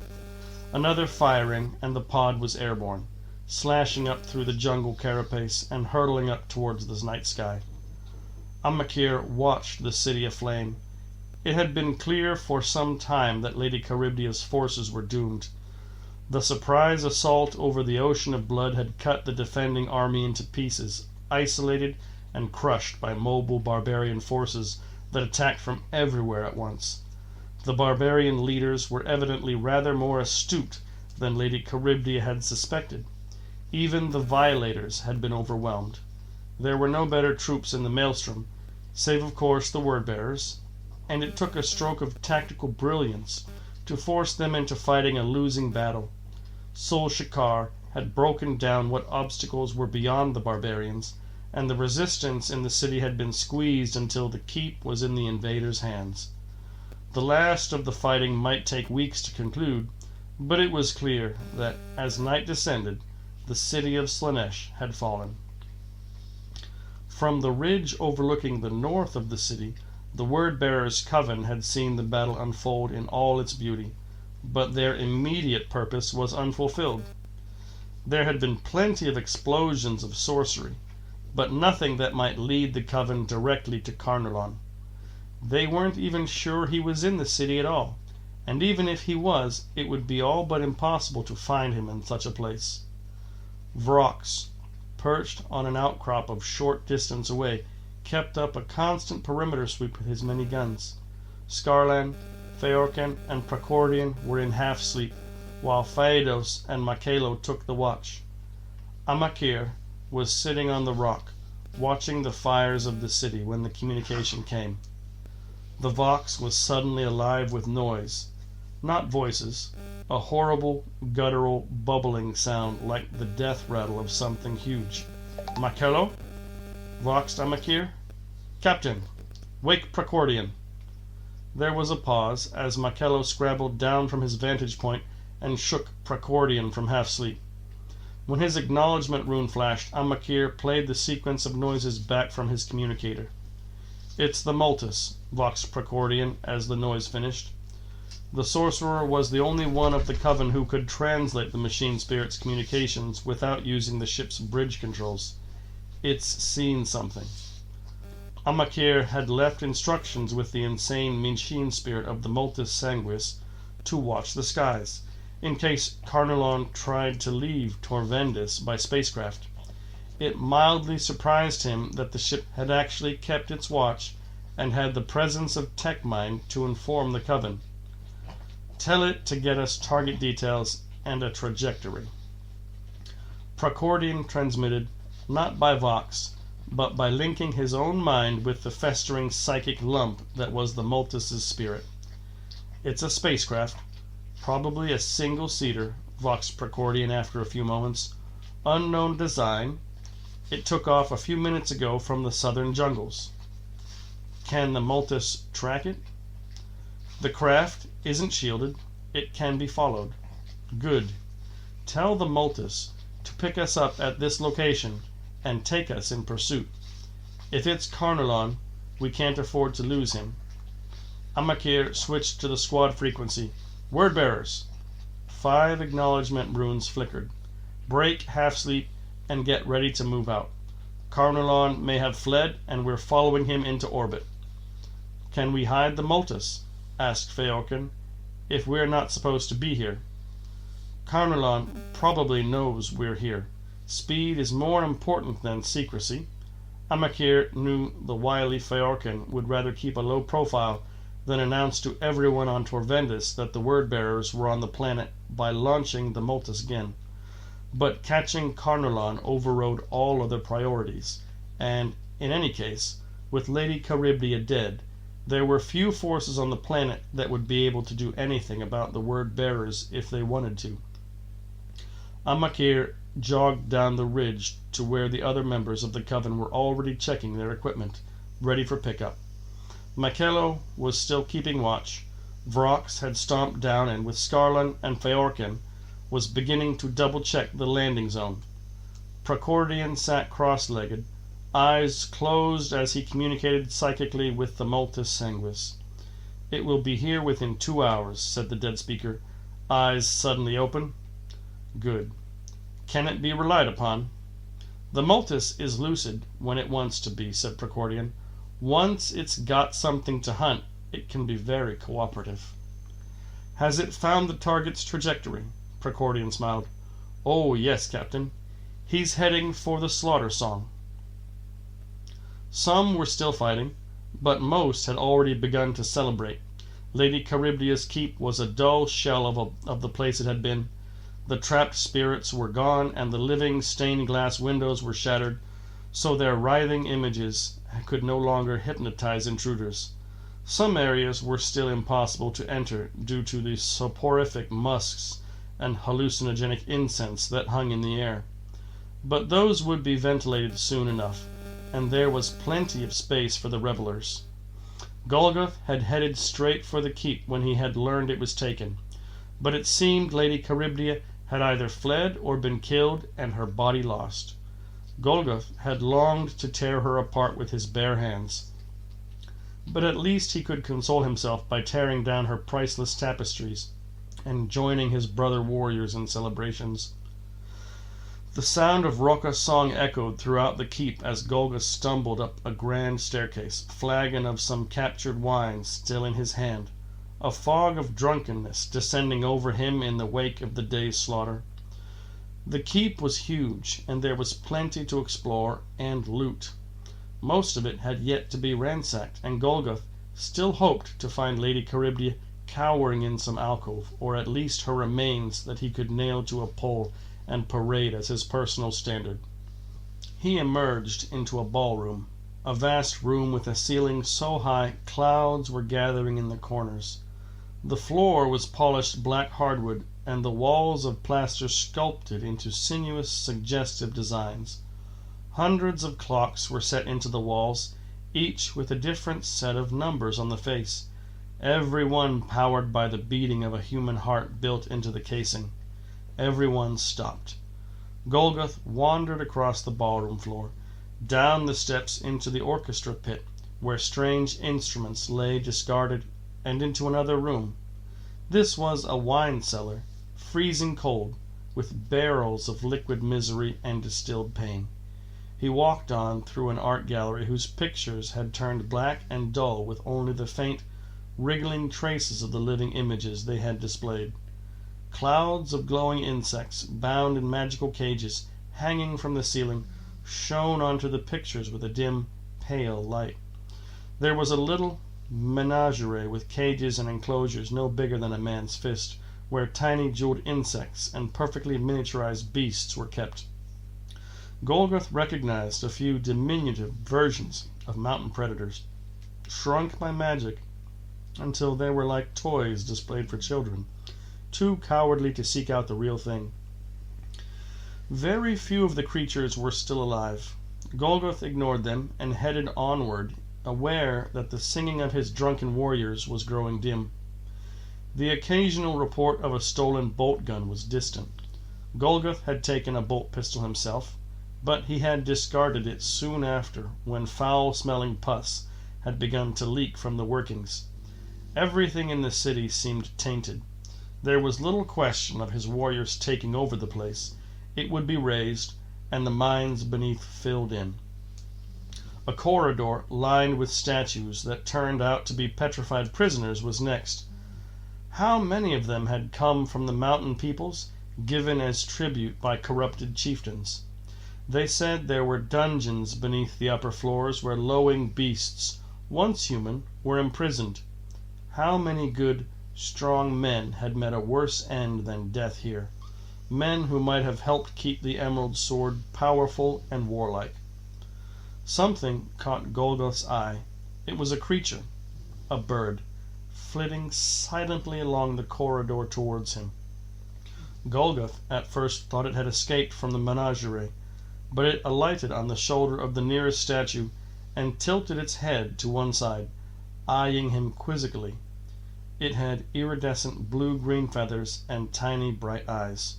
Another firing, and the pod was airborne, slashing up through the jungle carapace and hurtling up towards the night sky. Amakir watched the city aflame. It had been clear for some time that Lady Charybdia's forces were doomed. The surprise assault over the ocean of blood had cut the defending army into pieces, isolated and crushed by mobile barbarian forces that attacked from everywhere at once. The barbarian leaders were evidently rather more astute than Lady Charybdia had suspected. Even the violators had been overwhelmed. There were no better troops in the maelstrom, save of course the word-bearers, and it took a stroke of tactical brilliance to force them into fighting a losing battle. Sol Shikar had broken down what obstacles were beyond the barbarians, and the resistance in the city had been squeezed until the keep was in the invaders' hands. The last of the fighting might take weeks to conclude, but it was clear that, as night descended, the city of Slaanesh had fallen. From the ridge overlooking the north of the city, the word-bearers' coven had seen the battle unfold in all its beauty, but their immediate purpose was unfulfilled. There had been plenty of explosions of sorcery, but nothing that might lead the coven directly to Carnarvon. They weren't even sure he was in the city at all, and even if he was, it would be all but impossible to find him in such a place. Vrox, perched on an outcrop a short distance away, kept up a constant perimeter sweep with his many guns. Skarlan, Feorken, and Prakordian were in half-sleep, while Phaedos and Makelo took the watch. Amakir was sitting on the rock, watching the fires of the city when the communication came. The Vox was suddenly alive with noise, not voices, a horrible, guttural, bubbling sound like the death rattle of something huge. "Makelo?" voxed Amakir. "Captain, wake Prakordian." There was a pause as Makelo scrabbled down from his vantage point and shook Prakordian from half-sleep. When his acknowledgement rune flashed, Amakir played the sequence of noises back from his communicator. "It's the Multus," voxed Prakordian as the noise finished. The sorcerer was the only one of the coven who could translate the machine spirit's communications without using the ship's bridge controls. "It's seen something." Amakir had left instructions with the insane machine spirit of the Multus Sanguis to watch the skies, in case Carnarvon tried to leave Torvendis by spacecraft. It mildly surprised him that the ship had actually kept its watch and had the presence of tech mind to inform the coven. "Tell it to get us target details and a trajectory." Prakordian transmitted, not by Vox, but by linking his own mind with the festering psychic lump that was the Multus's spirit. "It's a spacecraft, probably a single-seater," voxed Prakordian after a few moments. "Unknown design. It took off a few minutes ago from the southern jungles." "Can the Multus track it?" "The craft isn't shielded. It can be followed." "Good. Tell the Multus to pick us up at this location and take us in pursuit. If it's Carnarvon, we can't afford to lose him." Amakir switched to the squad frequency. "Word bearers." 5 acknowledgement runes flickered. "Break half-sleep and get ready to move out. Carnarvon may have fled and we're following him into orbit." "Can we hide the Multus?" asked Feorken, "if we're not supposed to be here?" "Carnarvon probably knows we're here. Speed is more important than secrecy." Amakir knew the wily Feorken would rather keep a low profile than announce to everyone on Torvendis that the word-bearers were on the planet by launching the Multus again. But catching Carnarvon overrode all other priorities, and, in any case, with Lady Charybdia dead, there were few forces on the planet that would be able to do anything about the word-bearers if they wanted to. Amakir jogged down the ridge to where the other members of the coven were already checking their equipment, ready for pickup. Makelo was still keeping watch. Vrox had stomped down and, with Skarlan and Feorken, was beginning to double-check the landing zone. Prakordian sat cross-legged, eyes closed as he communicated psychically with the Multus Sanguis. "It will be here within 2 hours," said the dead speaker, eyes suddenly open. "Good. Can it be relied upon?" "The Multus is lucid when it wants to be," said Prakordian. "Once it's got something to hunt, it can be very cooperative." "Has it found the target's trajectory?" Prakordian smiled. "Oh, yes, Captain. He's heading for the slaughter song." Some were still fighting, but most had already begun to celebrate. Lady Charybdia's keep was a dull shell of the place it had been. The trapped spirits were gone, and the living stained-glass windows were shattered, so their writhing images could no longer hypnotize intruders. Some areas were still impossible to enter due to the soporific musks and hallucinogenic incense that hung in the air. But those would be ventilated soon enough, and there was plenty of space for the revelers. Golgoth had headed straight for the keep when he had learned it was taken, but it seemed Lady Charybdia had either fled or been killed and her body lost. Golgoth had longed to tear her apart with his bare hands, but at least he could console himself by tearing down her priceless tapestries and joining his brother warriors in celebrations. The sound of Roka's song echoed throughout the keep as Golgoth stumbled up a grand staircase, flagon of some captured wine still in his hand, a fog of drunkenness descending over him in the wake of the day's slaughter. The keep was huge, and there was plenty to explore and loot. Most of it had yet to be ransacked, and Golgoth still hoped to find Lady Charybdis cowering in some alcove, or at least her remains that he could nail to a pole and parade as his personal standard. He emerged into a ballroom, a vast room with a ceiling so high clouds were gathering in the corners. The floor was polished black hardwood, and the walls of plaster sculpted into sinuous, suggestive designs. Hundreds of clocks were set into the walls, each with a different set of numbers on the face, every one powered by the beating of a human heart built into the casing. Every one stopped. Golgoth wandered across the ballroom floor, down the steps into the orchestra pit, where strange instruments lay discarded, and into another room. This was a wine cellar, freezing cold, with barrels of liquid misery and distilled pain. He walked on through an art gallery whose pictures had turned black and dull with only the faint, wriggling traces of the living images they had displayed. Clouds of glowing insects, bound in magical cages, hanging from the ceiling, shone onto the pictures with a dim, pale light. There was a little menagerie with cages and enclosures no bigger than a man's fist, where tiny jeweled insects and perfectly miniaturized beasts were kept. Golgoth recognized a few diminutive versions of mountain predators, shrunk by magic until they were like toys displayed for children, too cowardly to seek out the real thing. Very few of the creatures were still alive. Golgoth ignored them and headed onward, aware that the singing of his drunken warriors was growing dim. The occasional report of a stolen bolt gun was distant. Golgoth had taken a bolt pistol himself, but he had discarded it soon after, when foul-smelling pus had begun to leak from the workings. Everything in the city seemed tainted. There was little question of his warriors taking over the place. It would be razed, and the mines beneath filled in. A corridor lined with statues that turned out to be petrified prisoners was next. How many of them had come from the mountain peoples, given as tribute by corrupted chieftains? They said there were dungeons beneath the upper floors where lowing beasts, once human, were imprisoned. How many good, strong men had met a worse end than death here, men who might have helped keep the emerald sword powerful and warlike. Something caught Golgoth's eye. It was a creature, a bird, flitting silently along the corridor towards him. Golgoth at first thought it had escaped from the menagerie, but it alighted on the shoulder of the nearest statue and tilted its head to one side, eyeing him quizzically. It had iridescent blue-green feathers and tiny bright eyes.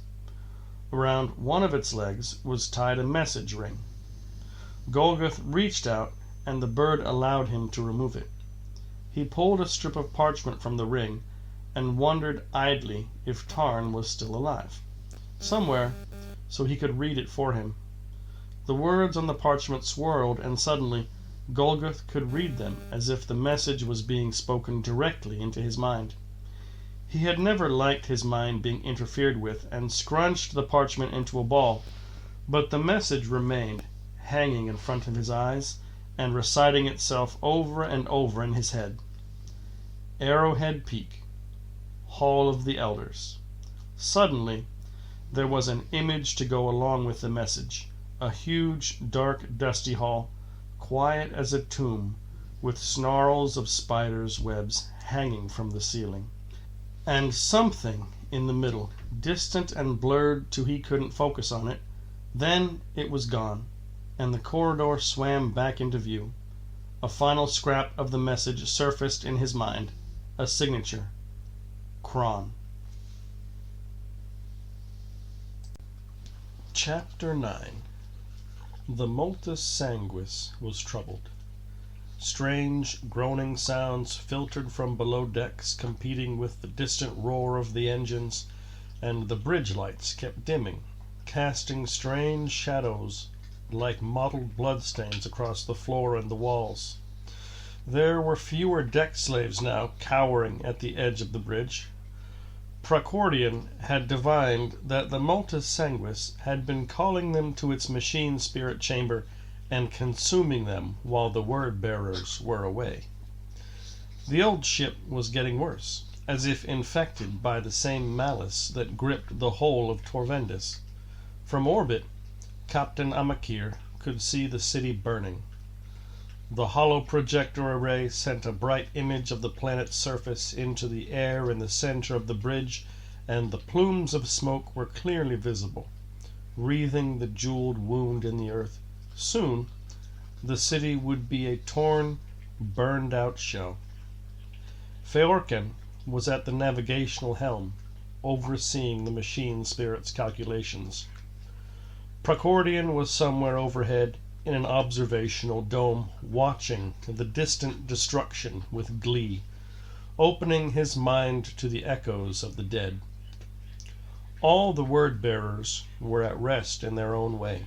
Around one of its legs was tied a message ring. Golgoth reached out, and the bird allowed him to remove it. He pulled a strip of parchment from the ring and wondered idly if Tarn was still alive, somewhere, so he could read it for him. The words on the parchment swirled, and suddenly Golgoth could read them as if the message was being spoken directly into his mind. He had never liked his mind being interfered with, and scrunched the parchment into a ball, but the message remained, hanging in front of his eyes, and reciting itself over and over in his head. Arrowhead Peak, Hall of the Elders. Suddenly, there was an image to go along with the message. A huge, dark, dusty hall, quiet as a tomb, with snarls of spiders' webs hanging from the ceiling. And something in the middle, distant and blurred till he couldn't focus on it. Then it was gone, and the corridor swam back into view. A final scrap of the message surfaced in his mind. A signature. Kron. Chapter 9. The Multus Sanguis was troubled. Strange, groaning sounds filtered from below decks, competing with the distant roar of the engines, and the bridge lights kept dimming, casting strange shadows like mottled bloodstains across the floor and the walls. There were fewer deck slaves now cowering at the edge of the bridge. Procordian had divined that the Multus Sanguis had been calling them to its machine spirit chamber and consuming them while the word-bearers were away. The old ship was getting worse, as if infected by the same malice that gripped the whole of Torvendis. From orbit, Captain Amakir could see the city burning. The hollow projector array sent a bright image of the planet's surface into the air in the center of the bridge, and the plumes of smoke were clearly visible, wreathing the jeweled wound in the earth. Soon, the city would be a torn, burned-out shell. Feorken was at the navigational helm, overseeing the machine spirit's calculations. Prakordian was somewhere overhead in an observational dome, watching the distant destruction with glee, opening his mind to the echoes of the dead. All the word-bearers were at rest in their own way,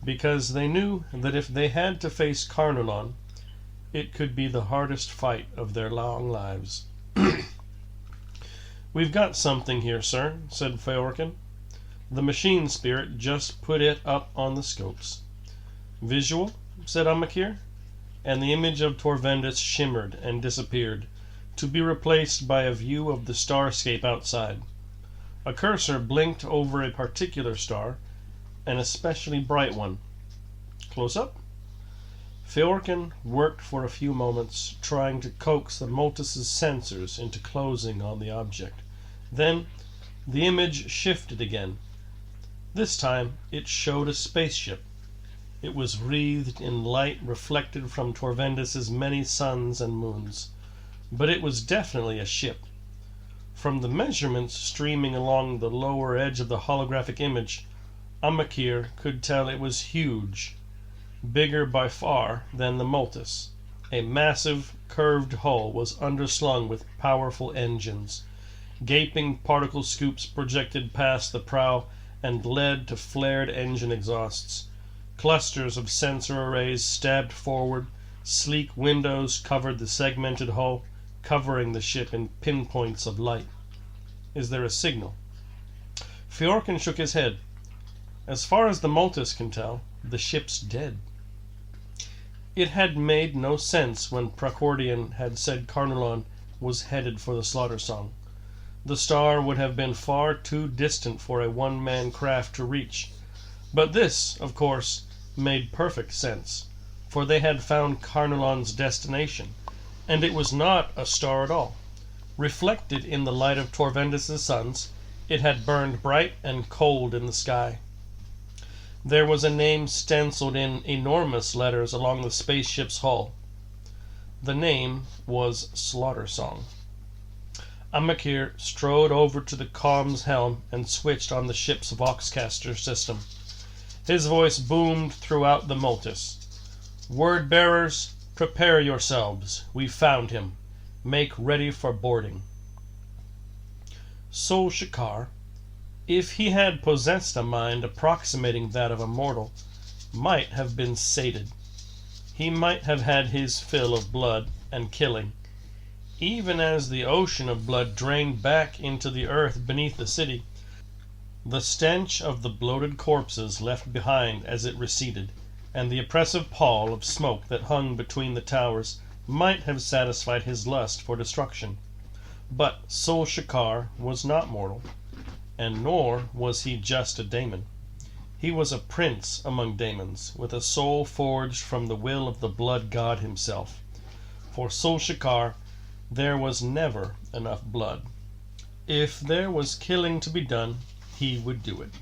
because they knew that if they had to face Carnulon, it could be the hardest fight of their long lives. "We've got something here, sir," said Feorken. "The machine spirit just put it up on the scopes." "Visual?" said Amakir, and the image of Torvendis shimmered and disappeared, to be replaced by a view of the starscape outside. A cursor blinked over a particular star, an especially bright one. "Close up?" Feorken worked for a few moments, trying to coax the Multus's sensors into closing on the object. Then the image shifted again. This time it showed a spaceship. It was wreathed in light reflected from Torvendis's many suns and moons. But it was definitely a ship. From the measurements streaming along the lower edge of the holographic image, Amakir could tell it was huge, bigger by far than the Multus. A massive, curved hull was underslung with powerful engines. Gaping particle scoops projected past the prow and led to flared engine exhausts. Clusters of sensor arrays stabbed forward. Sleek windows covered the segmented hull, covering the ship in pinpoints of light. "Is there a signal?" Feorken shook his head. "As far as the Multus can tell, the ship's dead." It had made no sense when Prakordian had said Carnulon was headed for the Slaughter Song. The star would have been far too distant for a one-man craft to reach. But this, of course, made perfect sense, for they had found Carnulon's destination, and it was not a star at all. Reflected in the light of Torvendis' suns, it had burned bright and cold in the sky. There was a name stenciled in enormous letters along the spaceship's hull. The name was Slaughter Song. Amakir strode over to the comms helm and switched on the ship's voxcaster system. His voice boomed throughout the Multus. "Word-bearers, prepare yourselves. We've found him. Make ready for boarding." Sol Shikar, if he had possessed a mind approximating that of a mortal, might have been sated. He might have had his fill of blood and killing. Even as the ocean of blood drained back into the earth beneath the city, the stench of the bloated corpses left behind as it receded, and the oppressive pall of smoke that hung between the towers, might have satisfied his lust for destruction. But Sol Shikar was not mortal, and nor was he just a daemon. He was a prince among daemons, with a soul forged from the will of the blood god himself. For Sol Shikar there was never enough blood. If there was killing to be done, he would do it.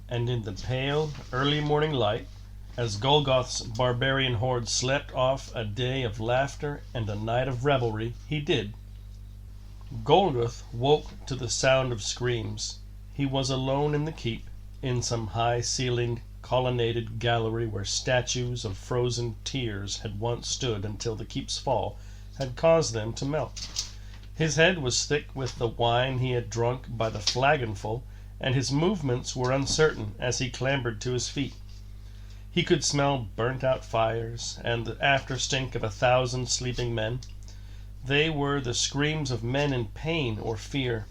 And in the pale, early morning light, as Golgoth's barbarian horde slept off a day of laughter and a night of revelry, he did. Golgoth woke to the sound of screams. He was alone in the keep, in some high-ceilinged, colonnaded gallery where statues of frozen tears had once stood until the keep's fall had caused them to melt. His head was thick with the wine he had drunk by the flagonful, and his movements were uncertain as he clambered to his feet. He could smell burnt-out fires and the after-stink of 1,000 sleeping men. They were the screams of men in pain or fear.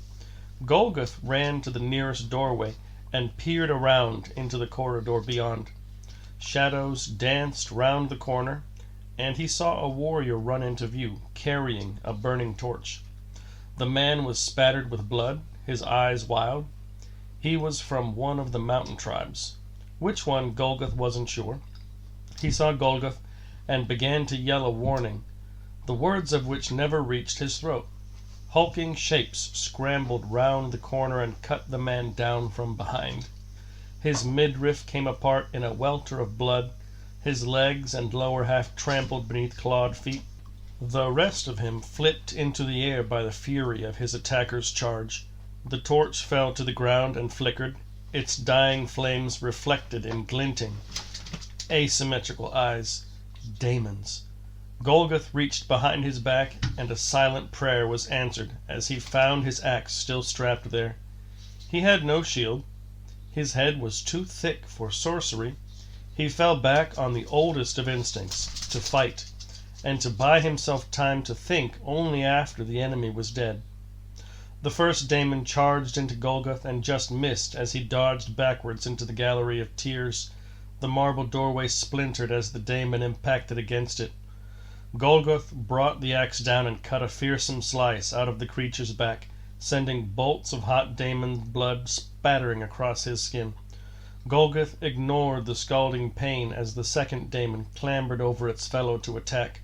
Golgoth ran to the nearest doorway and peered around into the corridor beyond. Shadows danced round the corner, and he saw a warrior run into view, carrying a burning torch. The man was spattered with blood, his eyes wild. He was from one of the mountain tribes. Which one, Golgoth wasn't sure. He saw Golgoth and began to yell a warning, the words of which never reached his throat. Hulking shapes scrambled round the corner and cut the man down from behind. His midriff came apart in a welter of blood, his legs and lower half trampled beneath clawed feet. The rest of him flipped into the air by the fury of his attacker's charge. The torch fell to the ground and flickered, its dying flames reflected in glinting, asymmetrical eyes. Daemons. Golgoth reached behind his back, and a silent prayer was answered as he found his axe still strapped there. He had no shield. His head was too thick for sorcery. He fell back on the oldest of instincts, to fight, and to buy himself time to think only after the enemy was dead. The first Daemon charged into Golgoth and just missed as he dodged backwards into the gallery of tears. The marble doorway splintered as the Daemon impacted against it. Golgoth brought the axe down and cut a fearsome slice out of the creature's back, sending bolts of hot Daemon blood spattering across his skin. Golgoth ignored the scalding pain as the second Daemon clambered over its fellow to attack.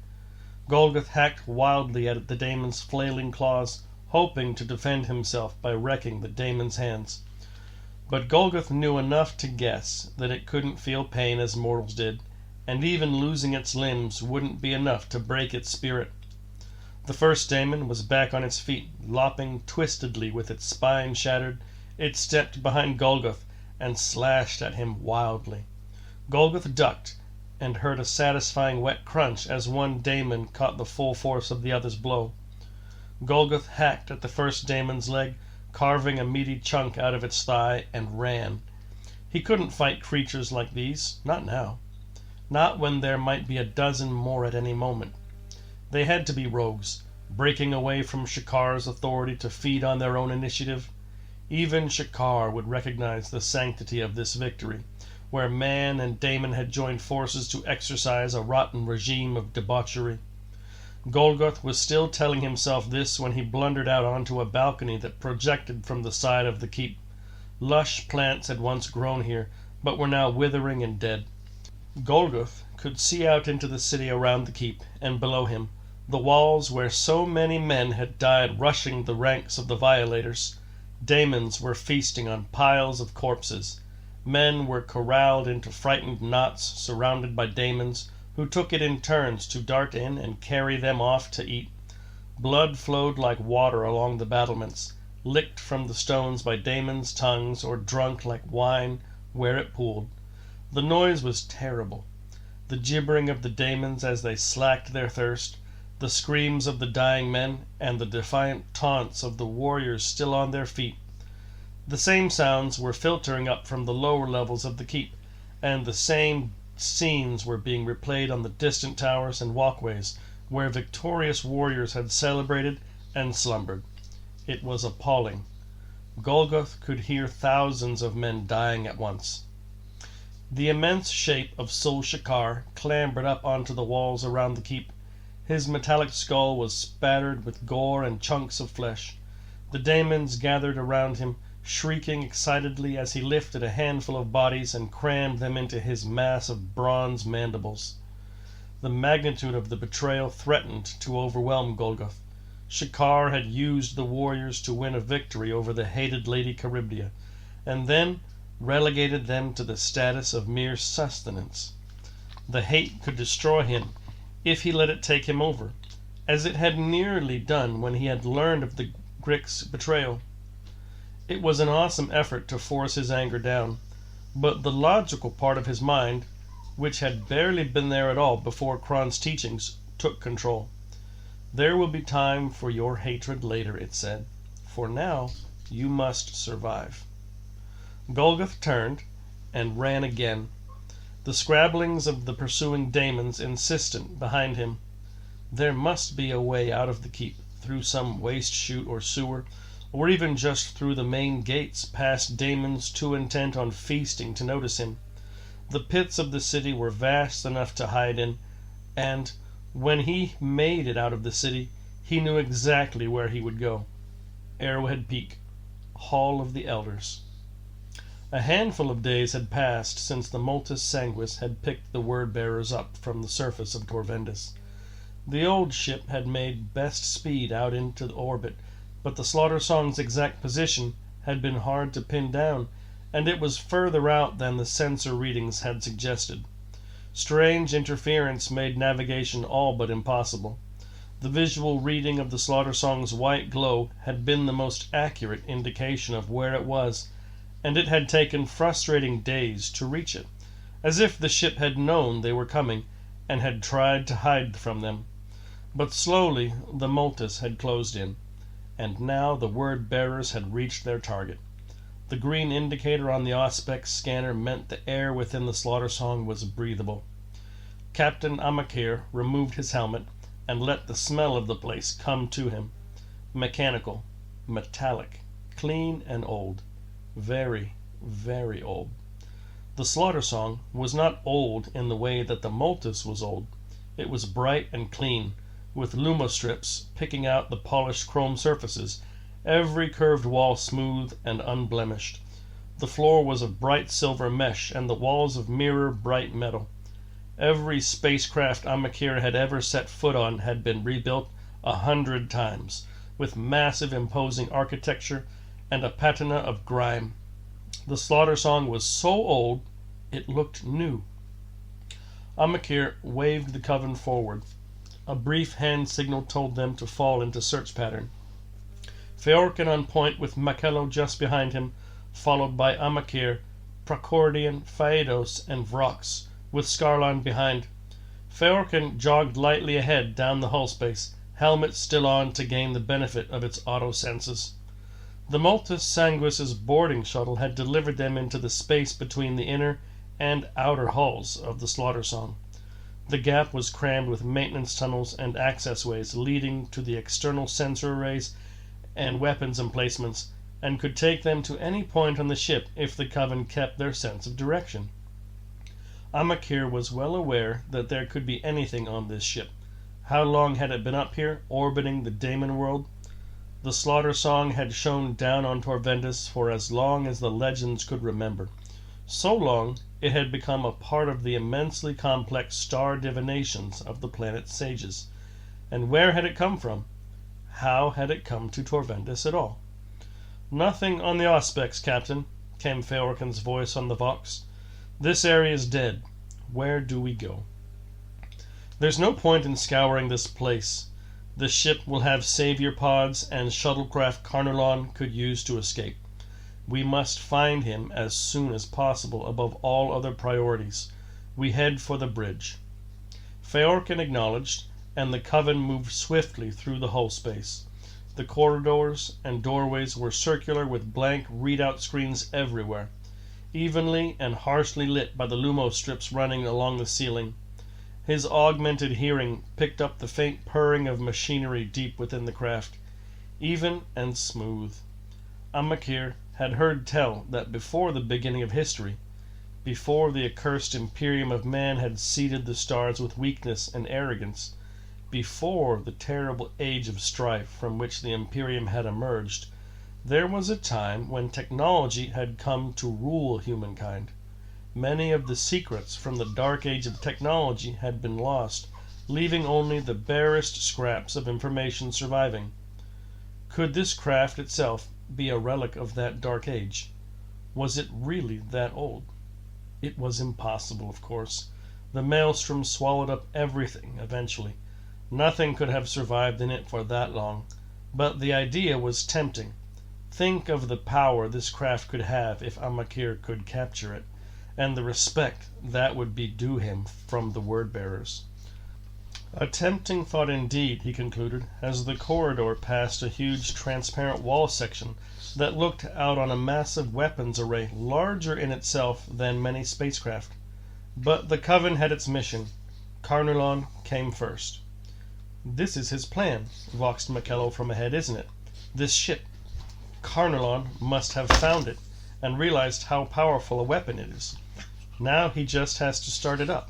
Golgoth hacked wildly at the Daemon's flailing claws, hoping to defend himself by wrecking the Daemon's hands. But Golgoth knew enough to guess that it couldn't feel pain as mortals did, and even losing its limbs wouldn't be enough to break its spirit. The first Daemon was back on its feet, lopping twistedly with its spine shattered. It stepped behind Golgoth and slashed at him wildly. Golgoth ducked and heard a satisfying wet crunch as one Daemon caught the full force of the other's blow. Golgoth hacked at the first Daemon's leg, carving a meaty chunk out of its thigh, and ran. He couldn't fight creatures like these, not now. Not when there might be a dozen more at any moment. They had to be rogues, breaking away from Shakar's authority to feed on their own initiative. Even Shakar would recognize the sanctity of this victory, where man and Daemon had joined forces to exercise a rotten regime of debauchery. Golgoth was still telling himself this when he blundered out onto a balcony that projected from the side of the keep. Lush plants had once grown here, but were now withering and dead. Golgoth could see out into the city around the keep, and below him, the walls where so many men had died rushing the ranks of the violators. Daemons were feasting on piles of corpses. Men were corralled into frightened knots surrounded by Daemons, who took it in turns to dart in and carry them off to eat. Blood flowed like water along the battlements, licked from the stones by Daemons' tongues or drunk like wine where it pooled. The noise was terrible. The gibbering of the Daemons as they slacked their thirst, the screams of the dying men, and the defiant taunts of the warriors still on their feet. The same sounds were filtering up from the lower levels of the keep, and the same scenes were being replayed on the distant towers and walkways where victorious warriors had celebrated and slumbered. It was appalling. Golgoth could hear thousands of men dying at once. The immense shape of Sul Shakar clambered up onto the walls around the keep. His metallic skull was spattered with gore and chunks of flesh. The Daemons gathered around him, shrieking excitedly as he lifted a handful of bodies and crammed them into his mass of bronze mandibles. The magnitude of the betrayal threatened to overwhelm Golgoth. Shakar had used the warriors to win a victory over the hated Lady Charybdia, and then relegated them to the status of mere sustenance. The hate could destroy him if he let it take him over, as it had nearly done when he had learned of the Gric's betrayal. It was an awesome effort to force his anger down, but the logical part of his mind, which had barely been there at all before Kron's teachings, took control. There will be time for your hatred later, it said. For now, you must survive. Golgoth turned and ran again, the scrabblings of the pursuing Daemons insistent behind him. There must be a way out of the keep, through some waste chute or sewer, or even just through the main gates past Daemons too intent on feasting to notice him. The pits of the city were vast enough to hide in, and when he made it out of the city, he knew exactly where he would go. Arrowhead Peak, Hall of the Elders. A handful of days had passed since the Multus Sanguis had picked the word-bearers up from the surface of Torvendis. The old ship had made best speed out into orbit, but the Slaughter Song's exact position had been hard to pin down, and it was further out than the sensor readings had suggested. Strange interference made navigation all but impossible. The visual reading of the Slaughter Song's white glow had been the most accurate indication of where it was, and it had taken frustrating days to reach it, as if the ship had known they were coming and had tried to hide from them. But slowly the Multus had closed in, and now the word-bearers had reached their target. The green indicator on the Auspex scanner meant the air within the Slaughter Song was breathable. Captain Amakir removed his helmet and let the smell of the place come to him. Mechanical, metallic, clean and old. Very, very old. The Slaughter Song was not old in the way that the Multus was old. It was bright and clean, with lumostrips picking out the polished chrome surfaces, every curved wall smooth and unblemished. The floor was of bright silver mesh, and the walls of mirror bright metal. Every spacecraft Amakir had ever set foot on had been rebuilt 100 times, with massive imposing architecture and a patina of grime. The Slaughter Song was so old it looked new. Amakir waved the coven forward. A brief hand signal told them to fall into search pattern. Feorkin on point with Makello just behind him, followed by Amakir, Procordian, Phaedos, and Vrox, with Scarlan behind. Feorkin jogged lightly ahead down the hull space, helmet still on to gain the benefit of its auto senses. The Multus Sanguis's boarding shuttle had delivered them into the space between the inner and outer hulls of the Slaughter Song. The gap was crammed with maintenance tunnels and access ways leading to the external sensor arrays and weapons emplacements, and could take them to any point on the ship if the Coven kept their sense of direction. Amakir was well aware that there could be anything on this ship. How long had it been up here, orbiting the Daemon World? The Slaughter Song had shone down on Torvendis for as long as the legends could remember. So long it had become a part of the immensely complex star divinations of the planet's sages. And where had it come from? How had it come to Torvendis at all? "Nothing on the Auspex, Captain," came Feorkin's voice on the Vox. "This area is dead. Where do we go?" "There's no point in scouring this place. The ship will have savior pods and shuttlecraft Carnarvon could use to escape. We must find him as soon as possible above all other priorities. We head for the bridge." Feorkin acknowledged, and the Coven moved swiftly through the hull space. The corridors and doorways were circular with blank readout screens everywhere, evenly and harshly lit by the lumostrips running along the ceiling. His augmented hearing picked up the faint purring of machinery deep within the craft, even and smooth. Amakir had heard tell that before the beginning of history, before the accursed Imperium of Man had seeded the stars with weakness and arrogance, before the terrible age of strife from which the Imperium had emerged, there was a time when technology had come to rule humankind. Many of the secrets from the dark age of technology had been lost, leaving only the barest scraps of information surviving. Could this craft itself be a relic of that dark age? Was it really that old? It was impossible, of course. The maelstrom swallowed up everything eventually. Nothing could have survived in it for that long, but the idea was tempting. Think of the power this craft could have if Amakir could capture it, and the respect that would be due him from the word-bearers. A tempting thought indeed, he concluded, as the corridor passed a huge transparent wall section that looked out on a massive weapons array larger in itself than many spacecraft. But the Coven had its mission. Carnarvon came first. "This is his plan," voxed Makello from ahead, "isn't it? This ship. Carnarvon must have found it, and realized how powerful a weapon it is. Now he just has to start it up.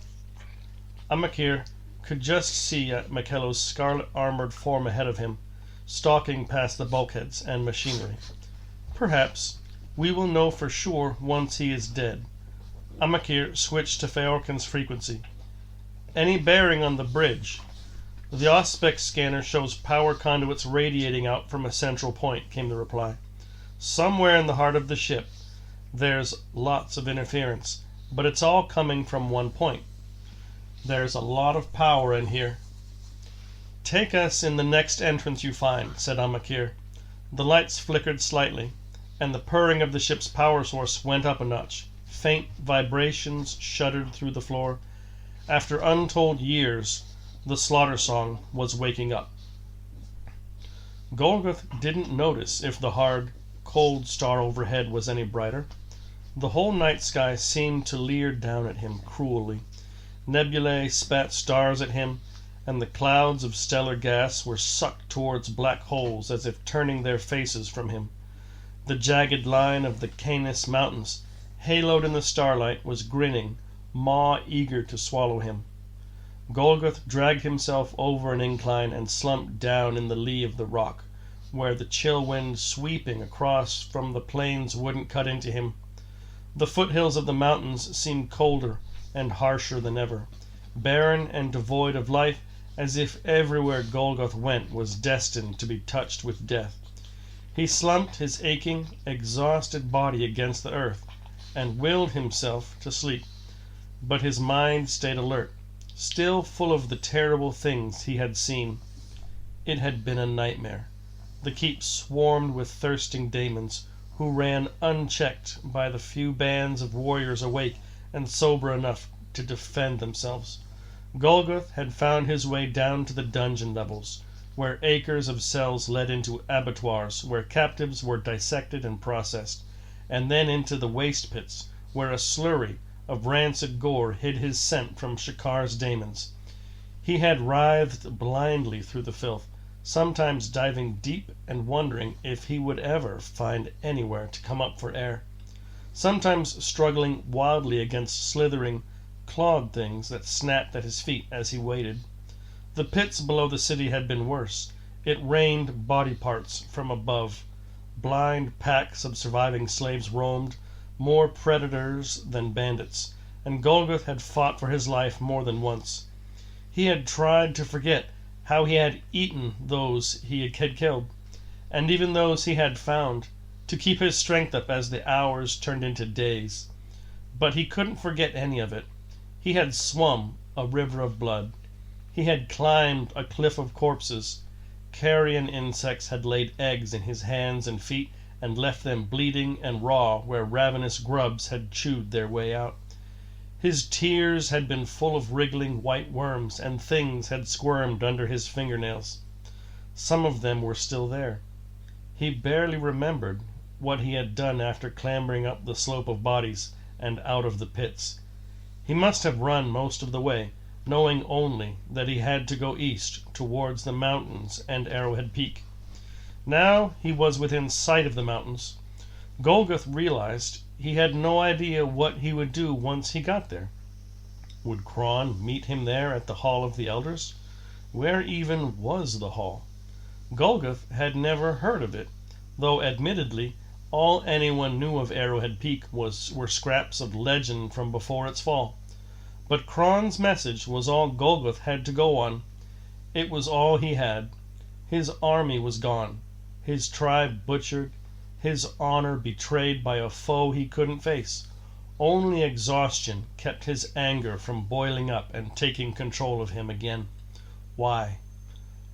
Amakir could just see Mikello's scarlet-armored form ahead of him, stalking past the bulkheads and machinery. Perhaps we will know for sure once he is dead. Amakir switched to Feorkin's frequency. Any bearing on the bridge? The Auspex scanner shows power conduits radiating out from a central point, came the reply. Somewhere in the heart of the ship, there's lots of interference, but it's all coming from one point. There's a lot of power in here. Take us in the next entrance you find, said Amakir. The lights flickered slightly, and the purring of the ship's power source went up a notch. Faint vibrations shuddered through the floor. After untold years, the slaughter song was waking up. Golgoth didn't notice if the hard, cold star overhead was any brighter. The whole night sky seemed to leer down at him cruelly. Nebulae spat stars at him, and the clouds of stellar gas were sucked towards black holes as if turning their faces from him. The jagged line of the Canis Mountains, haloed in the starlight, was grinning, maw eager to swallow him. Golgoth dragged himself over an incline and slumped down in the lee of the rock, where the chill wind sweeping across from the plains wouldn't cut into him. The foothills of the mountains seemed colder and harsher than ever, barren and devoid of life, as if everywhere Golgoth went was destined to be touched with death. He slumped his aching, exhausted body against the earth, and willed himself to sleep. But his mind stayed alert, still full of the terrible things he had seen. It had been a nightmare. The keep swarmed with thirsting daemons, who ran unchecked by the few bands of warriors awake and sober enough to defend themselves. Golgoth had found his way down to the dungeon levels, where acres of cells led into abattoirs, where captives were dissected and processed, and then into the waste pits, where a slurry of rancid gore hid his scent from Shakar's daemons. He had writhed blindly through the filth, sometimes diving deep and wondering if he would ever find anywhere to come up for air, sometimes struggling wildly against slithering, clawed things that snapped at his feet as he waited. The pits below the city had been worse. It rained body parts from above. Blind packs of surviving slaves roamed, more predators than bandits, and Golgoth had fought for his life more than once. He had tried to forget how he had eaten those he had killed, and even those he had found, to keep his strength up as the hours turned into days. But he couldn't forget any of it. He had swum a river of blood. He had climbed a cliff of corpses. Carrion insects had laid eggs in his hands and feet and left them bleeding and raw where ravenous grubs had chewed their way out. His tears had been full of wriggling white worms, and things had squirmed under his fingernails. Some of them were still there. He barely remembered what he had done after clambering up the slope of bodies and out of the pits. He must have run most of the way, knowing only that he had to go east towards the mountains and Arrowhead Peak. Now he was within sight of the mountains. Golgoth realized he had no idea what he would do once he got there. Would Kron meet him there at the Hall of the Elders? Where even was the hall? Golgoth had never heard of it, though admittedly all anyone knew of Arrowhead Peak were scraps of legend from before its fall. But Kron's message was all Golgoth had to go on. It was all he had. His army was gone, his tribe butchered, his honor betrayed by a foe he couldn't face. Only exhaustion kept his anger from boiling up and taking control of him again. Why?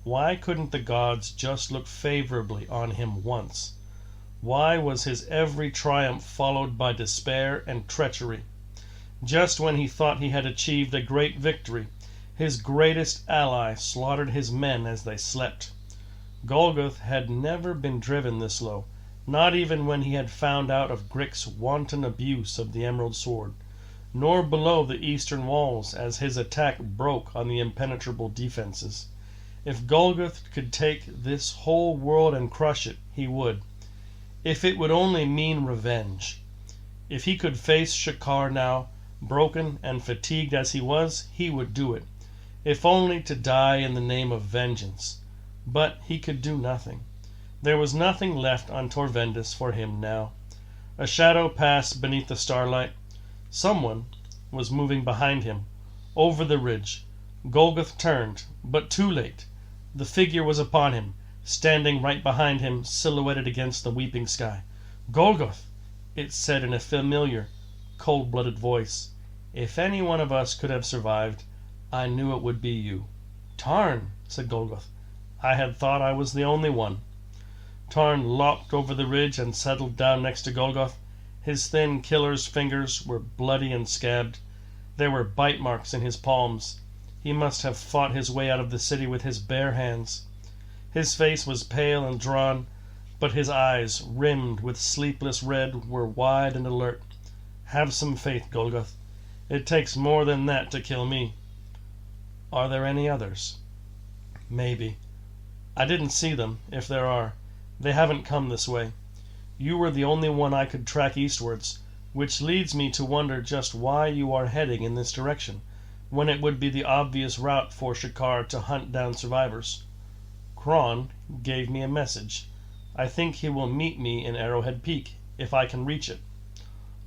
Why couldn't the gods just look favorably on him once? Why was his every triumph followed by despair and treachery? Just when he thought he had achieved a great victory, his greatest ally slaughtered his men as they slept. Golgoth had never been driven this low, not even when he had found out of Grick's wanton abuse of the Emerald Sword, nor below the eastern walls as his attack broke on the impenetrable defenses. If Golgoth could take this whole world and crush it, he would. If it would only mean revenge. If he could face Shakar now, Broken and fatigued as he was, he would do it, if only to die in the name of vengeance. But he could do nothing. There was nothing left on Torvendis for him now. A shadow passed beneath the starlight. Someone was moving behind him, over the ridge. Golgoth turned, but too late. The figure was upon him, standing right behind him, silhouetted against the weeping sky. "Golgoth!" it said in a familiar, cold-blooded voice. "If any one of us could have survived, I knew it would be you." "Tarn," said Golgoth. "I had thought I was the only one." Tarn lopped over the ridge and settled down next to Golgoth. His thin killer's fingers were bloody and scabbed. There were bite marks in his palms. He must have fought his way out of the city with his bare hands. His face was pale and drawn, but his eyes, rimmed with sleepless red, were wide and alert. "Have some faith, Golgoth. It takes more than that to kill me." "Are there any others?" "Maybe. I didn't see them, if there are. They haven't come this way. You were the only one I could track eastwards, which leads me to wonder just why you are heading in this direction, when it would be the obvious route for Shikar to hunt down survivors." "Kron gave me a message. I think he will meet me in Arrowhead Peak, if I can reach it."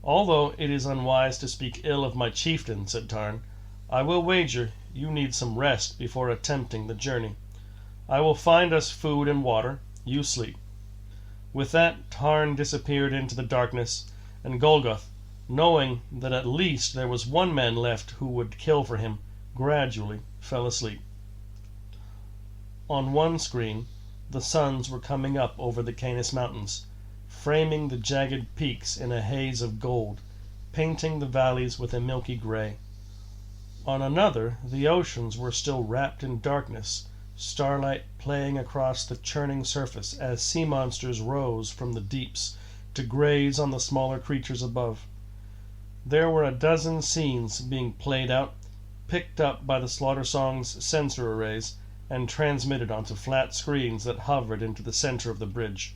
"Although it is unwise to speak ill of my chieftain," said Tarn, "I will wager you need some rest before attempting the journey. I will find us food and water. You sleep." With that, Tarn disappeared into the darkness, and Golgoth, knowing that at least there was one man left who would kill for him, gradually fell asleep. On one screen, the suns were coming up over the Canis Mountains, framing the jagged peaks in a haze of gold, painting the valleys with a milky gray. On another, the oceans were still wrapped in darkness, starlight playing across the churning surface as sea monsters rose from the deeps to graze on the smaller creatures above. There were a dozen scenes being played out, picked up by the Slaughter Song's sensor arrays, and transmitted onto flat screens that hovered into the center of the bridge.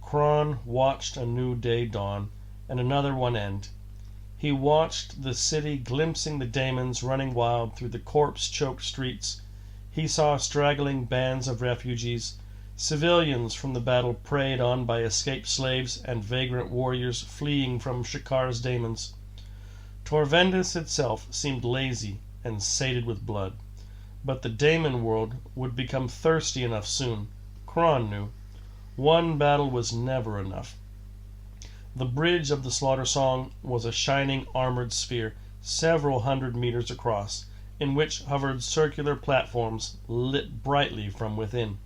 Kron watched a new day dawn, and another one end. He watched the city glimpsing the daemons running wild through the corpse-choked streets. He saw straggling bands of refugees, civilians from the battle preyed on by escaped slaves, and vagrant warriors fleeing from Shikar's daemons. Torvendis itself seemed lazy and sated with blood. But the Daemon World would become thirsty enough soon. Kron knew. One battle was never enough. The bridge of the Slaughter Song was a shining armored sphere, several hundred meters across, in which hovered circular platforms lit brightly from within.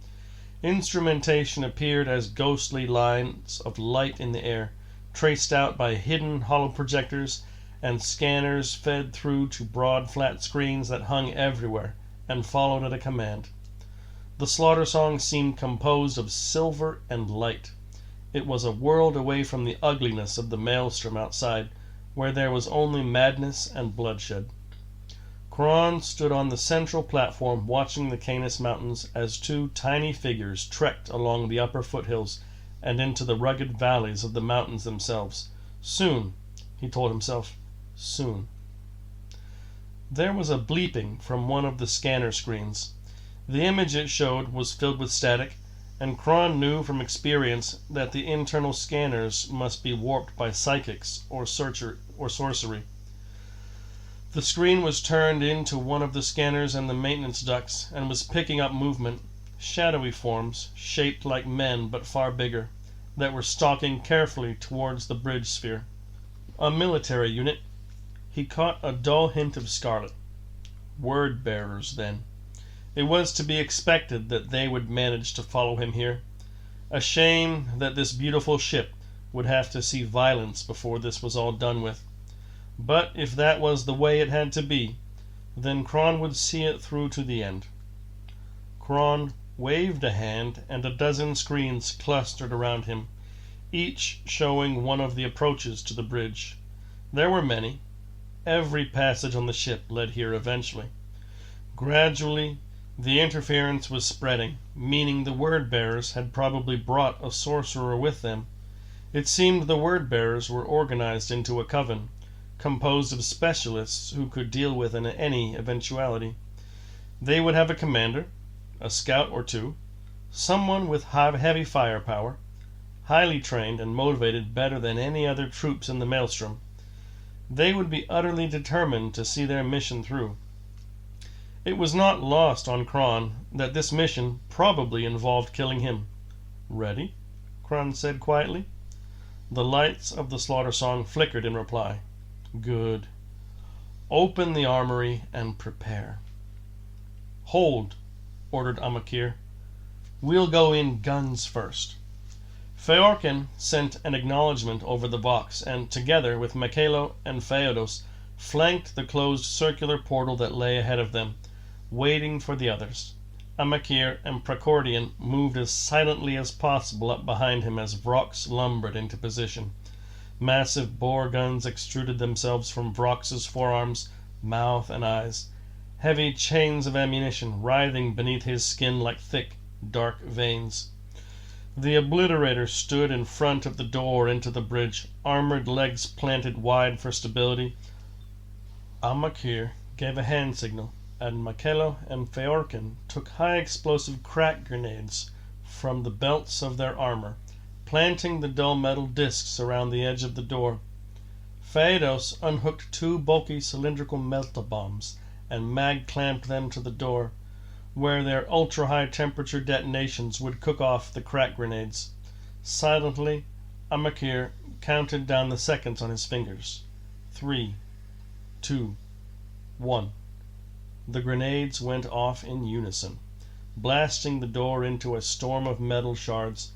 Instrumentation appeared as ghostly lines of light in the air, traced out by hidden hollow projectors, and scanners fed through to broad flat screens that hung everywhere and followed at a command. The Slaughter Song seemed composed of silver and light. It was a world away from the ugliness of the maelstrom outside, where there was only madness and bloodshed. Kron stood on the central platform watching the Canis Mountains as two tiny figures trekked along the upper foothills and into the rugged valleys of the mountains themselves. Soon, he told himself, soon. There was a bleeping from one of the scanner screens. The image it showed was filled with static, and Kron knew from experience that the internal scanners must be warped by psychics or sorcery. The screen was turned into one of the scanners and the maintenance ducts, and was picking up movement, shadowy forms, shaped like men but far bigger, that were stalking carefully towards the bridge sphere. A military unit. He caught a dull hint of scarlet. Word-bearers, then. It was to be expected that they would manage to follow him here. A shame that this beautiful ship would have to see violence before this was all done with. But if that was the way it had to be, then Kron would see it through to the end. Kron waved a hand, and a dozen screens clustered around him, each showing one of the approaches to the bridge. There were many. Every passage on the ship led here eventually. Gradually, the interference was spreading, meaning the word-bearers had probably brought a sorcerer with them. It seemed the word-bearers were organized into a coven, composed of specialists who could deal with any eventuality. They would have a commander, a scout or two, someone with heavy firepower, highly trained and motivated better than any other troops in the Maelstrom. They would be utterly determined to see their mission through. It was not lost on Kron that this mission probably involved killing him. "Ready?" Kron said quietly. The lights of the slaughter song flickered in reply. "Good. Open the armory and prepare." "Hold," ordered Amakir. "We'll go in guns first." Feorkin sent an acknowledgement over the Vox, and together with Michaelo and Feodos flanked the closed circular portal that lay ahead of them, waiting for the others. Amakir and Prakordian moved as silently as possible up behind him as Vrox lumbered into position. Massive bore guns extruded themselves from Vrox's forearms, mouth, and eyes, heavy chains of ammunition writhing beneath his skin like thick, dark veins. The Obliterator stood in front of the door into the bridge, armored legs planted wide for stability. Amakir gave a hand signal, and Michaelo and Feorkin took high-explosive crack grenades from the belts of their armor, planting the dull metal discs around the edge of the door. Feodos unhooked two bulky cylindrical melta-bombs and mag-clamped them to the door, where their ultra-high temperature detonations would cook off the crack grenades. Silently, Amakir counted down the seconds on his fingers. 3, 2, 1. The grenades went off in unison, blasting the door into a storm of metal shards.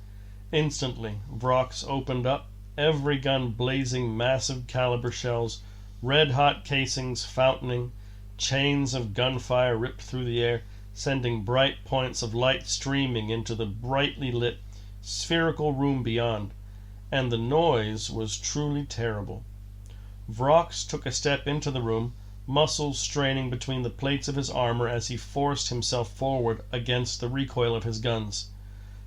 Instantly, Vrox opened up, every gun blazing massive caliber shells, red-hot casings fountaining, chains of gunfire ripped through the air, sending bright points of light streaming into the brightly lit, spherical room beyond, and the noise was truly terrible. Vrox took a step into the room, muscles straining between the plates of his armor as he forced himself forward against the recoil of his guns.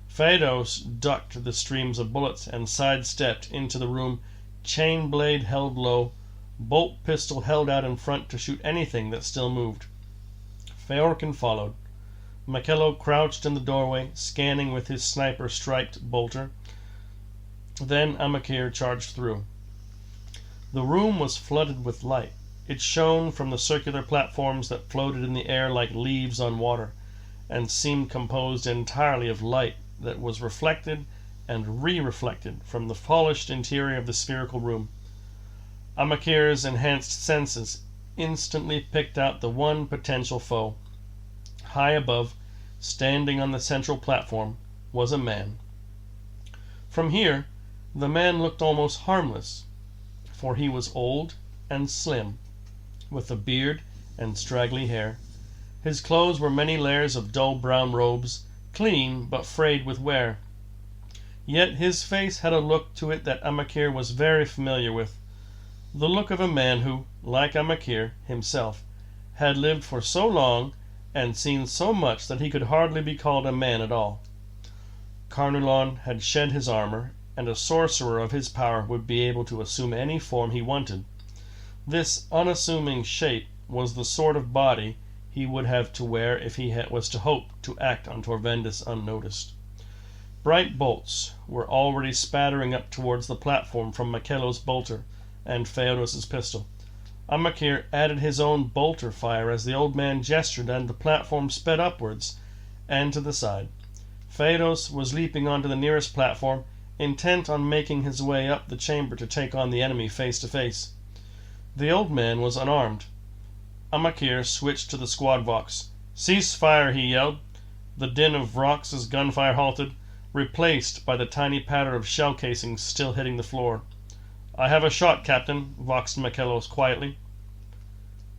Feodos ducked the streams of bullets and sidestepped into the room, chain blade held low, bolt pistol held out in front to shoot anything that still moved. Feorkin followed. Michaelo crouched in the doorway, scanning with his sniper-striped bolter. Then Amakir charged through. The room was flooded with light. It shone from the circular platforms that floated in the air like leaves on water, and seemed composed entirely of light that was reflected and re-reflected from the polished interior of the spherical room. Amakir's enhanced senses instantly picked out the one potential foe. High above, standing on the central platform, was a man. From here, the man looked almost harmless, for he was old and slim, with a beard and straggly hair. His clothes were many layers of dull brown robes, clean but frayed with wear. Yet his face had a look to it that Amakir was very familiar with, the look of a man who, like Amakir himself, had lived for so long and seen so much that he could hardly be called a man at all. Carnulon had shed his armor, and a sorcerer of his power would be able to assume any form he wanted. This unassuming shape was the sort of body he would have to wear if he was to hope to act on Torvendis unnoticed. Bright bolts were already spattering up towards the platform from Michaelo's bolter and Feodos's pistol. Amakir added his own bolter fire as the old man gestured, and the platform sped upwards and to the side. Feodos was leaping onto the nearest platform, intent on making his way up the chamber to take on the enemy face to face. The old man was unarmed. Amakir switched to the squad vox. "Cease fire," he yelled. The din of Vrox's gunfire halted, replaced by the tiny patter of shell casings still hitting the floor. "I have a shot, Captain," voxed Michaelo quietly.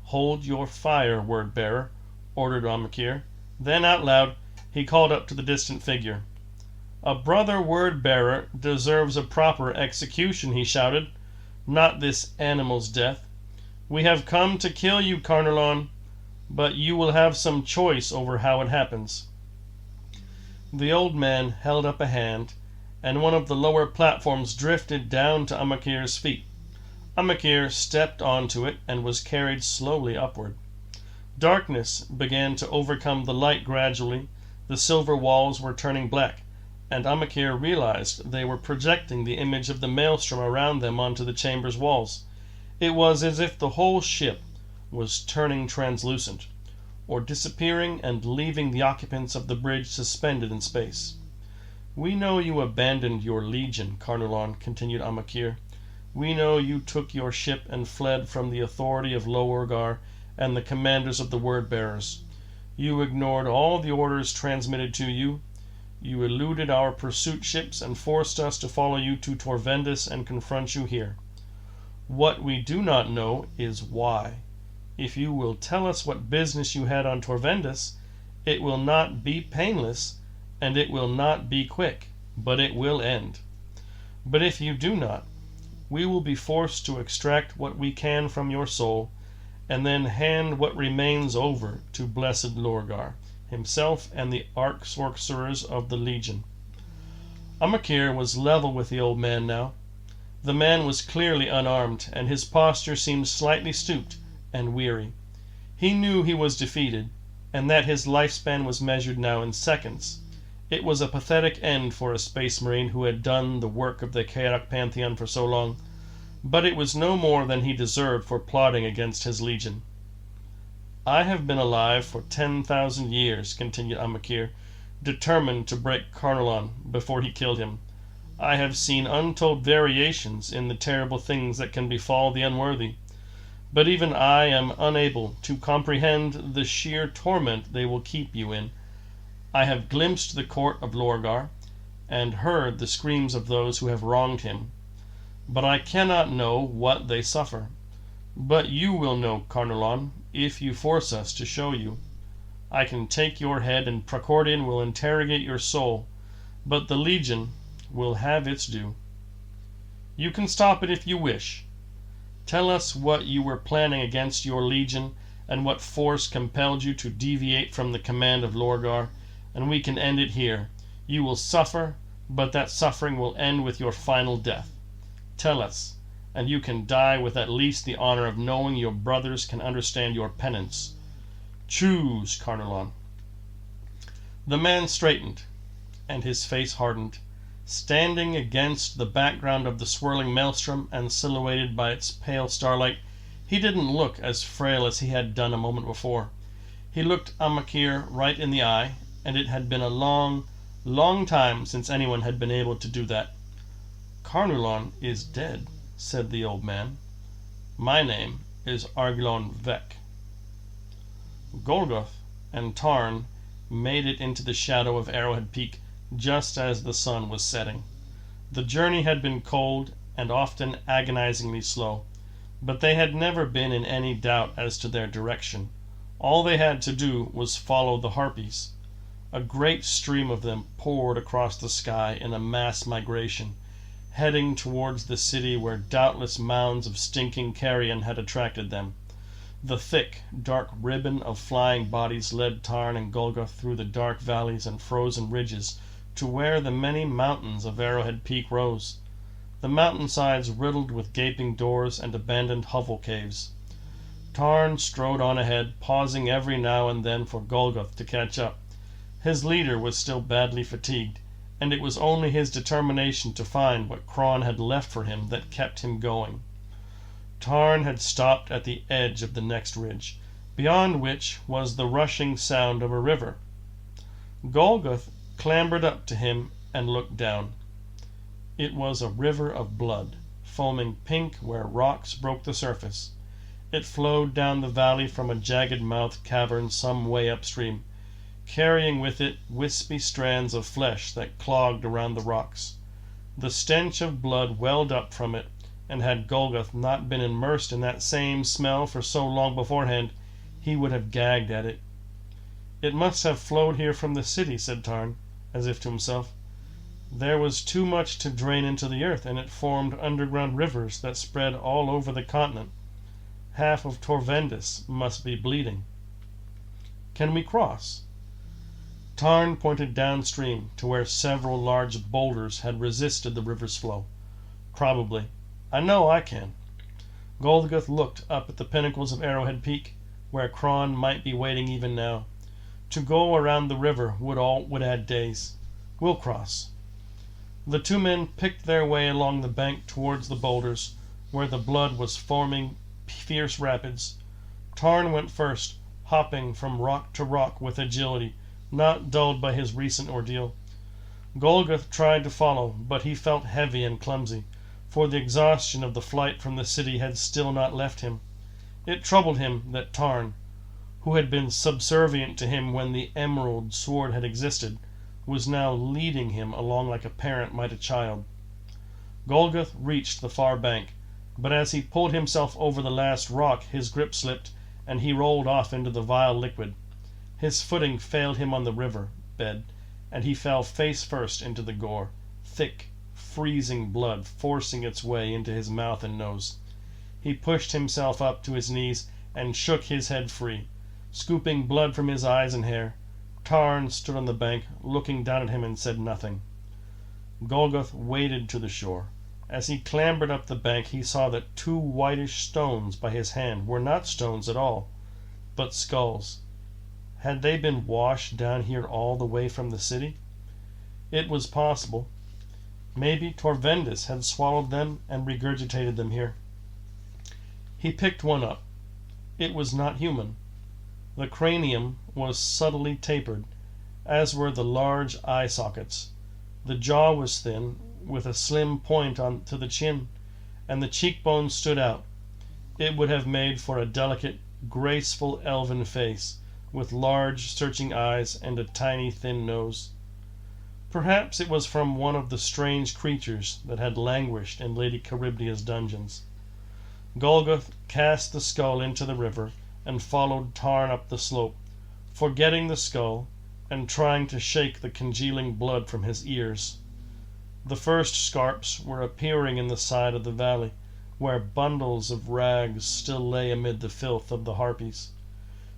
"Hold your fire, word-bearer," ordered Amakir. Then, out loud, he called up to the distant figure. "A brother word-bearer deserves a proper execution," he shouted, "not this animal's death. We have come to kill you, Carnulon, but you will have some choice over how it happens." The old man held up a hand, and one of the lower platforms drifted down to Amakir's feet. Amakir stepped onto it and was carried slowly upward. Darkness began to overcome the light gradually. The silver walls were turning black, and Amakir realized they were projecting the image of the maelstrom around them onto the chamber's walls. It was as if the whole ship was turning translucent, or disappearing and leaving the occupants of the bridge suspended in space. "We know you abandoned your legion, Carnarvon," continued Amakir. "We know you took your ship and fled from the authority of Lorgar and the commanders of the Word-bearers. You ignored all the orders transmitted to you. You eluded our pursuit ships and forced us to follow you to Torvendis and confront you here. What we do not know is why. If you will tell us what business you had on Torvendis, it will not be painless, and it will not be quick, but it will end. But if you do not, we will be forced to extract what we can from your soul, and then hand what remains over to blessed Lorgar himself and the arch-sorcerers of the Legion." Amakir was level with the old man now. The man was clearly unarmed, and his posture seemed slightly stooped and weary. He knew he was defeated, and that his lifespan was measured now in seconds. It was a pathetic end for a space marine who had done the work of the Chaotic Pantheon for so long, but it was no more than he deserved for plotting against his legion. "I have been alive for 10,000 years," continued Amakir, determined to break Carnarvon before he killed him. "I have seen untold variations in the terrible things that can befall the unworthy, but even I am unable to comprehend the sheer torment they will keep you in. I have glimpsed the court of Lorgar, and heard the screams of those who have wronged him, but I cannot know what they suffer. But you will know, Carnarvon, if you force us to show you. I can take your head, and Pracordian will interrogate your soul, but the Legion will have its due. You can stop it if you wish. Tell us what you were planning against your Legion, and what force compelled you to deviate from the command of Lorgar, and we can end it here. You will suffer, but that suffering will end with your final death. Tell us, and you can die with at least the honor of knowing your brothers can understand your penance. Choose, Carnarvon." The man straightened, and his face hardened. Standing against the background of the swirling maelstrom and silhouetted by its pale starlight, he didn't look as frail as he had done a moment before. He looked Amakir right in the eye, and it had been a long, long time since anyone had been able to do that. "Carnarvon is dead," said the old man. "My name is Argulon Vec." Golgoth and Tarn made it into the shadow of Arrowhead Peak just as the sun was setting. The journey had been cold and often agonizingly slow, but they had never been in any doubt as to their direction. All they had to do was follow the harpies. A great stream of them poured across the sky in a mass migration, heading towards the city where doubtless mounds of stinking carrion had attracted them. The thick, dark ribbon of flying bodies led Tarn and Golgoth through the dark valleys and frozen ridges to where the many mountains of Arrowhead Peak rose, the mountainsides riddled with gaping doors and abandoned hovel caves. Tarn strode on ahead, pausing every now and then for Golgoth to catch up. His leader was still badly fatigued, and it was only his determination to find what Kron had left for him that kept him going. Tarn had stopped at the edge of the next ridge, beyond which was the rushing sound of a river. Golgoth clambered up to him and looked down. It was a river of blood, foaming pink where rocks broke the surface. It flowed down the valley from a jagged-mouthed cavern some way upstream, carrying with it wispy strands of flesh that clogged around the rocks. The stench of blood welled up from it, and had Golgoth not been immersed in that same smell for so long beforehand, he would have gagged at it. "It must have flowed here from the city," said Tarn, as if to himself. "There was too much to drain into the earth, and it formed underground rivers that spread all over the continent. Half of Torvendis must be bleeding. Can we cross?" Tarn pointed downstream to where several large boulders had resisted the river's flow. "Probably. I know I can." Golgoth looked up at the pinnacles of Arrowhead Peak, where Cron might be waiting even now. To go around the river would add days. We'll cross. The two men picked their way along the bank towards the boulders, where the blood was forming fierce rapids. Tarn went first, hopping from rock to rock with agility, not dulled by his recent ordeal. Golgoth tried to follow, but he felt heavy and clumsy, for the exhaustion of the flight from the city had still not left him. It troubled him that Tarn, who had been subservient to him when the emerald sword had existed, was now leading him along like a parent might a child. Golgoth reached the far bank, but as he pulled himself over the last rock his grip slipped, and he rolled off into the vile liquid. His footing failed him on the river bed, and he fell face first into the gore, thick, freezing blood forcing its way into his mouth and nose. He pushed himself up to his knees and shook his head free, scooping blood from his eyes and hair. Tarn stood on the bank, looking down at him, and said nothing. Golgoth waded to the shore. As he clambered up the bank he saw that two whitish stones by his hand were not stones at all, but skulls. Had they been washed down here all the way from the city? It was possible. Maybe Torvendis had swallowed them and regurgitated them here. He picked one up. It was not human. The cranium was subtly tapered, as were the large eye sockets. The jaw was thin, with a slim point on to the chin, and the cheekbones stood out. It would have made for a delicate, graceful elven face, with large, searching eyes and a tiny, thin nose. Perhaps it was from one of the strange creatures that had languished in Lady Charybdia's dungeons. Golgoth cast the skull into the river and followed Tarn up the slope, forgetting the skull and trying to shake the congealing blood from his ears. The first scarps were appearing in the side of the valley, where bundles of rags still lay amid the filth of the harpies.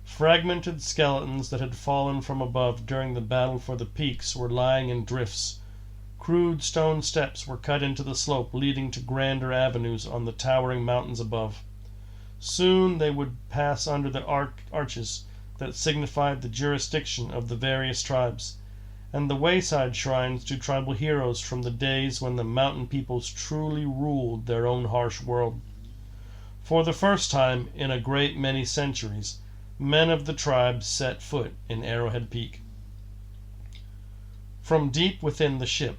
Fragmented skeletons that had fallen from above during the battle for the peaks were lying in drifts. Crude stone steps were cut into the slope, leading to grander avenues on the towering mountains above. Soon they would pass under the arches that signified the jurisdiction of the various tribes, and the wayside shrines to tribal heroes from the days when the mountain peoples truly ruled their own harsh world. For the first time in a great many centuries, men of the tribe set foot in Arrowhead Peak. From deep within the ship,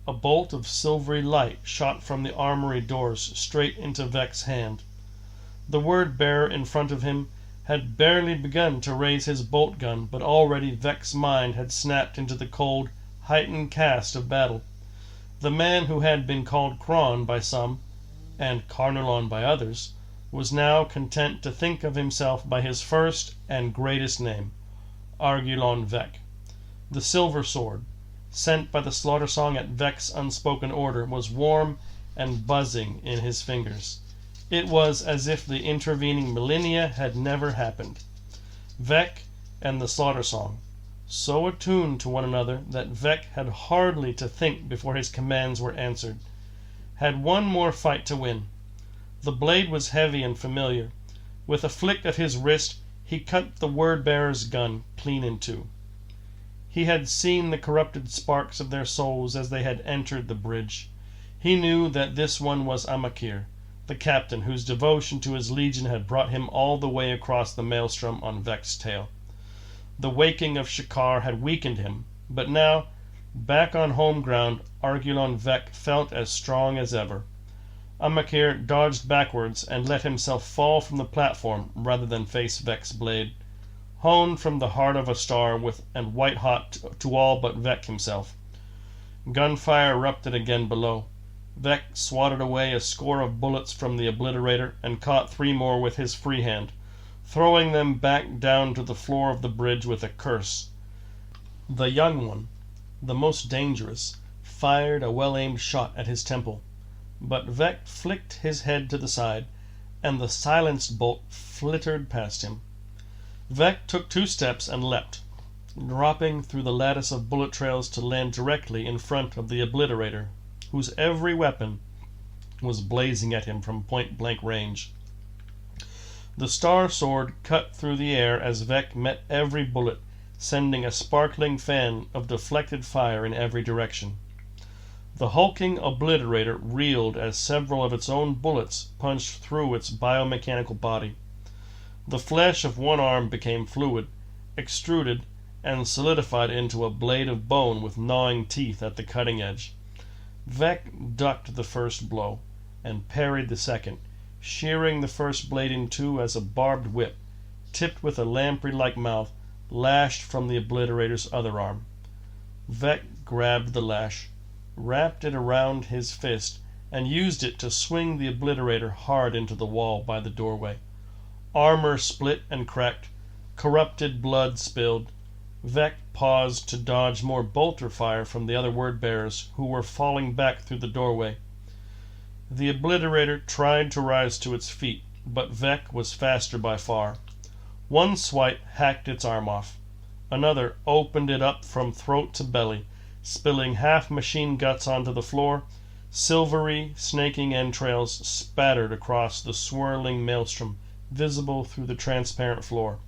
a bolt of silvery light shot from the armory doors straight into Vec's hand. The word-bearer in front of him had barely begun to raise his bolt gun, but already Vec's mind had snapped into the cold, heightened cast of battle. The man who had been called Cron by some, and Carnarvon by others, was now content to think of himself by his first and greatest name, Argulon Vec. The silver sword, sent by the slaughter song at Vec's unspoken order, was warm and buzzing in his fingers. It was as if the intervening millennia had never happened. Vec and the slaughter song, so attuned to one another that Vec had hardly to think before his commands were answered, had one more fight to win. The blade was heavy and familiar. With a flick of his wrist he cut the word-bearer's gun clean in two. He had seen the corrupted sparks of their souls as they had entered the bridge. He knew that this one was Amakir, the captain whose devotion to his legion had brought him all the way across the maelstrom on Vec's tail. The waking of Shakar had weakened him, but now, back on home ground, Argulon Vec felt as strong as ever. Amakir dodged backwards and let himself fall from the platform rather than face Vec's blade, honed from the heart of a star and white-hot to all but Vec himself. Gunfire erupted again below. Vec swatted away a score of bullets from the obliterator and caught 3 more with his free hand, throwing them back down to the floor of the bridge with a curse. The young one, the most dangerous, fired a well-aimed shot at his temple, but Vec flicked his head to the side, and the silenced bolt flittered past him. Vec took 2 steps and leapt, dropping through the lattice of bullet trails to land directly in front of the obliterator, whose every weapon was blazing at him from point-blank range. The star sword cut through the air as Vec met every bullet, sending a sparkling fan of deflected fire in every direction. The hulking obliterator reeled as several of its own bullets punched through its biomechanical body. The flesh of one arm became fluid, extruded, and solidified into a blade of bone with gnawing teeth at the cutting edge. Vec ducked the first blow, and parried the second, shearing the first blade in two as a barbed whip, tipped with a lamprey-like mouth, lashed from the obliterator's other arm. Vec grabbed the lash, wrapped it around his fist, and used it to swing the obliterator hard into the wall by the doorway. Armor split and cracked, corrupted blood spilled. Vec paused to dodge more bolter fire from the other word-bearers who were falling back through the doorway. The obliterator tried to rise to its feet, but Vec was faster by far. One swipe hacked its arm off. Another opened it up from throat to belly, spilling half machine guts onto the floor. Silvery, snaking entrails spattered across the swirling maelstrom, visible through the transparent floor.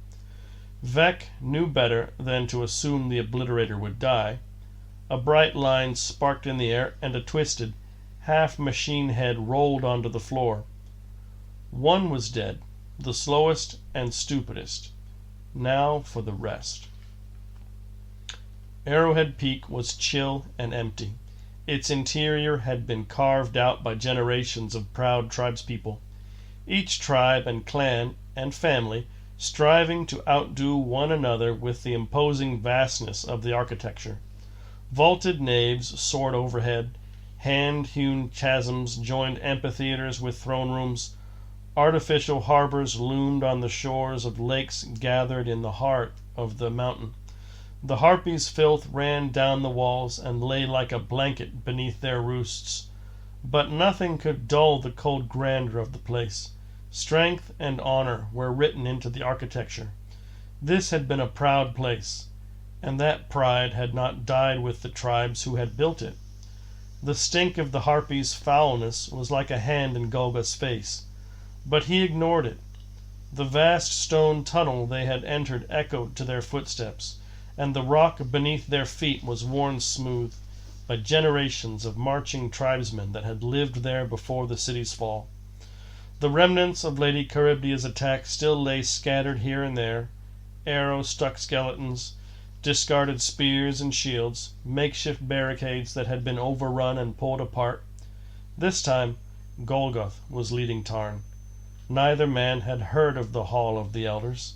Vec knew better than to assume the obliterator would die. A bright line sparked in the air, and a twisted, half-machine head rolled onto the floor. One was dead, the slowest and stupidest. Now for the rest. Arrowhead Peak was chill and empty. Its interior had been carved out by generations of proud tribespeople, each tribe and clan and family striving to outdo one another with the imposing vastness of the architecture. Vaulted naves soared overhead, hand-hewn chasms joined amphitheaters with throne rooms, artificial harbors loomed on the shores of lakes gathered in the heart of the mountain. The harpies' filth ran down the walls and lay like a blanket beneath their roosts, but nothing could dull the cold grandeur of the place. Strength and honor were written into the architecture. This had been a proud place, and that pride had not died with the tribes who had built it. The stink of the harpies' foulness was like a hand in Golga's face, but he ignored it. The vast stone tunnel they had entered echoed to their footsteps, and the rock beneath their feet was worn smooth by generations of marching tribesmen that had lived there before the city's fall. The remnants of Lady Charybdia's attack still lay scattered here and there, arrow-stuck skeletons, discarded spears and shields, makeshift barricades that had been overrun and pulled apart. This time Golgoth was leading Tarn. Neither man had heard of the Hall of the Elders.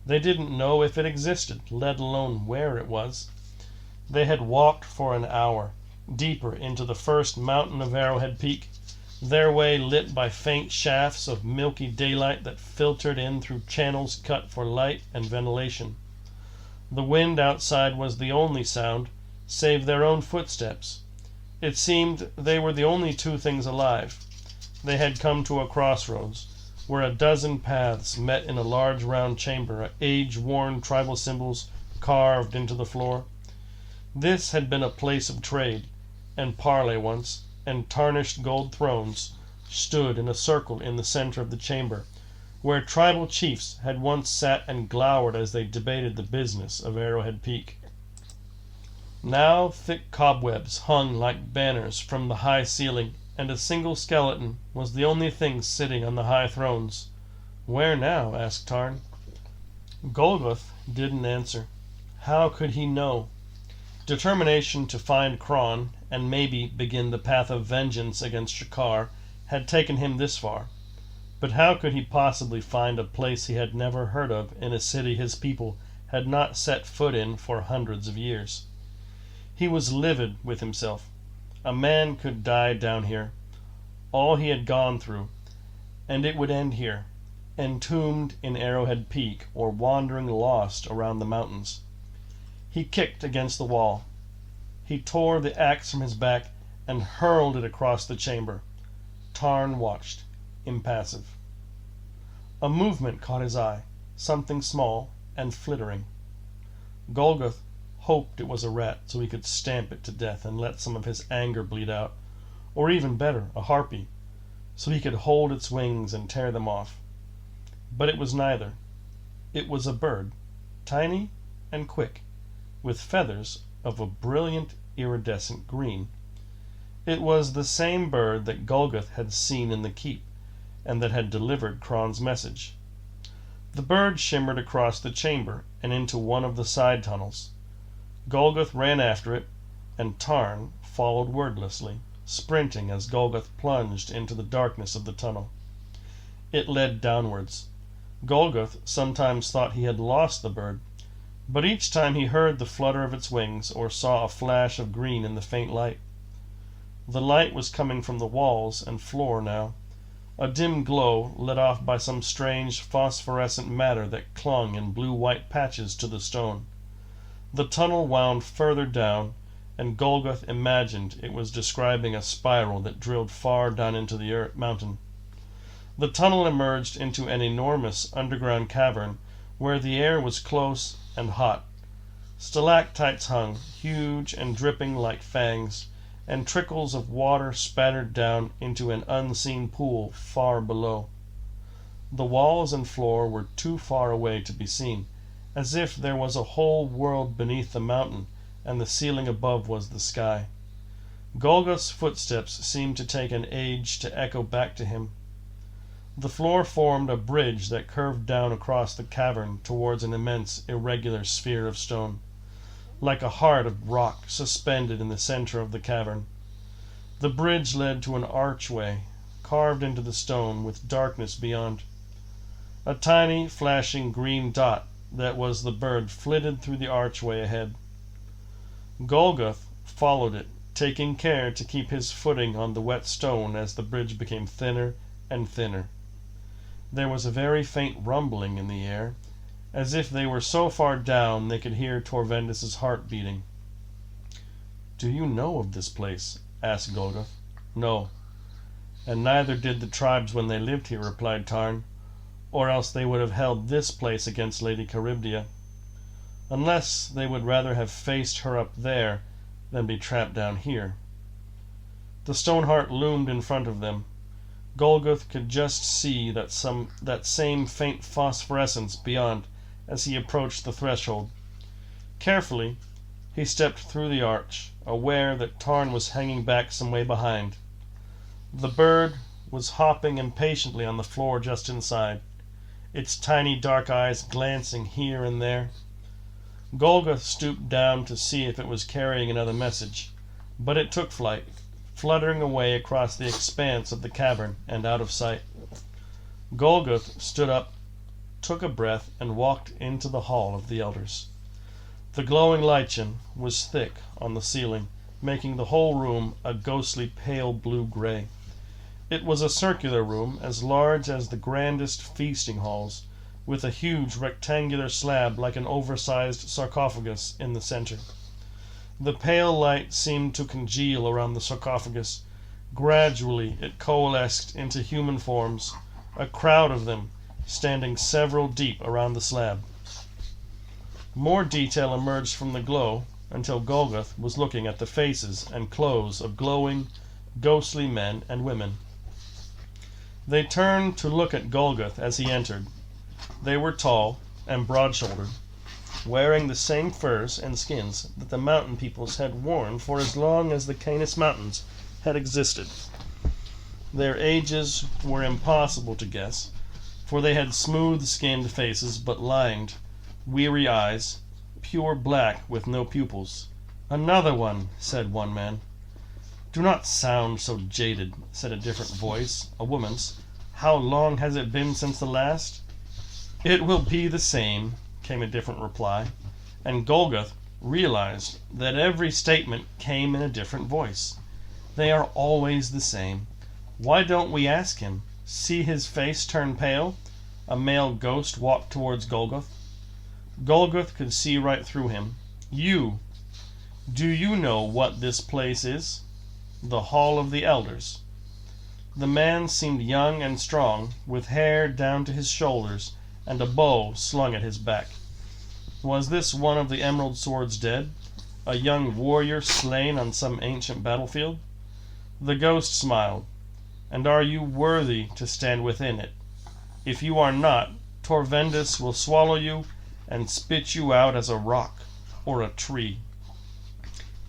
They didn't know if it existed, let alone where it was. They had walked for an hour, deeper into the first mountain of Arrowhead Peak, their way lit by faint shafts of milky daylight that filtered in through channels cut for light and ventilation. The wind outside was the only sound, save their own footsteps. It seemed they were the only two things alive. They had come to a crossroads, where a dozen paths met in a large round chamber, age-worn tribal symbols carved into the floor. This had been a place of trade and parley once, and tarnished gold thrones stood in a circle in the center of the chamber, where tribal chiefs had once sat and glowered as they debated the business of Arrowhead Peak. Now thick cobwebs hung like banners from the high ceiling, and a single skeleton was the only thing sitting on the high thrones. "Where now?" asked Tarn. Golgoth didn't answer. How could he know? Determination to find Kron, and maybe begin the path of vengeance against Shakar, had taken him this far. But how could he possibly find a place he had never heard of in a city his people had not set foot in for hundreds of years? He was livid with himself. A man could die down here, all he had gone through, and it would end here, entombed in Arrowhead Peak or wandering lost around the mountains. He kicked against the wall. He tore the axe from his back and hurled it across the chamber. Tarn watched, impassive. A movement caught his eye, something small and flittering. Golgoth hoped it was a rat so he could stamp it to death and let some of his anger bleed out, or even better, a harpy, so he could hold its wings and tear them off. But it was neither. It was a bird, tiny and quick, with feathers of a brilliant iridescent green. It was the same bird that Golgoth had seen in the keep, and that had delivered Cron's message. The bird shimmered across the chamber and into one of the side tunnels. Golgoth ran after it, and Tarn followed wordlessly, sprinting as Golgoth plunged into the darkness of the tunnel. It led downwards. Golgoth sometimes thought he had lost the bird, but each time he heard the flutter of its wings or saw a flash of green in the faint light. The light was coming from the walls and floor now, a dim glow lit off by some strange phosphorescent matter that clung in blue-white patches to the stone. The tunnel wound further down, and Golgoth imagined it was describing a spiral that drilled far down into the mountain. The tunnel emerged into an enormous underground cavern where the air was close and hot. Stalactites hung, huge and dripping like fangs, and trickles of water spattered down into an unseen pool far below. The walls and floor were too far away to be seen, as if there was a whole world beneath the mountain, and the ceiling above was the sky. Golgoth's footsteps seemed to take an age to echo back to him. The floor formed a bridge that curved down across the cavern towards an immense, irregular sphere of stone, like a heart of rock suspended in the center of the cavern. The bridge led to an archway, carved into the stone, with darkness beyond. A tiny, flashing green dot that was the bird flitted through the archway ahead. Golgoth followed it, taking care to keep his footing on the wet stone as the bridge became thinner and thinner. There was a very faint rumbling in the air, as if they were so far down they could hear Torvendis' heart beating. "Do you know of this place?" asked Golgoth. "No, and neither did the tribes when they lived here," replied Tarn, "or else they would have held this place against Lady Charybdia. Unless they would rather have faced her up there than be trapped down here." The stone heart loomed in front of them. Golgoth could just see that same faint phosphorescence beyond as he approached the threshold. Carefully, he stepped through the arch, aware that Tarn was hanging back some way behind. The bird was hopping impatiently on the floor just inside, its tiny dark eyes glancing here and there. Golgoth stooped down to see if it was carrying another message, but it took flight, fluttering away across the expanse of the cavern and out of sight. Golgoth stood up, took a breath, and walked into the hall of the elders. The glowing lichen was thick on the ceiling, making the whole room a ghostly pale blue-gray. It was a circular room as large as the grandest feasting halls, with a huge rectangular slab like an oversized sarcophagus in the center. The pale light seemed to congeal around the sarcophagus. Gradually it coalesced into human forms, a crowd of them, standing several deep around the slab. More detail emerged from the glow until Golgoth was looking at the faces and clothes of glowing, ghostly men and women. They turned to look at Golgoth as he entered. They were tall and broad-shouldered, wearing the same furs and skins that the mountain peoples had worn for as long as the Canis Mountains had existed. Their ages were impossible to guess, for they had smooth-skinned faces but lined, weary eyes, pure black with no pupils. "Another one," said one man. "Do not sound so jaded," said a different voice, a woman's. "How long has it been since the last?" "It will be the same," came a different reply, and Golgoth realized that every statement came in a different voice. They are always the same. Why don't we ask him? See his face turn pale? A male ghost walked towards Golgoth. Golgoth could see right through him. Do you know what this place is?" "The Hall of the Elders." The man seemed young and strong, with hair down to his shoulders and a bow slung at his back. Was this one of the Emerald Sword's dead? A young warrior slain on some ancient battlefield? The ghost smiled. "And are you worthy to stand within it? If you are not, Torvendis will swallow you and spit you out as a rock or a tree.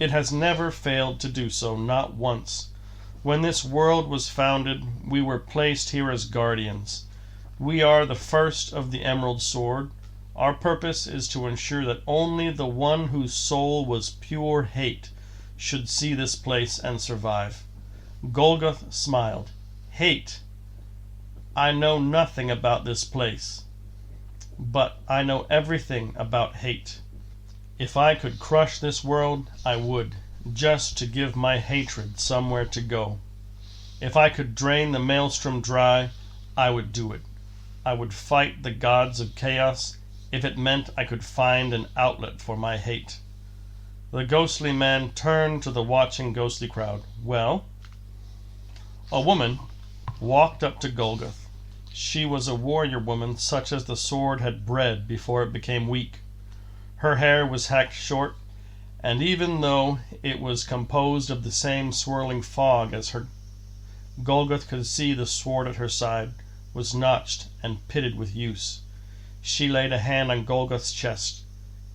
It has never failed to do so, not once. When this world was founded, we were placed here as guardians. We are the first of the Emerald Sword. Our purpose is to ensure that only the one whose soul was pure hate should see this place and survive. Golgoth smiled. Hate. I know nothing about this place, but I know everything about hate. If I could crush this world, I would, just to give my hatred somewhere to go. If I could drain the maelstrom dry, I would do it. I would fight the gods of chaos if it meant I could find an outlet for my hate. The ghostly man turned to the watching ghostly crowd. Well? A woman walked up to Golgoth. She was a warrior woman such as the sword had bred before it became weak. Her hair was hacked short, and even though it was composed of the same swirling fog as her, Golgoth could see the sword at her side was notched and pitted with use. She laid a hand on Golgoth's chest.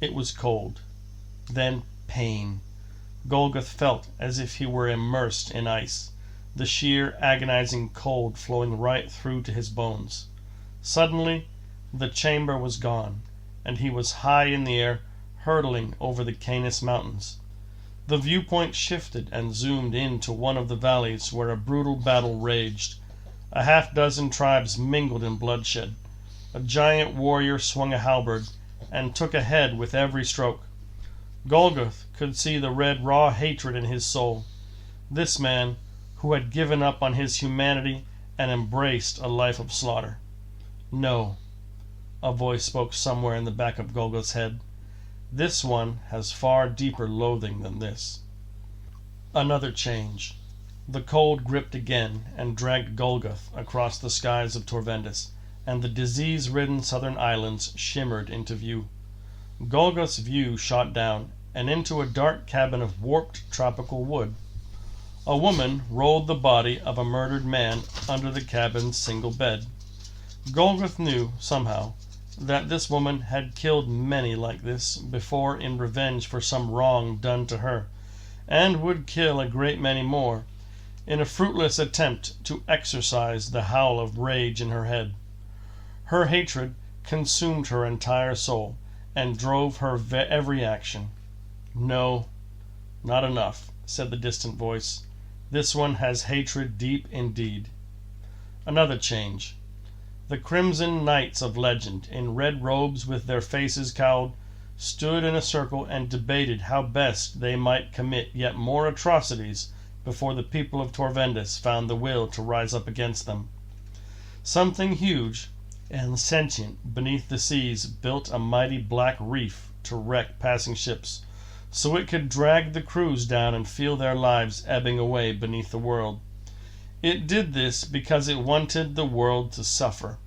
It was cold. Then pain. Golgoth felt as if he were immersed in ice, the sheer agonizing cold flowing right through to his bones. Suddenly, the chamber was gone, and he was high in the air, hurtling over the Canis Mountains. The viewpoint shifted and zoomed into one of the valleys where a brutal battle raged. A half-dozen tribes mingled in bloodshed. A giant warrior swung a halberd and took a head with every stroke. Golgoth could see the red raw hatred in his soul. This man, who had given up on his humanity and embraced a life of slaughter. No, a voice spoke somewhere in the back of Golgoth's head. This one has far deeper loathing than this. Another change. The cold gripped again and dragged Golgoth across the skies of Torvendis, and the disease-ridden southern islands shimmered into view. Golgoth's view shot down and into a dark cabin of warped tropical wood. A woman rolled the body of a murdered man under the cabin's single bed. Golgoth knew, somehow, that this woman had killed many like this before in revenge for some wrong done to her, and would kill a great many more, in a fruitless attempt to exorcise the howl of rage in her head. Her hatred consumed her entire soul, and drove her every action. No, not enough, said the distant voice. This one has hatred deep indeed. Another change. The crimson knights of legend, in red robes with their faces cowled, stood in a circle and debated how best they might commit yet more atrocities before the people of Torvendis found the will to rise up against them. Something huge and sentient beneath the seas built a mighty black reef to wreck passing ships, so it could drag the crews down and feel their lives ebbing away beneath the world. It did this because it wanted the world to suffer.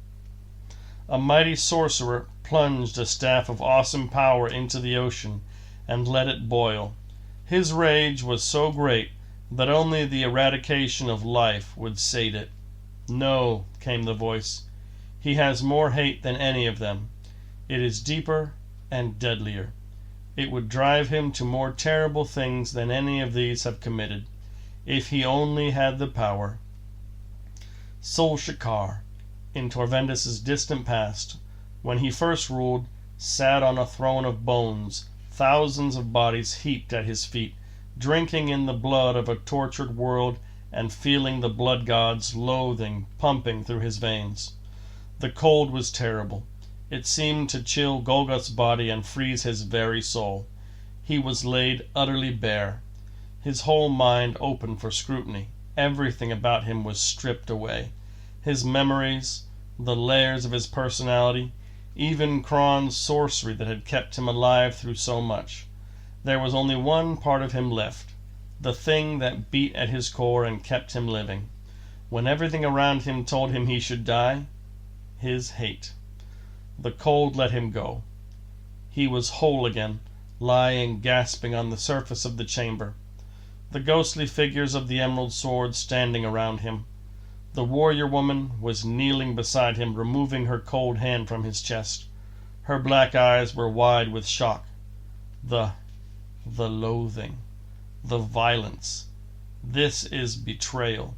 A mighty sorcerer plunged a staff of awesome power into the ocean and let it boil. His rage was so great that only the eradication of life would sate it. No, came the voice. He has more hate than any of them. It is deeper and deadlier. It would drive him to more terrible things than any of these have committed, if he only had the power. Sol-Shakar, in Torvendis' distant past, when he first ruled, sat on a throne of bones, thousands of bodies heaped at his feet, drinking in the blood of a tortured world and feeling the blood god's loathing pumping through his veins. The cold was terrible. It seemed to chill Golgoth's body and freeze his very soul. He was laid utterly bare. His whole mind open for scrutiny. Everything about him was stripped away. His memories, the layers of his personality, even Kron's sorcery that had kept him alive through so much. There was only one part of him left, the thing that beat at his core and kept him living. When everything around him told him he should die, his hate. The cold let him go. He was whole again, lying gasping on the surface of the chamber. The ghostly figures of the Emerald Sword standing around him. The warrior woman was kneeling beside him, removing her cold hand from his chest. Her black eyes were wide with shock. The loathing, the violence. This is betrayal.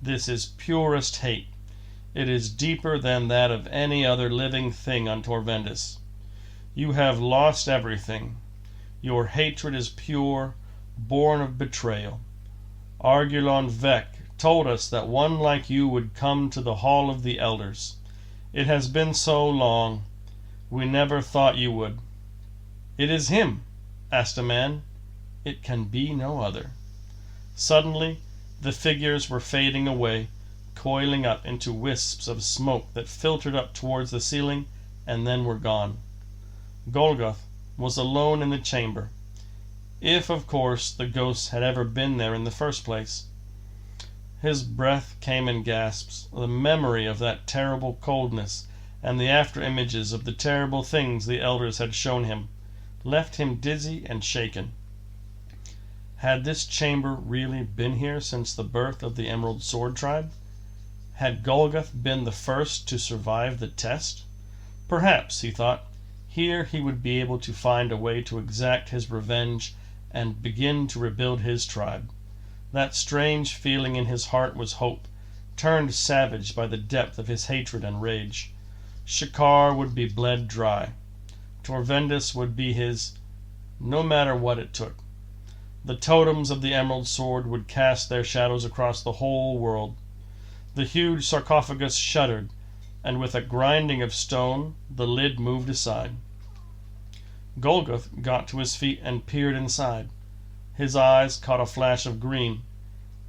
This is purest hate. It is deeper than that of any other living thing on Torvendis. You have lost everything. Your hatred is pure, born of betrayal. Argulon Vec told us that one like you would come to the Hall of the Elders. It has been so long. We never thought you would. It is him, asked a man. It can be no other. Suddenly, the figures were fading away, coiling up into wisps of smoke that filtered up towards the ceiling and then were gone. Golgoth was alone in the chamber, if, of course, the ghosts had ever been there in the first place. His breath came in gasps. The memory of that terrible coldness and the after-images of the terrible things the elders had shown him left him dizzy and shaken. Had this chamber really been here since the birth of the Emerald Sword tribe? Had Golgoth been the first to survive the test? Perhaps, he thought, here he would be able to find a way to exact his revenge and begin to rebuild his tribe. That strange feeling in his heart was hope, turned savage by the depth of his hatred and rage. Shikar would be bled dry. Torvendis would be his, no matter what it took. The totems of the Emerald Sword would cast their shadows across the whole world. The huge sarcophagus shuddered, and with a grinding of stone, the lid moved aside. Golgoth got to his feet and peered inside. His eyes caught a flash of green.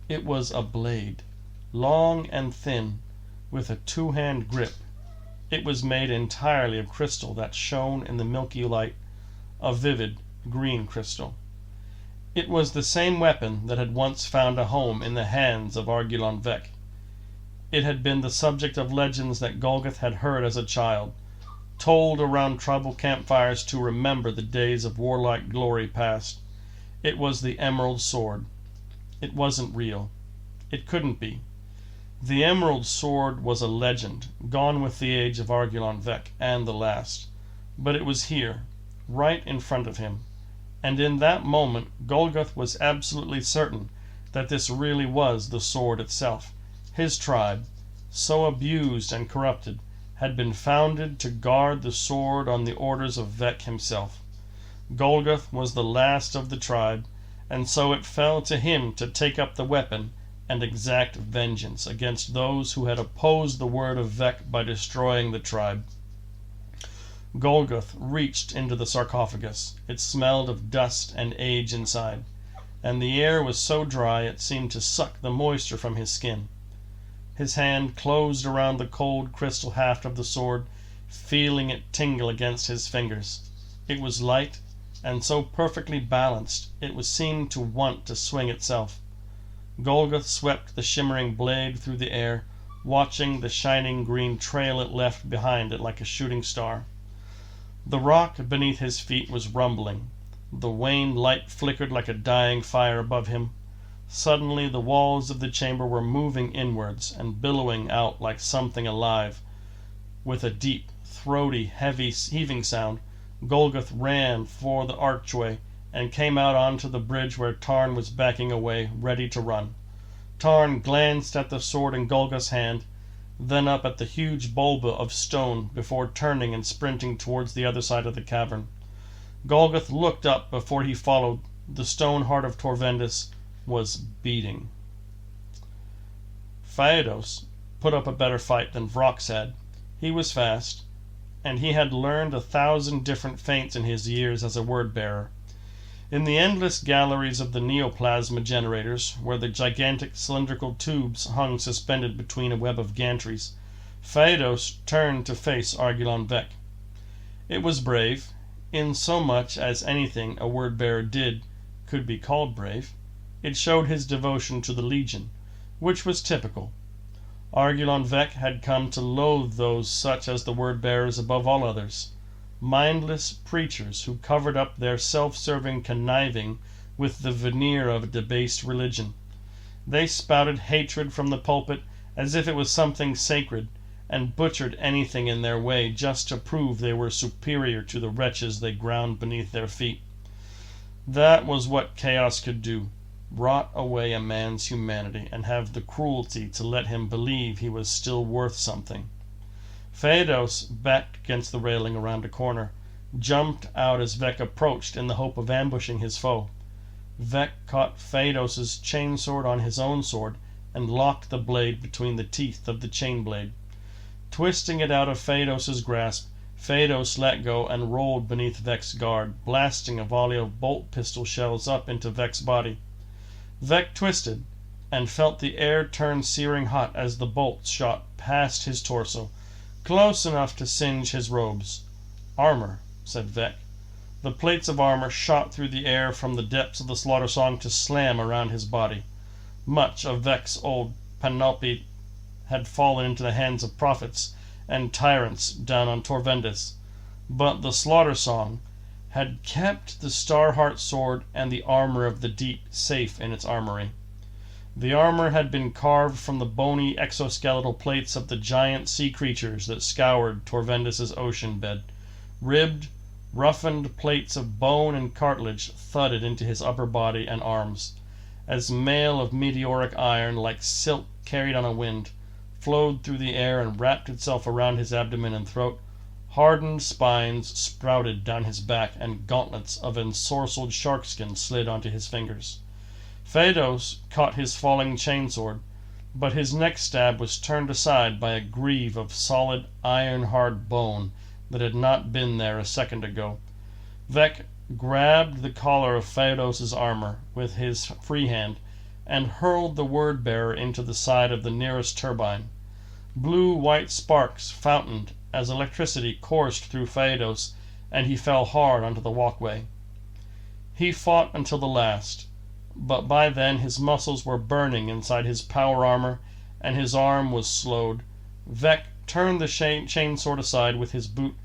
It was a blade, long and thin, with a two-hand grip. It was made entirely of crystal that shone in the milky light, a vivid green crystal. It was the same weapon that had once found a home in the hands of Argulon Vec. It had been the subject of legends that Golgoth had heard as a child, told around tribal campfires to remember the days of warlike glory past. It was the Emerald Sword. It wasn't real. It couldn't be. The Emerald Sword was a legend, gone with the age of Argulon Vec and the last. But it was here, right in front of him. And in that moment Golgoth was absolutely certain that this really was the sword itself. His tribe, so abused and corrupted, had been founded to guard the sword on the orders of Vec himself. Golgoth was the last of the tribe, and so it fell to him to take up the weapon and exact vengeance against those who had opposed the word of Vec by destroying the tribe. Golgoth reached into the sarcophagus. It smelled of dust and age inside, and the air was so dry it seemed to suck the moisture from his skin. His hand closed around the cold crystal haft of the sword, feeling it tingle against his fingers. It was light, and so perfectly balanced it seemed to want to swing itself. Golgoth swept the shimmering blade through the air, watching the shining green trail it left behind it like a shooting star. The rock beneath his feet was rumbling. The wan light flickered like a dying fire above him. Suddenly the walls of the chamber were moving inwards and billowing out like something alive. With a deep, throaty, heavy heaving sound, Golgoth ran for the archway and came out onto the bridge where Tarn was backing away, ready to run. Tarn glanced at the sword in Golgoth's hand, then up at the huge bulba of stone before turning and sprinting towards the other side of the cavern. Golgoth looked up before he followed. The stone heart of Torvendis was beating. Phaedos put up a better fight than Vrox had. He was fast, and he had learned 1,000 different feints in his years as a word-bearer. In the endless galleries of the neoplasma generators, where the gigantic cylindrical tubes hung suspended between a web of gantries, Phaedos turned to face Argulon Vec. It was brave, in so much as anything a word-bearer did could be called brave. It showed his devotion to the Legion, which was typical. Argulon Vec had come to loathe those such as the word-bearers above all others, mindless preachers who covered up their self-serving conniving with the veneer of a debased religion. They spouted hatred from the pulpit as if it was something sacred, and butchered anything in their way just to prove they were superior to the wretches they ground beneath their feet. That was what chaos could do, rot away a man's humanity and have the cruelty to let him believe he was still worth something. Phaedos, backed against the railing around a corner, jumped out as Vec approached in the hope of ambushing his foe. Vec caught Phaedos's chainsword on his own sword and locked the blade between the teeth of the chain blade. Twisting it out of Phaedos's grasp, Phaedos let go and rolled beneath Vec's guard, blasting a volley of bolt pistol shells up into Vec's body. Vec twisted and felt the air turn searing hot as the bolts shot past his torso, close enough to singe his robes. "Armor," said Vec. The plates of armor shot through the air from the depths of the slaughter song to slam around his body. Much of Vec's old panoply had fallen into the hands of prophets and tyrants down on Torvendis, but the slaughter song had kept the Starheart sword and the armor of the deep safe in its armory. The armor had been carved from the bony exoskeletal plates of the giant sea creatures that scoured Torvendis' ocean bed. Ribbed, roughened plates of bone and cartilage thudded into his upper body and arms, as mail of meteoric iron, like silk carried on a wind, flowed through the air and wrapped itself around his abdomen and throat. Hardened spines sprouted down his back, and gauntlets of ensorcelled sharkskin slid onto his fingers. Phaedos caught his falling chainsword, but his next stab was turned aside by a greave of solid, iron-hard bone that had not been there a second ago. Vec grabbed the collar of Phaedos's armor with his free hand and hurled the word-bearer into the side of the nearest turbine. Blue-white sparks fountained as electricity coursed through Phaedos, and he fell hard onto the walkway. He fought until the last, but by then his muscles were burning inside his power armor, and his arm was slowed. Vec turned the chainsword aside with his boot,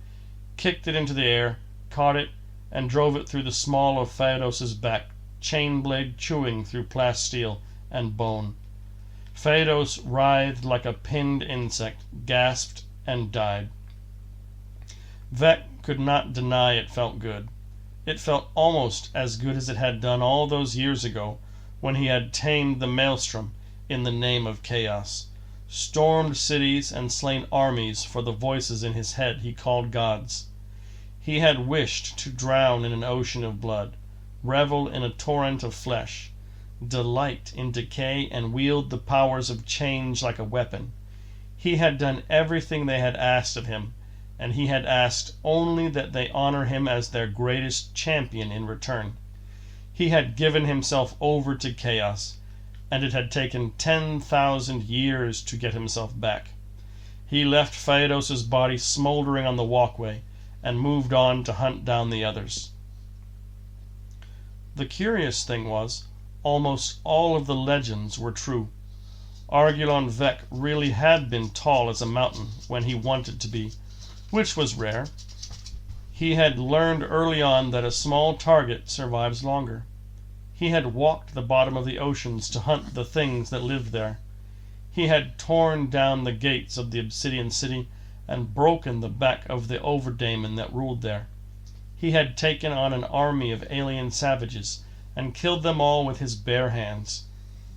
kicked it into the air, caught it, and drove it through the small of Phaedos's back, chain blade chewing through plasteel and bone. Phaedos writhed like a pinned insect, gasped, and died. Vec could not deny it felt good. It felt almost as good as it had done all those years ago when he had tamed the maelstrom in the name of chaos, stormed cities and slain armies for the voices in his head he called gods. He had wished to drown in an ocean of blood, revel in a torrent of flesh, delight in decay, and wield the powers of change like a weapon. He had done everything they had asked of him, and he had asked only that they honor him as their greatest champion in return. He had given himself over to chaos, and it had taken 10,000 years to get himself back. He left Phaedos's body smoldering on the walkway and moved on to hunt down the others. The curious thing was, almost all of the legends were true. Argulon Vec really had been tall as a mountain when he wanted to be, which was rare. He had learned early on that a small target survives longer. He had walked the bottom of the oceans to hunt the things that lived there. He had torn down the gates of the Obsidian City and broken the back of the overdaemon that ruled there. He had taken on an army of alien savages and killed them all with his bare hands.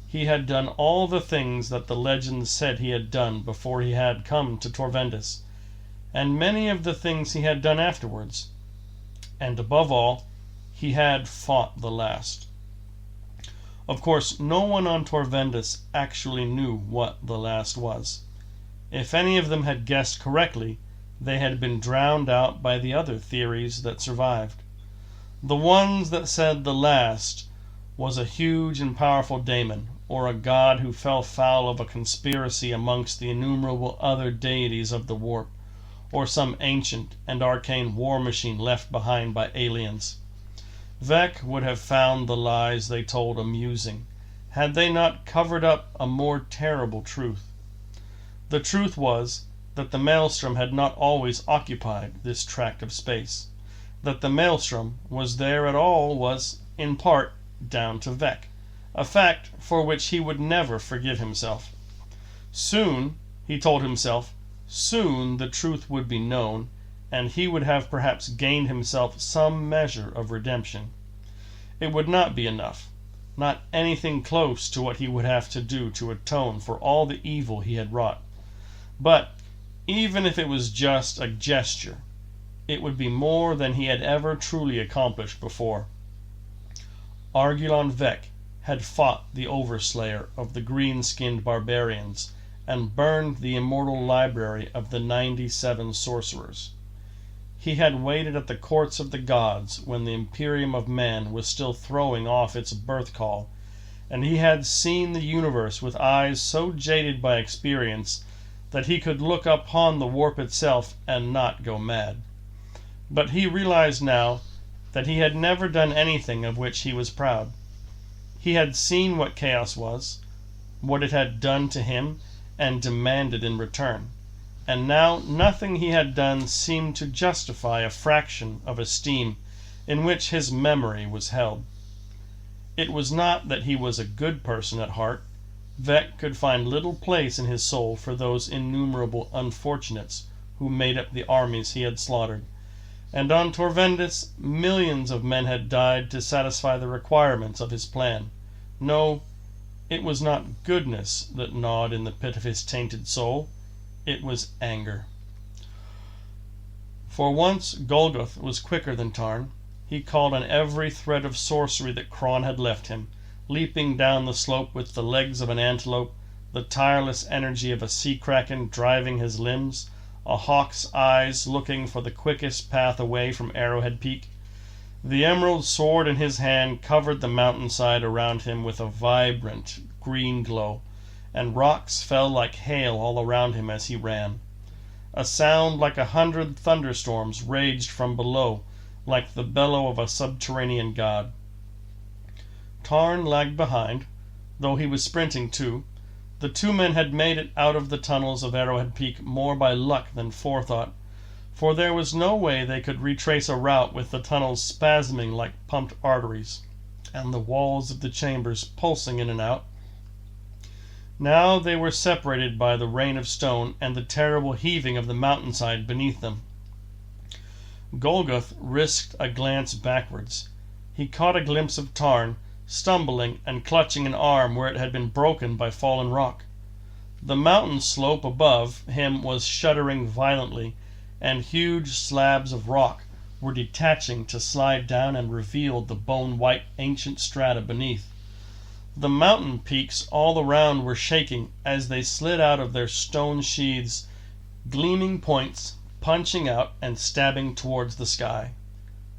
He had done all the things that the legends said he had done before he had come to Torvendis, and many of the things he had done afterwards. And above all, he had fought the last. Of course, no one on Torvendis actually knew what the last was. If any of them had guessed correctly, they had been drowned out by the other theories that survived. The ones that said the last was a huge and powerful daemon, or a god who fell foul of a conspiracy amongst the innumerable other deities of the warp, or some ancient and arcane war machine left behind by aliens. Vec would have found the lies they told amusing, had they not covered up a more terrible truth. The truth was that the maelstrom had not always occupied this tract of space. That the maelstrom was there at all was, in part, down to Vec, a fact for which he would never forgive himself. Soon, he told himself, soon the truth would be known, and he would have perhaps gained himself some measure of redemption. It would not be enough, not anything close to what he would have to do to atone for all the evil he had wrought. But even if it was just a gesture, it would be more than he had ever truly accomplished before. Argulon Vec had fought the overslayer of the green-skinned barbarians and burned the immortal library of the 97 sorcerers. He had waited at the courts of the gods when the Imperium of Man was still throwing off its birth call, and he had seen the universe with eyes so jaded by experience that he could look upon the warp itself and not go mad. But he realized now that he had never done anything of which he was proud. He had seen what chaos was, what it had done to him, and demanded in return. And now nothing he had done seemed to justify a fraction of esteem in which his memory was held. It was not that he was a good person at heart. Vec could find little place in his soul for those innumerable unfortunates who made up the armies he had slaughtered, and on Torvendis millions of men had died to satisfy the requirements of his plan. No, it was not goodness that gnawed in the pit of his tainted soul. It was anger. For once Golgoth was quicker than Tarn. He called on every thread of sorcery that Kron had left him, leaping down the slope with the legs of an antelope, the tireless energy of a sea kraken driving his limbs, a hawk's eyes looking for the quickest path away from Arrowhead Peak. The emerald sword in his hand covered the mountainside around him with a vibrant green glow, and rocks fell like hail all around him as he ran. A sound like 100 thunderstorms raged from below, like the bellow of a subterranean god. Tarn lagged behind, though he was sprinting too. The two men had made it out of the tunnels of Arrowhead Peak more by luck than forethought, for there was no way they could retrace a route with the tunnels spasming like pumped arteries, and the walls of the chambers pulsing in and out. Now they were separated by the rain of stone and the terrible heaving of the mountainside beneath them. Golgoth risked a glance backwards. He caught a glimpse of Tarn, stumbling and clutching an arm where it had been broken by fallen rock. The mountain slope above him was shuddering violently, and huge slabs of rock were detaching to slide down and revealed the bone-white ancient strata beneath. The mountain peaks all around were shaking as they slid out of their stone sheaths, gleaming points punching out and stabbing towards the sky.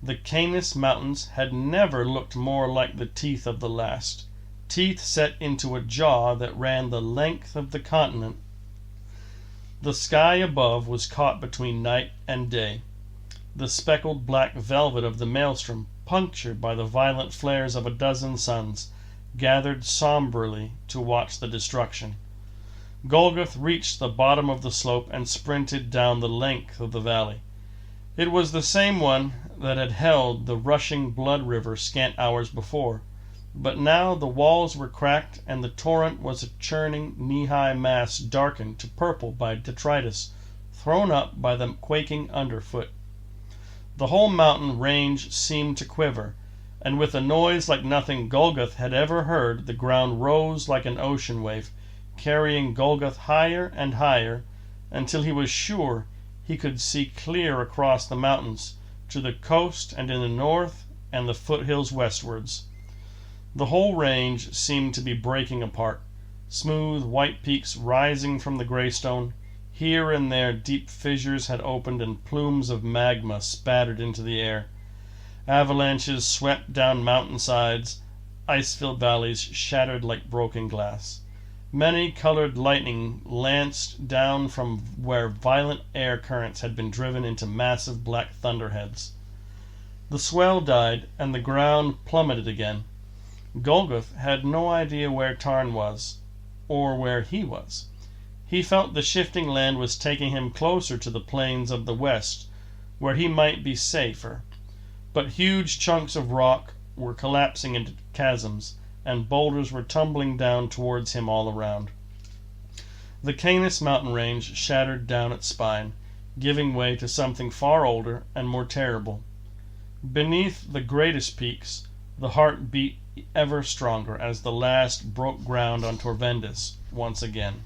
The Canis Mountains had never looked more like the teeth of the last, teeth set into a jaw that ran the length of the continent. The sky above was caught between night and day, the speckled black velvet of the maelstrom, punctured by the violent flares of a dozen suns, gathered somberly to watch the destruction. Golgoth reached the bottom of the slope and sprinted down the length of the valley. It was the same one that had held the rushing blood river scant hours before, but now the walls were cracked and the torrent was a churning knee-high mass darkened to purple by detritus thrown up by the quaking underfoot. The whole mountain range seemed to quiver, and with a noise like nothing Golgoth had ever heard, the ground rose like an ocean wave, carrying Golgoth higher and higher, until he was sure he could see clear across the mountains, to the coast and in the north and the foothills westwards. The whole range seemed to be breaking apart, smooth white peaks rising from the greystone. Here and there deep fissures had opened and plumes of magma spattered into the air. Avalanches swept down mountainsides, ice-filled valleys shattered like broken glass. Many-colored lightning lanced down from where violent air currents had been driven into massive black thunderheads. The swell died, and the ground plummeted again. Golgoth had no idea where Tarn was, or where he was. He felt the shifting land was taking him closer to the plains of the west, where he might be safer. But huge chunks of rock were collapsing into chasms, and boulders were tumbling down towards him all around. The Canis mountain range shattered down its spine, giving way to something far older and more terrible. Beneath the greatest peaks, the heart beat ever stronger as the last broke ground on Torvendis once again.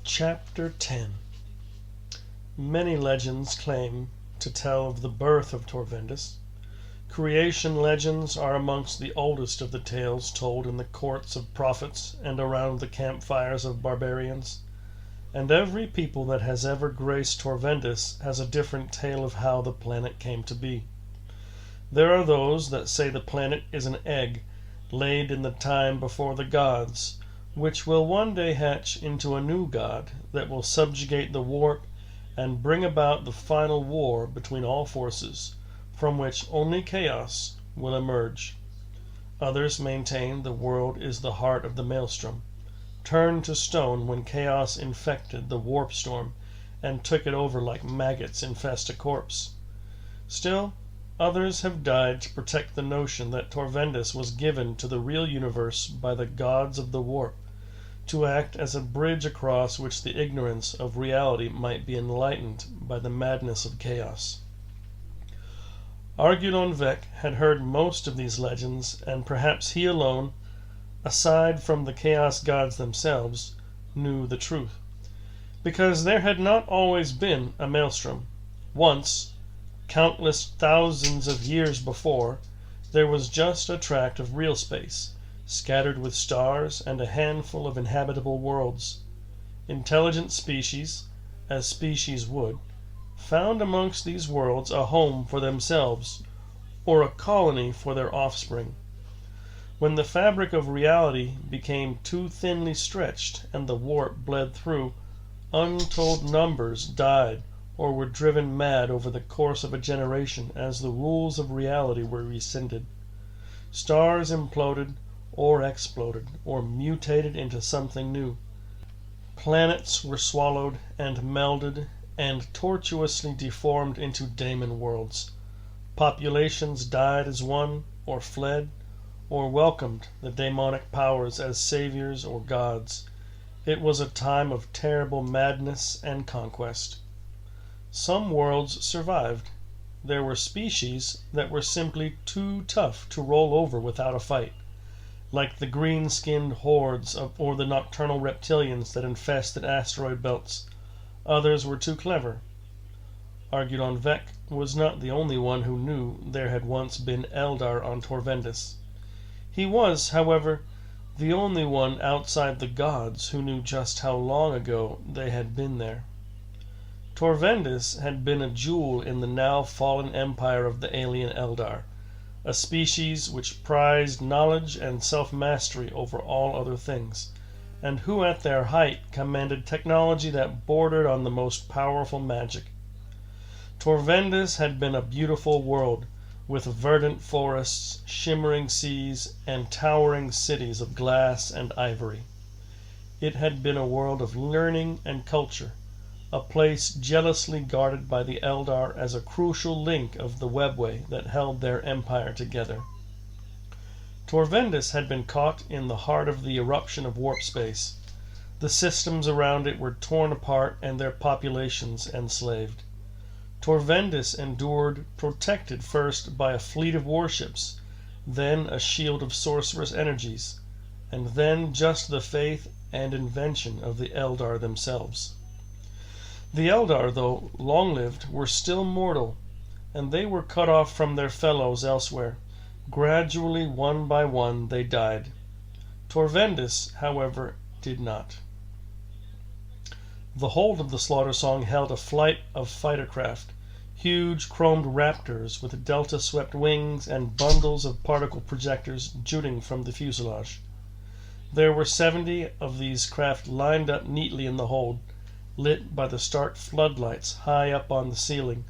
Chapter 10. Many legends claim to tell of the birth of Torvendis. Creation legends are amongst the oldest of the tales told in the courts of prophets and around the campfires of barbarians, and every people that has ever graced Torvendis has a different tale of how the planet came to be. There are those that say the planet is an egg laid in the time before the gods, which will one day hatch into a new god that will subjugate the warp and bring about the final war between all forces, from which only chaos will emerge. Others maintain the world is the heart of the maelstrom, turned to stone when chaos infected the warp storm and took it over like maggots infest a corpse. Still, others have died to protect the notion that Torvendis was given to the real universe by the gods of the warp, to act as a bridge across which the ignorance of reality might be enlightened by the madness of chaos. Argulon Vec had heard most of these legends, and perhaps he alone, aside from the chaos gods themselves, knew the truth. Because there had not always been a maelstrom. Once, countless thousands of years before, there was just a tract of real space, scattered with stars and a handful of inhabitable worlds. Intelligent species, as species would, found amongst these worlds a home for themselves, or a colony for their offspring. When the fabric of reality became too thinly stretched and the warp bled through, untold numbers died or were driven mad over the course of a generation as the rules of reality were rescinded. Stars imploded or exploded or mutated into something new. Planets were swallowed and melded and tortuously deformed into Daemon Worlds. Populations died as one, or fled, or welcomed the demonic powers as saviors or gods. It was a time of terrible madness and conquest. Some worlds survived. There were species that were simply too tough to roll over without a fight, like the green-skinned hordes or the nocturnal reptilians that infested asteroid belts. Others were too clever. Argulon Vec was not the only one who knew there had once been Eldar on Torvendis. He was, however, the only one outside the gods who knew just how long ago they had been there. Torvendis had been a jewel in the now fallen empire of the alien Eldar, a species which prized knowledge and self-mastery over all other things, and who at their height commanded technology that bordered on the most powerful magic. Torvendis had been a beautiful world, with verdant forests, shimmering seas, and towering cities of glass and ivory. It had been a world of learning and culture, a place jealously guarded by the Eldar as a crucial link of the webway that held their empire together. Torvendis had been caught in the heart of the eruption of warp space. The systems around it were torn apart and their populations enslaved. Torvendis endured, protected first by a fleet of warships, then a shield of sorcerous energies, and then just the faith and invention of the Eldar themselves. The Eldar, though long-lived, were still mortal, and they were cut off from their fellows elsewhere. Gradually, one by one, they died. Torvendis, however, did not. The hold of the Slaughter Song held a flight of fighter craft, huge chromed raptors with delta-swept wings and bundles of particle projectors jutting from the fuselage. There were 70 of these craft lined up neatly in the hold, lit by the stark floodlights high up on the ceiling,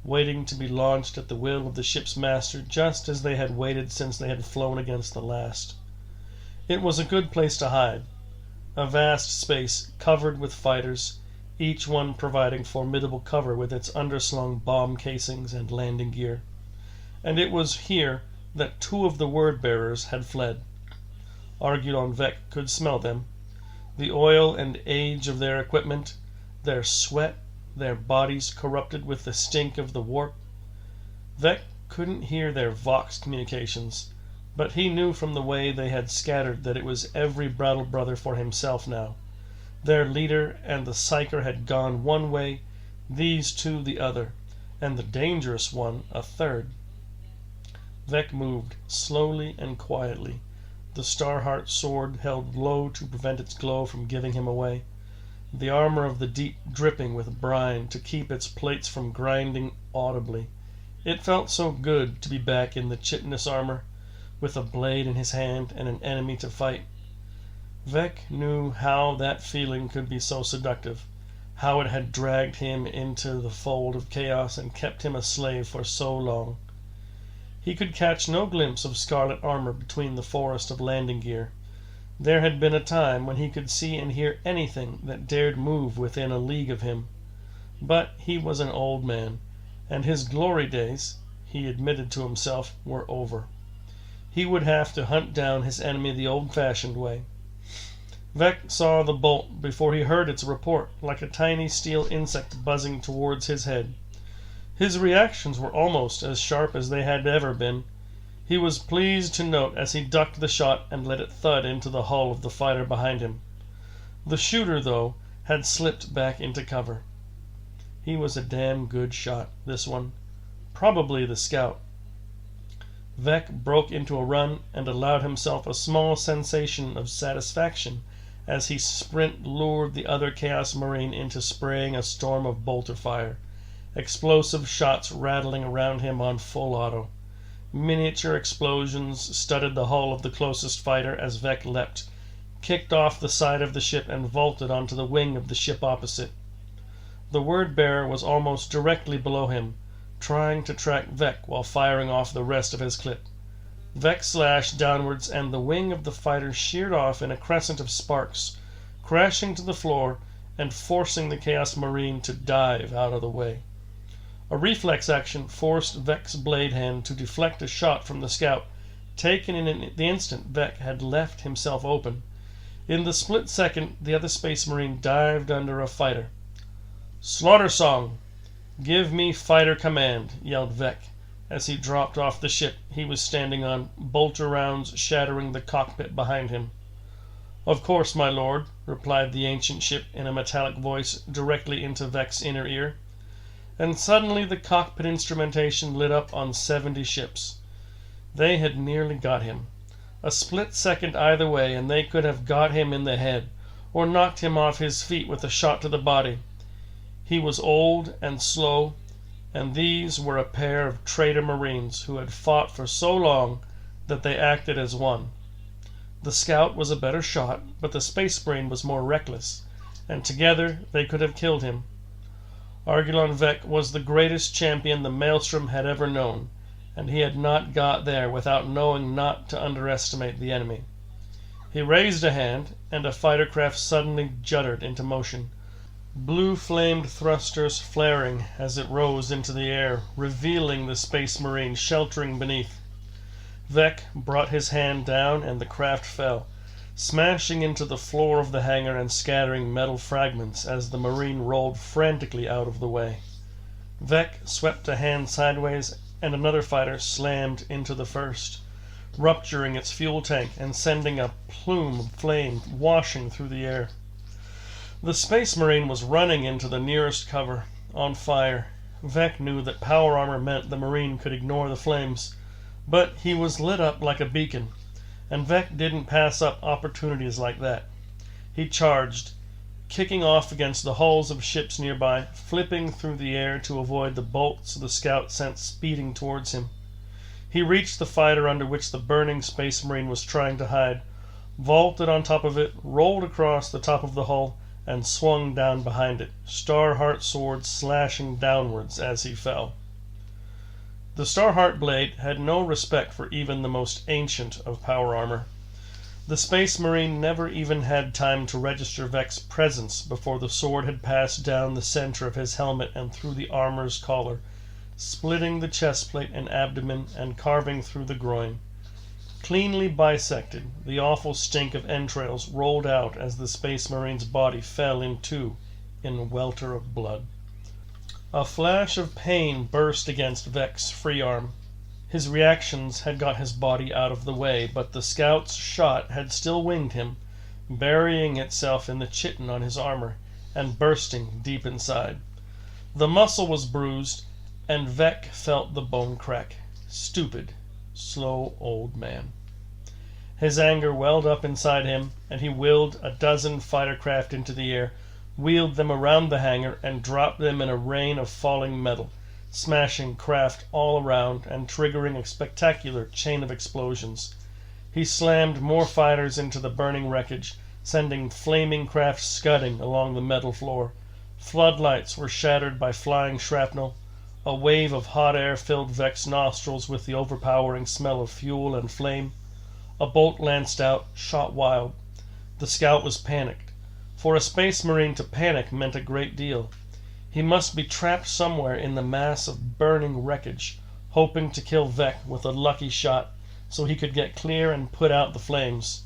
waiting to be launched at the will of the ship's master, just as they had waited since they had flown against the last. It was a good place to hide, a vast space covered with fighters, each one providing formidable cover with its underslung bomb casings and landing gear. And it was here that 2 of the word-bearers had fled. Argulon Vec could smell them. The oil and age of their equipment, their sweat, their bodies corrupted with the stink of the warp. Vec couldn't hear their Vox communications, but he knew from the way they had scattered that it was every Brattle brother for himself now. Their leader and the Psyker had gone one way, these two the other, and the dangerous one a third. Vec moved, slowly and quietly, the Starheart sword held low to prevent its glow from giving him away, the armor of the deep dripping with brine to keep its plates from grinding audibly. It felt so good to be back in the chitinous armor, with a blade in his hand and an enemy to fight. Vec knew how that feeling could be so seductive, how it had dragged him into the fold of chaos and kept him a slave for so long. He could catch no glimpse of scarlet armor between the forest of landing gear. There had been a time when he could see and hear anything that dared move within a league of him. But he was an old man, and his glory days, he admitted to himself, were over. He would have to hunt down his enemy the old-fashioned way. Vec saw the bolt before he heard its report, like a tiny steel insect buzzing towards his head. His reactions were almost as sharp as they had ever been. He was pleased to note as he ducked the shot and let it thud into the hull of the fighter behind him. The shooter, though, had slipped back into cover. He was a damn good shot, this one. Probably the scout. Vec broke into a run and allowed himself a small sensation of satisfaction as his sprint lured the other Chaos Marine into spraying a storm of bolter fire, explosive shots rattling around him on full auto. Miniature explosions studded the hull of the closest fighter as Vec leapt, kicked off the side of the ship and vaulted onto the wing of the ship opposite. The word-bearer was almost directly below him, trying to track Vec while firing off the rest of his clip. Vec slashed downwards and the wing of the fighter sheared off in a crescent of sparks, crashing to the floor and forcing the Chaos Marine to dive out of the way. A reflex action forced Vec's blade hand to deflect a shot from the scout, taken in the instant Vec had left himself open. In the split second, the other Space Marine dived under a fighter. "Slaughter song! Give me fighter command!" yelled Vec, as he dropped off the ship he was standing on, bolter rounds shattering the cockpit behind him. "Of course, my lord," replied the ancient ship in a metallic voice directly into Vec's inner ear. And suddenly the cockpit instrumentation lit up on 70 ships. They had nearly got him. A split second either way and they could have got him in the head, or knocked him off his feet with a shot to the body. He was old and slow, and these were a pair of traitor Marines who had fought for so long that they acted as one. The scout was a better shot, but the Space Marine was more reckless, and together they could have killed him. Argulon Vec was the greatest champion the Maelstrom had ever known, and he had not got there without knowing not to underestimate the enemy. He raised a hand, and a fighter craft suddenly juddered into motion, blue-flamed thrusters flaring as it rose into the air, revealing the Space Marine sheltering beneath. Vec brought his hand down, and the craft fell, smashing into the floor of the hangar and scattering metal fragments as the Marine rolled frantically out of the way. Vec swept a hand sideways, and another fighter slammed into the first, rupturing its fuel tank and sending a plume of flame washing through the air. The Space Marine was running into the nearest cover, on fire. Vec knew that power armor meant the Marine could ignore the flames, but he was lit up like a beacon, and Vec didn't pass up opportunities like that. He charged, kicking off against the hulls of ships nearby, flipping through the air to avoid the bolts the scout sent speeding towards him. He reached the fighter under which the burning Space Marine was trying to hide, vaulted on top of it, rolled across the top of the hull, and swung down behind it, Starheart sword slashing downwards as he fell. The Starheart blade had no respect for even the most ancient of power armor. The Space Marine never even had time to register Vec's presence before the sword had passed down the center of his helmet and through the armor's collar, splitting the chest plate and abdomen and carving through the groin. Cleanly bisected, the awful stink of entrails rolled out as the Space Marine's body fell in two in a welter of blood. A flash of pain burst against Vec's free arm. His reactions had got his body out of the way, but the scout's shot had still winged him, burying itself in the chitin on his armor and bursting deep inside. The muscle was bruised, and Vec felt the bone crack. Stupid, slow old man. His anger welled up inside him, and he willed a dozen fighter craft into the air, wheeled them around the hangar, and dropped them in a rain of falling metal, smashing craft all around and triggering a spectacular chain of explosions. He slammed more fighters into the burning wreckage, sending flaming craft scudding along the metal floor. Floodlights were shattered by flying shrapnel. A wave of hot air filled Vec's nostrils with the overpowering smell of fuel and flame. A bolt lanced out, shot wild. The scout was panicked. For a Space Marine to panic meant a great deal. He must be trapped somewhere in the mass of burning wreckage, hoping to kill Vec with a lucky shot so he could get clear and put out the flames.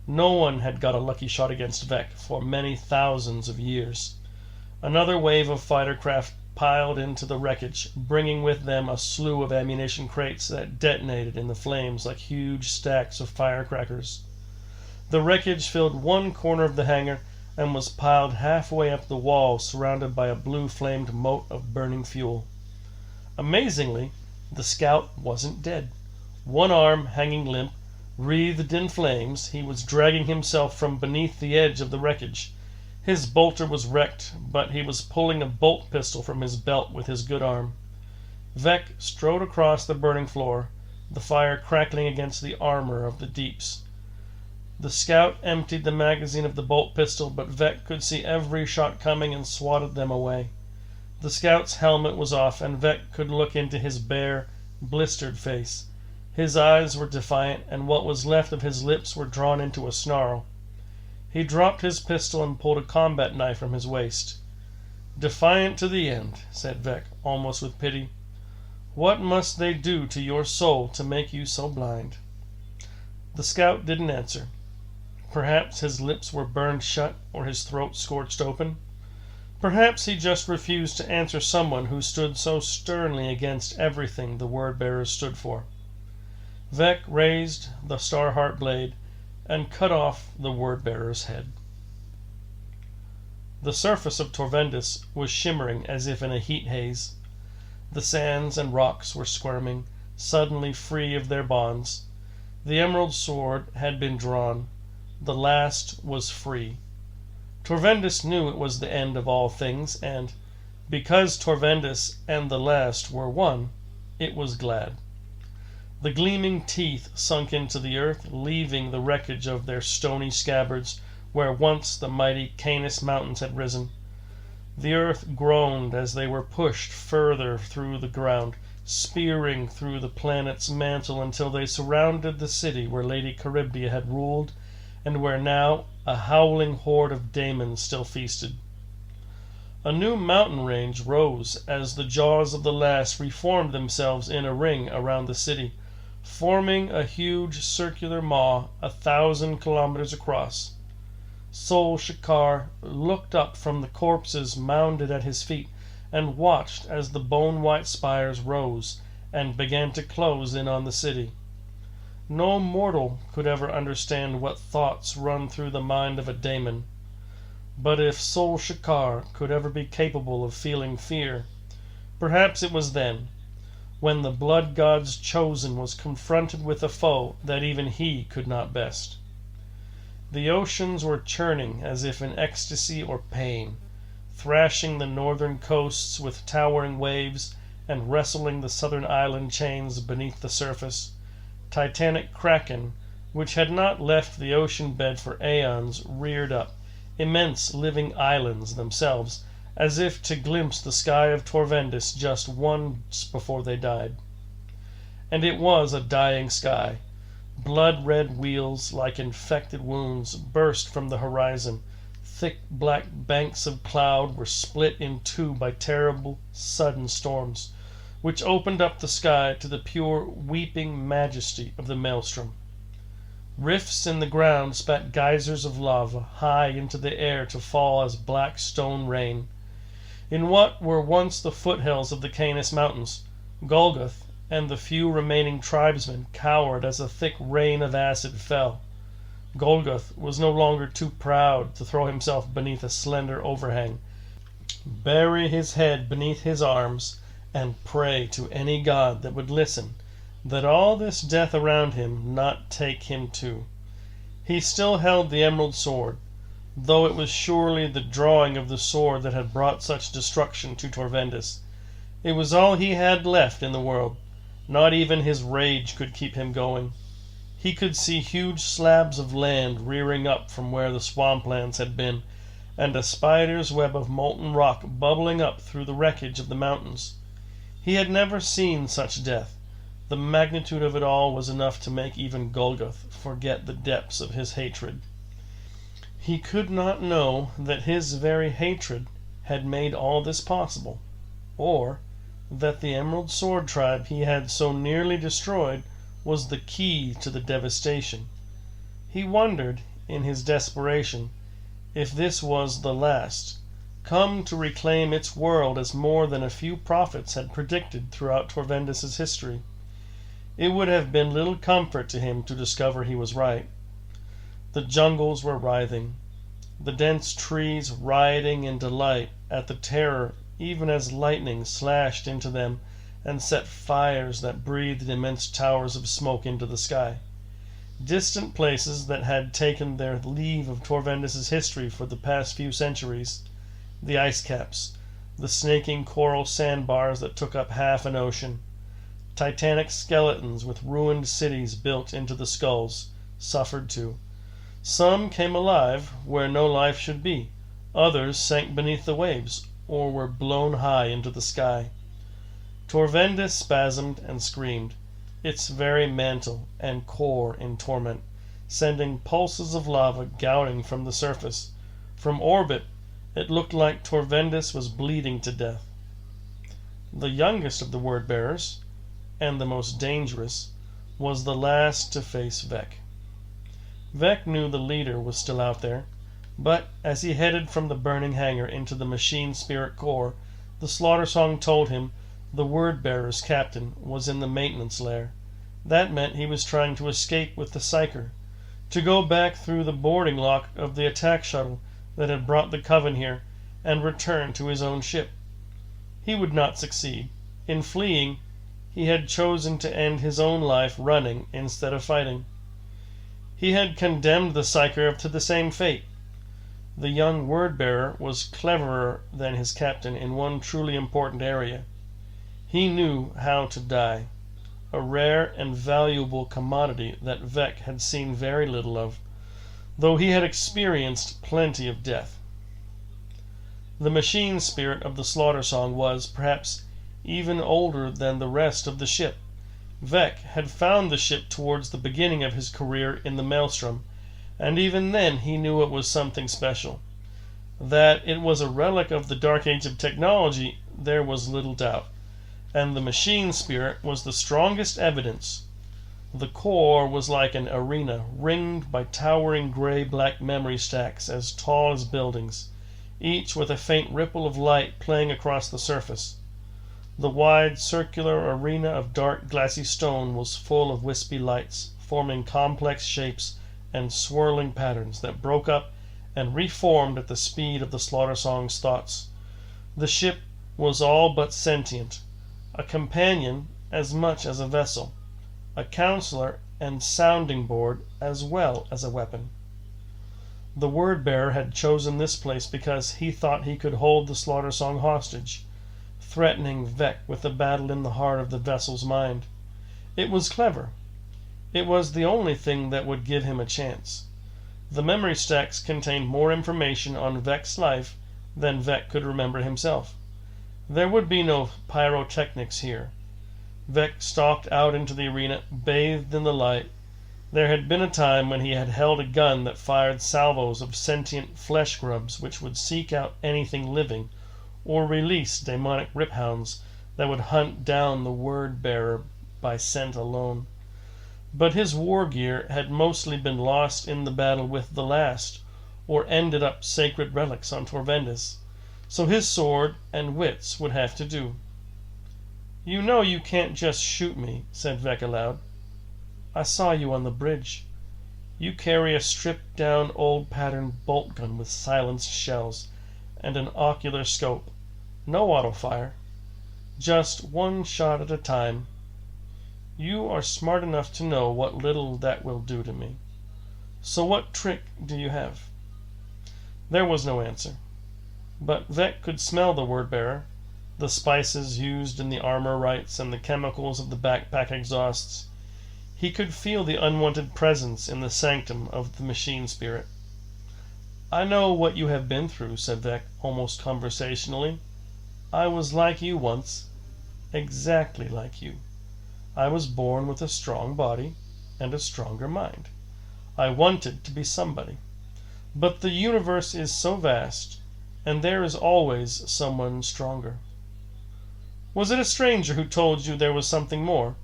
No one had got a lucky shot against Vec for many thousands of years. Another wave of fighter craft piled into the wreckage, bringing with them a slew of ammunition crates that detonated in the flames like huge stacks of firecrackers. The wreckage filled one corner of the hangar and was piled halfway up the wall, surrounded by a blue-flamed moat of burning fuel. Amazingly, the scout wasn't dead. One arm hanging limp, wreathed in flames, he was dragging himself from beneath the edge of the wreckage. His bolter was wrecked, but he was pulling a bolt pistol from his belt with his good arm. Vec strode across the burning floor, the fire crackling against the armor of the deeps. The scout emptied the magazine of the bolt pistol, but Vec could see every shot coming and swatted them away. The scout's helmet was off, and Vec could look into his bare, blistered face. His eyes were defiant, and what was left of his lips were drawn into a snarl. He dropped his pistol and pulled a combat knife from his waist. "Defiant to the end," said Vec, almost with pity. "What must they do to your soul to make you so blind?" The scout didn't answer. Perhaps his lips were burned shut or his throat scorched open. Perhaps he just refused to answer someone who stood so sternly against everything the word-bearers stood for. Vec raised the Starheart blade and cut off the word-bearer's head. The surface of Torvendis was shimmering as if in a heat haze. The sands and rocks were squirming, suddenly free of their bonds. The emerald sword had been drawn. The last was free. Torvendis knew it was the end of all things, and, because Torvendis and the last were one, it was glad. The gleaming teeth sunk into the earth, leaving the wreckage of their stony scabbards where once the mighty Canis mountains had risen. The earth groaned as they were pushed further through the ground, spearing through the planet's mantle until they surrounded the city where Lady Charybdia had ruled, and where now a howling horde of daemons still feasted. A new mountain range rose as the jaws of the last reformed themselves in a ring around the city, forming a huge circular maw 1,000 kilometers across. Sol Shakar looked up from the corpses mounded at his feet and watched as the bone-white spires rose and began to close in on the city. No mortal could ever understand what thoughts run through the mind of a daemon. But if Sol Shakar could ever be capable of feeling fear, perhaps it was then, when the blood god's chosen was confronted with a foe that even he could not best. The oceans were churning as if in ecstasy or pain, thrashing the northern coasts with towering waves and wrestling the southern island chains beneath the surface. Titanic kraken, which had not left the ocean bed for aeons, reared up, immense living islands themselves, as if to glimpse the sky of Torvendis just once before they died. And it was a dying sky. Blood-red wheels, like infected wounds, burst from the horizon. Thick black banks of cloud were split in two by terrible, sudden storms. which opened up the sky to the pure weeping majesty of the maelstrom. Rifts in the ground spat geysers of lava high into the air to fall as black stone rain. In what were once the foothills of the Canis Mountains, Golgoth and the few remaining tribesmen cowered as a thick rain of acid fell. Golgoth was no longer too proud to throw himself beneath a slender overhang, bury his head beneath his arms, and pray to any god that would listen, that all this death around him not take him too. He still held the emerald sword, though it was surely the drawing of the sword that had brought such destruction to Torvendis. It was all he had left in the world. Not even his rage could keep him going. He could see huge slabs of land rearing up from where the swamplands had been, and a spider's web of molten rock bubbling up through the wreckage of the mountains. He had never seen such death. The magnitude of it all was enough to make even Golgoth forget the depths of his hatred. He could not know that his very hatred had made all this possible, or that the Emerald Sword tribe he had so nearly destroyed was the key to the devastation. He wondered, in his desperation, if this was the last, come to reclaim its world as more than a few prophets had predicted throughout Torvendis' history. It would have been little comfort to him to discover he was right. The jungles were writhing, the dense trees rioting in delight at the terror even as lightning slashed into them and set fires that breathed immense towers of smoke into the sky. Distant places that had taken their leave of Torvendis' history for the past few centuries, the ice caps, the snaking coral sandbars that took up half an ocean, titanic skeletons with ruined cities built into the skulls, suffered too. Some came alive where no life should be, others sank beneath the waves, or were blown high into the sky. Torvendis spasmed and screamed, its very mantle and core in torment, sending pulses of lava gouting from the surface. From orbit, it looked like Torvendis was bleeding to death. The youngest of the word-bearers, and the most dangerous, was the last to face Vec. Vec knew the leader was still out there, but as he headed from the burning hangar into the machine spirit core, the slaughter song told him the word-bearer's captain was in the maintenance lair. That meant he was trying to escape with the Psyker, to go back through the boarding lock of the attack shuttle that had brought the Coven here, and return to his own ship. He would not succeed. In fleeing, he had chosen to end his own life running instead of fighting. He had condemned the Psyker to the same fate. The young word-bearer was cleverer than his captain in one truly important area. He knew how to die, a rare and valuable commodity that Vec had seen very little of, though he had experienced plenty of death. The machine spirit of the slaughter song was, perhaps, even older than the rest of the ship. Vec had found the ship towards the beginning of his career in the Maelstrom, and even then he knew it was something special. That it was a relic of the Dark Age of technology, there was little doubt, and the machine spirit was the strongest evidence. The core was like an arena ringed by towering gray-black memory stacks as tall as buildings, each with a faint ripple of light playing across the surface. The wide circular arena of dark glassy stone was full of wispy lights, forming complex shapes and swirling patterns that broke up and reformed at the speed of the slaughter song's thoughts. The ship was all but sentient, a companion as much as a vessel, a counselor and sounding board as well as a weapon. The word-bearer had chosen this place because he thought he could hold the slaughter song hostage, threatening Vec with a battle in the heart of the vessel's mind. It was clever. It was the only thing that would give him a chance. The memory stacks contained more information on Vec's life than Vec could remember himself. There would be no pyrotechnics here. Vec stalked out into the arena, bathed in the light. There had been a time when he had held a gun that fired salvos of sentient flesh grubs which would seek out anything living, or release demonic riphounds that would hunt down the word-bearer by scent alone. But his war gear had mostly been lost in the battle with the last, or ended up sacred relics on Torvendis, so his sword and wits would have to do. "You know you can't just shoot me," said Vec aloud. "I saw you on the bridge. You carry a stripped-down old-pattern bolt gun with silenced shells and an ocular scope. No auto-fire. Just one shot at a time. You are smart enough to know what little that will do to me. So what trick do you have?" There was no answer. But Vec could smell the word-bearer, the spices used in the armor rites and the chemicals of the backpack exhausts. He could feel the unwanted presence in the sanctum of the machine spirit. "I know what you have been through," said Vec, almost conversationally. "I was like you once. Exactly like you. I was born with a strong body and a stronger mind. I wanted to be somebody. But the universe is so vast, and there is always someone stronger." "Was it a stranger who told you there was something more?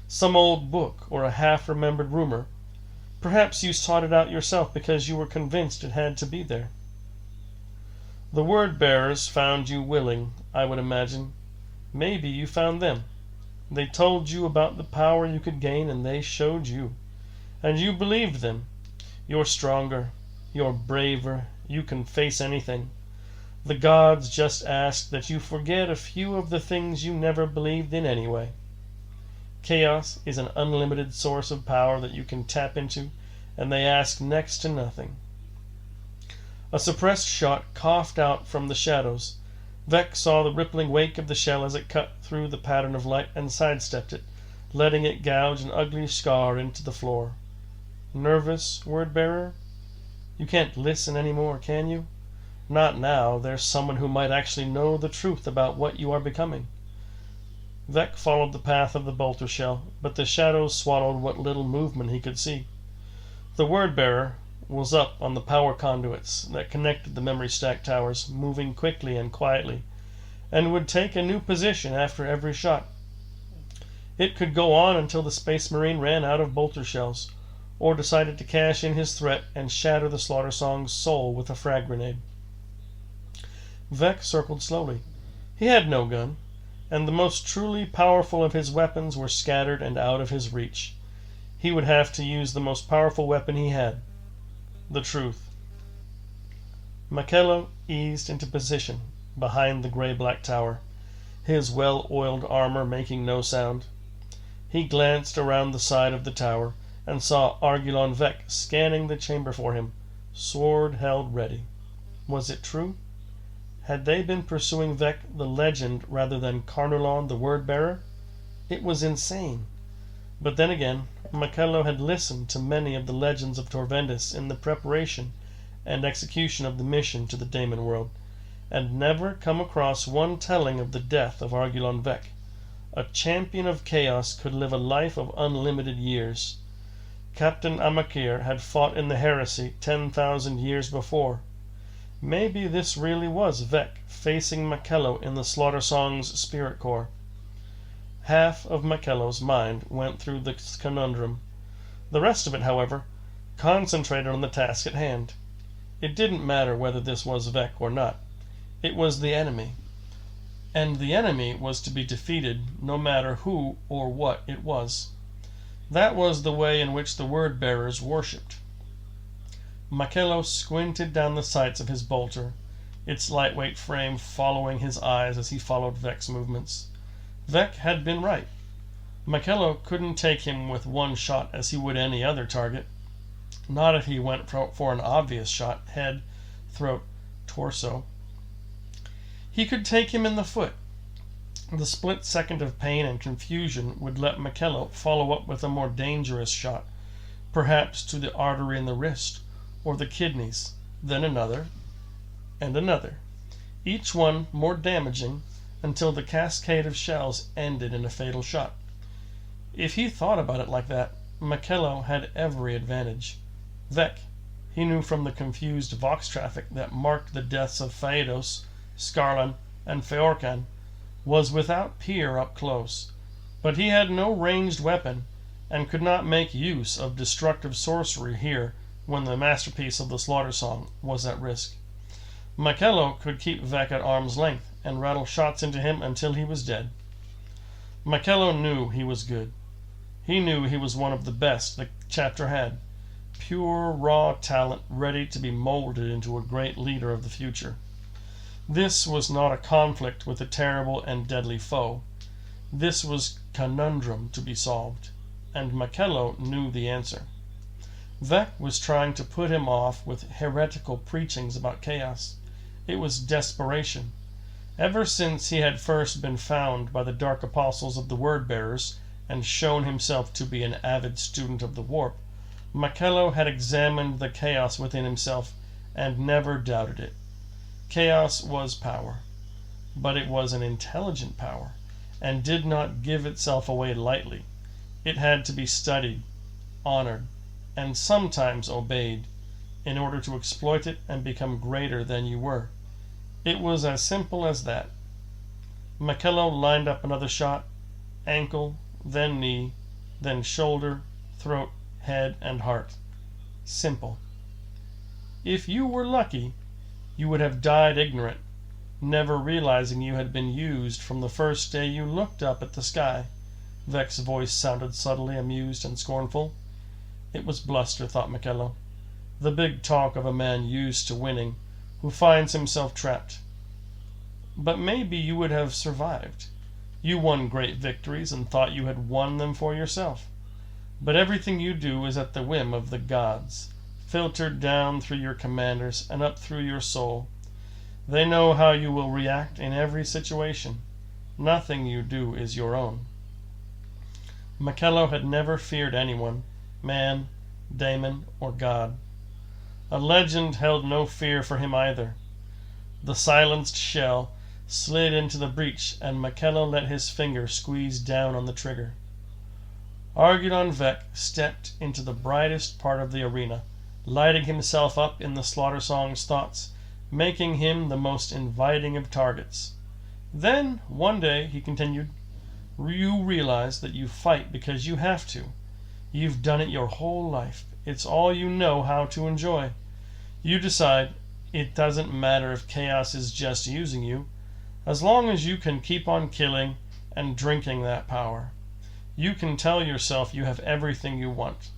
Some old book or a half-remembered rumor? Perhaps you sought it out yourself because you were convinced it had to be there." "The word-bearers found you willing, I would imagine. Maybe you found them. They told you about the power you could gain, and they showed you. And you believed them. You're stronger. You're braver. You can face anything. The gods just ask that you forget a few of the things you never believed in anyway. Chaos is an unlimited source of power that you can tap into, and they ask next to nothing." A suppressed shot coughed out from the shadows. Vec saw the rippling wake of the shell as it cut through the pattern of light and sidestepped it, letting it gouge an ugly scar into the floor. "Nervous, word-bearer? You can't listen any more, can you? Not now. There's someone who might actually know the truth about what you are becoming." Vec followed the path of the bolter shell, but the shadows swallowed what little movement he could see. The word-bearer was up on the power conduits that connected the memory stack towers, moving quickly and quietly, and would take a new position after every shot. It could go on until the Space Marine ran out of bolter shells, or decided to cash in his threat and shatter the Slaughter Song's soul with a frag grenade. Vec circled slowly. He had no gun, and the most truly powerful of his weapons were scattered and out of his reach. He would have to use the most powerful weapon he had, the truth. Machello eased into position behind the gray-black tower, his well-oiled armor making no sound. He glanced around the side of the tower and saw Argulon Vec scanning the chamber for him, sword held ready. Was it true? Had they been pursuing Vec the legend rather than Carnulon the word-bearer? It was insane. But then again, Machello had listened to many of the legends of Torvendis in the preparation and execution of the mission to the Daemon World, and never come across one telling of the death of Argulon Vec. A champion of chaos could live a life of unlimited years. Captain Amakir had fought in the heresy 10,000 years before. Maybe this really was Vec facing Machello in the Slaughter Song's spirit core. Half of Machello's mind went through this conundrum. The rest of it, however, concentrated on the task at hand. It didn't matter whether this was Vec or not. It was the enemy. And the enemy was to be defeated no matter who or what it was. That was the way in which the word-bearers worshipped. Machello squinted down the sights of his bolter, its lightweight frame following his eyes as he followed Vec's movements. Vec had been right. Machello couldn't take him with one shot as he would any other target. Not if he went for an obvious shot, head, throat, torso. He could take him in the foot. The split second of pain and confusion would let Machello follow up with a more dangerous shot, perhaps to the artery in the wrist, or the kidneys, then another, and another, each one more damaging, until the cascade of shells ended in a fatal shot. If he thought about it like that, Machello had every advantage. Vec, he knew from the confused Vox traffic that marked the deaths of Phaedos, Scarlan, and Feorcan, was without peer up close, but he had no ranged weapon, and could not make use of destructive sorcery here when the masterpiece of the Slaughter Song was at risk. Michello could keep Vec at arm's length and rattle shots into him until he was dead. Michello knew he was good. He knew he was one of the best the chapter had. Pure, raw talent ready to be molded into a great leader of the future. This was not a conflict with a terrible and deadly foe. This was conundrum to be solved, and Michello knew the answer. Vec was trying to put him off with heretical preachings about chaos. It was desperation. Ever since he had first been found by the dark apostles of the Word-bearers and shown himself to be an avid student of the warp, Michello had examined the chaos within himself and never doubted it. Chaos was power, but it was an intelligent power, and did not give itself away lightly. It had to be studied, honored, and sometimes obeyed, in order to exploit it and become greater than you were. It was as simple as that. Michello lined up another shot, ankle, then knee, then shoulder, throat, head, and heart. Simple. If you were lucky, you would have died ignorant, never realizing you had been used from the first day you looked up at the sky. Vec's voice sounded subtly amused and scornful. It was bluster, thought Michello. The big talk of a man used to winning, who finds himself trapped. But maybe you would have survived. You won great victories and thought you had won them for yourself. But everything you do is at the whim of the gods, filtered down through your commanders and up through your soul. They know how you will react in every situation. Nothing you do is your own. Michello had never feared anyone, man, daemon, or god. A legend held no fear for him either. The silenced shell slid into the breach, and Michello let his finger squeeze down on the trigger. Argulon Vec stepped into the brightest part of the arena, lighting himself up in the Slaughter Song's thoughts, making him the most inviting of targets. Then, one day, he continued, you realize that you fight because you have to. You've done it your whole life. It's all you know how to enjoy. You decide it doesn't matter if chaos is just using you, as long as you can keep on killing and drinking that power. You can tell yourself you have everything you want.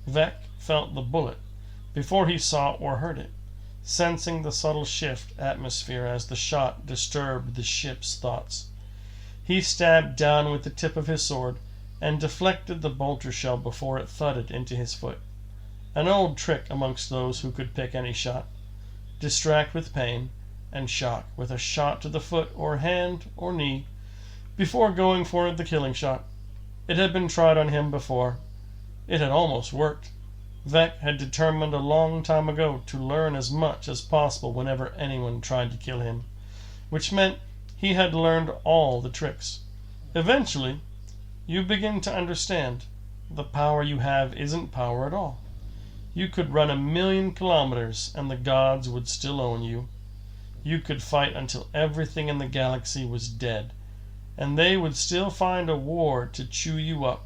Vec felt the bullet before he saw or heard it, sensing the subtle shift atmosphere as the shot disturbed the ship's thoughts. He stabbed down with the tip of his sword and deflected the bolter shell before it thudded into his foot. An old trick amongst those who could pick any shot. Distract with pain and shock with a shot to the foot or hand or knee before going for the killing shot. It had been tried on him before. It had almost worked. Vec had determined a long time ago to learn as much as possible whenever anyone tried to kill him, which meant he had learned all the tricks. Eventually, you begin to understand the power you have isn't power at all. You could run 1,000,000 kilometers and the gods would still own you. You could fight until everything in the galaxy was dead, and they would still find a war to chew you up.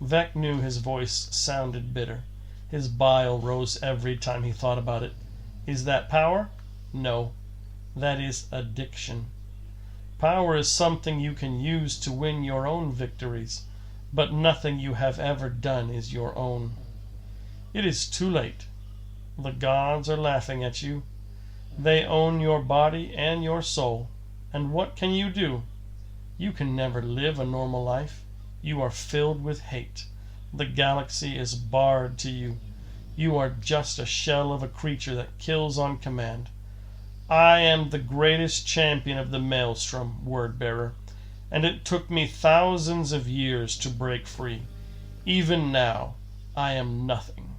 Vec knew his voice sounded bitter. His bile rose every time he thought about it. Is that power? No. That is addiction. Power is something you can use to win your own victories, but nothing you have ever done is your own. It is too late. The gods are laughing at you. They own your body and your soul. And what can you do? You can never live a normal life. You are filled with hate. The galaxy is barred to you. You are just a shell of a creature that kills on command. I am the greatest champion of the Maelstrom, Word-bearer, and it took me thousands of years to break free. Even now, I am nothing,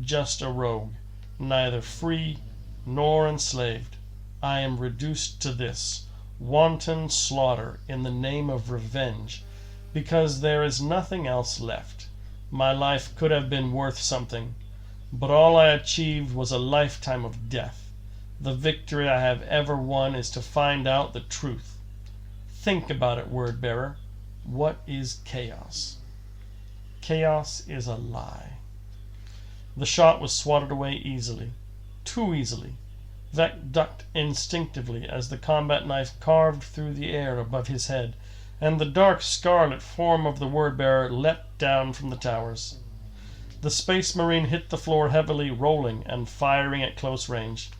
just a rogue, neither free nor enslaved. I am reduced to this, wanton slaughter in the name of revenge, because there is nothing else left. My life could have been worth something, but all I achieved was a lifetime of death. The victory I have ever won is to find out the truth. Think about it, word-bearer. What is chaos? Chaos is a lie. The shot was swatted away easily. Too easily. Vec ducked instinctively as the combat knife carved through the air above his head, and the dark scarlet form of the word-bearer leapt down from the towers. The Space Marine hit the floor heavily, rolling and firing at close range.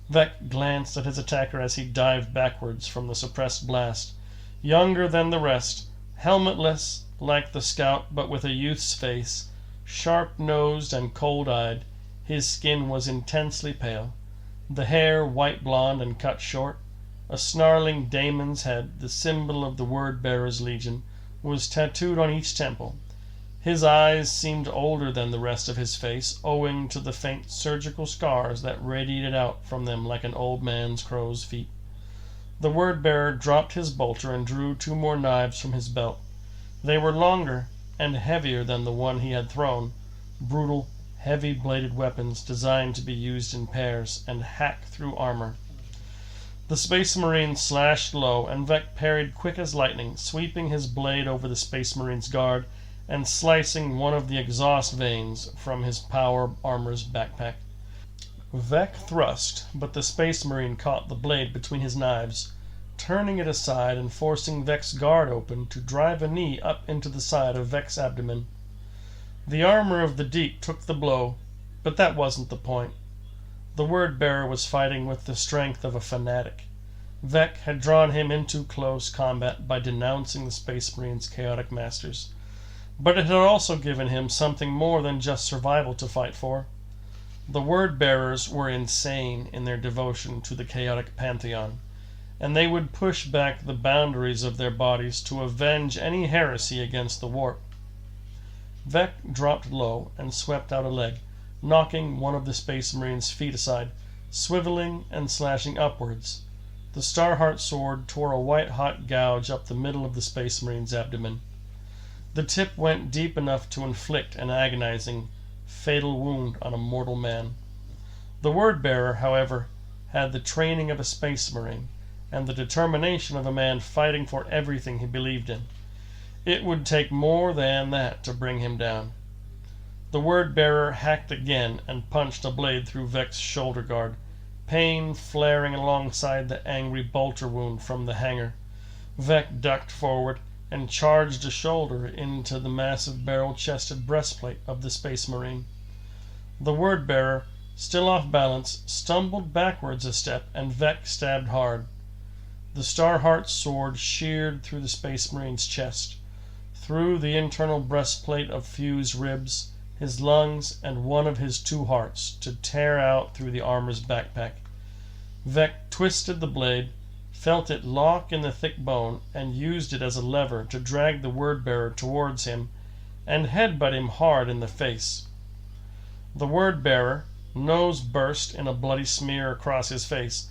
Vec glanced at his attacker as he dived backwards from the suppressed blast. Younger than the rest, helmetless like the scout but with a youth's face, sharp-nosed and cold-eyed, his skin was intensely pale. The hair white blonde and cut short. A snarling daemon's head, the symbol of the word-bearer's legion, was tattooed on each temple. His eyes seemed older than the rest of his face, owing to the faint surgical scars that radiated out from them like an old man's crow's feet. The word-bearer dropped his bolter and drew 2 more knives from his belt. They were longer and heavier than the one he had thrown, brutal, heavy-bladed weapons designed to be used in pairs and hack through armor. The Space Marine slashed low, and Vec parried quick as lightning, sweeping his blade over the Space Marine's guard and slicing one of the exhaust vanes from his power armor's backpack. Vec thrust, but the Space Marine caught the blade between his knives, turning it aside and forcing Vec's guard open to drive a knee up into the side of Vec's abdomen. The armor of the deep took the blow, but that wasn't the point. The word-bearer was fighting with the strength of a fanatic. Vec had drawn him into close combat by denouncing the Space Marine's chaotic masters, but it had also given him something more than just survival to fight for. The word-bearers were insane in their devotion to the chaotic pantheon, and they would push back the boundaries of their bodies to avenge any heresy against the warp. Vec dropped low and swept out a leg, knocking one of the Space Marine's feet aside, swiveling and slashing upwards. The Starheart sword tore a white-hot gouge up the middle of the Space Marine's abdomen. The tip went deep enough to inflict an agonizing, fatal wound on a mortal man. The word-bearer, however, had the training of a Space Marine and the determination of a man fighting for everything he believed in. It would take more than that to bring him down. The word-bearer hacked again and punched a blade through Vec's shoulder guard, pain flaring alongside the angry bolter wound from the hanger. Vec ducked forward and charged a shoulder into the massive barrel-chested breastplate of the Space Marine. The word-bearer, still off balance, stumbled backwards a step, and Vec stabbed hard. The Starheart's sword sheared through the Space Marine's chest, through the internal breastplate of fused ribs, his lungs, and one of his 2 hearts, to tear out through the armor's backpack. Vec twisted the blade, felt it lock in the thick bone, and used it as a lever to drag the word-bearer towards him and headbutt him hard in the face. The word-bearer, nose burst in a bloody smear across his face,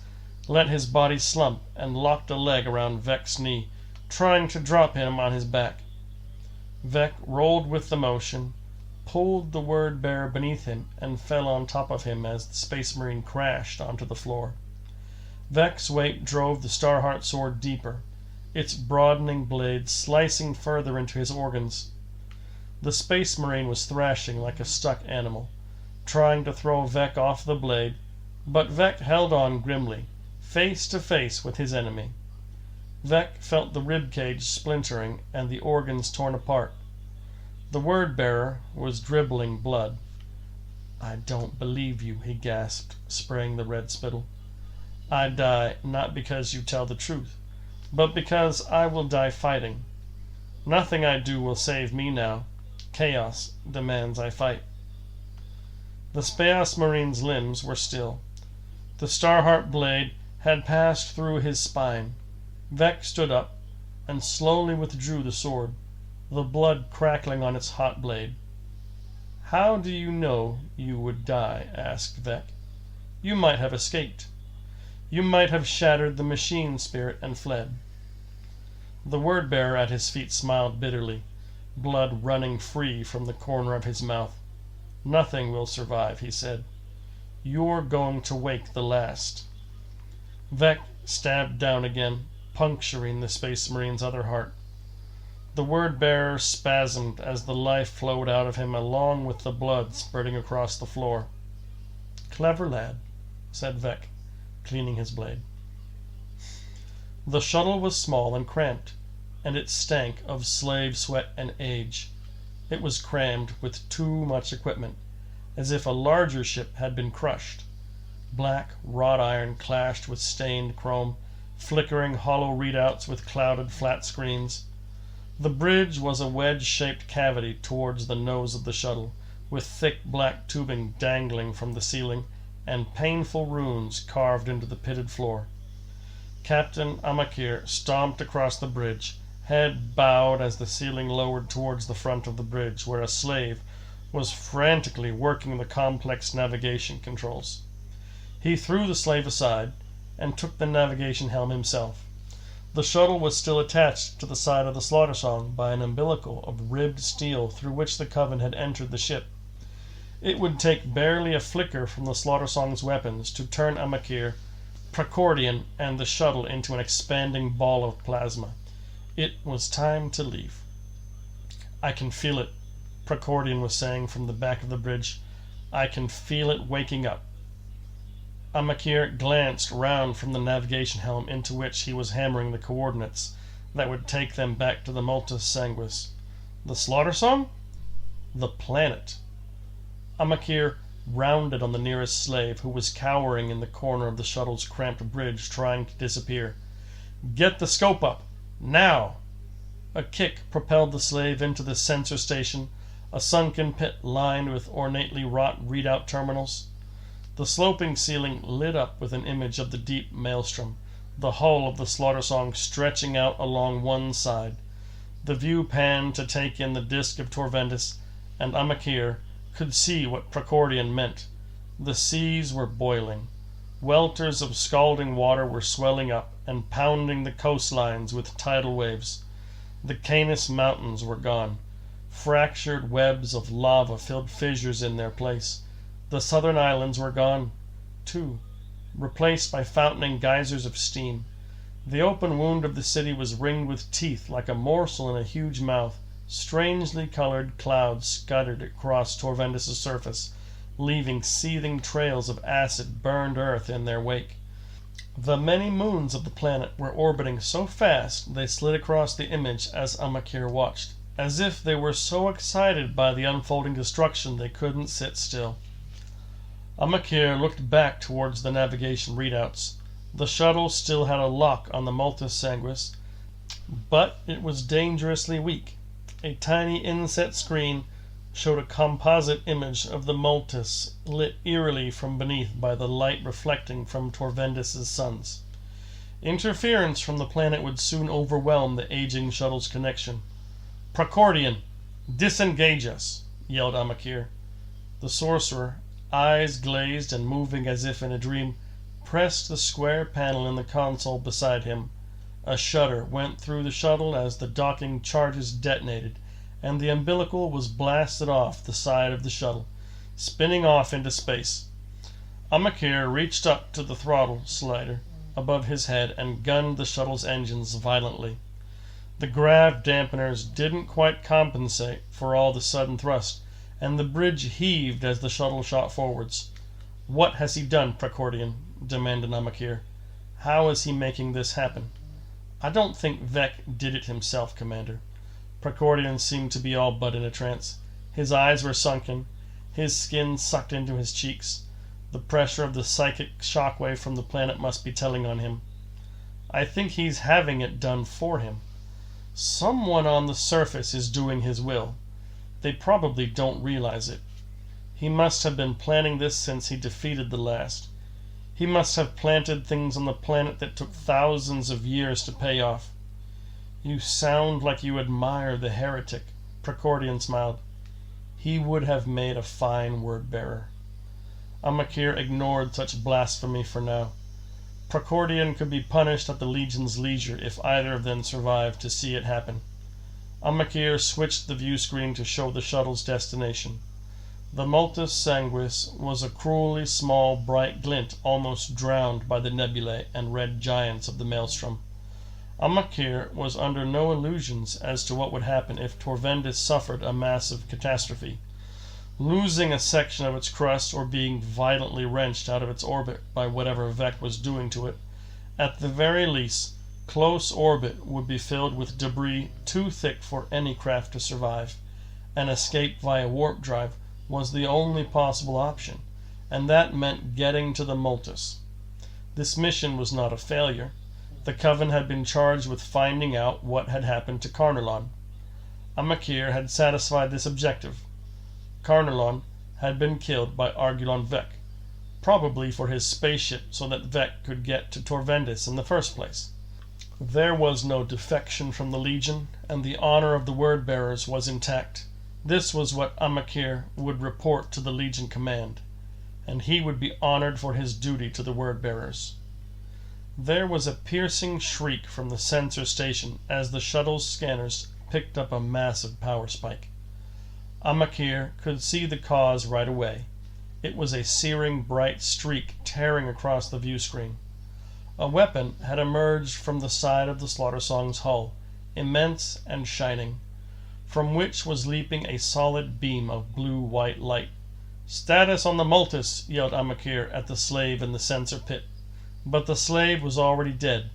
let his body slump and locked a leg around Vec's knee, trying to drop him on his back. Vec rolled with the motion, pulled the word-bearer beneath him, and fell on top of him as the Space Marine crashed onto the floor. Vec's weight drove the Starheart sword deeper, its broadening blade slicing further into his organs. The Space Marine was thrashing like a stuck animal, trying to throw Vec off the blade, but Vec held on grimly, face to face with his enemy. Vec felt the rib cage splintering and the organs torn apart. The word-bearer was dribbling blood. "I don't believe you," he gasped, spraying the red spittle. "I die not because you tell the truth, but because I will die fighting. Nothing I do will save me now. Chaos demands I fight." The Space Marine's limbs were still. The Starheart blade had passed through his spine. Vec stood up and slowly withdrew the sword, the blood crackling on its hot blade. "How do you know you would die?" asked Vec. "You might have escaped. You might have shattered the machine spirit and fled." The word-bearer at his feet smiled bitterly, blood running free from the corner of his mouth. "Nothing will survive," he said. "You're going to wake the last." Vec stabbed down again, puncturing the Space Marine's other heart. The word-bearer spasmed as the life flowed out of him along with the blood spurting across the floor. "Clever lad," said Vec, cleaning his blade. The shuttle was small and cramped, and it stank of slave sweat and age. It was crammed with too much equipment, as if a larger ship had been crushed. Black wrought iron clashed with stained chrome, flickering hollow readouts with clouded flat screens. The bridge was a wedge-shaped cavity towards the nose of the shuttle, with thick black tubing dangling from the ceiling and painful runes carved into the pitted floor. Captain Amakir stomped across the bridge, head bowed as the ceiling lowered towards the front of the bridge, where a slave was frantically working the complex navigation controls. He threw the slave aside and took the navigation helm himself. The shuttle was still attached to the side of the Slaughter Song by an umbilical of ribbed steel through which the Coven had entered the ship. It would take barely a flicker from the Slaughter Song's weapons to turn Amakir, Pracordian, and the shuttle into an expanding ball of plasma. It was time to leave. "I can feel it," Pracordian was saying from the back of the bridge. "I can feel it waking up." Amakir glanced round from the navigation helm into which he was hammering the coordinates that would take them back to the Multus Sanguis. The Slaughter Song? The planet. Amakir rounded on the nearest slave, who was cowering in the corner of the shuttle's cramped bridge, trying to disappear. "Get the scope up! Now!" A kick propelled the slave into the sensor station, a sunken pit lined with ornately wrought readout terminals. The sloping ceiling lit up with an image of the deep maelstrom, the hull of the Slaughter Song stretching out along one side. The view panned to take in the disk of Torvendis, and Amakir could see what Pracordian meant. The seas were boiling. Welters of scalding water were swelling up and pounding the coastlines with tidal waves. The Canis Mountains were gone. Fractured webs of lava filled fissures in their place. The southern islands were gone, too, replaced by fountaining geysers of steam. The open wound of the city was ringed with teeth like a morsel in a huge mouth. Strangely colored clouds scuttered across Torvendis' surface, leaving seething trails of acid-burned earth in their wake. The many moons of the planet were orbiting so fast they slid across the image as Amakir watched, as if they were so excited by the unfolding destruction they couldn't sit still. Amakir looked back towards the navigation readouts. The shuttle still had a lock on the Multus Sanguis, but it was dangerously weak. A tiny inset screen showed a composite image of the Multus, lit eerily from beneath by the light reflecting from Torvendis' suns. Interference from the planet would soon overwhelm the aging shuttle's connection. "Pracordian, disengage us!" yelled Amakir. The sorcerer, eyes glazed and moving as if in a dream, pressed the square panel in the console beside him. A shudder went through the shuttle as the docking charges detonated, and the umbilical was blasted off the side of the shuttle, spinning off into space. Amakir reached up to the throttle slider above his head and gunned the shuttle's engines violently. The grav dampeners didn't quite compensate for all the sudden thrust, and the bridge heaved as the shuttle shot forwards. "What has he done, Pracordian?" demanded Amakir. "How is he making this happen?" "I don't think Vec did it himself, Commander." Pracordian seemed to be all but in a trance. His eyes were sunken, his skin sucked into his cheeks. The pressure of the psychic shockwave from the planet must be telling on him. "I think he's having it done for him. Someone on the surface is doing his will. They probably don't realize it. He must have been planning this since he defeated the last. He must have planted things on the planet that took thousands of years to pay off." "You sound like you admire the heretic," Pracordian smiled. "He would have made a fine word-bearer." Amakir ignored such blasphemy for now. Pracordian could be punished at the Legion's leisure if either of them survived to see it happen. Amakir switched the view screen to show the shuttle's destination. The Multus Sanguis was a cruelly small bright glint almost drowned by the nebulae and red giants of the maelstrom. Amakir was under no illusions as to what would happen if Torvendis suffered a massive catastrophe. Losing a section of its crust or being violently wrenched out of its orbit by whatever Vec was doing to it, at the very least, close orbit would be filled with debris too thick for any craft to survive. An escape via warp drive was the only possible option, and that meant getting to the Multus. This mission was not a failure. The Coven had been charged with finding out what had happened to Carnarvon. Amakir had satisfied this objective. Carnarvon had been killed by Argulon Vec, probably for his spaceship so that Vec could get to Torvendis in the first place. There was no defection from the Legion, and the honor of the word-bearers was intact. This was what Amakir would report to the Legion command, and he would be honored for his duty to the word-bearers. There was a piercing shriek from the sensor station as the shuttle's scanners picked up a massive power spike. Amakir could see the cause right away. It was a searing bright streak tearing across the view screen. A weapon had emerged from the side of the Slaughter-Song's hull, immense and shining, from which was leaping a solid beam of blue-white light. "Status on the Multus!" yelled Amakir at the slave in the sensor pit. But the slave was already dead,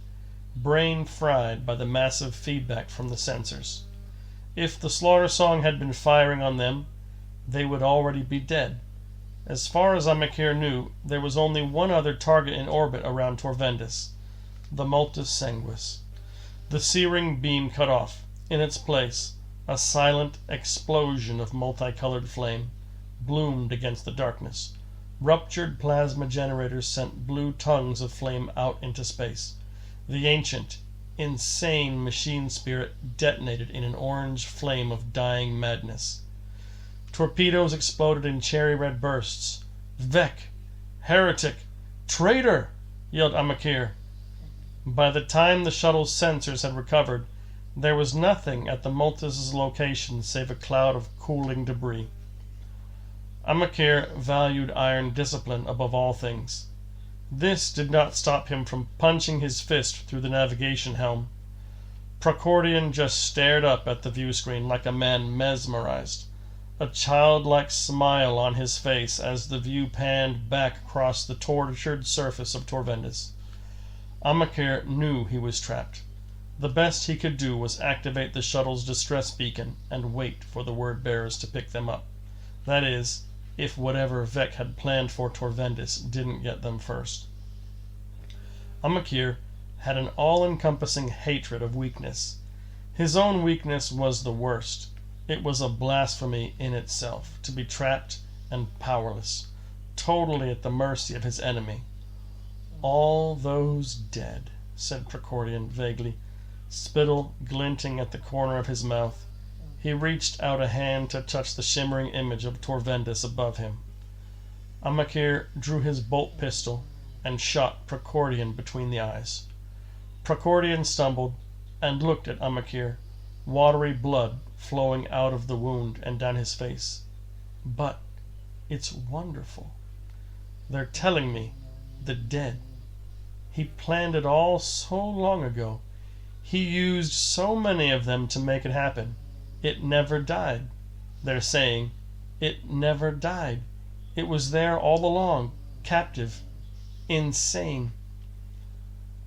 brain fried by the massive feedback from the sensors. If the Slaughter-Song had been firing on them, they would already be dead. As far as Amakir knew, there was only one other target in orbit around Torvendis, the Multus Sanguis. The searing beam cut off. In its place, a silent explosion of multicolored flame bloomed against the darkness. Ruptured plasma generators sent blue tongues of flame out into space. The ancient, insane machine spirit detonated in an orange flame of dying madness. Torpedoes exploded in cherry-red bursts. "Vec! Heretic! Traitor!" yelled Amakir. By the time the shuttle's sensors had recovered, there was nothing at the Multus's location save a cloud of cooling debris. Amakir valued iron discipline above all things. This did not stop him from punching his fist through the navigation helm. Procordian just stared up at the view screen like a man mesmerized, a childlike smile on his face as the view panned back across the tortured surface of Torvendis. Amakir knew he was trapped. The best he could do was activate the shuttle's distress beacon and wait for the word-bearers to pick them up. That is, if whatever Vec had planned for Torvendis didn't get them first. Amakir had an all-encompassing hatred of weakness. His own weakness was the worst. It was a blasphemy in itself, to be trapped and powerless, totally at the mercy of his enemy. "All those dead," said Procordian vaguely, spittle glinting at the corner of his mouth. He reached out a hand to touch the shimmering image of Torvendis above him. Amakir drew his bolt pistol and shot Procordian between the eyes. Procordian stumbled and looked at Amakir, watery blood flowing out of the wound and down his face. "But it's wonderful. They're telling me the dead. He planned it all so long ago. He used so many of them to make it happen. It never died. They're saying it never died. It was there all along, captive, insane."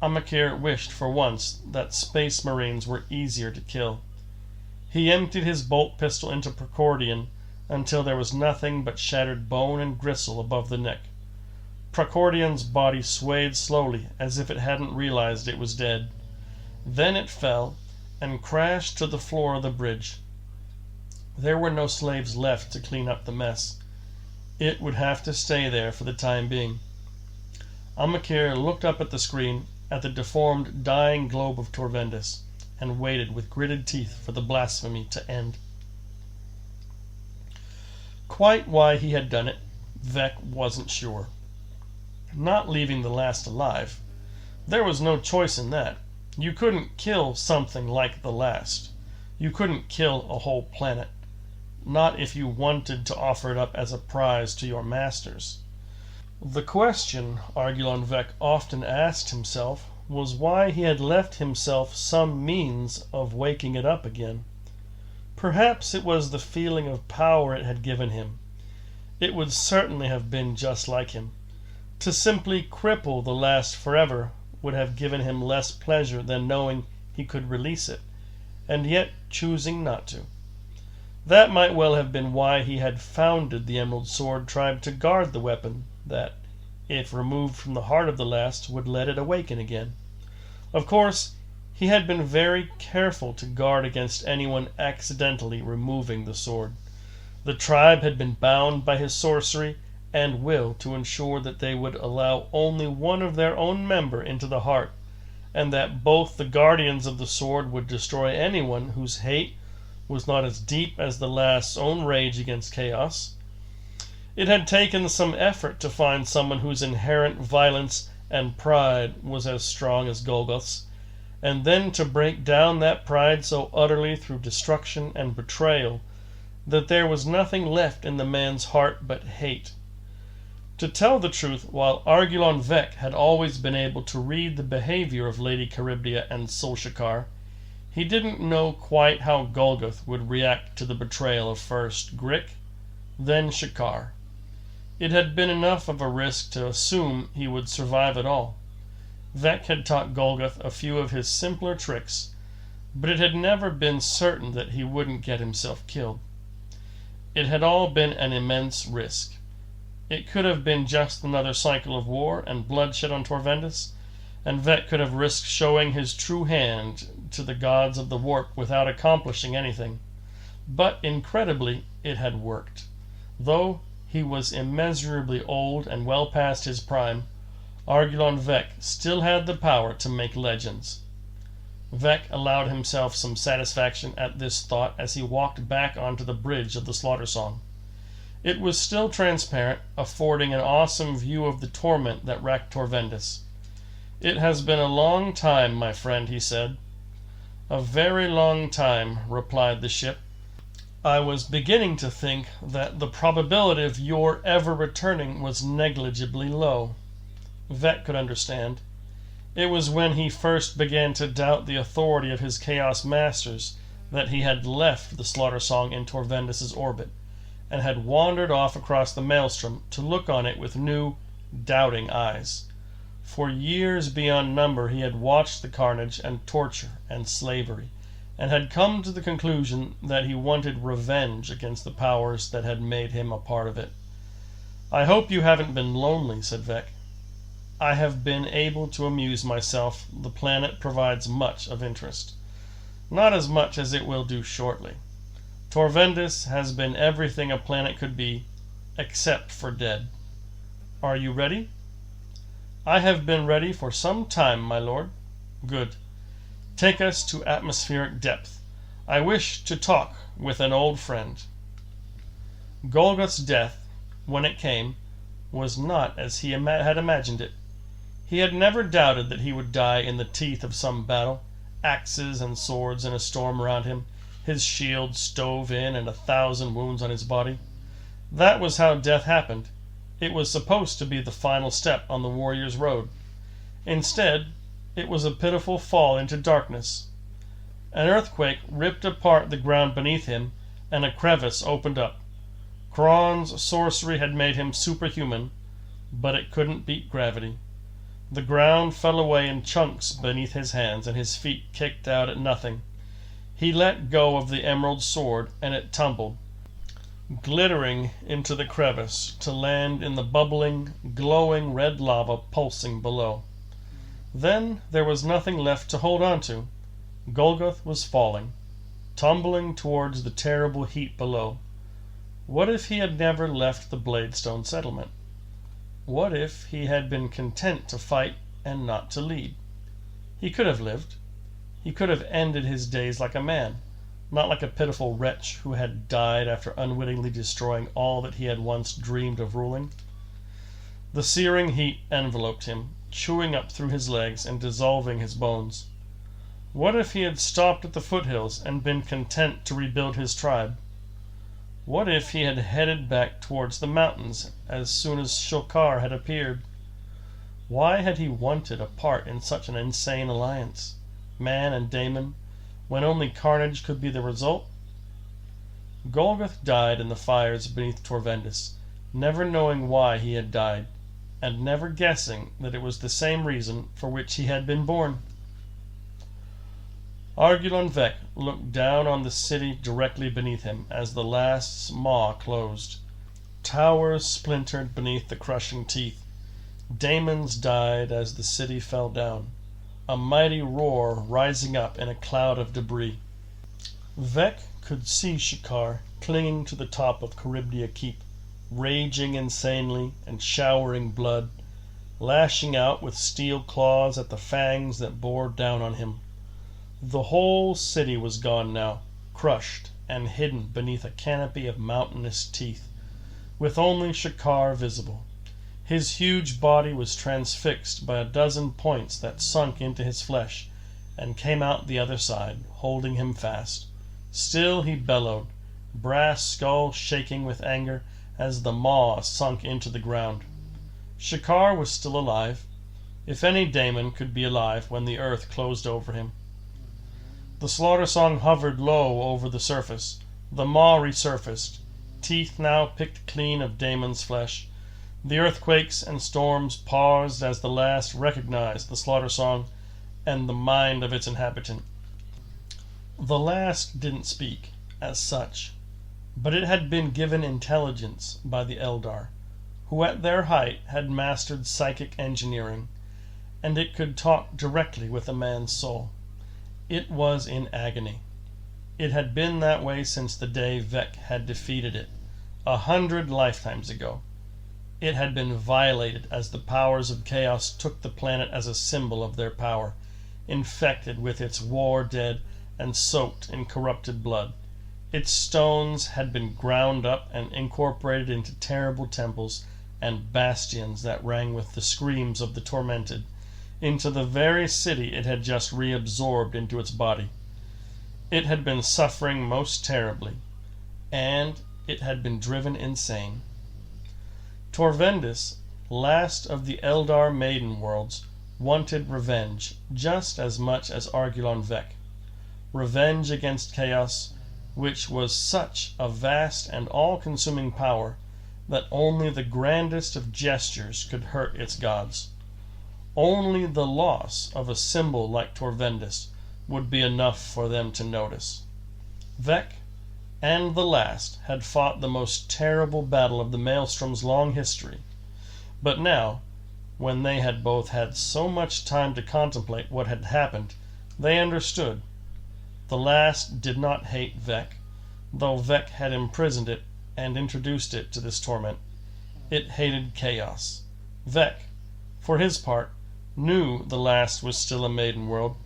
Amakir wished for once that space marines were easier to kill. He emptied his bolt pistol into Procordian until there was nothing but shattered bone and gristle above the neck. Procordian's body swayed slowly as if it hadn't realized it was dead. Then it fell and crashed to the floor of the bridge. There were no slaves left to clean up the mess. It would have to stay there for the time being. Amakir looked up at the screen, at the deformed, dying globe of Torvendis, and waited with gritted teeth for the blasphemy to end. Quite why he had done it, Vec wasn't sure. Not leaving the last alive. There was no choice in that. You couldn't kill something like the last. You couldn't kill a whole planet. Not if you wanted to offer it up as a prize to your masters. The question Argulon Vec often asked himself was why he had left himself some means of waking it up again. Perhaps it was the feeling of power it had given him. It would certainly have been just like him. To simply cripple the last forever would have given him less pleasure than knowing he could release it, and yet choosing not to. That might well have been why he had founded the Emerald Sword tribe to guard the weapon that, if removed from the heart of the last, would let it awaken again. Of course, he had been very careful to guard against anyone accidentally removing the sword. The tribe had been bound by his sorcery and will to ensure that they would allow only one of their own member into the heart, and that both the guardians of the sword would destroy anyone whose hate was not as deep as the last's own rage against chaos. It had taken some effort to find someone whose inherent violence and pride was as strong as Golgoth's, and then to break down that pride so utterly through destruction and betrayal that there was nothing left in the man's heart but hate. To tell the truth, while Argulon Vec had always been able to read the behavior of Lady Charybdia and Solshakar, he didn't know quite how Golgoth would react to the betrayal of first Grick, then Shakar. It had been enough of a risk to assume he would survive it all. Vec had taught Golgoth a few of his simpler tricks, but it had never been certain that he wouldn't get himself killed. It had all been an immense risk. It could have been just another cycle of war and bloodshed on Torvendis, and Vec could have risked showing his true hand to the gods of the warp without accomplishing anything. But incredibly, it had worked. Though he was immeasurably old and well past his prime, Argulon Vec still had the power to make legends. Vec allowed himself some satisfaction at this thought as he walked back onto the bridge of the Slaughter Song. It was still transparent, affording an awesome view of the torment that racked Torvendis. "It has been a long time, my friend," he said. "A very long time," replied the ship. "I was beginning to think that the probability of your ever returning was negligibly low." Vec could understand. It was when he first began to doubt the authority of his Chaos Masters that he had left the Slaughter Song in Torvendis' orbit, and had wandered off across the Maelstrom to look on it with new, doubting eyes. For years beyond number he had watched the carnage and torture and slavery, and had come to the conclusion that he wanted revenge against the powers that had made him a part of it. "I hope you haven't been lonely," said Vec. "I have been able to amuse myself. The planet provides much of interest. Not as much as it will do shortly. Torvendis has been everything a planet could be, except for dead. Are you ready?" "I have been ready for some time, my lord." "Good. Take us to atmospheric depth. I wish to talk with an old friend." Golgoth's death, when it came, was not as he had imagined it. He had never doubted that he would die in the teeth of some battle, axes and swords in a storm around him, his shield stove in and 1,000 wounds on his body. That was how death happened. It was supposed to be the final step on the warrior's road. Instead, it was a pitiful fall into darkness. An earthquake ripped apart the ground beneath him, and a crevice opened up. Kron's sorcery had made him superhuman, but it couldn't beat gravity. The ground fell away in chunks beneath his hands, and his feet kicked out at nothing. He let go of the emerald sword, and it tumbled, glittering into the crevice, to land in the bubbling, glowing red lava pulsing below. Then there was nothing left to hold on to. Golgoth was falling, tumbling towards the terrible heat below. What if he had never left the Bladestone settlement? What if he had been content to fight and not to lead? He could have lived. He could have ended his days like a man, not like a pitiful wretch who had died after unwittingly destroying all that he had once dreamed of ruling. The searing heat enveloped him, chewing up through his legs and dissolving his bones. What if he had stopped at the foothills and been content to rebuild his tribe? What if he had headed back towards the mountains as soon as Shokar had appeared? Why had he wanted a part in such an insane alliance, man and Daemon, when only carnage could be the result? Golgoth died in the fires beneath Torvendis, never knowing why he had died, and never guessing that it was the same reason for which he had been born. Argulon Vec looked down on the city directly beneath him as the last maw closed. Towers splintered beneath the crushing teeth. Daemons died as the city fell down, a mighty roar rising up in a cloud of debris. Vec could see Shikar clinging to the top of Charybdia Keep, raging insanely and showering blood, lashing out with steel claws at the fangs that bore down on him. The whole city was gone now, crushed and hidden beneath a canopy of mountainous teeth, with only Shikar visible. His huge body was transfixed by a dozen points that sunk into his flesh and came out the other side, holding him fast. Still he bellowed, brass skull shaking with anger as the maw sunk into the ground. Shikar was still alive, if any daemon could be alive when the earth closed over him. The slaughter song hovered low over the surface. The maw resurfaced, teeth now picked clean of Daemon's flesh. The earthquakes and storms paused as the last recognized the slaughter song and the mind of its inhabitant. The last didn't speak, as such, but it had been given intelligence by the Eldar, who at their height had mastered psychic engineering, and it could talk directly with a man's soul. It was in agony. It had been that way since the day Vec had defeated it, 100 lifetimes ago. It had been violated as the powers of chaos took the planet as a symbol of their power, infected with its war dead and soaked in corrupted blood. Its stones had been ground up and incorporated into terrible temples and bastions that rang with the screams of the tormented, into the very city it had just reabsorbed into its body. It had been suffering most terribly, and it had been driven insane. Torvendis, last of the Eldar maiden worlds, wanted revenge just as much as Argulon Vec. Revenge against chaos, which was such a vast and all-consuming power that only the grandest of gestures could hurt its gods. Only the loss of a symbol like Torvendis would be enough for them to notice. Vec and the last had fought the most terrible battle of the Maelstrom's long history, but now, when they had both had so much time to contemplate what had happened, they understood. The last did not hate Vec, though Vec had imprisoned it and introduced it to this torment. It hated chaos. Vec, for his part, knew the last was still a maiden world,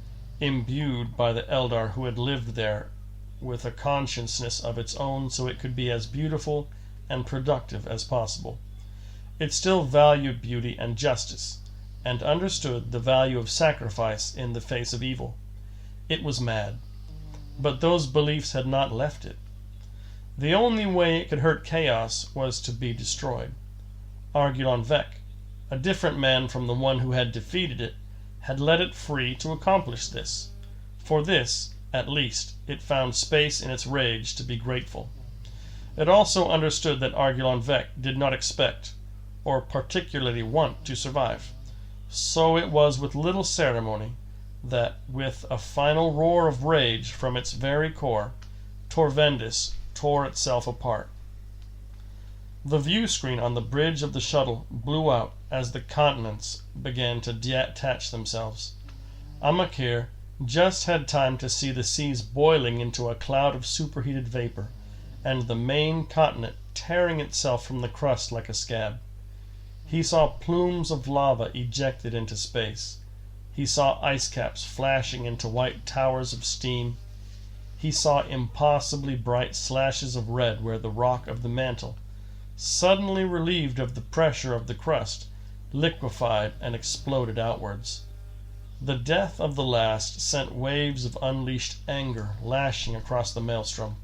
imbued by the Eldar who had lived there with a consciousness of its own so it could be as beautiful and productive as possible. It still valued beauty and justice, and understood the value of sacrifice in the face of evil. It was mad, but those beliefs had not left it. The only way it could hurt chaos was to be destroyed. Argulon Vec, a different man from the one who had defeated it, had let it free to accomplish this. For this, at least, it found space in its rage to be grateful. It also understood that Argulon Vec did not expect, or particularly want, to survive. So it was with little ceremony that, with a final roar of rage from its very core, Torvendis tore itself apart. The view screen on the bridge of the shuttle blew out as the continents began to detach themselves. Amakir just had time to see the seas boiling into a cloud of superheated vapor, and the main continent tearing itself from the crust like a scab. He saw plumes of lava ejected into space. He saw ice caps flashing into white towers of steam. He saw impossibly bright slashes of red where the rock of the mantle, suddenly relieved of the pressure of the crust, liquefied and exploded outwards. The death of the last sent waves of unleashed anger lashing across the maelstrom.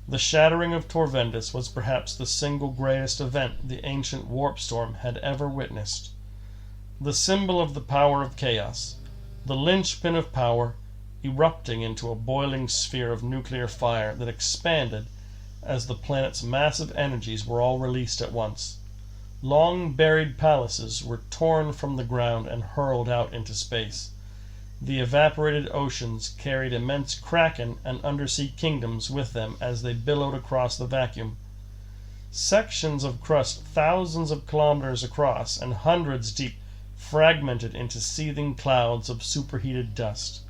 The shattering of Torvendis was perhaps the single greatest event the ancient warp storm had ever witnessed. the symbol of the power of chaos, the linchpin of power, erupting into a boiling sphere of nuclear fire that expanded as the planet's massive energies were all released at once. Long buried palaces were torn from the ground and hurled out into space. The evaporated oceans carried immense kraken and undersea kingdoms with them as they billowed across the vacuum. Sections of crust thousands of kilometers across and hundreds deep fragmented into seething clouds of superheated dust.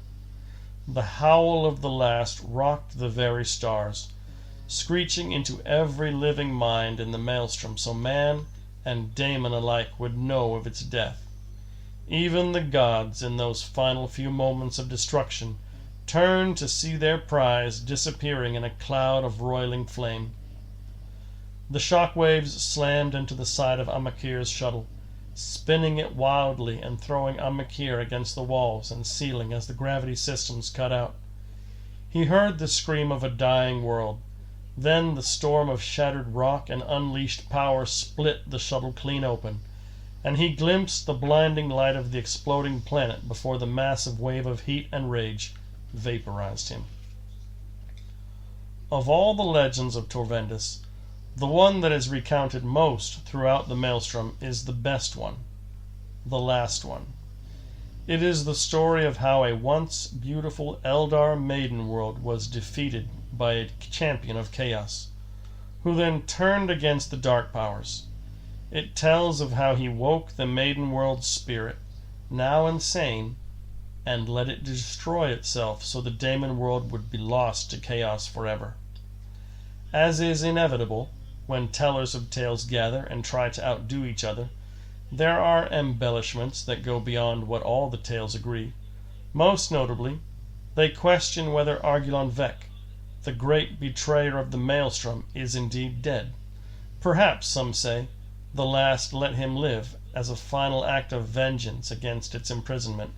The howl of the last rocked the very stars, screeching into every living mind in the maelstrom so man and daemon alike would know of its death. Even the gods, in those final few moments of destruction, turned to see their prize disappearing in a cloud of roiling flame. The shock waves slammed into the side of Amakir's shuttle, spinning it wildly and throwing Amakir against the walls and ceiling as the gravity systems cut out. He heard the scream of a dying world. Then the storm of shattered rock and unleashed power split the shuttle clean open, and he glimpsed the blinding light of the exploding planet before the massive wave of heat and rage vaporized him. Of all the legends of Torvendis, the one that is recounted most throughout the Maelstrom is the best one, the last one. It is the story of how a once beautiful Eldar maiden world was defeated by a champion of chaos, who then turned against the dark powers. It tells of how he woke the maiden world's spirit, now insane, and let it destroy itself so the Daemon World would be lost to chaos forever. As is inevitable, when tellers of tales gather and try to outdo each other, there are embellishments that go beyond what all the tales agree. Most notably, they question whether Argulon Vek, the great betrayer of the Maelstrom, is indeed dead. Perhaps, some say, the last let him live as a final act of vengeance against its imprisonment.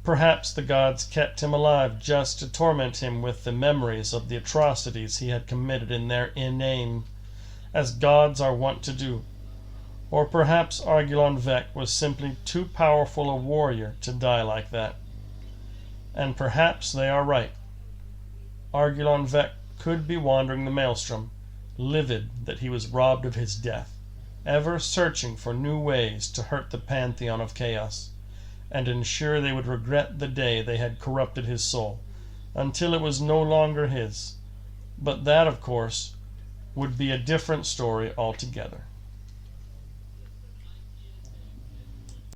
Perhaps the gods kept him alive just to torment him with the memories of the atrocities he had committed in their name, as gods are wont to do. Or perhaps Argulon Vek was simply too powerful a warrior to die like that. And perhaps they are right. Argulon Vek could be wandering the Maelstrom, livid that he was robbed of his death, ever searching for new ways to hurt the pantheon of chaos, and ensure they would regret the day they had corrupted his soul, until it was no longer his. But that, of course, would be a different story altogether.